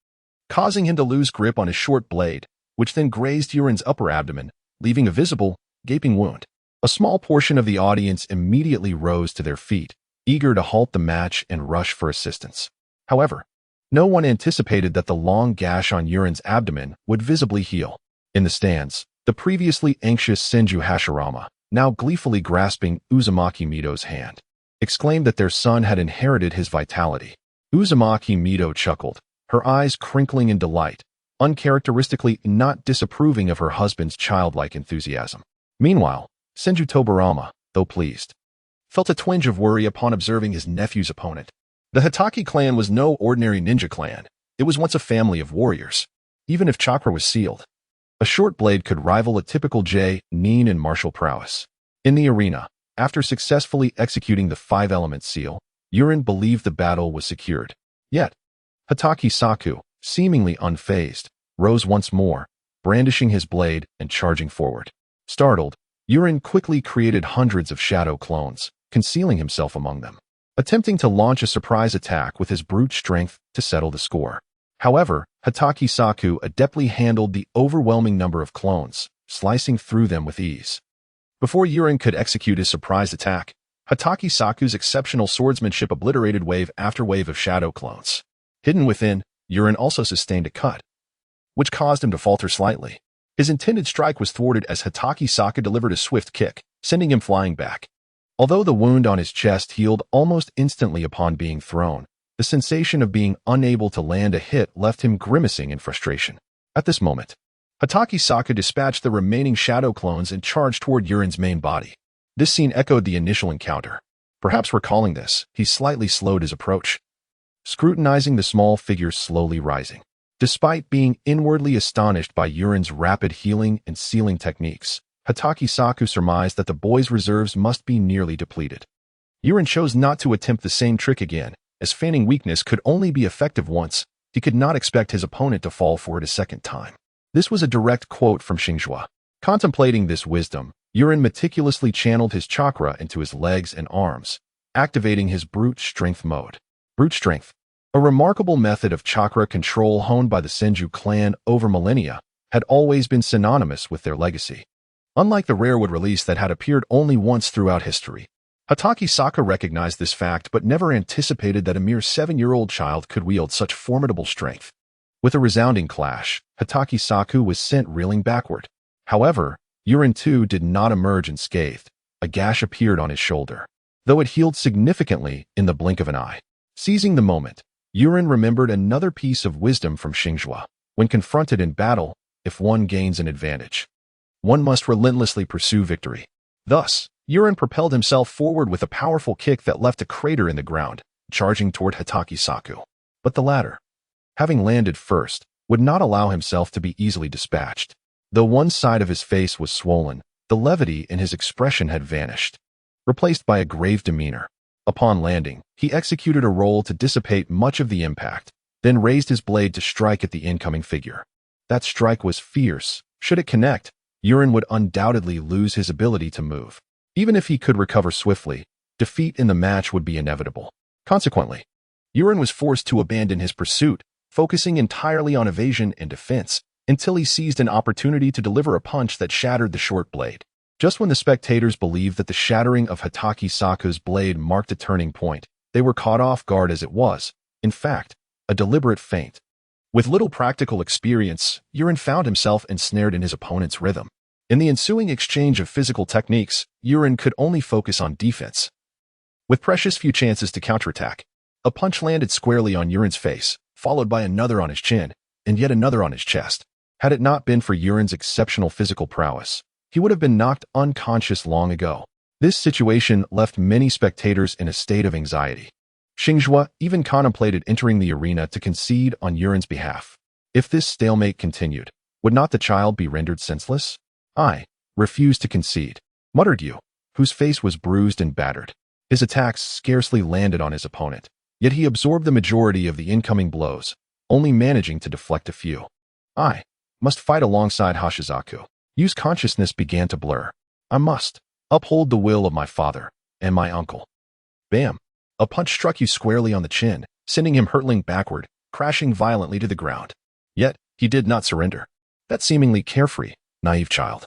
causing him to lose grip on his short blade, which then grazed Yurin's upper abdomen, leaving a visible, gaping wound. A small portion of the audience immediately rose to their feet, eager to halt the match and rush for assistance. However, no one anticipated that the long gash on Yurin's abdomen would visibly heal. In the stands, the previously anxious Senju Hashirama, now gleefully grasping Uzumaki Mito's hand, exclaimed that their son had inherited his vitality. Uzumaki Mito chuckled, her eyes crinkling in delight, uncharacteristically not disapproving of her husband's childlike enthusiasm. Meanwhile, Senju Tobarama, though pleased, felt a twinge of worry upon observing his nephew's opponent. The Hyuga clan was no ordinary ninja clan. It was once a family of warriors. Even if chakra was sealed, a short blade could rival a typical nin in martial prowess. In the arena, after successfully executing the 5-element seal, Yurin believed the battle was secured. Yet, Hatake Saku, seemingly unfazed, rose once more, brandishing his blade and charging forward. Startled, Yurin quickly created hundreds of shadow clones, concealing himself among them, attempting to launch a surprise attack with his brute strength to settle the score. However, Hatake Saku adeptly handled the overwhelming number of clones, slicing through them with ease. Before Yurin could execute his surprise attack, Hatake Saku's exceptional swordsmanship obliterated wave after wave of shadow clones. Hidden within, Yurin also sustained a cut, which caused him to falter slightly. His intended strike was thwarted as Hatake Saku delivered a swift kick, sending him flying back. Although the wound on his chest healed almost instantly upon being thrown, the sensation of being unable to land a hit left him grimacing in frustration. At this moment, Hatake Saku dispatched the remaining shadow clones and charged toward Yurin's main body. This scene echoed the initial encounter. Perhaps recalling this, he slightly slowed his approach, scrutinizing the small figure slowly rising. Despite being inwardly astonished by Yurin's rapid healing and sealing techniques, Hatake Saku surmised that the boy's reserves must be nearly depleted. Yurin chose not to attempt the same trick again, as feigning weakness could only be effective once. He could not expect his opponent to fall for it a second time. This was a direct quote from Xingzhuo. Contemplating this wisdom, Yurin meticulously channeled his chakra into his legs and arms, activating his brute strength mode. Brute strength, a remarkable method of chakra control honed by the Senju clan over millennia, had always been synonymous with their legacy. Unlike the rarewood release that had appeared only once throughout history, Hatake Saku recognized this fact but never anticipated that a mere 7-year-old child could wield such formidable strength. With a resounding clash, Hatake Saku was sent reeling backward. However, Yurin too did not emerge unscathed. A gash appeared on his shoulder, though it healed significantly in the blink of an eye. Seizing the moment, Yurin remembered another piece of wisdom from Xingzhuo. When confronted in battle, if one gains an advantage, one must relentlessly pursue victory. Thus, Yurin propelled himself forward with a powerful kick that left a crater in the ground, charging toward Hatake Saku. But the latter, having landed first, would not allow himself to be easily dispatched. Though one side of his face was swollen, the levity in his expression had vanished, replaced by a grave demeanor. Upon landing, he executed a roll to dissipate much of the impact, then raised his blade to strike at the incoming figure. That strike was fierce. Should it connect, Yurin would undoubtedly lose his ability to move. Even if he could recover swiftly, defeat in the match would be inevitable. Consequently, Yurin was forced to abandon his pursuit, focusing entirely on evasion and defense, until he seized an opportunity to deliver a punch that shattered the short blade. Just when the spectators believed that the shattering of Hatake Saku's blade marked a turning point, they were caught off guard as it was, in fact, a deliberate feint. With little practical experience, Yurin found himself ensnared in his opponent's rhythm. In the ensuing exchange of physical techniques, Yurin could only focus on defense. With precious few chances to counterattack, a punch landed squarely on Yurin's face, followed by another on his chin, and yet another on his chest. Had it not been for Yurin's exceptional physical prowess, he would have been knocked unconscious long ago. This situation left many spectators in a state of anxiety. Xingzhuo even contemplated entering the arena to concede on Yurin's behalf. If this stalemate continued, would not the child be rendered senseless? "I refuse to concede," muttered Yu, whose face was bruised and battered. His attacks scarcely landed on his opponent, yet he absorbed the majority of the incoming blows, only managing to deflect a few. "I must fight alongside Hashizaku." Yu's consciousness began to blur. "I must uphold the will of my father and my uncle." Bam! A punch struck Yu squarely on the chin, sending him hurtling backward, crashing violently to the ground. Yet, he did not surrender. That seemingly carefree, naive child,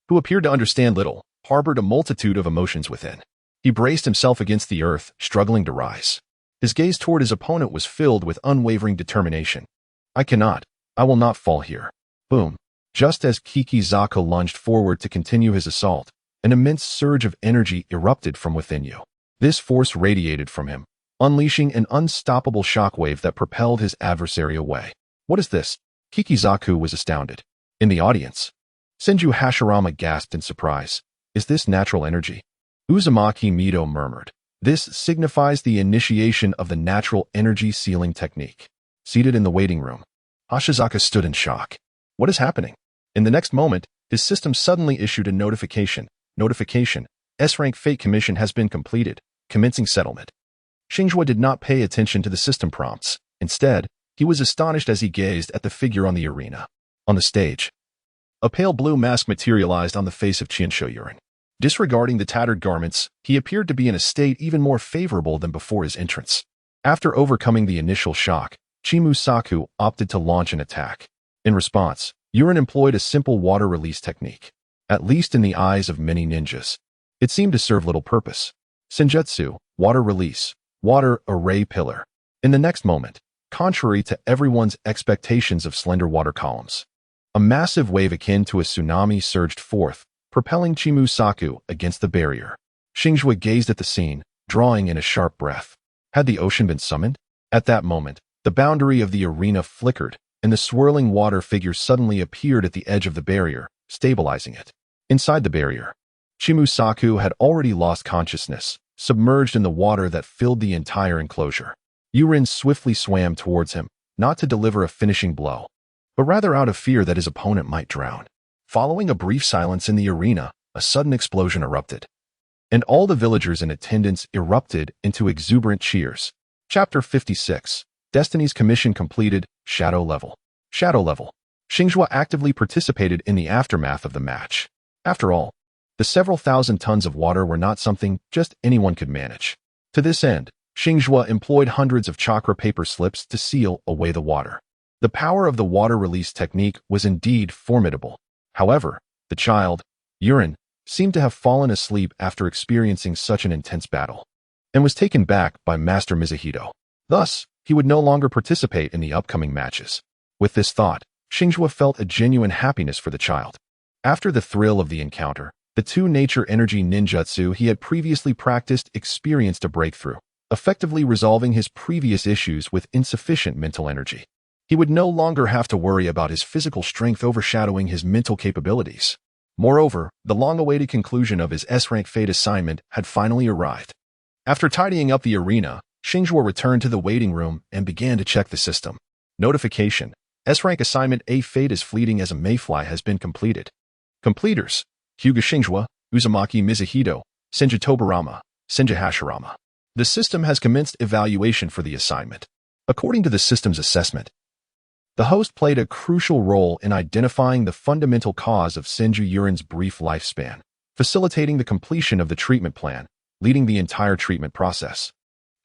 who appeared to understand little, harbored a multitude of emotions within. He braced himself against the earth, struggling to rise. His gaze toward his opponent was filled with unwavering determination. I will not fall here. Boom. Just as Kikizako lunged forward to continue his assault, an immense surge of energy erupted from within you. This force radiated from him, unleashing an unstoppable shockwave that propelled his adversary away. What is this? Kikizaku was astounded. In the audience, Senju Hashirama gasped in surprise. Is this natural energy? Uzumaki Mido murmured. This signifies the initiation of the natural energy sealing technique. Seated in the waiting room, Ashizaka stood in shock. What is happening? In the next moment, his system suddenly issued a notification. S-Rank Fate Commission has been completed. Commencing settlement. Xingzhuo did not pay attention to the system prompts. Instead, he was astonished as he gazed at the figure on the arena. On the stage, a pale blue mask materialized on the face of Qianshou Yuren. Disregarding the tattered garments, he appeared to be in a state even more favorable than before his entrance. After overcoming the initial shock, Chimusaku opted to launch an attack. In response, Yuren employed a simple water release technique. At least in the eyes of many ninjas, it seemed to serve little purpose. Senjutsu, water release, water array pillar. In the next moment, contrary to everyone's expectations of slender water columns, a massive wave akin to a tsunami surged forth, propelling Chimusaku against the barrier. Xingzhuo gazed at the scene, drawing in a sharp breath. Had the ocean been summoned? At that moment, the boundary of the arena flickered, and the swirling water figure suddenly appeared at the edge of the barrier, stabilizing it. Inside the barrier, Chimusaku had already lost consciousness, submerged in the water that filled the entire enclosure. Yuren swiftly swam towards him, not to deliver a finishing blow, but rather out of fear that his opponent might drown. Following a brief silence in the arena, a sudden explosion erupted, and all the villagers in attendance erupted into exuberant cheers. Chapter 56. Destiny's Commission completed. Shadow Level. Xingzhuo actively participated in the aftermath of the match. After all, the several thousand tons of water were not something just anyone could manage. To this end, Xingzhuo employed hundreds of chakra paper slips to seal away the water. The power of the water release technique was indeed formidable. However, the child, Yuren, seemed to have fallen asleep after experiencing such an intense battle, and was taken back by Master Mizuhito. Thus, he would no longer participate in the upcoming matches. With this thought, Xingzhuo felt a genuine happiness for the child. After the thrill of the encounter, the two nature energy ninjutsu he had previously practiced experienced a breakthrough, effectively resolving his previous issues with insufficient mental energy. He would no longer have to worry about his physical strength overshadowing his mental capabilities. Moreover, the long-awaited conclusion of his S-Rank Fate assignment had finally arrived. After tidying up the arena, Xingzhuo returned to the waiting room and began to check the system. Notification: S-Rank Assignment A Fate as Fleeting as a Mayfly has been completed. Completers: Hyuga Xingzhuo, Uzumaki Mizuhito, Senju Tobarama, Senju Hashirama. The system has commenced evaluation for the assignment. According to the system's assessment, the host played a crucial role in identifying the fundamental cause of Senju Yuren's brief lifespan, facilitating the completion of the treatment plan, leading the entire treatment process,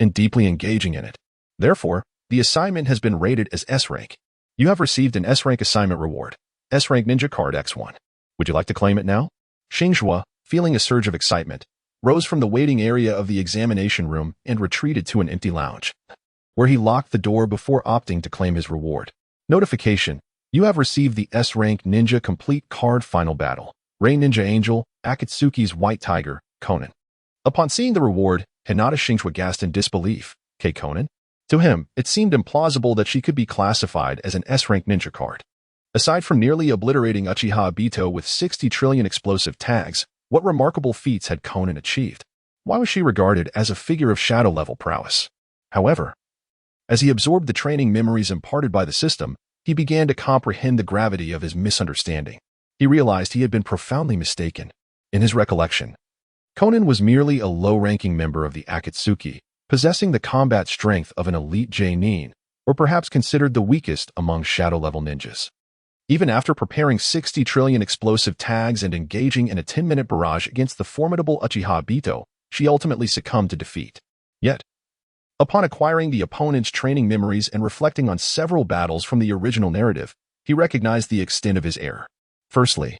and deeply engaging in it. Therefore, the assignment has been rated as S-Rank. You have received an S-Rank assignment reward, S-Rank Ninja Card X1. Would you like to claim it now? Xingzhuo, feeling a surge of excitement, rose from the waiting area of the examination room and retreated to an empty lounge, where he locked the door before opting to claim his reward. Notification: you have received the S-Rank Ninja Complete Card Final Battle, Rei Ninja Angel, Akatsuki's White Tiger, Conan. Upon seeing the reward, Hinata Xingzhuo gasped in disbelief. Conan? To him, it seemed implausible that she could be classified as an S-Rank ninja card. Aside from nearly obliterating Uchiha Obito with 60 trillion explosive tags, what remarkable feats had Conan achieved? Why was she regarded as a figure of shadow-level prowess? However, as he absorbed the training memories imparted by the system, he began to comprehend the gravity of his misunderstanding. He realized he had been profoundly mistaken. In his recollection, Conan was merely a low-ranking member of the Akatsuki, possessing the combat strength of an elite Genin, or perhaps considered the weakest among shadow-level ninjas. Even after preparing 60 trillion explosive tags and engaging in a 10-minute barrage against the formidable Uchiha Obito, she ultimately succumbed to defeat. Yet, upon acquiring the opponent's training memories and reflecting on several battles from the original narrative, he recognized the extent of his error. Firstly,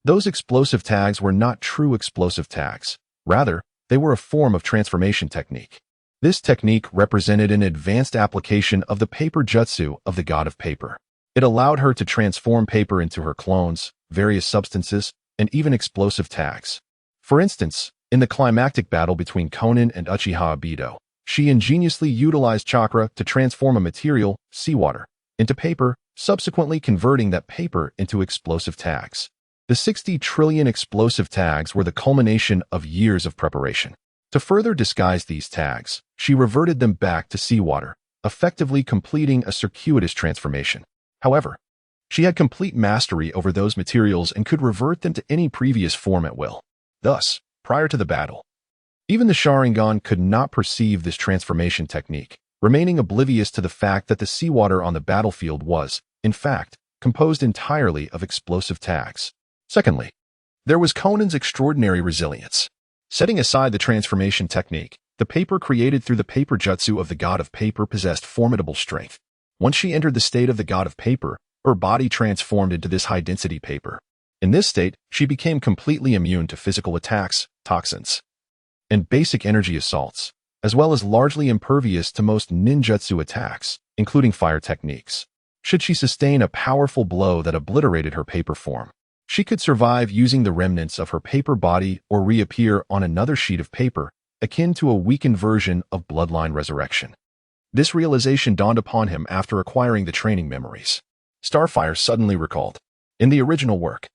Those explosive tags were not true explosive tags. Rather, they were a form of transformation technique. This technique represented an advanced application of the paper jutsu of the god of paper. It allowed her to transform paper into her clones, various substances, and even explosive tags. For instance, in the climactic battle between Konan and Uchiha Obito, she ingeniously utilized chakra to transform a material, seawater, into paper, subsequently converting that paper into explosive tags. The 60 trillion explosive tags were the culmination of years of preparation. To further disguise these tags, she reverted them back to seawater, effectively completing a circuitous transformation. However, she had complete mastery over those materials and could revert them to any previous form at will. Thus, prior to the battle, even the Sharingan could not perceive this transformation technique, remaining oblivious to the fact that the seawater on the battlefield was, in fact, composed entirely of explosive tags. Secondly, there was Konan's extraordinary resilience. Setting aside the transformation technique, the paper created through the paper jutsu of the god of paper possessed formidable strength. Once she entered the state of the god of paper, her body transformed into this high-density paper. In this state, she became completely immune to physical attacks, toxins, and basic energy assaults, as well as largely impervious to most ninjutsu attacks, including fire techniques. Should she sustain a powerful blow that obliterated her paper form, she could survive using the remnants of her paper body or reappear on another sheet of paper, akin to a weakened version of bloodline resurrection. This realization dawned upon him after acquiring the training memories. Starfire suddenly recalled. In the original work,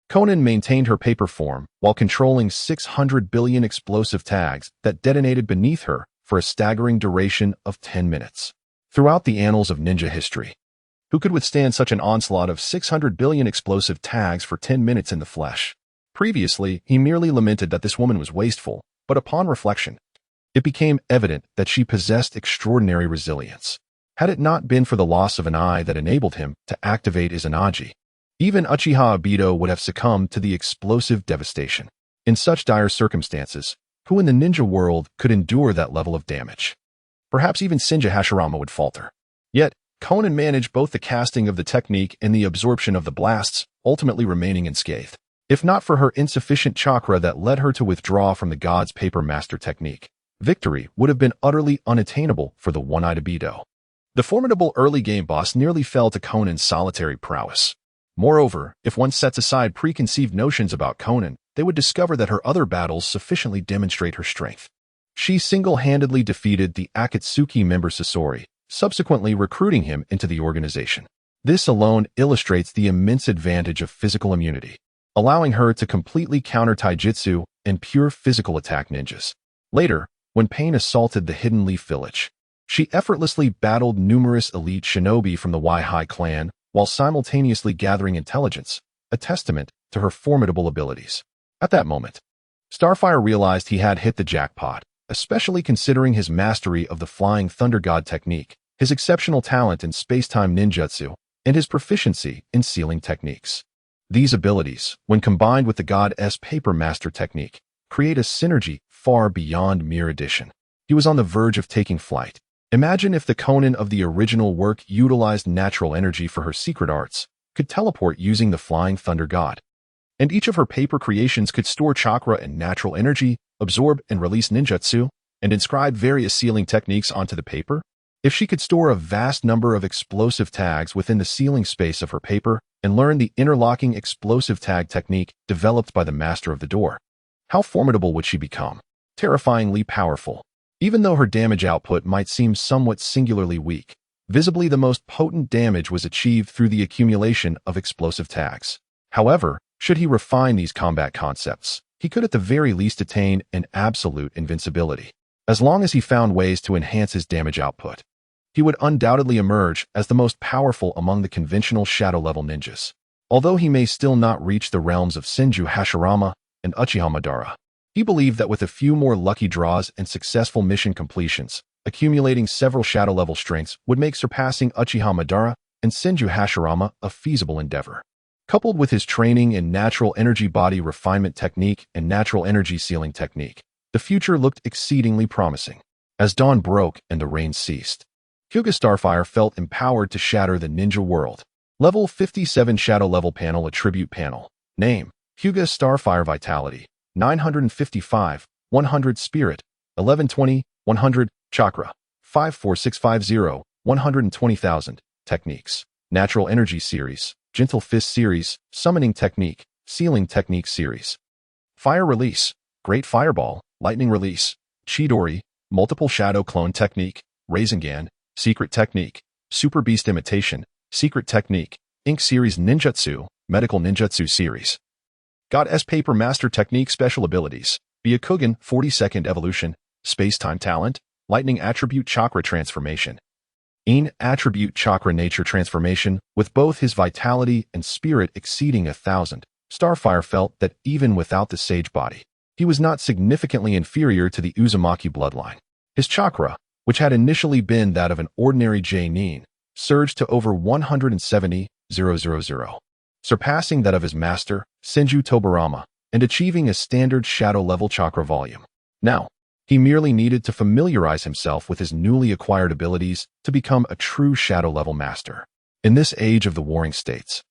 Konan maintained her paper form while controlling 600 billion explosive tags that detonated beneath her for a staggering duration of 10 minutes. Throughout the annals of ninja history, who could withstand such an onslaught of 600 billion explosive tags for 10 minutes in the flesh? Previously, he merely lamented that this woman was wasteful, but upon reflection, it became evident that she possessed extraordinary resilience. Had it not been for the loss of an eye that enabled him to activate his Anaji, even Uchiha Obito would have succumbed to the explosive devastation. In such dire circumstances, who in the ninja world could endure that level of damage? Perhaps even Senju Hashirama would falter. Yet, Konan managed both the casting of the technique and the absorption of the blasts, ultimately remaining unscathed. If not for her insufficient chakra that led her to withdraw from the god's paper master technique, victory would have been utterly unattainable for the one-eyed Obito. The formidable early-game boss nearly fell to Konan's solitary prowess. Moreover, if one sets aside preconceived notions about Konan, they would discover that her other battles sufficiently demonstrate her strength. She single-handedly defeated the Akatsuki member Sasori, subsequently recruiting him into the organization. This alone illustrates the immense advantage of physical immunity, allowing her to completely counter taijutsu and pure physical attack ninjas. Later, when Pain assaulted the Hidden Leaf Village, she effortlessly battled numerous elite shinobi from the Hyuga Clan while simultaneously gathering intelligence, a testament to her formidable abilities. At that moment, Starfire realized he had hit the jackpot, especially considering his mastery of the Flying Thunder God technique, his exceptional talent in space-time ninjutsu, and his proficiency in sealing techniques. These abilities, when combined with the God's Paper Master technique, create a synergy far beyond mere addition. He was on the verge of taking flight. Imagine if the Konan of the original work utilized natural energy for her secret arts, could teleport using the Flying Thunder God, and each of her paper creations could store chakra and natural energy, absorb and release ninjutsu, and inscribe various sealing techniques onto the paper. If she could store a vast number of explosive tags within the sealing space of her paper and learn the interlocking explosive tag technique developed by the master of the door, how formidable would she become? Terrifyingly powerful. Even though her damage output might seem somewhat singularly weak, visibly the most potent damage was achieved through the accumulation of explosive tags. However, should he refine these combat concepts, he could at the very least attain an absolute invincibility. As long as he found ways to enhance his damage output, he would undoubtedly emerge as the most powerful among the conventional shadow-level ninjas. Although he may still not reach the realms of Senju Hashirama and Uchiha Madara, he believed that with a few more lucky draws and successful mission completions, accumulating several shadow-level strengths would make surpassing Uchiha Madara and Senju Hashirama a feasible endeavor. Coupled with his training in natural energy body refinement technique and natural energy sealing technique, the future looked exceedingly promising. As dawn broke and the rain ceased, Hyuga Starfire felt empowered to shatter the ninja world. Level 57 Shadow Level Panel Attribute Panel. Name: Hyuga Starfire Vitality, 955, 100 Spirit, 1120, 100 Chakra, 54650, 120,000 Techniques. Natural Energy Series, Gentle Fist Series, Summoning Technique, Sealing Technique Series. Fire Release, Great Fireball, Lightning Release, Chidori, Multiple Shadow Clone Technique, Rasengan, Secret Technique, Super Beast Imitation, Secret Technique, Ink Series Ninjutsu, Medical Ninjutsu Series. God-S Paper Master Technique Special Abilities, Byakugan 42nd Evolution, Space-Time Talent, Lightning Attribute Chakra Transformation. In Attribute Chakra Nature Transformation, with both his vitality and spirit exceeding 1,000, Starfire felt that even without the Sage Body, he was not significantly inferior to the Uzumaki bloodline. His chakra, which had initially been that of an ordinary J-Nin, surged to over 170,000, surpassing that of his master, Senju Tobarama, and achieving a standard shadow-level chakra volume. Now, he merely needed to familiarize himself with his newly acquired abilities to become a true shadow-level master. In this age of the Warring States,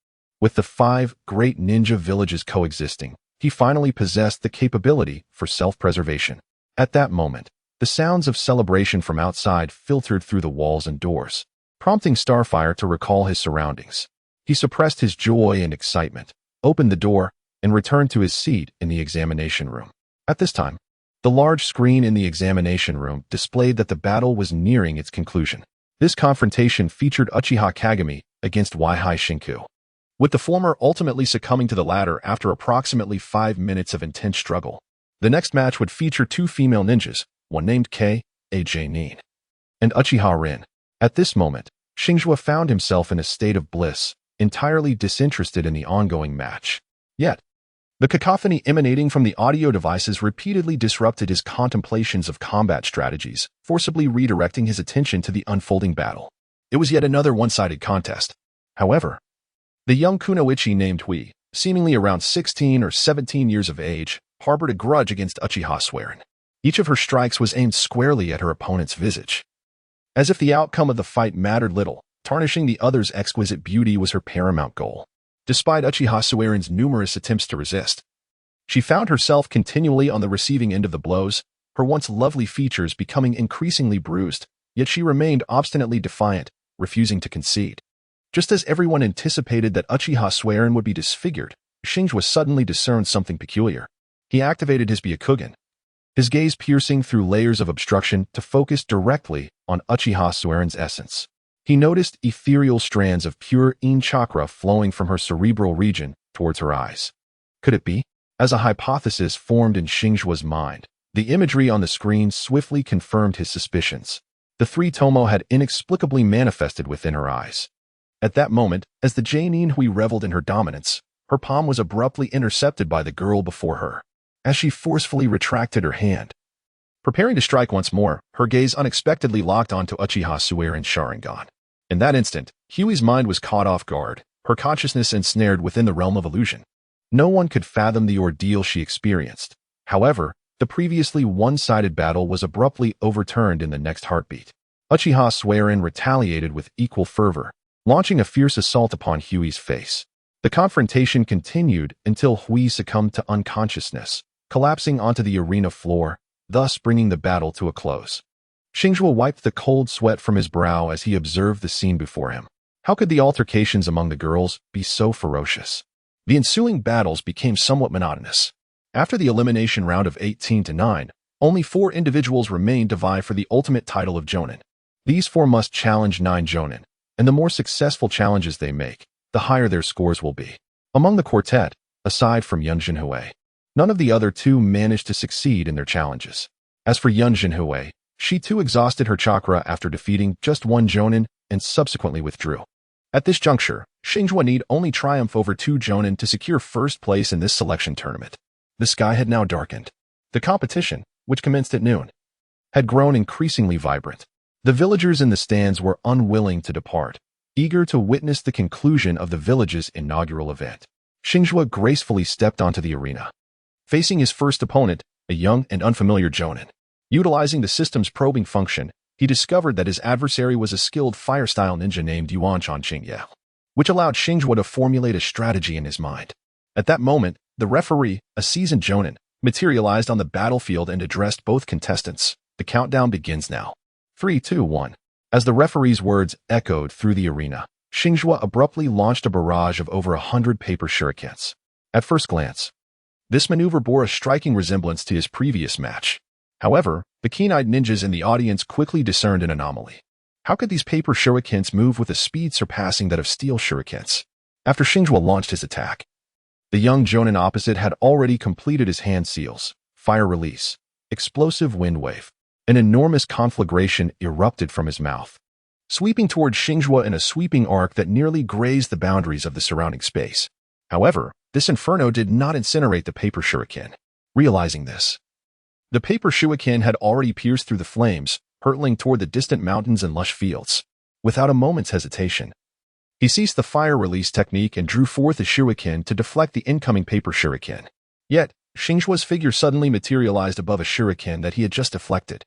with the 5 great ninja villages coexisting, he finally possessed the capability for self-preservation. At that moment, the sounds of celebration from outside filtered through the walls and doors, prompting Starfire to recall his surroundings. He suppressed his joy and excitement, opened the door, and returned to his seat in the examination room. At this time, the large screen in the examination room displayed that the battle was nearing its conclusion. This confrontation featured Uchiha Kagami against Waihai Shinku, with the former ultimately succumbing to the latter after approximately 5 minutes of intense struggle. The next match would feature 2 female ninjas, one named Kage, a J-Nin, and Uchiha Rin. At this moment, Xingzhuo found himself in a state of bliss, entirely disinterested in the ongoing match. Yet, the cacophony emanating from the audio devices repeatedly disrupted his contemplations of combat strategies, forcibly redirecting his attention to the unfolding battle. It was yet another one-sided contest. However, the young kunoichi named Hui, seemingly around 16 or 17 years of age, harbored a grudge against Uchiha Swearin. Each of her strikes was aimed squarely at her opponent's visage. As if the outcome of the fight mattered little, tarnishing the other's exquisite beauty was her paramount goal. Despite Uchiha Swearin's numerous attempts to resist, she found herself continually on the receiving end of the blows, her once lovely features becoming increasingly bruised, yet she remained obstinately defiant, refusing to concede. Just as everyone anticipated that Uchiha Swearin would be disfigured, Xingzhuo suddenly discerned something peculiar. He activated his Byakugan, his gaze piercing through layers of obstruction to focus directly on Uchiha Swearin's essence. He noticed ethereal strands of pure Yin chakra flowing from her cerebral region towards her eyes. Could it be? As a hypothesis formed in Xingzhuo's mind, the imagery on the screen swiftly confirmed his suspicions. The 3 Tomo had inexplicably manifested within her eyes. At that moment, as the J-Nin Hui reveled in her dominance, her palm was abruptly intercepted by the girl before her. As she forcefully retracted her hand, preparing to strike once more, her gaze unexpectedly locked onto Uchiha Swearin's Sharingan. In that instant, Hui's mind was caught off guard, her consciousness ensnared within the realm of illusion. No one could fathom the ordeal she experienced. However, the previously one-sided battle was abruptly overturned in the next heartbeat. Uchiha Swearin retaliated with equal fervor, launching a fierce assault upon Hui's face. The confrontation continued until Hui succumbed to unconsciousness, collapsing onto the arena floor, thus bringing the battle to a close. Xingzhuo wiped the cold sweat from his brow as he observed the scene before him. How could the altercations among the girls be so ferocious? The ensuing battles became somewhat monotonous. After the elimination round of 18-9, only 4 individuals remained to vie for the ultimate title of Jonin. These 4 must challenge 9 Jonin, and the more successful challenges they make, the higher their scores will be. Among the quartet, aside from Yun Jinhui, none of the other 2 managed to succeed in their challenges. As for Yun Jinhui, she too exhausted her chakra after defeating just 1 Jonin and subsequently withdrew. At this juncture, Xingzhuo need only triumph over 2 Jonin to secure first place in this selection tournament. The sky had now darkened. The competition, which commenced at noon, had grown increasingly vibrant. The villagers in the stands were unwilling to depart, eager to witness the conclusion of the village's inaugural event. Xingzhuo gracefully stepped onto the arena, facing his first opponent, a young and unfamiliar Jonin. Utilizing the system's probing function, he discovered that his adversary was a skilled fire-style ninja named Yuan Chongqing, which allowed Xingzhuo to formulate a strategy in his mind. At that moment, The referee, a seasoned jonin, materialized on the battlefield and addressed both contestants. The countdown begins now. 3, 2, 1. As the referee's words echoed through the arena, Xingzhuo abruptly launched a barrage of over 100 paper shurikens. At first glance, this maneuver bore a striking resemblance to his previous match. However, the keen-eyed ninjas in the audience quickly discerned an anomaly. How could these paper shurikens move with a speed surpassing that of steel shurikens? After Xingzhuo launched his attack, the young jonin opposite had already completed his hand seals, fire release, explosive wind wave. An enormous conflagration erupted from his mouth, sweeping toward Xingzhuo in a sweeping arc that nearly grazed the boundaries of the surrounding space. However, this inferno did not incinerate the paper shuriken. Realizing this, the paper shuriken had already pierced through the flames, hurtling toward the distant mountains and lush fields. Without a moment's hesitation, he ceased the fire release technique and drew forth a shuriken to deflect the incoming paper shuriken. Yet, Xingzhuo's figure suddenly materialized above a shuriken that he had just deflected,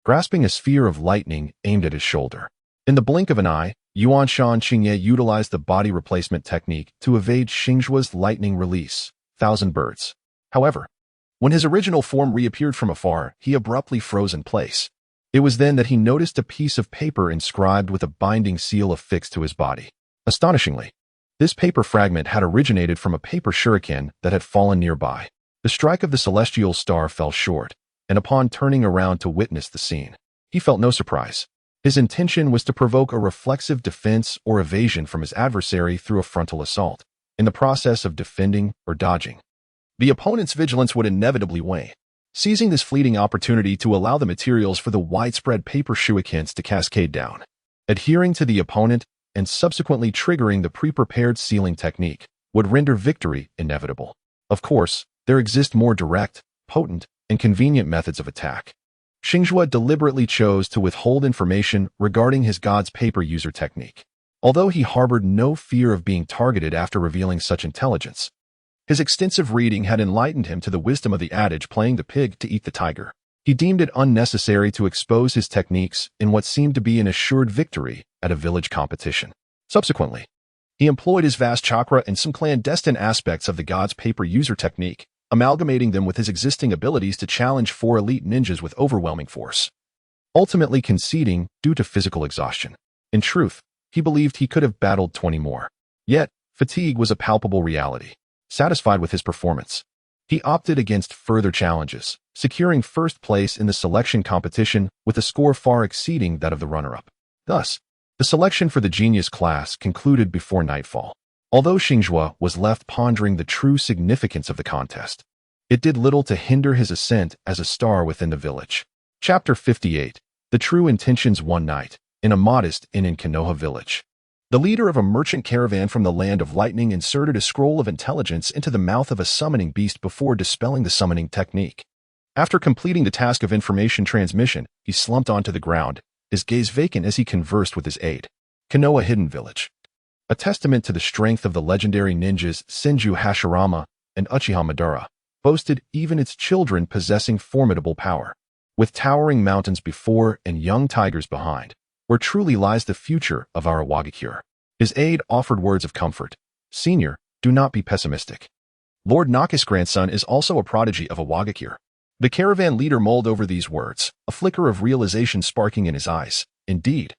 grasping a sphere of lightning aimed at his shoulder. In the blink of an eye, Yuanshan Qingye utilized the body replacement technique to evade Xingzhuo's lightning release, Thousand Birds. However, when his original form reappeared from afar, he abruptly froze in place. It was then that he noticed a piece of paper inscribed with a binding seal affixed to his body. Astonishingly, this paper fragment had originated from a paper shuriken that had fallen nearby. The strike of the celestial star fell short, and upon turning around to witness the scene, he felt no surprise. His intention was to provoke a reflexive defense or evasion from his adversary through a frontal assault. In the process of defending or dodging, the opponent's vigilance would inevitably wane, seizing this fleeting opportunity to allow the materials for the widespread paper shurikens to cascade down, adhering to the opponent and subsequently triggering the pre-prepared sealing technique would render victory inevitable. Of course, there exist more direct, potent, and convenient methods of attack. Xingzhuo deliberately chose to withhold information regarding his God's paper user technique. Although he harbored no fear of being targeted after revealing such intelligence, his extensive reading had enlightened him to the wisdom of the adage playing the pig to eat the tiger. He deemed it unnecessary to expose his techniques in what seemed to be an assured victory at a village competition. Subsequently, he employed his vast chakra and some clandestine aspects of the God's paper user technique, amalgamating them with his existing abilities to challenge 4 elite ninjas with overwhelming force, ultimately conceding due to physical exhaustion. In truth, he believed he could have battled 20 more. Yet, fatigue was a palpable reality. Satisfied with his performance, he opted against further challenges, securing first place in the selection competition with a score far exceeding that of the runner-up. Thus, the selection for the genius class concluded before nightfall. Although Xingzhuo was left pondering the true significance of the contest, it did little to hinder his ascent as a star within the village. Chapter 58. The True Intentions. One night, in a modest inn in Konoha village, the leader of a merchant caravan from the Land of Lightning inserted a scroll of intelligence into the mouth of a summoning beast before dispelling the summoning technique. After completing the task of information transmission, he slumped onto the ground, his gaze vacant as he conversed with his aide. Konoha Hidden Village. A testament to the strength of the legendary ninjas Senju Hashirama and Uchiha Madara, boasted even its children possessing formidable power. With towering mountains before and young tigers behind, where truly lies the future of our Awagakure. His aide offered words of comfort. Senior, do not be pessimistic. Lord Naka's grandson is also a prodigy of Awagakure. The caravan leader mulled over these words, a flicker of realization sparking in his eyes. Indeed,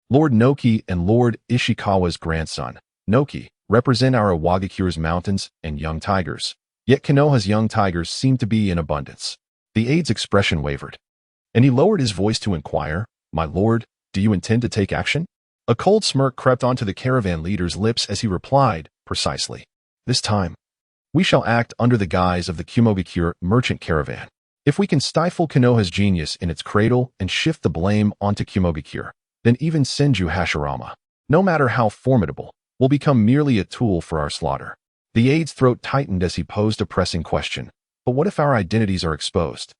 Lord Noki and Lord Ishikawa's grandson, Noki, represent our Awagakure's mountains and young tigers. Yet Konoha's young tigers seem to be in abundance. The aide's expression wavered, and he lowered his voice to inquire, My lord, do you intend to take action? A cold smirk crept onto the caravan leader's lips as he replied, Precisely. This time, we shall act under the guise of the Kumogakure merchant caravan. If we can stifle Konoha's genius in its cradle and shift the blame onto Kumogakure, then even Senju Hashirama, no matter how formidable, will become merely a tool for our slaughter. The aide's throat tightened as he posed a pressing question. But what if our identities are exposed?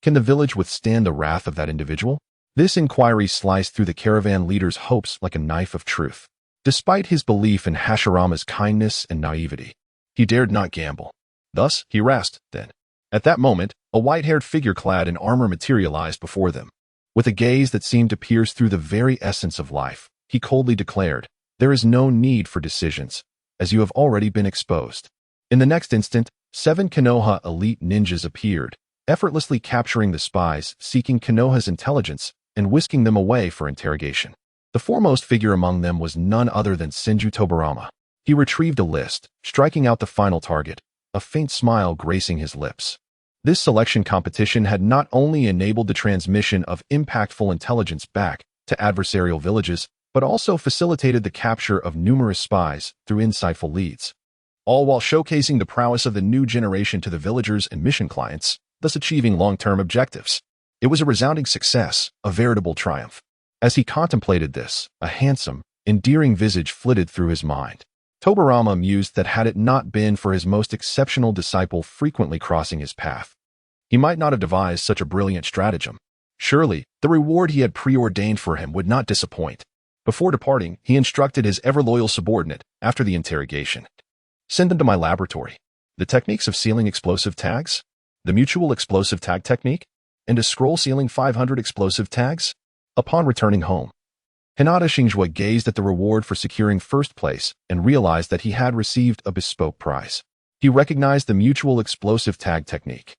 Can the village withstand the wrath of that individual? This inquiry sliced through the caravan leader's hopes like a knife of truth. Despite his belief in Hashirama's kindness and naivety, he dared not gamble. Thus, he rasped, then. At that moment, a white-haired figure clad in armor materialized before them. With a gaze that seemed to pierce through the very essence of life, he coldly declared, There is no need for decisions, as you have already been exposed. In the next instant, 7 Konoha elite ninjas appeared, effortlessly capturing the spies seeking Konoha's intelligence and whisking them away for interrogation. The foremost figure among them was none other than Senju Tobarama. He retrieved a list, striking out the final target, a faint smile gracing his lips. This selection competition had not only enabled the transmission of impactful intelligence back to adversarial villages, but also facilitated the capture of numerous spies through insightful leads, all while showcasing the prowess of the new generation to the villagers and mission clients, thus achieving long-term objectives. It was a resounding success, a veritable triumph. As he contemplated this, a handsome, endearing visage flitted through his mind. Tobarama mused that had it not been for his most exceptional disciple frequently crossing his path, he might not have devised such a brilliant stratagem. Surely, the reward he had preordained for him would not disappoint. Before departing, he instructed his ever-loyal subordinate, after the interrogation, "Send them to my laboratory. The techniques of sealing explosive tags, the mutual explosive tag technique, and a scroll sealing 500 explosive tags." Upon returning home, Hinata Xingzhuo gazed at the reward for securing first place and realized that he had received a bespoke prize. He recognized the mutual explosive tag technique,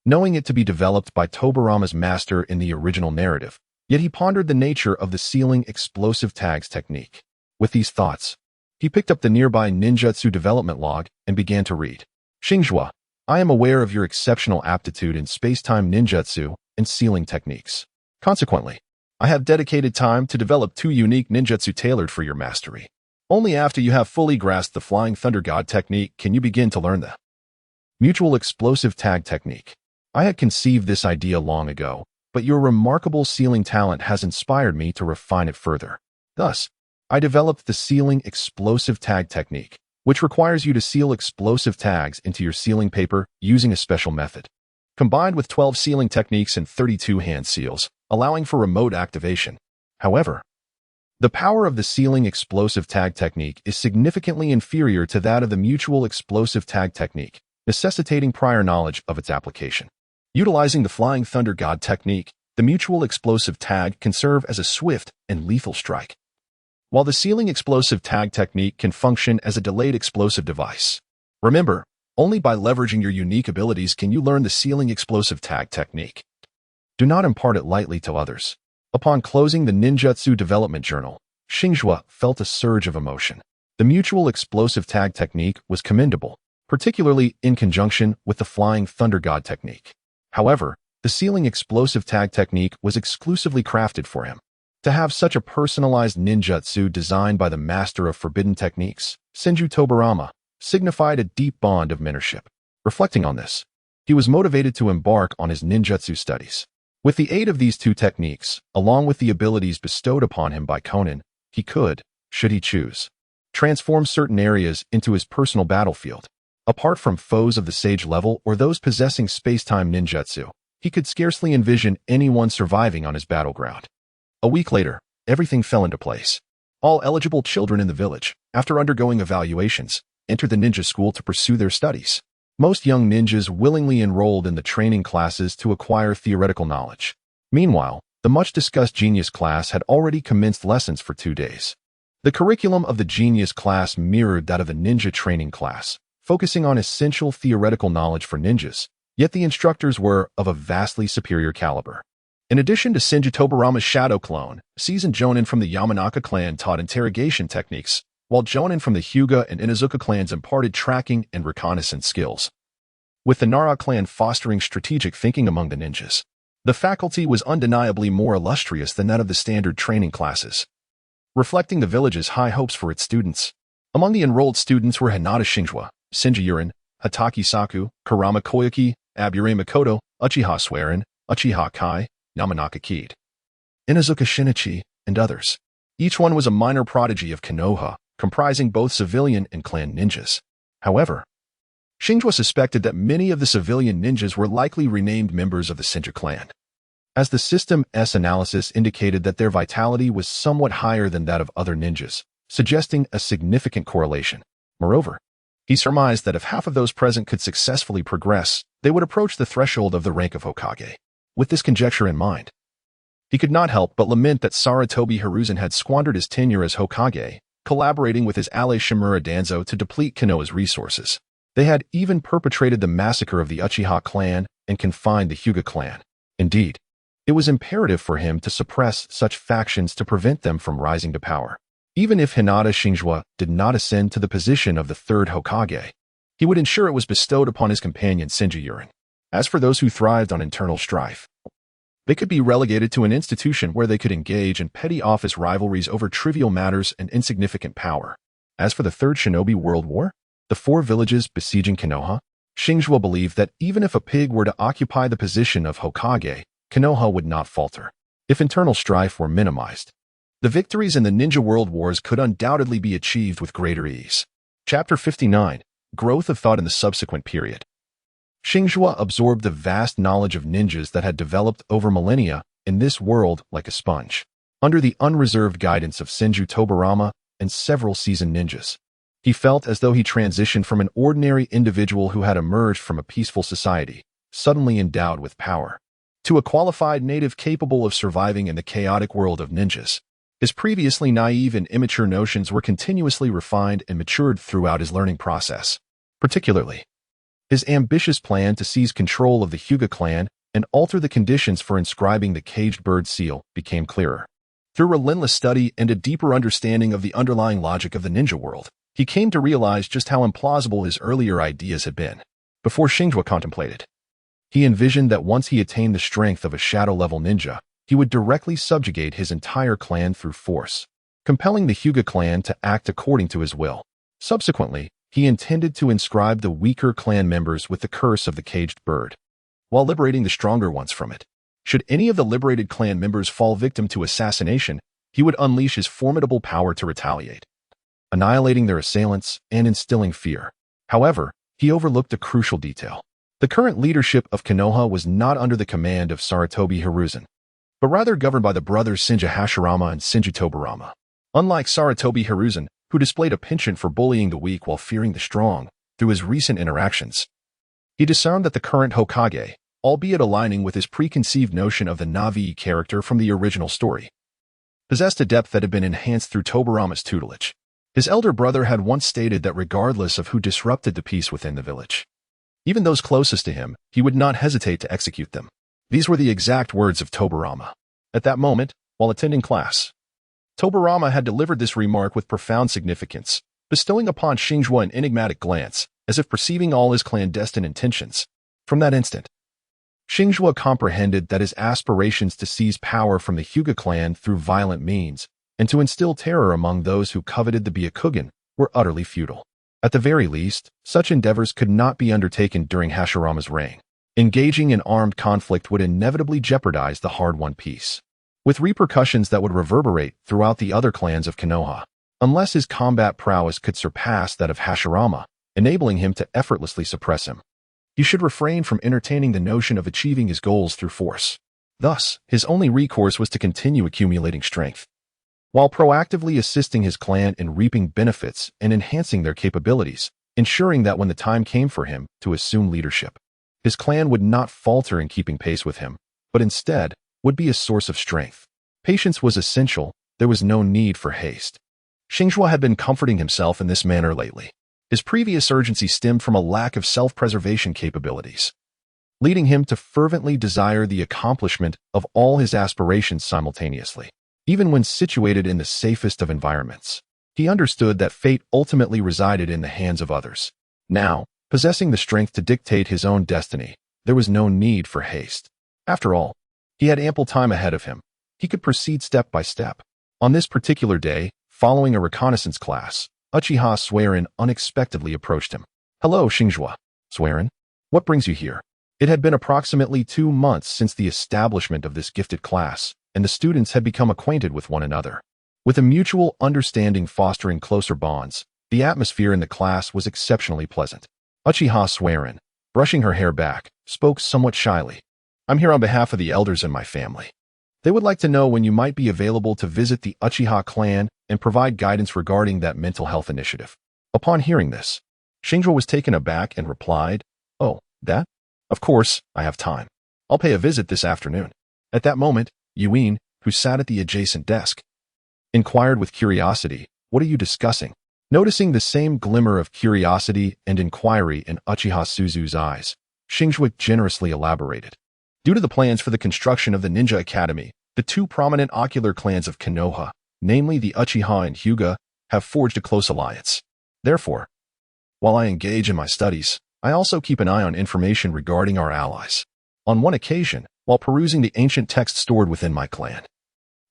knowing it to be developed by Tobarama's master in the original narrative, yet he pondered the nature of the sealing explosive tags technique. With these thoughts, he picked up the nearby ninjutsu development log and began to read. "Xingzhuo, I am aware of your exceptional aptitude in space-time ninjutsu and sealing techniques. Consequently, I have dedicated time to develop 2 unique ninjutsu tailored for your mastery. Only after you have fully grasped the Flying Thunder God technique can you begin to learn the mutual explosive tag technique. I had conceived this idea long ago, but your remarkable sealing talent has inspired me to refine it further. Thus, I developed the sealing explosive tag technique, which requires you to seal explosive tags into your sealing paper using a special method, combined with 12 sealing techniques and 32 hand seals, allowing for remote activation. However, the power of the sealing explosive tag technique is significantly inferior to that of the mutual explosive tag technique, necessitating prior knowledge of its application. Utilizing the Flying Thunder God technique, the mutual explosive tag can serve as a swift and lethal strike, while the sealing explosive tag technique can function as a delayed explosive device. Remember, only by leveraging your unique abilities can you learn the sealing explosive tag technique. Do not impart it lightly to others." Upon closing the ninjutsu development journal, Xingzhuo felt a surge of emotion. The mutual explosive tag technique was commendable, particularly in conjunction with the Flying Thunder God technique. However, the sealing explosive tag technique was exclusively crafted for him. To have such a personalized ninjutsu designed by the master of forbidden techniques, Senju Tobarama, signified a deep bond of mentorship. Reflecting on this, he was motivated to embark on his ninjutsu studies. With the aid of these 2 techniques, along with the abilities bestowed upon him by Conan, he could, should he choose, transform certain areas into his personal battlefield. Apart from foes of the sage level or those possessing space-time ninjutsu, he could scarcely envision anyone surviving on his battleground. A week later, everything fell into place. All eligible children in the village, after undergoing evaluations, entered the ninja school to pursue their studies. Most young ninjas willingly enrolled in the training classes to acquire theoretical knowledge. Meanwhile, the much-discussed genius class had already commenced lessons for 2 days. The curriculum of the genius class mirrored that of the ninja training class, focusing on essential theoretical knowledge for ninjas, yet the instructors were of a vastly superior caliber. In addition to Senju Tobarama's shadow clone, seasoned jonin from the Yamanaka clan taught interrogation techniques, while jonin from the Hyuga and Inuzuka clans imparted tracking and reconnaissance skills. With the Nara clan fostering strategic thinking among the ninjas, the faculty was undeniably more illustrious than that of the standard training classes, reflecting the village's high hopes for its students. Among the enrolled students were Hinata Xingzhuo, Shinji Yurin, Hataki Saku, Karama Koyuki, Abure Makoto, Uchiha Suiren, Uchiha Kai, Yamanaka Kid, Inuzuka Shinichi, and others. Each one was a minor prodigy of Konoha, comprising both civilian and clan ninjas. However, Xingzhuo suspected that many of the civilian ninjas were likely renamed members of the Shinji clan, as the System S analysis indicated that their vitality was somewhat higher than that of other ninjas, suggesting a significant correlation. Moreover, he surmised that if half of those present could successfully progress, they would approach the threshold of the rank of Hokage. With this conjecture in mind, he could not help but lament that Sarutobi Hiruzen had squandered his tenure as Hokage, collaborating with his ally Shimura Danzo to deplete Konoha's resources. They had even perpetrated the massacre of the Uchiha clan and confined the Hyuga clan. Indeed, it was imperative for him to suppress such factions to prevent them from rising to power. Even if Hinata Xingzhuo did not ascend to the position of the third Hokage, he would ensure it was bestowed upon his companion Senju. As for those who thrived on internal strife, they could be relegated to an institution where they could engage in petty office rivalries over trivial matters and insignificant power. As for the Third Shinobi World War, the 4 villages besieging Konoha, Xingzhuo believed that even if a pig were to occupy the position of Hokage, Konoha would not falter. If internal strife were minimized, the victories in the Ninja World Wars could undoubtedly be achieved with greater ease. Chapter 59. Growth of Thought in the Subsequent Period. Xingzhuo absorbed the vast knowledge of ninjas that had developed over millennia in this world like a sponge. Under the unreserved guidance of Senju Tobarama and several seasoned ninjas, he felt as though he transitioned from an ordinary individual who had emerged from a peaceful society, suddenly endowed with power, to a qualified native capable of surviving in the chaotic world of ninjas. His previously naive and immature notions were continuously refined and matured throughout his learning process. Particularly, his ambitious plan to seize control of the Hyuga clan and alter the conditions for inscribing the caged bird seal became clearer. Through relentless study and a deeper understanding of the underlying logic of the ninja world, he came to realize just how implausible his earlier ideas had been. Before Xingzhuo contemplated, he envisioned that once he attained the strength of a shadow-level ninja, he would directly subjugate his entire clan through force, compelling the Hyuga clan to act according to his will. Subsequently, he intended to inscribe the weaker clan members with the curse of the caged bird, while liberating the stronger ones from it. Should any of the liberated clan members fall victim to assassination, he would unleash his formidable power to retaliate, annihilating their assailants and instilling fear. However, he overlooked a crucial detail. The current leadership of Konoha was not under the command of Sarutobi Hiruzen, but rather governed by the brothers Senju Hashirama and Senju Tobarama. Unlike Sarutobi Hiruzen, who displayed a penchant for bullying the weak while fearing the strong through his recent interactions, he discerned that the current Hokage, albeit aligning with his preconceived notion of the Navi character from the original story, possessed a depth that had been enhanced through Tobarama's tutelage. His elder brother had once stated that regardless of who disrupted the peace within the village, even those closest to him, he would not hesitate to execute them. These were the exact words of Tobarama. At that moment, while attending class, Tobarama had delivered this remark with profound significance, bestowing upon Xingzhuo an enigmatic glance, as if perceiving all his clandestine intentions. From that instant, Xingzhuo comprehended that his aspirations to seize power from the Hyuga clan through violent means and to instill terror among those who coveted the Byakugan were utterly futile. At the very least, such endeavors could not be undertaken during Hashirama's reign. Engaging in armed conflict would inevitably jeopardize the hard-won peace, with repercussions that would reverberate throughout the other clans of Konoha, unless his combat prowess could surpass that of Hashirama, enabling him to effortlessly suppress him. He should refrain from entertaining the notion of achieving his goals through force. Thus, his only recourse was to continue accumulating strength, while proactively assisting his clan in reaping benefits and enhancing their capabilities, ensuring that when the time came for him to assume leadership, his clan would not falter in keeping pace with him, but instead would be a source of strength. Patience was essential. There was no need for haste. Xingzhuo had been comforting himself in this manner lately. His previous urgency stemmed from a lack of self-preservation capabilities, leading him to fervently desire the accomplishment of all his aspirations simultaneously. Even when situated in the safest of environments, he understood that fate ultimately resided in the hands of others. Now, possessing the strength to dictate his own destiny, there was no need for haste. After all, he had ample time ahead of him. He could proceed step by step. On this particular day, following a reconnaissance class, Uchiha Suiren unexpectedly approached him. "Hello, Xingzhuo." "Suiren, what brings you here?" It had been approximately 2 months since the establishment of this gifted class, and the students had become acquainted with one another. With a mutual understanding fostering closer bonds, the atmosphere in the class was exceptionally pleasant. Uchiha Suiren, brushing her hair back, spoke somewhat shyly. "I'm here on behalf of the elders in my family. They would like to know when you might be available to visit the Uchiha clan and provide guidance regarding that mental health initiative." Upon hearing this, Xingzhuo was taken aback and replied, "Oh, that? Of course, I have time. I'll pay a visit this afternoon." At that moment, Yuin, who sat at the adjacent desk, inquired with curiosity, "What are you discussing?" Noticing the same glimmer of curiosity and inquiry in Uchiha Suzu's eyes, Xingzhuo generously elaborated. Due to the plans for the construction of the Ninja Academy, the two prominent ocular clans of Konoha, namely the Uchiha and Hyuga, have forged a close alliance. Therefore, while I engage in my studies, I also keep an eye on information regarding our allies. On one occasion, while perusing the ancient text stored within my clan,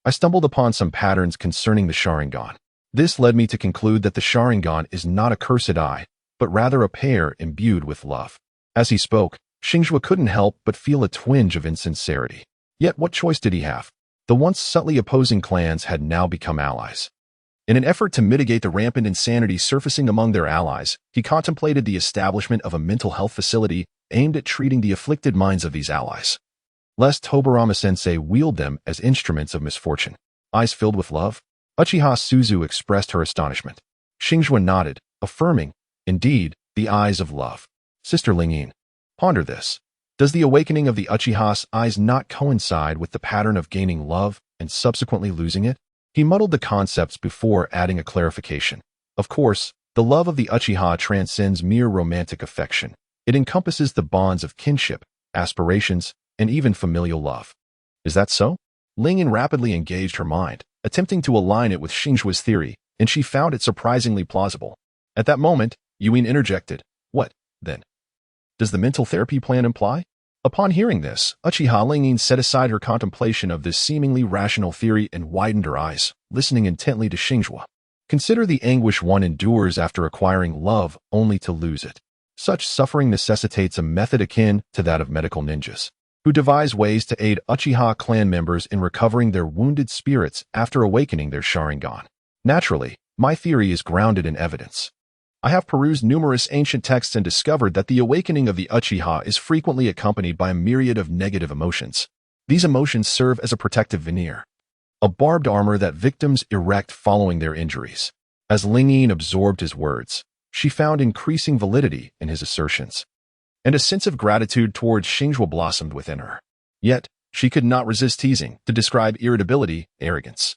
I stumbled upon some patterns concerning the Sharingan. This led me to conclude that the Sharingan is not a cursed eye, but rather a pair imbued with love. As he spoke, Xingzhuo couldn't help but feel a twinge of insincerity. Yet what choice did he have? The once subtly opposing clans had now become allies. In an effort to mitigate the rampant insanity surfacing among their allies, he contemplated the establishment of a mental health facility aimed at treating the afflicted minds of these allies, lest Tobarama-sensei wield them as instruments of misfortune. Eyes filled with love? Uchiha Suzu expressed her astonishment. Xingzhuo nodded, affirming, indeed, the eyes of love. Sister Lingyin, ponder this. Does the awakening of the Uchiha's eyes not coincide with the pattern of gaining love and subsequently losing it? He muddled the concepts before adding a clarification. Of course, the love of the Uchiha transcends mere romantic affection. It encompasses the bonds of kinship, aspirations, and even familial love. Is that so? Lingyin rapidly engaged her mind, attempting to align it with Xingzhuo's theory, and she found it surprisingly plausible. At that moment, Yuin interjected, "What, then, does the mental therapy plan imply?" Upon hearing this, Uchiha Lingyin set aside her contemplation of this seemingly rational theory and widened her eyes, listening intently to Xingzhuo. Consider the anguish one endures after acquiring love only to lose it. Such suffering necessitates a method akin to that of medical ninjas, who devise ways to aid Uchiha clan members in recovering their wounded spirits after awakening their Sharingan. Naturally, my theory is grounded in evidence. I have perused numerous ancient texts and discovered that the awakening of the Uchiha is frequently accompanied by a myriad of negative emotions. These emotions serve as a protective veneer, a barbed armor that victims erect following their injuries. As Lingyin absorbed his words, she found increasing validity in his assertions, and a sense of gratitude towards Xingzhuo blossomed within her. Yet, she could not resist teasing to describe irritability, arrogance,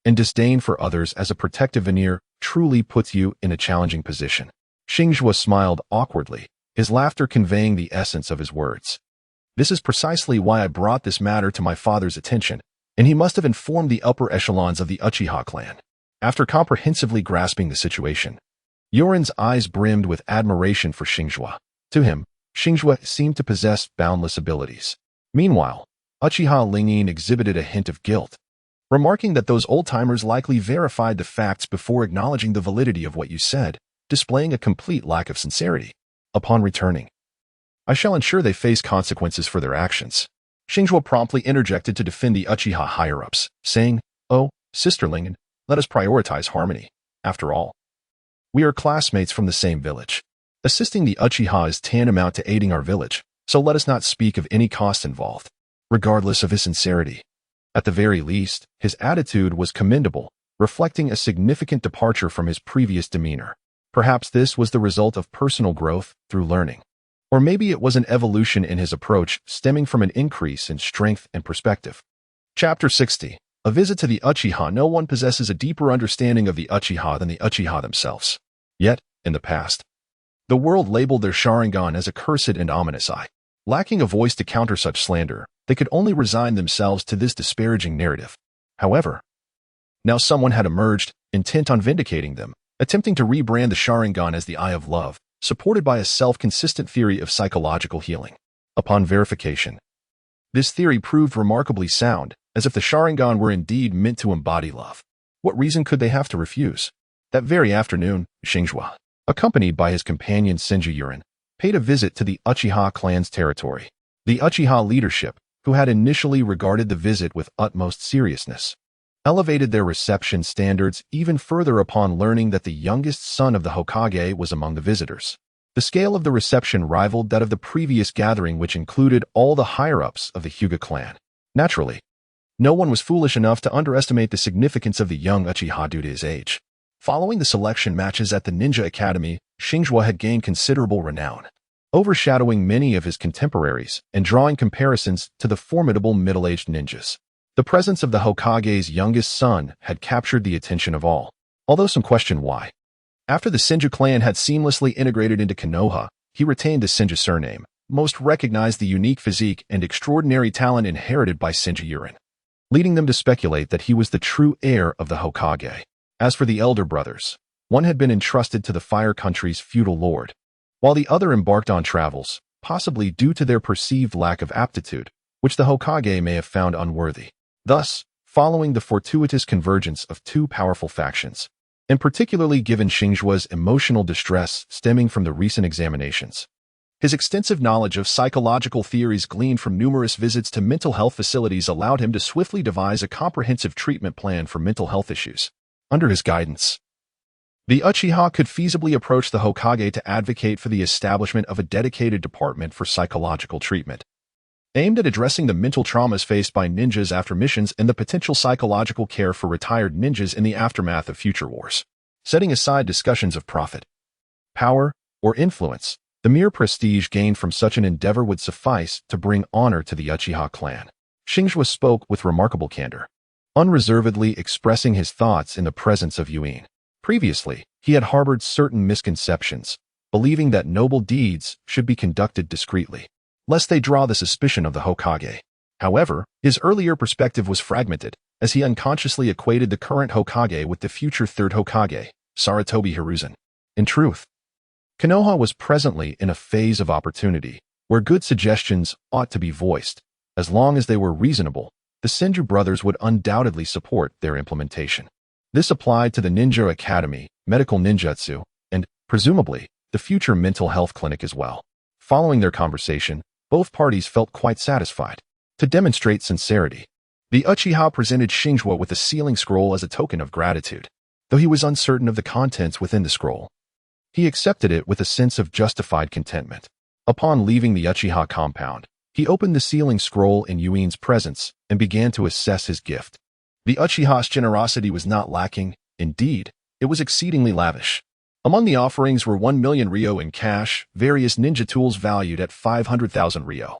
and disdain for others as a protective veneer truly puts you in a challenging position. Xingzhuo smiled awkwardly, his laughter conveying the essence of his words. This is precisely why I brought this matter to my father's attention, and he must have informed the upper echelons of the Uchiha clan. After comprehensively grasping the situation, Yorin's eyes brimmed with admiration for Xingzhuo. To him, Xingzhuo seemed to possess boundless abilities. Meanwhile, Uchiha Lingyin exhibited a hint of guilt, remarking that those old-timers likely verified the facts before acknowledging the validity of what you said, displaying a complete lack of sincerity. Upon returning, I shall ensure they face consequences for their actions. Xingzhuo promptly interjected to defend the Uchiha higher-ups, saying, "Oh, Sister Lingyin, let us prioritize harmony. After all, we are classmates from the same village. Assisting the Uchiha is tantamount to aiding our village, so let us not speak of any cost involved." Regardless of his sincerity, at the very least, his attitude was commendable, reflecting a significant departure from his previous demeanor. Perhaps this was the result of personal growth through learning. Or maybe it was an evolution in his approach stemming from an increase in strength and perspective. Chapter 60. A visit to the Uchiha. No one possesses a deeper understanding of the Uchiha than the Uchiha themselves. Yet, in the past, the world labeled their Sharingan as a cursed and ominous eye. Lacking a voice to counter such slander, they could only resign themselves to this disparaging narrative. However, now someone had emerged, intent on vindicating them, attempting to rebrand the Sharingan as the Eye of Love, supported by a self-consistent theory of psychological healing. Upon verification, this theory proved remarkably sound, as if the Sharingan were indeed meant to embody love. What reason could they have to refuse? That very afternoon, Xingzhuo, accompanied by his companion Senju Yurin, paid a visit to the Uchiha clan's territory. The Uchiha leadership, who had initially regarded the visit with utmost seriousness, elevated their reception standards even further upon learning that the youngest son of the Hokage was among the visitors. The scale of the reception rivaled that of the previous gathering, which included all the higher-ups of the Hyuga clan. Naturally, no one was foolish enough to underestimate the significance of the young Uchiha due to his age. Following the selection matches at the Ninja Academy, Xingzhuo had gained considerable renown, overshadowing many of his contemporaries and drawing comparisons to the formidable middle-aged ninjas. The presence of the Hokage's youngest son had captured the attention of all, although some questioned why. After the Xingzhuo clan had seamlessly integrated into Konoha, he retained the Xingzhuo surname. Most recognized the unique physique and extraordinary talent inherited by Xingzhuo, leading them to speculate that he was the true heir of the Hokage. As for the elder brothers, one had been entrusted to the Fire Country's feudal lord, while the other embarked on travels, possibly due to their perceived lack of aptitude, which the Hokage may have found unworthy. Thus, following the fortuitous convergence of two powerful factions, and particularly given Xingzhuo's emotional distress stemming from the recent examinations, his extensive knowledge of psychological theories gleaned from numerous visits to mental health facilities allowed him to swiftly devise a comprehensive treatment plan for mental health issues. Under his guidance, the Uchiha could feasibly approach the Hokage to advocate for the establishment of a dedicated department for psychological treatment, aimed at addressing the mental traumas faced by ninjas after missions and the potential psychological care for retired ninjas in the aftermath of future wars. Setting aside discussions of profit, power, or influence, the mere prestige gained from such an endeavor would suffice to bring honor to the Uchiha clan. Xingzhuo spoke with remarkable candor, unreservedly expressing his thoughts in the presence of Yuin. Previously, he had harbored certain misconceptions, believing that noble deeds should be conducted discreetly, lest they draw the suspicion of the Hokage. However, his earlier perspective was fragmented, as he unconsciously equated the current Hokage with the future third Hokage, Sarutobi Hiruzen. In truth, Konoha was presently in a phase of opportunity, where good suggestions ought to be voiced. As long as they were reasonable, the Xingzhuo brothers would undoubtedly support their implementation. This applied to the Ninja Academy, medical ninjutsu, and, presumably, the future mental health clinic as well. Following their conversation, both parties felt quite satisfied. To demonstrate sincerity, the Uchiha presented Xingzhuo with a sealing scroll as a token of gratitude. Though he was uncertain of the contents within the scroll, he accepted it with a sense of justified contentment. Upon leaving the Uchiha compound, he opened the sealing scroll in Yuin's presence and began to assess his gift. The Uchiha's generosity was not lacking. Indeed, it was exceedingly lavish. Among the offerings were 1 million ryo in cash, various ninja tools valued at 500,000 ryo,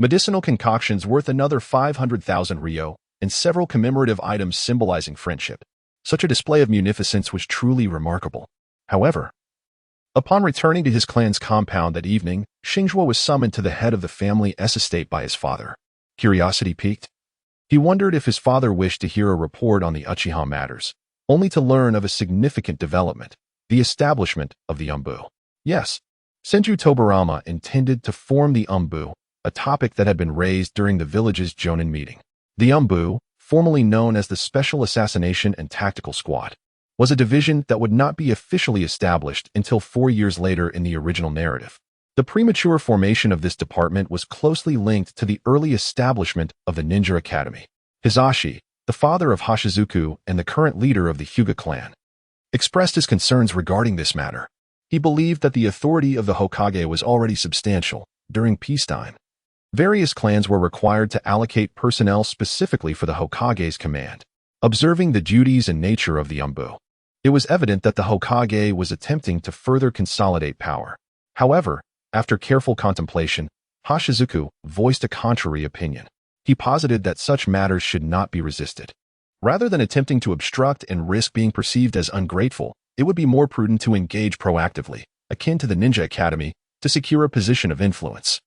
medicinal concoctions worth another 500,000 ryo, and several commemorative items symbolizing friendship. Such a display of munificence was truly remarkable. However, upon returning to his clan's compound that evening, Xingzhuo was summoned to the head of the family's estate by his father. Curiosity piqued. He wondered if his father wished to hear a report on the Uchiha matters, only to learn of a significant development, the establishment of the Umbu. Yes, Senju Tobarama intended to form the Umbu, a topic that had been raised during the village's Jonin meeting. The Umbu, formerly known as the Special Assassination and Tactical Squad, was a division that would not be officially established until 4 years later in the original narrative. The premature formation of this department was closely linked to the early establishment of the Ninja Academy. Hisashi, the father of Hashizuku and the current leader of the Hyuga Clan, expressed his concerns regarding this matter. He believed that the authority of the Hokage was already substantial. During peacetime, various clans were required to allocate personnel specifically for the Hokage's command. Observing the duties and nature of the Umbu, it was evident that the Hokage was attempting to further consolidate power. However, after careful contemplation, Hashizuku voiced a contrary opinion. He posited that such matters should not be resisted. Rather than attempting to obstruct and risk being perceived as ungrateful, it would be more prudent to engage proactively, akin to the Ninja Academy, to secure a position of influence.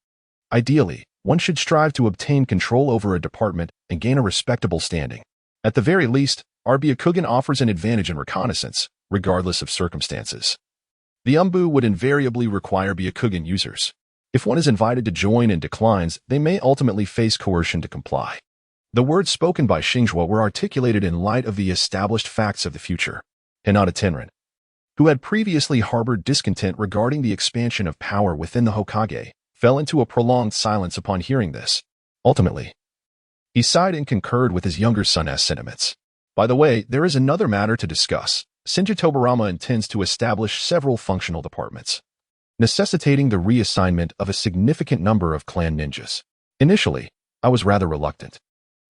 Ideally, one should strive to obtain control over a department and gain a respectable standing. At the very least, our Byakugan offers an advantage in reconnaissance, regardless of circumstances. The Umbu would invariably require Byakugan users. If one is invited to join and declines, they may ultimately face coercion to comply. The words spoken by Xingzhuo were articulated in light of the established facts of the future. Hinata Xingzhuo, who had previously harbored discontent regarding the expansion of power within the Hokage, fell into a prolonged silence upon hearing this. Ultimately, he sighed and concurred with his younger son's sentiments. By the way, there is another matter to discuss. Senju Tobarama intends to establish several functional departments, necessitating the reassignment of a significant number of clan ninjas. Initially, I was rather reluctant,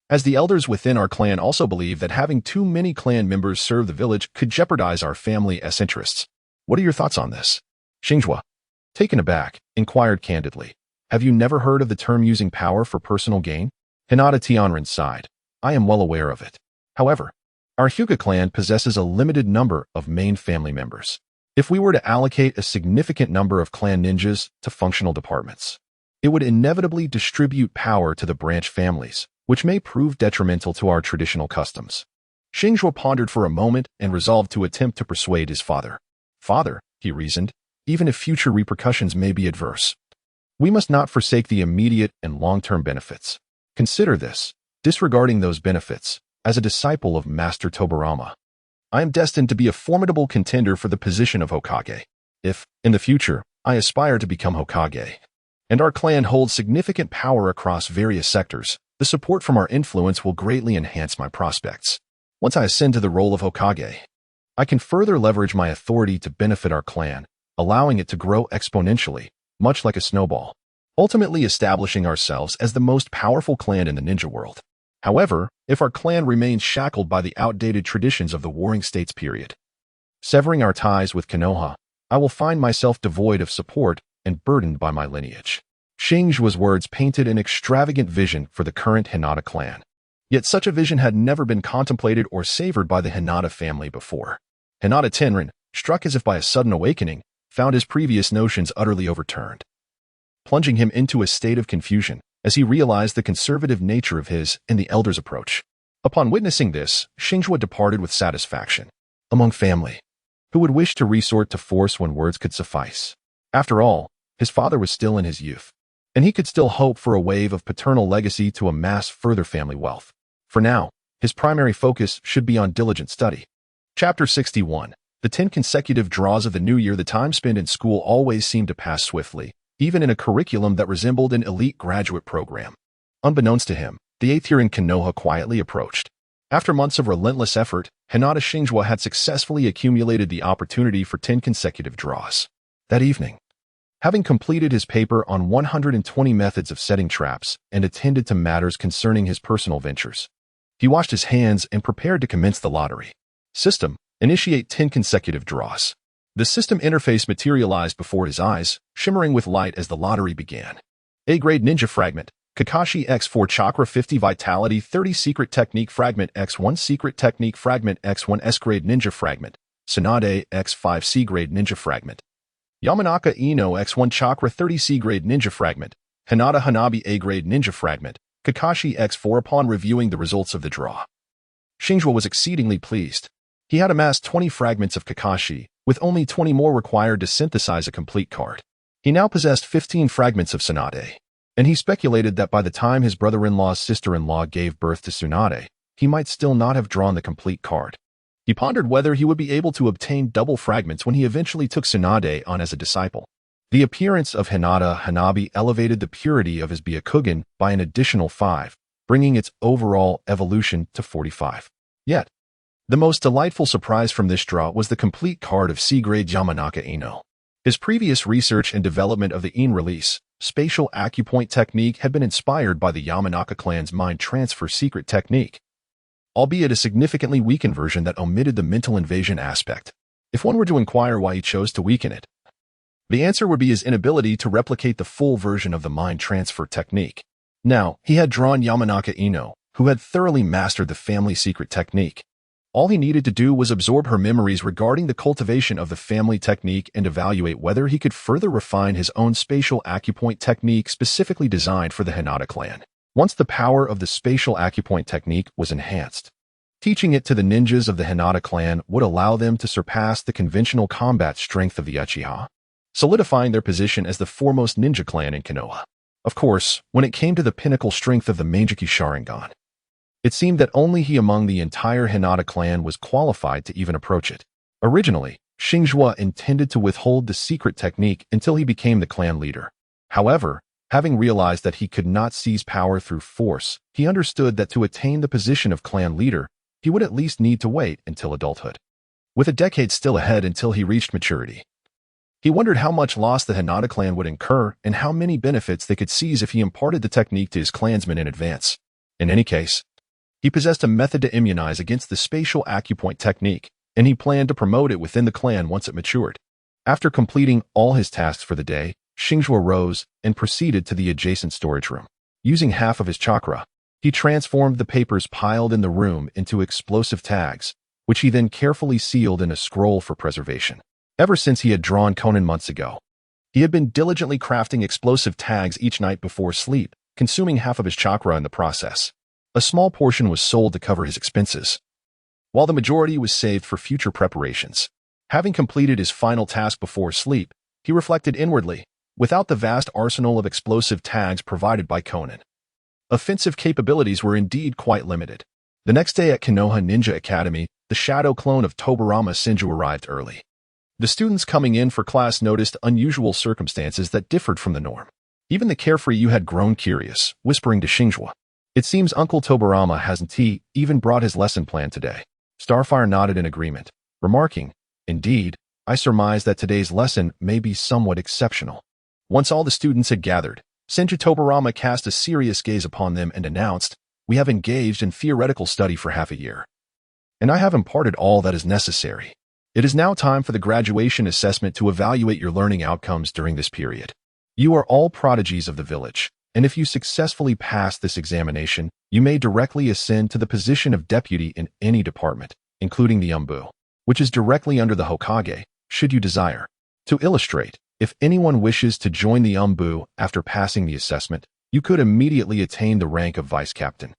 as the elders within our clan also believe that having too many clan members serve the village could jeopardize our family's interests. What are your thoughts on this? Xingzhuo, taken aback, inquired candidly. Have you never heard of the term using power for personal gain? Hinata Xingzhuo sighed. I am well aware of it. However, our Hyuga clan possesses a limited number of main family members. If we were to allocate a significant number of clan ninjas to functional departments, it would inevitably distribute power to the branch families, which may prove detrimental to our traditional customs. Xingzhuo pondered for a moment and resolved to attempt to persuade his father. Father, he reasoned, even if future repercussions may be adverse, we must not forsake the immediate and long-term benefits. Consider this, disregarding those benefits, as a disciple of Master Tobirama, I am destined to be a formidable contender for the position of Hokage. If, in the future, I aspire to become Hokage, and our clan holds significant power across various sectors, the support from our influence will greatly enhance my prospects. Once I ascend to the role of Hokage, I can further leverage my authority to benefit our clan, allowing it to grow exponentially, much like a snowball, ultimately establishing ourselves as the most powerful clan in the ninja world. However, if our clan remains shackled by the outdated traditions of the Warring States period, severing our ties with Konoha, I will find myself devoid of support and burdened by my lineage. Xingzhuo's words painted an extravagant vision for the current Hinata clan. Yet such a vision had never been contemplated or savored by the Hinata family before. Hinata Tenrin, struck as if by a sudden awakening, found his previous notions utterly overturned, plunging him into a state of confusion as he realized the conservative nature of his and the elders' approach. Upon witnessing this, Xingzhuo departed with satisfaction. Among family, who would wish to resort to force when words could suffice? After all, his father was still in his youth, and he could still hope for a wave of paternal legacy to amass further family wealth. For now, his primary focus should be on diligent study. Chapter 61. The 10 consecutive draws of the new year. The time spent in school always seemed to pass swiftly, even in a curriculum that resembled an elite graduate program. Unbeknownst to him, the 8th year in Konoha quietly approached. After months of relentless effort, Hinata Xingzhuo had successfully accumulated the opportunity for 10 consecutive draws. That evening, having completed his paper on 120 methods of setting traps and attended to matters concerning his personal ventures, he washed his hands and prepared to commence the lottery. System: initiate 10 consecutive draws. The system interface materialized before his eyes, shimmering with light as the lottery began. A-grade ninja fragment, Kakashi X4 Chakra 50 Vitality 30 Secret Technique Fragment X1 Secret Technique Fragment X1 S-grade ninja fragment, Tsunade X5 C-grade ninja fragment, Yamanaka Ino X1 Chakra 30 C-grade ninja fragment, Hinata Hanabi A-grade ninja fragment, Kakashi X4. Upon reviewing the results of the draw, Xingzhuo was exceedingly pleased. He had amassed 20 fragments of Kakashi, with only 20 more required to synthesize a complete card. He now possessed 15 fragments of Tsunade, and he speculated that by the time his brother-in-law's sister-in-law gave birth to Tsunade, he might still not have drawn the complete card. He pondered whether he would be able to obtain double fragments when he eventually took Tsunade on as a disciple. The appearance of Hinata Hanabi elevated the purity of his Byakugan by an additional 5, bringing its overall evolution to 45. Yet, the most delightful surprise from this draw was the complete card of C-grade Yamanaka Ino. His previous research and development of the In release, spatial acupoint technique had been inspired by the Yamanaka clan's mind transfer secret technique, albeit a significantly weakened version that omitted the mental invasion aspect. If one were to inquire why he chose to weaken it, the answer would be his inability to replicate the full version of the mind transfer technique. Now, he had drawn Yamanaka Ino, who had thoroughly mastered the family secret technique. All he needed to do was absorb her memories regarding the cultivation of the family technique and evaluate whether he could further refine his own spatial acupoint technique specifically designed for the Hinata clan. Once the power of the spatial acupoint technique was enhanced, teaching it to the ninjas of the Hinata clan would allow them to surpass the conventional combat strength of the Uchiha, solidifying their position as the foremost ninja clan in Konoha. Of course, when it came to the pinnacle strength of the Mangekyou Sharingan, it seemed that only he among the entire Hinata clan was qualified to even approach it. Originally, Xingzhuo intended to withhold the secret technique until he became the clan leader. However, having realized that he could not seize power through force, he understood that to attain the position of clan leader, he would at least need to wait until adulthood. With a decade still ahead until he reached maturity, he wondered how much loss the Hinata clan would incur and how many benefits they could seize if he imparted the technique to his clansmen in advance. In any case, he possessed a method to immunize against the spatial acupoint technique, and he planned to promote it within the clan once it matured. After completing all his tasks for the day, Xingzhuo rose and proceeded to the adjacent storage room. Using half of his chakra, he transformed the papers piled in the room into explosive tags, which he then carefully sealed in a scroll for preservation. ever since he had drawn Conan months ago. He had been diligently crafting explosive tags each night before sleep, consuming half of his chakra in the process. A small portion was sold to cover his expenses, while the majority was saved for future preparations. Having completed his final task before sleep, he reflected inwardly, without the vast arsenal of explosive tags provided by Conan, offensive capabilities were indeed quite limited. The next day at Konoha Ninja Academy, the shadow clone of Tobarama Senju arrived early. The students coming in for class noticed unusual circumstances that differed from the norm. Even the carefree Yu had grown curious, whispering to Xingzhuo, "It seems Uncle Tobarama hasn't even brought his lesson plan today." Starfire nodded in agreement, remarking, "Indeed, I surmise that today's lesson may be somewhat exceptional." Once all the students had gathered, Senju Tobarama cast a serious gaze upon them and announced, "We have engaged in theoretical study for half a year, and I have imparted all that is necessary. It is now time for the graduation assessment to evaluate your learning outcomes during this period. You are all prodigies of the village, and if you successfully pass this examination, you may directly ascend to the position of deputy in any department, including the Umbu, which is directly under the Hokage, should you desire. To illustrate, if anyone wishes to join the Umbu after passing the assessment, you could immediately attain the rank of vice captain.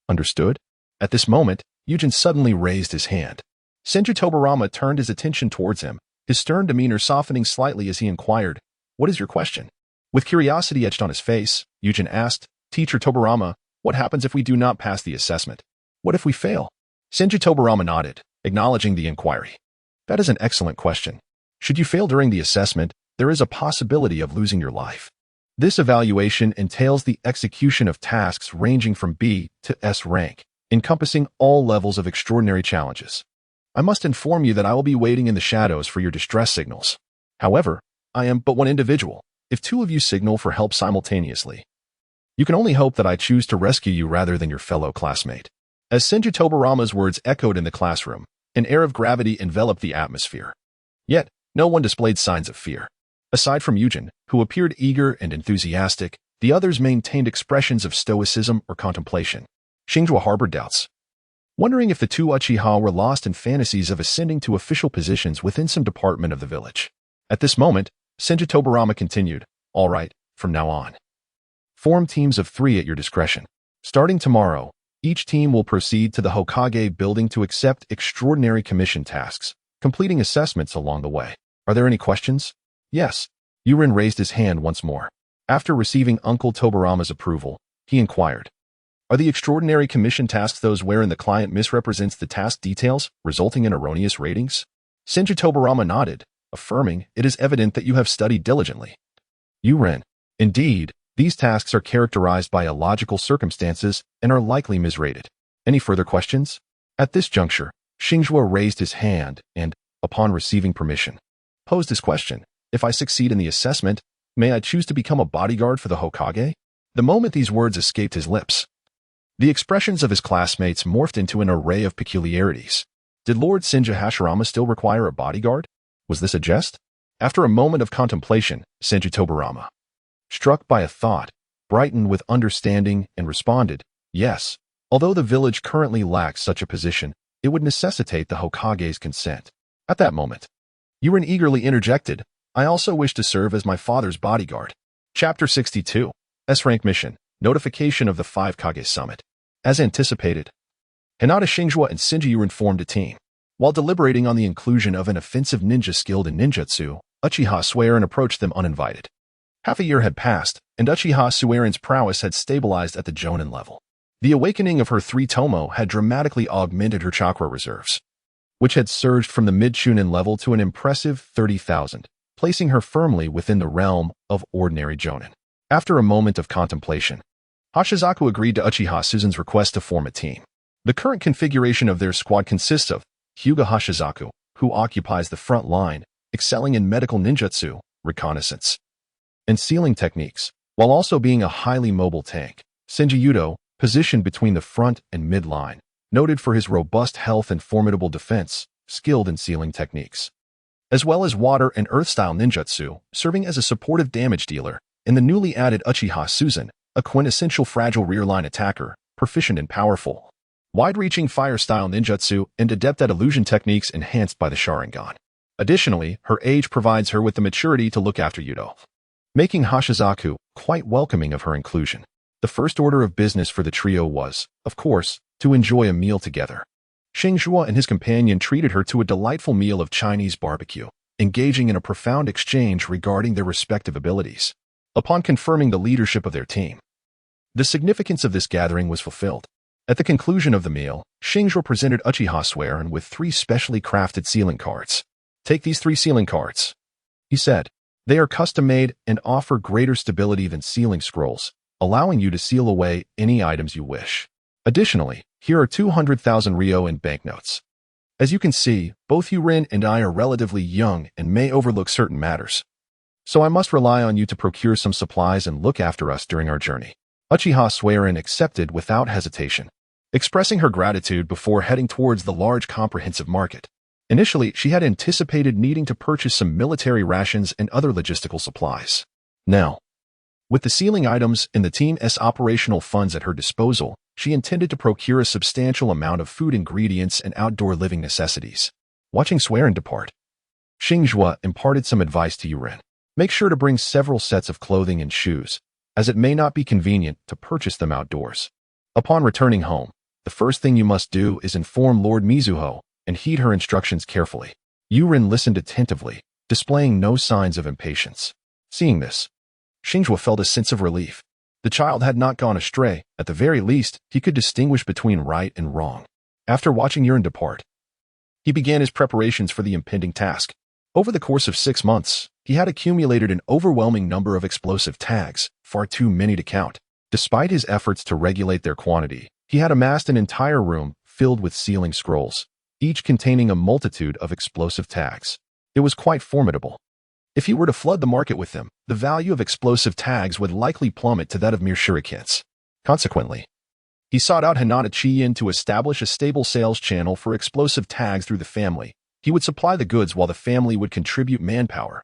Understood?" At this moment, Yujin suddenly raised his hand. Senju Tobarama turned his attention towards him, his stern demeanor softening slightly as he inquired, "What is your question?" With curiosity etched on his face, Yujin asked, "Teacher Tobarama, what happens if we do not pass the assessment? What if we fail?" Senju Tobarama nodded, acknowledging the inquiry. "That is an excellent question. Should you fail during the assessment, there is a possibility of losing your life. This evaluation entails the execution of tasks ranging from B to S rank, encompassing all levels of extraordinary challenges. I must inform you that I will be waiting in the shadows for your distress signals. However, I am but one individual. If two of you signal for help simultaneously, you can only hope that I choose to rescue you rather than your fellow classmate." As Senju Tobarama's words echoed in the classroom, an air of gravity enveloped the atmosphere. Yet, no one displayed signs of fear. Aside from Yujin, who appeared eager and enthusiastic, the others maintained expressions of stoicism or contemplation. Xingzhuo harbored doubts, wondering if the two Uchiha were lost in fantasies of ascending to official positions within some department of the village. At this moment, Senju Tobarama continued, "All right, from now on, form teams of 3 at your discretion. Starting tomorrow, each team will proceed to the Hokage building to accept extraordinary commission tasks, completing assessments along the way. Are there any questions?" "Yes." Yurin raised his hand once more. After receiving Uncle Tobarama's approval, he inquired, "Are the extraordinary commission tasks those wherein the client misrepresents the task details, resulting in erroneous ratings?" Senju Tobarama nodded, affirming, "It is evident that you have studied diligently." Yurin, "Indeed, these tasks are characterized by illogical circumstances and are likely misrated. Any further questions?" At this juncture, Xingzhuo raised his hand and, upon receiving permission, posed his question, "If I succeed in the assessment, may I choose to become a bodyguard for the Hokage?" The moment these words escaped his lips, the expressions of his classmates morphed into an array of peculiarities. Did Lord Senju Hashirama still require a bodyguard? Was this a jest? After a moment of contemplation, Senju Tobarama, struck by a thought, brightened with understanding and responded, "Yes, although the village currently lacks such a position, it would necessitate the Hokage's consent." At that moment, Yurin eagerly interjected, "I also wish to serve as my father's bodyguard." Chapter 62, S-Rank Mission, Notification of the 5 Kage Summit. As anticipated, Hinata Xingzhuo and Senju Yurin formed a team. While deliberating on the inclusion of an offensive ninja skilled in ninjutsu, Uchiha Suiren approached them uninvited. Half a year had passed, and Uchiha Suiren's prowess had stabilized at the Jonin level. The awakening of her 3 Tomo had dramatically augmented her chakra reserves, which had surged from the mid-Shunin level to an impressive 30,000, placing her firmly within the realm of ordinary Jonin. After a moment of contemplation, Hashizaku agreed to Uchiha Susan's request to form a team. The current configuration of their squad consists of Hyuga Hashizaku, who occupies the front line, excelling in medical ninjutsu, reconnaissance, and sealing techniques, while also being a highly mobile tank. Senju Yudo, positioned between the front and mid-line, noted for his robust health and formidable defense, skilled in sealing techniques, as well as water and earth-style ninjutsu, serving as a supportive damage dealer, and the newly added Uchiha Susan, a quintessential fragile rear-line attacker, proficient in powerful, wide-reaching fire-style ninjutsu and adept at illusion techniques enhanced by the Sharingan. Additionally, her age provides her with the maturity to look after Yudo, making Hashizaku quite welcoming of her inclusion. The first order of business for the trio was, of course, to enjoy a meal together. Xingzhuo and his companion treated her to a delightful meal of Chinese barbecue, engaging in a profound exchange regarding their respective abilities. Upon confirming the leadership of their team, the significance of this gathering was fulfilled. At the conclusion of the meal, Xingzhuo presented Uchiha Swearin with 3 specially crafted sealing cards. "Take these 3 sealing cards," he said. "They are custom-made and offer greater stability than sealing scrolls, allowing you to seal away any items you wish. Additionally, here are 200,000 Ryo in banknotes. As you can see, both Yurin and I are relatively young and may overlook certain matters. So I must rely on you to procure some supplies and look after us during our journey." Uchiha Swearin accepted without hesitation, expressing her gratitude before heading towards the large comprehensive market. Initially, she had anticipated needing to purchase some military rations and other logistical supplies. Now, with the sealing items and the team's operational funds at her disposal, she intended to procure a substantial amount of food ingredients and outdoor living necessities. Watching Swearin depart, Xingzhuo imparted some advice to Yurin. Make sure to bring several sets of clothing and shoes, as it may not be convenient to purchase them outdoors. Upon returning home, the first thing you must do is inform Lord Mizuho and heed her instructions carefully. Yurin listened attentively, displaying no signs of impatience. Seeing this, Xingzhuo felt a sense of relief. The child had not gone astray. At the very least, he could distinguish between right and wrong. After watching Yurin depart, he began his preparations for the impending task. Over the course of 6 months, he had accumulated an overwhelming number of explosive tags, far too many to count. Despite his efforts to regulate their quantity, he had amassed an entire room filled with sealing scrolls, each containing a multitude of explosive tags. It was quite formidable. If he were to flood the market with them, the value of explosive tags would likely plummet to that of mere shurikens. Consequently, he sought out Hinata Xingzhuo to establish a stable sales channel for explosive tags through the family. He would supply the goods while the family would contribute manpower,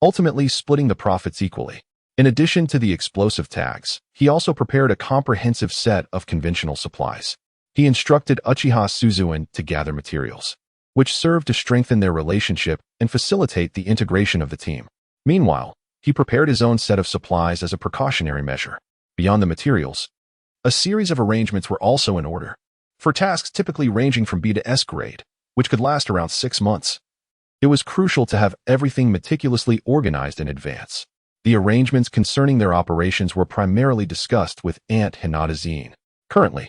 ultimately splitting the profits equally. In addition to the explosive tags, he also prepared a comprehensive set of conventional supplies. He instructed Uchiha Suzuin to gather materials, which served to strengthen their relationship and facilitate the integration of the team. Meanwhile, he prepared his own set of supplies as a precautionary measure. Beyond the materials, a series of arrangements were also in order, for tasks typically ranging from B to S grade, which could last around 6 months. It was crucial to have everything meticulously organized in advance. The arrangements concerning their operations were primarily discussed with Aunt Hinata Xingzhuo. Currently,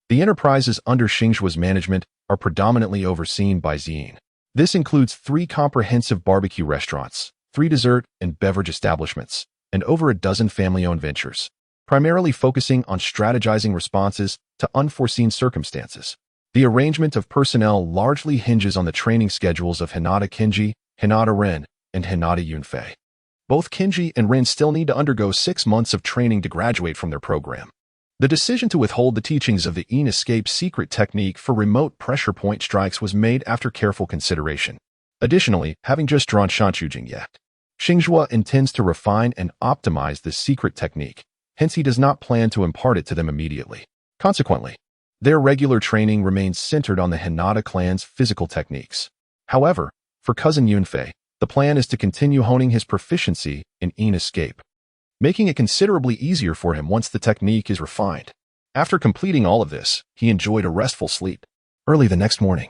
the enterprises under Xingzhuo's management are predominantly overseen by Xingzhuo. This includes 3 comprehensive barbecue restaurants, 3 dessert and beverage establishments, and over a dozen family-owned ventures, primarily focusing on strategizing responses to unforeseen circumstances. The arrangement of personnel largely hinges on the training schedules of Hinata Kenji, Hinata Ren, and Hinata Yunfei. Both Kenji and Ren still need to undergo 6 months of training to graduate from their program. The decision to withhold the teachings of the escape secret technique for remote pressure point strikes was made after careful consideration. Additionally, having just drawn Shanchujing yet, Xingzhuo intends to refine and optimize this secret technique, hence he does not plan to impart it to them immediately. Consequently, their regular training remains centered on the Hinata clan's physical techniques. However, for cousin Yunfei, the plan is to continue honing his proficiency in escape, making it considerably easier for him once the technique is refined. After completing all of this, he enjoyed a restful sleep. Early the next morning,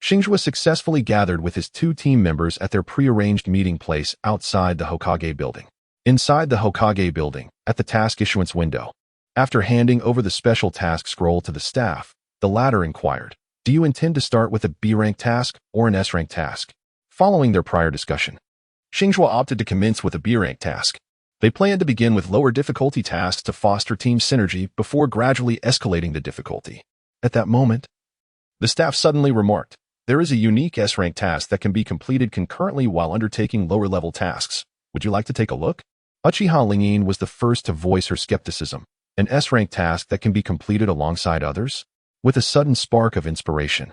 Xingzhuo successfully gathered with his 2 team members at their prearranged meeting place outside the Hokage building. Inside the Hokage building, at the task issuance window, after handing over the special task scroll to the staff, the latter inquired, "Do you intend to start with a B-rank task or an S-rank task?" Following their prior discussion, Xingzhuo opted to commence with a B-rank task. They planned to begin with lower difficulty tasks to foster team synergy before gradually escalating the difficulty. At that moment, the staff suddenly remarked, "There is a unique S-rank task that can be completed concurrently while undertaking lower-level tasks. Would you like to take a look?" Uchiha Lingyin was the first to voice her skepticism. An S-rank task that can be completed alongside others? With a sudden spark of inspiration,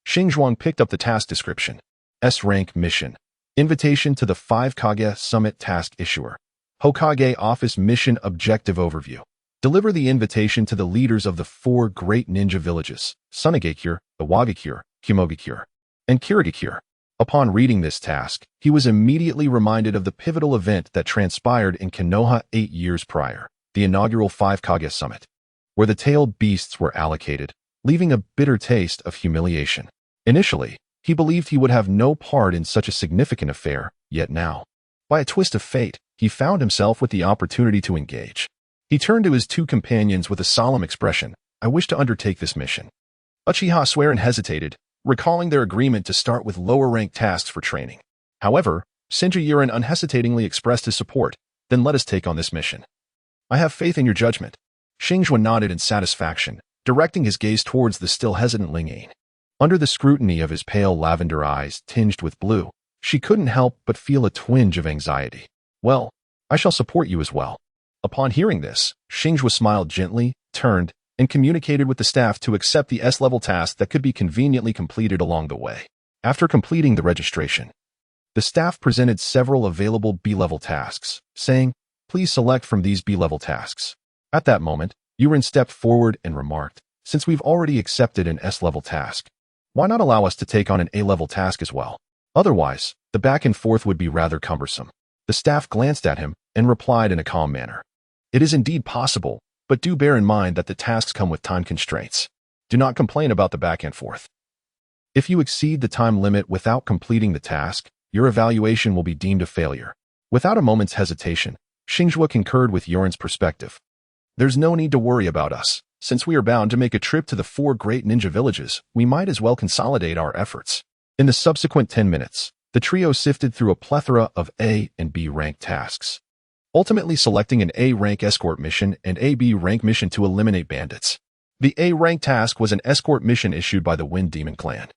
Xingzhuo picked up the task description. S-rank mission. Invitation to the 5 Kage Summit Task Issuer. Hokage Office Mission Objective Overview. Deliver the invitation to the leaders of the 4 great ninja villages, Sunagakure, Iwagakure, Kumogakure, and Kirigakure. Upon reading this task, he was immediately reminded of the pivotal event that transpired in Konoha 8 years prior, the inaugural 5 Kage Summit, where the tailed beasts were allocated, leaving a bitter taste of humiliation. Initially, he believed he would have no part in such a significant affair, yet now, by a twist of fate, he found himself with the opportunity to engage. He turned to his 2 companions with a solemn expression. I wish to undertake this mission. Uchiha swore and hesitated, recalling their agreement to start with lower-ranked tasks for training. However, Shinjuiren unhesitatingly expressed his support. Then let us take on this mission. I have faith in your judgment. Xingzhuo nodded in satisfaction, directing his gaze towards the still hesitant Ling-Ain. Under the scrutiny of his pale lavender eyes tinged with blue, she couldn't help but feel a twinge of anxiety. Well, I shall support you as well. Upon hearing this, Xingzhuo smiled gently, turned, and communicated with the staff to accept the S-level task that could be conveniently completed along the way. After completing the registration, the staff presented several available B-level tasks, saying, please select from these B-level tasks. At that moment, Yuren stepped forward and remarked, since we've already accepted an S-level task, why not allow us to take on an A-level task as well? Otherwise, the back and forth would be rather cumbersome. The staff glanced at him and replied in a calm manner. It is indeed possible, but do bear in mind that the tasks come with time constraints. Do not complain about the back and forth. If you exceed the time limit without completing the task, your evaluation will be deemed a failure. Without a moment's hesitation, Xingzhuo concurred with Yuren's perspective. There's no need to worry about us. Since we are bound to make a trip to the 4 great ninja villages, we might as well consolidate our efforts. In the subsequent 10 minutes, the trio sifted through a plethora of A and B rank tasks, ultimately selecting an A rank escort mission and a B rank mission to eliminate bandits. The A rank task was an escort mission issued by the Wind Demon Clan,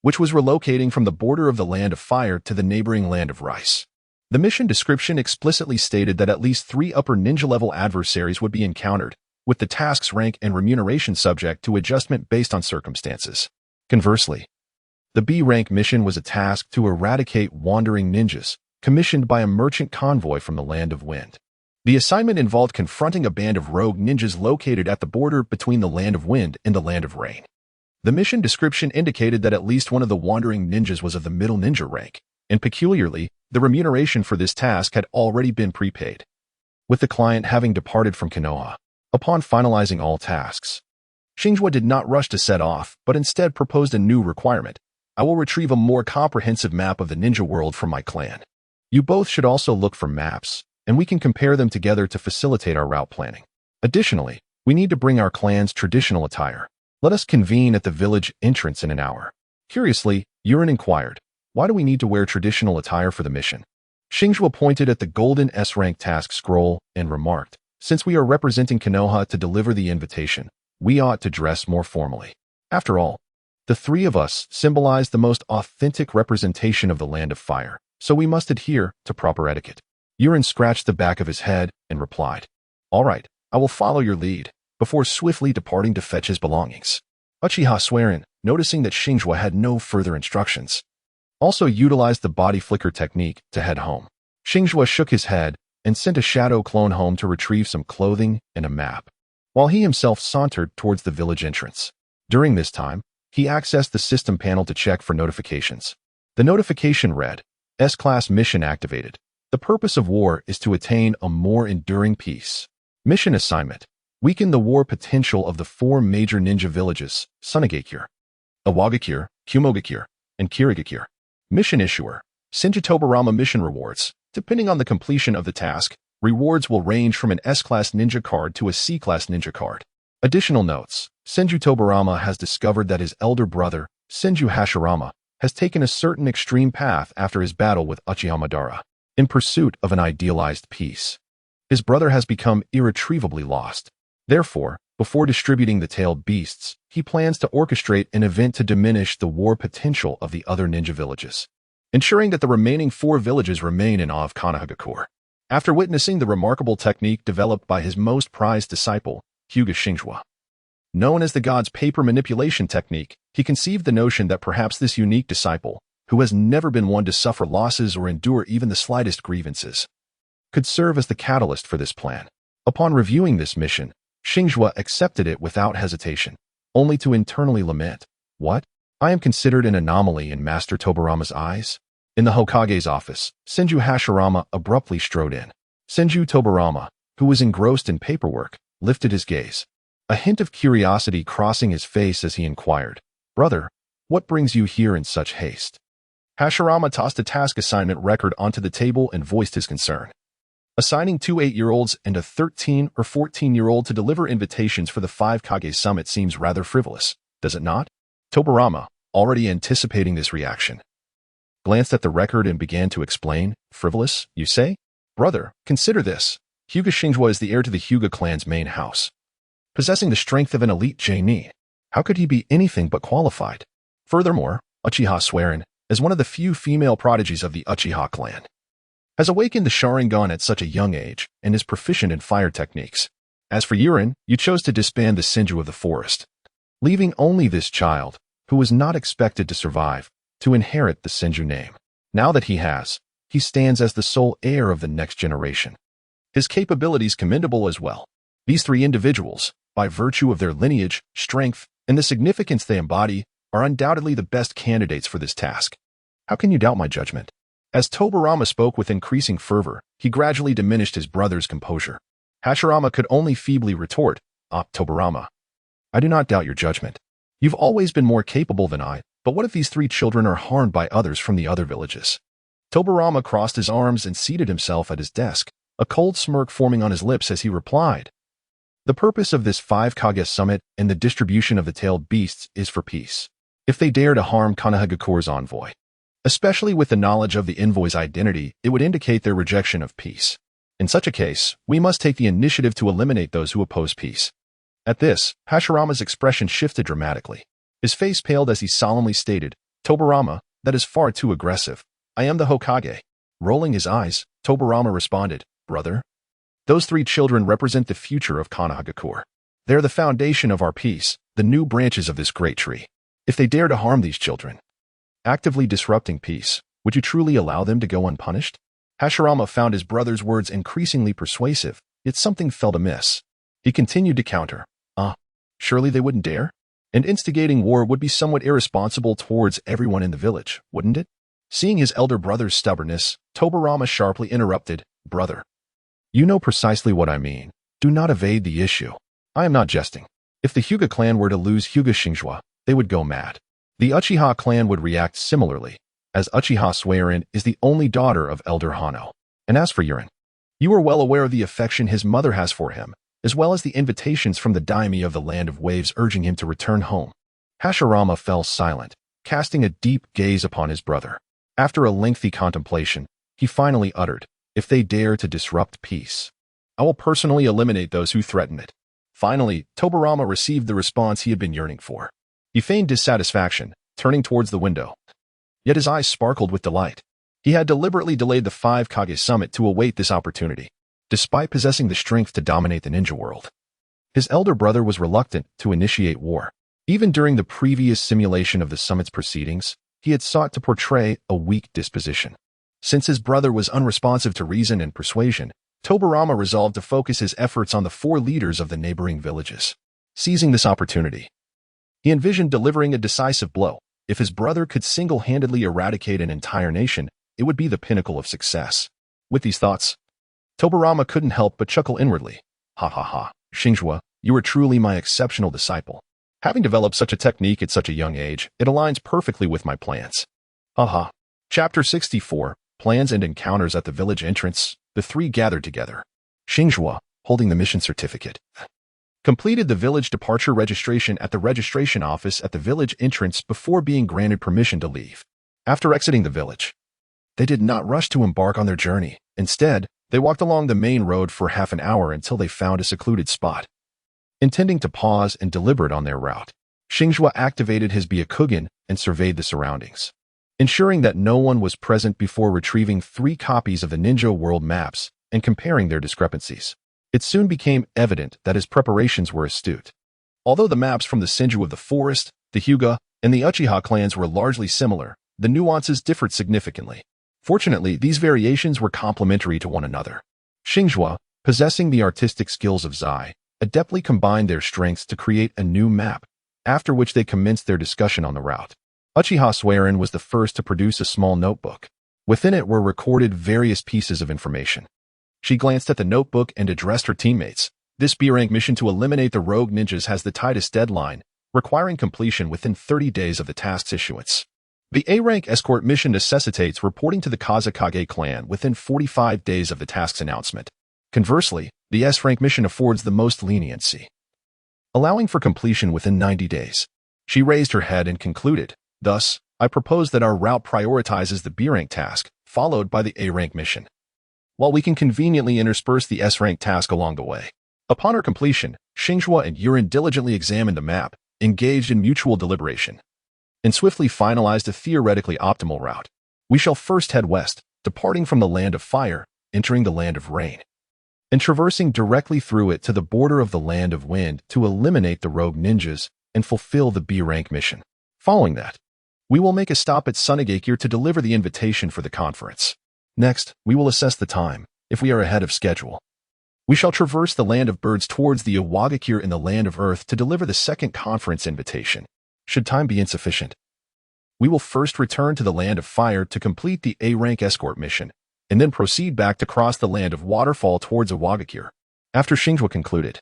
which was relocating from the border of the Land of Fire to the neighboring Land of Rice. The mission description explicitly stated that at least 3 upper ninja-level adversaries would be encountered, with the task's rank and remuneration subject to adjustment based on circumstances. Conversely, the B-rank mission was a task to eradicate wandering ninjas, commissioned by a merchant convoy from the Land of Wind. The assignment involved confronting a band of rogue ninjas located at the border between the Land of Wind and the Land of Rain. The mission description indicated that at least one of the wandering ninjas was of the middle ninja rank, and peculiarly, the remuneration for this task had already been prepaid. With the client having departed from Konoha, upon finalizing all tasks, Xingzhuo did not rush to set off, but instead proposed a new requirement. I will retrieve a more comprehensive map of the ninja world from my clan. You both should also look for maps, and we can compare them together to facilitate our route planning. Additionally, we need to bring our clan's traditional attire. Let us convene at the village entrance in an hour. Curiously, Yuren inquired, why do we need to wear traditional attire for the mission? Xingzhuo pointed at the golden S-rank task scroll and remarked, since we are representing Konoha to deliver the invitation, we ought to dress more formally. After all, the 3 of us symbolize the most authentic representation of the Land of Fire, so we must adhere to proper etiquette. Yuren scratched the back of his head and replied, all right, I will follow your lead, before swiftly departing to fetch his belongings. Uchiha Swearin, noticing that Xingzhuo had no further instructions, also utilized the body flicker technique to head home. Xingzhuo shook his head and sent a shadow clone home to retrieve some clothing and a map, while he himself sauntered towards the village entrance. During this time, he accessed the system panel to check for notifications. The notification read, S-Class mission activated. The purpose of war is to attain a more enduring peace. Mission assignment. Weaken the war potential of the 4 major ninja villages, Sunagakure, Iwagakure, Kumogakure, and Kirigakure. Mission issuer. Senjutobarama mission rewards. Depending on the completion of the task, rewards will range from an S-Class ninja card to a C-Class ninja card. Additional notes. Senju Tobarama has discovered that his elder brother, Senju Hashirama, has taken a certain extreme path after his battle with Uchiha Madara, in pursuit of an idealized peace. His brother has become irretrievably lost. Therefore, before distributing the tailed beasts, he plans to orchestrate an event to diminish the war potential of the other ninja villages, ensuring that the remaining 4 villages remain in awe of Konoha. After witnessing the remarkable technique developed by his most prized disciple, Hyuga Clan, known as the God's paper manipulation technique, he conceived the notion that perhaps this unique disciple, who has never been one to suffer losses or endure even the slightest grievances, could serve as the catalyst for this plan. Upon reviewing this mission, Xingzhuo accepted it without hesitation, only to internally lament, what? I am considered an anomaly in Master Tobarama's eyes. In the Hokage's office, Senju Hashirama abruptly strode in. Senju Tobarama, who was engrossed in paperwork, lifted his gaze, a hint of curiosity crossing his face as he inquired, "Brother, what brings you here in such haste?" Hashirama tossed a task assignment record onto the table and voiced his concern. Assigning two 8-year-olds and a 13 or 14-year-old to deliver invitations for the 5 Kage Summit seems rather frivolous, does it not? Tobarama, already anticipating this reaction, glanced at the record and began to explain. Frivolous, you say? Brother, consider this. Hyuga Xingzhuo is the heir to the Hyuga Clan's main house, possessing the strength of an elite Genin. How could he be anything but qualified? Furthermore, Uchiha Suiren, as one of the few female prodigies of the Uchiha Clan, has awakened the Sharingan at such a young age and is proficient in fire techniques. As for Yurin, you chose to disband the Senju of the forest, leaving only this child, who was not expected to survive, to inherit the Senju name. Now that he has, he stands as the sole heir of the next generation. His capabilities commendable as well. These 3 individuals, by virtue of their lineage, strength, and the significance they embody, are undoubtedly the best candidates for this task. How can you doubt my judgment? As Tobarama spoke with increasing fervor, he gradually diminished his brother's composure. Hashirama could only feebly retort, Tobarama, I do not doubt your judgment. You've always been more capable than I, but what if these 3 children are harmed by others from the other villages? Tobarama crossed his arms and seated himself at his desk, a cold smirk forming on his lips as he replied. The purpose of this 5 Kage Summit and the distribution of the tailed beasts is for peace. If they dare to harm Konohagakure's envoy, especially with the knowledge of the envoy's identity, it would indicate their rejection of peace. In such a case, we must take the initiative to eliminate those who oppose peace. At this, Hashirama's expression shifted dramatically. His face paled as he solemnly stated, Tobarama, that is far too aggressive. I am the Hokage. Rolling his eyes, Tobarama responded, Brother, those 3 children represent the future of Konohagakure. They're the foundation of our peace, the new branches of this great tree. If they dare to harm these children, actively disrupting peace, would you truly allow them to go unpunished? Hashirama found his brother's words increasingly persuasive, yet something felt amiss. He continued to counter, surely they wouldn't dare? And instigating war would be somewhat irresponsible towards everyone in the village, wouldn't it? Seeing his elder brother's stubbornness, Tobarama sharply interrupted, Brother, you know precisely what I mean. Do not evade the issue. I am not jesting. If the Hyuga Clan were to lose Hyuga Xingzhuo, they would go mad. The Uchiha Clan would react similarly, as Uchiha Suiren is the only daughter of Elder Hano. And as for Yurin, you are well aware of the affection his mother has for him, as well as the invitations from the daimyo of the Land of Waves urging him to return home. Hashirama fell silent, casting a deep gaze upon his brother. After a lengthy contemplation, he finally uttered, If they dare to disrupt peace, I will personally eliminate those who threaten it. Finally, Tobarama received the response he had been yearning for. He feigned dissatisfaction, turning towards the window. Yet his eyes sparkled with delight. He had deliberately delayed the 5 Kage Summit to await this opportunity, despite possessing the strength to dominate the ninja world. His elder brother was reluctant to initiate war. Even during the previous simulation of the summit's proceedings, he had sought to portray a weak disposition. Since his brother was unresponsive to reason and persuasion, Tobarama resolved to focus his efforts on the 4 leaders of the neighboring villages. Seizing this opportunity, he envisioned delivering a decisive blow. If his brother could single-handedly eradicate an entire nation, it would be the pinnacle of success. With these thoughts, Tobarama couldn't help but chuckle inwardly. Ha ha ha, Xingzhuo, you are truly my exceptional disciple. Having developed such a technique at such a young age, it aligns perfectly with my plans. Ha. Chapter 64, Plans and Encounters at the Village Entrance. The 3 gathered together. Xingzhuo, holding the mission certificate, completed the village departure registration at the registration office at the village entrance before being granted permission to leave. After exiting the village, they did not rush to embark on their journey. Instead, they walked along the main road for half an hour until they found a secluded spot. Intending to pause and deliberate on their route, Xingzhuo activated his Byakugan and surveyed the surroundings, ensuring that no one was present before retrieving 3 copies of the Ninja World maps and comparing their discrepancies. It soon became evident that his preparations were astute. Although the maps from the Senju of the Forest, the Hyuga, and the Uchiha clans were largely similar, the nuances differed significantly. Fortunately, these variations were complementary to one another. Xingzhuo, possessing the artistic skills of Zai, adeptly combined their strengths to create a new map, after which they commenced their discussion on the route. Uchiha Swearin was the first to produce a small notebook. Within it were recorded various pieces of information. She glanced at the notebook and addressed her teammates. This B-rank mission to eliminate the rogue ninjas has the tightest deadline, requiring completion within 30 days of the task's issuance. The A-rank escort mission necessitates reporting to the Kage clan within 45 days of the task's announcement. Conversely, the S-rank mission affords the most leniency, allowing for completion within 90 days. She raised her head and concluded, "Thus, I propose that our route prioritizes the B-rank task, followed by the A-rank mission, while we can conveniently intersperse the S-rank task along the way." Upon her completion, Xingzhuo and Yurin diligently examined the map, engaged in mutual deliberation, and swiftly finalized a theoretically optimal route. We shall first head west, departing from the land of fire, entering the land of rain, and traversing directly through it to the border of the land of wind to eliminate the rogue ninjas and fulfill the B-rank mission. Following that, we will make a stop at Sunagakure to deliver the invitation for the conference. Next, we will assess the time, if we are ahead of schedule. We shall traverse the land of birds towards the Iwagakure in the land of earth to deliver the second conference invitation. Should time be insufficient, we will first return to the land of fire to complete the A-rank escort mission, and then proceed back to cross the land of waterfall towards Iwagakure. After Xingzhuo concluded,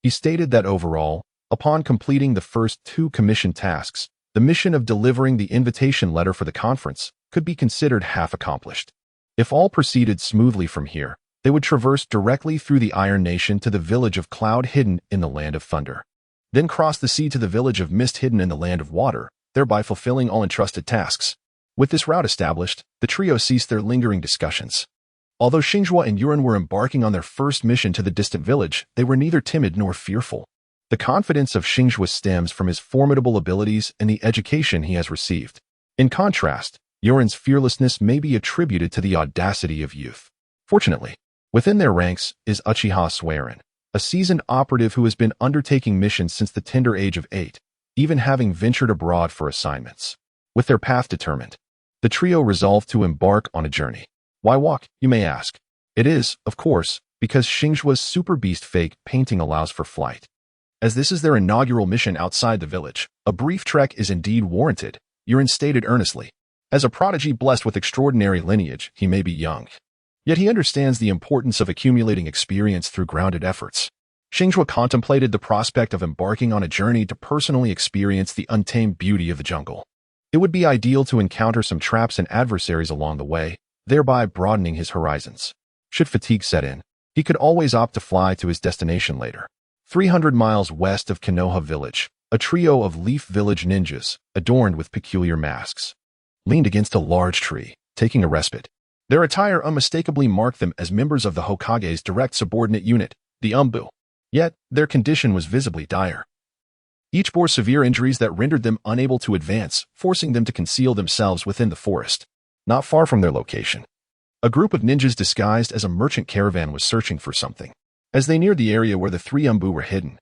he stated that overall, upon completing the first two commission tasks, the mission of delivering the invitation letter for the conference could be considered half accomplished. If all proceeded smoothly from here, they would traverse directly through the Iron Nation to the village of Cloud hidden in the land of thunder, then cross the sea to the village of Mist hidden in the land of water, thereby fulfilling all entrusted tasks. With this route established, the trio ceased their lingering discussions. Although Xingzhuo and Yurin were embarking on their first mission to the distant village, they were neither timid nor fearful. The confidence of Xingzhuo stems from his formidable abilities and the education he has received. In contrast, Yurin's fearlessness may be attributed to the audacity of youth. Fortunately, within their ranks is Uchiha Swearin, a seasoned operative who has been undertaking missions since the tender age of 8, even having ventured abroad for assignments. With their path determined, the trio resolved to embark on a journey. Why walk, you may ask? It is, of course, because Xingzhuo's Super Beast fake painting allows for flight. As this is their inaugural mission outside the village, a brief trek is indeed warranted, Yurin stated earnestly. As a prodigy blessed with extraordinary lineage, he may be young, yet he understands the importance of accumulating experience through grounded efforts. Xingzhuo contemplated the prospect of embarking on a journey to personally experience the untamed beauty of the jungle. It would be ideal to encounter some traps and adversaries along the way, thereby broadening his horizons. Should fatigue set in, he could always opt to fly to his destination later. 300 miles west of Konoha village, a trio of Leaf Village ninjas, adorned with peculiar masks, leaned against a large tree, taking a respite. Their attire unmistakably marked them as members of the Hokage's direct subordinate unit, the Umbu. Yet, their condition was visibly dire. Each bore severe injuries that rendered them unable to advance, forcing them to conceal themselves within the forest. Not far from their location, a group of ninjas disguised as a merchant caravan was searching for something. As they neared the area where the three Umbu were hidden,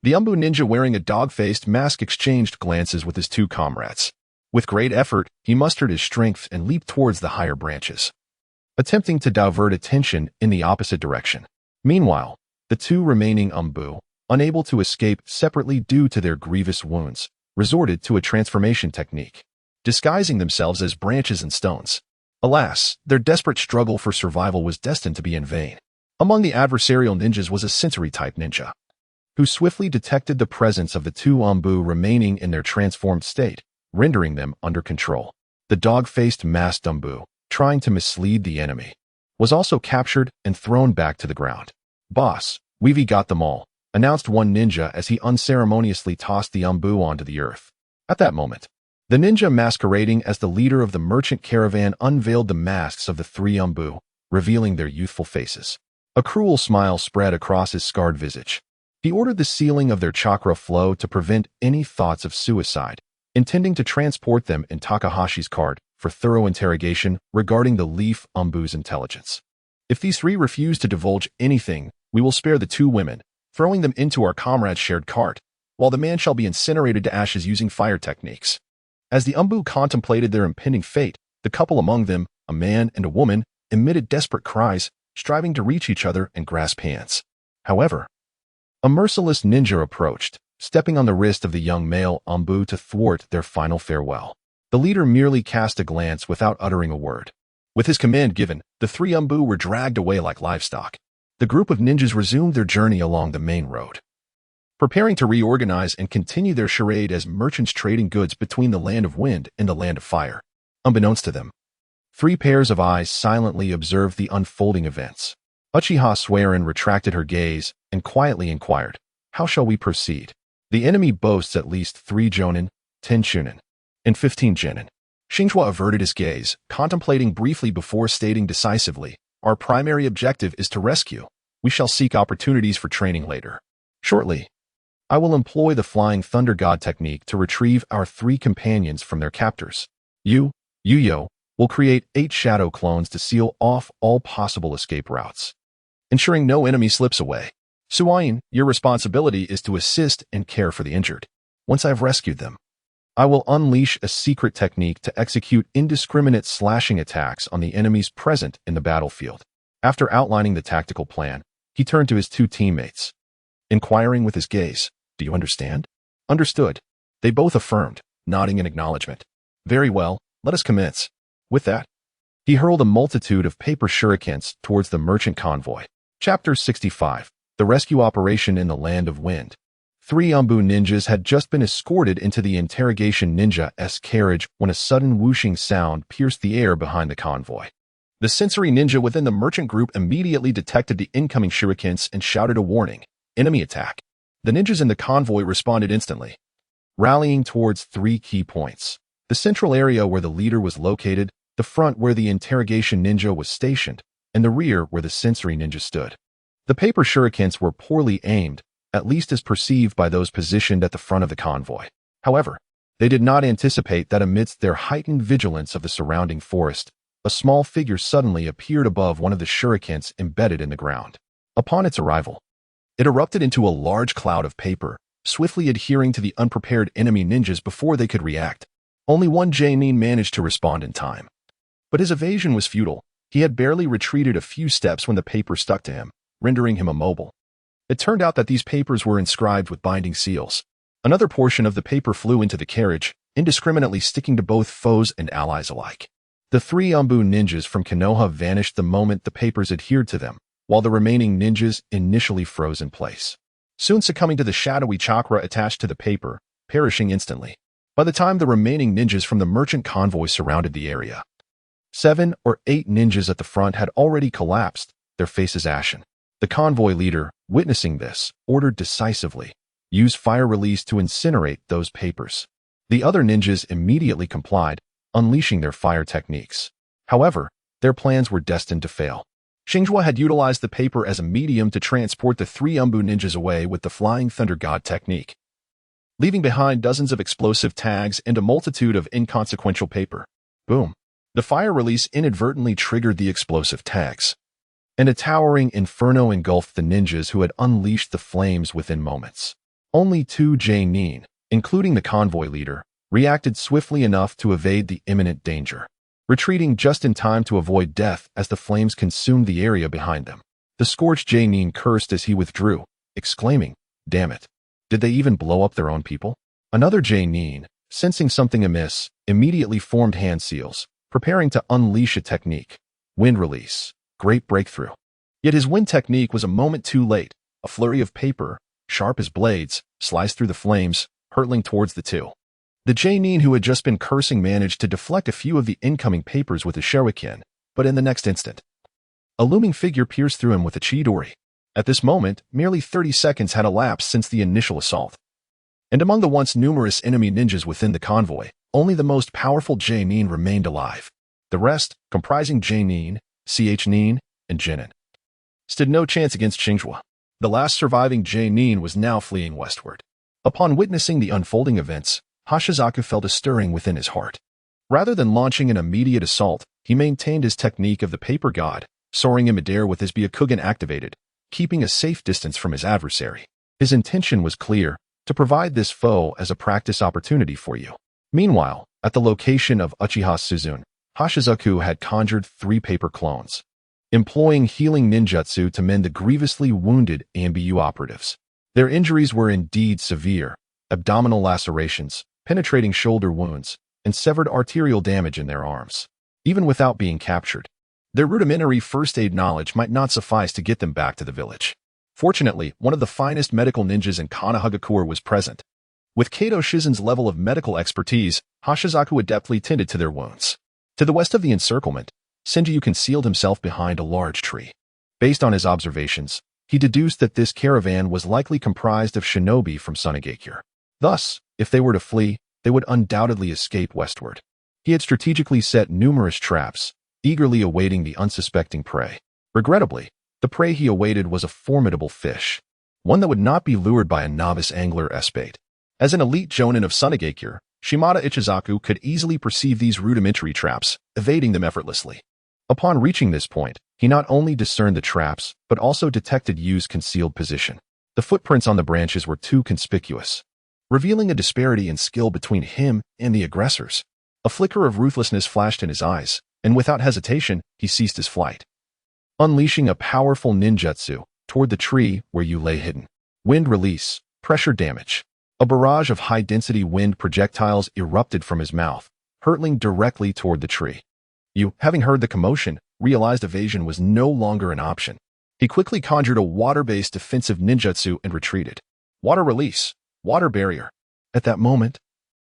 the Umbu ninja wearing a dog-faced mask exchanged glances with his two comrades. With great effort, he mustered his strength and leaped towards the higher branches, attempting to divert attention in the opposite direction. Meanwhile, the two remaining Umbu, unable to escape separately due to their grievous wounds, resorted to a transformation technique, disguising themselves as branches and stones. Alas, their desperate struggle for survival was destined to be in vain. Among the adversarial ninjas was a sensory-type ninja, who swiftly detected the presence of the two Umbu remaining in their transformed state, rendering them under control. The dog-faced masked Umbu, trying to mislead the enemy, was also captured and thrown back to the ground. "Boss, we've got them all," announced one ninja as he unceremoniously tossed the Umbu onto the earth. At that moment, the ninja masquerading as the leader of the merchant caravan unveiled the masks of the three Umbu, revealing their youthful faces. A cruel smile spread across his scarred visage. He ordered the sealing of their chakra flow to prevent any thoughts of suicide, intending to transport them in Takahashi's cart for thorough interrogation regarding the Leaf Umbu's intelligence. If these three refuse to divulge anything, we will spare the two women, throwing them into our comrade's shared cart, while the man shall be incinerated to ashes using fire techniques. As the Umbu contemplated their impending fate, the couple among them, a man and a woman, emitted desperate cries, striving to reach each other and grasp hands. However, a merciless ninja approached, stepping on the wrist of the young male Ambu to thwart their final farewell. The leader merely cast a glance without uttering a word. With his command given, the three Ambu were dragged away like livestock. The group of ninjas resumed their journey along the main road, preparing to reorganize and continue their charade as merchants trading goods between the land of wind and the land of fire. Unbeknownst to them, three pairs of eyes silently observed the unfolding events. Uchiha Swearin retracted her gaze and quietly inquired, "How shall we proceed? The enemy boasts at least 3 jonin, 10 shunin, and 15 genin." Xingzhuo averted his gaze, contemplating briefly before stating decisively, "Our primary objective is to rescue. We shall seek opportunities for training later. Shortly, I will employ the Flying Thunder God technique to retrieve our 3 companions from their captors. Yuyo, will create 8 shadow clones to seal off all possible escape routes, ensuring no enemy slips away. Suayin, your responsibility is to assist and care for the injured. Once I have rescued them, I will unleash a secret technique to execute indiscriminate slashing attacks on the enemies present in the battlefield." After outlining the tactical plan, he turned to his 2 teammates, inquiring with his gaze, "Do you understand?" "Understood." They both affirmed, nodding in acknowledgement. "Very well, let us commence." With that, he hurled a multitude of paper shurikens towards the merchant convoy. Chapter 65. The Rescue Operation in the Land of Wind. 3 Ambu ninjas had just been escorted into the interrogation ninja's carriage when a sudden whooshing sound pierced the air behind the convoy. The sensory ninja within the merchant group immediately detected the incoming shurikens and shouted a warning, "Enemy attack." The ninjas in the convoy responded instantly, rallying towards 3 key points: the central area where the leader was located, the front where the interrogation ninja was stationed, and the rear where the sensory ninja stood. The paper shurikens were poorly aimed, at least as perceived by those positioned at the front of the convoy. However, they did not anticipate that amidst their heightened vigilance of the surrounding forest, a small figure suddenly appeared above one of the shurikens embedded in the ground. Upon its arrival, it erupted into a large cloud of paper, swiftly adhering to the unprepared enemy ninjas before they could react. Only one Jainin managed to respond in time. But his evasion was futile. He had barely retreated a few steps when the paper stuck to him, rendering him immobile. It turned out that these papers were inscribed with binding seals. Another portion of the paper flew into the carriage, indiscriminately sticking to both foes and allies alike. The 3 Ambu ninjas from Konoha vanished the moment the papers adhered to them, while the remaining ninjas initially froze in place, soon succumbing to the shadowy chakra attached to the paper, perishing instantly. By the time the remaining ninjas from the merchant convoy surrounded the area, 7 or 8 ninjas at the front had already collapsed, their faces ashen. The convoy leader, witnessing this, ordered decisively, "Use fire release to incinerate those papers." The other ninjas immediately complied, unleashing their fire techniques. However, their plans were destined to fail. Xingzhuo had utilized the paper as a medium to transport the 3 Ambu ninjas away with the Flying Thunder God technique, leaving behind dozens of explosive tags and a multitude of inconsequential paper. Boom. The fire release inadvertently triggered the explosive tags, and a towering inferno engulfed the ninjas who had unleashed the flames within moments. Only 2 Jainin, including the convoy leader, reacted swiftly enough to evade the imminent danger, retreating just in time to avoid death as the flames consumed the area behind them. The scorched Jainin cursed as he withdrew, exclaiming, "Damn it! Did they even blow up their own people?" Another Jainin, sensing something amiss, immediately formed hand seals, preparing to unleash a technique. Wind release. Great breakthrough. Yet his wind technique was a moment too late. A flurry of paper, sharp as blades, sliced through the flames, hurtling towards the 2. The Jainin who had just been cursing managed to deflect a few of the incoming papers with a shuriken, but in the next instant, a looming figure pierced through him with a chidori. At this moment, merely 30 seconds had elapsed since the initial assault. And among the once numerous enemy ninjas within the convoy, only the most powerful Jainin remained alive. The rest, comprising Jainin, Nin, and Genin, stood no chance against Xingzhuo. The last surviving Jainin was now fleeing westward. Upon witnessing the unfolding events, Hashizaku felt a stirring within his heart. Rather than launching an immediate assault, he maintained his technique of the paper god, soaring in midair with his Byakugan activated, keeping a safe distance from his adversary. His intention was clear, to provide this foe as a practice opportunity for you. Meanwhile, at the location of Uchiha Suzune, Hashizaku had conjured 3 paper clones, employing healing ninjutsu to mend the grievously wounded Ambu operatives. Their injuries were indeed severe: abdominal lacerations, penetrating shoulder wounds, and severed arterial damage in their arms. Even without being captured, their rudimentary first aid knowledge might not suffice to get them back to the village. Fortunately, one of the finest medical ninjas in Konoha was present. With Kato Shizen's level of medical expertise, Hashizaku adeptly tended to their wounds. To the west of the encirclement, Senju concealed himself behind a large tree. Based on his observations, he deduced that this caravan was likely comprised of shinobi from Sunagakure. Thus, if they were to flee, they would undoubtedly escape westward. He had strategically set numerous traps, eagerly awaiting the unsuspecting prey. Regrettably, the prey he awaited was a formidable fish, one that would not be lured by a novice angler bait. As an elite jonin of Sunagakure, Shimada Ichizaku could easily perceive these rudimentary traps, evading them effortlessly. Upon reaching this point, he not only discerned the traps, but also detected Yu's concealed position. The footprints on the branches were too conspicuous, revealing a disparity in skill between him and the aggressors. A flicker of ruthlessness flashed in his eyes, and without hesitation, he ceased his flight, unleashing a powerful ninjutsu toward the tree where Yu lay hidden. Wind release, pressure damage. A barrage of high-density wind projectiles erupted from his mouth, hurtling directly toward the tree. Yu, having heard the commotion, realized evasion was no longer an option. He quickly conjured a water-based defensive ninjutsu and retreated. Water release, water barrier. At that moment,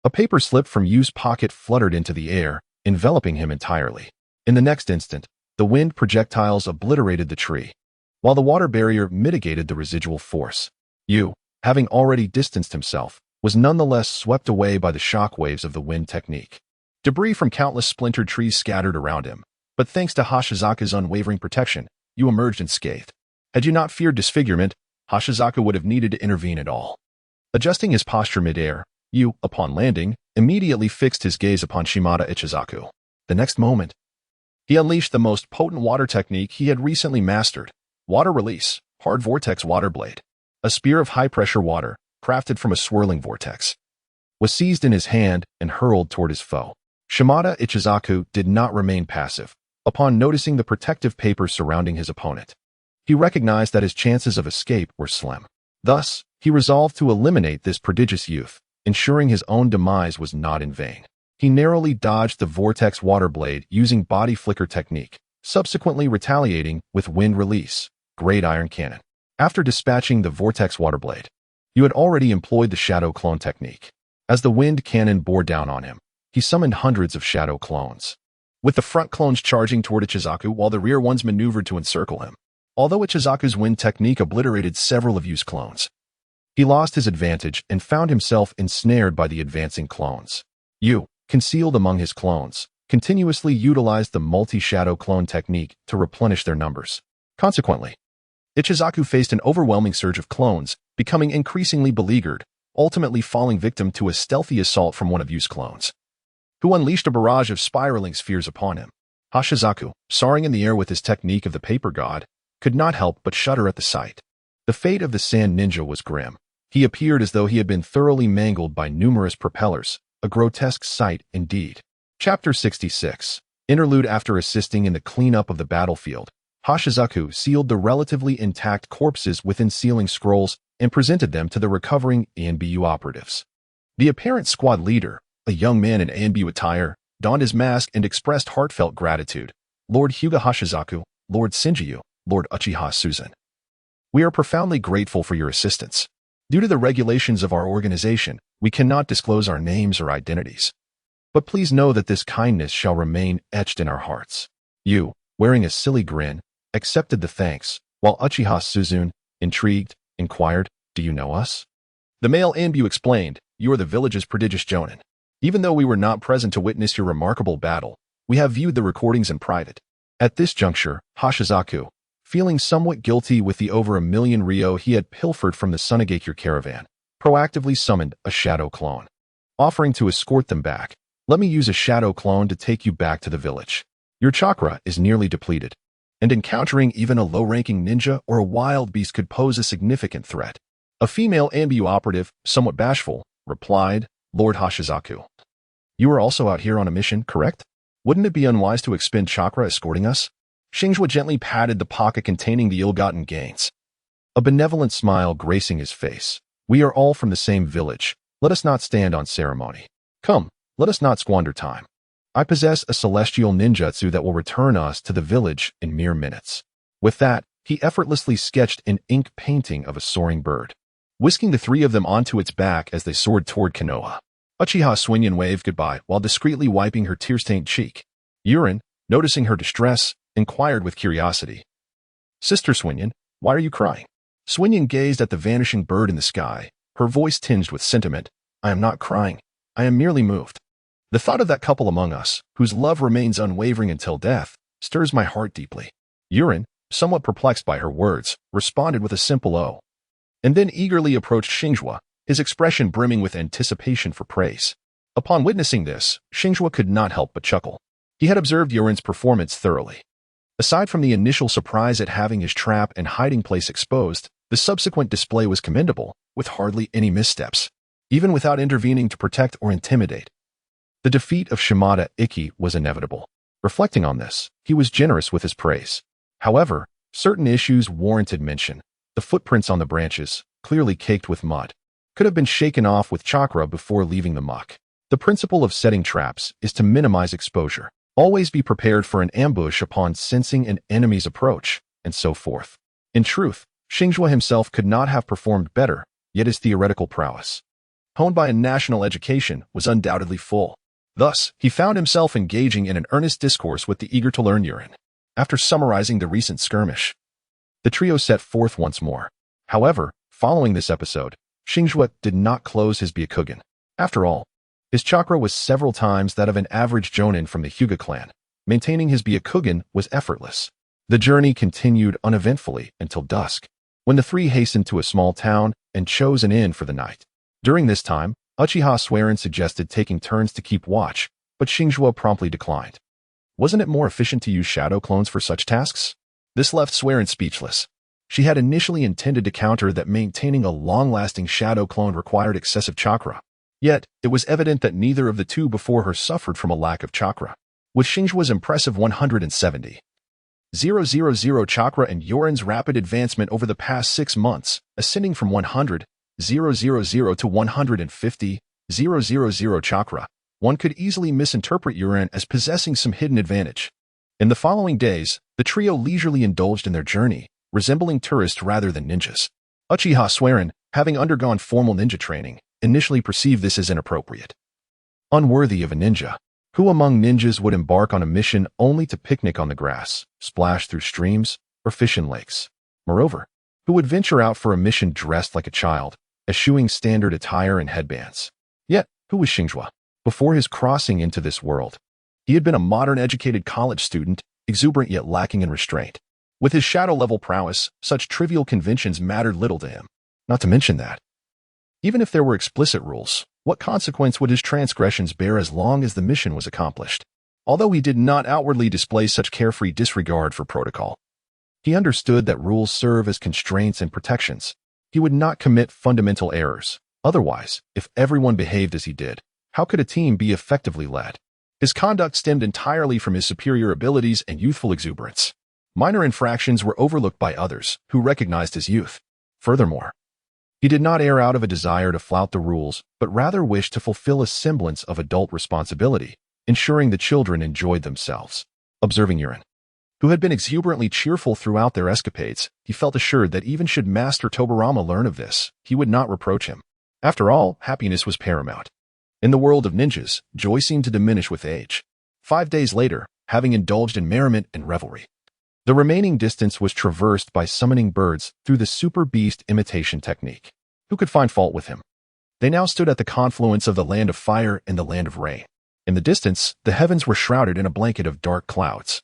a paper slip from Yu's pocket fluttered into the air, enveloping him entirely. In the next instant, the wind projectiles obliterated the tree, while the water barrier mitigated the residual force. Yu, having already distanced himself, was nonetheless swept away by the shock waves of the wind technique. Debris from countless splintered trees scattered around him, but thanks to Hashizaku's unwavering protection, Yu emerged unscathed. Had Yu not feared disfigurement, Hashizaku would have needed to intervene at all. Adjusting his posture mid-air, Yu, upon landing, immediately fixed his gaze upon Shimada Ichizaku. The next moment, he unleashed the most potent water technique he had recently mastered: water release, hard vortex water blade. A spear of high-pressure water, crafted from a swirling vortex, was seized in his hand and hurled toward his foe. Shimada Ichizaku did not remain passive. Upon noticing the protective paper surrounding his opponent, he recognized that his chances of escape were slim. Thus, he resolved to eliminate this prodigious youth, ensuring his own demise was not in vain. He narrowly dodged the vortex water blade using body flicker technique, subsequently retaliating with wind release, great iron cannon. After dispatching the vortex water blade, Yu had already employed the shadow clone technique. As the wind cannon bore down on him, he summoned hundreds of shadow clones, with the front clones charging toward Ichizaku while the rear ones maneuvered to encircle him. Although Ichizaku's wind technique obliterated several of Yu's clones, he lost his advantage and found himself ensnared by the advancing clones. Yu, concealed among his clones, continuously utilized the multi-shadow clone technique to replenish their numbers. Consequently, Ichizaku faced an overwhelming surge of clones, becoming increasingly beleaguered, ultimately falling victim to a stealthy assault from one of Yu's clones, who unleashed a barrage of spiraling spheres upon him. Hashizaku, soaring in the air with his technique of the paper god, could not help but shudder at the sight. The fate of the sand ninja was grim. He appeared as though he had been thoroughly mangled by numerous propellers, a grotesque sight indeed. Chapter 66. Interlude. After assisting in the cleanup of the battlefield, Hashizaku sealed the relatively intact corpses within sealing scrolls and presented them to the recovering ANBU operatives. The apparent squad leader, a young man in ANBU attire, donned his mask and expressed heartfelt gratitude. Lord Hyuga Hashizaku, Lord Senju, Lord Uchiha Susan. We are profoundly grateful for your assistance. Due to the regulations of our organization, we cannot disclose our names or identities. But please know that this kindness shall remain etched in our hearts. Yu, wearing a silly grin, accepted the thanks, while Uchiha Susan, intrigued, inquired, "Do you know us?" The male Anbu explained, "You are the village's prodigious jonin. Even though we were not present to witness your remarkable battle, we have viewed the recordings in private." At this juncture, Hashizaku, feeling somewhat guilty with the over 1,000,000 ryo he had pilfered from the Sunagakure caravan, proactively summoned a shadow clone, offering to escort them back. "Let me use a shadow clone to take you back to the village. Your chakra is nearly depleted, and encountering even a low-ranking ninja or a wild beast could pose a significant threat." A female Anbu operative, somewhat bashful, replied, "Lord Hashizaku, you are also out here on a mission, correct? Wouldn't it be unwise to expend chakra escorting us?" Xingzhuo gently patted the pocket containing the ill-gotten gains. a benevolent smile gracing his face. "We are all from the same village. Let us not stand on ceremony. Come, let us not squander time. I possess a celestial ninjutsu that will return us to the village in mere minutes." With that, he effortlessly sketched an ink painting of a soaring bird, whisking the three of them onto its back as they soared toward Konoha. Uchiha Suinyan waved goodbye while discreetly wiping her tear-stained cheek. Yurin, noticing her distress, inquired with curiosity, "Sister Suinyan, why are you crying?" Suinyan gazed at the vanishing bird in the sky, her voice tinged with sentiment. "I am not crying. I am merely moved. The thought of that couple among us, whose love remains unwavering until death, stirs my heart deeply." Yurin, somewhat perplexed by her words, responded with a simple "oh," and then eagerly approached Xingzhuo, his expression brimming with anticipation for praise. Upon witnessing this, Xingzhuo could not help but chuckle. He had observed Yurin's performance thoroughly. Aside from the initial surprise at having his trap and hiding place exposed, the subsequent display was commendable, with hardly any missteps, even without intervening to protect or intimidate. The defeat of Shimada Ikki was inevitable. Reflecting on this, he was generous with his praise. However, certain issues warranted mention. The footprints on the branches, clearly caked with mud, could have been shaken off with chakra before leaving the muck. The principle of setting traps is to minimize exposure. Always be prepared for an ambush upon sensing an enemy's approach, and so forth. In truth, Xingzhuo himself could not have performed better, yet his theoretical prowess, honed by a national education, was undoubtedly full. Thus, he found himself engaging in an earnest discourse with the eager-to-learn Yurin. After summarizing the recent skirmish, the trio set forth once more. However, following this episode, Xingzhuo did not close his Byakugan. After all, his chakra was several times that of an average jonin from the Hyuga Clan. Maintaining his Byakugan was effortless. The journey continued uneventfully until dusk, when the three hastened to a small town and chose an inn for the night. During this time, Uchiha Suiran suggested taking turns to keep watch, but Xingzhuo promptly declined. Wasn't it more efficient to use shadow clones for such tasks? This left Suiran speechless. She had initially intended to counter that maintaining a long-lasting shadow clone required excessive chakra. Yet, it was evident that neither of the two before her suffered from a lack of chakra. With Xingzhuo's impressive 170,000 chakra and Yurin's rapid advancement over the past 6 months, ascending from 100,000 to 150,000 chakra, one could easily misinterpret Yurin as possessing some hidden advantage. In the following days, the trio leisurely indulged in their journey, resembling tourists rather than ninjas. Uchiha Suiran, having undergone formal ninja training, initially perceived this as inappropriate. Unworthy of a ninja. Who among ninjas would embark on a mission only to picnic on the grass, splash through streams, or fish in lakes? Moreover, who would venture out for a mission dressed like a child, eschewing standard attire and headbands? Yet, who was Xingzhuo? Before his crossing into this world, he had been a modern-educated college student, exuberant yet lacking in restraint. With his shadow-level prowess, such trivial conventions mattered little to him. Not to mention that, even if there were explicit rules, what consequence would his transgressions bear as long as the mission was accomplished? Although he did not outwardly display such carefree disregard for protocol, he understood that rules serve as constraints and protections. He would not commit fundamental errors. Otherwise, if everyone behaved as he did, how could a team be effectively led? His conduct stemmed entirely from his superior abilities and youthful exuberance. Minor infractions were overlooked by others, who recognized his youth. Furthermore, he did not err out of a desire to flout the rules, but rather wished to fulfill a semblance of adult responsibility, ensuring the children enjoyed themselves. Observing Yurin, who had been exuberantly cheerful throughout their escapades, he felt assured that even should Master Tobarama learn of this, he would not reproach him. After all, happiness was paramount. In the world of ninjas, joy seemed to diminish with age. 5 days later, having indulged in merriment and revelry, the remaining distance was traversed by summoning birds through the super beast imitation technique. Who could find fault with him? They now stood at the confluence of the land of fire and the land of rain. In the distance, the heavens were shrouded in a blanket of dark clouds,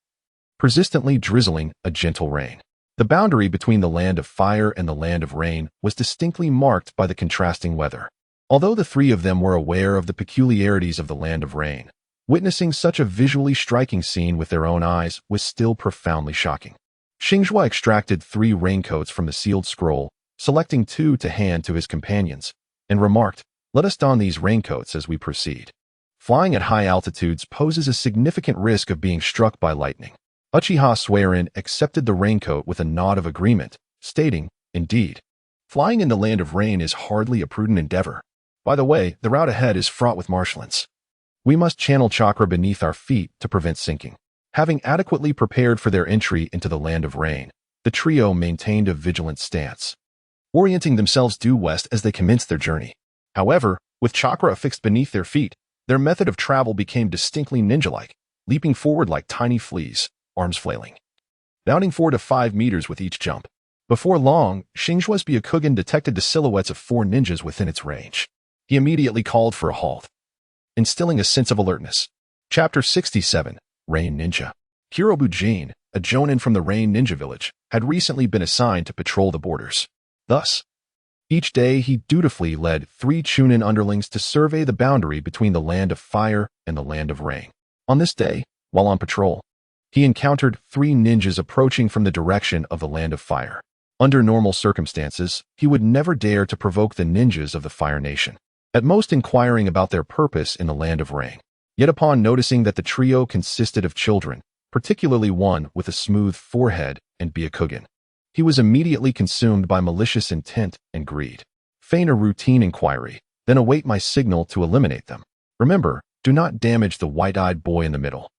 persistently drizzling a gentle rain. The boundary between the land of fire and the land of rain was distinctly marked by the contrasting weather. Although the three of them were aware of the peculiarities of the land of rain, witnessing such a visually striking scene with their own eyes was still profoundly shocking. Xingzhuo extracted 3 raincoats from the sealed scroll, selecting 2 to hand to his companions, and remarked, "Let us don these raincoats as we proceed. Flying at high altitudes poses a significant risk of being struck by lightning." Uchiha Suiran accepted the raincoat with a nod of agreement, stating, Indeed, flying in the land of rain is hardly a prudent endeavor. By the way, the route ahead is fraught with marshlands. We must channel chakra beneath our feet to prevent sinking. Having adequately prepared for their entry into the land of rain, the trio maintained a vigilant stance, orienting themselves due west as they commenced their journey. However, with chakra affixed beneath their feet, their method of travel became distinctly ninja-like, leaping forward like tiny fleas, arms flailing, bounding 4 to 5 meters with each jump. Before long, Xingzhuo's Byakugan detected the silhouettes of 4 ninjas within its range. He immediately called for a halt, instilling a sense of alertness. Chapter 67, Rain Ninja. Kurobujin, a jonin from the Rain Ninja village, had recently been assigned to patrol the borders. Thus, each day he dutifully led 3 Chunin underlings to survey the boundary between the land of fire and the land of rain. On this day, while on patrol, he encountered 3 ninjas approaching from the direction of the land of fire. Under normal circumstances, he would never dare to provoke the ninjas of the Fire Nation, at most inquiring about their purpose in the land of rain. Yet upon noticing that the trio consisted of children, particularly one with a smooth forehead and Byakugan, he was immediately consumed by malicious intent and greed. Feign a routine inquiry, then await my signal to eliminate them. Remember, do not damage the white-eyed boy in the middle.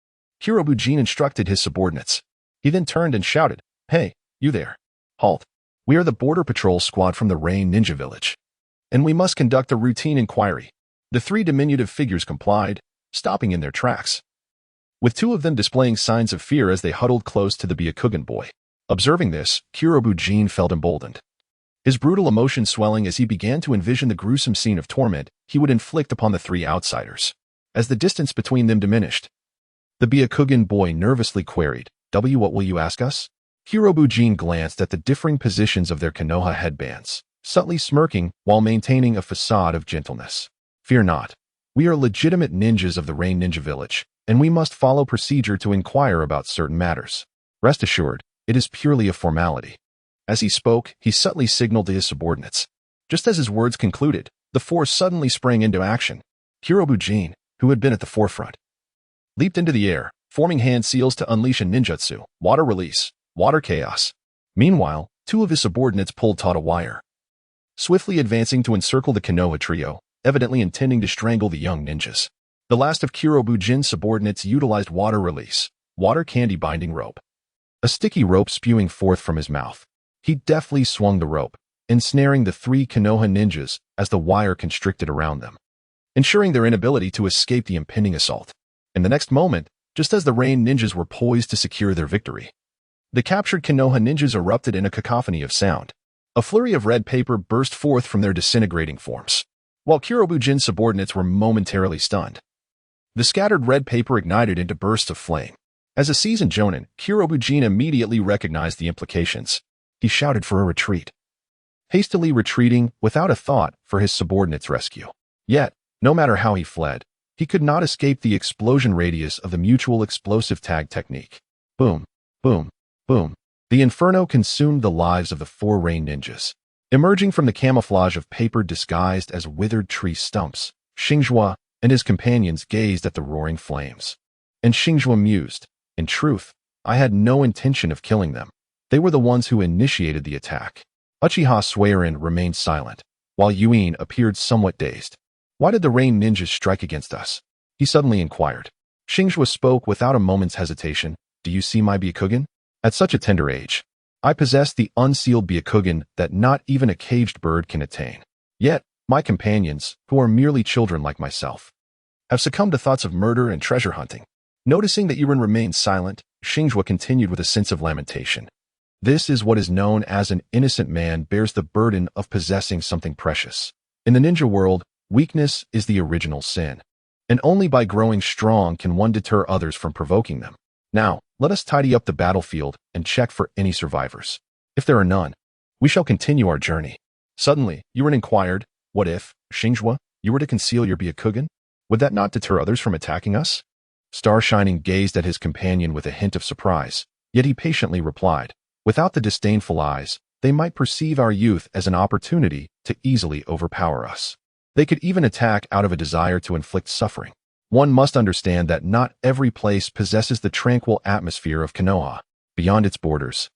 Kurobujin instructed his subordinates. He then turned and shouted, "Hey, you there. Halt. We are the border patrol squad from the Rain Ninja village, and we must conduct a routine inquiry." The 3 diminutive figures complied, stopping in their tracks, with 2 of them displaying signs of fear as they huddled close to the Byakugan boy. Observing this, Kurobujin felt emboldened, his brutal emotion swelling as he began to envision the gruesome scene of torment he would inflict upon the 3 outsiders. As the distance between them diminished, the Byakugan boy nervously queried, "What will you ask us?" Kurobujin glanced at the differing positions of their Konoha headbands, subtly smirking while maintaining a facade of gentleness. "Fear not. We are legitimate ninjas of the Rain Ninja village, and we must follow procedure to inquire about certain matters. Rest assured, it is purely a formality." As he spoke, he subtly signaled to his subordinates. Just as his words concluded, the 4 suddenly sprang into action. Kurobujin, who had been at the forefront, leaped into the air, forming hand seals to unleash a ninjutsu, water release, water chaos. Meanwhile, 2 of his subordinates pulled taut a wire, swiftly advancing to encircle the Konoha trio, evidently intending to strangle the young ninjas. The last of Kurobujin's subordinates utilized water release, water candy binding rope, a sticky rope spewing forth from his mouth. He deftly swung the rope, ensnaring the 3 Konoha ninjas as the wire constricted around them, ensuring their inability to escape the impending assault. In the next moment, just as the Rain ninjas were poised to secure their victory, the captured Konoha ninjas erupted in a cacophony of sound. A flurry of red paper burst forth from their disintegrating forms, while Kurobujin's subordinates were momentarily stunned. The scattered red paper ignited into bursts of flame. As a seasoned jonin, Kurobujin immediately recognized the implications. He shouted for a retreat, hastily retreating without a thought for his subordinates' rescue. Yet, no matter how he fled, he could not escape the explosion radius of the mutual explosive tag technique. Boom, boom, boom. The inferno consumed the lives of the 4 Rain ninjas. Emerging from the camouflage of paper disguised as withered tree stumps, Xingzhuo and his companions gazed at the roaring flames. And Xingzhuo mused, "In truth, I had no intention of killing them. They were the ones who initiated the attack." Uchiha Suiren remained silent, while Yuin appeared somewhat dazed. "Why did the Rain ninjas strike against us?" he suddenly inquired. Xingzhuo spoke without a moment's hesitation. "Do you see my Byakugan? At such a tender age, I possess the unsealed Byakugan that not even a caged bird can attain. Yet, my companions, who are merely children like myself, have succumbed to thoughts of murder and treasure hunting." Noticing that Yuin remained silent, Xingzhuo continued with a sense of lamentation. "This is what is known as an innocent man bears the burden of possessing something precious. In the ninja world, weakness is the original sin, and only by growing strong can one deter others from provoking them. Now, let us tidy up the battlefield and check for any survivors. If there are none, we shall continue our journey." Suddenly, Yuin inquired, "What if, Xingzhuo, you were to conceal your Byakugan? Would that not deter others from attacking us?" Star Shining gazed at his companion with a hint of surprise, yet he patiently replied, "Without the disdainful eyes, they might perceive our youth as an opportunity to easily overpower us. They could even attack out of a desire to inflict suffering. One must understand that not every place possesses the tranquil atmosphere of Konoha. Beyond its borders,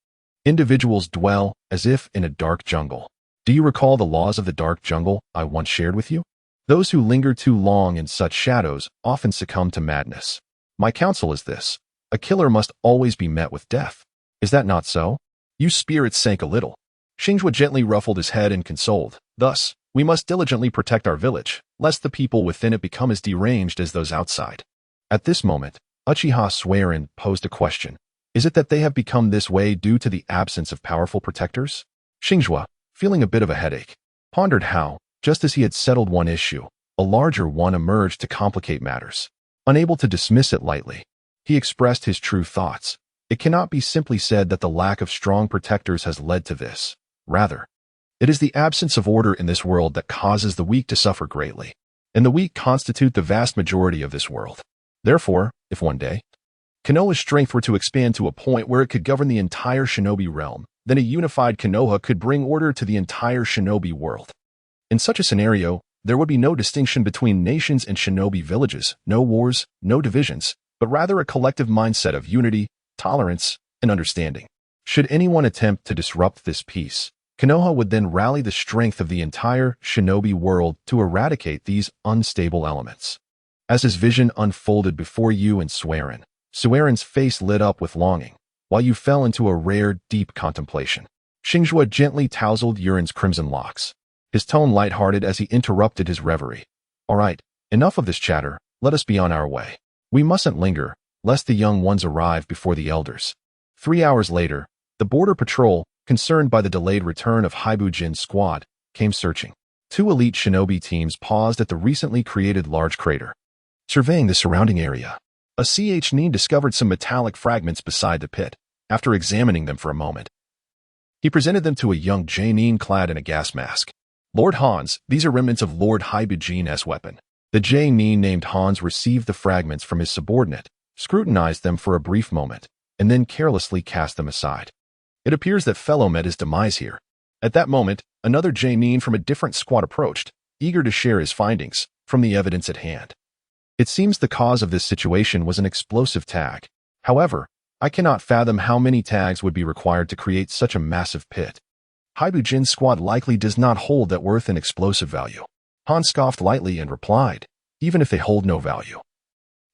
Individuals dwell as if in a dark jungle. Do you recall the laws of the dark jungle I once shared with you? Those who linger too long in such shadows often succumb to madness. My counsel is this: a killer must always be met with death. Is that not so? Yu's spirit sank a little. Xingzhuo gently ruffled his head and consoled. Thus, we must diligently protect our village, lest the people within it become as deranged as those outside. At this moment, Uchiha Swearin posed a question. Is it that they have become this way due to the absence of powerful protectors? Xingzhuo, feeling a bit of a headache, pondered how, just as he had settled one issue, a larger one emerged to complicate matters. Unable to dismiss it lightly, he expressed his true thoughts. It cannot be simply said that the lack of strong protectors has led to this. Rather, it is the absence of order in this world that causes the weak to suffer greatly, and the weak constitute the vast majority of this world. Therefore, if one day, Konoha's strength were to expand to a point where it could govern the entire shinobi realm, then a unified Konoha could bring order to the entire shinobi world. In such a scenario, there would be no distinction between nations and shinobi villages, no wars, no divisions, but rather a collective mindset of unity, tolerance, and understanding. Should anyone attempt to disrupt this peace, Konoha would then rally the strength of the entire shinobi world to eradicate these unstable elements. As his vision unfolded before Yu and Swearin's face lit up with longing, while Yu fell into a rare, deep contemplation. Xingzhuo gently tousled Yurin's crimson locks, his tone lighthearted as he interrupted his reverie. All right, enough of this chatter, let us be on our way. We mustn't linger, lest the young ones arrive before the elders. 3 hours later, the border patrol, concerned by the delayed return of Hyuga squad, came searching. 2 elite shinobi teams paused at the recently created large crater, surveying the surrounding area. A Nin discovered some metallic fragments beside the pit. After examining them for a moment, he presented them to a young Nin clad in a gas mask. Lord Hans, these are remnants of Lord Hyuga's weapon. The Nin named Hans received the fragments from his subordinate, scrutinized them for a brief moment, and then carelessly cast them aside. It appears that fellow met his demise here. At that moment, another Nin from a different squad approached, eager to share his findings from the evidence at hand. It seems the cause of this situation was an explosive tag. However, I cannot fathom how many tags would be required to create such a massive pit. Hyuga's squad likely does not hold that worth and explosive value. Han scoffed lightly and replied, even if they hold no value,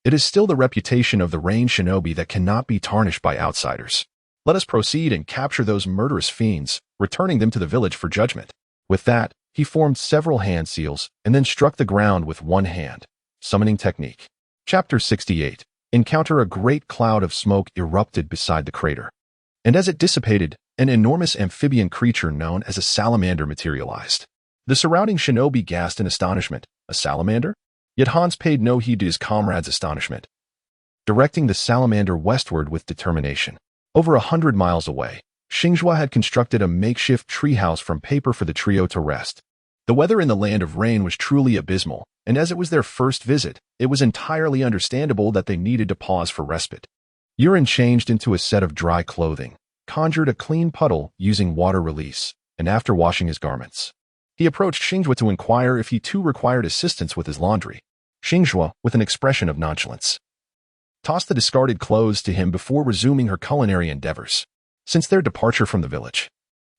it is still the reputation of the Rain Shinobi that cannot be tarnished by outsiders. Let us proceed and capture those murderous fiends, returning them to the village for judgment. With that, he formed several hand seals and then struck the ground with one hand. Summoning technique. Chapter 68. Encounter. A great cloud of smoke erupted beside the crater, and as it dissipated, an enormous amphibian creature known as a salamander materialized. The surrounding shinobi gasped in astonishment. A salamander? Yet Hans paid no heed to his comrade's astonishment, directing the salamander westward with determination. Over 100 miles away, Xingzhuo had constructed a makeshift treehouse from paper for the trio to rest. The weather in the land of rain was truly abysmal, and as it was their first visit, it was entirely understandable that they needed to pause for respite. Yurin changed into a set of dry clothing, conjured a clean puddle using water release, and after washing his garments, he approached Xingzhuo to inquire if he too required assistance with his laundry. Xingzhuo, with an expression of nonchalance, tossed the discarded clothes to him before resuming her culinary endeavors. Since their departure from the village,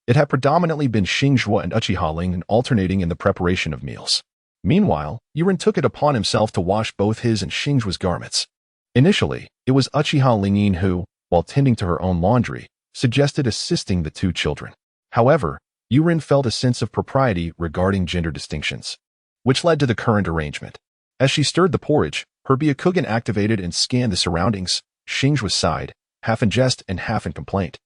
it had predominantly been Xingzhuo and Uchiha Ling alternating in the preparation of meals. Meanwhile, Yurin took it upon himself to wash both his and Xingzhuo's garments. Initially, it was Uchiha Ling who, while tending to her own laundry, suggested assisting the 2 children. However, Yurin felt a sense of propriety regarding gender distinctions, which led to the current arrangement. As she stirred the porridge, her Byakugan activated and scanned the surroundings. Xingzhuo sighed, half in jest and half in complaint,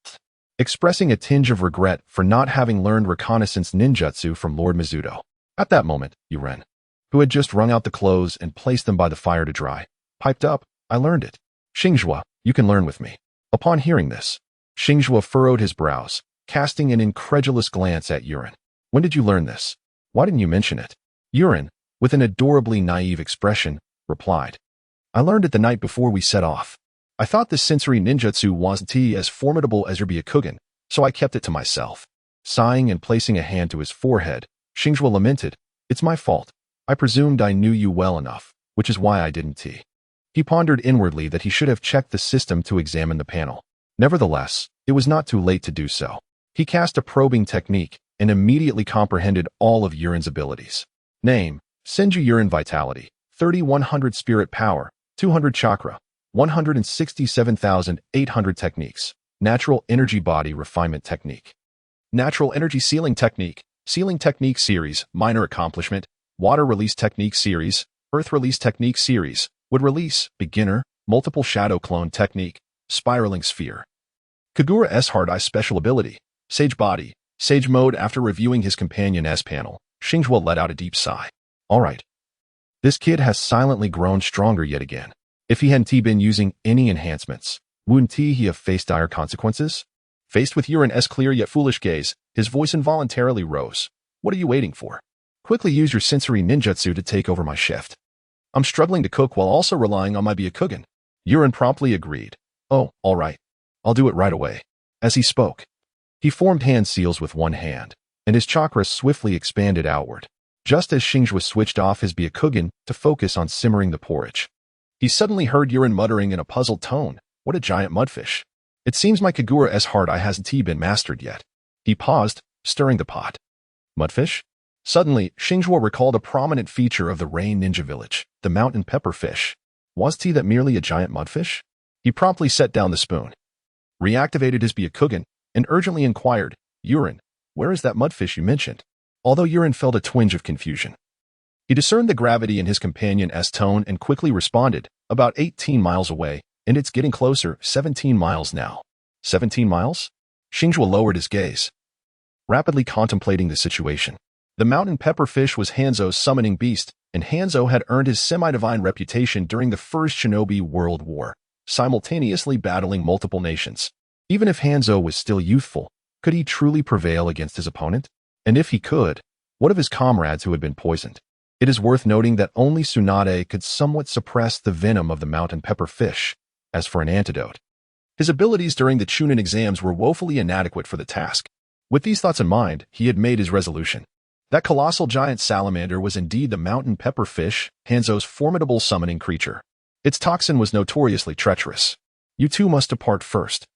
expressing a tinge of regret for not having learned reconnaissance ninjutsu from Lord Mizuto. At that moment, Yuren, who had just wrung out the clothes and placed them by the fire to dry, piped up, I learned it. Xingzhuo, you can learn with me. Upon hearing this, Xingzhuo furrowed his brows, casting an incredulous glance at Yuren. When did you learn this? Why didn't you mention it? Yuren, with an adorably naive expression, replied, I learned it the night before we set off. I thought this sensory ninjutsu wasn't as formidable as your Byakugan, so I kept it to myself. Sighing and placing a hand to his forehead, Xingzhuo lamented, It's my fault. I presumed I knew you well enough, which is why I didn't. He pondered inwardly that he should have checked the system to examine the panel. Nevertheless, It was not too late to do so. He cast a probing technique and immediately comprehended all of Yurin's abilities. Name: Senju Yurin Vitality, 3100 Spirit Power, 200 Chakra, 167,800 Techniques. Natural Energy Body Refinement Technique. Natural Energy Sealing Technique, Sealing Technique Series, Minor Accomplishment, Water Release Technique Series, Earth Release Technique Series, Wood Release, Beginner, Multiple Shadow Clone Technique, Spiraling Sphere. Kagura's Hard Eye Special Ability, Sage Body, Sage Mode. After reviewing his companion S panel, Xingzhuo let out a deep sigh. Alright. This kid has silently grown stronger yet again. If he hadn't been using any enhancements, wouldn't he have faced dire consequences? Faced with Yurin's clear yet foolish gaze, his voice involuntarily rose. What are you waiting for? Quickly use your sensory ninjutsu to take over my shift. I'm struggling to cook while also relying on my Byakugan. Yurin promptly agreed. Oh, alright. I'll do it right away. As he spoke, he formed hand seals with one hand, and his chakra swiftly expanded outward, just as Xingzhuo switched off his Byakugan to focus on simmering the porridge. He suddenly heard Yurin muttering in a puzzled tone, "What a giant mudfish. It seems my Kagura's hard eye hasn't been mastered yet." He paused, stirring the pot. Mudfish? Suddenly, Xingzhuo recalled a prominent feature of the Rain Ninja Village, the mountain pepperfish. Was that merely a giant mudfish? He promptly set down the spoon, reactivated his Byakugan, and urgently inquired, "Yurin, where is that mudfish you mentioned?" Although Yurin felt a twinge of confusion, he discerned the gravity in his companion's tone and quickly responded, "About 18 miles away, and it's getting closer, 17 miles now." 17 miles? Xingzhuo lowered his gaze, rapidly contemplating the situation. The mountain pepperfish was Hanzo's summoning beast, and Hanzo had earned his semi-divine reputation during the First Shinobi World War, simultaneously battling multiple nations. Even if Hanzo was still youthful, could he truly prevail against his opponent? And if he could, what of his comrades who had been poisoned? It is worth noting that only Tsunade could somewhat suppress the venom of the mountain pepperfish. As for an antidote, his abilities during the Chunin exams were woefully inadequate for the task. With these thoughts in mind, he had made his resolution. That colossal giant salamander was indeed the mountain pepperfish, Hanzo's formidable summoning creature. Its toxin was notoriously treacherous. You two must depart first.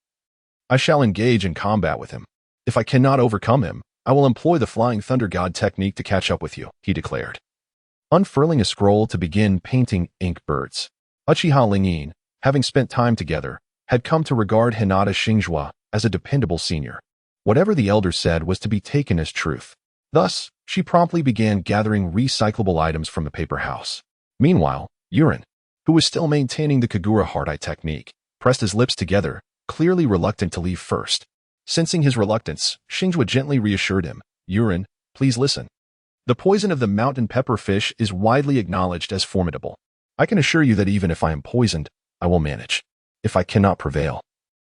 I shall engage in combat with him. If I cannot overcome him, I will employ the Flying Thunder God technique to catch up with you, he declared. Unfurling a scroll to begin painting ink birds, Uchiha Lingyin, having spent time together, had come to regard Hinata Xingzhuo as a dependable senior. Whatever the elder said was to be taken as truth. Thus, she promptly began gathering recyclable items from the paper house. Meanwhile, Yurin, who was still maintaining the Kagura hard eye technique, pressed his lips together, clearly reluctant to leave first. Sensing his reluctance, Xingzhuo gently reassured him, "Yurin, please listen. The poison of the mountain pepperfish is widely acknowledged as formidable. I can assure you that even if I am poisoned, I will manage. If I cannot prevail,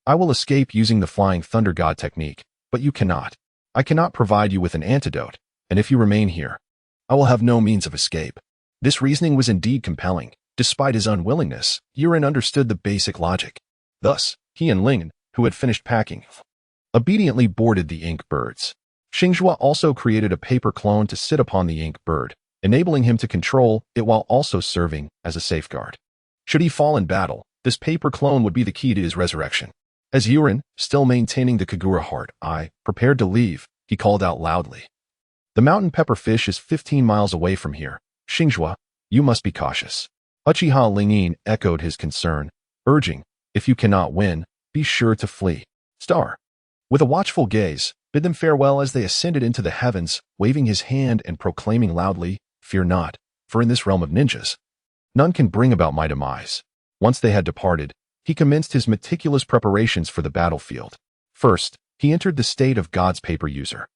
I will escape using the Flying Thunder God technique, but you cannot. I cannot provide you with an antidote, and if you remain here, I will have no means of escape." This reasoning was indeed compelling. Despite his unwillingness, Yurin understood the basic logic. Thus, he and Lingyin, who had finished packing, obediently boarded the ink birds. Xingzhuo also created a paper clone to sit upon the ink bird, enabling him to control it while also serving as a safeguard. Should he fall in battle, this paper clone would be the key to his resurrection. As Yurin, still maintaining the Kagura hard eye, prepared to leave, he called out loudly, "The mountain pepperfish is 15 miles away from here. Xingzhuo, you must be cautious." Uchiha Lingyin echoed his concern, urging, "If you cannot win, be sure to flee." Star, with a watchful gaze, bid them farewell as they ascended into the heavens, waving his hand and proclaiming loudly, "Fear not, for in this realm of ninjas, none can bring about my demise." Once they had departed, he commenced his meticulous preparations for the battlefield. First, he entered the state of God's paper user,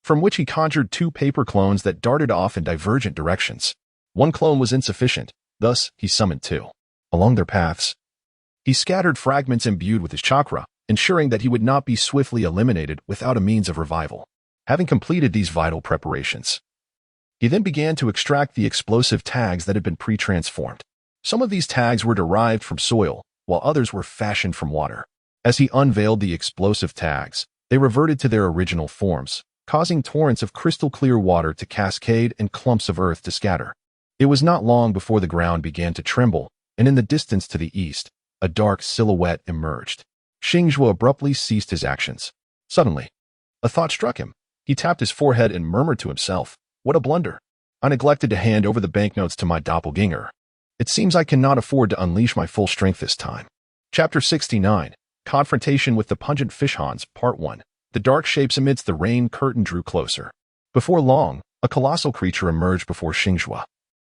from which he conjured 2 paper clones that darted off in divergent directions. One clone was insufficient, thus he summoned 2. Along their paths, he scattered fragments imbued with his chakra, ensuring that he would not be swiftly eliminated without a means of revival. Having completed these vital preparations, he then began to extract the explosive tags that had been pre-transformed. Some of these tags were derived from soil, while others were fashioned from water. As he unveiled the explosive tags, they reverted to their original forms, causing torrents of crystal-clear water to cascade and clumps of earth to scatter. It was not long before the ground began to tremble, and in the distance to the east, a dark silhouette emerged. Xingzhuo abruptly ceased his actions. Suddenly, a thought struck him. He tapped his forehead and murmured to himself, "What a blunder! I neglected to hand over the banknotes to my doppelganger. It seems I cannot afford to unleash my full strength this time." Chapter 69, Confrontation with the Pungent Fish Hans, Part 1. The dark shapes amidst the rain curtain drew closer. Before long, a colossal creature emerged before Xingzhuo,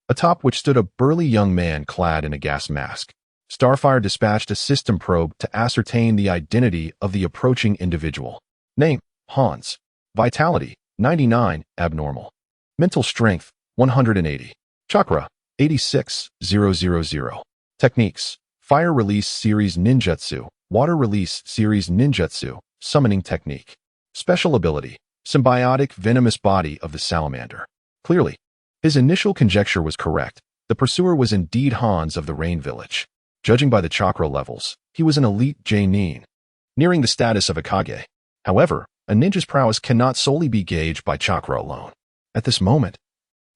atop which stood a burly young man clad in a gas mask. Starfire dispatched a system probe to ascertain the identity of the approaching individual. Name: Hans. Vitality: 99, abnormal. Mental strength: 180. Chakra: 86,000. Techniques: Fire Release Series Ninjutsu, Water Release Series Ninjutsu, Summoning Technique. Special ability: Symbiotic Venomous Body of the Salamander. Clearly, his initial conjecture was correct. The pursuer was indeed Hans of the Rain Village. Judging by the chakra levels, he was an elite Jainin, nearing the status of a Kage. However, a ninja's prowess cannot solely be gauged by chakra alone. At this moment,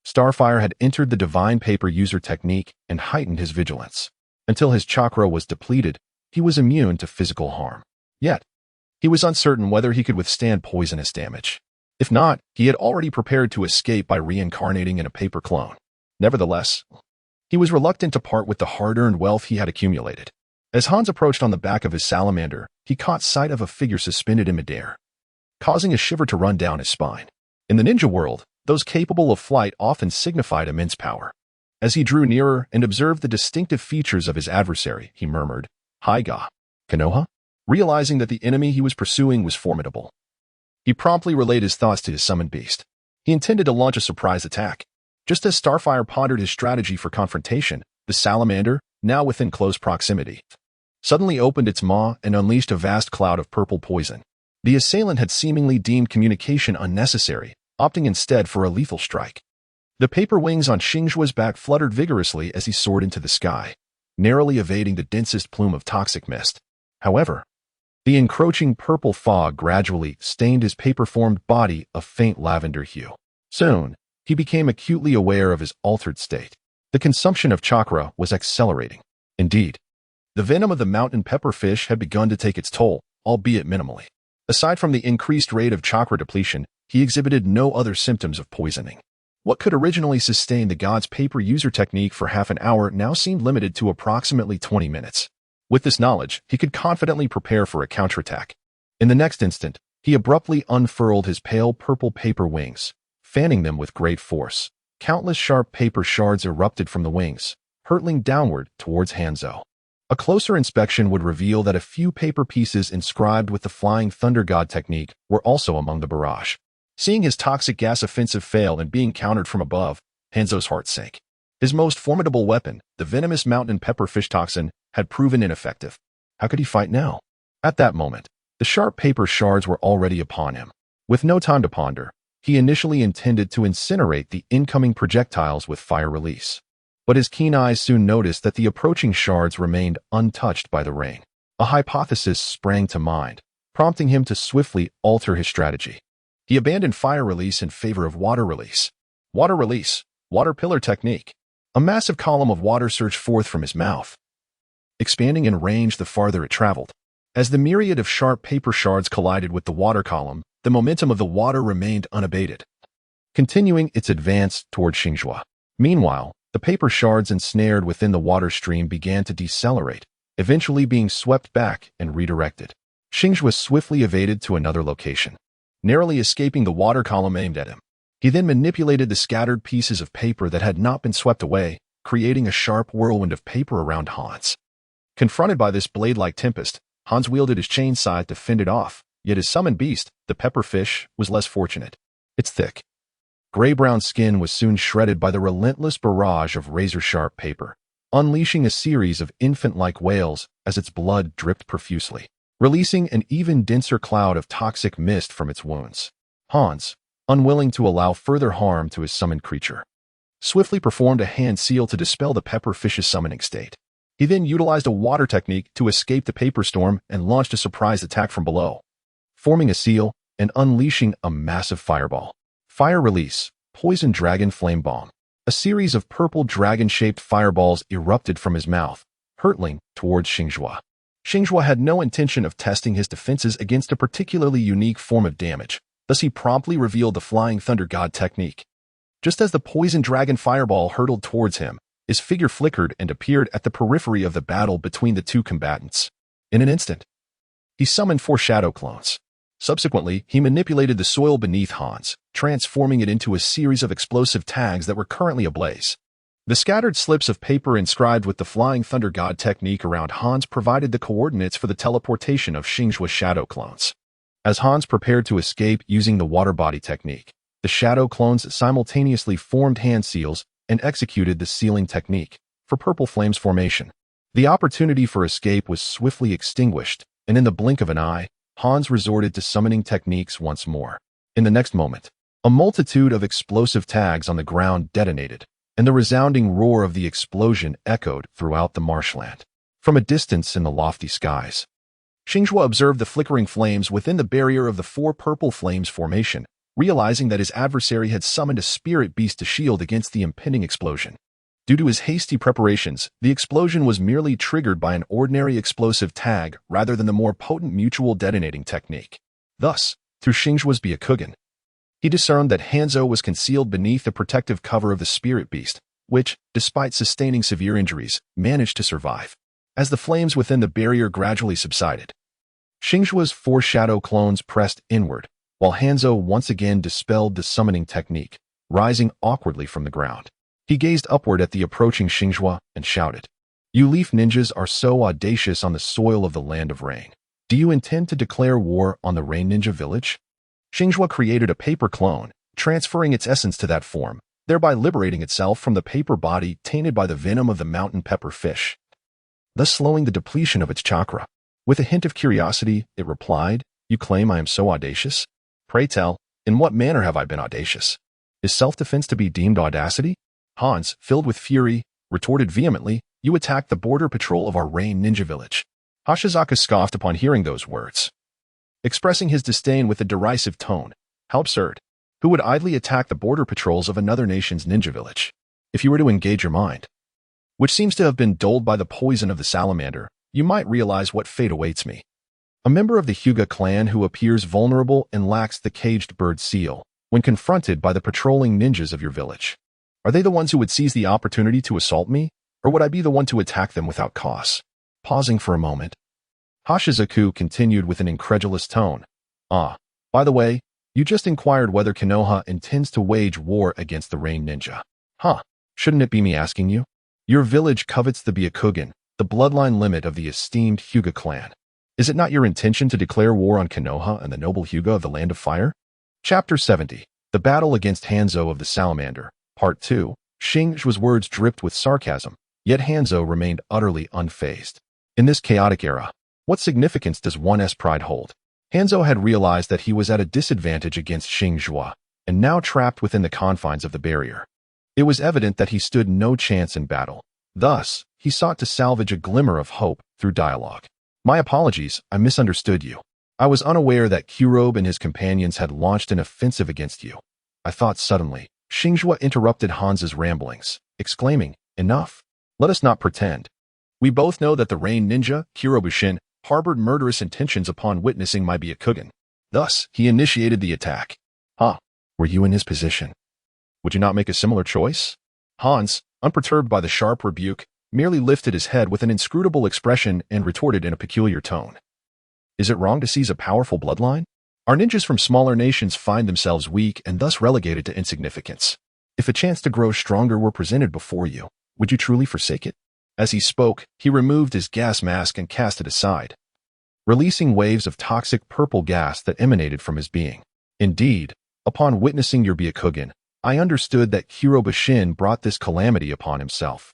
Starfire had entered the Divine Paper User technique and heightened his vigilance. Until his chakra was depleted, he was immune to physical harm. Yet, he was uncertain whether he could withstand poisonous damage. If not, he had already prepared to escape by reincarnating in a paper clone. Nevertheless, he was reluctant to part with the hard-earned wealth he had accumulated. As Hans approached on the back of his salamander, he caught sight of a figure suspended in midair, causing a shiver to run down his spine. In the ninja world, those capable of flight often signified immense power. As he drew nearer and observed the distinctive features of his adversary, he murmured, "Hyuga, Konoha?" Realizing that the enemy he was pursuing was formidable, he promptly relayed his thoughts to his summoned beast. He intended to launch a surprise attack. Just as Starfire pondered his strategy for confrontation, the salamander, now within close proximity, suddenly opened its maw and unleashed a vast cloud of purple poison. The assailant had seemingly deemed communication unnecessary, opting instead for a lethal strike. The paper wings on Xingzhuo's back fluttered vigorously as he soared into the sky, narrowly evading the densest plume of toxic mist. However, the encroaching purple fog gradually stained his paper-formed body a faint lavender hue. Soon, he became acutely aware of his altered state. The consumption of chakra was accelerating. Indeed, the venom of the mountain pepperfish had begun to take its toll, albeit minimally. Aside from the increased rate of chakra depletion, he exhibited no other symptoms of poisoning. What could originally sustain the god's paper user technique for half an hour now seemed limited to approximately 20 minutes. With this knowledge, he could confidently prepare for a counterattack. In the next instant, he abruptly unfurled his pale purple paper wings, fanning them with great force. Countless sharp paper shards erupted from the wings, hurtling downward towards Hanzo. A closer inspection would reveal that a few paper pieces inscribed with the Flying Thunder God technique were also among the barrage. Seeing his toxic gas offensive fail and being countered from above, Hanzo's heart sank. His most formidable weapon, the venomous mountain pepperfish toxin, had proven ineffective. How could he fight now? At that moment, the sharp paper shards were already upon him. With no time to ponder, he initially intended to incinerate the incoming projectiles with fire release. But his keen eyes soon noticed that the approaching shards remained untouched by the rain. A hypothesis sprang to mind, prompting him to swiftly alter his strategy. He abandoned fire release in favor of water release. Water release, water pillar technique. A massive column of water surged forth from his mouth, expanding in range the farther it traveled. As the myriad of sharp paper shards collided with the water column, the momentum of the water remained unabated, continuing its advance toward Xingzhuo. Meanwhile, the paper shards ensnared within the water stream began to decelerate, eventually being swept back and redirected. Xingzhuo swiftly evaded to another location, narrowly escaping the water column aimed at him. He then manipulated the scattered pieces of paper that had not been swept away, creating a sharp whirlwind of paper around Hans. Confronted by this blade-like tempest, Hans wielded his chain scythe to fend it off, yet his summoned beast, the pepperfish, was less fortunate. Its thick, gray-brown skin was soon shredded by the relentless barrage of razor-sharp paper, unleashing a series of infant-like wails as its blood dripped profusely, releasing an even denser cloud of toxic mist from its wounds. Hans, unwilling to allow further harm to his summoned creature, swiftly performed a hand seal to dispel the pepperfish's summoning state. He then utilized a water technique to escape the paper storm and launched a surprise attack from below, forming a seal and unleashing a massive fireball. Fire release, poison dragon flame bomb. A series of purple dragon-shaped fireballs erupted from his mouth, hurtling towards Xingzhuo. Xingzhuo had no intention of testing his defenses against a particularly unique form of damage, thus he promptly revealed the Flying Thunder God technique. Just as the poison dragon fireball hurtled towards him, his figure flickered and appeared at the periphery of the battle between the two combatants. In an instant, he summoned 4 shadow clones. Subsequently, he manipulated the soil beneath Hans, transforming it into a series of explosive tags that were currently ablaze. The scattered slips of paper inscribed with the Flying Thunder God technique around Hans provided the coordinates for the teleportation of Xingzhuo's shadow clones. As Hans prepared to escape using the water body technique, the shadow clones simultaneously formed hand seals and executed the sealing technique for purple flames formation. The opportunity for escape was swiftly extinguished, and in the blink of an eye, Hans resorted to summoning techniques once more. In the next moment, a multitude of explosive tags on the ground detonated, and the resounding roar of the explosion echoed throughout the marshland. From a distance in the lofty skies, Xingzhuo observed the flickering flames within the barrier of the 4 purple flames formation, realizing that his adversary had summoned a spirit beast to shield against the impending explosion. Due to his hasty preparations, the explosion was merely triggered by an ordinary explosive tag rather than the more potent mutual detonating technique. Thus, through Xingzhuo's Byakugan, he discerned that Hanzo was concealed beneath the protective cover of the spirit beast, which, despite sustaining severe injuries, managed to survive. As the flames within the barrier gradually subsided, Xingzhuo's 4 shadow clones pressed inward, while Hanzo once again dispelled the summoning technique, rising awkwardly from the ground. He gazed upward at the approaching Xingzhuo and shouted, "You leaf ninjas are so audacious on the soil of the land of rain. Do you intend to declare war on the Rain Ninja village?" Xingzhuo created a paper clone, transferring its essence to that form, thereby liberating itself from the paper body tainted by the venom of the mountain pepper fish, thus slowing the depletion of its chakra. With a hint of curiosity, it replied, "You claim I am so audacious? Pray tell, in what manner have I been audacious? Is self-defense to be deemed audacity?" Hans, filled with fury, retorted vehemently, "You attacked the border patrol of our Rain Ninja village." Hashizaka scoffed upon hearing those words, expressing his disdain with a derisive tone. "How absurd! Who would idly attack the border patrols of another nation's ninja village? If you were to engage your mind, which seems to have been dulled by the poison of the salamander, you might realize what fate awaits me. A member of the Hyuga Clan who appears vulnerable and lacks the caged bird seal when confronted by the patrolling ninjas of your village. Are they the ones who would seize the opportunity to assault me, or would I be the one to attack them without cause?" Pausing for a moment, Hashizaku continued with an incredulous tone, "By the way, you just inquired whether Konoha intends to wage war against the Rain Ninja. Shouldn't it be me asking you? Your village covets the Byakugan, the bloodline limit of the esteemed Hyuga Clan. Is it not your intention to declare war on Konoha and the noble Hyuga of the Land of Fire?" Chapter 70. The Battle Against Hanzo of the Salamander, Part 2. Xingzhuo's words dripped with sarcasm, yet Hanzo remained utterly unfazed. In this chaotic era, what significance does one's pride hold? Hanzo had realized that he was at a disadvantage against Xingzhuo, and now trapped within the confines of the barrier. It was evident that he stood no chance in battle. Thus, he sought to salvage a glimmer of hope through dialogue. "My apologies, I misunderstood you. I was unaware that Kurobe and his companions had launched an offensive against you. I thought suddenly." Xingzhuo interrupted Hans's ramblings, exclaiming, "Enough. Let us not pretend. We both know that the Rain Ninja, Kurobushin, harbored murderous intentions upon witnessing my Byakugan. Thus, he initiated the attack. Were you in his position? Would you not make a similar choice?" Hans, unperturbed by the sharp rebuke, merely lifted his head with an inscrutable expression and retorted in a peculiar tone, "Is it wrong to seize a powerful bloodline? Our ninjas from smaller nations find themselves weak and thus relegated to insignificance. If a chance to grow stronger were presented before you, would you truly forsake it?" As he spoke, he removed his gas mask and cast it aside, releasing waves of toxic purple gas that emanated from his being. "Indeed, upon witnessing your Byakugan, I understood that Kurobushin brought this calamity upon himself,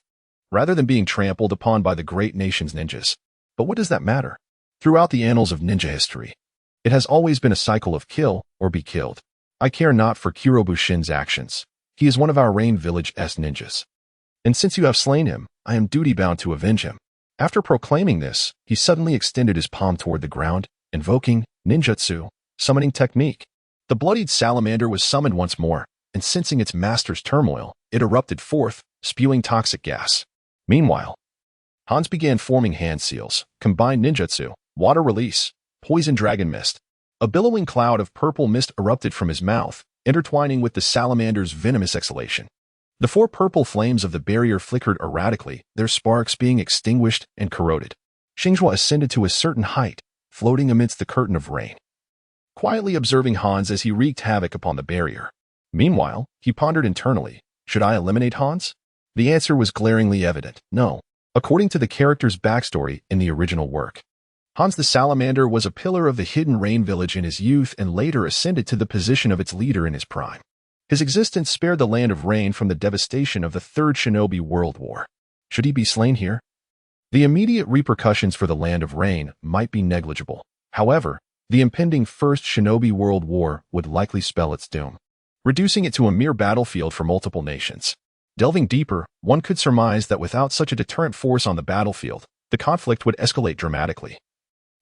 rather than being trampled upon by the great nation's ninjas. But what does that matter? Throughout the annals of ninja history, it has always been a cycle of kill or be killed. I care not for Kurobushin's actions. He is one of our Rain Village's ninjas. And since you have slain him, I am duty-bound to avenge him." After proclaiming this, he suddenly extended his palm toward the ground, invoking ninjutsu, summoning technique. The bloodied salamander was summoned once more, and sensing its master's turmoil, it erupted forth, spewing toxic gas. Meanwhile, Hans began forming hand seals, combined ninjutsu, water release, poison dragon mist. A billowing cloud of purple mist erupted from his mouth, intertwining with the salamander's venomous exhalation. The 4 purple flames of the barrier flickered erratically, their sparks being extinguished and corroded. Xingzhuo ascended to a certain height, floating amidst the curtain of rain, quietly observing Hans as he wreaked havoc upon the barrier. Meanwhile, he pondered internally, should I eliminate Hans? The answer was glaringly evident, no. According to the character's backstory in the original work, Hans the Salamander was a pillar of the hidden rain village in his youth and later ascended to the position of its leader in his prime. His existence spared the land of rain from the devastation of the Third Shinobi World War. Should he be slain here? The immediate repercussions for the land of rain might be negligible. However, the impending First Shinobi World War would likely spell its doom, reducing it to a mere battlefield for multiple nations. Delving deeper, one could surmise that without such a deterrent force on the battlefield, the conflict would escalate dramatically,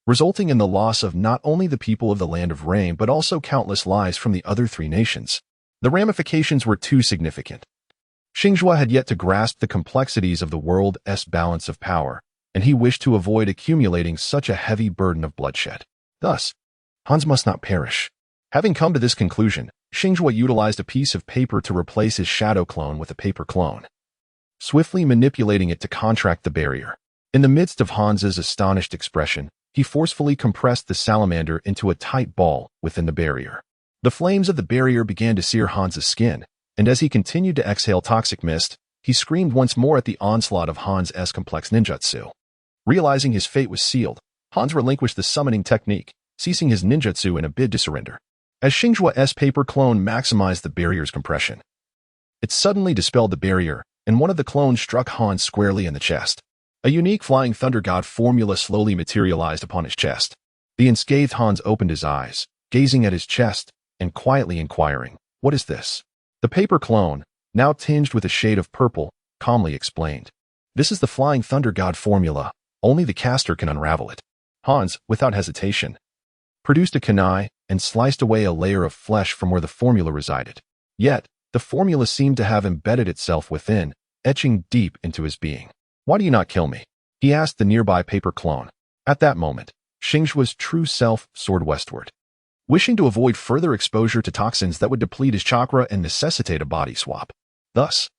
resulting in the loss of not only the people of the Land of Rain but also countless lives from the other 3 nations. The ramifications were too significant. Xingzhuo had yet to grasp the complexities of the world's balance of power, and he wished to avoid accumulating such a heavy burden of bloodshed. Thus, Hans must not perish. Having come to this conclusion, Xingzhuo utilized a piece of paper to replace his shadow clone with a paper clone, swiftly manipulating it to contract the barrier. In the midst of Hans's astonished expression, he forcefully compressed the salamander into a tight ball within the barrier. The flames of the barrier began to sear Hans's skin, and as he continued to exhale toxic mist, he screamed once more at the onslaught of Hans's complex ninjutsu. Realizing his fate was sealed, Hans relinquished the summoning technique, ceasing his ninjutsu in a bid to surrender. As Xingzhuo's paper clone maximized the barrier's compression, it suddenly dispelled the barrier, and one of the clones struck Hans squarely in the chest. A unique Flying Thunder God formula slowly materialized upon his chest. The unscathed Hans opened his eyes, gazing at his chest, and quietly inquiring, "What is this?" The paper clone, now tinged with a shade of purple, calmly explained, "This is the Flying Thunder God formula. Only the caster can unravel it." Hans, without hesitation, produced a kunai and sliced away a layer of flesh from where the formula resided. Yet, the formula seemed to have embedded itself within, etching deep into his being. "Why do you not kill me?" he asked the nearby paper clone. At that moment, Xingzhuo's true self soared westward, wishing to avoid further exposure to toxins that would deplete his chakra and necessitate a body swap. Thus,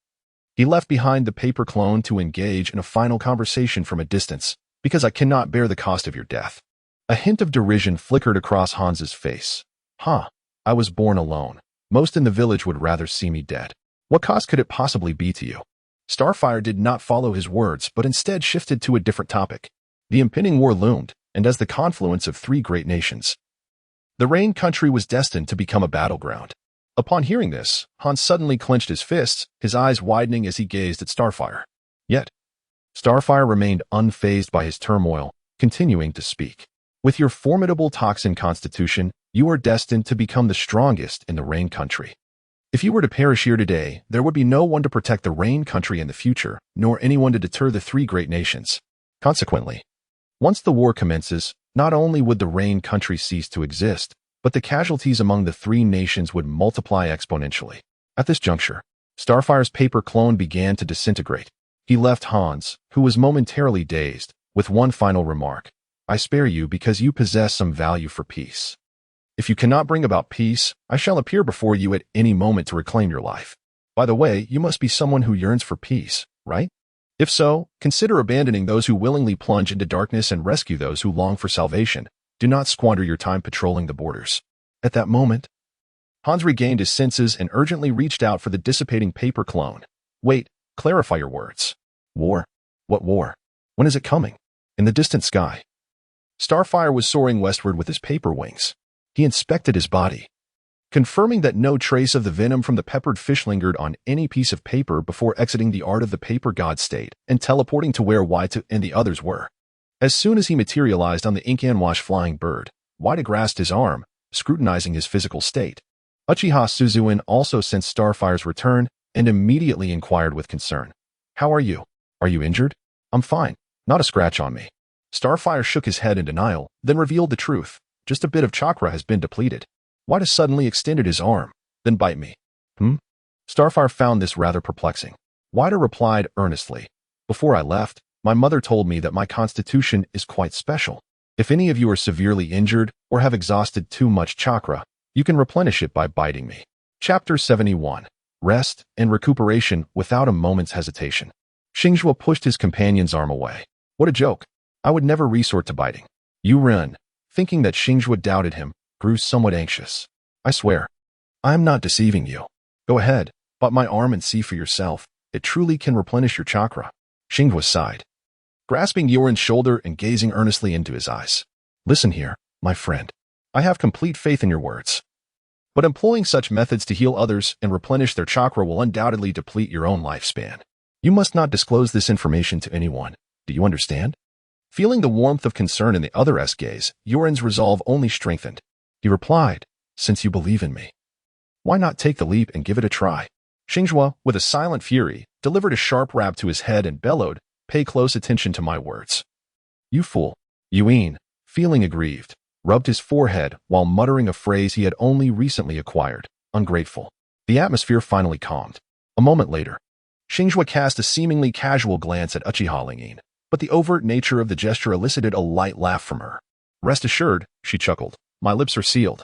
he left behind the paper clone to engage in a final conversation from a distance, "Because I cannot bear the cost of your death." A hint of derision flickered across Hans's face. "Huh, I was born alone. Most in the village would rather see me dead. What cost could it possibly be to you?" Starfire did not follow his words, but instead shifted to a different topic. The impending war loomed, and as the confluence of 3 great nations, the Rain country was destined to become a battleground. Upon hearing this, Hans suddenly clenched his fists, his eyes widening as he gazed at Starfire. Yet, Starfire remained unfazed by his turmoil, continuing to speak. "With your formidable toxin constitution, you are destined to become the strongest in the Rain country. If you were to perish here today, there would be no one to protect the Rain country in the future, nor anyone to deter the 3 great nations. Consequently, once the war commences, not only would the Rain country cease to exist, but the casualties among the 3 nations would multiply exponentially." At this juncture, Starfire's paper clone began to disintegrate. He left Hans, who was momentarily dazed, with one final remark: "I spare you because you possess some value for peace. If you cannot bring about peace, I shall appear before you at any moment to reclaim your life. By the way, you must be someone who yearns for peace, right? If so, consider abandoning those who willingly plunge into darkness and rescue those who long for salvation. Do not squander your time patrolling the borders." At that moment, Hans regained his senses and urgently reached out for the dissipating paper clone. "Wait, clarify your words. War? What war? When is it coming?" In the distant sky, Starfire was soaring westward with his paper wings. He inspected his body, confirming that no trace of the venom from the peppered fish lingered on any piece of paper before exiting the art of the paper god state and teleporting to where Waita and the others were. As soon as he materialized on the ink-and-wash flying bird, Waita grasped his arm, scrutinizing his physical state. Uchiha Suzuin also sensed Starfire's return and immediately inquired with concern, "How are you? Are you injured?" "I'm fine. Not a scratch on me." Starfire shook his head in denial, then revealed the truth. "Just a bit of chakra has been depleted." Waita suddenly extended his arm. "Then bite me." Starfire found this rather perplexing. Waita replied earnestly, "Before I left, My mother told me that my constitution is quite special. If any of you are severely injured or have exhausted too much chakra, you can replenish it by biting me. Chapter 71. Rest and recuperation without a moment's hesitation. Xingzhuo pushed his companion's arm away. What a joke. I would never resort to biting. Yu Ren, thinking that Xingzhuo doubted him, grew somewhat anxious. I swear, I am not deceiving you. Go ahead, bite my arm and see for yourself. It truly can replenish your chakra. Xingzhuo sighed, grasping Yu Ren's shoulder and gazing earnestly into his eyes. Listen here, my friend. I have complete faith in your words. But employing such methods to heal others and replenish their chakra will undoubtedly deplete your own lifespan. You must not disclose this information to anyone. Do you understand? Feeling the warmth of concern in the other's gaze, Yu Ren's resolve only strengthened. He replied, since you believe in me, why not take the leap and give it a try? Xingzhuo, with a silent fury, delivered a sharp rap to his head and bellowed, pay close attention to my words. You fool. Yuan, feeling aggrieved, rubbed his forehead while muttering a phrase he had only recently acquired, ungrateful. The atmosphere finally calmed. A moment later, Xingzhuo cast a seemingly casual glance at Uchiha Lingyin, but the overt nature of the gesture elicited a light laugh from her. Rest assured, she chuckled, my lips are sealed.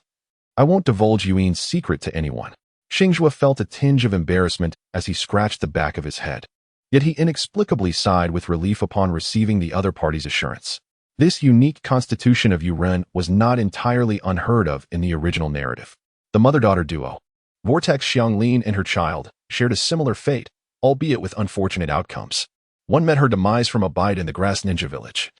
I won't divulge Yuan's secret to anyone. Xingzhuo felt a tinge of embarrassment as he scratched the back of his head. Yet he inexplicably sighed with relief upon receiving the other party's assurance. This unique constitution of Yu Ren was not entirely unheard of in the original narrative. The mother-daughter duo, Vortex Xianglin and her child, shared a similar fate, albeit with unfortunate outcomes. One met her demise from a bite in the grass ninja village,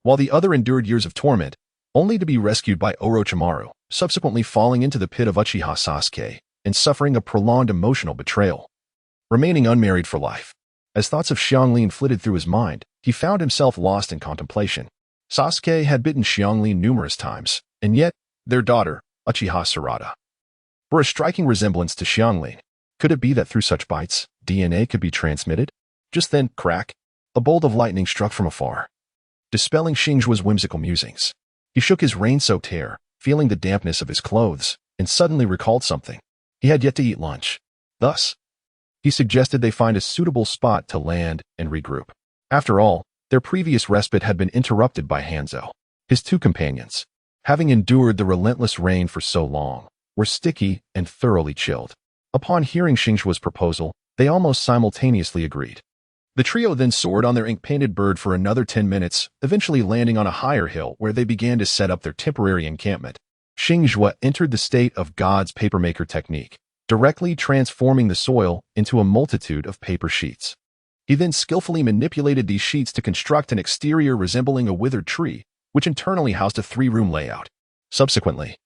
while the other endured years of torment, only to be rescued by Orochimaru, subsequently falling into the pit of Uchiha Sasuke and suffering a prolonged emotional betrayal. Remaining unmarried for life. As thoughts of Xianglin flitted through his mind, he found himself lost in contemplation. Sasuke had bitten Xianglin numerous times, and yet, their daughter, Uchiha Sarada, bore a striking resemblance to Xianglin. Could it be that through such bites, DNA could be transmitted? Just then, crack, a bolt of lightning struck from afar, dispelling Xingzhuo's whimsical musings. He shook his rain-soaked hair, feeling the dampness of his clothes, and suddenly recalled something. He had yet to eat lunch. Thus, he suggested they find a suitable spot to land and regroup. After all, their previous respite had been interrupted by Hanzo. His two companions, having endured the relentless rain for so long, were sticky and thoroughly chilled. Upon hearing Xingzhuo's proposal, they almost simultaneously agreed. The trio then soared on their ink-painted bird for another 10 minutes, eventually landing on a higher hill where they began to set up their temporary encampment. Xingzhuo entered the state of God's papermaker technique, directly transforming the soil into a multitude of paper sheets. He then skillfully manipulated these sheets to construct an exterior resembling a withered tree, which internally housed a 3-room layout. Subsequently,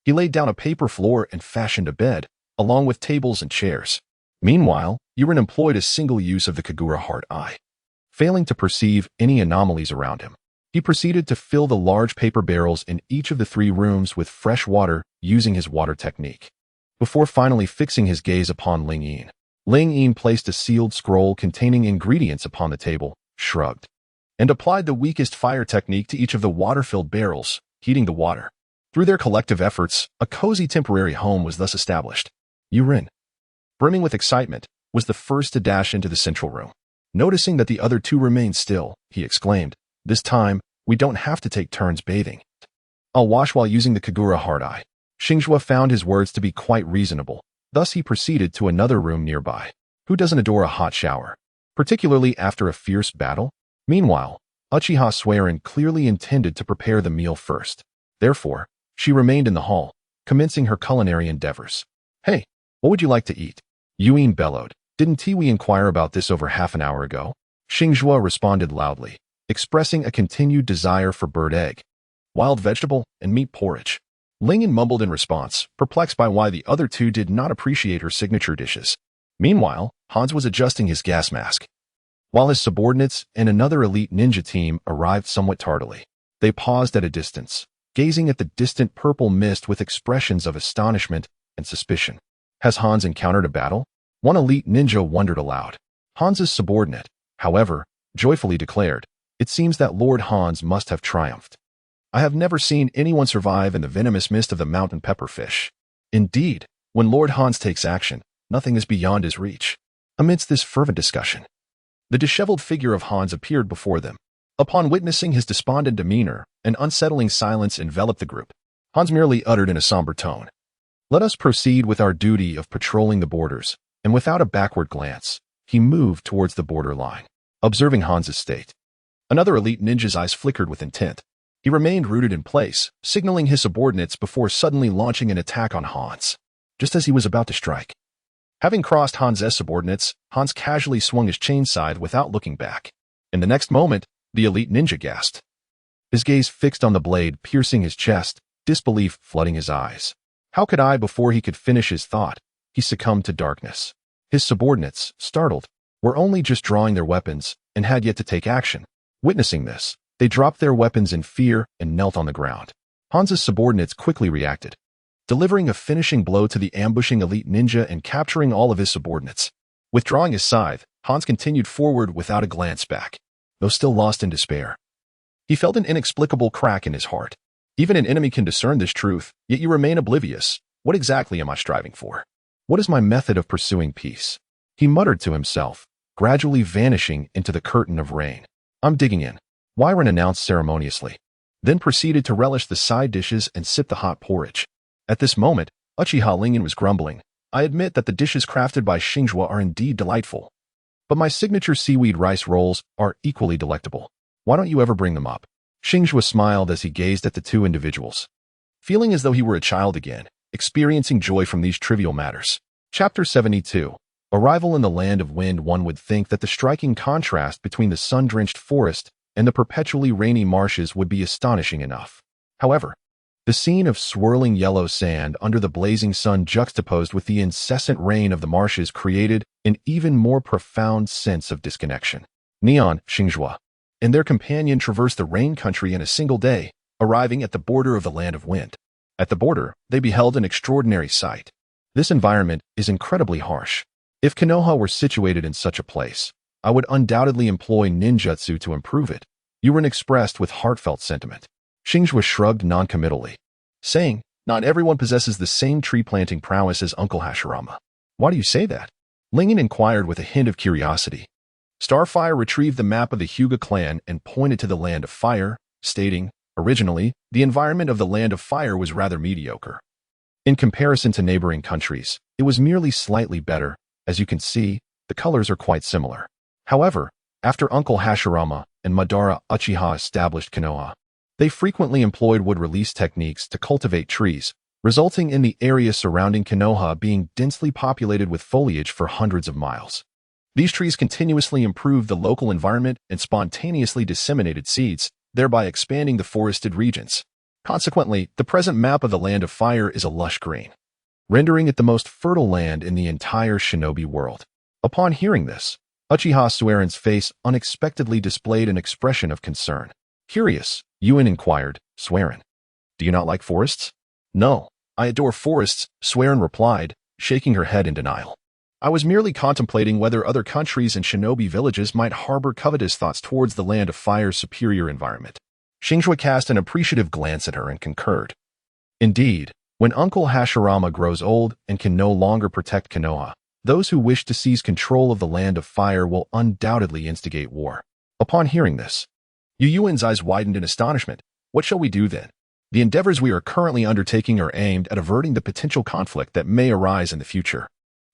he laid down a paper floor and fashioned a bed, along with tables and chairs. Meanwhile, Yu Ren employed a single use of the Kagura Heart Eye. Failing to perceive any anomalies around him, he proceeded to fill the large paper barrels in each of the 3 rooms with fresh water using his water technique. Before finally fixing his gaze upon Lingyin, Lingyin placed a sealed scroll containing ingredients upon the table, shrugged, and applied the weakest fire technique to each of the water-filled barrels, heating the water. Through their collective efforts, a cozy temporary home was thus established. Yu Ren, brimming with excitement, was the first to dash into the central room. Noticing that the other 2 remained still, he exclaimed, this time, we don't have to take turns bathing. I'll wash while using the Kagura Heart Eye. Xingzhuo found his words to be quite reasonable. Thus he proceeded to another room nearby. Who doesn't adore a hot shower? Particularly after a fierce battle? Meanwhile, Uchiha Suiren clearly intended to prepare the meal first. Therefore, she remained in the hall, commencing her culinary endeavors. Hey, what would you like to eat? Yuan bellowed. Didn't we inquire about this over half an hour ago? Xingzhuo responded loudly, expressing a continued desire for bird egg, wild vegetable, and meat porridge. Lingyin mumbled in response, perplexed by why the other 2 did not appreciate her signature dishes. Meanwhile, Hans was adjusting his gas mask, while his subordinates and another elite ninja team arrived somewhat tardily. They paused at a distance, gazing at the distant purple mist with expressions of astonishment and suspicion. Has Hans encountered a battle? One elite ninja wondered aloud. Hans's subordinate, however, joyfully declared, it seems that Lord Hans must have triumphed. I have never seen anyone survive in the venomous mist of the mountain pepperfish. Indeed, when Lord Hans takes action, nothing is beyond his reach. Amidst this fervent discussion, The disheveled figure of Hans appeared before them. Upon witnessing his despondent demeanor, an unsettling silence enveloped the group. Hans merely uttered in a somber tone, "Let us proceed with our duty of patrolling the borders," and without a backward glance, he moved towards the border line. Observing Hans's state, another elite ninja's eyes flickered with intent. He remained rooted in place, signaling his subordinates before suddenly launching an attack on Hans. Just as he was about to strike, having crossed Hans's subordinates, Hans casually swung his chain side without looking back. In the next moment, the elite ninja gasped. His gaze fixed on the blade, piercing his chest, disbelief flooding his eyes. How could I? Before he could finish his thought, he succumbed to darkness. His subordinates, startled, were only just drawing their weapons and had yet to take action. Witnessing this, they dropped their weapons in fear and knelt on the ground. Hans's subordinates quickly reacted, delivering a finishing blow to the ambushing elite ninja and capturing all of his subordinates. Withdrawing his scythe, Hans continued forward without a glance back, though still lost in despair. He felt an inexplicable crack in his heart. Even an enemy can discern this truth, yet you remain oblivious. What exactly am I striving for? What is my method of pursuing peace? He muttered to himself, gradually vanishing into the curtain of rain. I'm digging in, Wyron announced ceremoniously, then proceeded to relish the side dishes and sip the hot porridge. At this moment, Uchiha Lingen was grumbling. I admit that the dishes crafted by Xingzhuo are indeed delightful, but my signature seaweed rice rolls are equally delectable. Why don't you ever bring them up? Xingzhuo smiled as he gazed at the two individuals, feeling as though he were a child again, experiencing joy from these trivial matters. Chapter 72. Arrival in the Land of Wind. One would think that the striking contrast between the sun-drenched forest and the perpetually rainy marshes would be astonishing enough. However, the scene of swirling yellow sand under the blazing sun juxtaposed with the incessant rain of the marshes created an even more profound sense of disconnection. Neon, Xingzhuo, and their companion traversed the rain country in a single day, arriving at the border of the Land of Wind. At the border, they beheld an extraordinary sight. This environment is incredibly harsh. If Konoha were situated in such a place, I would undoubtedly employ ninjutsu to improve it. Yuren expressed with heartfelt sentiment. Xingzhuo shrugged noncommittally, saying, Not everyone possesses the same tree-planting prowess as Uncle Hashirama. Why do you say that? Lingen inquired with a hint of curiosity. Starfire retrieved the map of the Hyuga Clan and pointed to the Land of Fire, stating, originally, the environment of the Land of Fire was rather mediocre. In comparison to neighboring countries, it was merely slightly better. As you can see, the colors are quite similar. However, after Uncle Hashirama and Madara Uchiha established Konoha, they frequently employed wood release techniques to cultivate trees, resulting in the area surrounding Konoha being densely populated with foliage for hundreds of miles. These trees continuously improved the local environment and spontaneously disseminated seeds, thereby expanding the forested regions. Consequently, the present map of the Land of Fire is a lush green, rendering it the most fertile land in the entire shinobi world. Upon hearing this, Uchiha Sueren's face unexpectedly displayed an expression of concern. Curious, Yuan inquired, Sueren, do you not like forests? No, I adore forests, Sueren replied, shaking her head in denial. I was merely contemplating whether other countries and shinobi villages might harbor covetous thoughts towards the Land of Fire's superior environment. Xingzhuo cast an appreciative glance at her and concurred. Indeed, when Uncle Hashirama grows old and can no longer protect Konoha, those who wish to seize control of the Land of Fire will undoubtedly instigate war. Upon hearing this, Yu Yuan's eyes widened in astonishment. What shall we do then? The endeavors we are currently undertaking are aimed at averting the potential conflict that may arise in the future.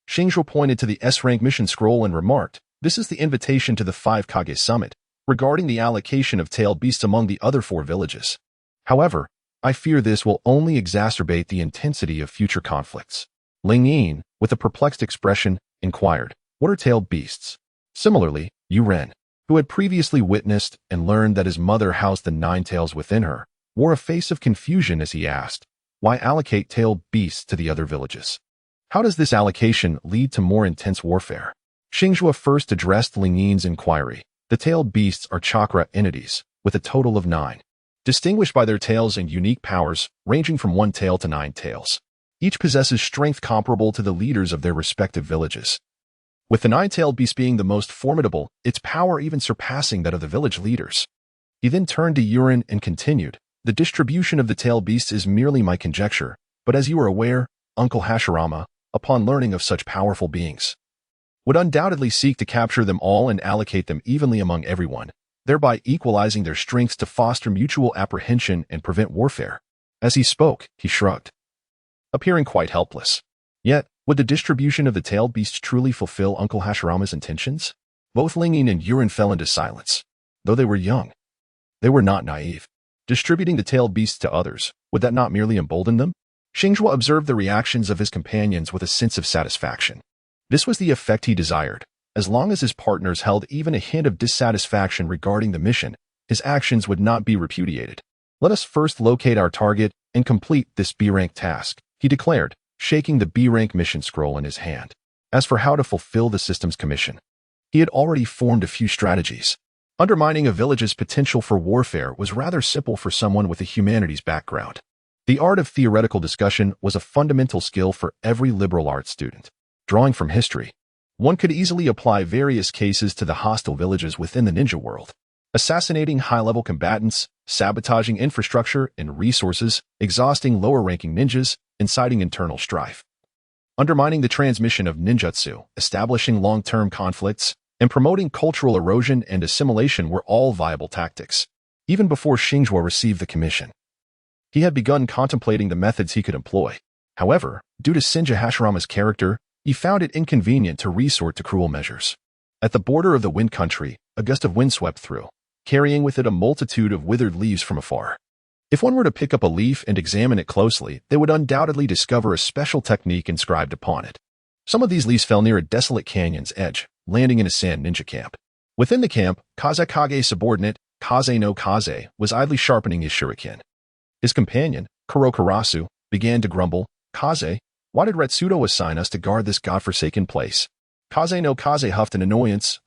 Xingzhuo pointed to the S-rank mission scroll and remarked, this is the invitation to the 5 Kage Summit, regarding the allocation of tailed beasts among the other 4 villages. However, I fear this will only exacerbate the intensity of future conflicts. Ling Yin, with a perplexed expression, inquired, what are tailed beasts? Similarly, Yu Ren, who had previously witnessed and learned that his mother housed the 9 tails within her, wore a face of confusion as he asked, why allocate tailed beasts to the other villages? How does this allocation lead to more intense warfare? Xingzhuo first addressed Ling Yin's inquiry. The tailed beasts are chakra entities, with a total of 9, distinguished by their tails and unique powers, ranging from 1 tail to 9 tails. Each possesses strength comparable to the leaders of their respective villages, with the 9-tailed beast being the most formidable, its power even surpassing that of the village leaders. He then turned to Yuren and continued, the distribution of the tailed beasts is merely my conjecture, but as you are aware, Uncle Hashirama, upon learning of such powerful beings, would undoubtedly seek to capture them all and allocate them evenly among everyone, thereby equalizing their strengths to foster mutual apprehension and prevent warfare. As he spoke, he shrugged, appearing quite helpless. Yet, would the distribution of the tailed beasts truly fulfill Uncle Hashirama's intentions? Both Lingyin and Yurin fell into silence. Though they were young, they were not naive. Distributing the tailed beasts to others, would that not merely embolden them? Xingzhuo observed the reactions of his companions with a sense of satisfaction. This was the effect he desired. As long as his partners held even a hint of dissatisfaction regarding the mission, his actions would not be repudiated. Let us first locate our target and complete this B-rank task, he declared, shaking the B-rank mission scroll in his hand. As for how to fulfill the system's commission, he had already formed a few strategies. Undermining a village's potential for warfare was rather simple for someone with a humanities background. The art of theoretical discussion was a fundamental skill for every liberal arts student. Drawing from history, one could easily apply various cases to the hostile villages within the ninja world. Assassinating high-level combatants, sabotaging infrastructure and resources, exhausting lower-ranking ninjas, inciting internal strife. Undermining the transmission of ninjutsu, establishing long-term conflicts, and promoting cultural erosion and assimilation were all viable tactics. Even before Xingzhuo received the commission, he had begun contemplating the methods he could employ. However, due to Senja Hashirama's character, he found it inconvenient to resort to cruel measures. At the border of the Wind Country, a gust of wind swept through, carrying with it a multitude of withered leaves from afar. If one were to pick up a leaf and examine it closely, they would undoubtedly discover a special technique inscribed upon it. Some of these leaves fell near a desolate canyon's edge, landing in a sand ninja camp. Within the camp, Kage's subordinate, Kaze no Kaze, was idly sharpening his shuriken. His companion, Kurokarasu, began to grumble, "Kaze, why did Retsudo assign us to guard this godforsaken place?" Kaze no Kaze huffed in annoyance.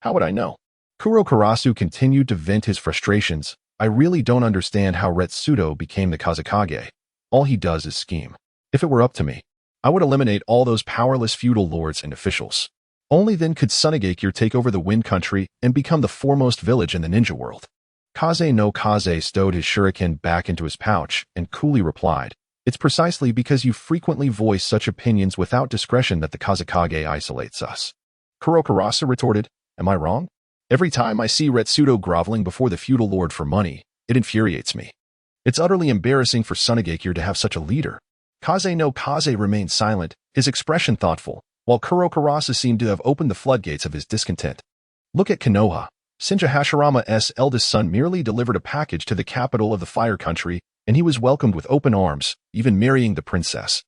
How would I know? Kurokarasu continued to vent his frustrations. "I really don't understand how Retsudo became the Kazekage. All he does is scheme. If it were up to me, I would eliminate all those powerless feudal lords and officials. Only then could Sunagakure take over the Wind Country and become the foremost village in the ninja world." Kaze no Kaze stowed his shuriken back into his pouch and coolly replied, "It's precisely because you frequently voice such opinions without discretion that the Kazekage isolates us." Kurokarasu retorted, "Am I wrong? Every time I see Retsudo groveling before the feudal lord for money, it infuriates me. It's utterly embarrassing for Sunagakure to have such a leader." Kaze no Kaze remained silent, his expression thoughtful, while Kurokarasu seemed to have opened the floodgates of his discontent. Look at Konoha. Senja Hashirama's eldest son merely delivered a package to the capital of the Fire Country, and he was welcomed with open arms, even marrying the princess.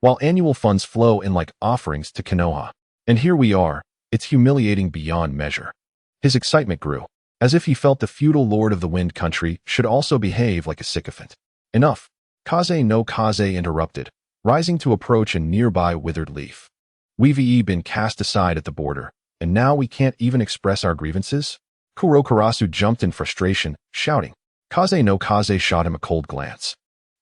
While annual funds flow in like offerings to Konoha. And here we are, it's humiliating beyond measure. His excitement grew, as if he felt the feudal lord of the Wind Country should also behave like a sycophant. Enough. Kaze no Kaze interrupted, rising to approach a nearby withered leaf. We've been cast aside at the border, and now we can't even express our grievances? Kurokarasu jumped in frustration, shouting. Kaze no Kaze shot him a cold glance,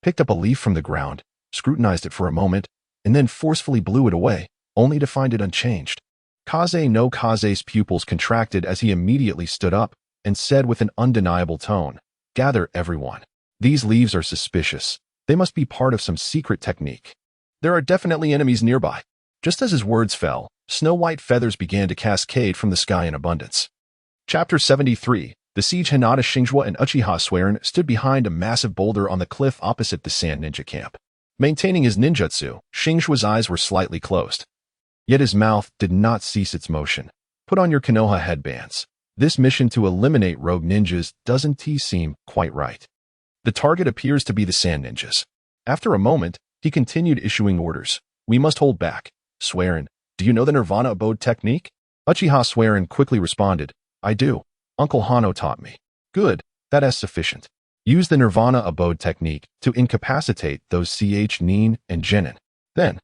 picked up a leaf from the ground, scrutinized it for a moment, and then forcefully blew it away, only to find it unchanged. Kaze no Kaze's pupils contracted as he immediately stood up and said with an undeniable tone, "Gather everyone. These leaves are suspicious. They must be part of some secret technique. There are definitely enemies nearby." Just as his words fell, snow-white feathers began to cascade from the sky in abundance. Chapter 73. The siege. Hinata Xingzhuo and Uchiha Swearin stood behind a massive boulder on the cliff opposite the sand ninja camp. Maintaining his ninjutsu, Xingzhuo's eyes were slightly closed. Yet his mouth did not cease its motion. "Put on your Konoha headbands. This mission to eliminate rogue ninjas doesn't seem quite right. The target appears to be the sand ninjas." After a moment, he continued issuing orders. "We must hold back. Swearin, do you know the Nirvana abode technique?" Uchiha Swearin quickly responded, "I do. Uncle Hano taught me." "Good, that is sufficient. Use the Nirvana abode technique to incapacitate those Nin and Genin. Then,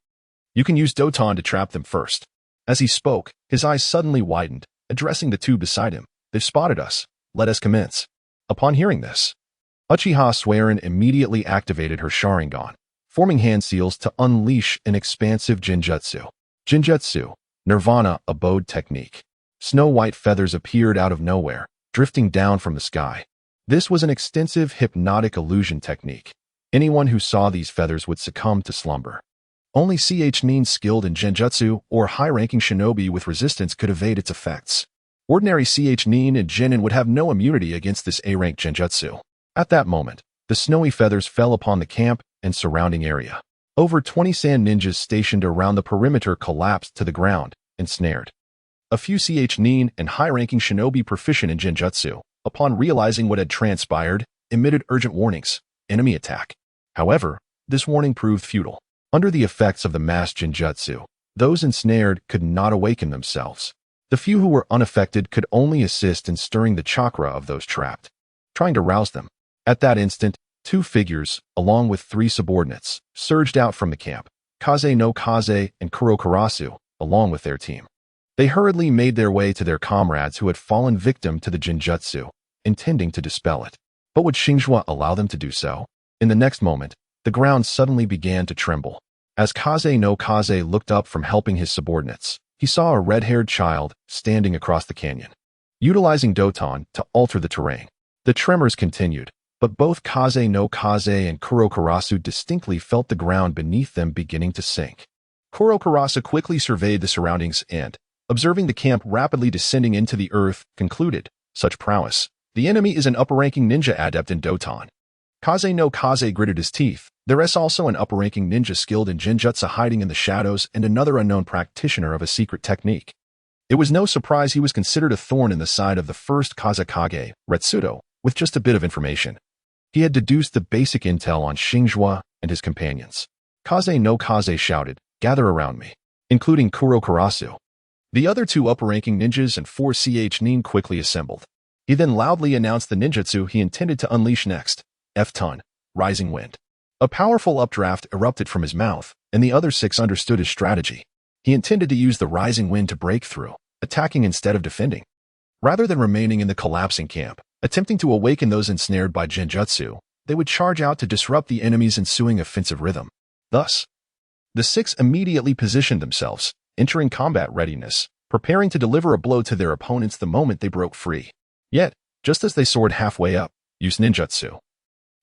you can use Doton to trap them first." As he spoke, his eyes suddenly widened, addressing the two beside him. "They've spotted us. Let us commence." Upon hearing this, Uchiha Swearin immediately activated her Sharingan, forming hand seals to unleash an expansive Jinjutsu. Jinjutsu, Nirvana abode technique. Snow-white feathers appeared out of nowhere, drifting down from the sky. This was an extensive hypnotic illusion technique. Anyone who saw these feathers would succumb to slumber. Only ch skilled in genjutsu or high-ranking shinobi with resistance could evade its effects. Ordinary ch and genin would have no immunity against this A-rank genjutsu. At that moment, the snowy feathers fell upon the camp and surrounding area. Over 20 sand ninjas stationed around the perimeter collapsed to the ground, ensnared. A few ch and high-ranking shinobi proficient in genjutsu, upon realizing what had transpired, emitted urgent warnings, enemy attack. However, this warning proved futile. Under the effects of the mass genjutsu, those ensnared could not awaken themselves. The few who were unaffected could only assist in stirring the chakra of those trapped, trying to rouse them. At that instant, two figures, along with three subordinates, surged out from the camp, Kage no Kage and Kurokarasu, along with their team. They hurriedly made their way to their comrades who had fallen victim to the genjutsu, intending to dispel it. But would Xingzhuo allow them to do so? In the next moment, the ground suddenly began to tremble. As Kage no Kage looked up from helping his subordinates, he saw a red-haired child standing across the canyon, utilizing Doton to alter the terrain. The tremors continued, but both Kage no Kage and Kurokarasu distinctly felt the ground beneath them beginning to sink. Kurokarasu quickly surveyed the surroundings and, observing the camp rapidly descending into the earth, concluded, "Such prowess. The enemy is an upper-ranking ninja adept in Doton." Kage no Kage gritted his teeth. There is also an upper-ranking ninja skilled in genjutsu hiding in the shadows and another unknown practitioner of a secret technique. It was no surprise he was considered a thorn in the side of the first Kazekage, Retsudo, with just a bit of information. He had deduced the basic intel on Xingzhuo and his companions. Kage no Kage shouted, "Gather around me," including Kurokarasu. The other two upper-ranking ninjas and 4 ch nin quickly assembled. He then loudly announced the ninjutsu he intended to unleash next, F-ton, Rising Wind. A powerful updraft erupted from his mouth, and the other 6 understood his strategy. He intended to use the rising wind to break through, attacking instead of defending. Rather than remaining in the collapsing camp, attempting to awaken those ensnared by genjutsu, they would charge out to disrupt the enemy's ensuing offensive rhythm. Thus, the 6 immediately positioned themselves, entering combat readiness, preparing to deliver a blow to their opponents the moment they broke free. Yet, just as they soared halfway up, used ninjutsu,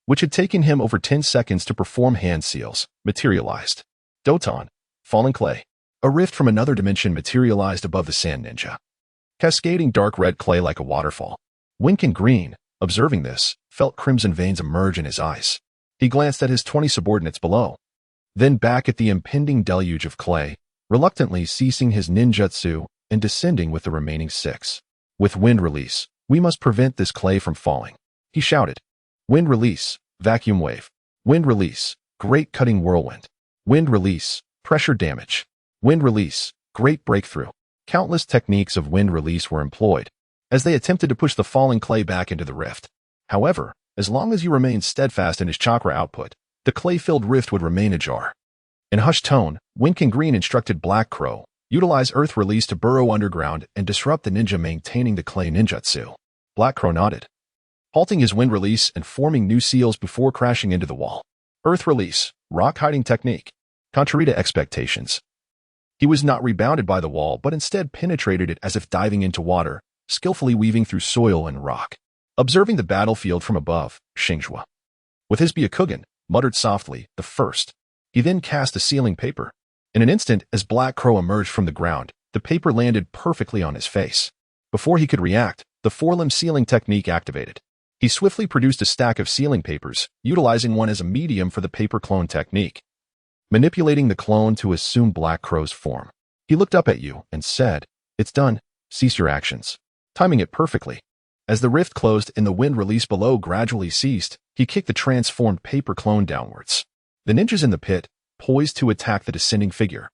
which had taken him over 10 seconds to perform hand seals, materialized. Doton, falling clay. A rift from another dimension materialized above the sand ninja, cascading dark red clay like a waterfall. Winkin Green, observing this, felt crimson veins emerge in his eyes. He glanced at his 20 subordinates below, then back at the impending deluge of clay, reluctantly ceasing his ninjutsu and descending with the remaining 6. With wind release, we must prevent this clay from falling, he shouted. Wind release, vacuum wave. Wind release, great cutting whirlwind. Wind release, pressure damage. Wind release, great breakthrough. Countless techniques of wind release were employed as they attempted to push the falling clay back into the rift. However, as long as he remained steadfast in his chakra output, the clay-filled rift would remain ajar. In hushed tone, Winkin Green instructed Black Crow, utilize earth release to burrow underground and disrupt the ninja maintaining the clay ninjutsu. Black Crow nodded, halting his wind release and forming new seals before crashing into the wall. Earth release, rock hiding technique. Contrary to expectations, he was not rebounded by the wall but instead penetrated it as if diving into water, skillfully weaving through soil and rock. Observing the battlefield from above, Xingzhuo, with his Byakugan, muttered softly, "The first." He then cast a sealing paper. In an instant, as Black Crow emerged from the ground, the paper landed perfectly on his face. Before he could react, the 4-limb sealing technique activated. He swiftly produced a stack of sealing papers, utilizing one as a medium for the paper clone technique. Manipulating the clone to assume Black Crow's form, he looked up at you and said, "It's done. Cease your actions." Timing it perfectly. As the rift closed and the wind release below gradually ceased, he kicked the transformed paper clone downwards. The ninjas in the pit, poised to attack the descending figure,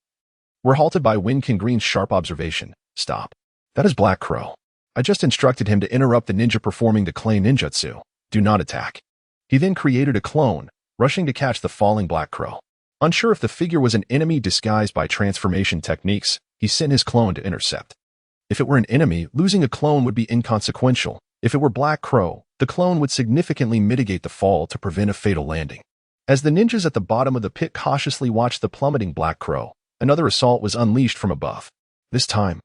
were halted by Winkin Green's sharp observation. "Stop. That is Black Crow. I just instructed him to interrupt the ninja performing the clay ninjutsu. Do not attack." He then created a clone, rushing to catch the falling Black Crow. Unsure if the figure was an enemy disguised by transformation techniques, he sent his clone to intercept. If it were an enemy, losing a clone would be inconsequential. If it were Black Crow, the clone would significantly mitigate the fall to prevent a fatal landing. As the ninjas at the bottom of the pit cautiously watched the plummeting Black Crow, another assault was unleashed from above. This time,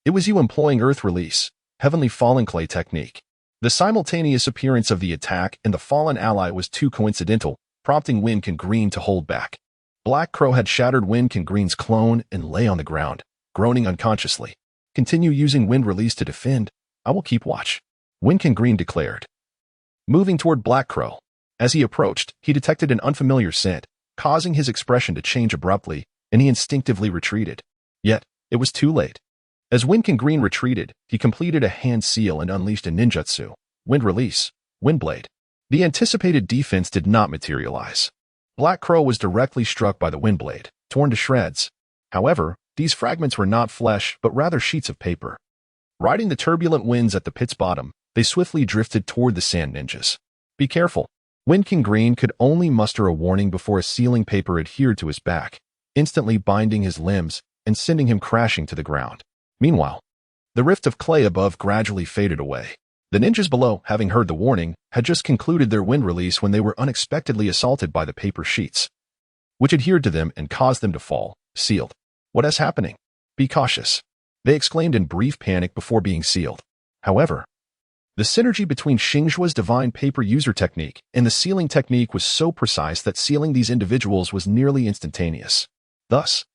it was you employing Earth Release, Heavenly Fallen Clay technique. The simultaneous appearance of the attack and the fallen ally was too coincidental, prompting Winkin Green to hold back. Black Crow had shattered Wind King Green's clone and lay on the ground, groaning unconsciously. Continue using wind release to defend. I will keep watch, Wind King Green declared. Moving toward Black Crow. As he approached, he detected an unfamiliar scent, causing his expression to change abruptly, and he instinctively retreated. Yet, it was too late. As Wind King Green retreated, he completed a hand seal and unleashed a ninjutsu, Wind Release, Wind Blade. The anticipated defense did not materialize. Black Crow was directly struck by the Wind Blade, torn to shreds. However, these fragments were not flesh, but rather sheets of paper. Riding the turbulent winds at the pit's bottom, they swiftly drifted toward the sand ninjas. Be careful. Wind King Green could only muster a warning before a sealing paper adhered to his back, instantly binding his limbs and sending him crashing to the ground. Meanwhile, the rift of clay above gradually faded away. The ninjas below, having heard the warning, had just concluded their wind release when they were unexpectedly assaulted by the paper sheets, which adhered to them and caused them to fall, sealed. What is happening? Be cautious, they exclaimed in brief panic before being sealed. However, the synergy between Xingzhuo's divine paper user technique and the sealing technique was so precise that sealing these individuals was nearly instantaneous. Thus,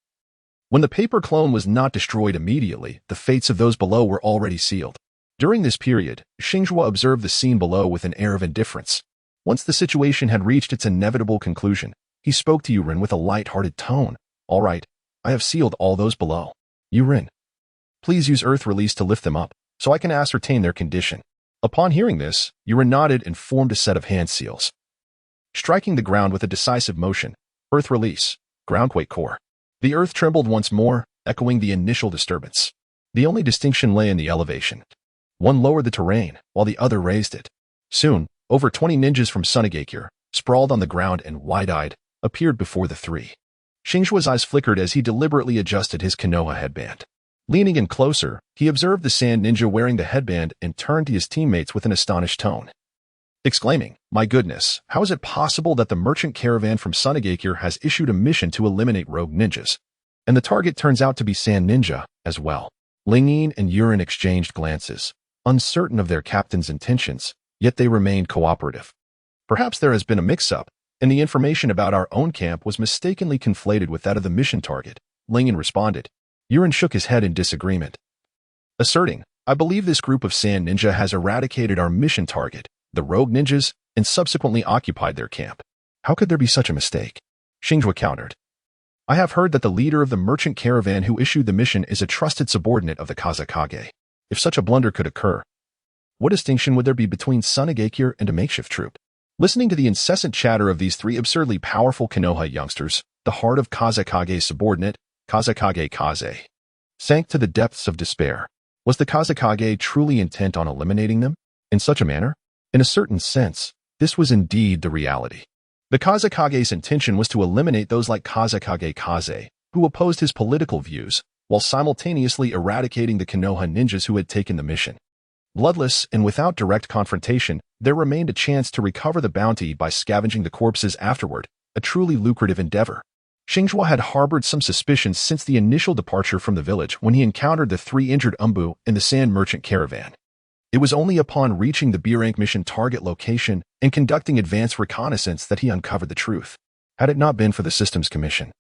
when the paper clone was not destroyed immediately, the fates of those below were already sealed. During this period, Xingzhuo observed the scene below with an air of indifference. Once the situation had reached its inevitable conclusion, he spoke to Yurin with a light-hearted tone. All right, I have sealed all those below. Yurin, please use Earth Release to lift them up, so I can ascertain their condition. Upon hearing this, Yurin nodded and formed a set of hand seals. Striking the ground with a decisive motion, Earth Release, Groundquake Core. The earth trembled once more, echoing the initial disturbance. The only distinction lay in the elevation. One lowered the terrain, while the other raised it. Soon, over 20 ninjas from Sunagakure, sprawled on the ground and wide-eyed, appeared before the three. Xingzhuo's eyes flickered as he deliberately adjusted his Konoha headband. Leaning in closer, he observed the sand ninja wearing the headband and turned to his teammates with an astonished tone, exclaiming, "My goodness, how is it possible that the merchant caravan from Sunagakure has issued a mission to eliminate rogue ninjas? And the target turns out to be Sand Ninja, as well." Lingyin and Yurin exchanged glances, uncertain of their captain's intentions, yet they remained cooperative. Perhaps there has been a mix-up, and the information about our own camp was mistakenly conflated with that of the mission target, Lingyin responded. Yurin shook his head in disagreement, asserting, "I believe this group of Sand Ninja has eradicated our mission target, the rogue ninjas, and subsequently occupied their camp. How could there be such a mistake?" Xingzhuo countered. "I have heard that the leader of the merchant caravan who issued the mission is a trusted subordinate of the Kage. If such a blunder could occur, what distinction would there be between Sunagakure and a makeshift troop?" Listening to the incessant chatter of these three absurdly powerful Konoha youngsters, the heart of Kazekage's subordinate, Kazekage Kaze, sank to the depths of despair. Was the Kazekage truly intent on eliminating them? In such a manner? In a certain sense, this was indeed the reality. The Kazekage's intention was to eliminate those like Kazekage Kaze, who opposed his political views, while simultaneously eradicating the Konoha ninjas who had taken the mission. Bloodless and without direct confrontation, there remained a chance to recover the bounty by scavenging the corpses afterward, a truly lucrative endeavor. Xingzhuo had harbored some suspicions since the initial departure from the village when he encountered the three injured Umbu in the sand merchant caravan. It was only upon reaching the B-rank mission target location and conducting advanced reconnaissance that he uncovered the truth. Had it not been for the systems commission,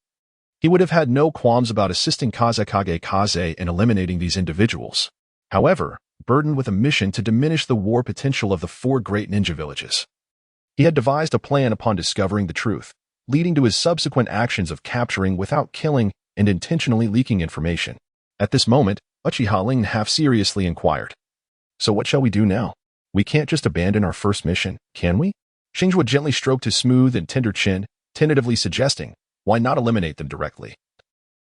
he would have had no qualms about assisting Kazekage Kaze in eliminating these individuals. However, burdened with a mission to diminish the war potential of the four great ninja villages, he had devised a plan upon discovering the truth, leading to his subsequent actions of capturing without killing and intentionally leaking information. At this moment, Uchiha Ling half-seriously inquired, "So what shall we do now? We can't just abandon our first mission, can we?" Xingzhuo gently stroked his smooth and tender chin, tentatively suggesting, "Why not eliminate them directly?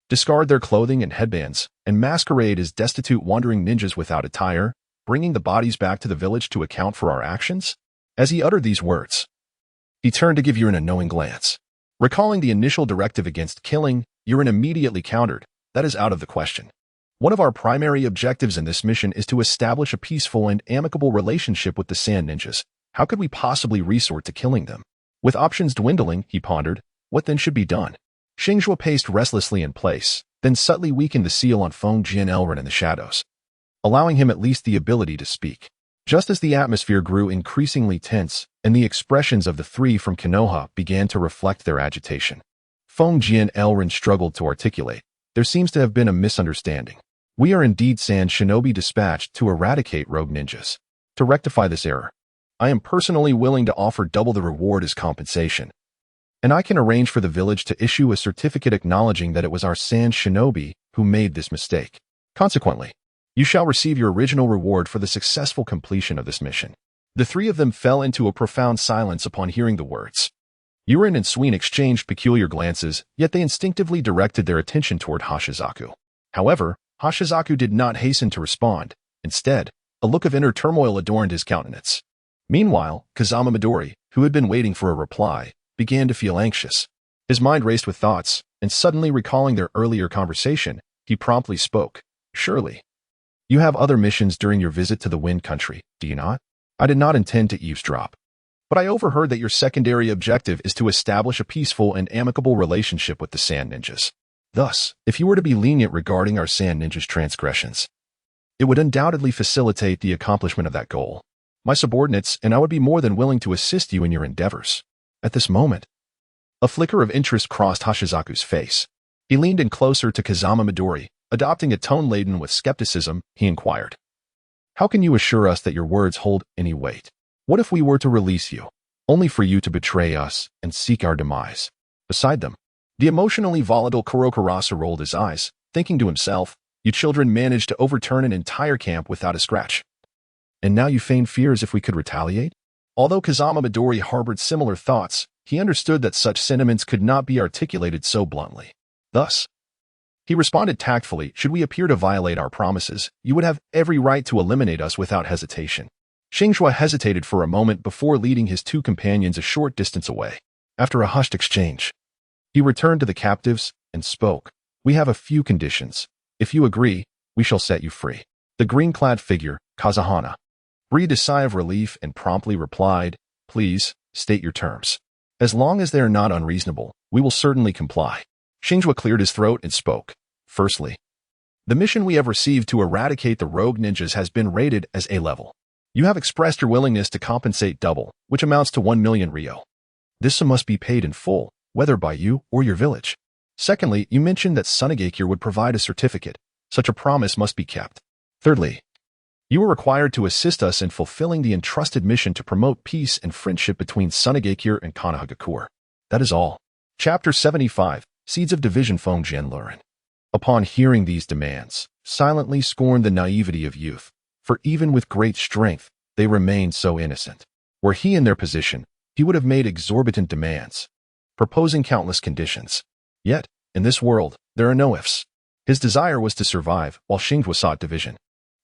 Discard their clothing and headbands, and masquerade as destitute wandering ninjas without attire, bringing the bodies back to the village to account for our actions?" As he uttered these words, he turned to give Yurin a knowing glance. Recalling the initial directive against killing, Yurin immediately countered, "That is out of the question. One of our primary objectives in this mission is to establish a peaceful and amicable relationship with the Sand Ninjas. How could we possibly resort to killing them? With options dwindling," he pondered, "what then should be done?" Xingzhuo paced restlessly in place, then subtly weakened the seal on Feng Jian Elren in the shadows, allowing him at least the ability to speak. Just as the atmosphere grew increasingly tense and the expressions of the three from Konoha began to reflect their agitation, Feng Jian Elrin struggled to articulate. There seems to have been a misunderstanding. We are indeed Sand Shinobi dispatched to eradicate rogue ninjas. To rectify this error, I am personally willing to offer double the reward as compensation. And I can arrange for the village to issue a certificate acknowledging that it was our Sand Shinobi who made this mistake. Consequently, you shall receive your original reward for the successful completion of this mission. The three of them fell into a profound silence upon hearing the words. Yurin and Suin exchanged peculiar glances, yet they instinctively directed their attention toward Hashizaku. However, Hashizaku did not hasten to respond. Instead, a look of inner turmoil adorned his countenance. Meanwhile, Kazama Midori, who had been waiting for a reply, began to feel anxious. His mind raced with thoughts, and suddenly recalling their earlier conversation, he promptly spoke. Surely. You have other missions during your visit to the Wind Country, do you not? I did not intend to eavesdrop. But I overheard that your secondary objective is to establish a peaceful and amicable relationship with the Sand Ninjas. Thus, if you were to be lenient regarding our Sand Ninjas' transgressions, it would undoubtedly facilitate the accomplishment of that goal. My subordinates and I would be more than willing to assist you in your endeavors. At this moment, a flicker of interest crossed Hashizaku's face. He leaned in closer to Kazama Midori. Adopting a tone laden with skepticism, he inquired, how can you assure us that your words hold any weight? What if we were to release you, only for you to betray us and seek our demise? Beside them, the emotionally volatile Kurokarasa rolled his eyes, thinking to himself, you children managed to overturn an entire camp without a scratch. And now you feign fears if we could retaliate? Although Kazama Midori harbored similar thoughts, he understood that such sentiments could not be articulated so bluntly. Thus, he responded tactfully, should we appear to violate our promises, you would have every right to eliminate us without hesitation. Xingzhuo hesitated for a moment before leading his two companions a short distance away. After a hushed exchange, he returned to the captives and spoke. We have a few conditions. If you agree, we shall set you free. The green-clad figure, Kazahana, breathed a sigh of relief and promptly replied, please, state your terms. As long as they are not unreasonable, we will certainly comply. Xingzhuo cleared his throat and spoke. Firstly, the mission we have received to eradicate the rogue ninjas has been rated as A-level. You have expressed your willingness to compensate double, which amounts to 1 million ryo. This sum must be paid in full, whether by you or your village. Secondly, you mentioned that Sunagakure would provide a certificate. Such a promise must be kept. Thirdly, you are required to assist us in fulfilling the entrusted mission to promote peace and friendship between Sunagakure and Konoha. That is all. Chapter 75. Seeds of Division. Feng Jian Lurin, upon hearing these demands, silently scorned the naivety of youth, for even with great strength, they remained so innocent. Were he in their position, he would have made exorbitant demands, proposing countless conditions. Yet, in this world, there are no ifs. His desire was to survive, while Xingzhuo sought division.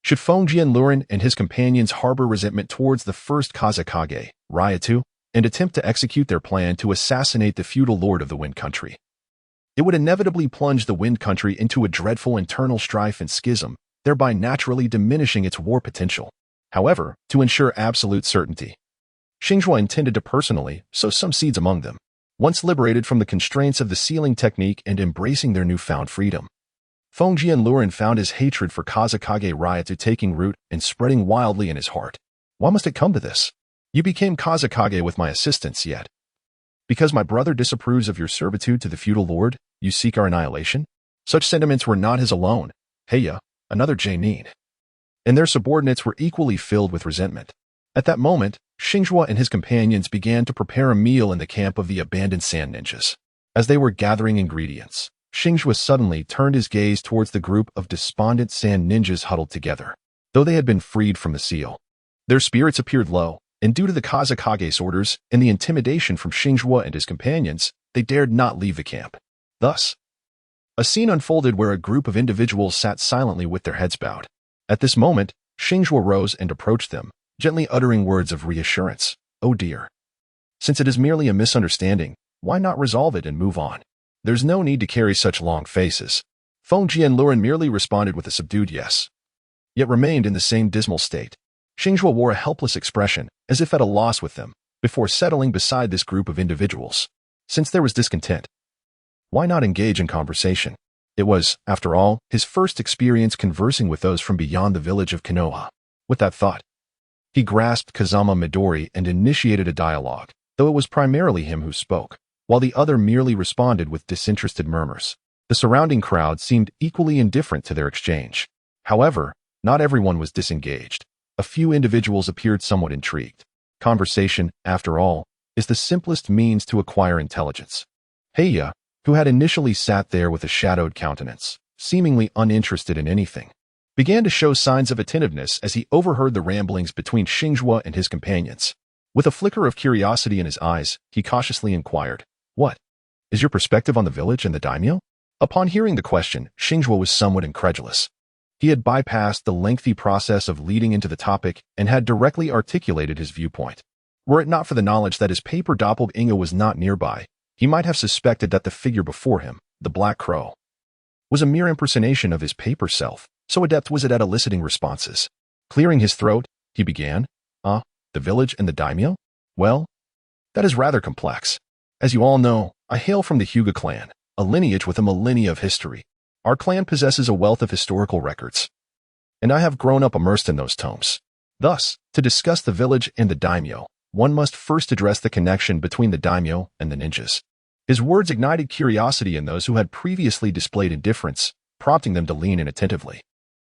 Should Feng Jian Lurin and his companions harbor resentment towards the first Kage, Ryatu, and attempt to execute their plan to assassinate the feudal lord of the Wind Country, it would inevitably plunge the Wind Country into a dreadful internal strife and schism, thereby naturally diminishing its war potential. However, to ensure absolute certainty, Xingzhuo intended to personally sow some seeds among them, once liberated from the constraints of the sealing technique and embracing their newfound freedom. Feng Jian Lurin found his hatred for Kage Ryatu taking root and spreading wildly in his heart. Why must it come to this? You became Kage with my assistance, yet, because my brother disapproves of your servitude to the feudal lord, you seek our annihilation? Such sentiments were not his alone. Heya, another Jainin, and their subordinates were equally filled with resentment. At that moment, Xingzhuo and his companions began to prepare a meal in the camp of the abandoned Sand Ninjas. As they were gathering ingredients, Xingzhuo suddenly turned his gaze towards the group of despondent Sand Ninjas huddled together. Though they had been freed from the seal, their spirits appeared low, and due to the Kage's orders and the intimidation from Xingzhuo and his companions, they dared not leave the camp. Thus, a scene unfolded where a group of individuals sat silently with their heads bowed. At this moment, Xingzhuo rose and approached them, gently uttering words of reassurance. Oh dear. Since it is merely a misunderstanding, why not resolve it and move on? There's no need to carry such long faces. Feng Jian Lurin merely responded with a subdued yes, yet remained in the same dismal state. Xingzhuo wore a helpless expression, as if at a loss with them, before settling beside this group of individuals. Since there was discontent, why not engage in conversation? It was, after all, his first experience conversing with those from beyond the village of Konoha. With that thought, he grasped Kazama Midori and initiated a dialogue, though it was primarily him who spoke. while the other merely responded with disinterested murmurs. The surrounding crowd seemed equally indifferent to their exchange. However, not everyone was disengaged. A few individuals appeared somewhat intrigued. Conversation, after all, is the simplest means to acquire intelligence. Hyuga, who had initially sat there with a shadowed countenance, seemingly uninterested in anything, began to show signs of attentiveness as he overheard the ramblings between Xingzhuo and his companions. With a flicker of curiosity in his eyes, he cautiously inquired, "What is your perspective on the village and the daimyo?" Upon hearing the question, Xingzhuo was somewhat incredulous. He had bypassed the lengthy process of leading into the topic and had directly articulated his viewpoint. Were it not for the knowledge that his paper doppelganger was not nearby, he might have suspected that the figure before him, the Black Crow, was a mere impersonation of his paper self, so adept was it at eliciting responses. Clearing his throat, he began, the village and the daimyo? Well, that is rather complex. As you all know, I hail from the Hyuga Clan, a lineage with a millennia of history. Our clan possesses a wealth of historical records, and I have grown up immersed in those tomes. Thus, to discuss the village and the daimyo, one must first address the connection between the daimyo and the ninjas. His words ignited curiosity in those who had previously displayed indifference, prompting them to lean in attentively.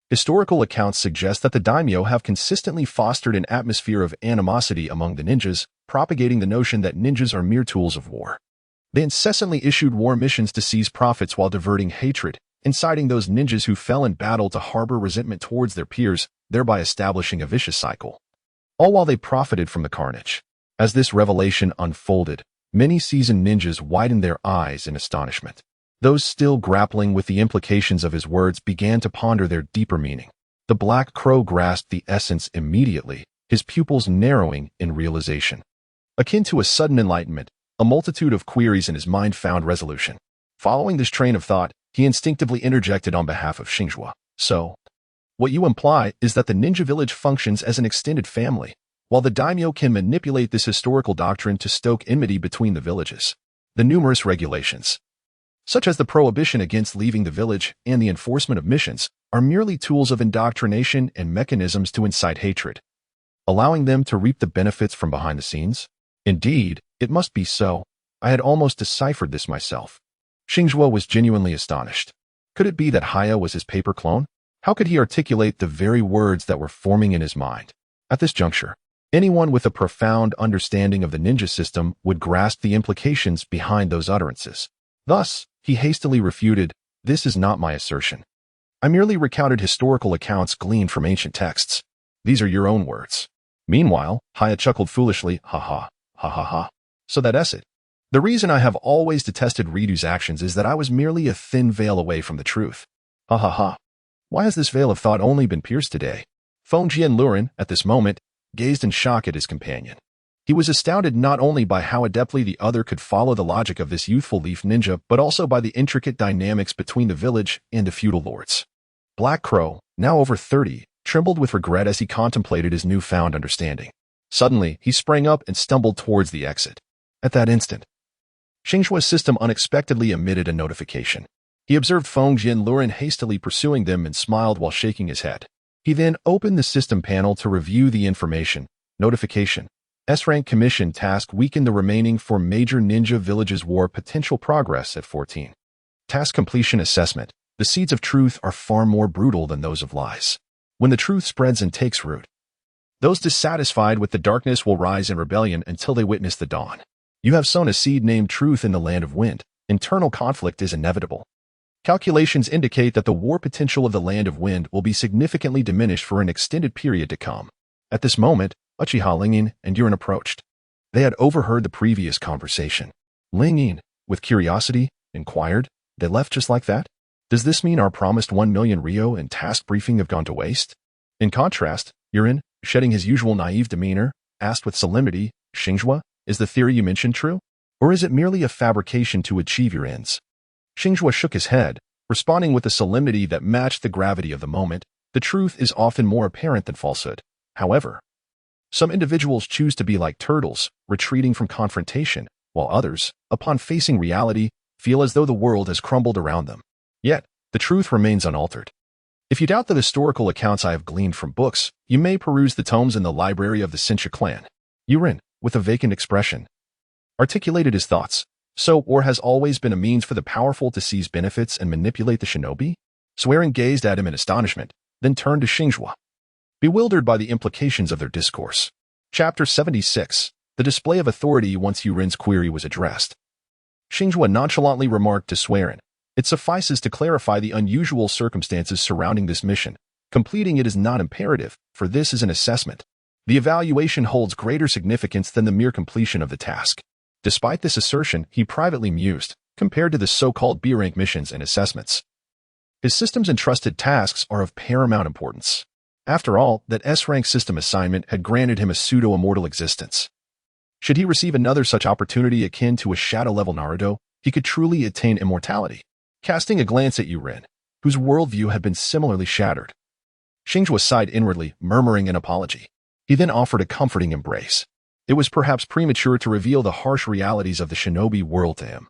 Historical accounts suggest that the daimyo have consistently fostered an atmosphere of animosity among the ninjas, propagating the notion that ninjas are mere tools of war. They incessantly issued war missions to seize profits while diverting hatred, inciting those ninjas who fell in battle to harbor resentment towards their peers, thereby establishing a vicious cycle. All while they profited from the carnage. As this revelation unfolded, many seasoned ninjas widened their eyes in astonishment. Those still grappling with the implications of his words began to ponder their deeper meaning. The Black Crow grasped the essence immediately, his pupils narrowing in realization. Akin to a sudden enlightenment, a multitude of queries in his mind found resolution. Following this train of thought, he instinctively interjected on behalf of Xingzhuo. So, what you imply is that the ninja village functions as an extended family, while the daimyo can manipulate this historical doctrine to stoke enmity between the villages. The numerous regulations, such as the prohibition against leaving the village and the enforcement of missions, are merely tools of indoctrination and mechanisms to incite hatred, allowing them to reap the benefits from behind the scenes. Indeed, it must be so. I had almost deciphered this myself. Xingzhuo was genuinely astonished. Could it be that Hyuga was his paper clone? How could he articulate the very words that were forming in his mind? At this juncture, anyone with a profound understanding of the ninja system would grasp the implications behind those utterances. Thus, he hastily refuted, "This is not my assertion. I merely recounted historical accounts gleaned from ancient texts. These are your own words." Meanwhile, Hyuga chuckled foolishly, "Ha ha, ha ha ha. So that's it. The reason I have always detested Ridu's actions is that I was merely a thin veil away from the truth. Ha ha ha. Why has this veil of thought only been pierced today?" Fengjian Lurin, at this moment, gazed in shock at his companion. He was astounded not only by how adeptly the other could follow the logic of this youthful leaf ninja, but also by the intricate dynamics between the village and the feudal lords. Black Crow, now over 30, trembled with regret as he contemplated his newfound understanding. Suddenly, he sprang up and stumbled towards the exit. At that instant, Xingzhuo's system unexpectedly emitted a notification. He observed Fengjian Lurin hastily pursuing them and smiled while shaking his head. He then opened the system panel to review the information. Notification. S-Rank Commission task weakened the remaining 4 major ninja villages war potential progress at 14. Task completion assessment. The seeds of truth are far more brutal than those of lies. When the truth spreads and takes root, those dissatisfied with the darkness will rise in rebellion until they witness the dawn. You have sown a seed named truth in the land of wind. Internal conflict is inevitable. Calculations indicate that the war potential of the land of wind will be significantly diminished for an extended period to come. At this moment, Uchiha Lingyin and Yurin approached. They had overheard the previous conversation. Lingyin, with curiosity, inquired, "They left just like that? Does this mean our promised 1 million Ryo and task briefing have gone to waste?" In contrast, Yurin, shedding his usual naive demeanor, asked with solemnity, "Xingzhuo, is the theory you mentioned true? Or is it merely a fabrication to achieve your ends?" Xingzhuo shook his head, responding with a solemnity that matched the gravity of the moment. The truth is often more apparent than falsehood. However, some individuals choose to be like turtles, retreating from confrontation, while others, upon facing reality, feel as though the world has crumbled around them. Yet, the truth remains unaltered. If you doubt the historical accounts I have gleaned from books, you may peruse the tomes in the library of the Six-Year Clan. Yurin, with a vacant expression, articulated his thoughts. So, war has always been a means for the powerful to seize benefits and manipulate the shinobi? Swearing gazed at him in astonishment, then turned to Xingzhuo, bewildered by the implications of their discourse. Chapter 76. The display of authority once Yurin's query was addressed. Xingzhuo nonchalantly remarked to Swearin, "It suffices to clarify the unusual circumstances surrounding this mission. Completing it is not imperative, for this is an assessment. The evaluation holds greater significance than the mere completion of the task." Despite this assertion, he privately mused, compared to the so-called B-rank missions and assessments, his system's entrusted tasks are of paramount importance. After all, that S-rank system assignment had granted him a pseudo-immortal existence. Should he receive another such opportunity akin to a shadow-level Naruto, he could truly attain immortality. Casting a glance at Yurin, whose worldview had been similarly shattered, Xingzhuo sighed inwardly, murmuring an apology. He then offered a comforting embrace. It was perhaps premature to reveal the harsh realities of the shinobi world to him.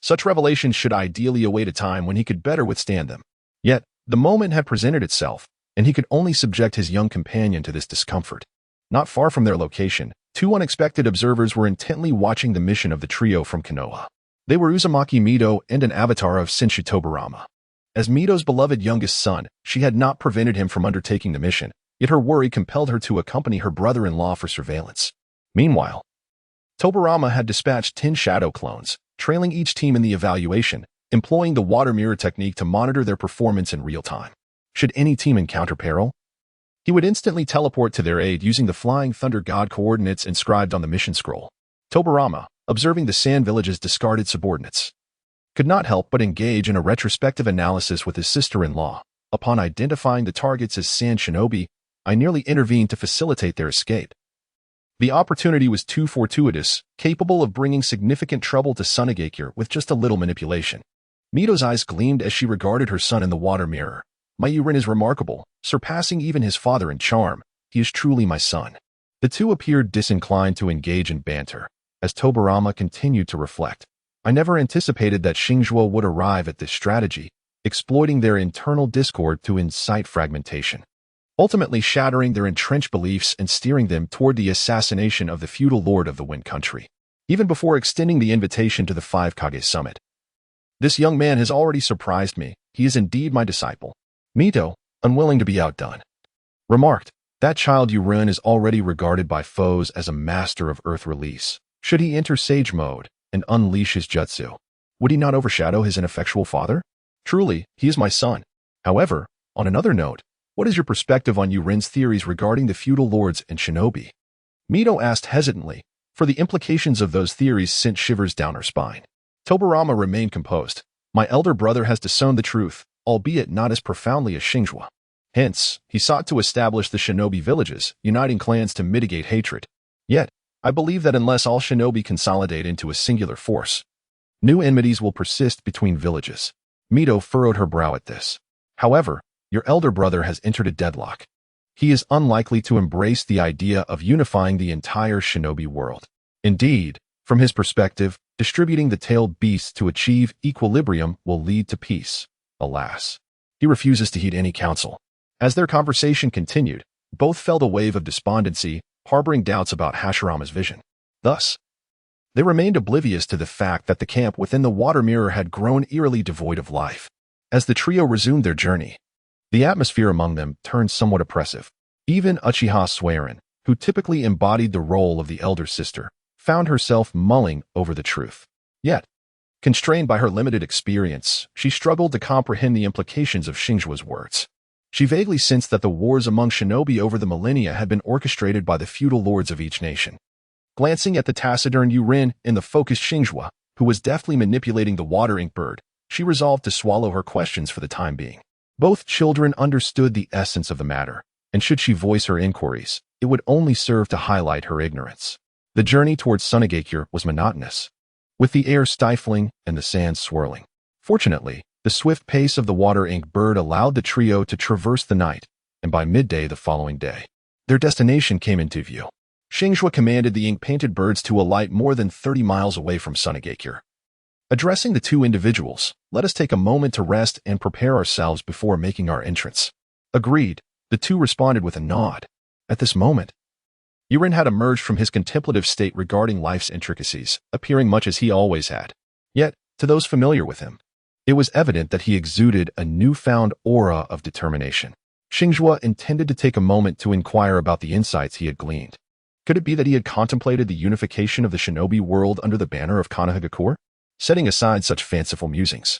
Such revelations should ideally await a time when he could better withstand them. Yet, the moment had presented itself, and he could only subject his young companion to this discomfort. Not far from their location, two unexpected observers were intently watching the mission of the trio from Konoha. They were Uzumaki Mito and an avatar of Senshu Tobarama. As Mito's beloved youngest son, she had not prevented him from undertaking the mission, yet her worry compelled her to accompany her brother-in-law for surveillance. Meanwhile, Tobarama had dispatched 10 shadow clones, trailing each team in the evaluation, employing the water mirror technique to monitor their performance in real time. Should any team encounter peril, he would instantly teleport to their aid using the Flying Thunder God coordinates inscribed on the mission scroll. Tobarama, observing the Sand Village's discarded subordinates, could not help but engage in a retrospective analysis with his sister-in-law. Upon identifying the targets as Sand Shinobi, I nearly intervened to facilitate their escape. The opportunity was too fortuitous, capable of bringing significant trouble to Sunagakure with just a little manipulation. Mito's eyes gleamed as she regarded her son in the water mirror. "My Yurin is remarkable, surpassing even his father in charm. He is truly my son." The two appeared disinclined to engage in banter. As Tobarama continued to reflect, "I never anticipated that Xingzhuo would arrive at this strategy, exploiting their internal discord to incite fragmentation, ultimately shattering their entrenched beliefs and steering them toward the assassination of the feudal lord of the Wind Country, even before extending the invitation to the 5 Kage summit. This young man has already surprised me. He is indeed my disciple." Mito, unwilling to be outdone, remarked, "That child Yurin is already regarded by foes as a master of earth release. Should he enter sage mode and unleash his jutsu, would he not overshadow his ineffectual father? Truly, he is my son. However, on another note, what is your perspective on Yurin's theories regarding the feudal lords and shinobi?" Mito asked hesitantly, for the implications of those theories sent shivers down her spine. Tobarama remained composed. "My elder brother has discerned the truth, albeit not as profoundly as Xingzhuo. Hence, he sought to establish the shinobi villages, uniting clans to mitigate hatred. Yet, I believe that unless all shinobi consolidate into a singular force, new enmities will persist between villages." Mito furrowed her brow at this. "However, your elder brother has entered a deadlock. He is unlikely to embrace the idea of unifying the entire shinobi world. Indeed, from his perspective, distributing the tailed beasts to achieve equilibrium will lead to peace. Alas, he refuses to heed any counsel." As their conversation continued, both felt a wave of despondency, harboring doubts about Hashirama's vision. Thus, they remained oblivious to the fact that the camp within the water mirror had grown eerily devoid of life. As the trio resumed their journey, the atmosphere among them turned somewhat oppressive. Even Uchiha Swearin, who typically embodied the role of the elder sister, found herself mulling over the truth. Yet, constrained by her limited experience, she struggled to comprehend the implications of Xingzhuo's words. She vaguely sensed that the wars among shinobi over the millennia had been orchestrated by the feudal lords of each nation. Glancing at the taciturn Yurin and the focused Xingzhuo, who was deftly manipulating the water ink bird, she resolved to swallow her questions for the time being. Both children understood the essence of the matter, and should she voice her inquiries, it would only serve to highlight her ignorance. The journey towards Sunagakure was monotonous, with the air stifling and the sand swirling. Fortunately, the swift pace of the water ink bird allowed the trio to traverse the night, and by midday the following day, their destination came into view. Xingzhuo commanded the ink-painted birds to alight more than 30 miles away from Sunagakure. Addressing the two individuals, "Let us take a moment to rest and prepare ourselves before making our entrance." Agreed, the two responded with a nod. At this moment, Yurin had emerged from his contemplative state regarding life's intricacies, appearing much as he always had. Yet, to those familiar with him, it was evident that he exuded a newfound aura of determination. Xingzhuo intended to take a moment to inquire about the insights he had gleaned. Could it be that he had contemplated the unification of the shinobi world under the banner of Konoha? Setting aside such fanciful musings,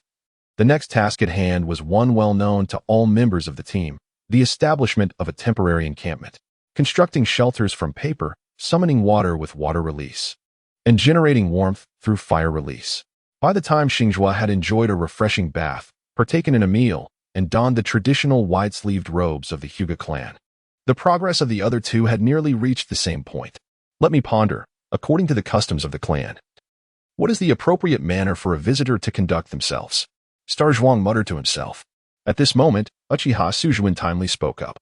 the next task at hand was one well known to all members of the team: the establishment of a temporary encampment, constructing shelters from paper, summoning water with water release, and generating warmth through fire release. By the time Xingzhuo had enjoyed a refreshing bath, partaken in a meal, and donned the traditional wide-sleeved robes of the Hyuga Clan, the progress of the other two had nearly reached the same point. Let me ponder, according to the customs of the clan, what is the appropriate manner for a visitor to conduct themselves? Star Zhuang muttered to himself. At this moment, Uchiha Sujuin timely spoke up.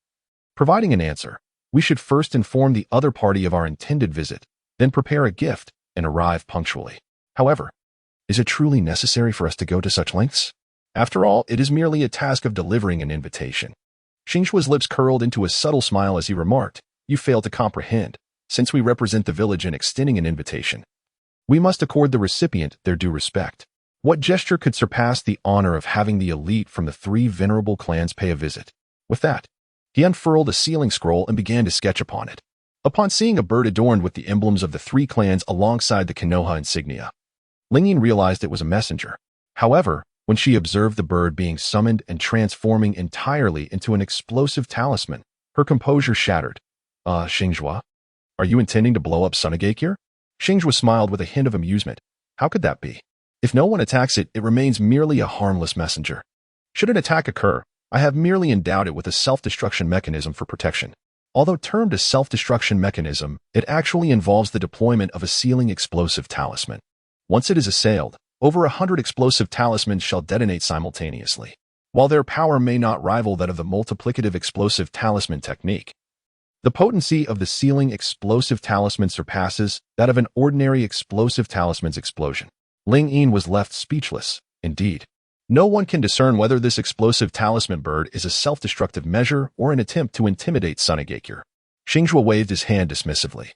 Providing an answer, we should first inform the other party of our intended visit, then prepare a gift and arrive punctually. However, is it truly necessary for us to go to such lengths? After all, it is merely a task of delivering an invitation. Xingzhuo's lips curled into a subtle smile as he remarked, "You fail to comprehend. Since we represent the village in extending an invitation, we must accord the recipient their due respect. What gesture could surpass the honor of having the elite from the three venerable clans pay a visit?" With that, he unfurled a sealing scroll and began to sketch upon it. Upon seeing a bird adorned with the emblems of the three clans alongside the Konoha insignia, Lingyin realized it was a messenger. However, when she observed the bird being summoned and transforming entirely into an explosive talisman, her composure shattered. Xingzhuo, are you intending to blow up Sunagakure? Xingzhuo smiled with a hint of amusement. How could that be? If no one attacks it, it remains merely a harmless messenger. Should an attack occur, I have merely endowed it with a self-destruction mechanism for protection. Although termed a self-destruction mechanism, it actually involves the deployment of a sealing explosive talisman. Once it is assailed, over 100 explosive talismans shall detonate simultaneously. While their power may not rival that of the multiplicative explosive talisman technique, the potency of the sealing explosive talisman surpasses that of an ordinary explosive talisman's explosion. Lingyin was left speechless. Indeed, no one can discern whether this explosive talisman bird is a self-destructive measure or an attempt to intimidate Sunagakure. Xingzhuo waved his hand dismissively,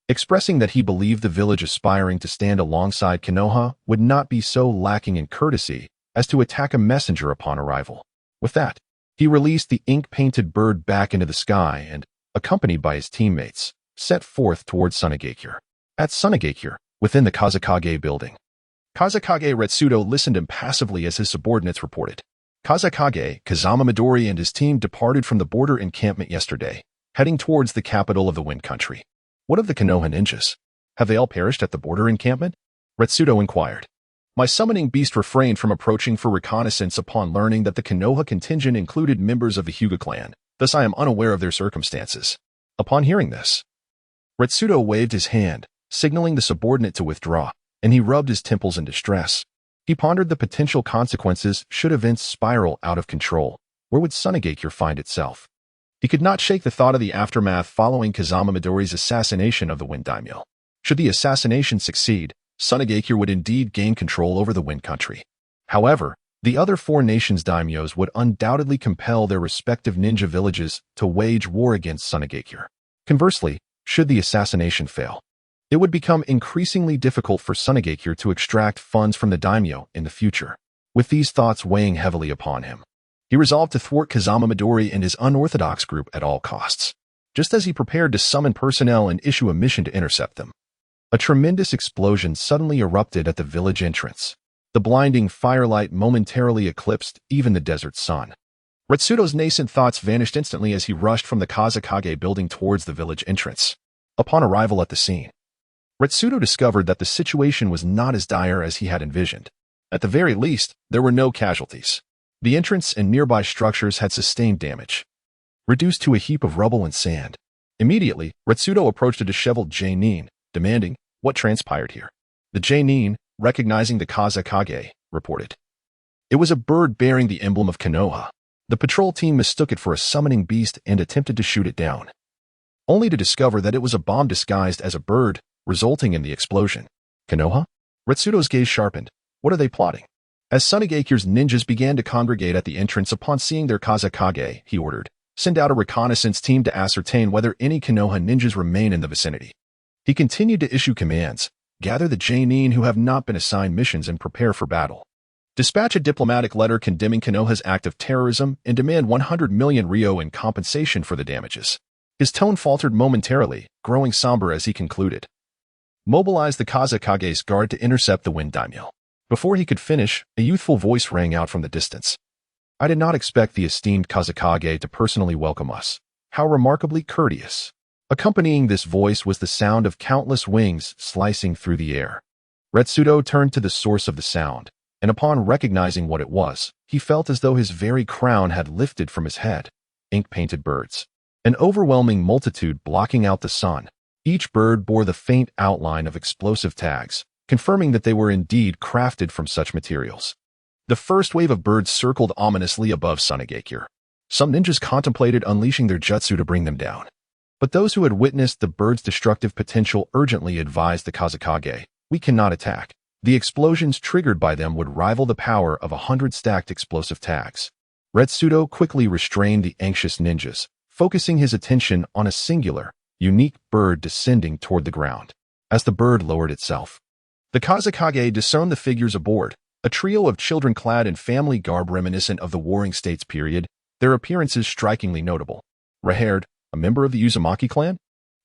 expressing that he believed the village aspiring to stand alongside Konoha would not be so lacking in courtesy as to attack a messenger upon arrival. With that, he released the ink-painted bird back into the sky and, accompanied by his teammates, set forth towards Sunagakure. At Sunagakure, within the Kage building, Kage Retsudo listened impassively as his subordinates reported. Kage, Kazama Midori and his team departed from the border encampment yesterday, heading towards the capital of the Wind Country. What of the Konoha ninjas? Have they all perished at the border encampment? Retsudo inquired. My summoning beast refrained from approaching for reconnaissance upon learning that the Konoha contingent included members of the Hyuga Clan, thus I am unaware of their circumstances. Upon hearing this, Retsudo waved his hand, signaling the subordinate to withdraw, and he rubbed his temples in distress. He pondered the potential consequences should events spiral out of control. Where would Sunagakure find itself? He could not shake the thought of the aftermath following Kazama Midori's assassination of the Wind Daimyo. Should the assassination succeed, Sunagakure would indeed gain control over the Wind Country. However, the other four nations' daimyos would undoubtedly compel their respective ninja villages to wage war against Sunagakure. Conversely, should the assassination fail, it would become increasingly difficult for Sunagakure to extract funds from the daimyo in the future. With these thoughts weighing heavily upon him, he resolved to thwart Kazama Midori and his unorthodox group at all costs. Just as he prepared to summon personnel and issue a mission to intercept them, a tremendous explosion suddenly erupted at the village entrance. The blinding firelight momentarily eclipsed even the desert sun. Retsudo's nascent thoughts vanished instantly as he rushed from the Kage building towards the village entrance. Upon arrival at the scene, Retsudo discovered that the situation was not as dire as he had envisioned. At the very least, there were no casualties. The entrance and nearby structures had sustained damage, reduced to a heap of rubble and sand. Immediately, Retsudo approached a disheveled Jainin, demanding, "What transpired here?" The Jainin, recognizing the Kage, reported. It was a bird bearing the emblem of Konoha. The patrol team mistook it for a summoning beast and attempted to shoot it down, only to discover that it was a bomb disguised as a bird, resulting in the explosion. Konoha? Retsudo's gaze sharpened. What are they plotting? As Sunagakure's ninjas began to congregate at the entrance upon seeing their Kage, he ordered, Send out a reconnaissance team to ascertain whether any Konoha ninjas remain in the vicinity. He continued to issue commands. Gather the Jonin who have not been assigned missions and prepare for battle. Dispatch a diplomatic letter condemning Konoha's act of terrorism and demand 100 million ryo in compensation for the damages. His tone faltered momentarily, growing somber as he concluded. Mobilize the Kage's guard to intercept the Wind Daimyo. Before he could finish, a youthful voice rang out from the distance. I did not expect the esteemed Kage to personally welcome us. How remarkably courteous. Accompanying this voice was the sound of countless wings slicing through the air. Retsudo turned to the source of the sound, and upon recognizing what it was, he felt as though his very crown had lifted from his head. Ink-painted birds. An overwhelming multitude blocking out the sun. Each bird bore the faint outline of explosive tags, confirming that they were indeed crafted from such materials. The first wave of birds circled ominously above Sunagakure. Some ninjas contemplated unleashing their jutsu to bring them down. But those who had witnessed the birds' destructive potential urgently advised the Kage, we cannot attack. The explosions triggered by them would rival the power of 100 stacked explosive tags. Retsudo quickly restrained the anxious ninjas, focusing his attention on a singular, unique bird descending toward the ground. As the bird lowered itself, the Kage discerned the figures aboard, a trio of children clad in family garb reminiscent of the Warring States period, their appearances strikingly notable. Red-haired, a member of the Uzumaki clan?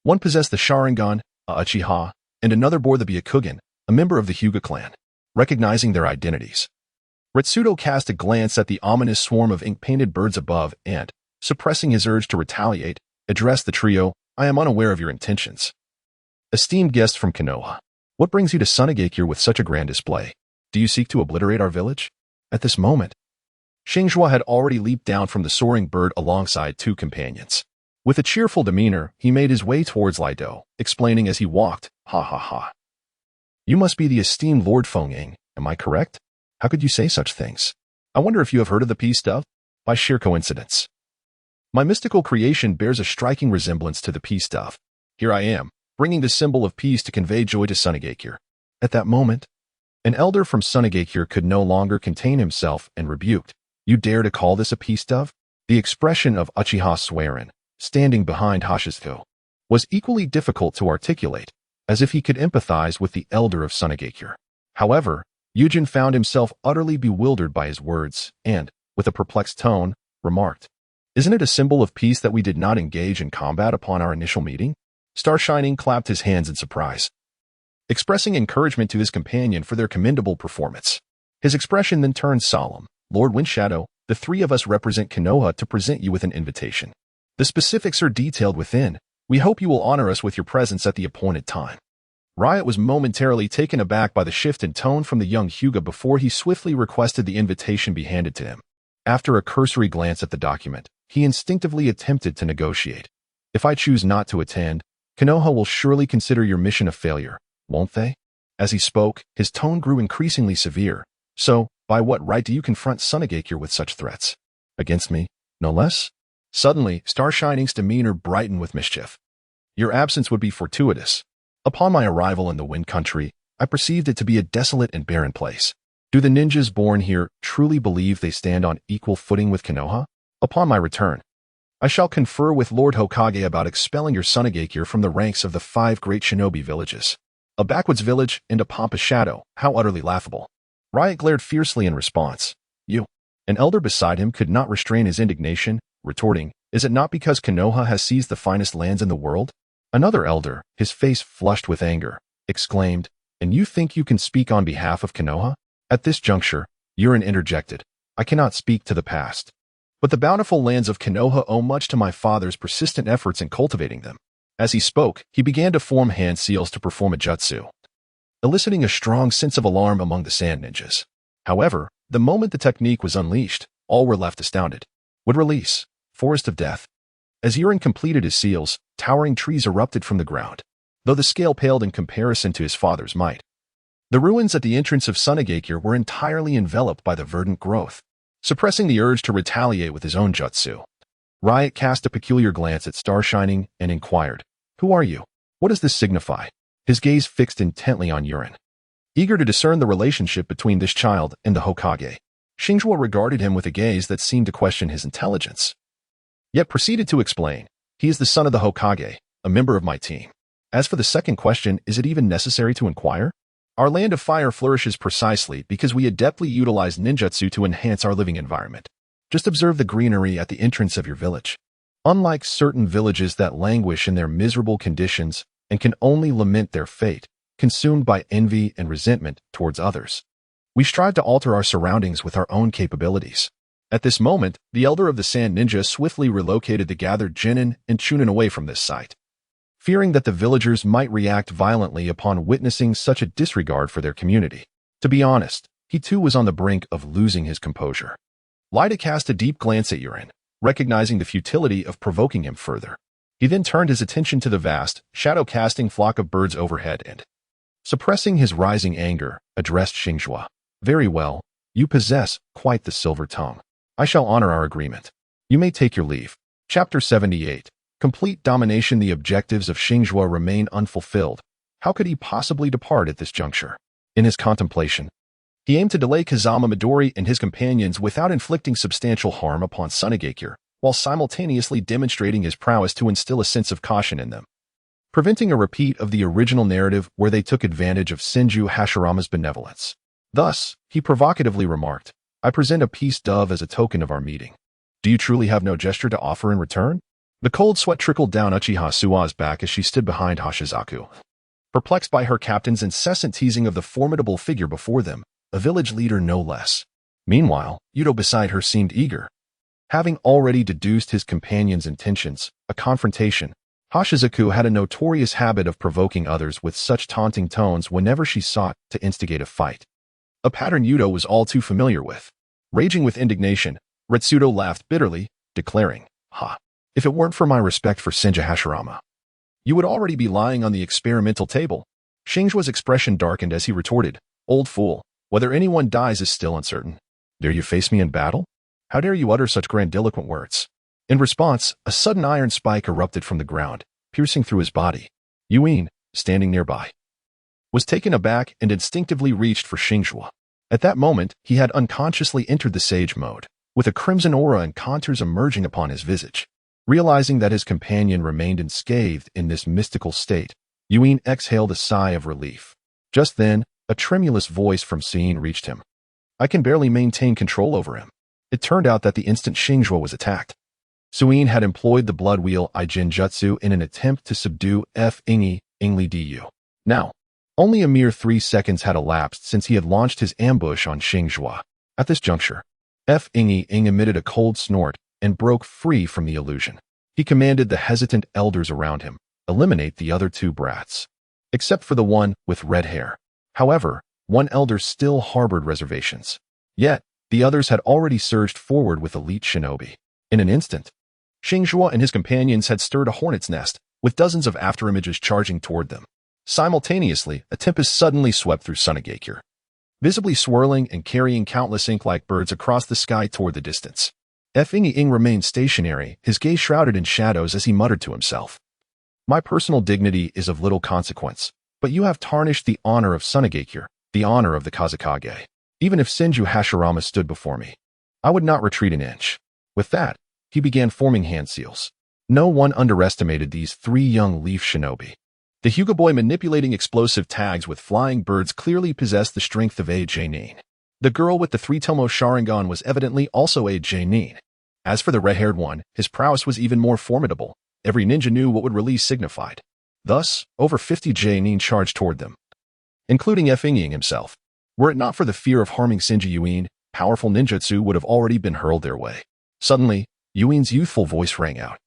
One possessed the Sharingan, a Uchiha, and another bore the Byakugan, a member of the Hyuga clan. Recognizing their identities, Retsudo cast a glance at the ominous swarm of ink-painted birds above and, suppressing his urge to retaliate, addressed the trio, I am unaware of your intentions. Esteemed guests from Konoha, what brings you to Sunagakure with such a grand display? Do you seek to obliterate our village? At this moment, Xingzhuo had already leaped down from the soaring bird alongside two companions. With a cheerful demeanor, he made his way towards Lido, explaining as he walked, ha ha ha. You must be the esteemed Lord Fengying, am I correct? How could you say such things? I wonder if you have heard of the peace dove? By sheer coincidence. My mystical creation bears a striking resemblance to the peace dove. Here I am, bringing the symbol of peace to convey joy to Sunagakure. At that moment, an elder from Sunagakure could no longer contain himself and rebuked. You dare to call this a peace dove? The expression of Uchiha Swearin, standing behind Hashizko, was equally difficult to articulate, as if he could empathize with the elder of Sunagakure. However, Yujin found himself utterly bewildered by his words and, with a perplexed tone, remarked, Isn't it a symbol of peace that we did not engage in combat upon our initial meeting? Starshining clapped his hands in surprise, expressing encouragement to his companion for their commendable performance. His expression then turned solemn. Lord Windshadow, the three of us represent Konoha to present you with an invitation. The specifics are detailed within. We hope you will honor us with your presence at the appointed time. Riot was momentarily taken aback by the shift in tone from the young Hyuga before he swiftly requested the invitation be handed to him. After a cursory glance at the document, he instinctively attempted to negotiate. If I choose not to attend, Konoha will surely consider your mission a failure, won't they? As he spoke, his tone grew increasingly severe. So, by what right do you confront Sunagakure with such threats? Against me, no less? Suddenly, Starshining's demeanor brightened with mischief. Your absence would be fortuitous. Upon my arrival in the Wind Country, I perceived it to be a desolate and barren place. Do the ninjas born here truly believe they stand on equal footing with Konoha? Upon my return, I shall confer with Lord Hokage about expelling your Sunagakure from the ranks of the 5 great shinobi villages. A backwoods village and a pompous shadow, how utterly laughable. Riot glared fiercely in response. You. An elder beside him could not restrain his indignation, retorting, Is it not because Konoha has seized the finest lands in the world? Another elder, his face flushed with anger, exclaimed, And you think you can speak on behalf of Konoha? At this juncture, Yurin interjected, I cannot speak to the past. But the bountiful lands of Konoha owe much to my father's persistent efforts in cultivating them. As he spoke, he began to form hand seals to perform a jutsu, eliciting a strong sense of alarm among the sand ninjas. However, the moment the technique was unleashed, all were left astounded. Would release. Forest of Death. As Yurin completed his seals, towering trees erupted from the ground, though the scale paled in comparison to his father's might. The ruins at the entrance of Sunagakure were entirely enveloped by the verdant growth, suppressing the urge to retaliate with his own jutsu. Riot cast a peculiar glance at Starshining and inquired, Who are you? What does this signify? His gaze fixed intently on Yurin. Eager to discern the relationship between this child and the Hokage, Xingzhuo regarded him with a gaze that seemed to question his intelligence. yet proceeded to explain, "He is the son of the Hokage, a member of my team. As for the second question, is it even necessary to inquire? Our land of fire flourishes precisely because we adeptly utilize ninjutsu to enhance our living environment. Just observe the greenery at the entrance of your village. Unlike certain villages that languish in their miserable conditions and can only lament their fate, consumed by envy and resentment towards others, we strive to alter our surroundings with our own capabilities." At this moment, the elder of the Sand Ninja swiftly relocated the gathered Genin and Chunin away from this site, fearing that the villagers might react violently upon witnessing such a disregard for their community. To be honest, he too was on the brink of losing his composure. Lida cast a deep glance at Urin, recognizing the futility of provoking him further. He then turned his attention to the vast, shadow-casting flock of birds overhead and, suppressing his rising anger, addressed Xingzhuo. "Very well, you possess quite the silver tongue. I shall honor our agreement. You may take your leave." Chapter 78. Complete domination. The objectives of Xingzhuo remain unfulfilled. How could he possibly depart at this juncture? In his contemplation, he aimed to delay Kazama Midori and his companions without inflicting substantial harm upon Sunagakure, while simultaneously demonstrating his prowess to instill a sense of caution in them, preventing a repeat of the original narrative where they took advantage of Senju Hashirama's benevolence. Thus, he provocatively remarked, "I present a peace dove as a token of our meeting. Do you truly have no gesture to offer in return?" The cold sweat trickled down Uchiha Sua's back as she stood behind Hashizaku, perplexed by her captain's incessant teasing of the formidable figure before them, a village leader no less. Meanwhile, Yudo beside her seemed eager. Having already deduced his companion's intentions, a confrontation, Hashizaku had a notorious habit of provoking others with such taunting tones whenever she sought to instigate a fight, a pattern Yudo was all too familiar with. Raging with indignation, Retsudo laughed bitterly, declaring, "Ha! If it weren't for my respect for Senju Hashirama, you would already be lying on the experimental table." Xingzhuo's expression darkened as he retorted, "Old fool, whether anyone dies is still uncertain. Dare you face me in battle? How dare you utter such grandiloquent words?" In response, a sudden iron spike erupted from the ground, piercing through his body. Yuin, standing nearby, was taken aback and instinctively reached for Xingzhuo. At that moment, he had unconsciously entered the sage mode, with a crimson aura and contours emerging upon his visage. Realizing that his companion remained unscathed in this mystical state, Yuin exhaled a sigh of relief. Just then, a tremulous voice from Sein reached him. "I can barely maintain control over him." It turned out that the instant Xingzhuo was attacked, Sein had employed the blood wheel Ijinjutsu in an attempt to subdue Ingli Du. Now, only a mere 3 seconds had elapsed since he had launched his ambush on Xingzhuo. At this juncture, Ingli emitted a cold snort and broke free from the illusion. He commanded the hesitant elders around him, "Eliminate the other 2 brats," except for the one with red hair. However, one elder still harbored reservations. Yet, the others had already surged forward with elite shinobi. In an instant, Xingzhuo and his companions had stirred a hornet's nest, with dozens of afterimages charging toward them. Simultaneously, a tempest suddenly swept through Sunagakure, visibly swirling and carrying countless ink-like birds across the sky toward the distance. Ing remained stationary, his gaze shrouded in shadows as he muttered to himself, "My personal dignity is of little consequence, but you have tarnished the honor of Sunagakure, the honor of the Kazekage. Even if Senju Hashirama stood before me, I would not retreat an inch." With that, he began forming hand seals. No one underestimated these 3 young leaf shinobi. The Hyuga boy manipulating explosive tags with flying birds clearly possessed the strength of a Jainin. The girl with the 3-tomo Sharingan was evidently also a Jainin. As for the red-haired one, his prowess was even more formidable. Every ninja knew what would release signified. Thus, over 50 Jainin charged toward them, including Ingli himself. Were it not for the fear of harming Senju Yuin, powerful ninjutsu would have already been hurled their way. Suddenly, Yuin's youthful voice rang out.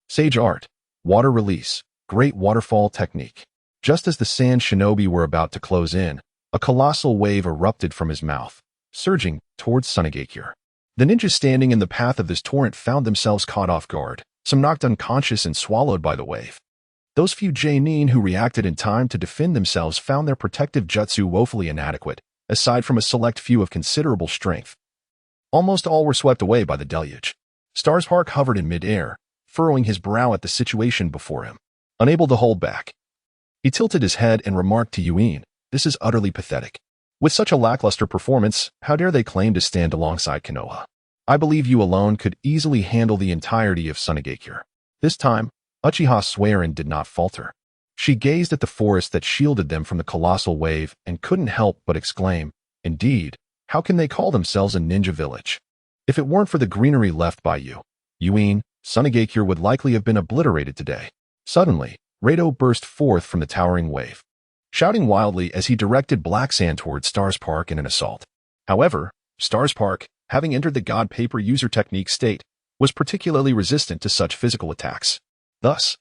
"Sage art, water release, great waterfall technique." Just as the sand shinobi were about to close in, a colossal wave erupted from his mouth, surging towards Sunagakure. The ninjas standing in the path of this torrent found themselves caught off guard, some knocked unconscious and swallowed by the wave. Those few Jainin who reacted in time to defend themselves found their protective jutsu woefully inadequate, aside from a select few of considerable strength. Almost all were swept away by the deluge. Starspark hovered in mid-air, furrowing his brow at the situation before him, unable to hold back. He tilted his head and remarked to Yuin, "This is utterly pathetic. With such a lackluster performance, how dare they claim to stand alongside Konoha?" I believe you alone could easily handle the entirety of Sunagakure. This time, Uchiha Swearin did not falter. She gazed at the forest that shielded them from the colossal wave and couldn't help but exclaim, "Indeed, how can they call themselves a ninja village? If it weren't for the greenery left by you, Yuin, Sunagakure would likely have been obliterated today." Suddenly, Rado burst forth from the towering wave, shouting wildly as he directed Black Sand toward Stars Park in an assault. However, Stars Park, having entered the God Paper user technique state, was particularly resistant to such physical attacks. Thus,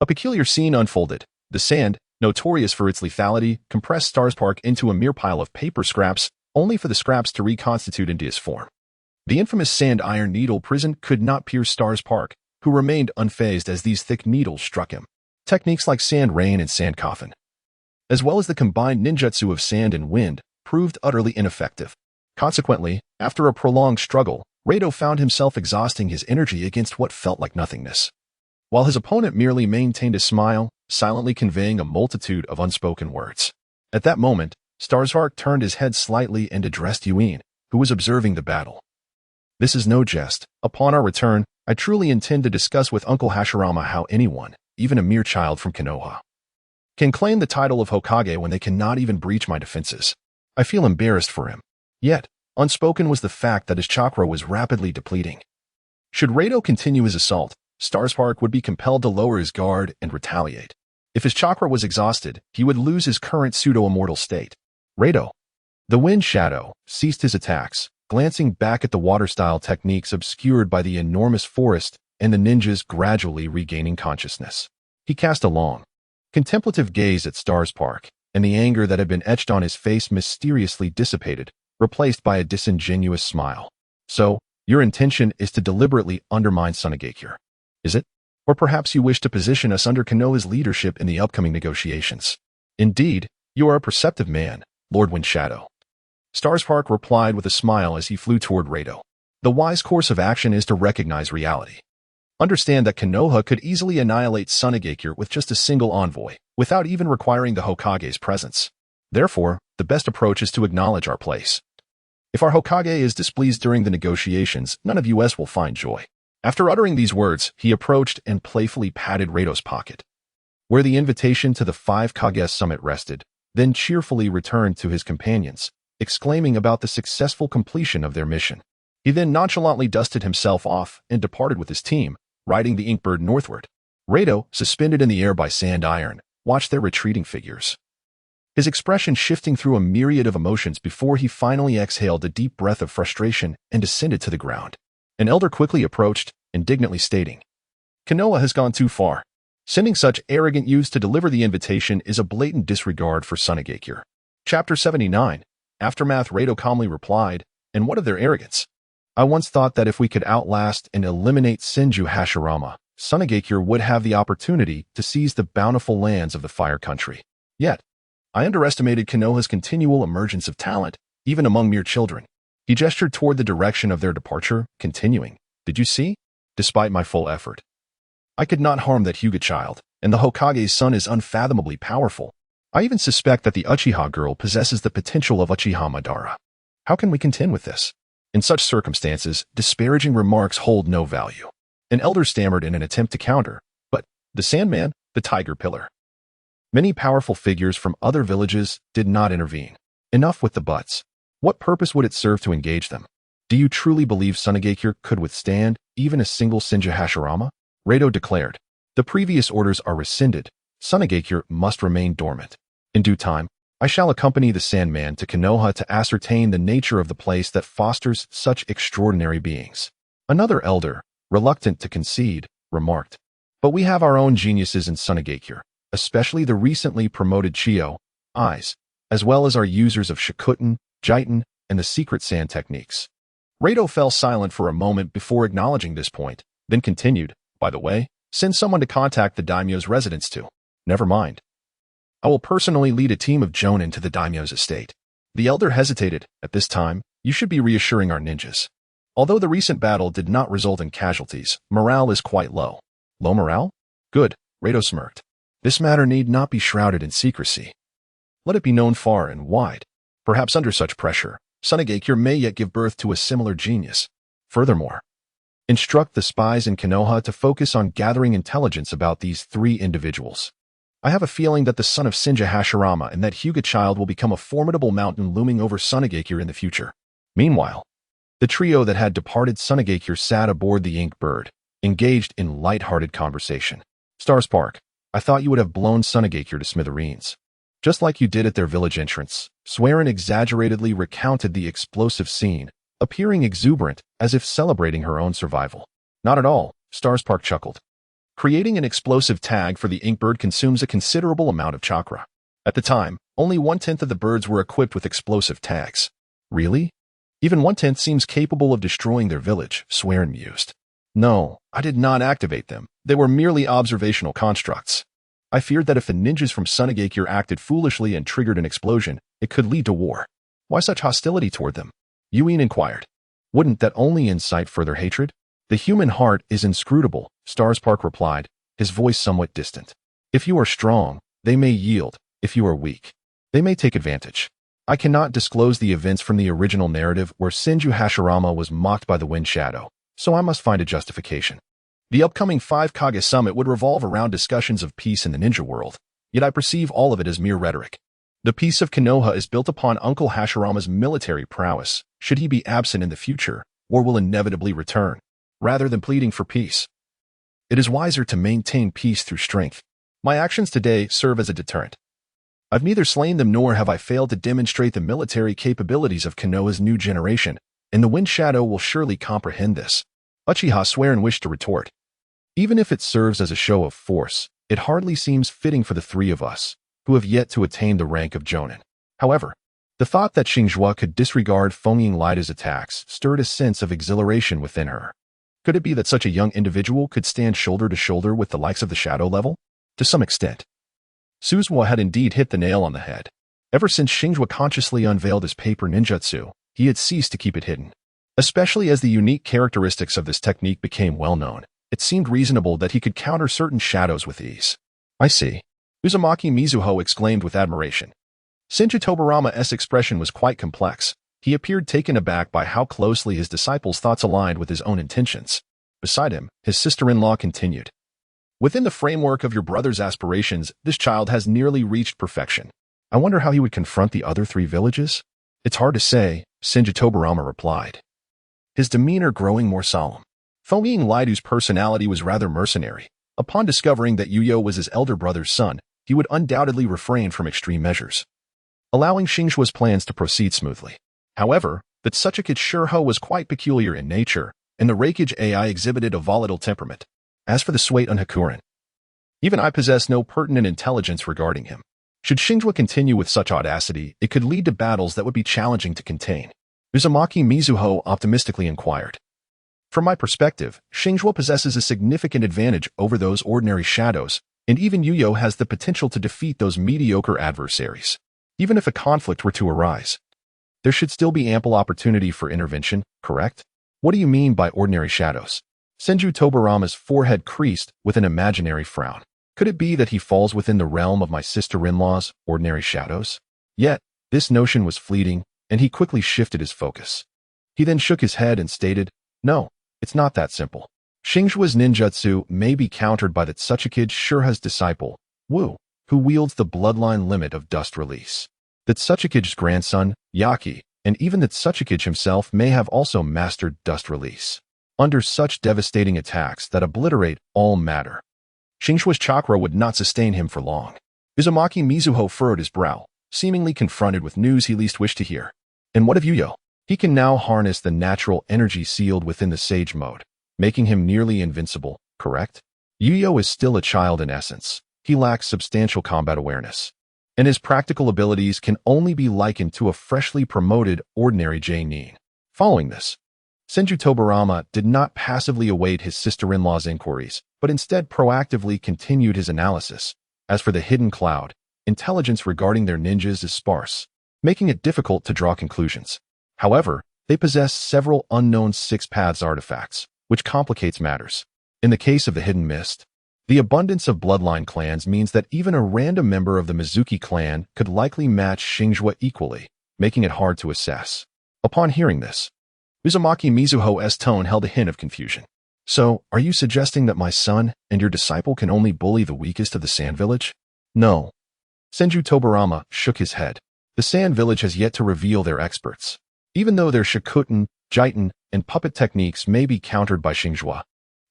a peculiar scene unfolded. The sand, notorious for its lethality, compressed Stars Park into a mere pile of paper scraps, only for the scraps to reconstitute into his form. The infamous sand iron needle prison could not pierce Stars Park, who remained unfazed as these thick needles struck him. Techniques like sand rain and sand coffin, as well as the combined ninjutsu of sand and wind, proved utterly ineffective. Consequently, after a prolonged struggle, Rado found himself exhausting his energy against what felt like nothingness, while his opponent merely maintained a smile, silently conveying a multitude of unspoken words. At that moment, Starspark turned his head slightly and addressed Yuin, who was observing the battle. "This is no jest. Upon our return, I truly intend to discuss with Uncle Hashirama how anyone, even a mere child from Konoha, can claim the title of Hokage when they cannot even breach my defenses. I feel embarrassed for him." Yet, unspoken was the fact that his chakra was rapidly depleting. Should Rado continue his assault, Starspark would be compelled to lower his guard and retaliate. If his chakra was exhausted, he would lose his current pseudo-immortal state. Rado, the Wind Shadow, ceased his attacks, glancing back at the water-style techniques obscured by the enormous forest and the ninjas gradually regaining consciousness. He cast a long, contemplative gaze at Starspark, and the anger that had been etched on his face mysteriously dissipated, replaced by a disingenuous smile. "So, your intention is to deliberately undermine Sunagakure, is it? Or perhaps you wish to position us under Konoha's leadership in the upcoming negotiations. Indeed, you are a perceptive man, Lord Wind Shadow." Starspark replied with a smile as he flew toward Rado. "The wise course of action is to recognize reality. Understand that Konoha could easily annihilate Sunagakure with just a single envoy, without even requiring the Hokage's presence. Therefore, the best approach is to acknowledge our place. If our Hokage is displeased during the negotiations, none of us will find joy." After uttering these words, he approached and playfully patted Rado's pocket, where the invitation to the 5 Kage summit rested, then cheerfully returned to his companions, exclaiming about the successful completion of their mission. He then nonchalantly dusted himself off and departed with his team, riding the Inkbird northward. Rado, suspended in the air by sand iron, watched their retreating figures, his expression shifting through a myriad of emotions before he finally exhaled a deep breath of frustration and descended to the ground. An elder quickly approached, indignantly stating, "Konoha has gone too far. Sending such arrogant youths to deliver the invitation is a blatant disregard for Sunagakure." Chapter 79. Aftermath. Rado calmly replied, "And what of their arrogance? I once thought that if we could outlast and eliminate Senju Hashirama, Sunagakure would have the opportunity to seize the bountiful lands of the Fire Country. Yet, I underestimated Konoha's continual emergence of talent, even among mere children." He gestured toward the direction of their departure, continuing, "Did you see? Despite my full effort, I could not harm that Hyuga child, and the Hokage's son is unfathomably powerful. I even suspect that the Uchiha girl possesses the potential of Uchiha Madara. How can we contend with this? In such circumstances, disparaging remarks hold no value." An elder stammered in an attempt to counter, "But the Sandman, the Tiger Pillar." Many powerful figures from other villages did not intervene. Enough with the buts. What purpose would it serve to engage them? "Do you truly believe Sunagakure could withstand even a single Senju Hashirama?" Rado declared. "The previous orders are rescinded. Sunagakure must remain dormant. In due time, I shall accompany the Sandman to Konoha to ascertain the nature of the place that fosters such extraordinary beings." Another elder, reluctant to concede, remarked, "But we have our own geniuses in Sunagakure, especially the recently promoted Chiyo, Eyes, as well as our users of Shikutten, Jiten, and the secret sand techniques." Rado fell silent for a moment before acknowledging this point, then continued, "By the way, send someone to contact the daimyo's residence too." "Never mind. I will personally lead a team of jonin to the daimyo's estate." The elder hesitated. "At this time, you should be reassuring our ninjas. Although the recent battle did not result in casualties, morale is quite low." "Low morale? Good," Rado smirked. "This matter need not be shrouded in secrecy. Let it be known far and wide. Perhaps under such pressure, Sunagakure may yet give birth to a similar genius." Furthermore, instruct the spies in Konoha to focus on gathering intelligence about these 3 individuals. I have a feeling that the son of Shinja Hashirama and that Hyuga child will become a formidable mountain looming over Sunagakure in the future. Meanwhile, the trio that had departed Sunagakure sat aboard the Ink Bird, engaged in light-hearted conversation. Starspark, I thought you would have blown Sunagakure to smithereens. Just like you did at their village entrance, Swearin exaggeratedly recounted the explosive scene, appearing exuberant as if celebrating her own survival. Not at all, Starspark chuckled. Creating an explosive tag for the Inkbird consumes a considerable amount of chakra. At the time, only 1/10 of the birds were equipped with explosive tags. Really? Even 1/10 seems capable of destroying their village, Swearin mused. No, I did not activate them. They were merely observational constructs. I feared that if the ninjas from Sunagakure acted foolishly and triggered an explosion, it could lead to war. Why such hostility toward them? Yuin inquired. Wouldn't that only incite further hatred? The human heart is inscrutable, Starspark replied, his voice somewhat distant. If you are strong, they may yield. If you are weak, they may take advantage. I cannot disclose the events from the original narrative where Shinju Hashirama was mocked by the Wind Shadow, so I must find a justification. The upcoming 5 Kage summit would revolve around discussions of peace in the ninja world, yet I perceive all of it as mere rhetoric. The peace of Konoha is built upon Uncle Hashirama's military prowess, should he be absent in the future, or will inevitably return, rather than pleading for peace. It is wiser to maintain peace through strength. My actions today serve as a deterrent. I've neither slain them nor have I failed to demonstrate the military capabilities of Konoha's new generation, and the Wind Shadow will surely comprehend this. Uchiha Swearin wished to retort. Even if it serves as a show of force, it hardly seems fitting for the 3 of us, who have yet to attain the rank of Jonin. However, the thought that Xingzhuo could disregard Fengying Lida's attacks stirred a sense of exhilaration within her. Could it be that such a young individual could stand shoulder to shoulder with the likes of the shadow level? To some extent. Suzuwa had indeed hit the nail on the head. Ever since Xingzhuo consciously unveiled his paper ninjutsu, he had ceased to keep it hidden. Especially as the unique characteristics of this technique became well known, it seemed reasonable that he could counter certain shadows with ease. I see. Uzumaki Mizuho exclaimed with admiration. Shinju Tobarama's expression was quite complex. He appeared taken aback by how closely his disciples' thoughts aligned with his own intentions. Beside him, his sister-in-law continued. Within the framework of your brother's aspirations, this child has nearly reached perfection. I wonder how he would confront the other 3 villages? It's hard to say, Shinju Tobarama replied, his demeanor growing more solemn. Fengying Lidu's personality was rather mercenary. Upon discovering that Yuyo was his elder brother's son, he would undoubtedly refrain from extreme measures, allowing Xingzhuo's plans to proceed smoothly. However, the Tsuchikage Shurho was quite peculiar in nature, and the Reikage AI exhibited a volatile temperament. As for the Swate Unhakuren, even I possess no pertinent intelligence regarding him. Should Xingzhuo continue with such audacity, it could lead to battles that would be challenging to contain. Uzumaki Mizuho optimistically inquired. From my perspective, Xingzhuo possesses a significant advantage over those ordinary shadows, and even Yuyo has the potential to defeat those mediocre adversaries. Even if a conflict were to arise, there should still be ample opportunity for intervention, correct? What do you mean by ordinary shadows? Shinju Tobarama's forehead creased with an imaginary frown. Could it be that he falls within the realm of my sister-in-law's ordinary shadows? Yet, this notion was fleeting, and he quickly shifted his focus. He then shook his head and stated, no, it's not that simple. Xingzhuo's ninjutsu may be countered by the Tsuchikage Shurha's disciple, Wu, who wields the bloodline limit of dust release. The Tsuchikage's grandson, Yaki, and even the Tsuchikage himself may have also mastered dust release. Under such devastating attacks that obliterate all matter, Xingzhuo's chakra would not sustain him for long. Uzumaki Mizuho furrowed his brow, seemingly confronted with news he least wished to hear. And what of Yuyo? He can now harness the natural energy sealed within the Sage mode, making him nearly invincible, correct? Yuyo is still a child in essence. He lacks substantial combat awareness, and his practical abilities can only be likened to a freshly promoted ordinary J-nin. Following this, Shinju Tobarama did not passively await his sister-in-law's inquiries, but instead proactively continued his analysis. As for the hidden cloud, intelligence regarding their ninjas is sparse, making it difficult to draw conclusions. However, they possess several unknown 6 paths artifacts, which complicates matters. In the case of the Hidden Mist, the abundance of bloodline clans means that even a random member of the Mizuki clan could likely match Xingzhuo equally, making it hard to assess. Upon hearing this, Uzumaki Mizuho's tone held a hint of confusion. So, are you suggesting that my son and your disciple can only bully the weakest of the Sand Village? No. Senju Tobarama shook his head. The Sand Village has yet to reveal their experts. Even though their Shikuten, Jiten, and puppet techniques may be countered by Xingzhuo,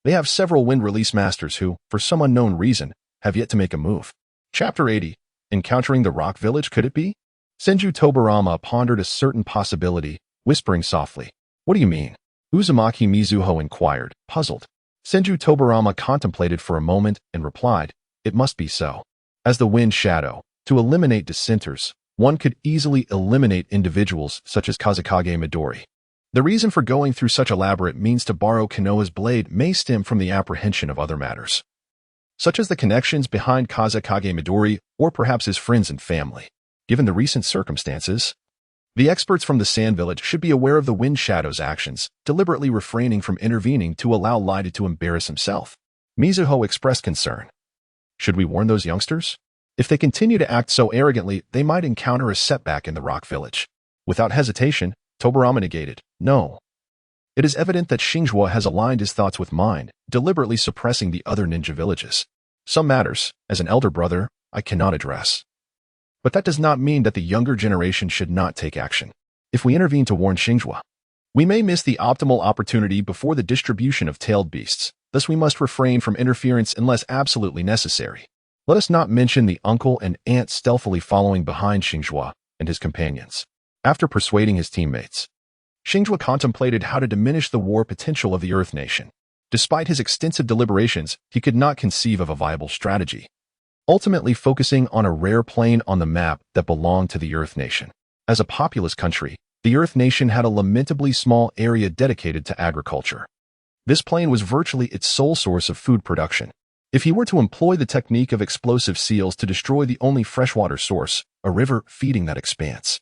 they have several wind release masters who, for some unknown reason, have yet to make a move. Chapter 80. Encountering the Rock Village, could it be? Senju Tobarama pondered a certain possibility, whispering softly. What do you mean? Uzumaki Mizuho inquired, puzzled. Senju Tobarama contemplated for a moment and replied, it must be so. As the wind shadow, to eliminate dissenters, one could easily eliminate individuals such as Kazekage Midori. The reason for going through such elaborate means to borrow Konoha's blade may stem from the apprehension of other matters, such as the connections behind Kazekage Midori or perhaps his friends and family. Given the recent circumstances, the experts from the Sand Village should be aware of the Wind Shadow's actions, deliberately refraining from intervening to allow Light to embarrass himself. Mizuho expressed concern. Should we warn those youngsters? If they continue to act so arrogantly, they might encounter a setback in the Rock Village. Without hesitation, Tobarama negated, no. It is evident that Xingzhuo has aligned his thoughts with mine, deliberately suppressing the other ninja villages. Some matters, as an elder brother, I cannot address. But that does not mean that the younger generation should not take action. If we intervene to warn Xingzhuo, we may miss the optimal opportunity before the distribution of tailed beasts. Thus we must refrain from interference unless absolutely necessary. Let us not mention the uncle and aunt stealthily following behind Xingzhuo and his companions. After persuading his teammates, Xingzhuo contemplated how to diminish the war potential of the Earth Nation. Despite his extensive deliberations, he could not conceive of a viable strategy, ultimately focusing on a rare plain on the map that belonged to the Earth Nation. As a populous country, the Earth Nation had a lamentably small area dedicated to agriculture. This plain was virtually its sole source of food production. If he were to employ the technique of explosive seals to destroy the only freshwater source, a river feeding that expanse,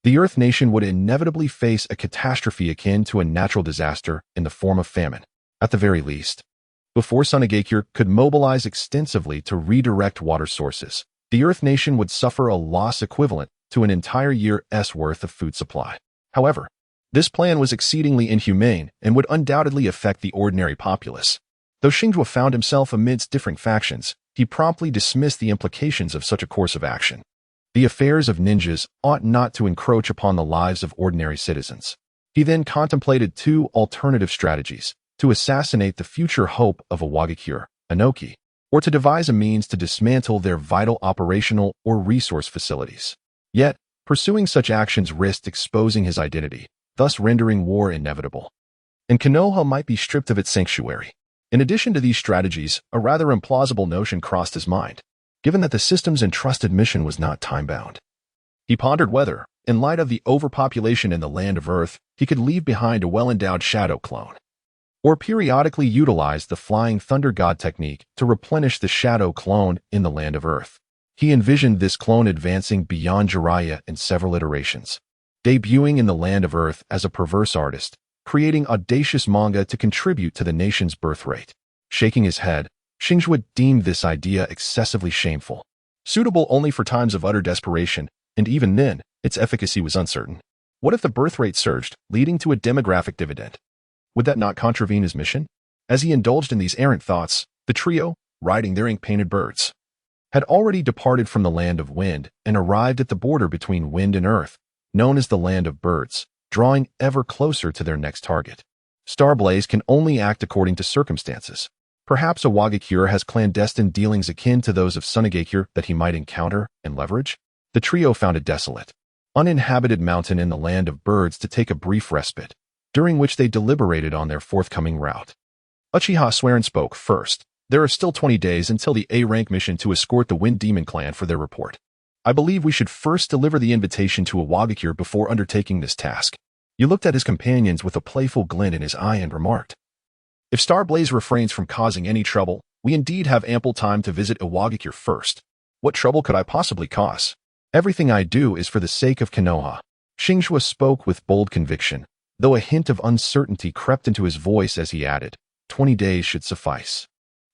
the Earth Nation would inevitably face a catastrophe akin to a natural disaster in the form of famine. At the very least, before Sunagakure could mobilize extensively to redirect water sources, the Earth Nation would suffer a loss equivalent to an entire year's worth of food supply. However, this plan was exceedingly inhumane and would undoubtedly affect the ordinary populace. Though Xingzhuo found himself amidst differing factions, he promptly dismissed the implications of such a course of action. The affairs of ninjas ought not to encroach upon the lives of ordinary citizens. He then contemplated two alternative strategies: to assassinate the future hope of Iwagakure, Inoki, or to devise a means to dismantle their vital operational or resource facilities. Yet, pursuing such actions risked exposing his identity, thus rendering war inevitable. And Konoha might be stripped of its sanctuary. In addition to these strategies, a rather implausible notion crossed his mind, given that the system's entrusted mission was not time-bound. He pondered whether, in light of the overpopulation in the land of Earth, he could leave behind a well-endowed shadow clone, or periodically utilize the Flying Thunder God technique to replenish the shadow clone in the land of Earth. He envisioned this clone advancing beyond Jiraiya in several iterations, debuting in the land of Earth as a perverse artist, creating audacious manga to contribute to the nation's birth rate. Shaking his head, Xingzhuo deemed this idea excessively shameful, suitable only for times of utter desperation, and even then, its efficacy was uncertain. What if the birth rate surged, leading to a demographic dividend? Would that not contravene his mission? As he indulged in these errant thoughts, the trio, riding their ink-painted birds, had already departed from the land of wind and arrived at the border between wind and earth, known as the land of birds, drawing ever closer to their next target. Starblaze can only act according to circumstances. Perhaps Iwagakure has clandestine dealings akin to those of Sunagakure that he might encounter and leverage. The trio found a desolate, uninhabited mountain in the land of birds to take a brief respite, during which they deliberated on their forthcoming route. Uchiha Swearin spoke first. There are still 20 days until the A-rank mission to escort the Wind Demon Clan for their report. I believe we should first deliver the invitation to Iwagakure before undertaking this task. He looked at his companions with a playful glint in his eye and remarked, if Starblaze refrains from causing any trouble, we indeed have ample time to visit Iwagakure first. What trouble could I possibly cause? Everything I do is for the sake of Konoha. Xingzhuo spoke with bold conviction, though a hint of uncertainty crept into his voice as he added, 20 days should suffice.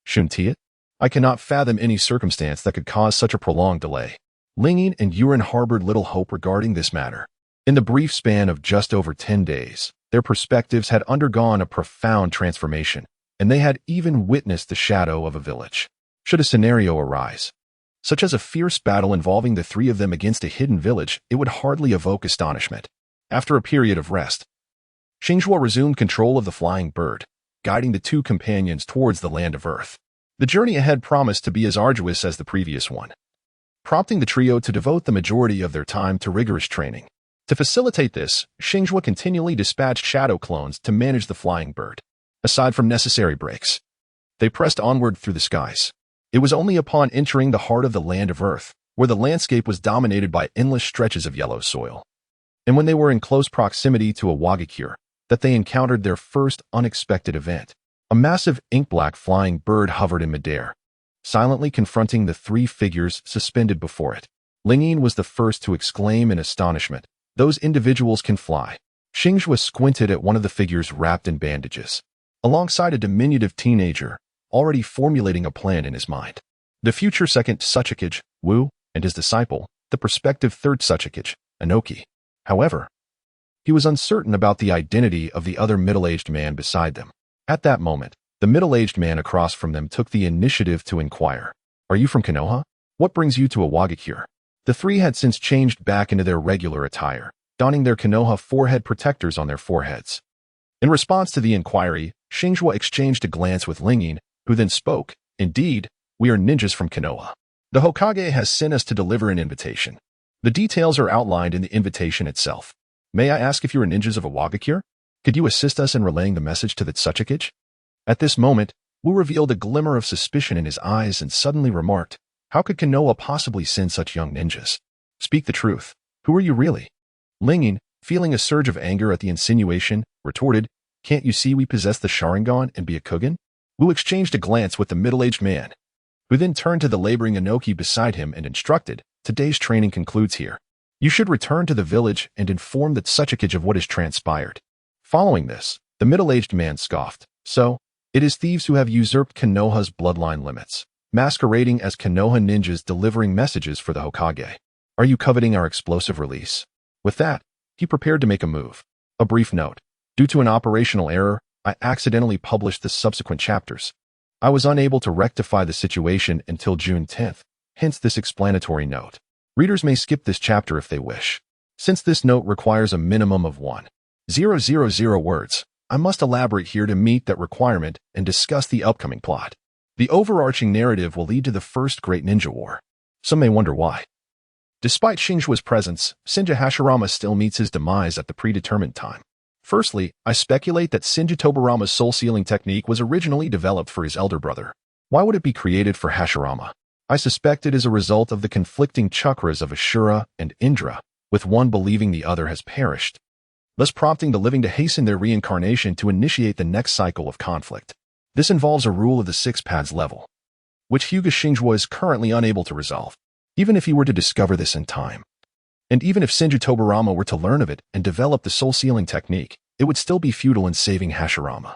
Shouldn't it? I cannot fathom any circumstance that could cause such a prolonged delay. Linging and Yurin harbored little hope regarding this matter. In the brief span of just over 10 days, Their perspectives had undergone a profound transformation, and they had even witnessed the shadow of a village. Should a scenario arise, such as a fierce battle involving the three of them against a hidden village, it would hardly evoke astonishment. After a period of rest, Xingzhuo resumed control of the flying bird, guiding the two companions towards the land of Earth. The journey ahead promised to be as arduous as the previous one, prompting the trio to devote the majority of their time to rigorous training. To facilitate this, Xingzhuo continually dispatched shadow clones to manage the flying bird. Aside from necessary breaks, they pressed onward through the skies. It was only upon entering the heart of the land of Earth, where the landscape was dominated by endless stretches of yellow soil, and when they were in close proximity to a Wagakure, that they encountered their first unexpected event. A massive ink-black flying bird hovered in midair, silently confronting the three figures suspended before it. Lingyin was the first to exclaim in astonishment, "Those individuals can fly." Xingzhuo squinted at one of the figures wrapped in bandages, alongside a diminutive teenager, already formulating a plan in his mind. The future second Suchikage, Wu, and his disciple, the prospective third Suchikage, Inoki. However, he was uncertain about the identity of the other middle-aged man beside them. At that moment, the middle-aged man across from them took the initiative to inquire, "Are you from Konoha? What brings you to a Wagakure?" The three had since changed back into their regular attire, donning their Konoha forehead protectors on their foreheads. In response to the inquiry, Xingzhuo exchanged a glance with Lingyin, who then spoke, "Indeed, we are ninjas from Konoha. The Hokage has sent us to deliver an invitation. The details are outlined in the invitation itself. May I ask if you are ninjas of a Wagakure? Could you assist us in relaying the message to the Tsuchikage?" At this moment, Wu revealed a glimmer of suspicion in his eyes and suddenly remarked, "How could Konoha possibly send such young ninjas? Speak the truth. Who are you really?" Lingyin, feeling a surge of anger at the insinuation, retorted, "Can't you see we possess the Sharingan and be a Kugen?" Wu exchanged a glance with the middle-aged man, who then turned to the laboring Inoki beside him and instructed, "Today's training concludes here. You should return to the village and inform the Tsuchikage of what has transpired." Following this, the middle-aged man scoffed, "So, it is thieves who have usurped Konoha's bloodline limits, masquerading as Konoha ninjas delivering messages for the Hokage. Are you coveting our explosive release?" With that, he prepared to make a move. A brief note. Due to an operational error, I accidentally published the subsequent chapters. I was unable to rectify the situation until June 10th, hence this explanatory note. Readers may skip this chapter if they wish. Since this note requires a minimum of 1,000 words, I must elaborate here to meet that requirement and discuss the upcoming plot. The overarching narrative will lead to the first Great Ninja War. Some may wonder why. Despite Xingzhuo's presence, Senju Hashirama still meets his demise at the predetermined time. Firstly, I speculate that Senju Tobarama's soul-sealing technique was originally developed for his elder brother. Why would it be created for Hashirama? I suspect it is a result of the conflicting chakras of Ashura and Indra, with one believing the other has perished, thus prompting the living to hasten their reincarnation to initiate the next cycle of conflict. This involves a rule of the six paths level, which Hyuga Xingzhuo is currently unable to resolve, even if he were to discover this in time. And even if Senju Tobarama were to learn of it and develop the soul-sealing technique, it would still be futile in saving Hashirama.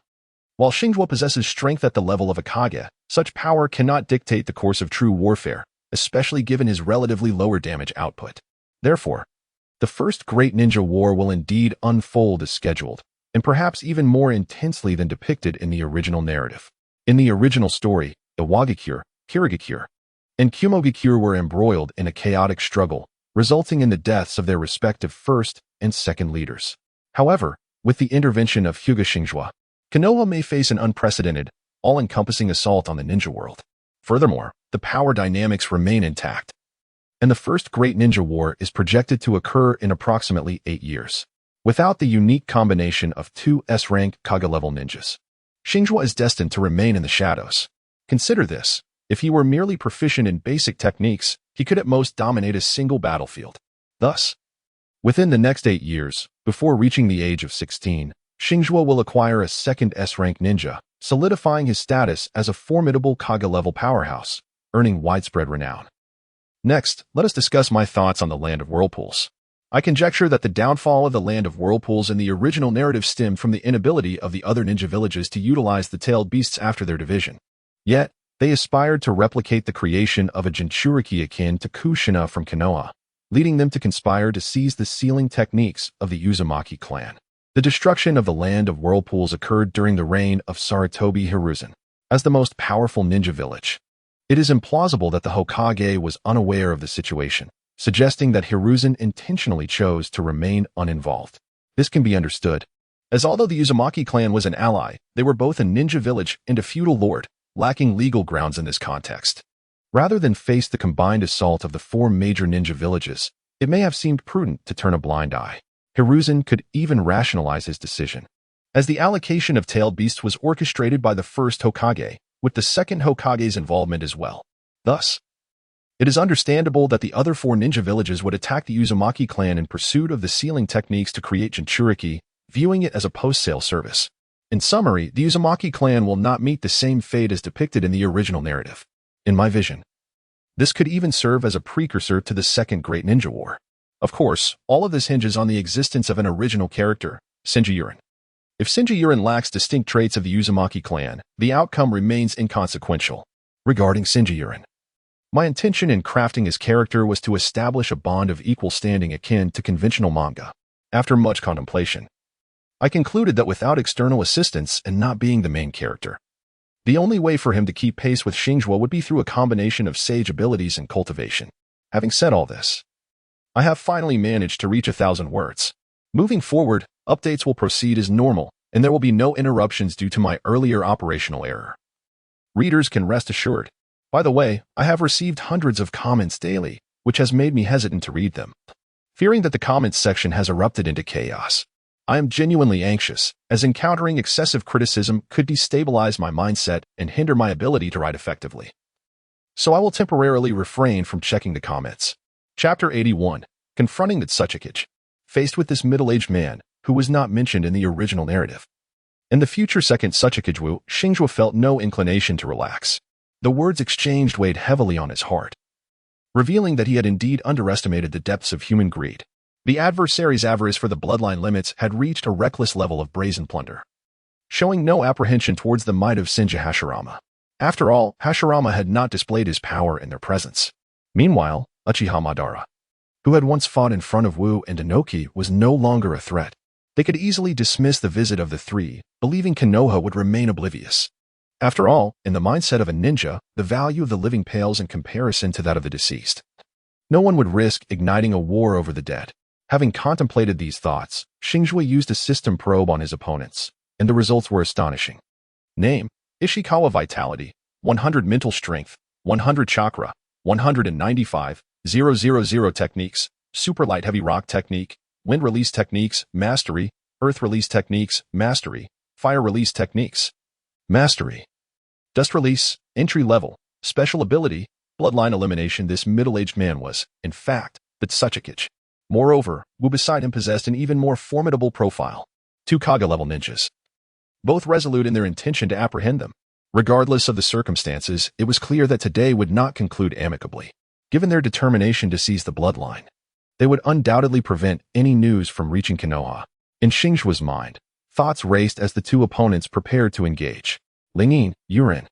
While Xingzhuo possesses strength at the level of a Kage, such power cannot dictate the course of true warfare, especially given his relatively lower damage output. Therefore, the first Great Ninja War will indeed unfold as scheduled, and perhaps even more intensely than depicted in the original narrative. In the original story, the Wagakure, Kirigakure, and Kumogakure were embroiled in a chaotic struggle, resulting in the deaths of their respective first and second leaders. However, with the intervention of Hyuga Xingzhuo, Konoha may face an unprecedented, all-encompassing assault on the ninja world. Furthermore, the power dynamics remain intact, and the first Great Ninja War is projected to occur in approximately 8 years. Without the unique combination of two S-rank Kage-level ninjas, Xingzhuo is destined to remain in the shadows. Consider this. If he were merely proficient in basic techniques, he could at most dominate a single battlefield. Thus, within the next 8 years, before reaching the age of 16, Xingzhuo will acquire a second S-rank ninja, solidifying his status as a formidable Kage-level powerhouse, earning widespread renown. Next, let us discuss my thoughts on the Land of Whirlpools. I conjecture that the downfall of the Land of Whirlpools in the original narrative stemmed from the inability of the other ninja villages to utilize the tailed beasts after their division. Yet, they aspired to replicate the creation of a Jinchuriki akin to Kushina from Konoha, leading them to conspire to seize the sealing techniques of the Uzumaki clan. The destruction of the land of whirlpools occurred during the reign of Sarutobi Hiruzen. As the most powerful ninja village, it is implausible that the Hokage was unaware of the situation, suggesting that Hiruzen intentionally chose to remain uninvolved. This can be understood, as although the Uzumaki clan was an ally, they were both a ninja village and a feudal lord, lacking legal grounds in this context. Rather than face the combined assault of the four major ninja villages, it may have seemed prudent to turn a blind eye. Hiruzen could even rationalize his decision, as the allocation of tailed beasts was orchestrated by the first Hokage, with the second Hokage's involvement as well. Thus, it is understandable that the other four ninja villages would attack the Uzumaki clan in pursuit of the sealing techniques to create Jinchuriki, viewing it as a post-sale service. In summary, the Uzumaki clan will not meet the same fate as depicted in the original narrative. In my vision, this could even serve as a precursor to the Second Great Ninja War. Of course, all of this hinges on the existence of an original character, Shinji. If Shinji lacks distinct traits of the Uzumaki clan, the outcome remains inconsequential. Regarding Shinji, my intention in crafting his character was to establish a bond of equal standing akin to conventional manga. After much contemplation, I concluded that without external assistance and not being the main character, the only way for him to keep pace with Xingzhuo would be through a combination of sage abilities and cultivation. Having said all this, I have finally managed to reach 1,000 words. Moving forward, updates will proceed as normal, and there will be no interruptions due to my earlier operational error. Readers can rest assured. By the way, I have received hundreds of comments daily, which has made me hesitant to read them. Fearing that the comments section has erupted into chaos, I am genuinely anxious, as encountering excessive criticism could destabilize my mindset and hinder my ability to write effectively. So I will temporarily refrain from checking the comments. Chapter 81, Confronting the Kage. Faced with this middle-aged man, who was not mentioned in the original narrative, and the future second Kage, Xingzhuo felt no inclination to relax. The words exchanged weighed heavily on his heart, revealing that he had indeed underestimated the depths of human greed. The adversary's avarice for the bloodline limits had reached a reckless level of brazen plunder, showing no apprehension towards the might of Senju Hashirama. After all, Hashirama had not displayed his power in their presence. Meanwhile, Uchiha Madara, who had once fought in front of Wu and Inoki, was no longer a threat. They could easily dismiss the visit of the three, believing Konoha would remain oblivious. After all, in the mindset of a ninja, the value of the living pales in comparison to that of the deceased. No one would risk igniting a war over the dead. Having contemplated these thoughts, Xingzhuo used a system probe on his opponents, and the results were astonishing. Name: Ishikawa Vitality, 100 Mental Strength, 100 Chakra, 195, 000 Techniques, Super Light Heavy Rock Technique, Wind Release Techniques, Mastery, Earth Release Techniques, Mastery, Fire Release Techniques, Mastery, Dust Release, Entry Level, Special Ability, Bloodline Elimination. This middle-aged man was, in fact, the Kage. Moreover, Wu beside him possessed an even more formidable profile. 2 Kage-level ninjas, both resolute in their intention to apprehend them. Regardless of the circumstances, it was clear that today would not conclude amicably. Given their determination to seize the bloodline, they would undoubtedly prevent any news from reaching Konoha. In Xingzhuo's mind, thoughts raced as the two opponents prepared to engage. Lingyin, Yurin,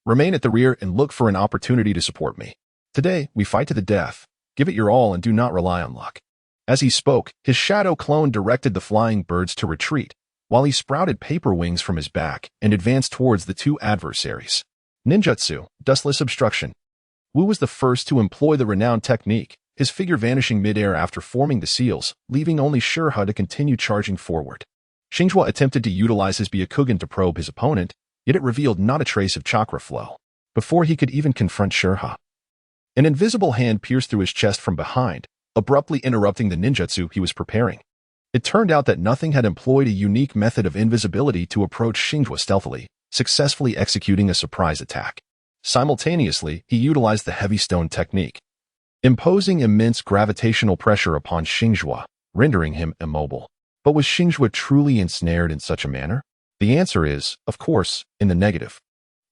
remain at the rear and look for an opportunity to support me. Today, we fight to the death. Give it your all and do not rely on luck. As he spoke, his shadow clone directed the flying birds to retreat, while he sprouted paper wings from his back and advanced towards the two adversaries. Ninjutsu, Dustless Obstruction. Wu was the first to employ the renowned technique, his figure vanishing midair after forming the seals, leaving only Shirha to continue charging forward. Xingzhuo attempted to utilize his Byakugan to probe his opponent, yet it revealed not a trace of chakra flow. Before he could even confront Shirha, an invisible hand pierced through his chest from behind, abruptly interrupting the ninjutsu he was preparing. It turned out that nothing had employed a unique method of invisibility to approach Xingzhuo stealthily, successfully executing a surprise attack. Simultaneously, he utilized the heavy stone technique, imposing immense gravitational pressure upon Xingzhuo, rendering him immobile. But was Xingzhuo truly ensnared in such a manner? The answer is, of course, in the negative.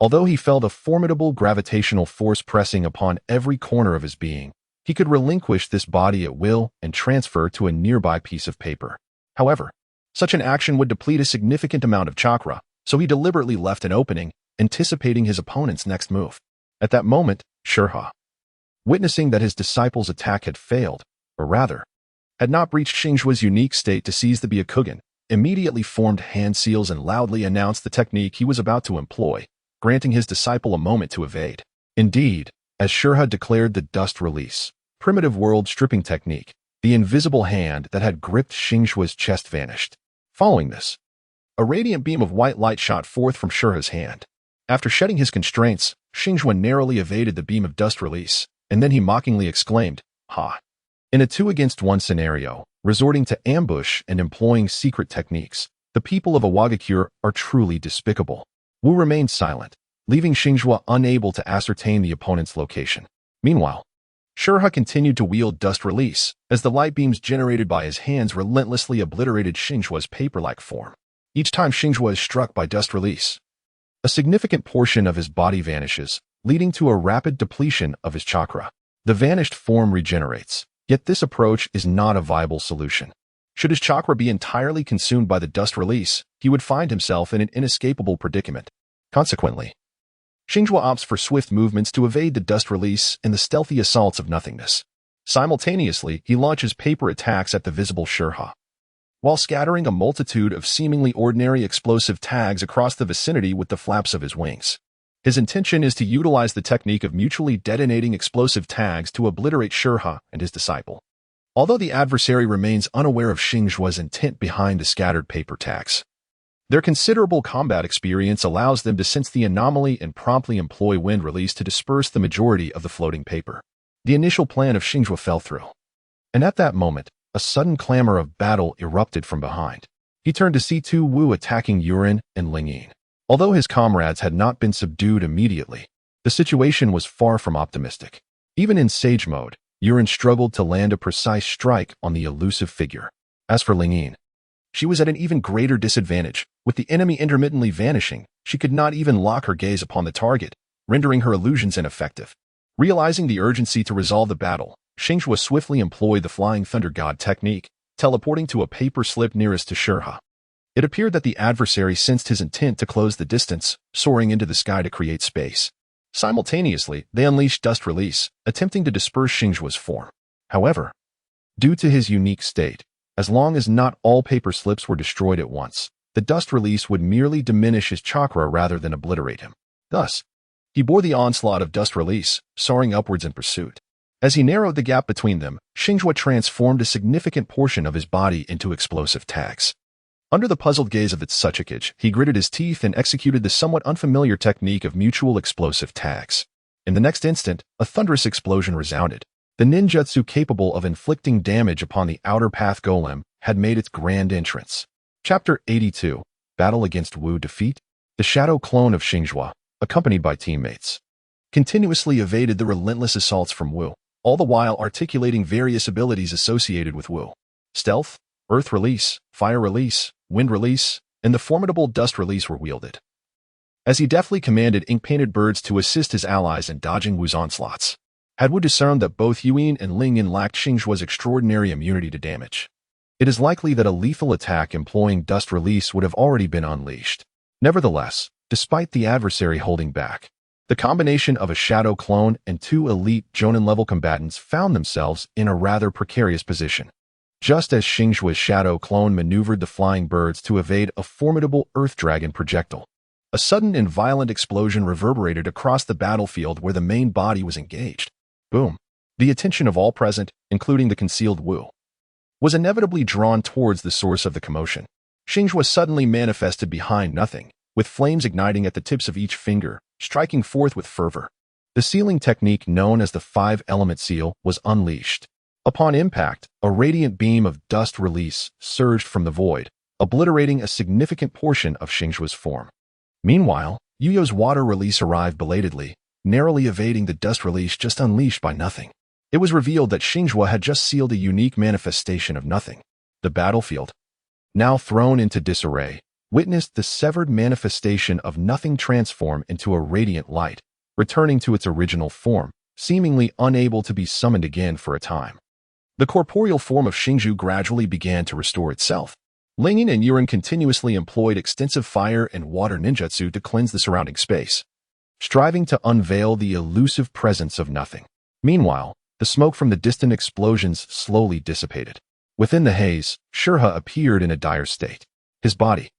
Although he felt a formidable gravitational force pressing upon every corner of his being, he could relinquish this body at will and transfer to a nearby piece of paper. However, such an action would deplete a significant amount of chakra, so he deliberately left an opening, anticipating his opponent's next move. At that moment, Shirha, witnessing that his disciple's attack had failed, or rather, had not reached Xingzhuo's unique state to seize the Byakugan, immediately formed hand seals and loudly announced the technique he was about to employ, granting his disciple a moment to evade. Indeed, as Hyuga declared the dust release, primitive world stripping technique, the invisible hand that had gripped Xingzhuo's chest vanished. Following this, a radiant beam of white light shot forth from Hyuga's hand. After shedding his constraints, Xingzhuo narrowly evaded the beam of dust release, and then he mockingly exclaimed, "Ha!" In a 2-against-1 scenario, resorting to ambush and employing secret techniques, the people of Hyuga are truly despicable. Wu remained silent, leaving Xingzhuo unable to ascertain the opponent's location. Meanwhile, Hyuga continued to wield dust release, as the light beams generated by his hands relentlessly obliterated Xingzhuo's paper-like form. Each time Xingzhuo is struck by dust release, a significant portion of his body vanishes, leading to a rapid depletion of his chakra. The vanished form regenerates, yet this approach is not a viable solution. Should his chakra be entirely consumed by the dust release, he would find himself in an inescapable predicament. Consequently, Xingzhuo opts for swift movements to evade the dust release and the stealthy assaults of nothingness. Simultaneously, he launches paper attacks at the visible Hyuga, while scattering a multitude of seemingly ordinary explosive tags across the vicinity with the flaps of his wings. His intention is to utilize the technique of mutually detonating explosive tags to obliterate Hyuga and his disciple. Although the adversary remains unaware of Xingzhuo's intent behind the scattered paper tags, their considerable combat experience allows them to sense the anomaly and promptly employ wind release to disperse the majority of the floating paper. The initial plan of Xingzhuo fell through, and at that moment, a sudden clamor of battle erupted from behind. He turned to see Tu Wu attacking Yuren and Lingyin. Although his comrades had not been subdued immediately, the situation was far from optimistic. Even in sage mode, Yuren struggled to land a precise strike on the elusive figure. As for Lingyin, she was at an even greater disadvantage. With the enemy intermittently vanishing, she could not even lock her gaze upon the target, rendering her illusions ineffective. Realizing the urgency to resolve the battle, Xingzhuo swiftly employed the Flying Thunder God technique, teleporting to a paper slip nearest to Hyuga. It appeared that the adversary sensed his intent to close the distance, soaring into the sky to create space. Simultaneously, they unleashed dust release, attempting to disperse Xingzhuo's form. However, due to his unique state, as long as not all paper slips were destroyed at once, the dust release would merely diminish his chakra rather than obliterate him. Thus, he bore the onslaught of dust release, soaring upwards in pursuit. As he narrowed the gap between them, Xingzhuo transformed a significant portion of his body into explosive tags. Under the puzzled gaze of its Suchikage, he gritted his teeth and executed the somewhat unfamiliar technique of mutual explosive tags. In the next instant, a thunderous explosion resounded. The ninjutsu capable of inflicting damage upon the outer path golem had made its grand entrance. Chapter 82, Battle Against Wu Defeat. The shadow clone of Xingzhuo, accompanied by teammates, continuously evaded the relentless assaults from Wu, all the while articulating various abilities associated with Wu: stealth, earth release, fire release, wind release, and the formidable dust release were wielded. As he deftly commanded ink-painted birds to assist his allies in dodging Wu's onslaughts, had Wu discerned that both Yuan and Lingyin lacked Xingzhuo's extraordinary immunity to damage. It is likely that a lethal attack employing dust release would have already been unleashed. Nevertheless, despite the adversary holding back, the combination of a shadow clone and 2 elite Jonin-level combatants found themselves in a rather precarious position. Just as Xingzhuo's shadow clone maneuvered the flying birds to evade a formidable earth dragon projectile, a sudden and violent explosion reverberated across the battlefield where the main body was engaged. Boom! The attention of all present, including the concealed Wu, was inevitably drawn towards the source of the commotion. Xingzhuo suddenly manifested behind nothing, with flames igniting at the tips of each finger, striking forth with fervor. The sealing technique known as the 5-element seal was unleashed. Upon impact, a radiant beam of dust release surged from the void, obliterating a significant portion of Xingzhuo's form. Meanwhile, Yuyo's water release arrived belatedly, narrowly evading the dust release just unleashed by nothing. It was revealed that Xingzhuo had just sealed a unique manifestation of nothing. The battlefield, now thrown into disarray, witnessed the severed manifestation of nothing transform into a radiant light, returning to its original form, seemingly unable to be summoned again for a time. The corporeal form of Xingzhuo gradually began to restore itself. Lingyin and Yuren continuously employed extensive fire and water ninjutsu to cleanse the surrounding space, striving to unveil the elusive presence of nothing. Meanwhile, the smoke from the distant explosions slowly dissipated. Within the haze, Hyuga appeared in a dire state. His body,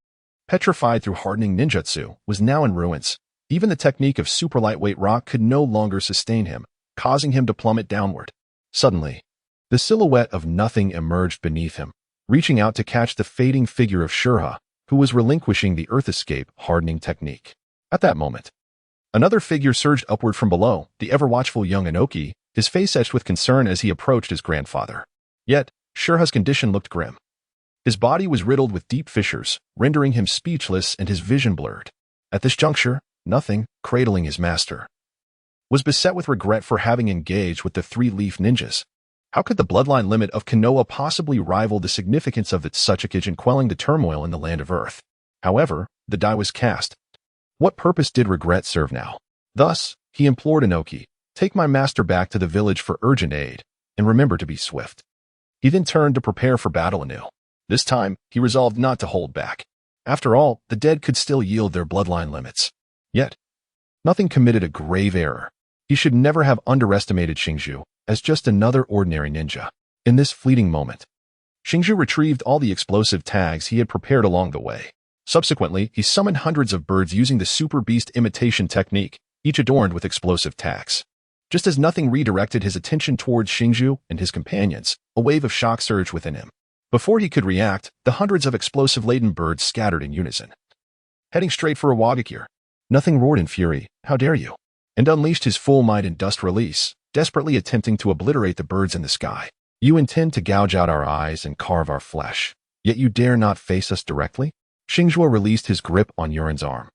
petrified through hardening ninjutsu, was now in ruins. Even the technique of super lightweight rock could no longer sustain him, causing him to plummet downward. Suddenly, the silhouette of nothing emerged beneath him, reaching out to catch the fading figure of Hyuga, who was relinquishing the earth escape hardening technique. At that moment, another figure surged upward from below, the ever-watchful young Inoki, his face etched with concern as he approached his grandfather. Yet, Hyuga's condition looked grim. His body was riddled with deep fissures, rendering him speechless and his vision blurred. At this juncture, nothing, cradling his master, was beset with regret for having engaged with the three-leaf ninjas. How could the bloodline limit of Konoha possibly rival the significance of its Sachikage in quelling the turmoil in the land of earth? However, the die was cast. What purpose did regret serve now? Thus, he implored Inoki, "Take my master back to the village for urgent aid, and remember to be swift." He then turned to prepare for battle anew. This time, he resolved not to hold back. After all, the dead could still yield their bloodline limits. Yet, nothing committed a grave error. He should never have underestimated Xingzhuo as just another ordinary ninja. In this fleeting moment, Xingzhuo retrieved all the explosive tags he had prepared along the way. Subsequently, he summoned hundreds of birds using the super beast imitation technique, each adorned with explosive tags. Just as nothing redirected his attention towards Xingzhuo and his companions, a wave of shock surged within him. Before he could react, the hundreds of explosive-laden birds scattered in unison. Heading straight for Awagakure, Nothing roared in fury, "How dare you?" and unleashed his full might in dust release, desperately attempting to obliterate the birds in the sky. "You intend to gouge out our eyes and carve our flesh, yet you dare not face us directly?" Xingzhuo released his grip on Yurin's arm,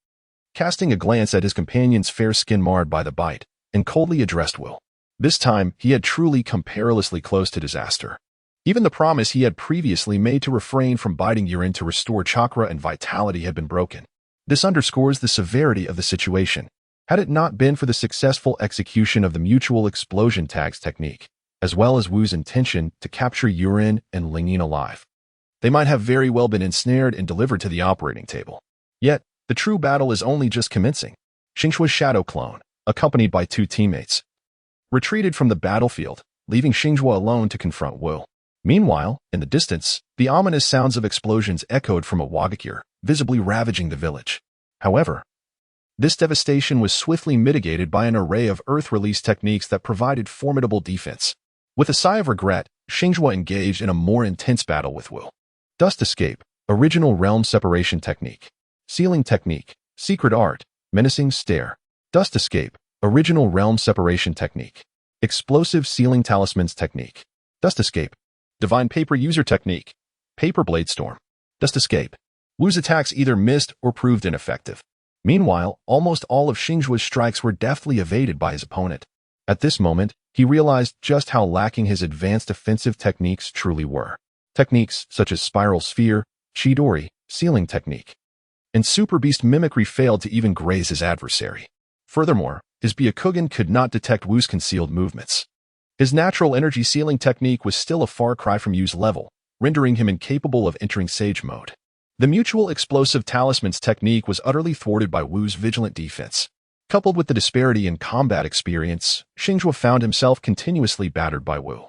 casting a glance at his companion's fair skin marred by the bite, and coldly addressed Will. This time, he had truly come perilously close to disaster. Even the promise he had previously made to refrain from biting Yurin to restore chakra and vitality had been broken. This underscores the severity of the situation. Had it not been for the successful execution of the mutual explosion tags technique, as well as Wu's intention to capture Yurin and Lingyin alive, they might have very well been ensnared and delivered to the operating table. Yet, the true battle is only just commencing. Xingzhuo's shadow clone, accompanied by two teammates, retreated from the battlefield, leaving Xingzhuo alone to confront Wu. Meanwhile, in the distance, the ominous sounds of explosions echoed from Awagakure, visibly ravaging the village. However, this devastation was swiftly mitigated by an array of earth-release techniques that provided formidable defense. With a sigh of regret, Xingzhuo engaged in a more intense battle with Wu. Dust Escape, Original Realm Separation Technique. Sealing Technique, Secret Art, Menacing Stare. Dust Escape, Original Realm Separation Technique. Explosive Sealing Talismans Technique. Dust Escape, Divine Paper User Technique. Paper Blade Storm. Dust Escape. Wu's attacks either missed or proved ineffective. Meanwhile, almost all of Xingzhuo's strikes were deftly evaded by his opponent. At this moment, he realized just how lacking his advanced offensive techniques truly were. Techniques such as Spiral Sphere, Chidori, Sealing Technique, and Super Beast Mimicry failed to even graze his adversary. Furthermore, his Byakugan could not detect Wu's concealed movements. His natural energy sealing technique was still a far cry from Yu's level, rendering him incapable of entering Sage mode. The mutual explosive talismans technique was utterly thwarted by Wu's vigilant defense. Coupled with the disparity in combat experience, Xingzhuo found himself continuously battered by Wu.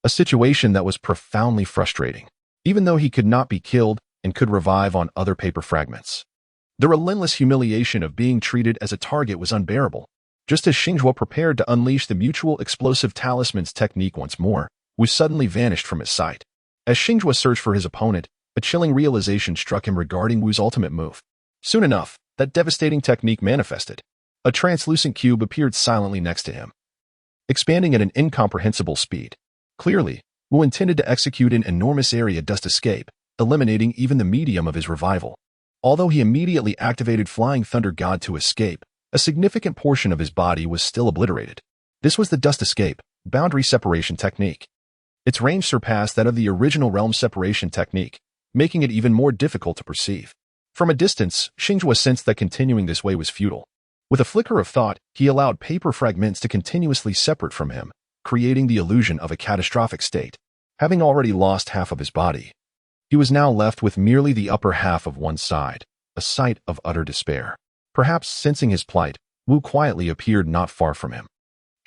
A situation that was profoundly frustrating, even though he could not be killed and could revive on other paper fragments. The relentless humiliation of being treated as a target was unbearable. Just as Xingzhuo prepared to unleash the mutual explosive talismans technique once more, Wu suddenly vanished from his sight. As Xingzhuo searched for his opponent, a chilling realization struck him regarding Wu's ultimate move. Soon enough, that devastating technique manifested. A translucent cube appeared silently next to him, expanding at an incomprehensible speed. Clearly, Wu intended to execute an enormous area dust escape, eliminating even the medium of his revival. Although he immediately activated Flying Thunder God to escape, a significant portion of his body was still obliterated. This was the Dust Escape, Boundary Separation Technique. Its range surpassed that of the original Realm Separation Technique, making it even more difficult to perceive. From a distance, Xingzhuo sensed that continuing this way was futile. With a flicker of thought, he allowed paper fragments to continuously separate from him, creating the illusion of a catastrophic state. Having already lost half of his body, he was now left with merely the upper half of one side, a sight of utter despair. Perhaps sensing his plight, Wu quietly appeared not far from him.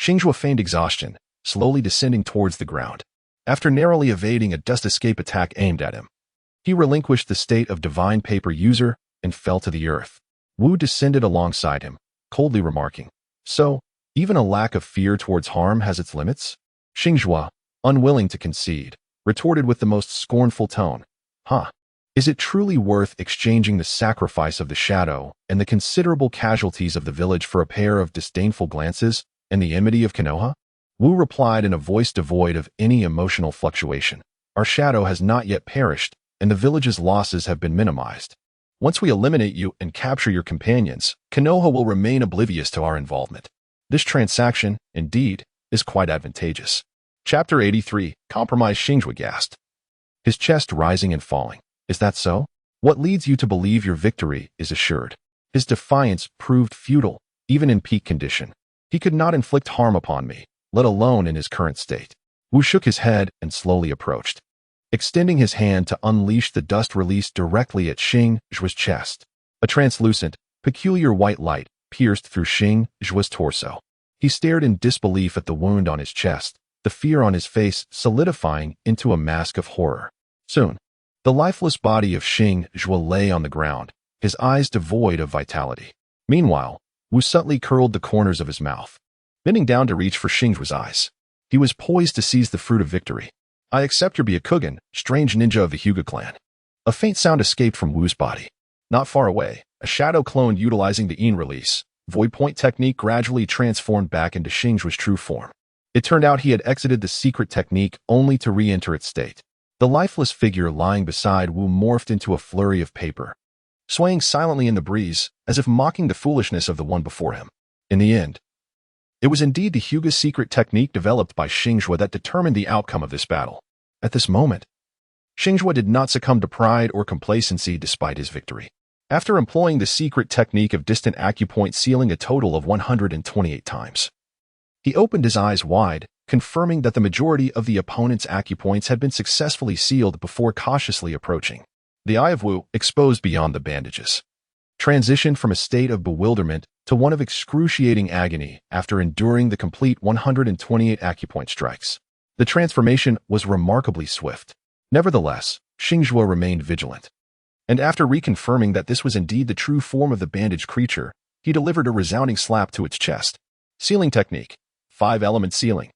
Xingzhuo feigned exhaustion, slowly descending towards the ground. After narrowly evading a dust escape attack aimed at him, He relinquished the state of divine paper user and fell to the earth. Wu descended alongside him, coldly remarking, "So, even a lack of fear towards harm has its limits?" Xingzhuo, unwilling to concede, retorted with the most scornful tone, "Huh? Is it truly worth exchanging the sacrifice of the shadow and the considerable casualties of the village for a pair of disdainful glances and the enmity of Konoha?" Wu replied in a voice devoid of any emotional fluctuation, "Our shadow has not yet perished, and the village's losses have been minimized. Once we eliminate you and capture your companions, Konoha will remain oblivious to our involvement. This transaction, indeed, is quite advantageous." Chapter 83, Compromise. Xingzhuo gasped, his chest rising and falling. "Is that so? What leads you to believe your victory is assured?" His defiance proved futile, even in peak condition. "He could not inflict harm upon me, let alone in his current state." Wu shook his head and slowly approached, extending his hand to unleash the dust released directly at Xingzhuo's chest. A translucent, peculiar white light pierced through Xingzhuo's torso. He stared in disbelief at the wound on his chest, the fear on his face solidifying into a mask of horror. Soon, the lifeless body of Xingzhuo lay on the ground, his eyes devoid of vitality. Meanwhile, Wu subtly curled the corners of his mouth, bending down to reach for Xingzhuo's eyes. He was poised to seize the fruit of victory. "I accept your Byakugan, strange ninja of the Hyuga Clan." A faint sound escaped from Wu's body. Not far away, a shadow clone utilizing the release void point technique gradually transformed back into Xingzhuo's true form. It turned out he had exited the secret technique only to re-enter its state. The lifeless figure lying beside Wu morphed into a flurry of paper, swaying silently in the breeze as if mocking the foolishness of the one before him. In the end, it was indeed the Hyuga secret technique developed by Xingzhuo that determined the outcome of this battle. At this moment, Xingzhuo did not succumb to pride or complacency despite his victory. After employing the secret technique of distant acupoint sealing a total of 128 times, he opened his eyes wide, confirming that the majority of the opponent's acupoints had been successfully sealed before cautiously approaching. The eye of Wu, exposed beyond the bandages, transitioned from a state of bewilderment to one of excruciating agony after enduring the complete 128 acupoint strikes. The transformation was remarkably swift. Nevertheless, Xingzhuo remained vigilant, and after reconfirming that this was indeed the true form of the bandaged creature, he delivered a resounding slap to its chest. Sealing technique. 5-element sealing.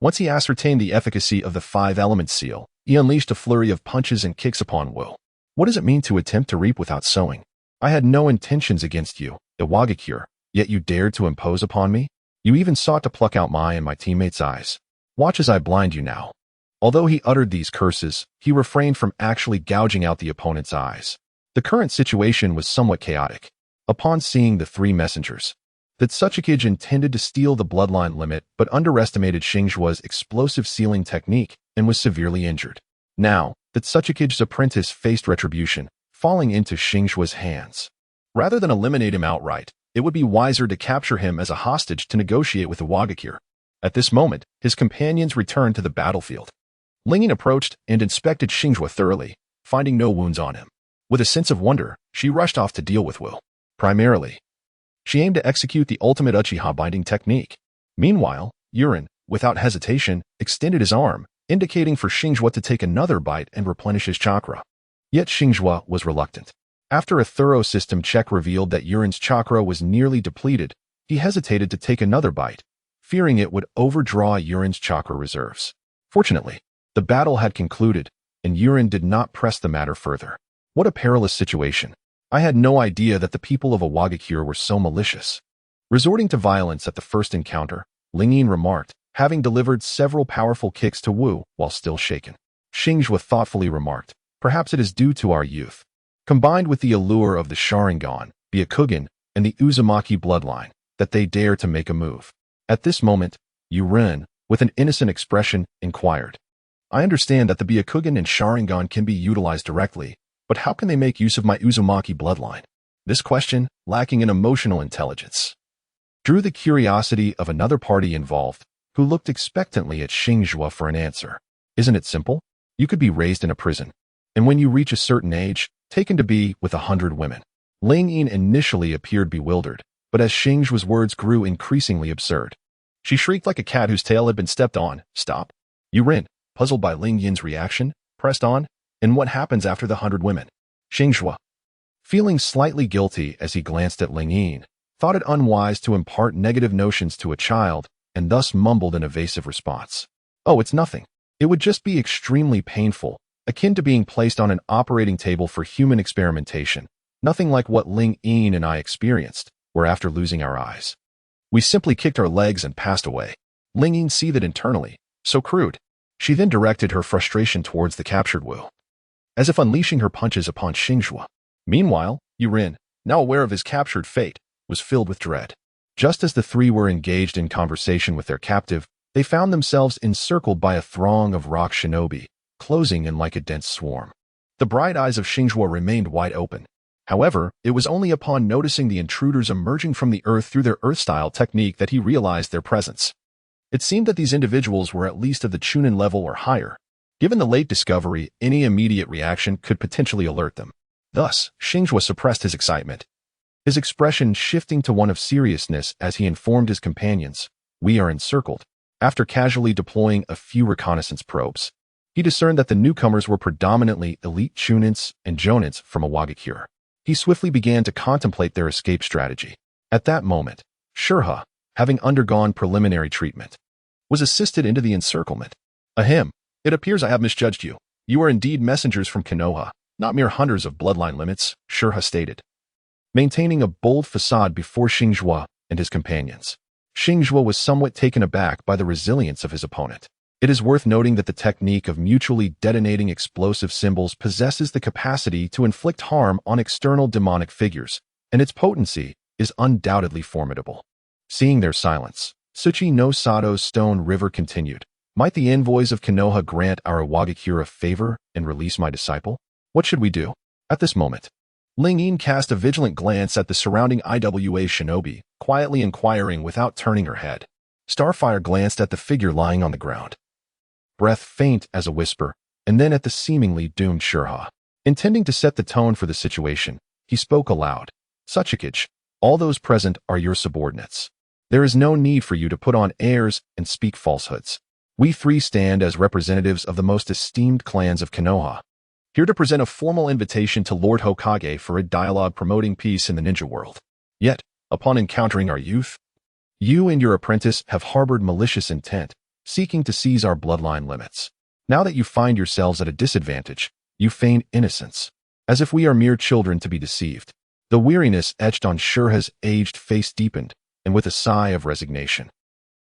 Once he ascertained the efficacy of the 5-element seal, he unleashed a flurry of punches and kicks upon Wu. "What does it mean to attempt to reap without sowing? I had no intentions against you, Iwagakure, yet you dared to impose upon me? You even sought to pluck out my and my teammates' eyes. Watch as I blind you now." Although he uttered these curses, he refrained from actually gouging out the opponent's eyes. The current situation was somewhat chaotic. Upon seeing the three messengers, that Tsuchikage intended to steal the bloodline limit but underestimated Xingzhuo's explosive sealing technique and was severely injured. Now, that Tsuchikage's apprentice faced retribution, falling into Xingzhuo's hands. Rather than eliminate him outright, it would be wiser to capture him as a hostage to negotiate with Iwagakure. At this moment, his companions returned to the battlefield. Lingyin approached and inspected Xingzhuo thoroughly, finding no wounds on him. With a sense of wonder, she rushed off to deal with Wu. Primarily, she aimed to execute the ultimate Uchiha binding technique. Meanwhile, Yurin, without hesitation, extended his arm, indicating for Xingzhuo to take another bite and replenish his chakra. Yet Xingzhuo was reluctant. After a thorough system check revealed that Yurin's chakra was nearly depleted, he hesitated to take another bite, fearing it would overdraw Yurin's chakra reserves. Fortunately, the battle had concluded, and Yurin did not press the matter further. What a perilous situation. I had no idea that the people of Iwagakure were so malicious. Resorting to violence at the first encounter, Lingyin remarked, having delivered several powerful kicks to Wu while still shaken. Xingzhuo thoughtfully remarked, "Perhaps it is due to our youth, combined with the allure of the Sharingan, Byakugan, and the Uzumaki bloodline, that they dare to make a move." At this moment, Yurin, with an innocent expression, inquired, "I understand that the Byakugan and Sharingan can be utilized directly, but how can they make use of my Uzumaki bloodline?" This question, lacking in emotional intelligence, drew the curiosity of another party involved, who looked expectantly at Xingzhuo for an answer. "Isn't it simple? You could be raised in a prison, and when you reach a certain age, taken to be with 100 women." Lingyin initially appeared bewildered, but as Xingzhuo's words grew increasingly absurd, she shrieked like a cat whose tail had been stepped on. "Stop!" Yurin, puzzled by Lingyin's reaction, pressed on, And what happens after the 100 women? Xingzhuo, feeling slightly guilty as he glanced at Ling Yin, thought it unwise to impart negative notions to a child and thus mumbled an evasive response. Oh, it's nothing. It would just be extremely painful, akin to being placed on an operating table for human experimentation, nothing like what Ling Yin and I experienced, where after losing our eyes, we simply kicked our legs and passed away. Ling Yin seethed internally. So crude. She then directed her frustration towards the captured Wu, as if unleashing her punches upon Xingzhuo. Meanwhile, Yurin, now aware of his captured fate, was filled with dread. Just as the three were engaged in conversation with their captive, they found themselves encircled by a throng of rock shinobi, closing in like a dense swarm. The bright eyes of Xingzhuo remained wide open. However, it was only upon noticing the intruders emerging from the earth through their earth-style technique that he realized their presence. It seemed that these individuals were at least of the Chunin level or higher. Given the late discovery, any immediate reaction could potentially alert them. Thus, Xingzhuo suppressed his excitement, his expression shifting to one of seriousness as he informed his companions, "We are encircled." After casually deploying a few reconnaissance probes, he discerned that the newcomers were predominantly elite Chunins and Jonins from a Wagakure. He swiftly began to contemplate their escape strategy. At that moment, Hyuga, having undergone preliminary treatment, was assisted into the encirclement. Ahem, it appears I have misjudged you. You are indeed messengers from Konoha, not mere hunters of bloodline limits, Hyuga stated, maintaining a bold facade before Xingzhuo and his companions. Xingzhuo was somewhat taken aback by the resilience of his opponent. It is worth noting that the technique of mutually detonating explosive symbols possesses the capacity to inflict harm on external demonic figures, and its potency is undoubtedly formidable. Seeing their silence, Tsuchi no Sato's Stone River continued. Might the envoys of Konoha grant our Wagakure a favor and release my disciple? What should we do? At this moment, Ling Yin cast a vigilant glance at the surrounding IWA shinobi, quietly inquiring without turning her head. Starfire glanced at the figure lying on the ground, breath faint as a whisper, and then at the seemingly doomed Hyuga. Intending to set the tone for the situation, he spoke aloud. Tsuchikage, all those present are your subordinates. There is no need for you to put on airs and speak falsehoods. We three stand as representatives of the most esteemed clans of Konoha, here to present a formal invitation to Lord Hokage for a dialogue promoting peace in the ninja world. Yet, upon encountering our youth, you and your apprentice have harbored malicious intent, seeking to seize our bloodline limits. Now that you find yourselves at a disadvantage, you feign innocence, as if we are mere children to be deceived. The weariness etched on Hyuga's aged face deepened, and with a sigh of resignation,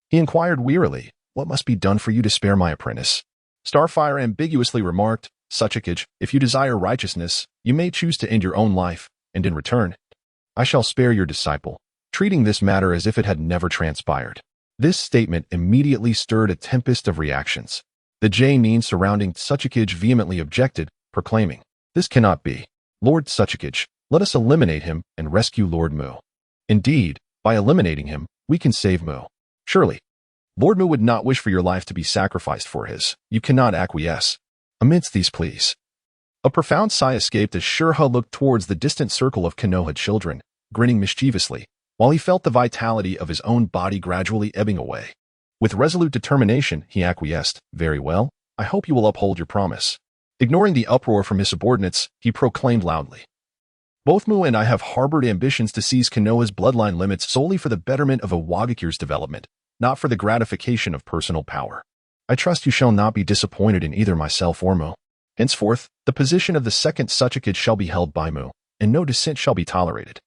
he inquired wearily, "What must be done for you to spare my apprentice?" Starfire ambiguously remarked, "Tsuchikage, if you desire righteousness, you may choose to end your own life, and in return, I shall spare your disciple," treating this matter as if it had never transpired. This statement immediately stirred a tempest of reactions. The J-nin surrounding Tsuchikage vehemently objected, proclaiming, "This cannot be. Lord Tsuchikage, let us eliminate him and rescue Lord Mu. Indeed, by eliminating him, we can save Mu. Surely, Lord Mu would not wish for your life to be sacrificed for his. You cannot acquiesce." Amidst these pleas, a profound sigh escaped as Hyuga looked towards the distant circle of Konoha children, grinning mischievously, while he felt the vitality of his own body gradually ebbing away. With resolute determination, he acquiesced. "Very well, I hope you will uphold your promise." Ignoring the uproar from his subordinates, he proclaimed loudly, "Both Mu and I have harbored ambitions to seize Konoha's bloodline limits solely for the betterment of a Wagakure's development, not for the gratification of personal power. I trust you shall not be disappointed in either myself or Mu. Henceforth, the position of the second Tsuchikage shall be held by Mu, and no dissent shall be tolerated."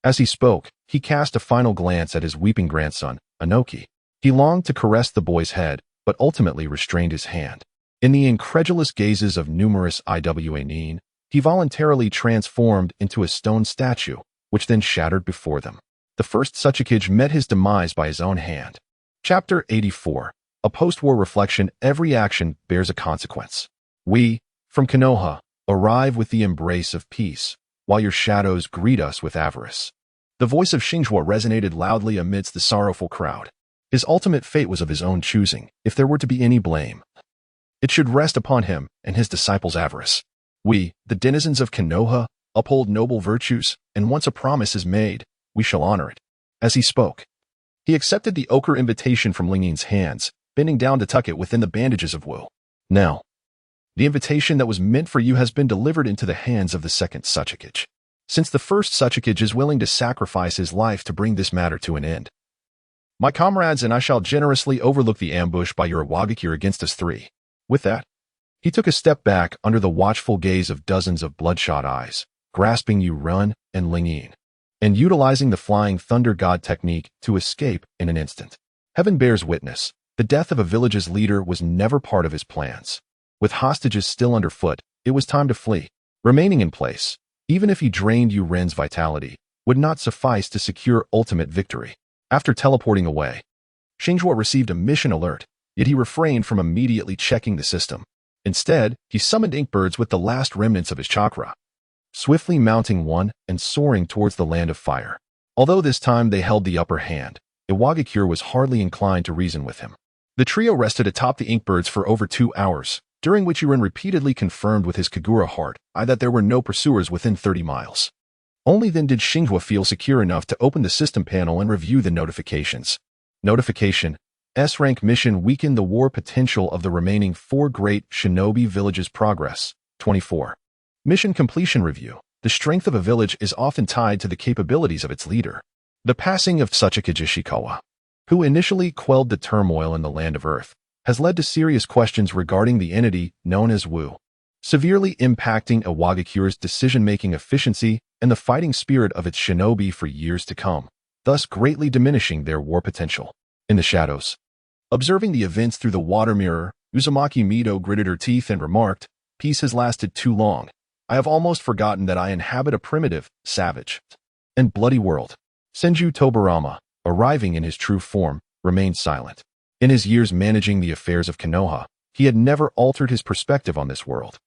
As he spoke, he cast a final glance at his weeping grandson, Anoki. He longed to caress the boy's head, but ultimately restrained his hand. In the incredulous gazes of numerous IWA nin, he voluntarily transformed into a stone statue, which then shattered before them. The first Tsuchikage met his demise by his own hand. Chapter 84. A post-war reflection. Every action bears a consequence. We, from Konoha, arrive with the embrace of peace, while your shadows greet us with avarice. The voice of Xingzhuo resonated loudly amidst the sorrowful crowd. His ultimate fate was of his own choosing. If there were to be any blame, it should rest upon him and his disciples' avarice. We, the denizens of Konoha, uphold noble virtues, and once a promise is made, we shall honor it. As he spoke, he accepted the ochre invitation from Ling Yin's hands, bending down to tuck it within the bandages of Wu. Now, The invitation that was meant for you has been delivered into the hands of the second Sachikage. Since the first Sachikage is willing to sacrifice his life to bring this matter to an end, my comrades and I shall generously overlook the ambush by your Wagakure against us three. With that, he took a step back under the watchful gaze of dozens of bloodshot eyes, grasping Yu Run and Ling Yin, and utilizing the flying thunder god technique to escape in an instant. Heaven bears witness, the death of a village's leader was never part of his plans. With hostages still underfoot, it was time to flee. Remaining in place, even if he drained Yu Ren's vitality, would not suffice to secure ultimate victory. After teleporting away, Xingzhuo received a mission alert, yet he refrained from immediately checking the system. Instead, he summoned inkbirds with the last remnants of his chakra, swiftly mounting one and soaring towards the land of fire. Although this time they held the upper hand, Iwagakure was hardly inclined to reason with him. The trio rested atop the inkbirds for over 2 hours, during which Yuren repeatedly confirmed with his Kagura heart that there were no pursuers within 30 miles. Only then did Xingzhuo feel secure enough to open the system panel and review the notifications. Notification: S-rank mission weakened the war potential of the remaining 4 great shinobi villages. Progress 24. Mission completion review: the strength of a village is often tied to the capabilities of its leader. The passing of Sachikage Ishikawa, who initially quelled the turmoil in the land of Earth, has led to serious questions regarding the entity known as Wu, severely impacting Iwagakure's decision-making efficiency and the fighting spirit of its shinobi for years to come, thus greatly diminishing their war potential. In the shadows, observing the events through the water mirror, Uzumaki Mido gritted her teeth and remarked, "Peace has lasted too long. I have almost forgotten that I inhabit a primitive, savage, and bloody world." Senju Tobarama, arriving in his true form, remained silent. In his years managing the affairs of Konoha, he had never altered his perspective on this world.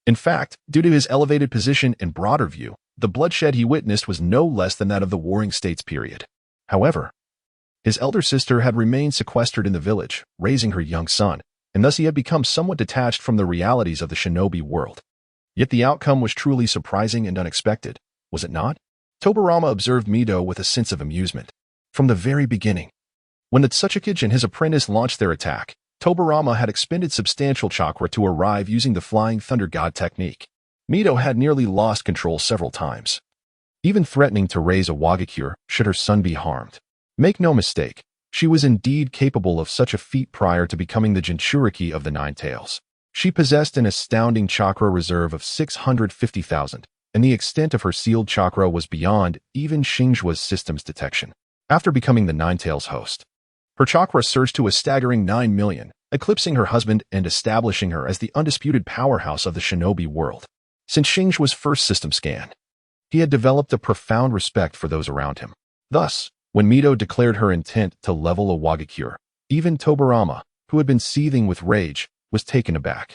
In fact, due to his elevated position and broader view, the bloodshed he witnessed was no less than that of the Warring States period. However, his elder sister had remained sequestered in the village, raising her young son, and thus he had become somewhat detached from the realities of the shinobi world. Yet the outcome was truly surprising and unexpected, was it not? Tobarama observed Mido with a sense of amusement. From the very beginning, when the Tsuchikage and his apprentice launched their attack, Tobarama had expended substantial chakra to arrive using the Flying Thunder God technique. Mido had nearly lost control several times, even threatening to raise a Wagakure should her son be harmed. Make no mistake, she was indeed capable of such a feat prior to becoming the Jinchuriki of the Nine Tails. She possessed an astounding chakra reserve of 650,000, and the extent of her sealed chakra was beyond even Xingzhuo's system's detection. After becoming the Nine Tails host, her chakra surged to a staggering 9 million, eclipsing her husband and establishing her as the undisputed powerhouse of the shinobi world. Since Xingzhuo's first system scan, he had developed a profound respect for those around him. Thus, when Mido declared her intent to level a Wagakure, even Tobarama, who had been seething with rage, was taken aback.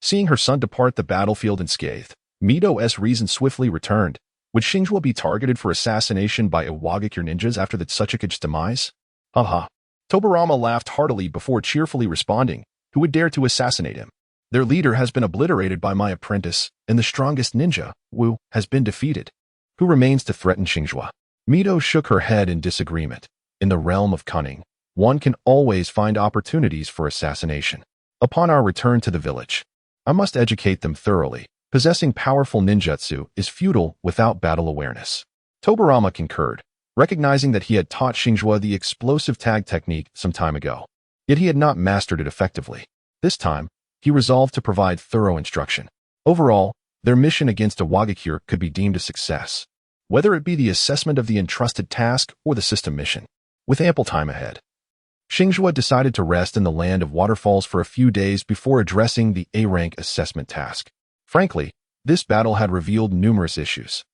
Seeing her son depart the battlefield unscathed, Mido's reason swiftly returned. Would Xingzhuo be targeted for assassination by Iwagakure ninjas after the Tsuchikage's demise? Haha. Tobarama laughed heartily before cheerfully responding, "Who would dare to assassinate him? Their leader has been obliterated by my apprentice, and the strongest ninja, Wu, has been defeated. Who remains to threaten Xingzhuo?" Mido shook her head in disagreement. In the realm of cunning, one can always find opportunities for assassination. Upon our return to the village, I must educate them thoroughly. Possessing powerful ninjutsu is futile without battle awareness. Tobarama concurred, recognizing that he had taught Xingzhuo the explosive tag technique some time ago. Yet he had not mastered it effectively. This time, he resolved to provide thorough instruction. Overall, their mission against a Wagakure could be deemed a success, whether it be the assessment of the entrusted task or the system mission. With ample time ahead, Xingzhuo decided to rest in the land of waterfalls for a few days before addressing the A-rank assessment task. Frankly, this battle had revealed numerous issues.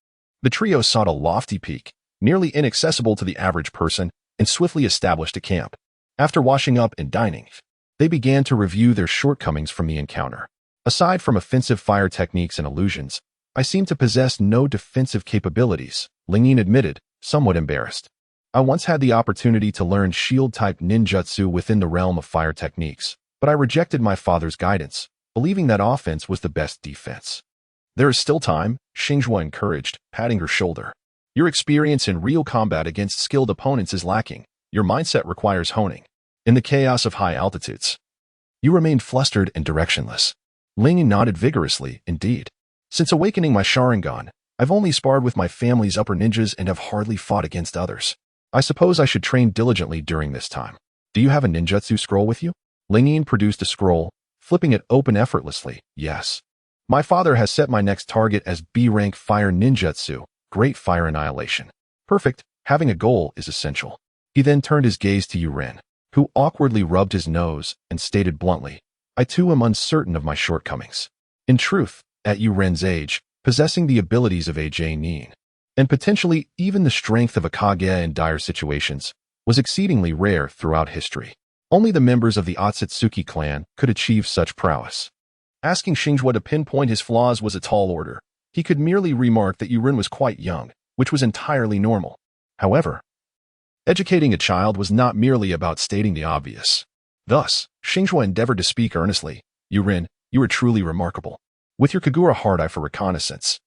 The trio sought a lofty peak, nearly inaccessible to the average person, and swiftly established a camp. After washing up and dining, they began to review their shortcomings from the encounter. Aside from offensive fire techniques and illusions, I seem to possess no defensive capabilities, Ling Yin admitted, somewhat embarrassed. I once had the opportunity to learn shield-type ninjutsu within the realm of fire techniques, but I rejected my father's guidance, believing that offense was the best defense. There is still time, Xingzhuo encouraged, patting her shoulder. Your experience in real combat against skilled opponents is lacking. Your mindset requires honing. In the chaos of high altitudes, you remained flustered and directionless. Ling nodded vigorously, indeed. Since awakening my Sharingan, I've only sparred with my family's upper ninjas and have hardly fought against others. I suppose I should train diligently during this time. Do you have a ninjutsu scroll with you? Ling produced a scroll, flipping it open effortlessly. Yes. My father has set my next target as B-rank fire ninjutsu, great fire annihilation. Perfect, having a goal is essential. He then turned his gaze to Yuren, who awkwardly rubbed his nose and stated bluntly, I too am uncertain of my shortcomings. In truth, at Yuren's age, possessing the abilities of a Nin, and potentially even the strength of a Kage in dire situations, was exceedingly rare throughout history. Only the members of the Otsutsuki clan could achieve such prowess. Asking Xingzhuo to pinpoint his flaws was a tall order. He could merely remark that Yuren was quite young, which was entirely normal. However, educating a child was not merely about stating the obvious. Thus, Xingzhuo endeavored to speak earnestly. Yuren, you are truly remarkable. With your Kagura hard eye for reconnaissance,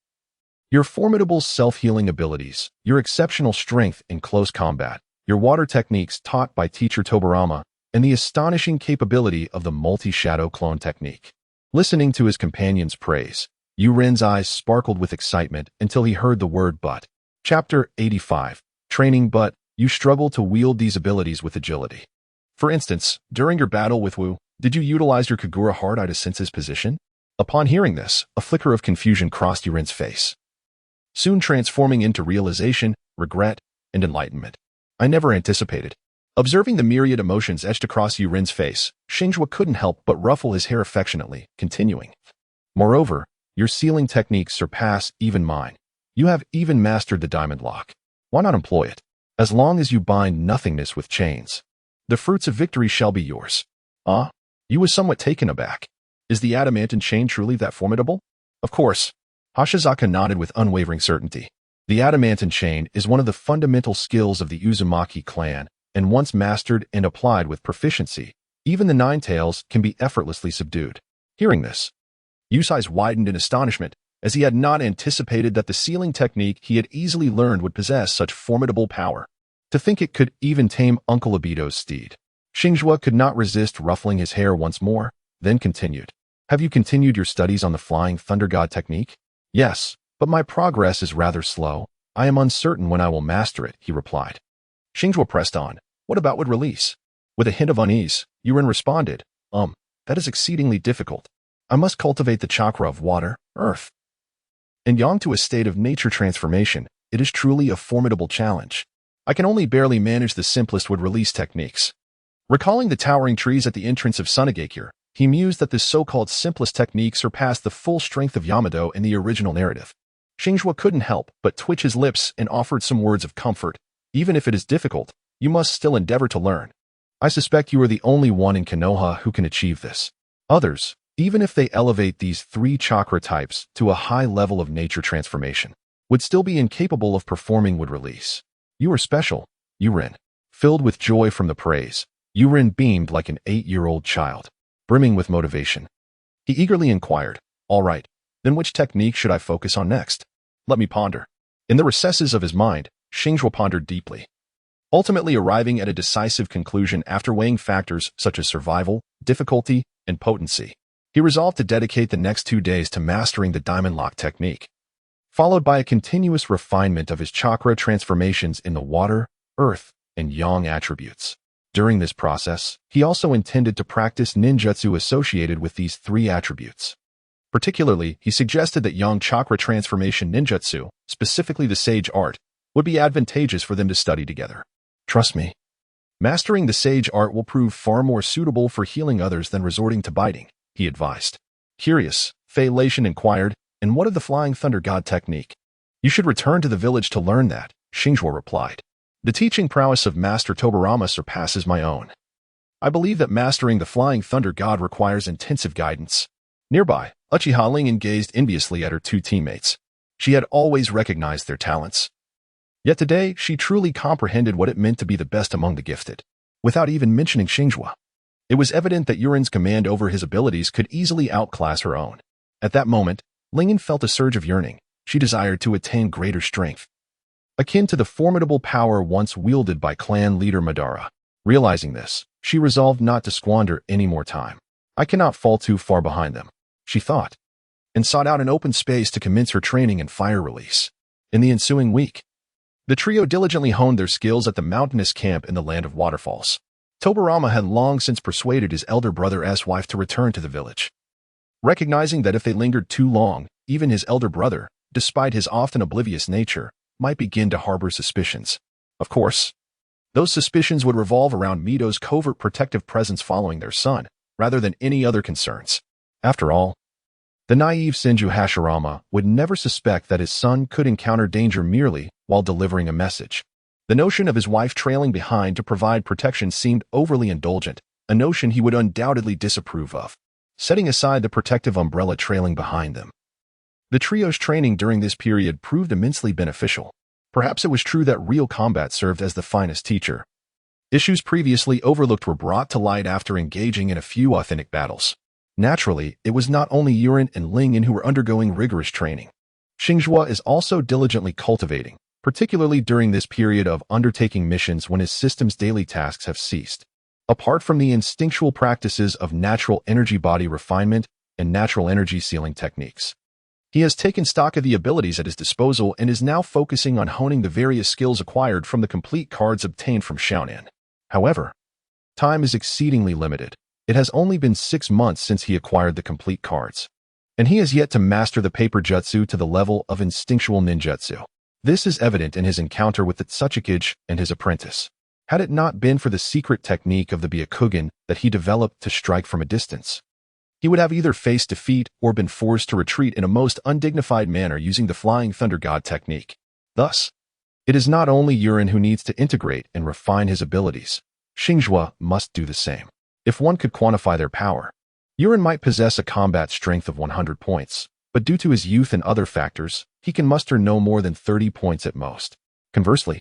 your formidable self-healing abilities, your exceptional strength in close combat, your water techniques taught by teacher Tobarama, and the astonishing capability of the multi-shadow clone technique. Listening to his companion's praise, Yuren's eyes sparkled with excitement until he heard the word but. Chapter 85. Training but, you struggle to wield these abilities with agility. For instance, during your battle with Wu, did you utilize your Kagura hard eye to sense his position? Upon hearing this, a flicker of confusion crossed Yuren's face, soon transforming into realization, regret, and enlightenment. I never anticipated. Observing the myriad emotions etched across Yuren's face, Xingzhuo couldn't help but ruffle his hair affectionately, continuing. Moreover, your sealing techniques surpass even mine. You have even mastered the diamond lock. Why not employ it? As long as you bind nothingness with chains, the fruits of victory shall be yours. Ah? You was somewhat taken aback. Is the adamantine chain truly that formidable? Of course. Hashizaka nodded with unwavering certainty. The adamantine chain is one of the fundamental skills of the Uzumaki clan, and once mastered and applied with proficiency, even the Nine Tails can be effortlessly subdued. Hearing this, Yu's eyes widened in astonishment, as he had not anticipated that the sealing technique he had easily learned would possess such formidable power. To think it could even tame Uncle Obito's steed. Xingzhuo could not resist ruffling his hair once more, then continued. Have you continued your studies on the Flying Thunder God technique? Yes, but my progress is rather slow. I am uncertain when I will master it, he replied. Xingzhuo pressed on. What about with release? With a hint of unease, Yuren responded, that is exceedingly difficult. I must cultivate the chakra of water, earth, and yang to a state of nature transformation. It is truly a formidable challenge. I can only barely manage the simplest wood release techniques. Recalling the towering trees at the entrance of Sunagakure, he mused that this so-called simplest technique surpassed the full strength of Yamato in the original narrative. Xingzhuo couldn't help but twitch his lips and offered some words of comfort. Even if it is difficult, you must still endeavor to learn. I suspect you are the only one in Konoha who can achieve this. Others, even if they elevate these 3 chakra types to a high level of nature transformation, would still be incapable of performing wood release. You are special, Yuren. Filled with joy from the praise, Yuren beamed like an 8-year-old child, brimming with motivation. He eagerly inquired, all right, then which technique should I focus on next? Let me ponder. In the recesses of his mind, Xingzhuo pondered deeply, ultimately arriving at a decisive conclusion after weighing factors such as survival, difficulty, and potency. He resolved to dedicate the next 2 days to mastering the diamond lock technique, followed by a continuous refinement of his chakra transformations in the water, earth, and yang attributes. During this process, he also intended to practice ninjutsu associated with these 3 attributes. Particularly, he suggested that yang chakra transformation ninjutsu, specifically the sage art, would be advantageous for them to study together. Trust me. Mastering the sage art will prove far more suitable for healing others than resorting to biting, he advised. Curious, Fei Laishan inquired, and what of the Flying Thunder God technique? You should return to the village to learn that, Xingzhuo replied. The teaching prowess of Master Tobarama surpasses my own. I believe that mastering the Flying Thunder God requires intensive guidance. Nearby, Uchiha Lingen gazed enviously at her 2 teammates. She had always recognized their talents. Yet today, she truly comprehended what it meant to be the best among the gifted, without even mentioning Xingzhuo. It was evident that Yuren's command over his abilities could easily outclass her own. At that moment, Lingen felt a surge of yearning. She desired to attain greater strength, akin to the formidable power once wielded by clan leader Madara. Realizing this, she resolved not to squander any more time. I cannot fall too far behind them. she thought, and sought out an open space to commence her training and fire release. In the ensuing week, the trio diligently honed their skills at the mountainous camp in the land of waterfalls. Tobirama had long since persuaded his elder brother's wife to return to the village. Recognizing that if they lingered too long, even his elder brother, despite his often oblivious nature, might begin to harbor suspicions. Of course, those suspicions would revolve around Mito's covert protective presence following their son, rather than any other concerns. After all, the naive Senju Hashirama would never suspect that his son could encounter danger merely while delivering a message. The notion of his wife trailing behind to provide protection seemed overly indulgent, a notion he would undoubtedly disapprove of, setting aside the protective umbrella trailing behind them. The trio's training during this period proved immensely beneficial. Perhaps it was true that real combat served as the finest teacher. Issues previously overlooked were brought to light after engaging in a few authentic battles. Naturally, it was not only Yurin and Lingyan who were undergoing rigorous training. Xingzhuo is also diligently cultivating, particularly during this period of undertaking missions when his system's daily tasks have ceased. Apart from the instinctual practices of natural energy body refinement and natural energy sealing techniques, he has taken stock of the abilities at his disposal and is now focusing on honing the various skills acquired from the complete cards obtained from Xiaonan. However, time is exceedingly limited. It has only been 6 months since he acquired the complete cards, and he has yet to master the paper jutsu to the level of instinctual ninjutsu. This is evident in his encounter with the Tsuchikage and his apprentice. Had it not been for the secret technique of the Byakugan that he developed to strike from a distance, he would have either faced defeat or been forced to retreat in a most undignified manner using the Flying Thunder God technique. Thus, it is not only Yurin who needs to integrate and refine his abilities. Xingzhuo must do the same. If one could quantify their power, Yurin might possess a combat strength of 100 points, but due to his youth and other factors, he can muster no more than 30 points at most. Conversely,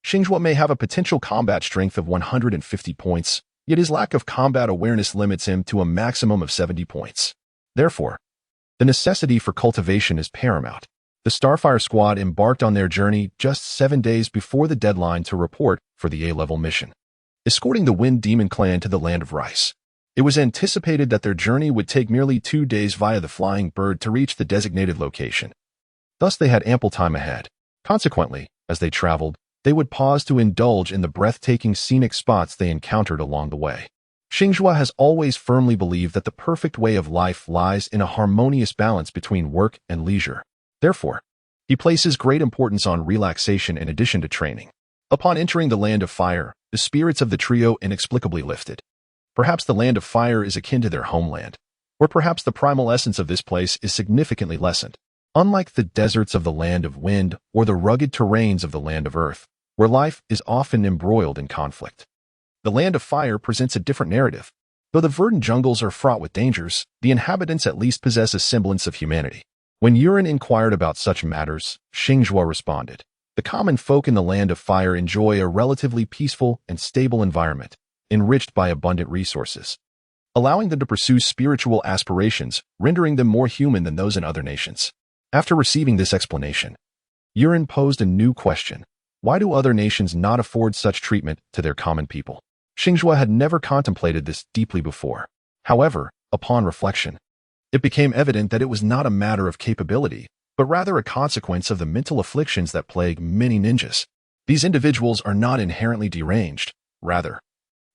Xingzhuo may have a potential combat strength of 150 points, yet his lack of combat awareness limits him to a maximum of 70 points. Therefore, the necessity for cultivation is paramount. The Starfire squad embarked on their journey just 7 days before the deadline to report for the A-level mission, escorting the Wind Demon Clan to the Land of Rice. It was anticipated that their journey would take merely 2 days via the Flying Bird to reach the designated location. Thus they had ample time ahead. Consequently, as they traveled, they would pause to indulge in the breathtaking scenic spots they encountered along the way. Xingzhuo has always firmly believed that the perfect way of life lies in a harmonious balance between work and leisure. Therefore, he places great importance on relaxation in addition to training. Upon entering the Land of Fire, the spirits of the trio inexplicably lifted. Perhaps the Land of Fire is akin to their homeland, or perhaps the primal essence of this place is significantly lessened. Unlike the deserts of the Land of Wind or the rugged terrains of the Land of Earth, where life is often embroiled in conflict, the Land of Fire presents a different narrative. Though the verdant jungles are fraught with dangers, the inhabitants at least possess a semblance of humanity. When Yurin inquired about such matters, Xingzhuo responded, "The common folk in the Land of Fire enjoy a relatively peaceful and stable environment, enriched by abundant resources, allowing them to pursue spiritual aspirations, rendering them more human than those in other nations." After receiving this explanation, Yurin posed a new question. Why do other nations not afford such treatment to their common people? Xingzhuo had never contemplated this deeply before. However, upon reflection, it became evident that it was not a matter of capability, but rather a consequence of the mental afflictions that plague many ninjas. These individuals are not inherently deranged. Rather,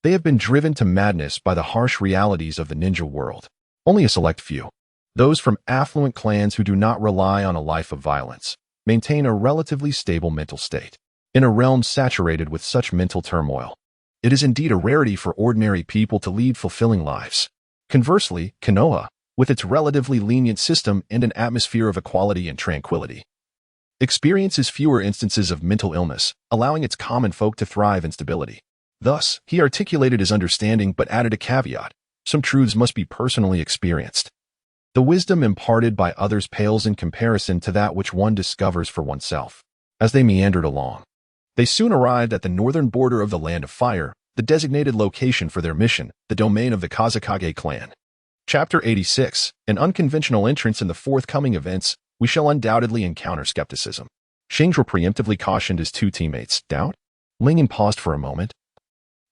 they have been driven to madness by the harsh realities of the ninja world. Only a select few, those from affluent clans who do not rely on a life of violence, maintain a relatively stable mental state. In a realm saturated with such mental turmoil, it is indeed a rarity for ordinary people to lead fulfilling lives. Conversely, Konoha, with its relatively lenient system and an atmosphere of equality and tranquility, experiences fewer instances of mental illness, allowing its common folk to thrive in stability. Thus, he articulated his understanding but added a caveat: some truths must be personally experienced. The wisdom imparted by others pales in comparison to that which one discovers for oneself. As they meandered along, they soon arrived at the northern border of the Land of Fire, the designated location for their mission, the domain of the Kage clan. Chapter 86, An unconventional entrance in the forthcoming events, we shall undoubtedly encounter skepticism. Xingzhuo preemptively cautioned his two teammates. Doubt? Lingyan paused for a moment,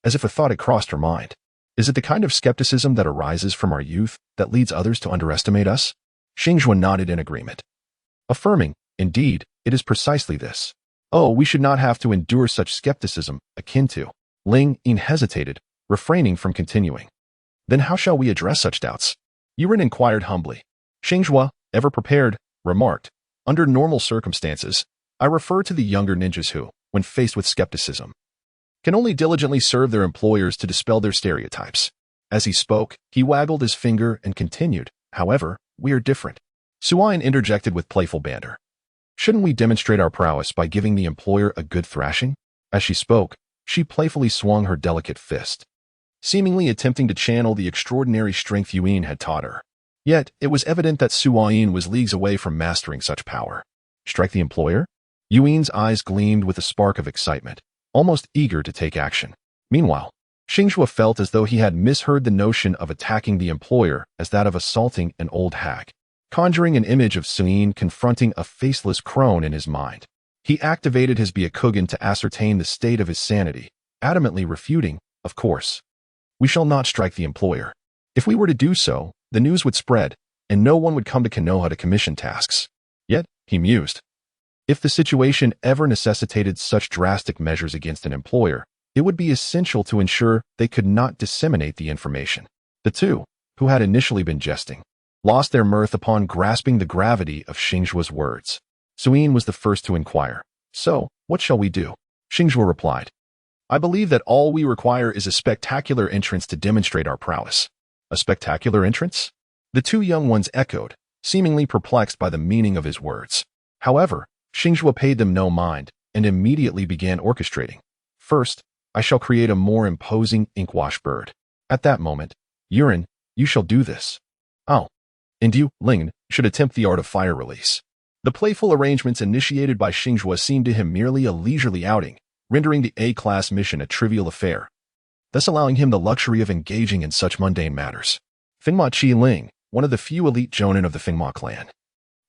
as if a thought had crossed her mind. Is it the kind of skepticism that arises from our youth that leads others to underestimate us? Xingzhuo nodded in agreement, affirming, indeed, it is precisely this. Oh, we should not have to endure such skepticism akin to. Ling Yin hesitated, refraining from continuing. Then how shall we address such doubts? Yuren inquired humbly. Xingzhuo, ever prepared, remarked, under normal circumstances, I refer to the younger ninjas who, when faced with skepticism, can only diligently serve their employers to dispel their stereotypes. As he spoke, he waggled his finger and continued, however, we are different. Suayan interjected with playful banter. Shouldn't we demonstrate our prowess by giving the employer a good thrashing? As she spoke, she playfully swung her delicate fist, seemingly attempting to channel the extraordinary strength Yuan had taught her. Yet, it was evident that Suayan was leagues away from mastering such power. Strike the employer? Yuan's eyes gleamed with a spark of excitement, almost eager to take action. Meanwhile, Xingzhuo felt as though he had misheard the notion of attacking the employer as that of assaulting an old hag, conjuring an image of Suyin confronting a faceless crone in his mind. He activated his Byakugan to ascertain the state of his sanity, adamantly refuting, of course. We shall not strike the employer. If we were to do so, the news would spread, and no one would come to Konoha to commission tasks. Yet, he mused, if the situation ever necessitated such drastic measures against an employer, it would be essential to ensure they could not disseminate the information. The two, who had initially been jesting, lost their mirth upon grasping the gravity of Xingzhuo's words. Suyin was the first to inquire, so, what shall we do? Xingzhuo replied, I believe that all we require is a spectacular entrance to demonstrate our prowess. A spectacular entrance? The two young ones echoed, seemingly perplexed by the meaning of his words. However, Xingzhuo paid them no mind and immediately began orchestrating. First, I shall create a more imposing inkwash bird. At that moment, Yuren, you shall do this. Oh, and you, Ling, should attempt the art of fire release. The playful arrangements initiated by Xingzhuo seemed to him merely a leisurely outing, rendering the A-class mission a trivial affair, thus allowing him the luxury of engaging in such mundane matters. Fengma Qi Ling, one of the few elite jonin of the Fengma clan,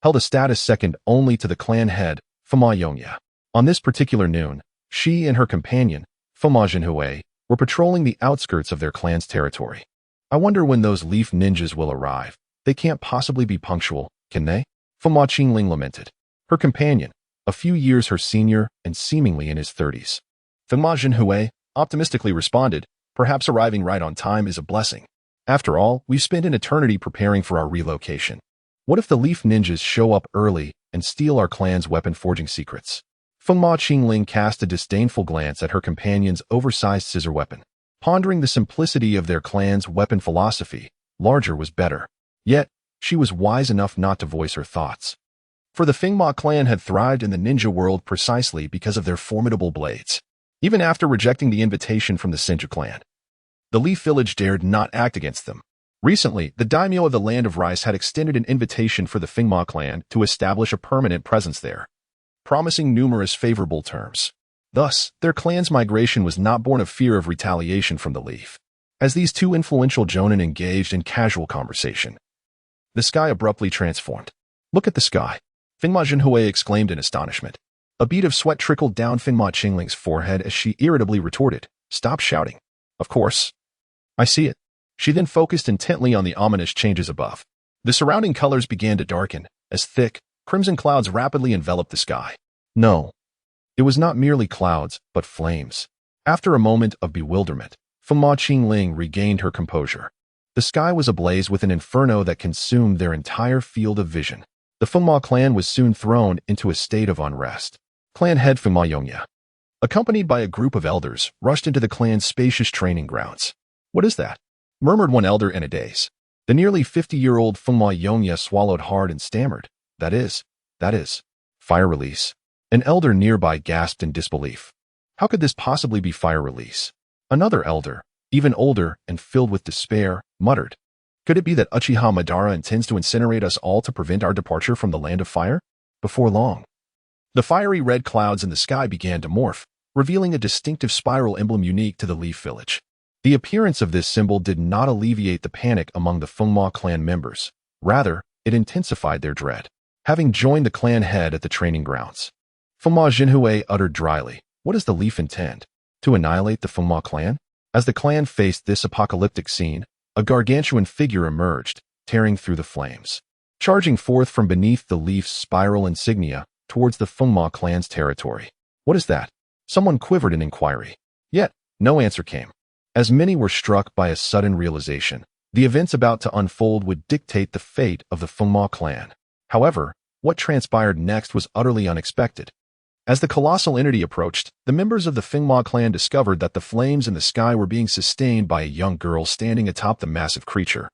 held a status second only to the clan head, Fengma Yongya. On this particular noon, she and her companion, Fengma Zhenhui, were patrolling the outskirts of their clan's territory. I wonder when those leaf ninjas will arrive. They can't possibly be punctual, can they? Fengma Qingling lamented. Her companion, a few years her senior and seemingly in his 30s. Fengma Zhenhui optimistically responded, perhaps arriving right on time is a blessing. After all, we've spent an eternity preparing for our relocation. What if the leaf ninjas show up early and steal our clan's weapon forging secrets? Fengma Qingling cast a disdainful glance at her companion's oversized scissor weapon, pondering the simplicity of their clan's weapon philosophy. Larger was better. Yet, she was wise enough not to voice her thoughts. For the Fengma clan had thrived in the ninja world precisely because of their formidable blades. Even after rejecting the invitation from the Senju clan, the Leaf Village dared not act against them. Recently, the daimyo of the Land of Rice had extended an invitation for the Fengma clan to establish a permanent presence there, promising numerous favorable terms. Thus, their clan's migration was not born of fear of retaliation from the Leaf. As these two influential jonin engaged in casual conversation, the sky abruptly transformed. Look at the sky, Fengma Zhenhui exclaimed in astonishment. A bead of sweat trickled down Fengma Qingling's forehead as she irritably retorted, stop shouting. Of course. I see it. She then focused intently on the ominous changes above. The surrounding colors began to darken, as thick, crimson clouds rapidly enveloped the sky. No. It was not merely clouds, but flames. After a moment of bewilderment, Fengma Qingling regained her composure. The sky was ablaze with an inferno that consumed their entire field of vision. The Fengma clan was soon thrown into a state of unrest. Clan head Fengma Yongya, accompanied by a group of elders, rushed into the clan's spacious training grounds. What is that? Murmured one elder in a daze. The nearly 50-year-old Fengma Yongya swallowed hard and stammered. That is, fire release. An elder nearby gasped in disbelief. How could this possibly be fire release? Another elder, even older and filled with despair, muttered. Could it be that Uchiha Madara intends to incinerate us all to prevent our departure from the land of fire? Before long, the fiery red clouds in the sky began to morph, revealing a distinctive spiral emblem unique to the Leaf Village. The appearance of this symbol did not alleviate the panic among the Fengma clan members. Rather, it intensified their dread. Having joined the clan head at the training grounds, Fengma Zhenhui uttered dryly, what does the Leaf intend? To annihilate the Fengma clan? As the clan faced this apocalyptic scene, a gargantuan figure emerged, tearing through the flames. Charging forth from beneath the leaf's spiral insignia towards the Hyuga clan's territory. What is that? Someone quivered in inquiry. Yet, no answer came. As many were struck by a sudden realization, the events about to unfold would dictate the fate of the Hyuga clan. However, what transpired next was utterly unexpected. As the colossal entity approached, the members of the Hyuga clan discovered that the flames in the sky were being sustained by a young girl standing atop the massive creature.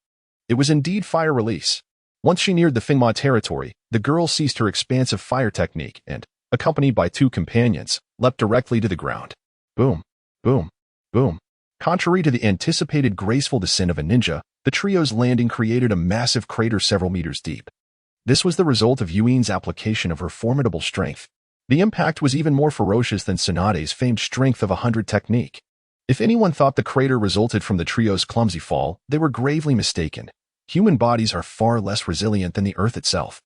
It was indeed fire release. Once she neared the Hyuga territory, the girl ceased her expansive fire technique and, accompanied by two companions, leapt directly to the ground. Boom, boom, boom. Contrary to the anticipated graceful descent of a ninja, the trio's landing created a massive crater several meters deep. This was the result of Yuin's application of her formidable strength. The impact was even more ferocious than Tsunade's famed strength of 100 technique. If anyone thought the crater resulted from the trio's clumsy fall, they were gravely mistaken. Human bodies are far less resilient than the earth itself.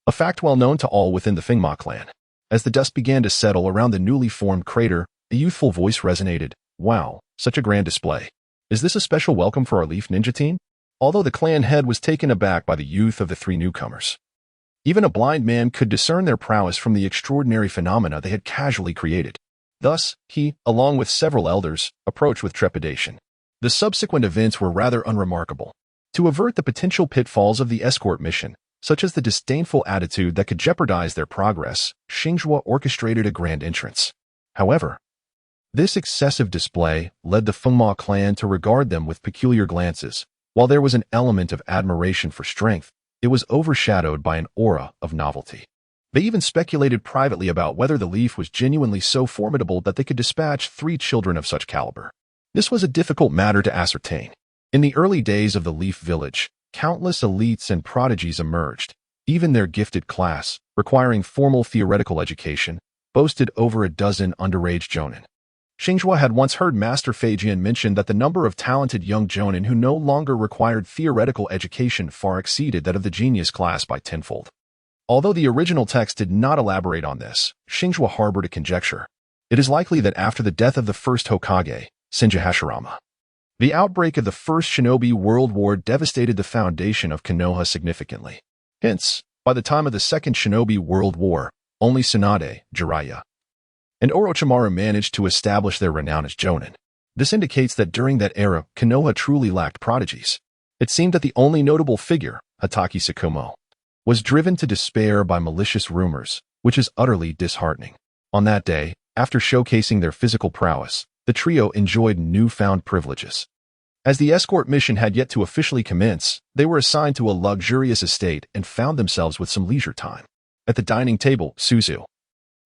A fact well known to all within the Hyuga clan. As the dust began to settle around the newly formed crater, a youthful voice resonated. Wow, such a grand display. Is this a special welcome for our Leaf Ninja team? Although the clan head was taken aback by the youth of the three newcomers. Even a blind man could discern their prowess from the extraordinary phenomena they had casually created. Thus, he, along with several elders, approached with trepidation. The subsequent events were rather unremarkable. To avert the potential pitfalls of the escort mission, such as the disdainful attitude that could jeopardize their progress, Xingzhuo orchestrated a grand entrance. However, this excessive display led the Hyuga clan to regard them with peculiar glances. While there was an element of admiration for strength, it was overshadowed by an aura of novelty. They even speculated privately about whether the Leaf was genuinely so formidable that they could dispatch 3 children of such caliber. This was a difficult matter to ascertain. In the early days of the Leaf village, countless elites and prodigies emerged. Even their gifted class, requiring formal theoretical education, boasted over a dozen underage jonin. Xingzhuo had once heard Master Feijian mention that the number of talented young jonin who no longer required theoretical education far exceeded that of the genius class by tenfold. Although the original text did not elaborate on this, Xingzhuo harbored a conjecture. It is likely that after the death of the first Hokage, Senju Hashirama, the outbreak of the First Shinobi World War devastated the foundation of Konoha significantly. Hence, by the time of the Second Shinobi World War, only Tsunade, Jiraiya, and Orochimaru managed to establish their renown as jonin. This indicates that during that era, Konoha truly lacked prodigies. It seemed that the only notable figure, Hatake Tsukumo, was driven to despair by malicious rumors, which is utterly disheartening. On that day, after showcasing their physical prowess, the trio enjoyed newfound privileges. As the escort mission had yet to officially commence, they were assigned to a luxurious estate and found themselves with some leisure time. At the dining table, Suzu,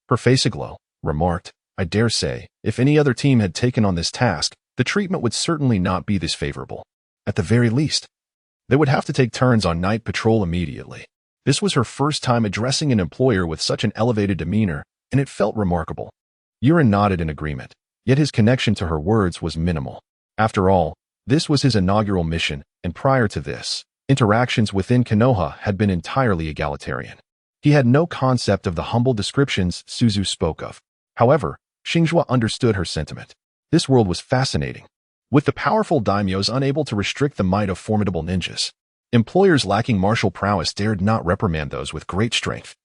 her face aglow, remarked, I dare say, if any other team had taken on this task, the treatment would certainly not be this favorable. At the very least, they would have to take turns on night patrol immediately. This was her first time addressing an employer with such an elevated demeanor, and it felt remarkable. Yurin nodded in agreement, yet his connection to her words was minimal. After all, this was his inaugural mission, and prior to this, interactions within Konoha had been entirely egalitarian. He had no concept of the humble descriptions Suzu spoke of. However, Xingzhuo understood her sentiment. This world was fascinating. With the powerful daimyos unable to restrict the might of formidable ninjas, employers lacking martial prowess dared not reprimand those with great strength.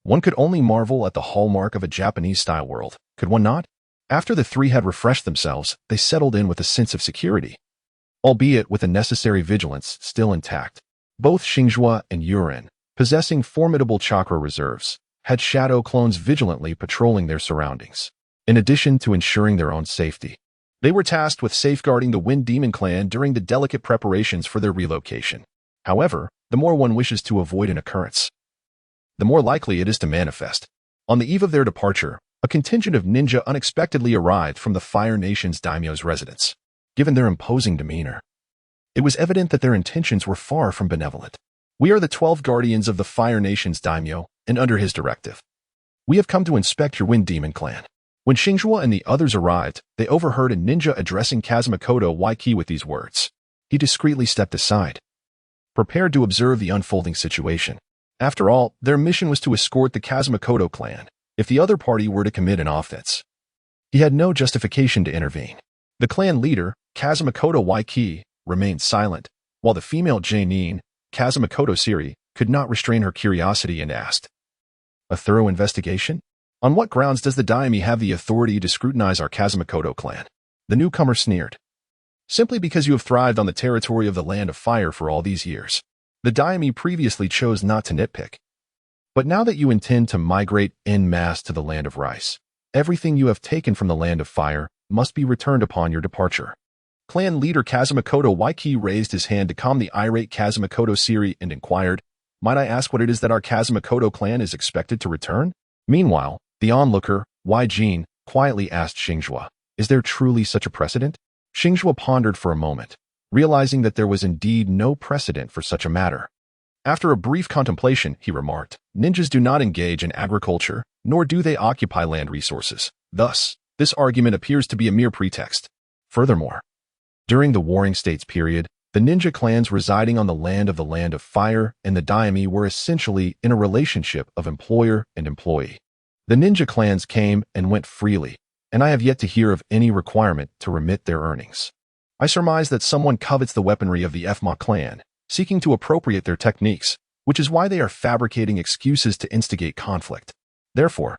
One could only marvel at the hallmark of a Japanese-style world, could one not? After the three had refreshed themselves, they settled in with a sense of security, albeit with the necessary vigilance still intact. Both Xingzhuo and Yurin, possessing formidable chakra reserves, had shadow clones vigilantly patrolling their surroundings. In addition to ensuring their own safety, they were tasked with safeguarding the Wind Demon clan during the delicate preparations for their relocation. However, the more one wishes to avoid an occurrence, the more likely it is to manifest. On the eve of their departure, a contingent of ninja unexpectedly arrived from the Fire Nation's daimyo's residence. Given their imposing demeanor, it was evident that their intentions were far from benevolent. We are the 12 guardians of the Fire Nation's daimyo, and under his directive, we have come to inspect your Wind Demon clan. When Xingzhuo and the others arrived, they overheard a ninja addressing Kazamakoto Waiki with these words. He discreetly stepped aside, prepared to observe the unfolding situation. After all, their mission was to escort the Kazamakoto clan, if the other party were to commit an offense. He had no justification to intervene. The clan leader, Kazamakoto Waiki, remained silent, while the female Janine, Kazamakoto Siri, could not restrain her curiosity and asked, "A thorough investigation? On what grounds does the daimyo have the authority to scrutinize our Kazamakoto clan?" The newcomer sneered. "Simply because you have thrived on the territory of the Land of Fire for all these years. The daimyo previously chose not to nitpick. But now that you intend to migrate en masse to the Land of Rice, everything you have taken from the Land of Fire must be returned upon your departure." Clan leader Kazamakoto Waiki raised his hand to calm the irate Kazamakoto Siri and inquired, "Might I ask what it is that our Kazamakoto clan is expected to return?" Meanwhile, the onlooker, Jin, quietly asked Xingzhuo, "Is there truly such a precedent?" Xingzhuo pondered for a moment, realizing that there was indeed no precedent for such a matter. After a brief contemplation, he remarked, "Ninjas do not engage in agriculture, nor do they occupy land resources. Thus, this argument appears to be a mere pretext. Furthermore, during the Warring States period, the ninja clans residing on the Land of Fire and the daimyo were essentially in a relationship of employer and employee. The ninja clans came and went freely, and I have yet to hear of any requirement to remit their earnings. I surmise that someone covets the weaponry of the Fma clan, seeking to appropriate their techniques, which is why they are fabricating excuses to instigate conflict. Therefore,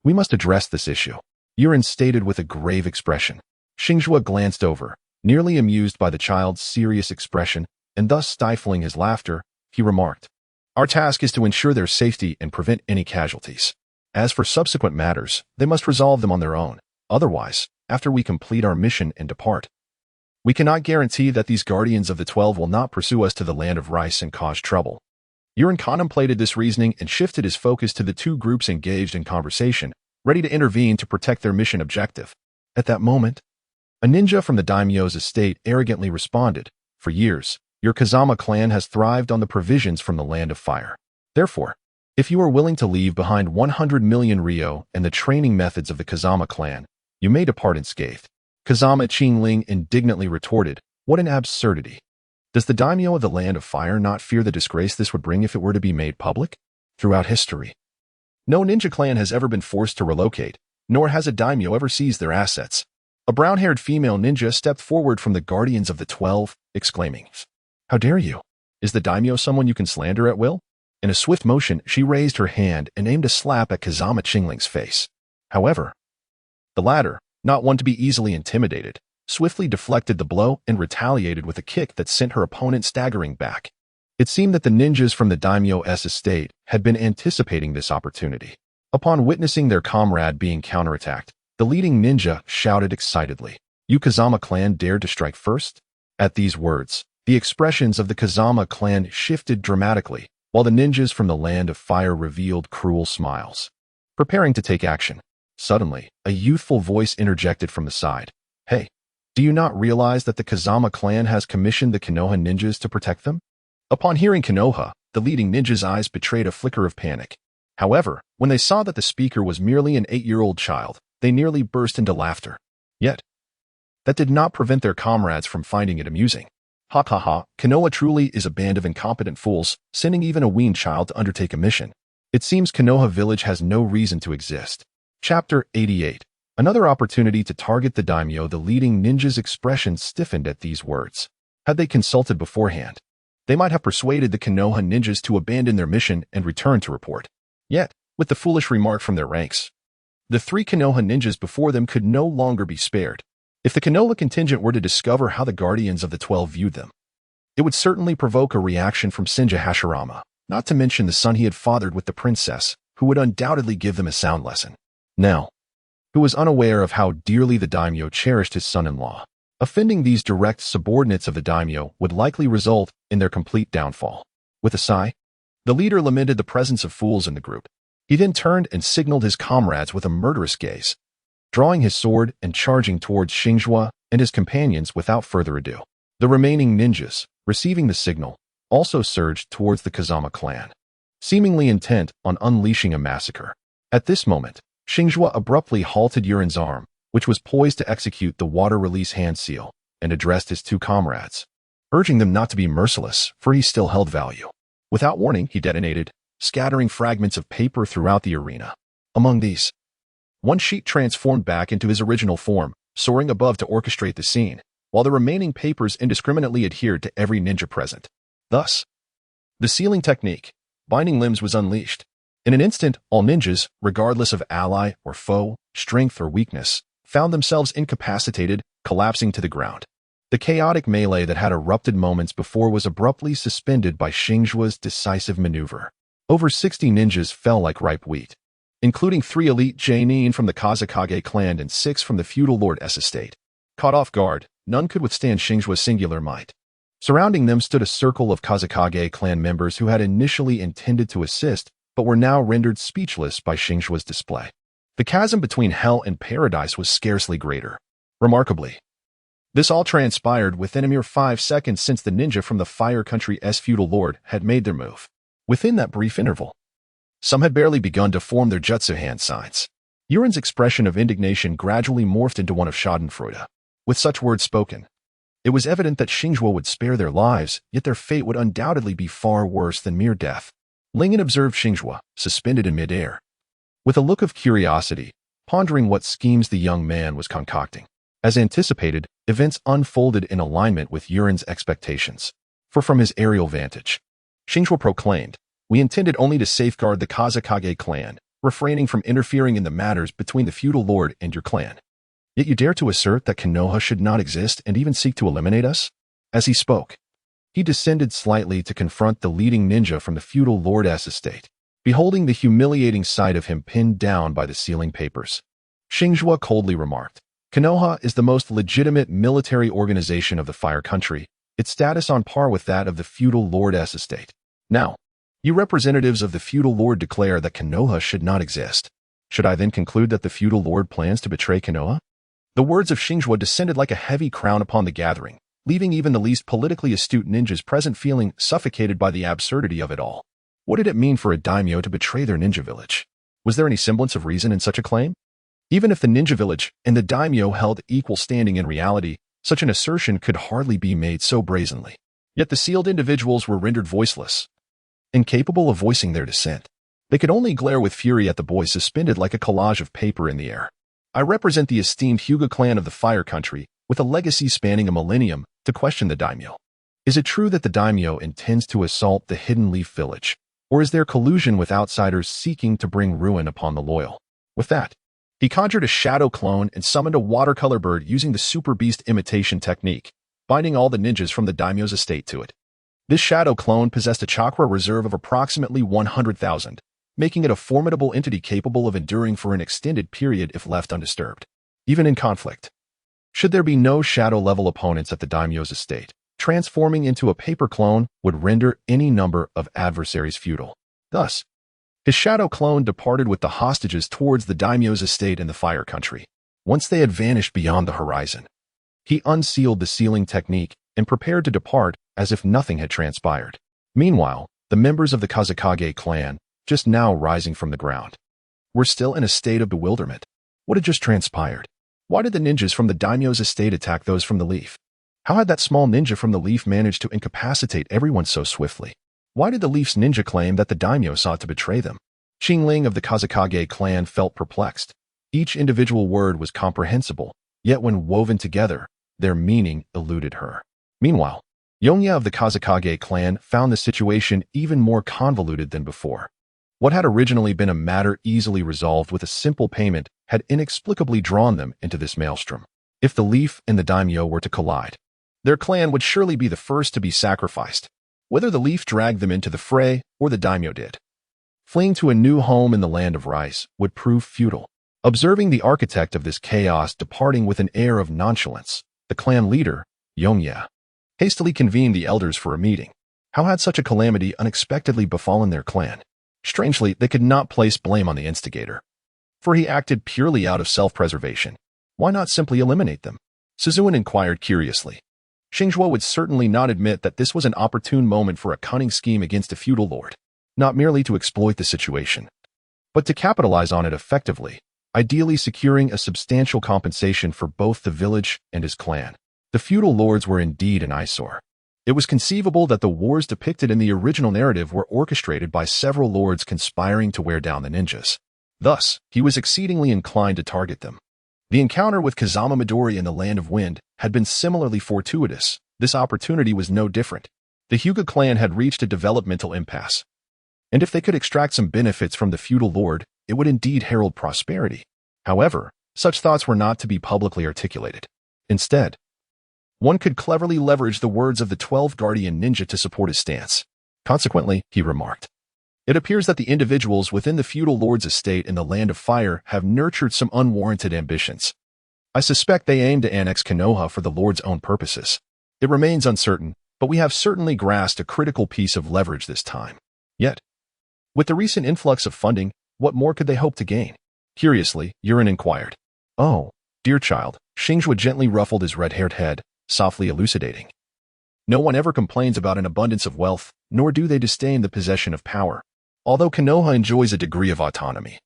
we must address this issue." Yurin stated with a grave expression. Xingzhuo glanced over, nearly amused by the child's serious expression, and thus stifling his laughter, he remarked, "Our task is to ensure their safety and prevent any casualties. As for subsequent matters, they must resolve them on their own. Otherwise, after we complete our mission and depart, we cannot guarantee that these guardians of the 12 will not pursue us to the Land of Rice and cause trouble." Yurin contemplated this reasoning and shifted his focus to the two groups engaged in conversation, ready to intervene to protect their mission objective. At that moment, a ninja from the daimyo's estate arrogantly responded, "For years, your Kazama clan has thrived on the provisions from the Land of Fire. Therefore, if you are willing to leave behind 100 million ryo and the training methods of the Kazama clan, you may depart unscathed." Kazama Qingling indignantly retorted, "What an absurdity! Does the daimyo of the Land of Fire not fear the disgrace this would bring if it were to be made public? Throughout history, no ninja clan has ever been forced to relocate, nor has a daimyo ever seized their assets." A brown-haired female ninja stepped forward from the Guardians of the 12, exclaiming, "How dare you? Is the daimyo someone you can slander at will?" In a swift motion, she raised her hand and aimed a slap at Kazama Qingling's face. However, the latter, not one to be easily intimidated, swiftly deflected the blow and retaliated with a kick that sent her opponent staggering back. It seemed that the ninjas from the daimyo's estate had been anticipating this opportunity. Upon witnessing their comrade being counterattacked, the leading ninja shouted excitedly, "You Kazama clan dared to strike first?" At these words, the expressions of the Kazama clan shifted dramatically, while the ninjas from the Land of Fire revealed cruel smiles, preparing to take action. Suddenly, a youthful voice interjected from the side, "Hey, do you not realize that the Kazama clan has commissioned the Konoha ninjas to protect them?" Upon hearing Konoha, the leading ninja's eyes betrayed a flicker of panic. However, when they saw that the speaker was merely an 8-year-old child, they nearly burst into laughter. Yet, that did not prevent their comrades from finding it amusing. "Ha ha ha, Konoha truly is a band of incompetent fools, sending even a weaned child to undertake a mission. It seems Konoha village has no reason to exist." Chapter 88. Another opportunity to target the daimyo. The leading ninja's expression stiffened at these words. Had they consulted beforehand, they might have persuaded the Konoha ninjas to abandon their mission and return to report. Yet, with the foolish remark from their ranks, the 3 Konoha ninjas before them could no longer be spared. If the Konoha contingent were to discover how the Guardians of the 12 viewed them, it would certainly provoke a reaction from Senja Hashirama, not to mention the son he had fathered with the princess, who would undoubtedly give them a sound lesson. Now, who was unaware of how dearly the daimyo cherished his son-in-law. Offending these direct subordinates of the daimyo would likely result in their complete downfall. With a sigh, the leader lamented the presence of fools in the group. He then turned and signaled his comrades with a murderous gaze, drawing his sword and charging towards Xingzhuo and his companions without further ado. The remaining ninjas, receiving the signal, also surged towards the Kazama clan, seemingly intent on unleashing a massacre. At this moment, Xingzhuo abruptly halted Yurin's arm, which was poised to execute the water release hand seal, and addressed his 2 comrades, urging them not to be merciless, for he still held value. Without warning, he detonated, scattering fragments of paper throughout the arena. Among these, one sheet transformed back into his original form, soaring above to orchestrate the scene, while the remaining papers indiscriminately adhered to every ninja present. Thus, the sealing technique, binding limbs, was unleashed. In an instant, all ninjas, regardless of ally or foe, strength or weakness, found themselves incapacitated, collapsing to the ground. The chaotic melee that had erupted moments before was abruptly suspended by Xingzhuo's decisive maneuver. Over 60 ninjas fell like ripe wheat, including 3 elite genin from the Kage clan and 6 from the feudal lord's estate. Caught off guard, none could withstand Xingzhuo's singular might. Surrounding them stood a circle of Kage clan members who had initially intended to assist, but were now rendered speechless by Xingzhuo's display. The chasm between hell and paradise was scarcely greater. Remarkably, this all transpired within a mere 5 seconds since the ninja from the Fire Country's feudal lord had made their move. Within that brief interval, some had barely begun to form their jutsu hand signs. Yuren's expression of indignation gradually morphed into one of schadenfreude. With such words spoken, it was evident that Xingzhuo would spare their lives, yet their fate would undoubtedly be far worse than mere death. Lingen observed Xingzhuo, suspended in midair, with a look of curiosity, pondering what schemes the young man was concocting. As anticipated, events unfolded in alignment with Yuren's expectations. For from his aerial vantage, Xingzhuo proclaimed, "We intended only to safeguard the Kage clan, refraining from interfering in the matters between the feudal lord and your clan. Yet you dare to assert that Konoha should not exist and even seek to eliminate us?" As he spoke, he descended slightly to confront the leading ninja from the feudal lord's estate. Beholding the humiliating sight of him pinned down by the sealing papers, Xingzhuo coldly remarked, "Konoha is the most legitimate military organization of the Fire Country, its status on par with that of the feudal lord's estate. Now, you representatives of the feudal lord declare that Konoha should not exist. Should I then conclude that the feudal lord plans to betray Konoha?" The words of Xingzhuo descended like a heavy crown upon the gathering, leaving even the least politically astute ninjas present feeling suffocated by the absurdity of it all. What did it mean for a daimyo to betray their ninja village? Was there any semblance of reason in such a claim? Even if the ninja village and the daimyo held equal standing in reality, such an assertion could hardly be made so brazenly. Yet the sealed individuals were rendered voiceless, incapable of voicing their dissent. They could only glare with fury at the boy suspended like a collage of paper in the air. "I represent the esteemed Hyuga Clan of the Fire Country, with a legacy spanning a millennium, to question the daimyo. Is it true that the daimyo intends to assault the Hidden Leaf Village, or is there collusion with outsiders seeking to bring ruin upon the loyal?" With that, he conjured a shadow clone and summoned a watercolor bird using the Super Beast imitation technique, binding all the ninjas from the daimyo's estate to it. This shadow clone possessed a chakra reserve of approximately 100,000, making it a formidable entity capable of enduring for an extended period if left undisturbed, even in conflict. Should there be no shadow-level opponents at the daimyo's estate, transforming into a paper clone would render any number of adversaries futile. Thus, his shadow clone departed with the hostages towards the daimyo's estate in the Fire Country. Once they had vanished beyond the horizon, he unsealed the sealing technique and prepared to depart as if nothing had transpired. Meanwhile, the members of the Kage clan, just now rising from the ground, were still in a state of bewilderment. What had just transpired? Why did the ninjas from the daimyo's estate attack those from the leaf? How had that small ninja from the leaf managed to incapacitate everyone so swiftly? Why did the leaf's ninja claim that the daimyo sought to betray them? Qingling of the Kage clan felt perplexed. Each individual word was comprehensible, yet when woven together, their meaning eluded her. Meanwhile, Yongya of the Kage clan found the situation even more convoluted than before. What had originally been a matter easily resolved with a simple payment had inexplicably drawn them into this maelstrom. If the leaf and the daimyo were to collide, their clan would surely be the first to be sacrificed, whether the leaf dragged them into the fray or the daimyo did. Fleeing to a new home in the land of rice would prove futile. Observing the architect of this chaos departing with an air of nonchalance, the clan leader, Yongya, hastily convened the elders for a meeting. How had such a calamity unexpectedly befallen their clan? Strangely, they could not place blame on the instigator, for he acted purely out of self-preservation. Why not simply eliminate them? Suzuan inquired curiously. Xingzhuo would certainly not admit that this was an opportune moment for a cunning scheme against a feudal lord, not merely to exploit the situation, but to capitalize on it effectively, ideally securing a substantial compensation for both the village and his clan. The feudal lords were indeed an eyesore. It was conceivable that the wars depicted in the original narrative were orchestrated by several lords conspiring to wear down the ninjas. Thus, he was exceedingly inclined to target them. The encounter with Kazama Midori in the Land of Wind had been similarly fortuitous. This opportunity was no different. The Hyuga clan had reached a developmental impasse, and if they could extract some benefits from the feudal lord, it would indeed herald prosperity. However, such thoughts were not to be publicly articulated. Instead, one could cleverly leverage the words of the 12 Guardian Ninja to support his stance. Consequently, he remarked, it appears that the individuals within the feudal lord's estate in the Land of Fire have nurtured some unwarranted ambitions. I suspect they aim to annex Konoha for the lord's own purposes. It remains uncertain, but we have certainly grasped a critical piece of leverage this time. Yet, with the recent influx of funding, what more could they hope to gain? Curiously, Yurin inquired. Oh, dear child, Xingzhuo gently ruffled his red-haired head, softly elucidating. No one ever complains about an abundance of wealth, nor do they disdain the possession of power. Although Konoha enjoys a degree of autonomy,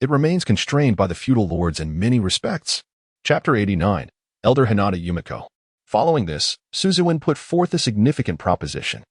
it remains constrained by the feudal lords in many respects. Chapter 89, Elder Hinata Yumiko. Following this, Suzuin put forth a significant proposition.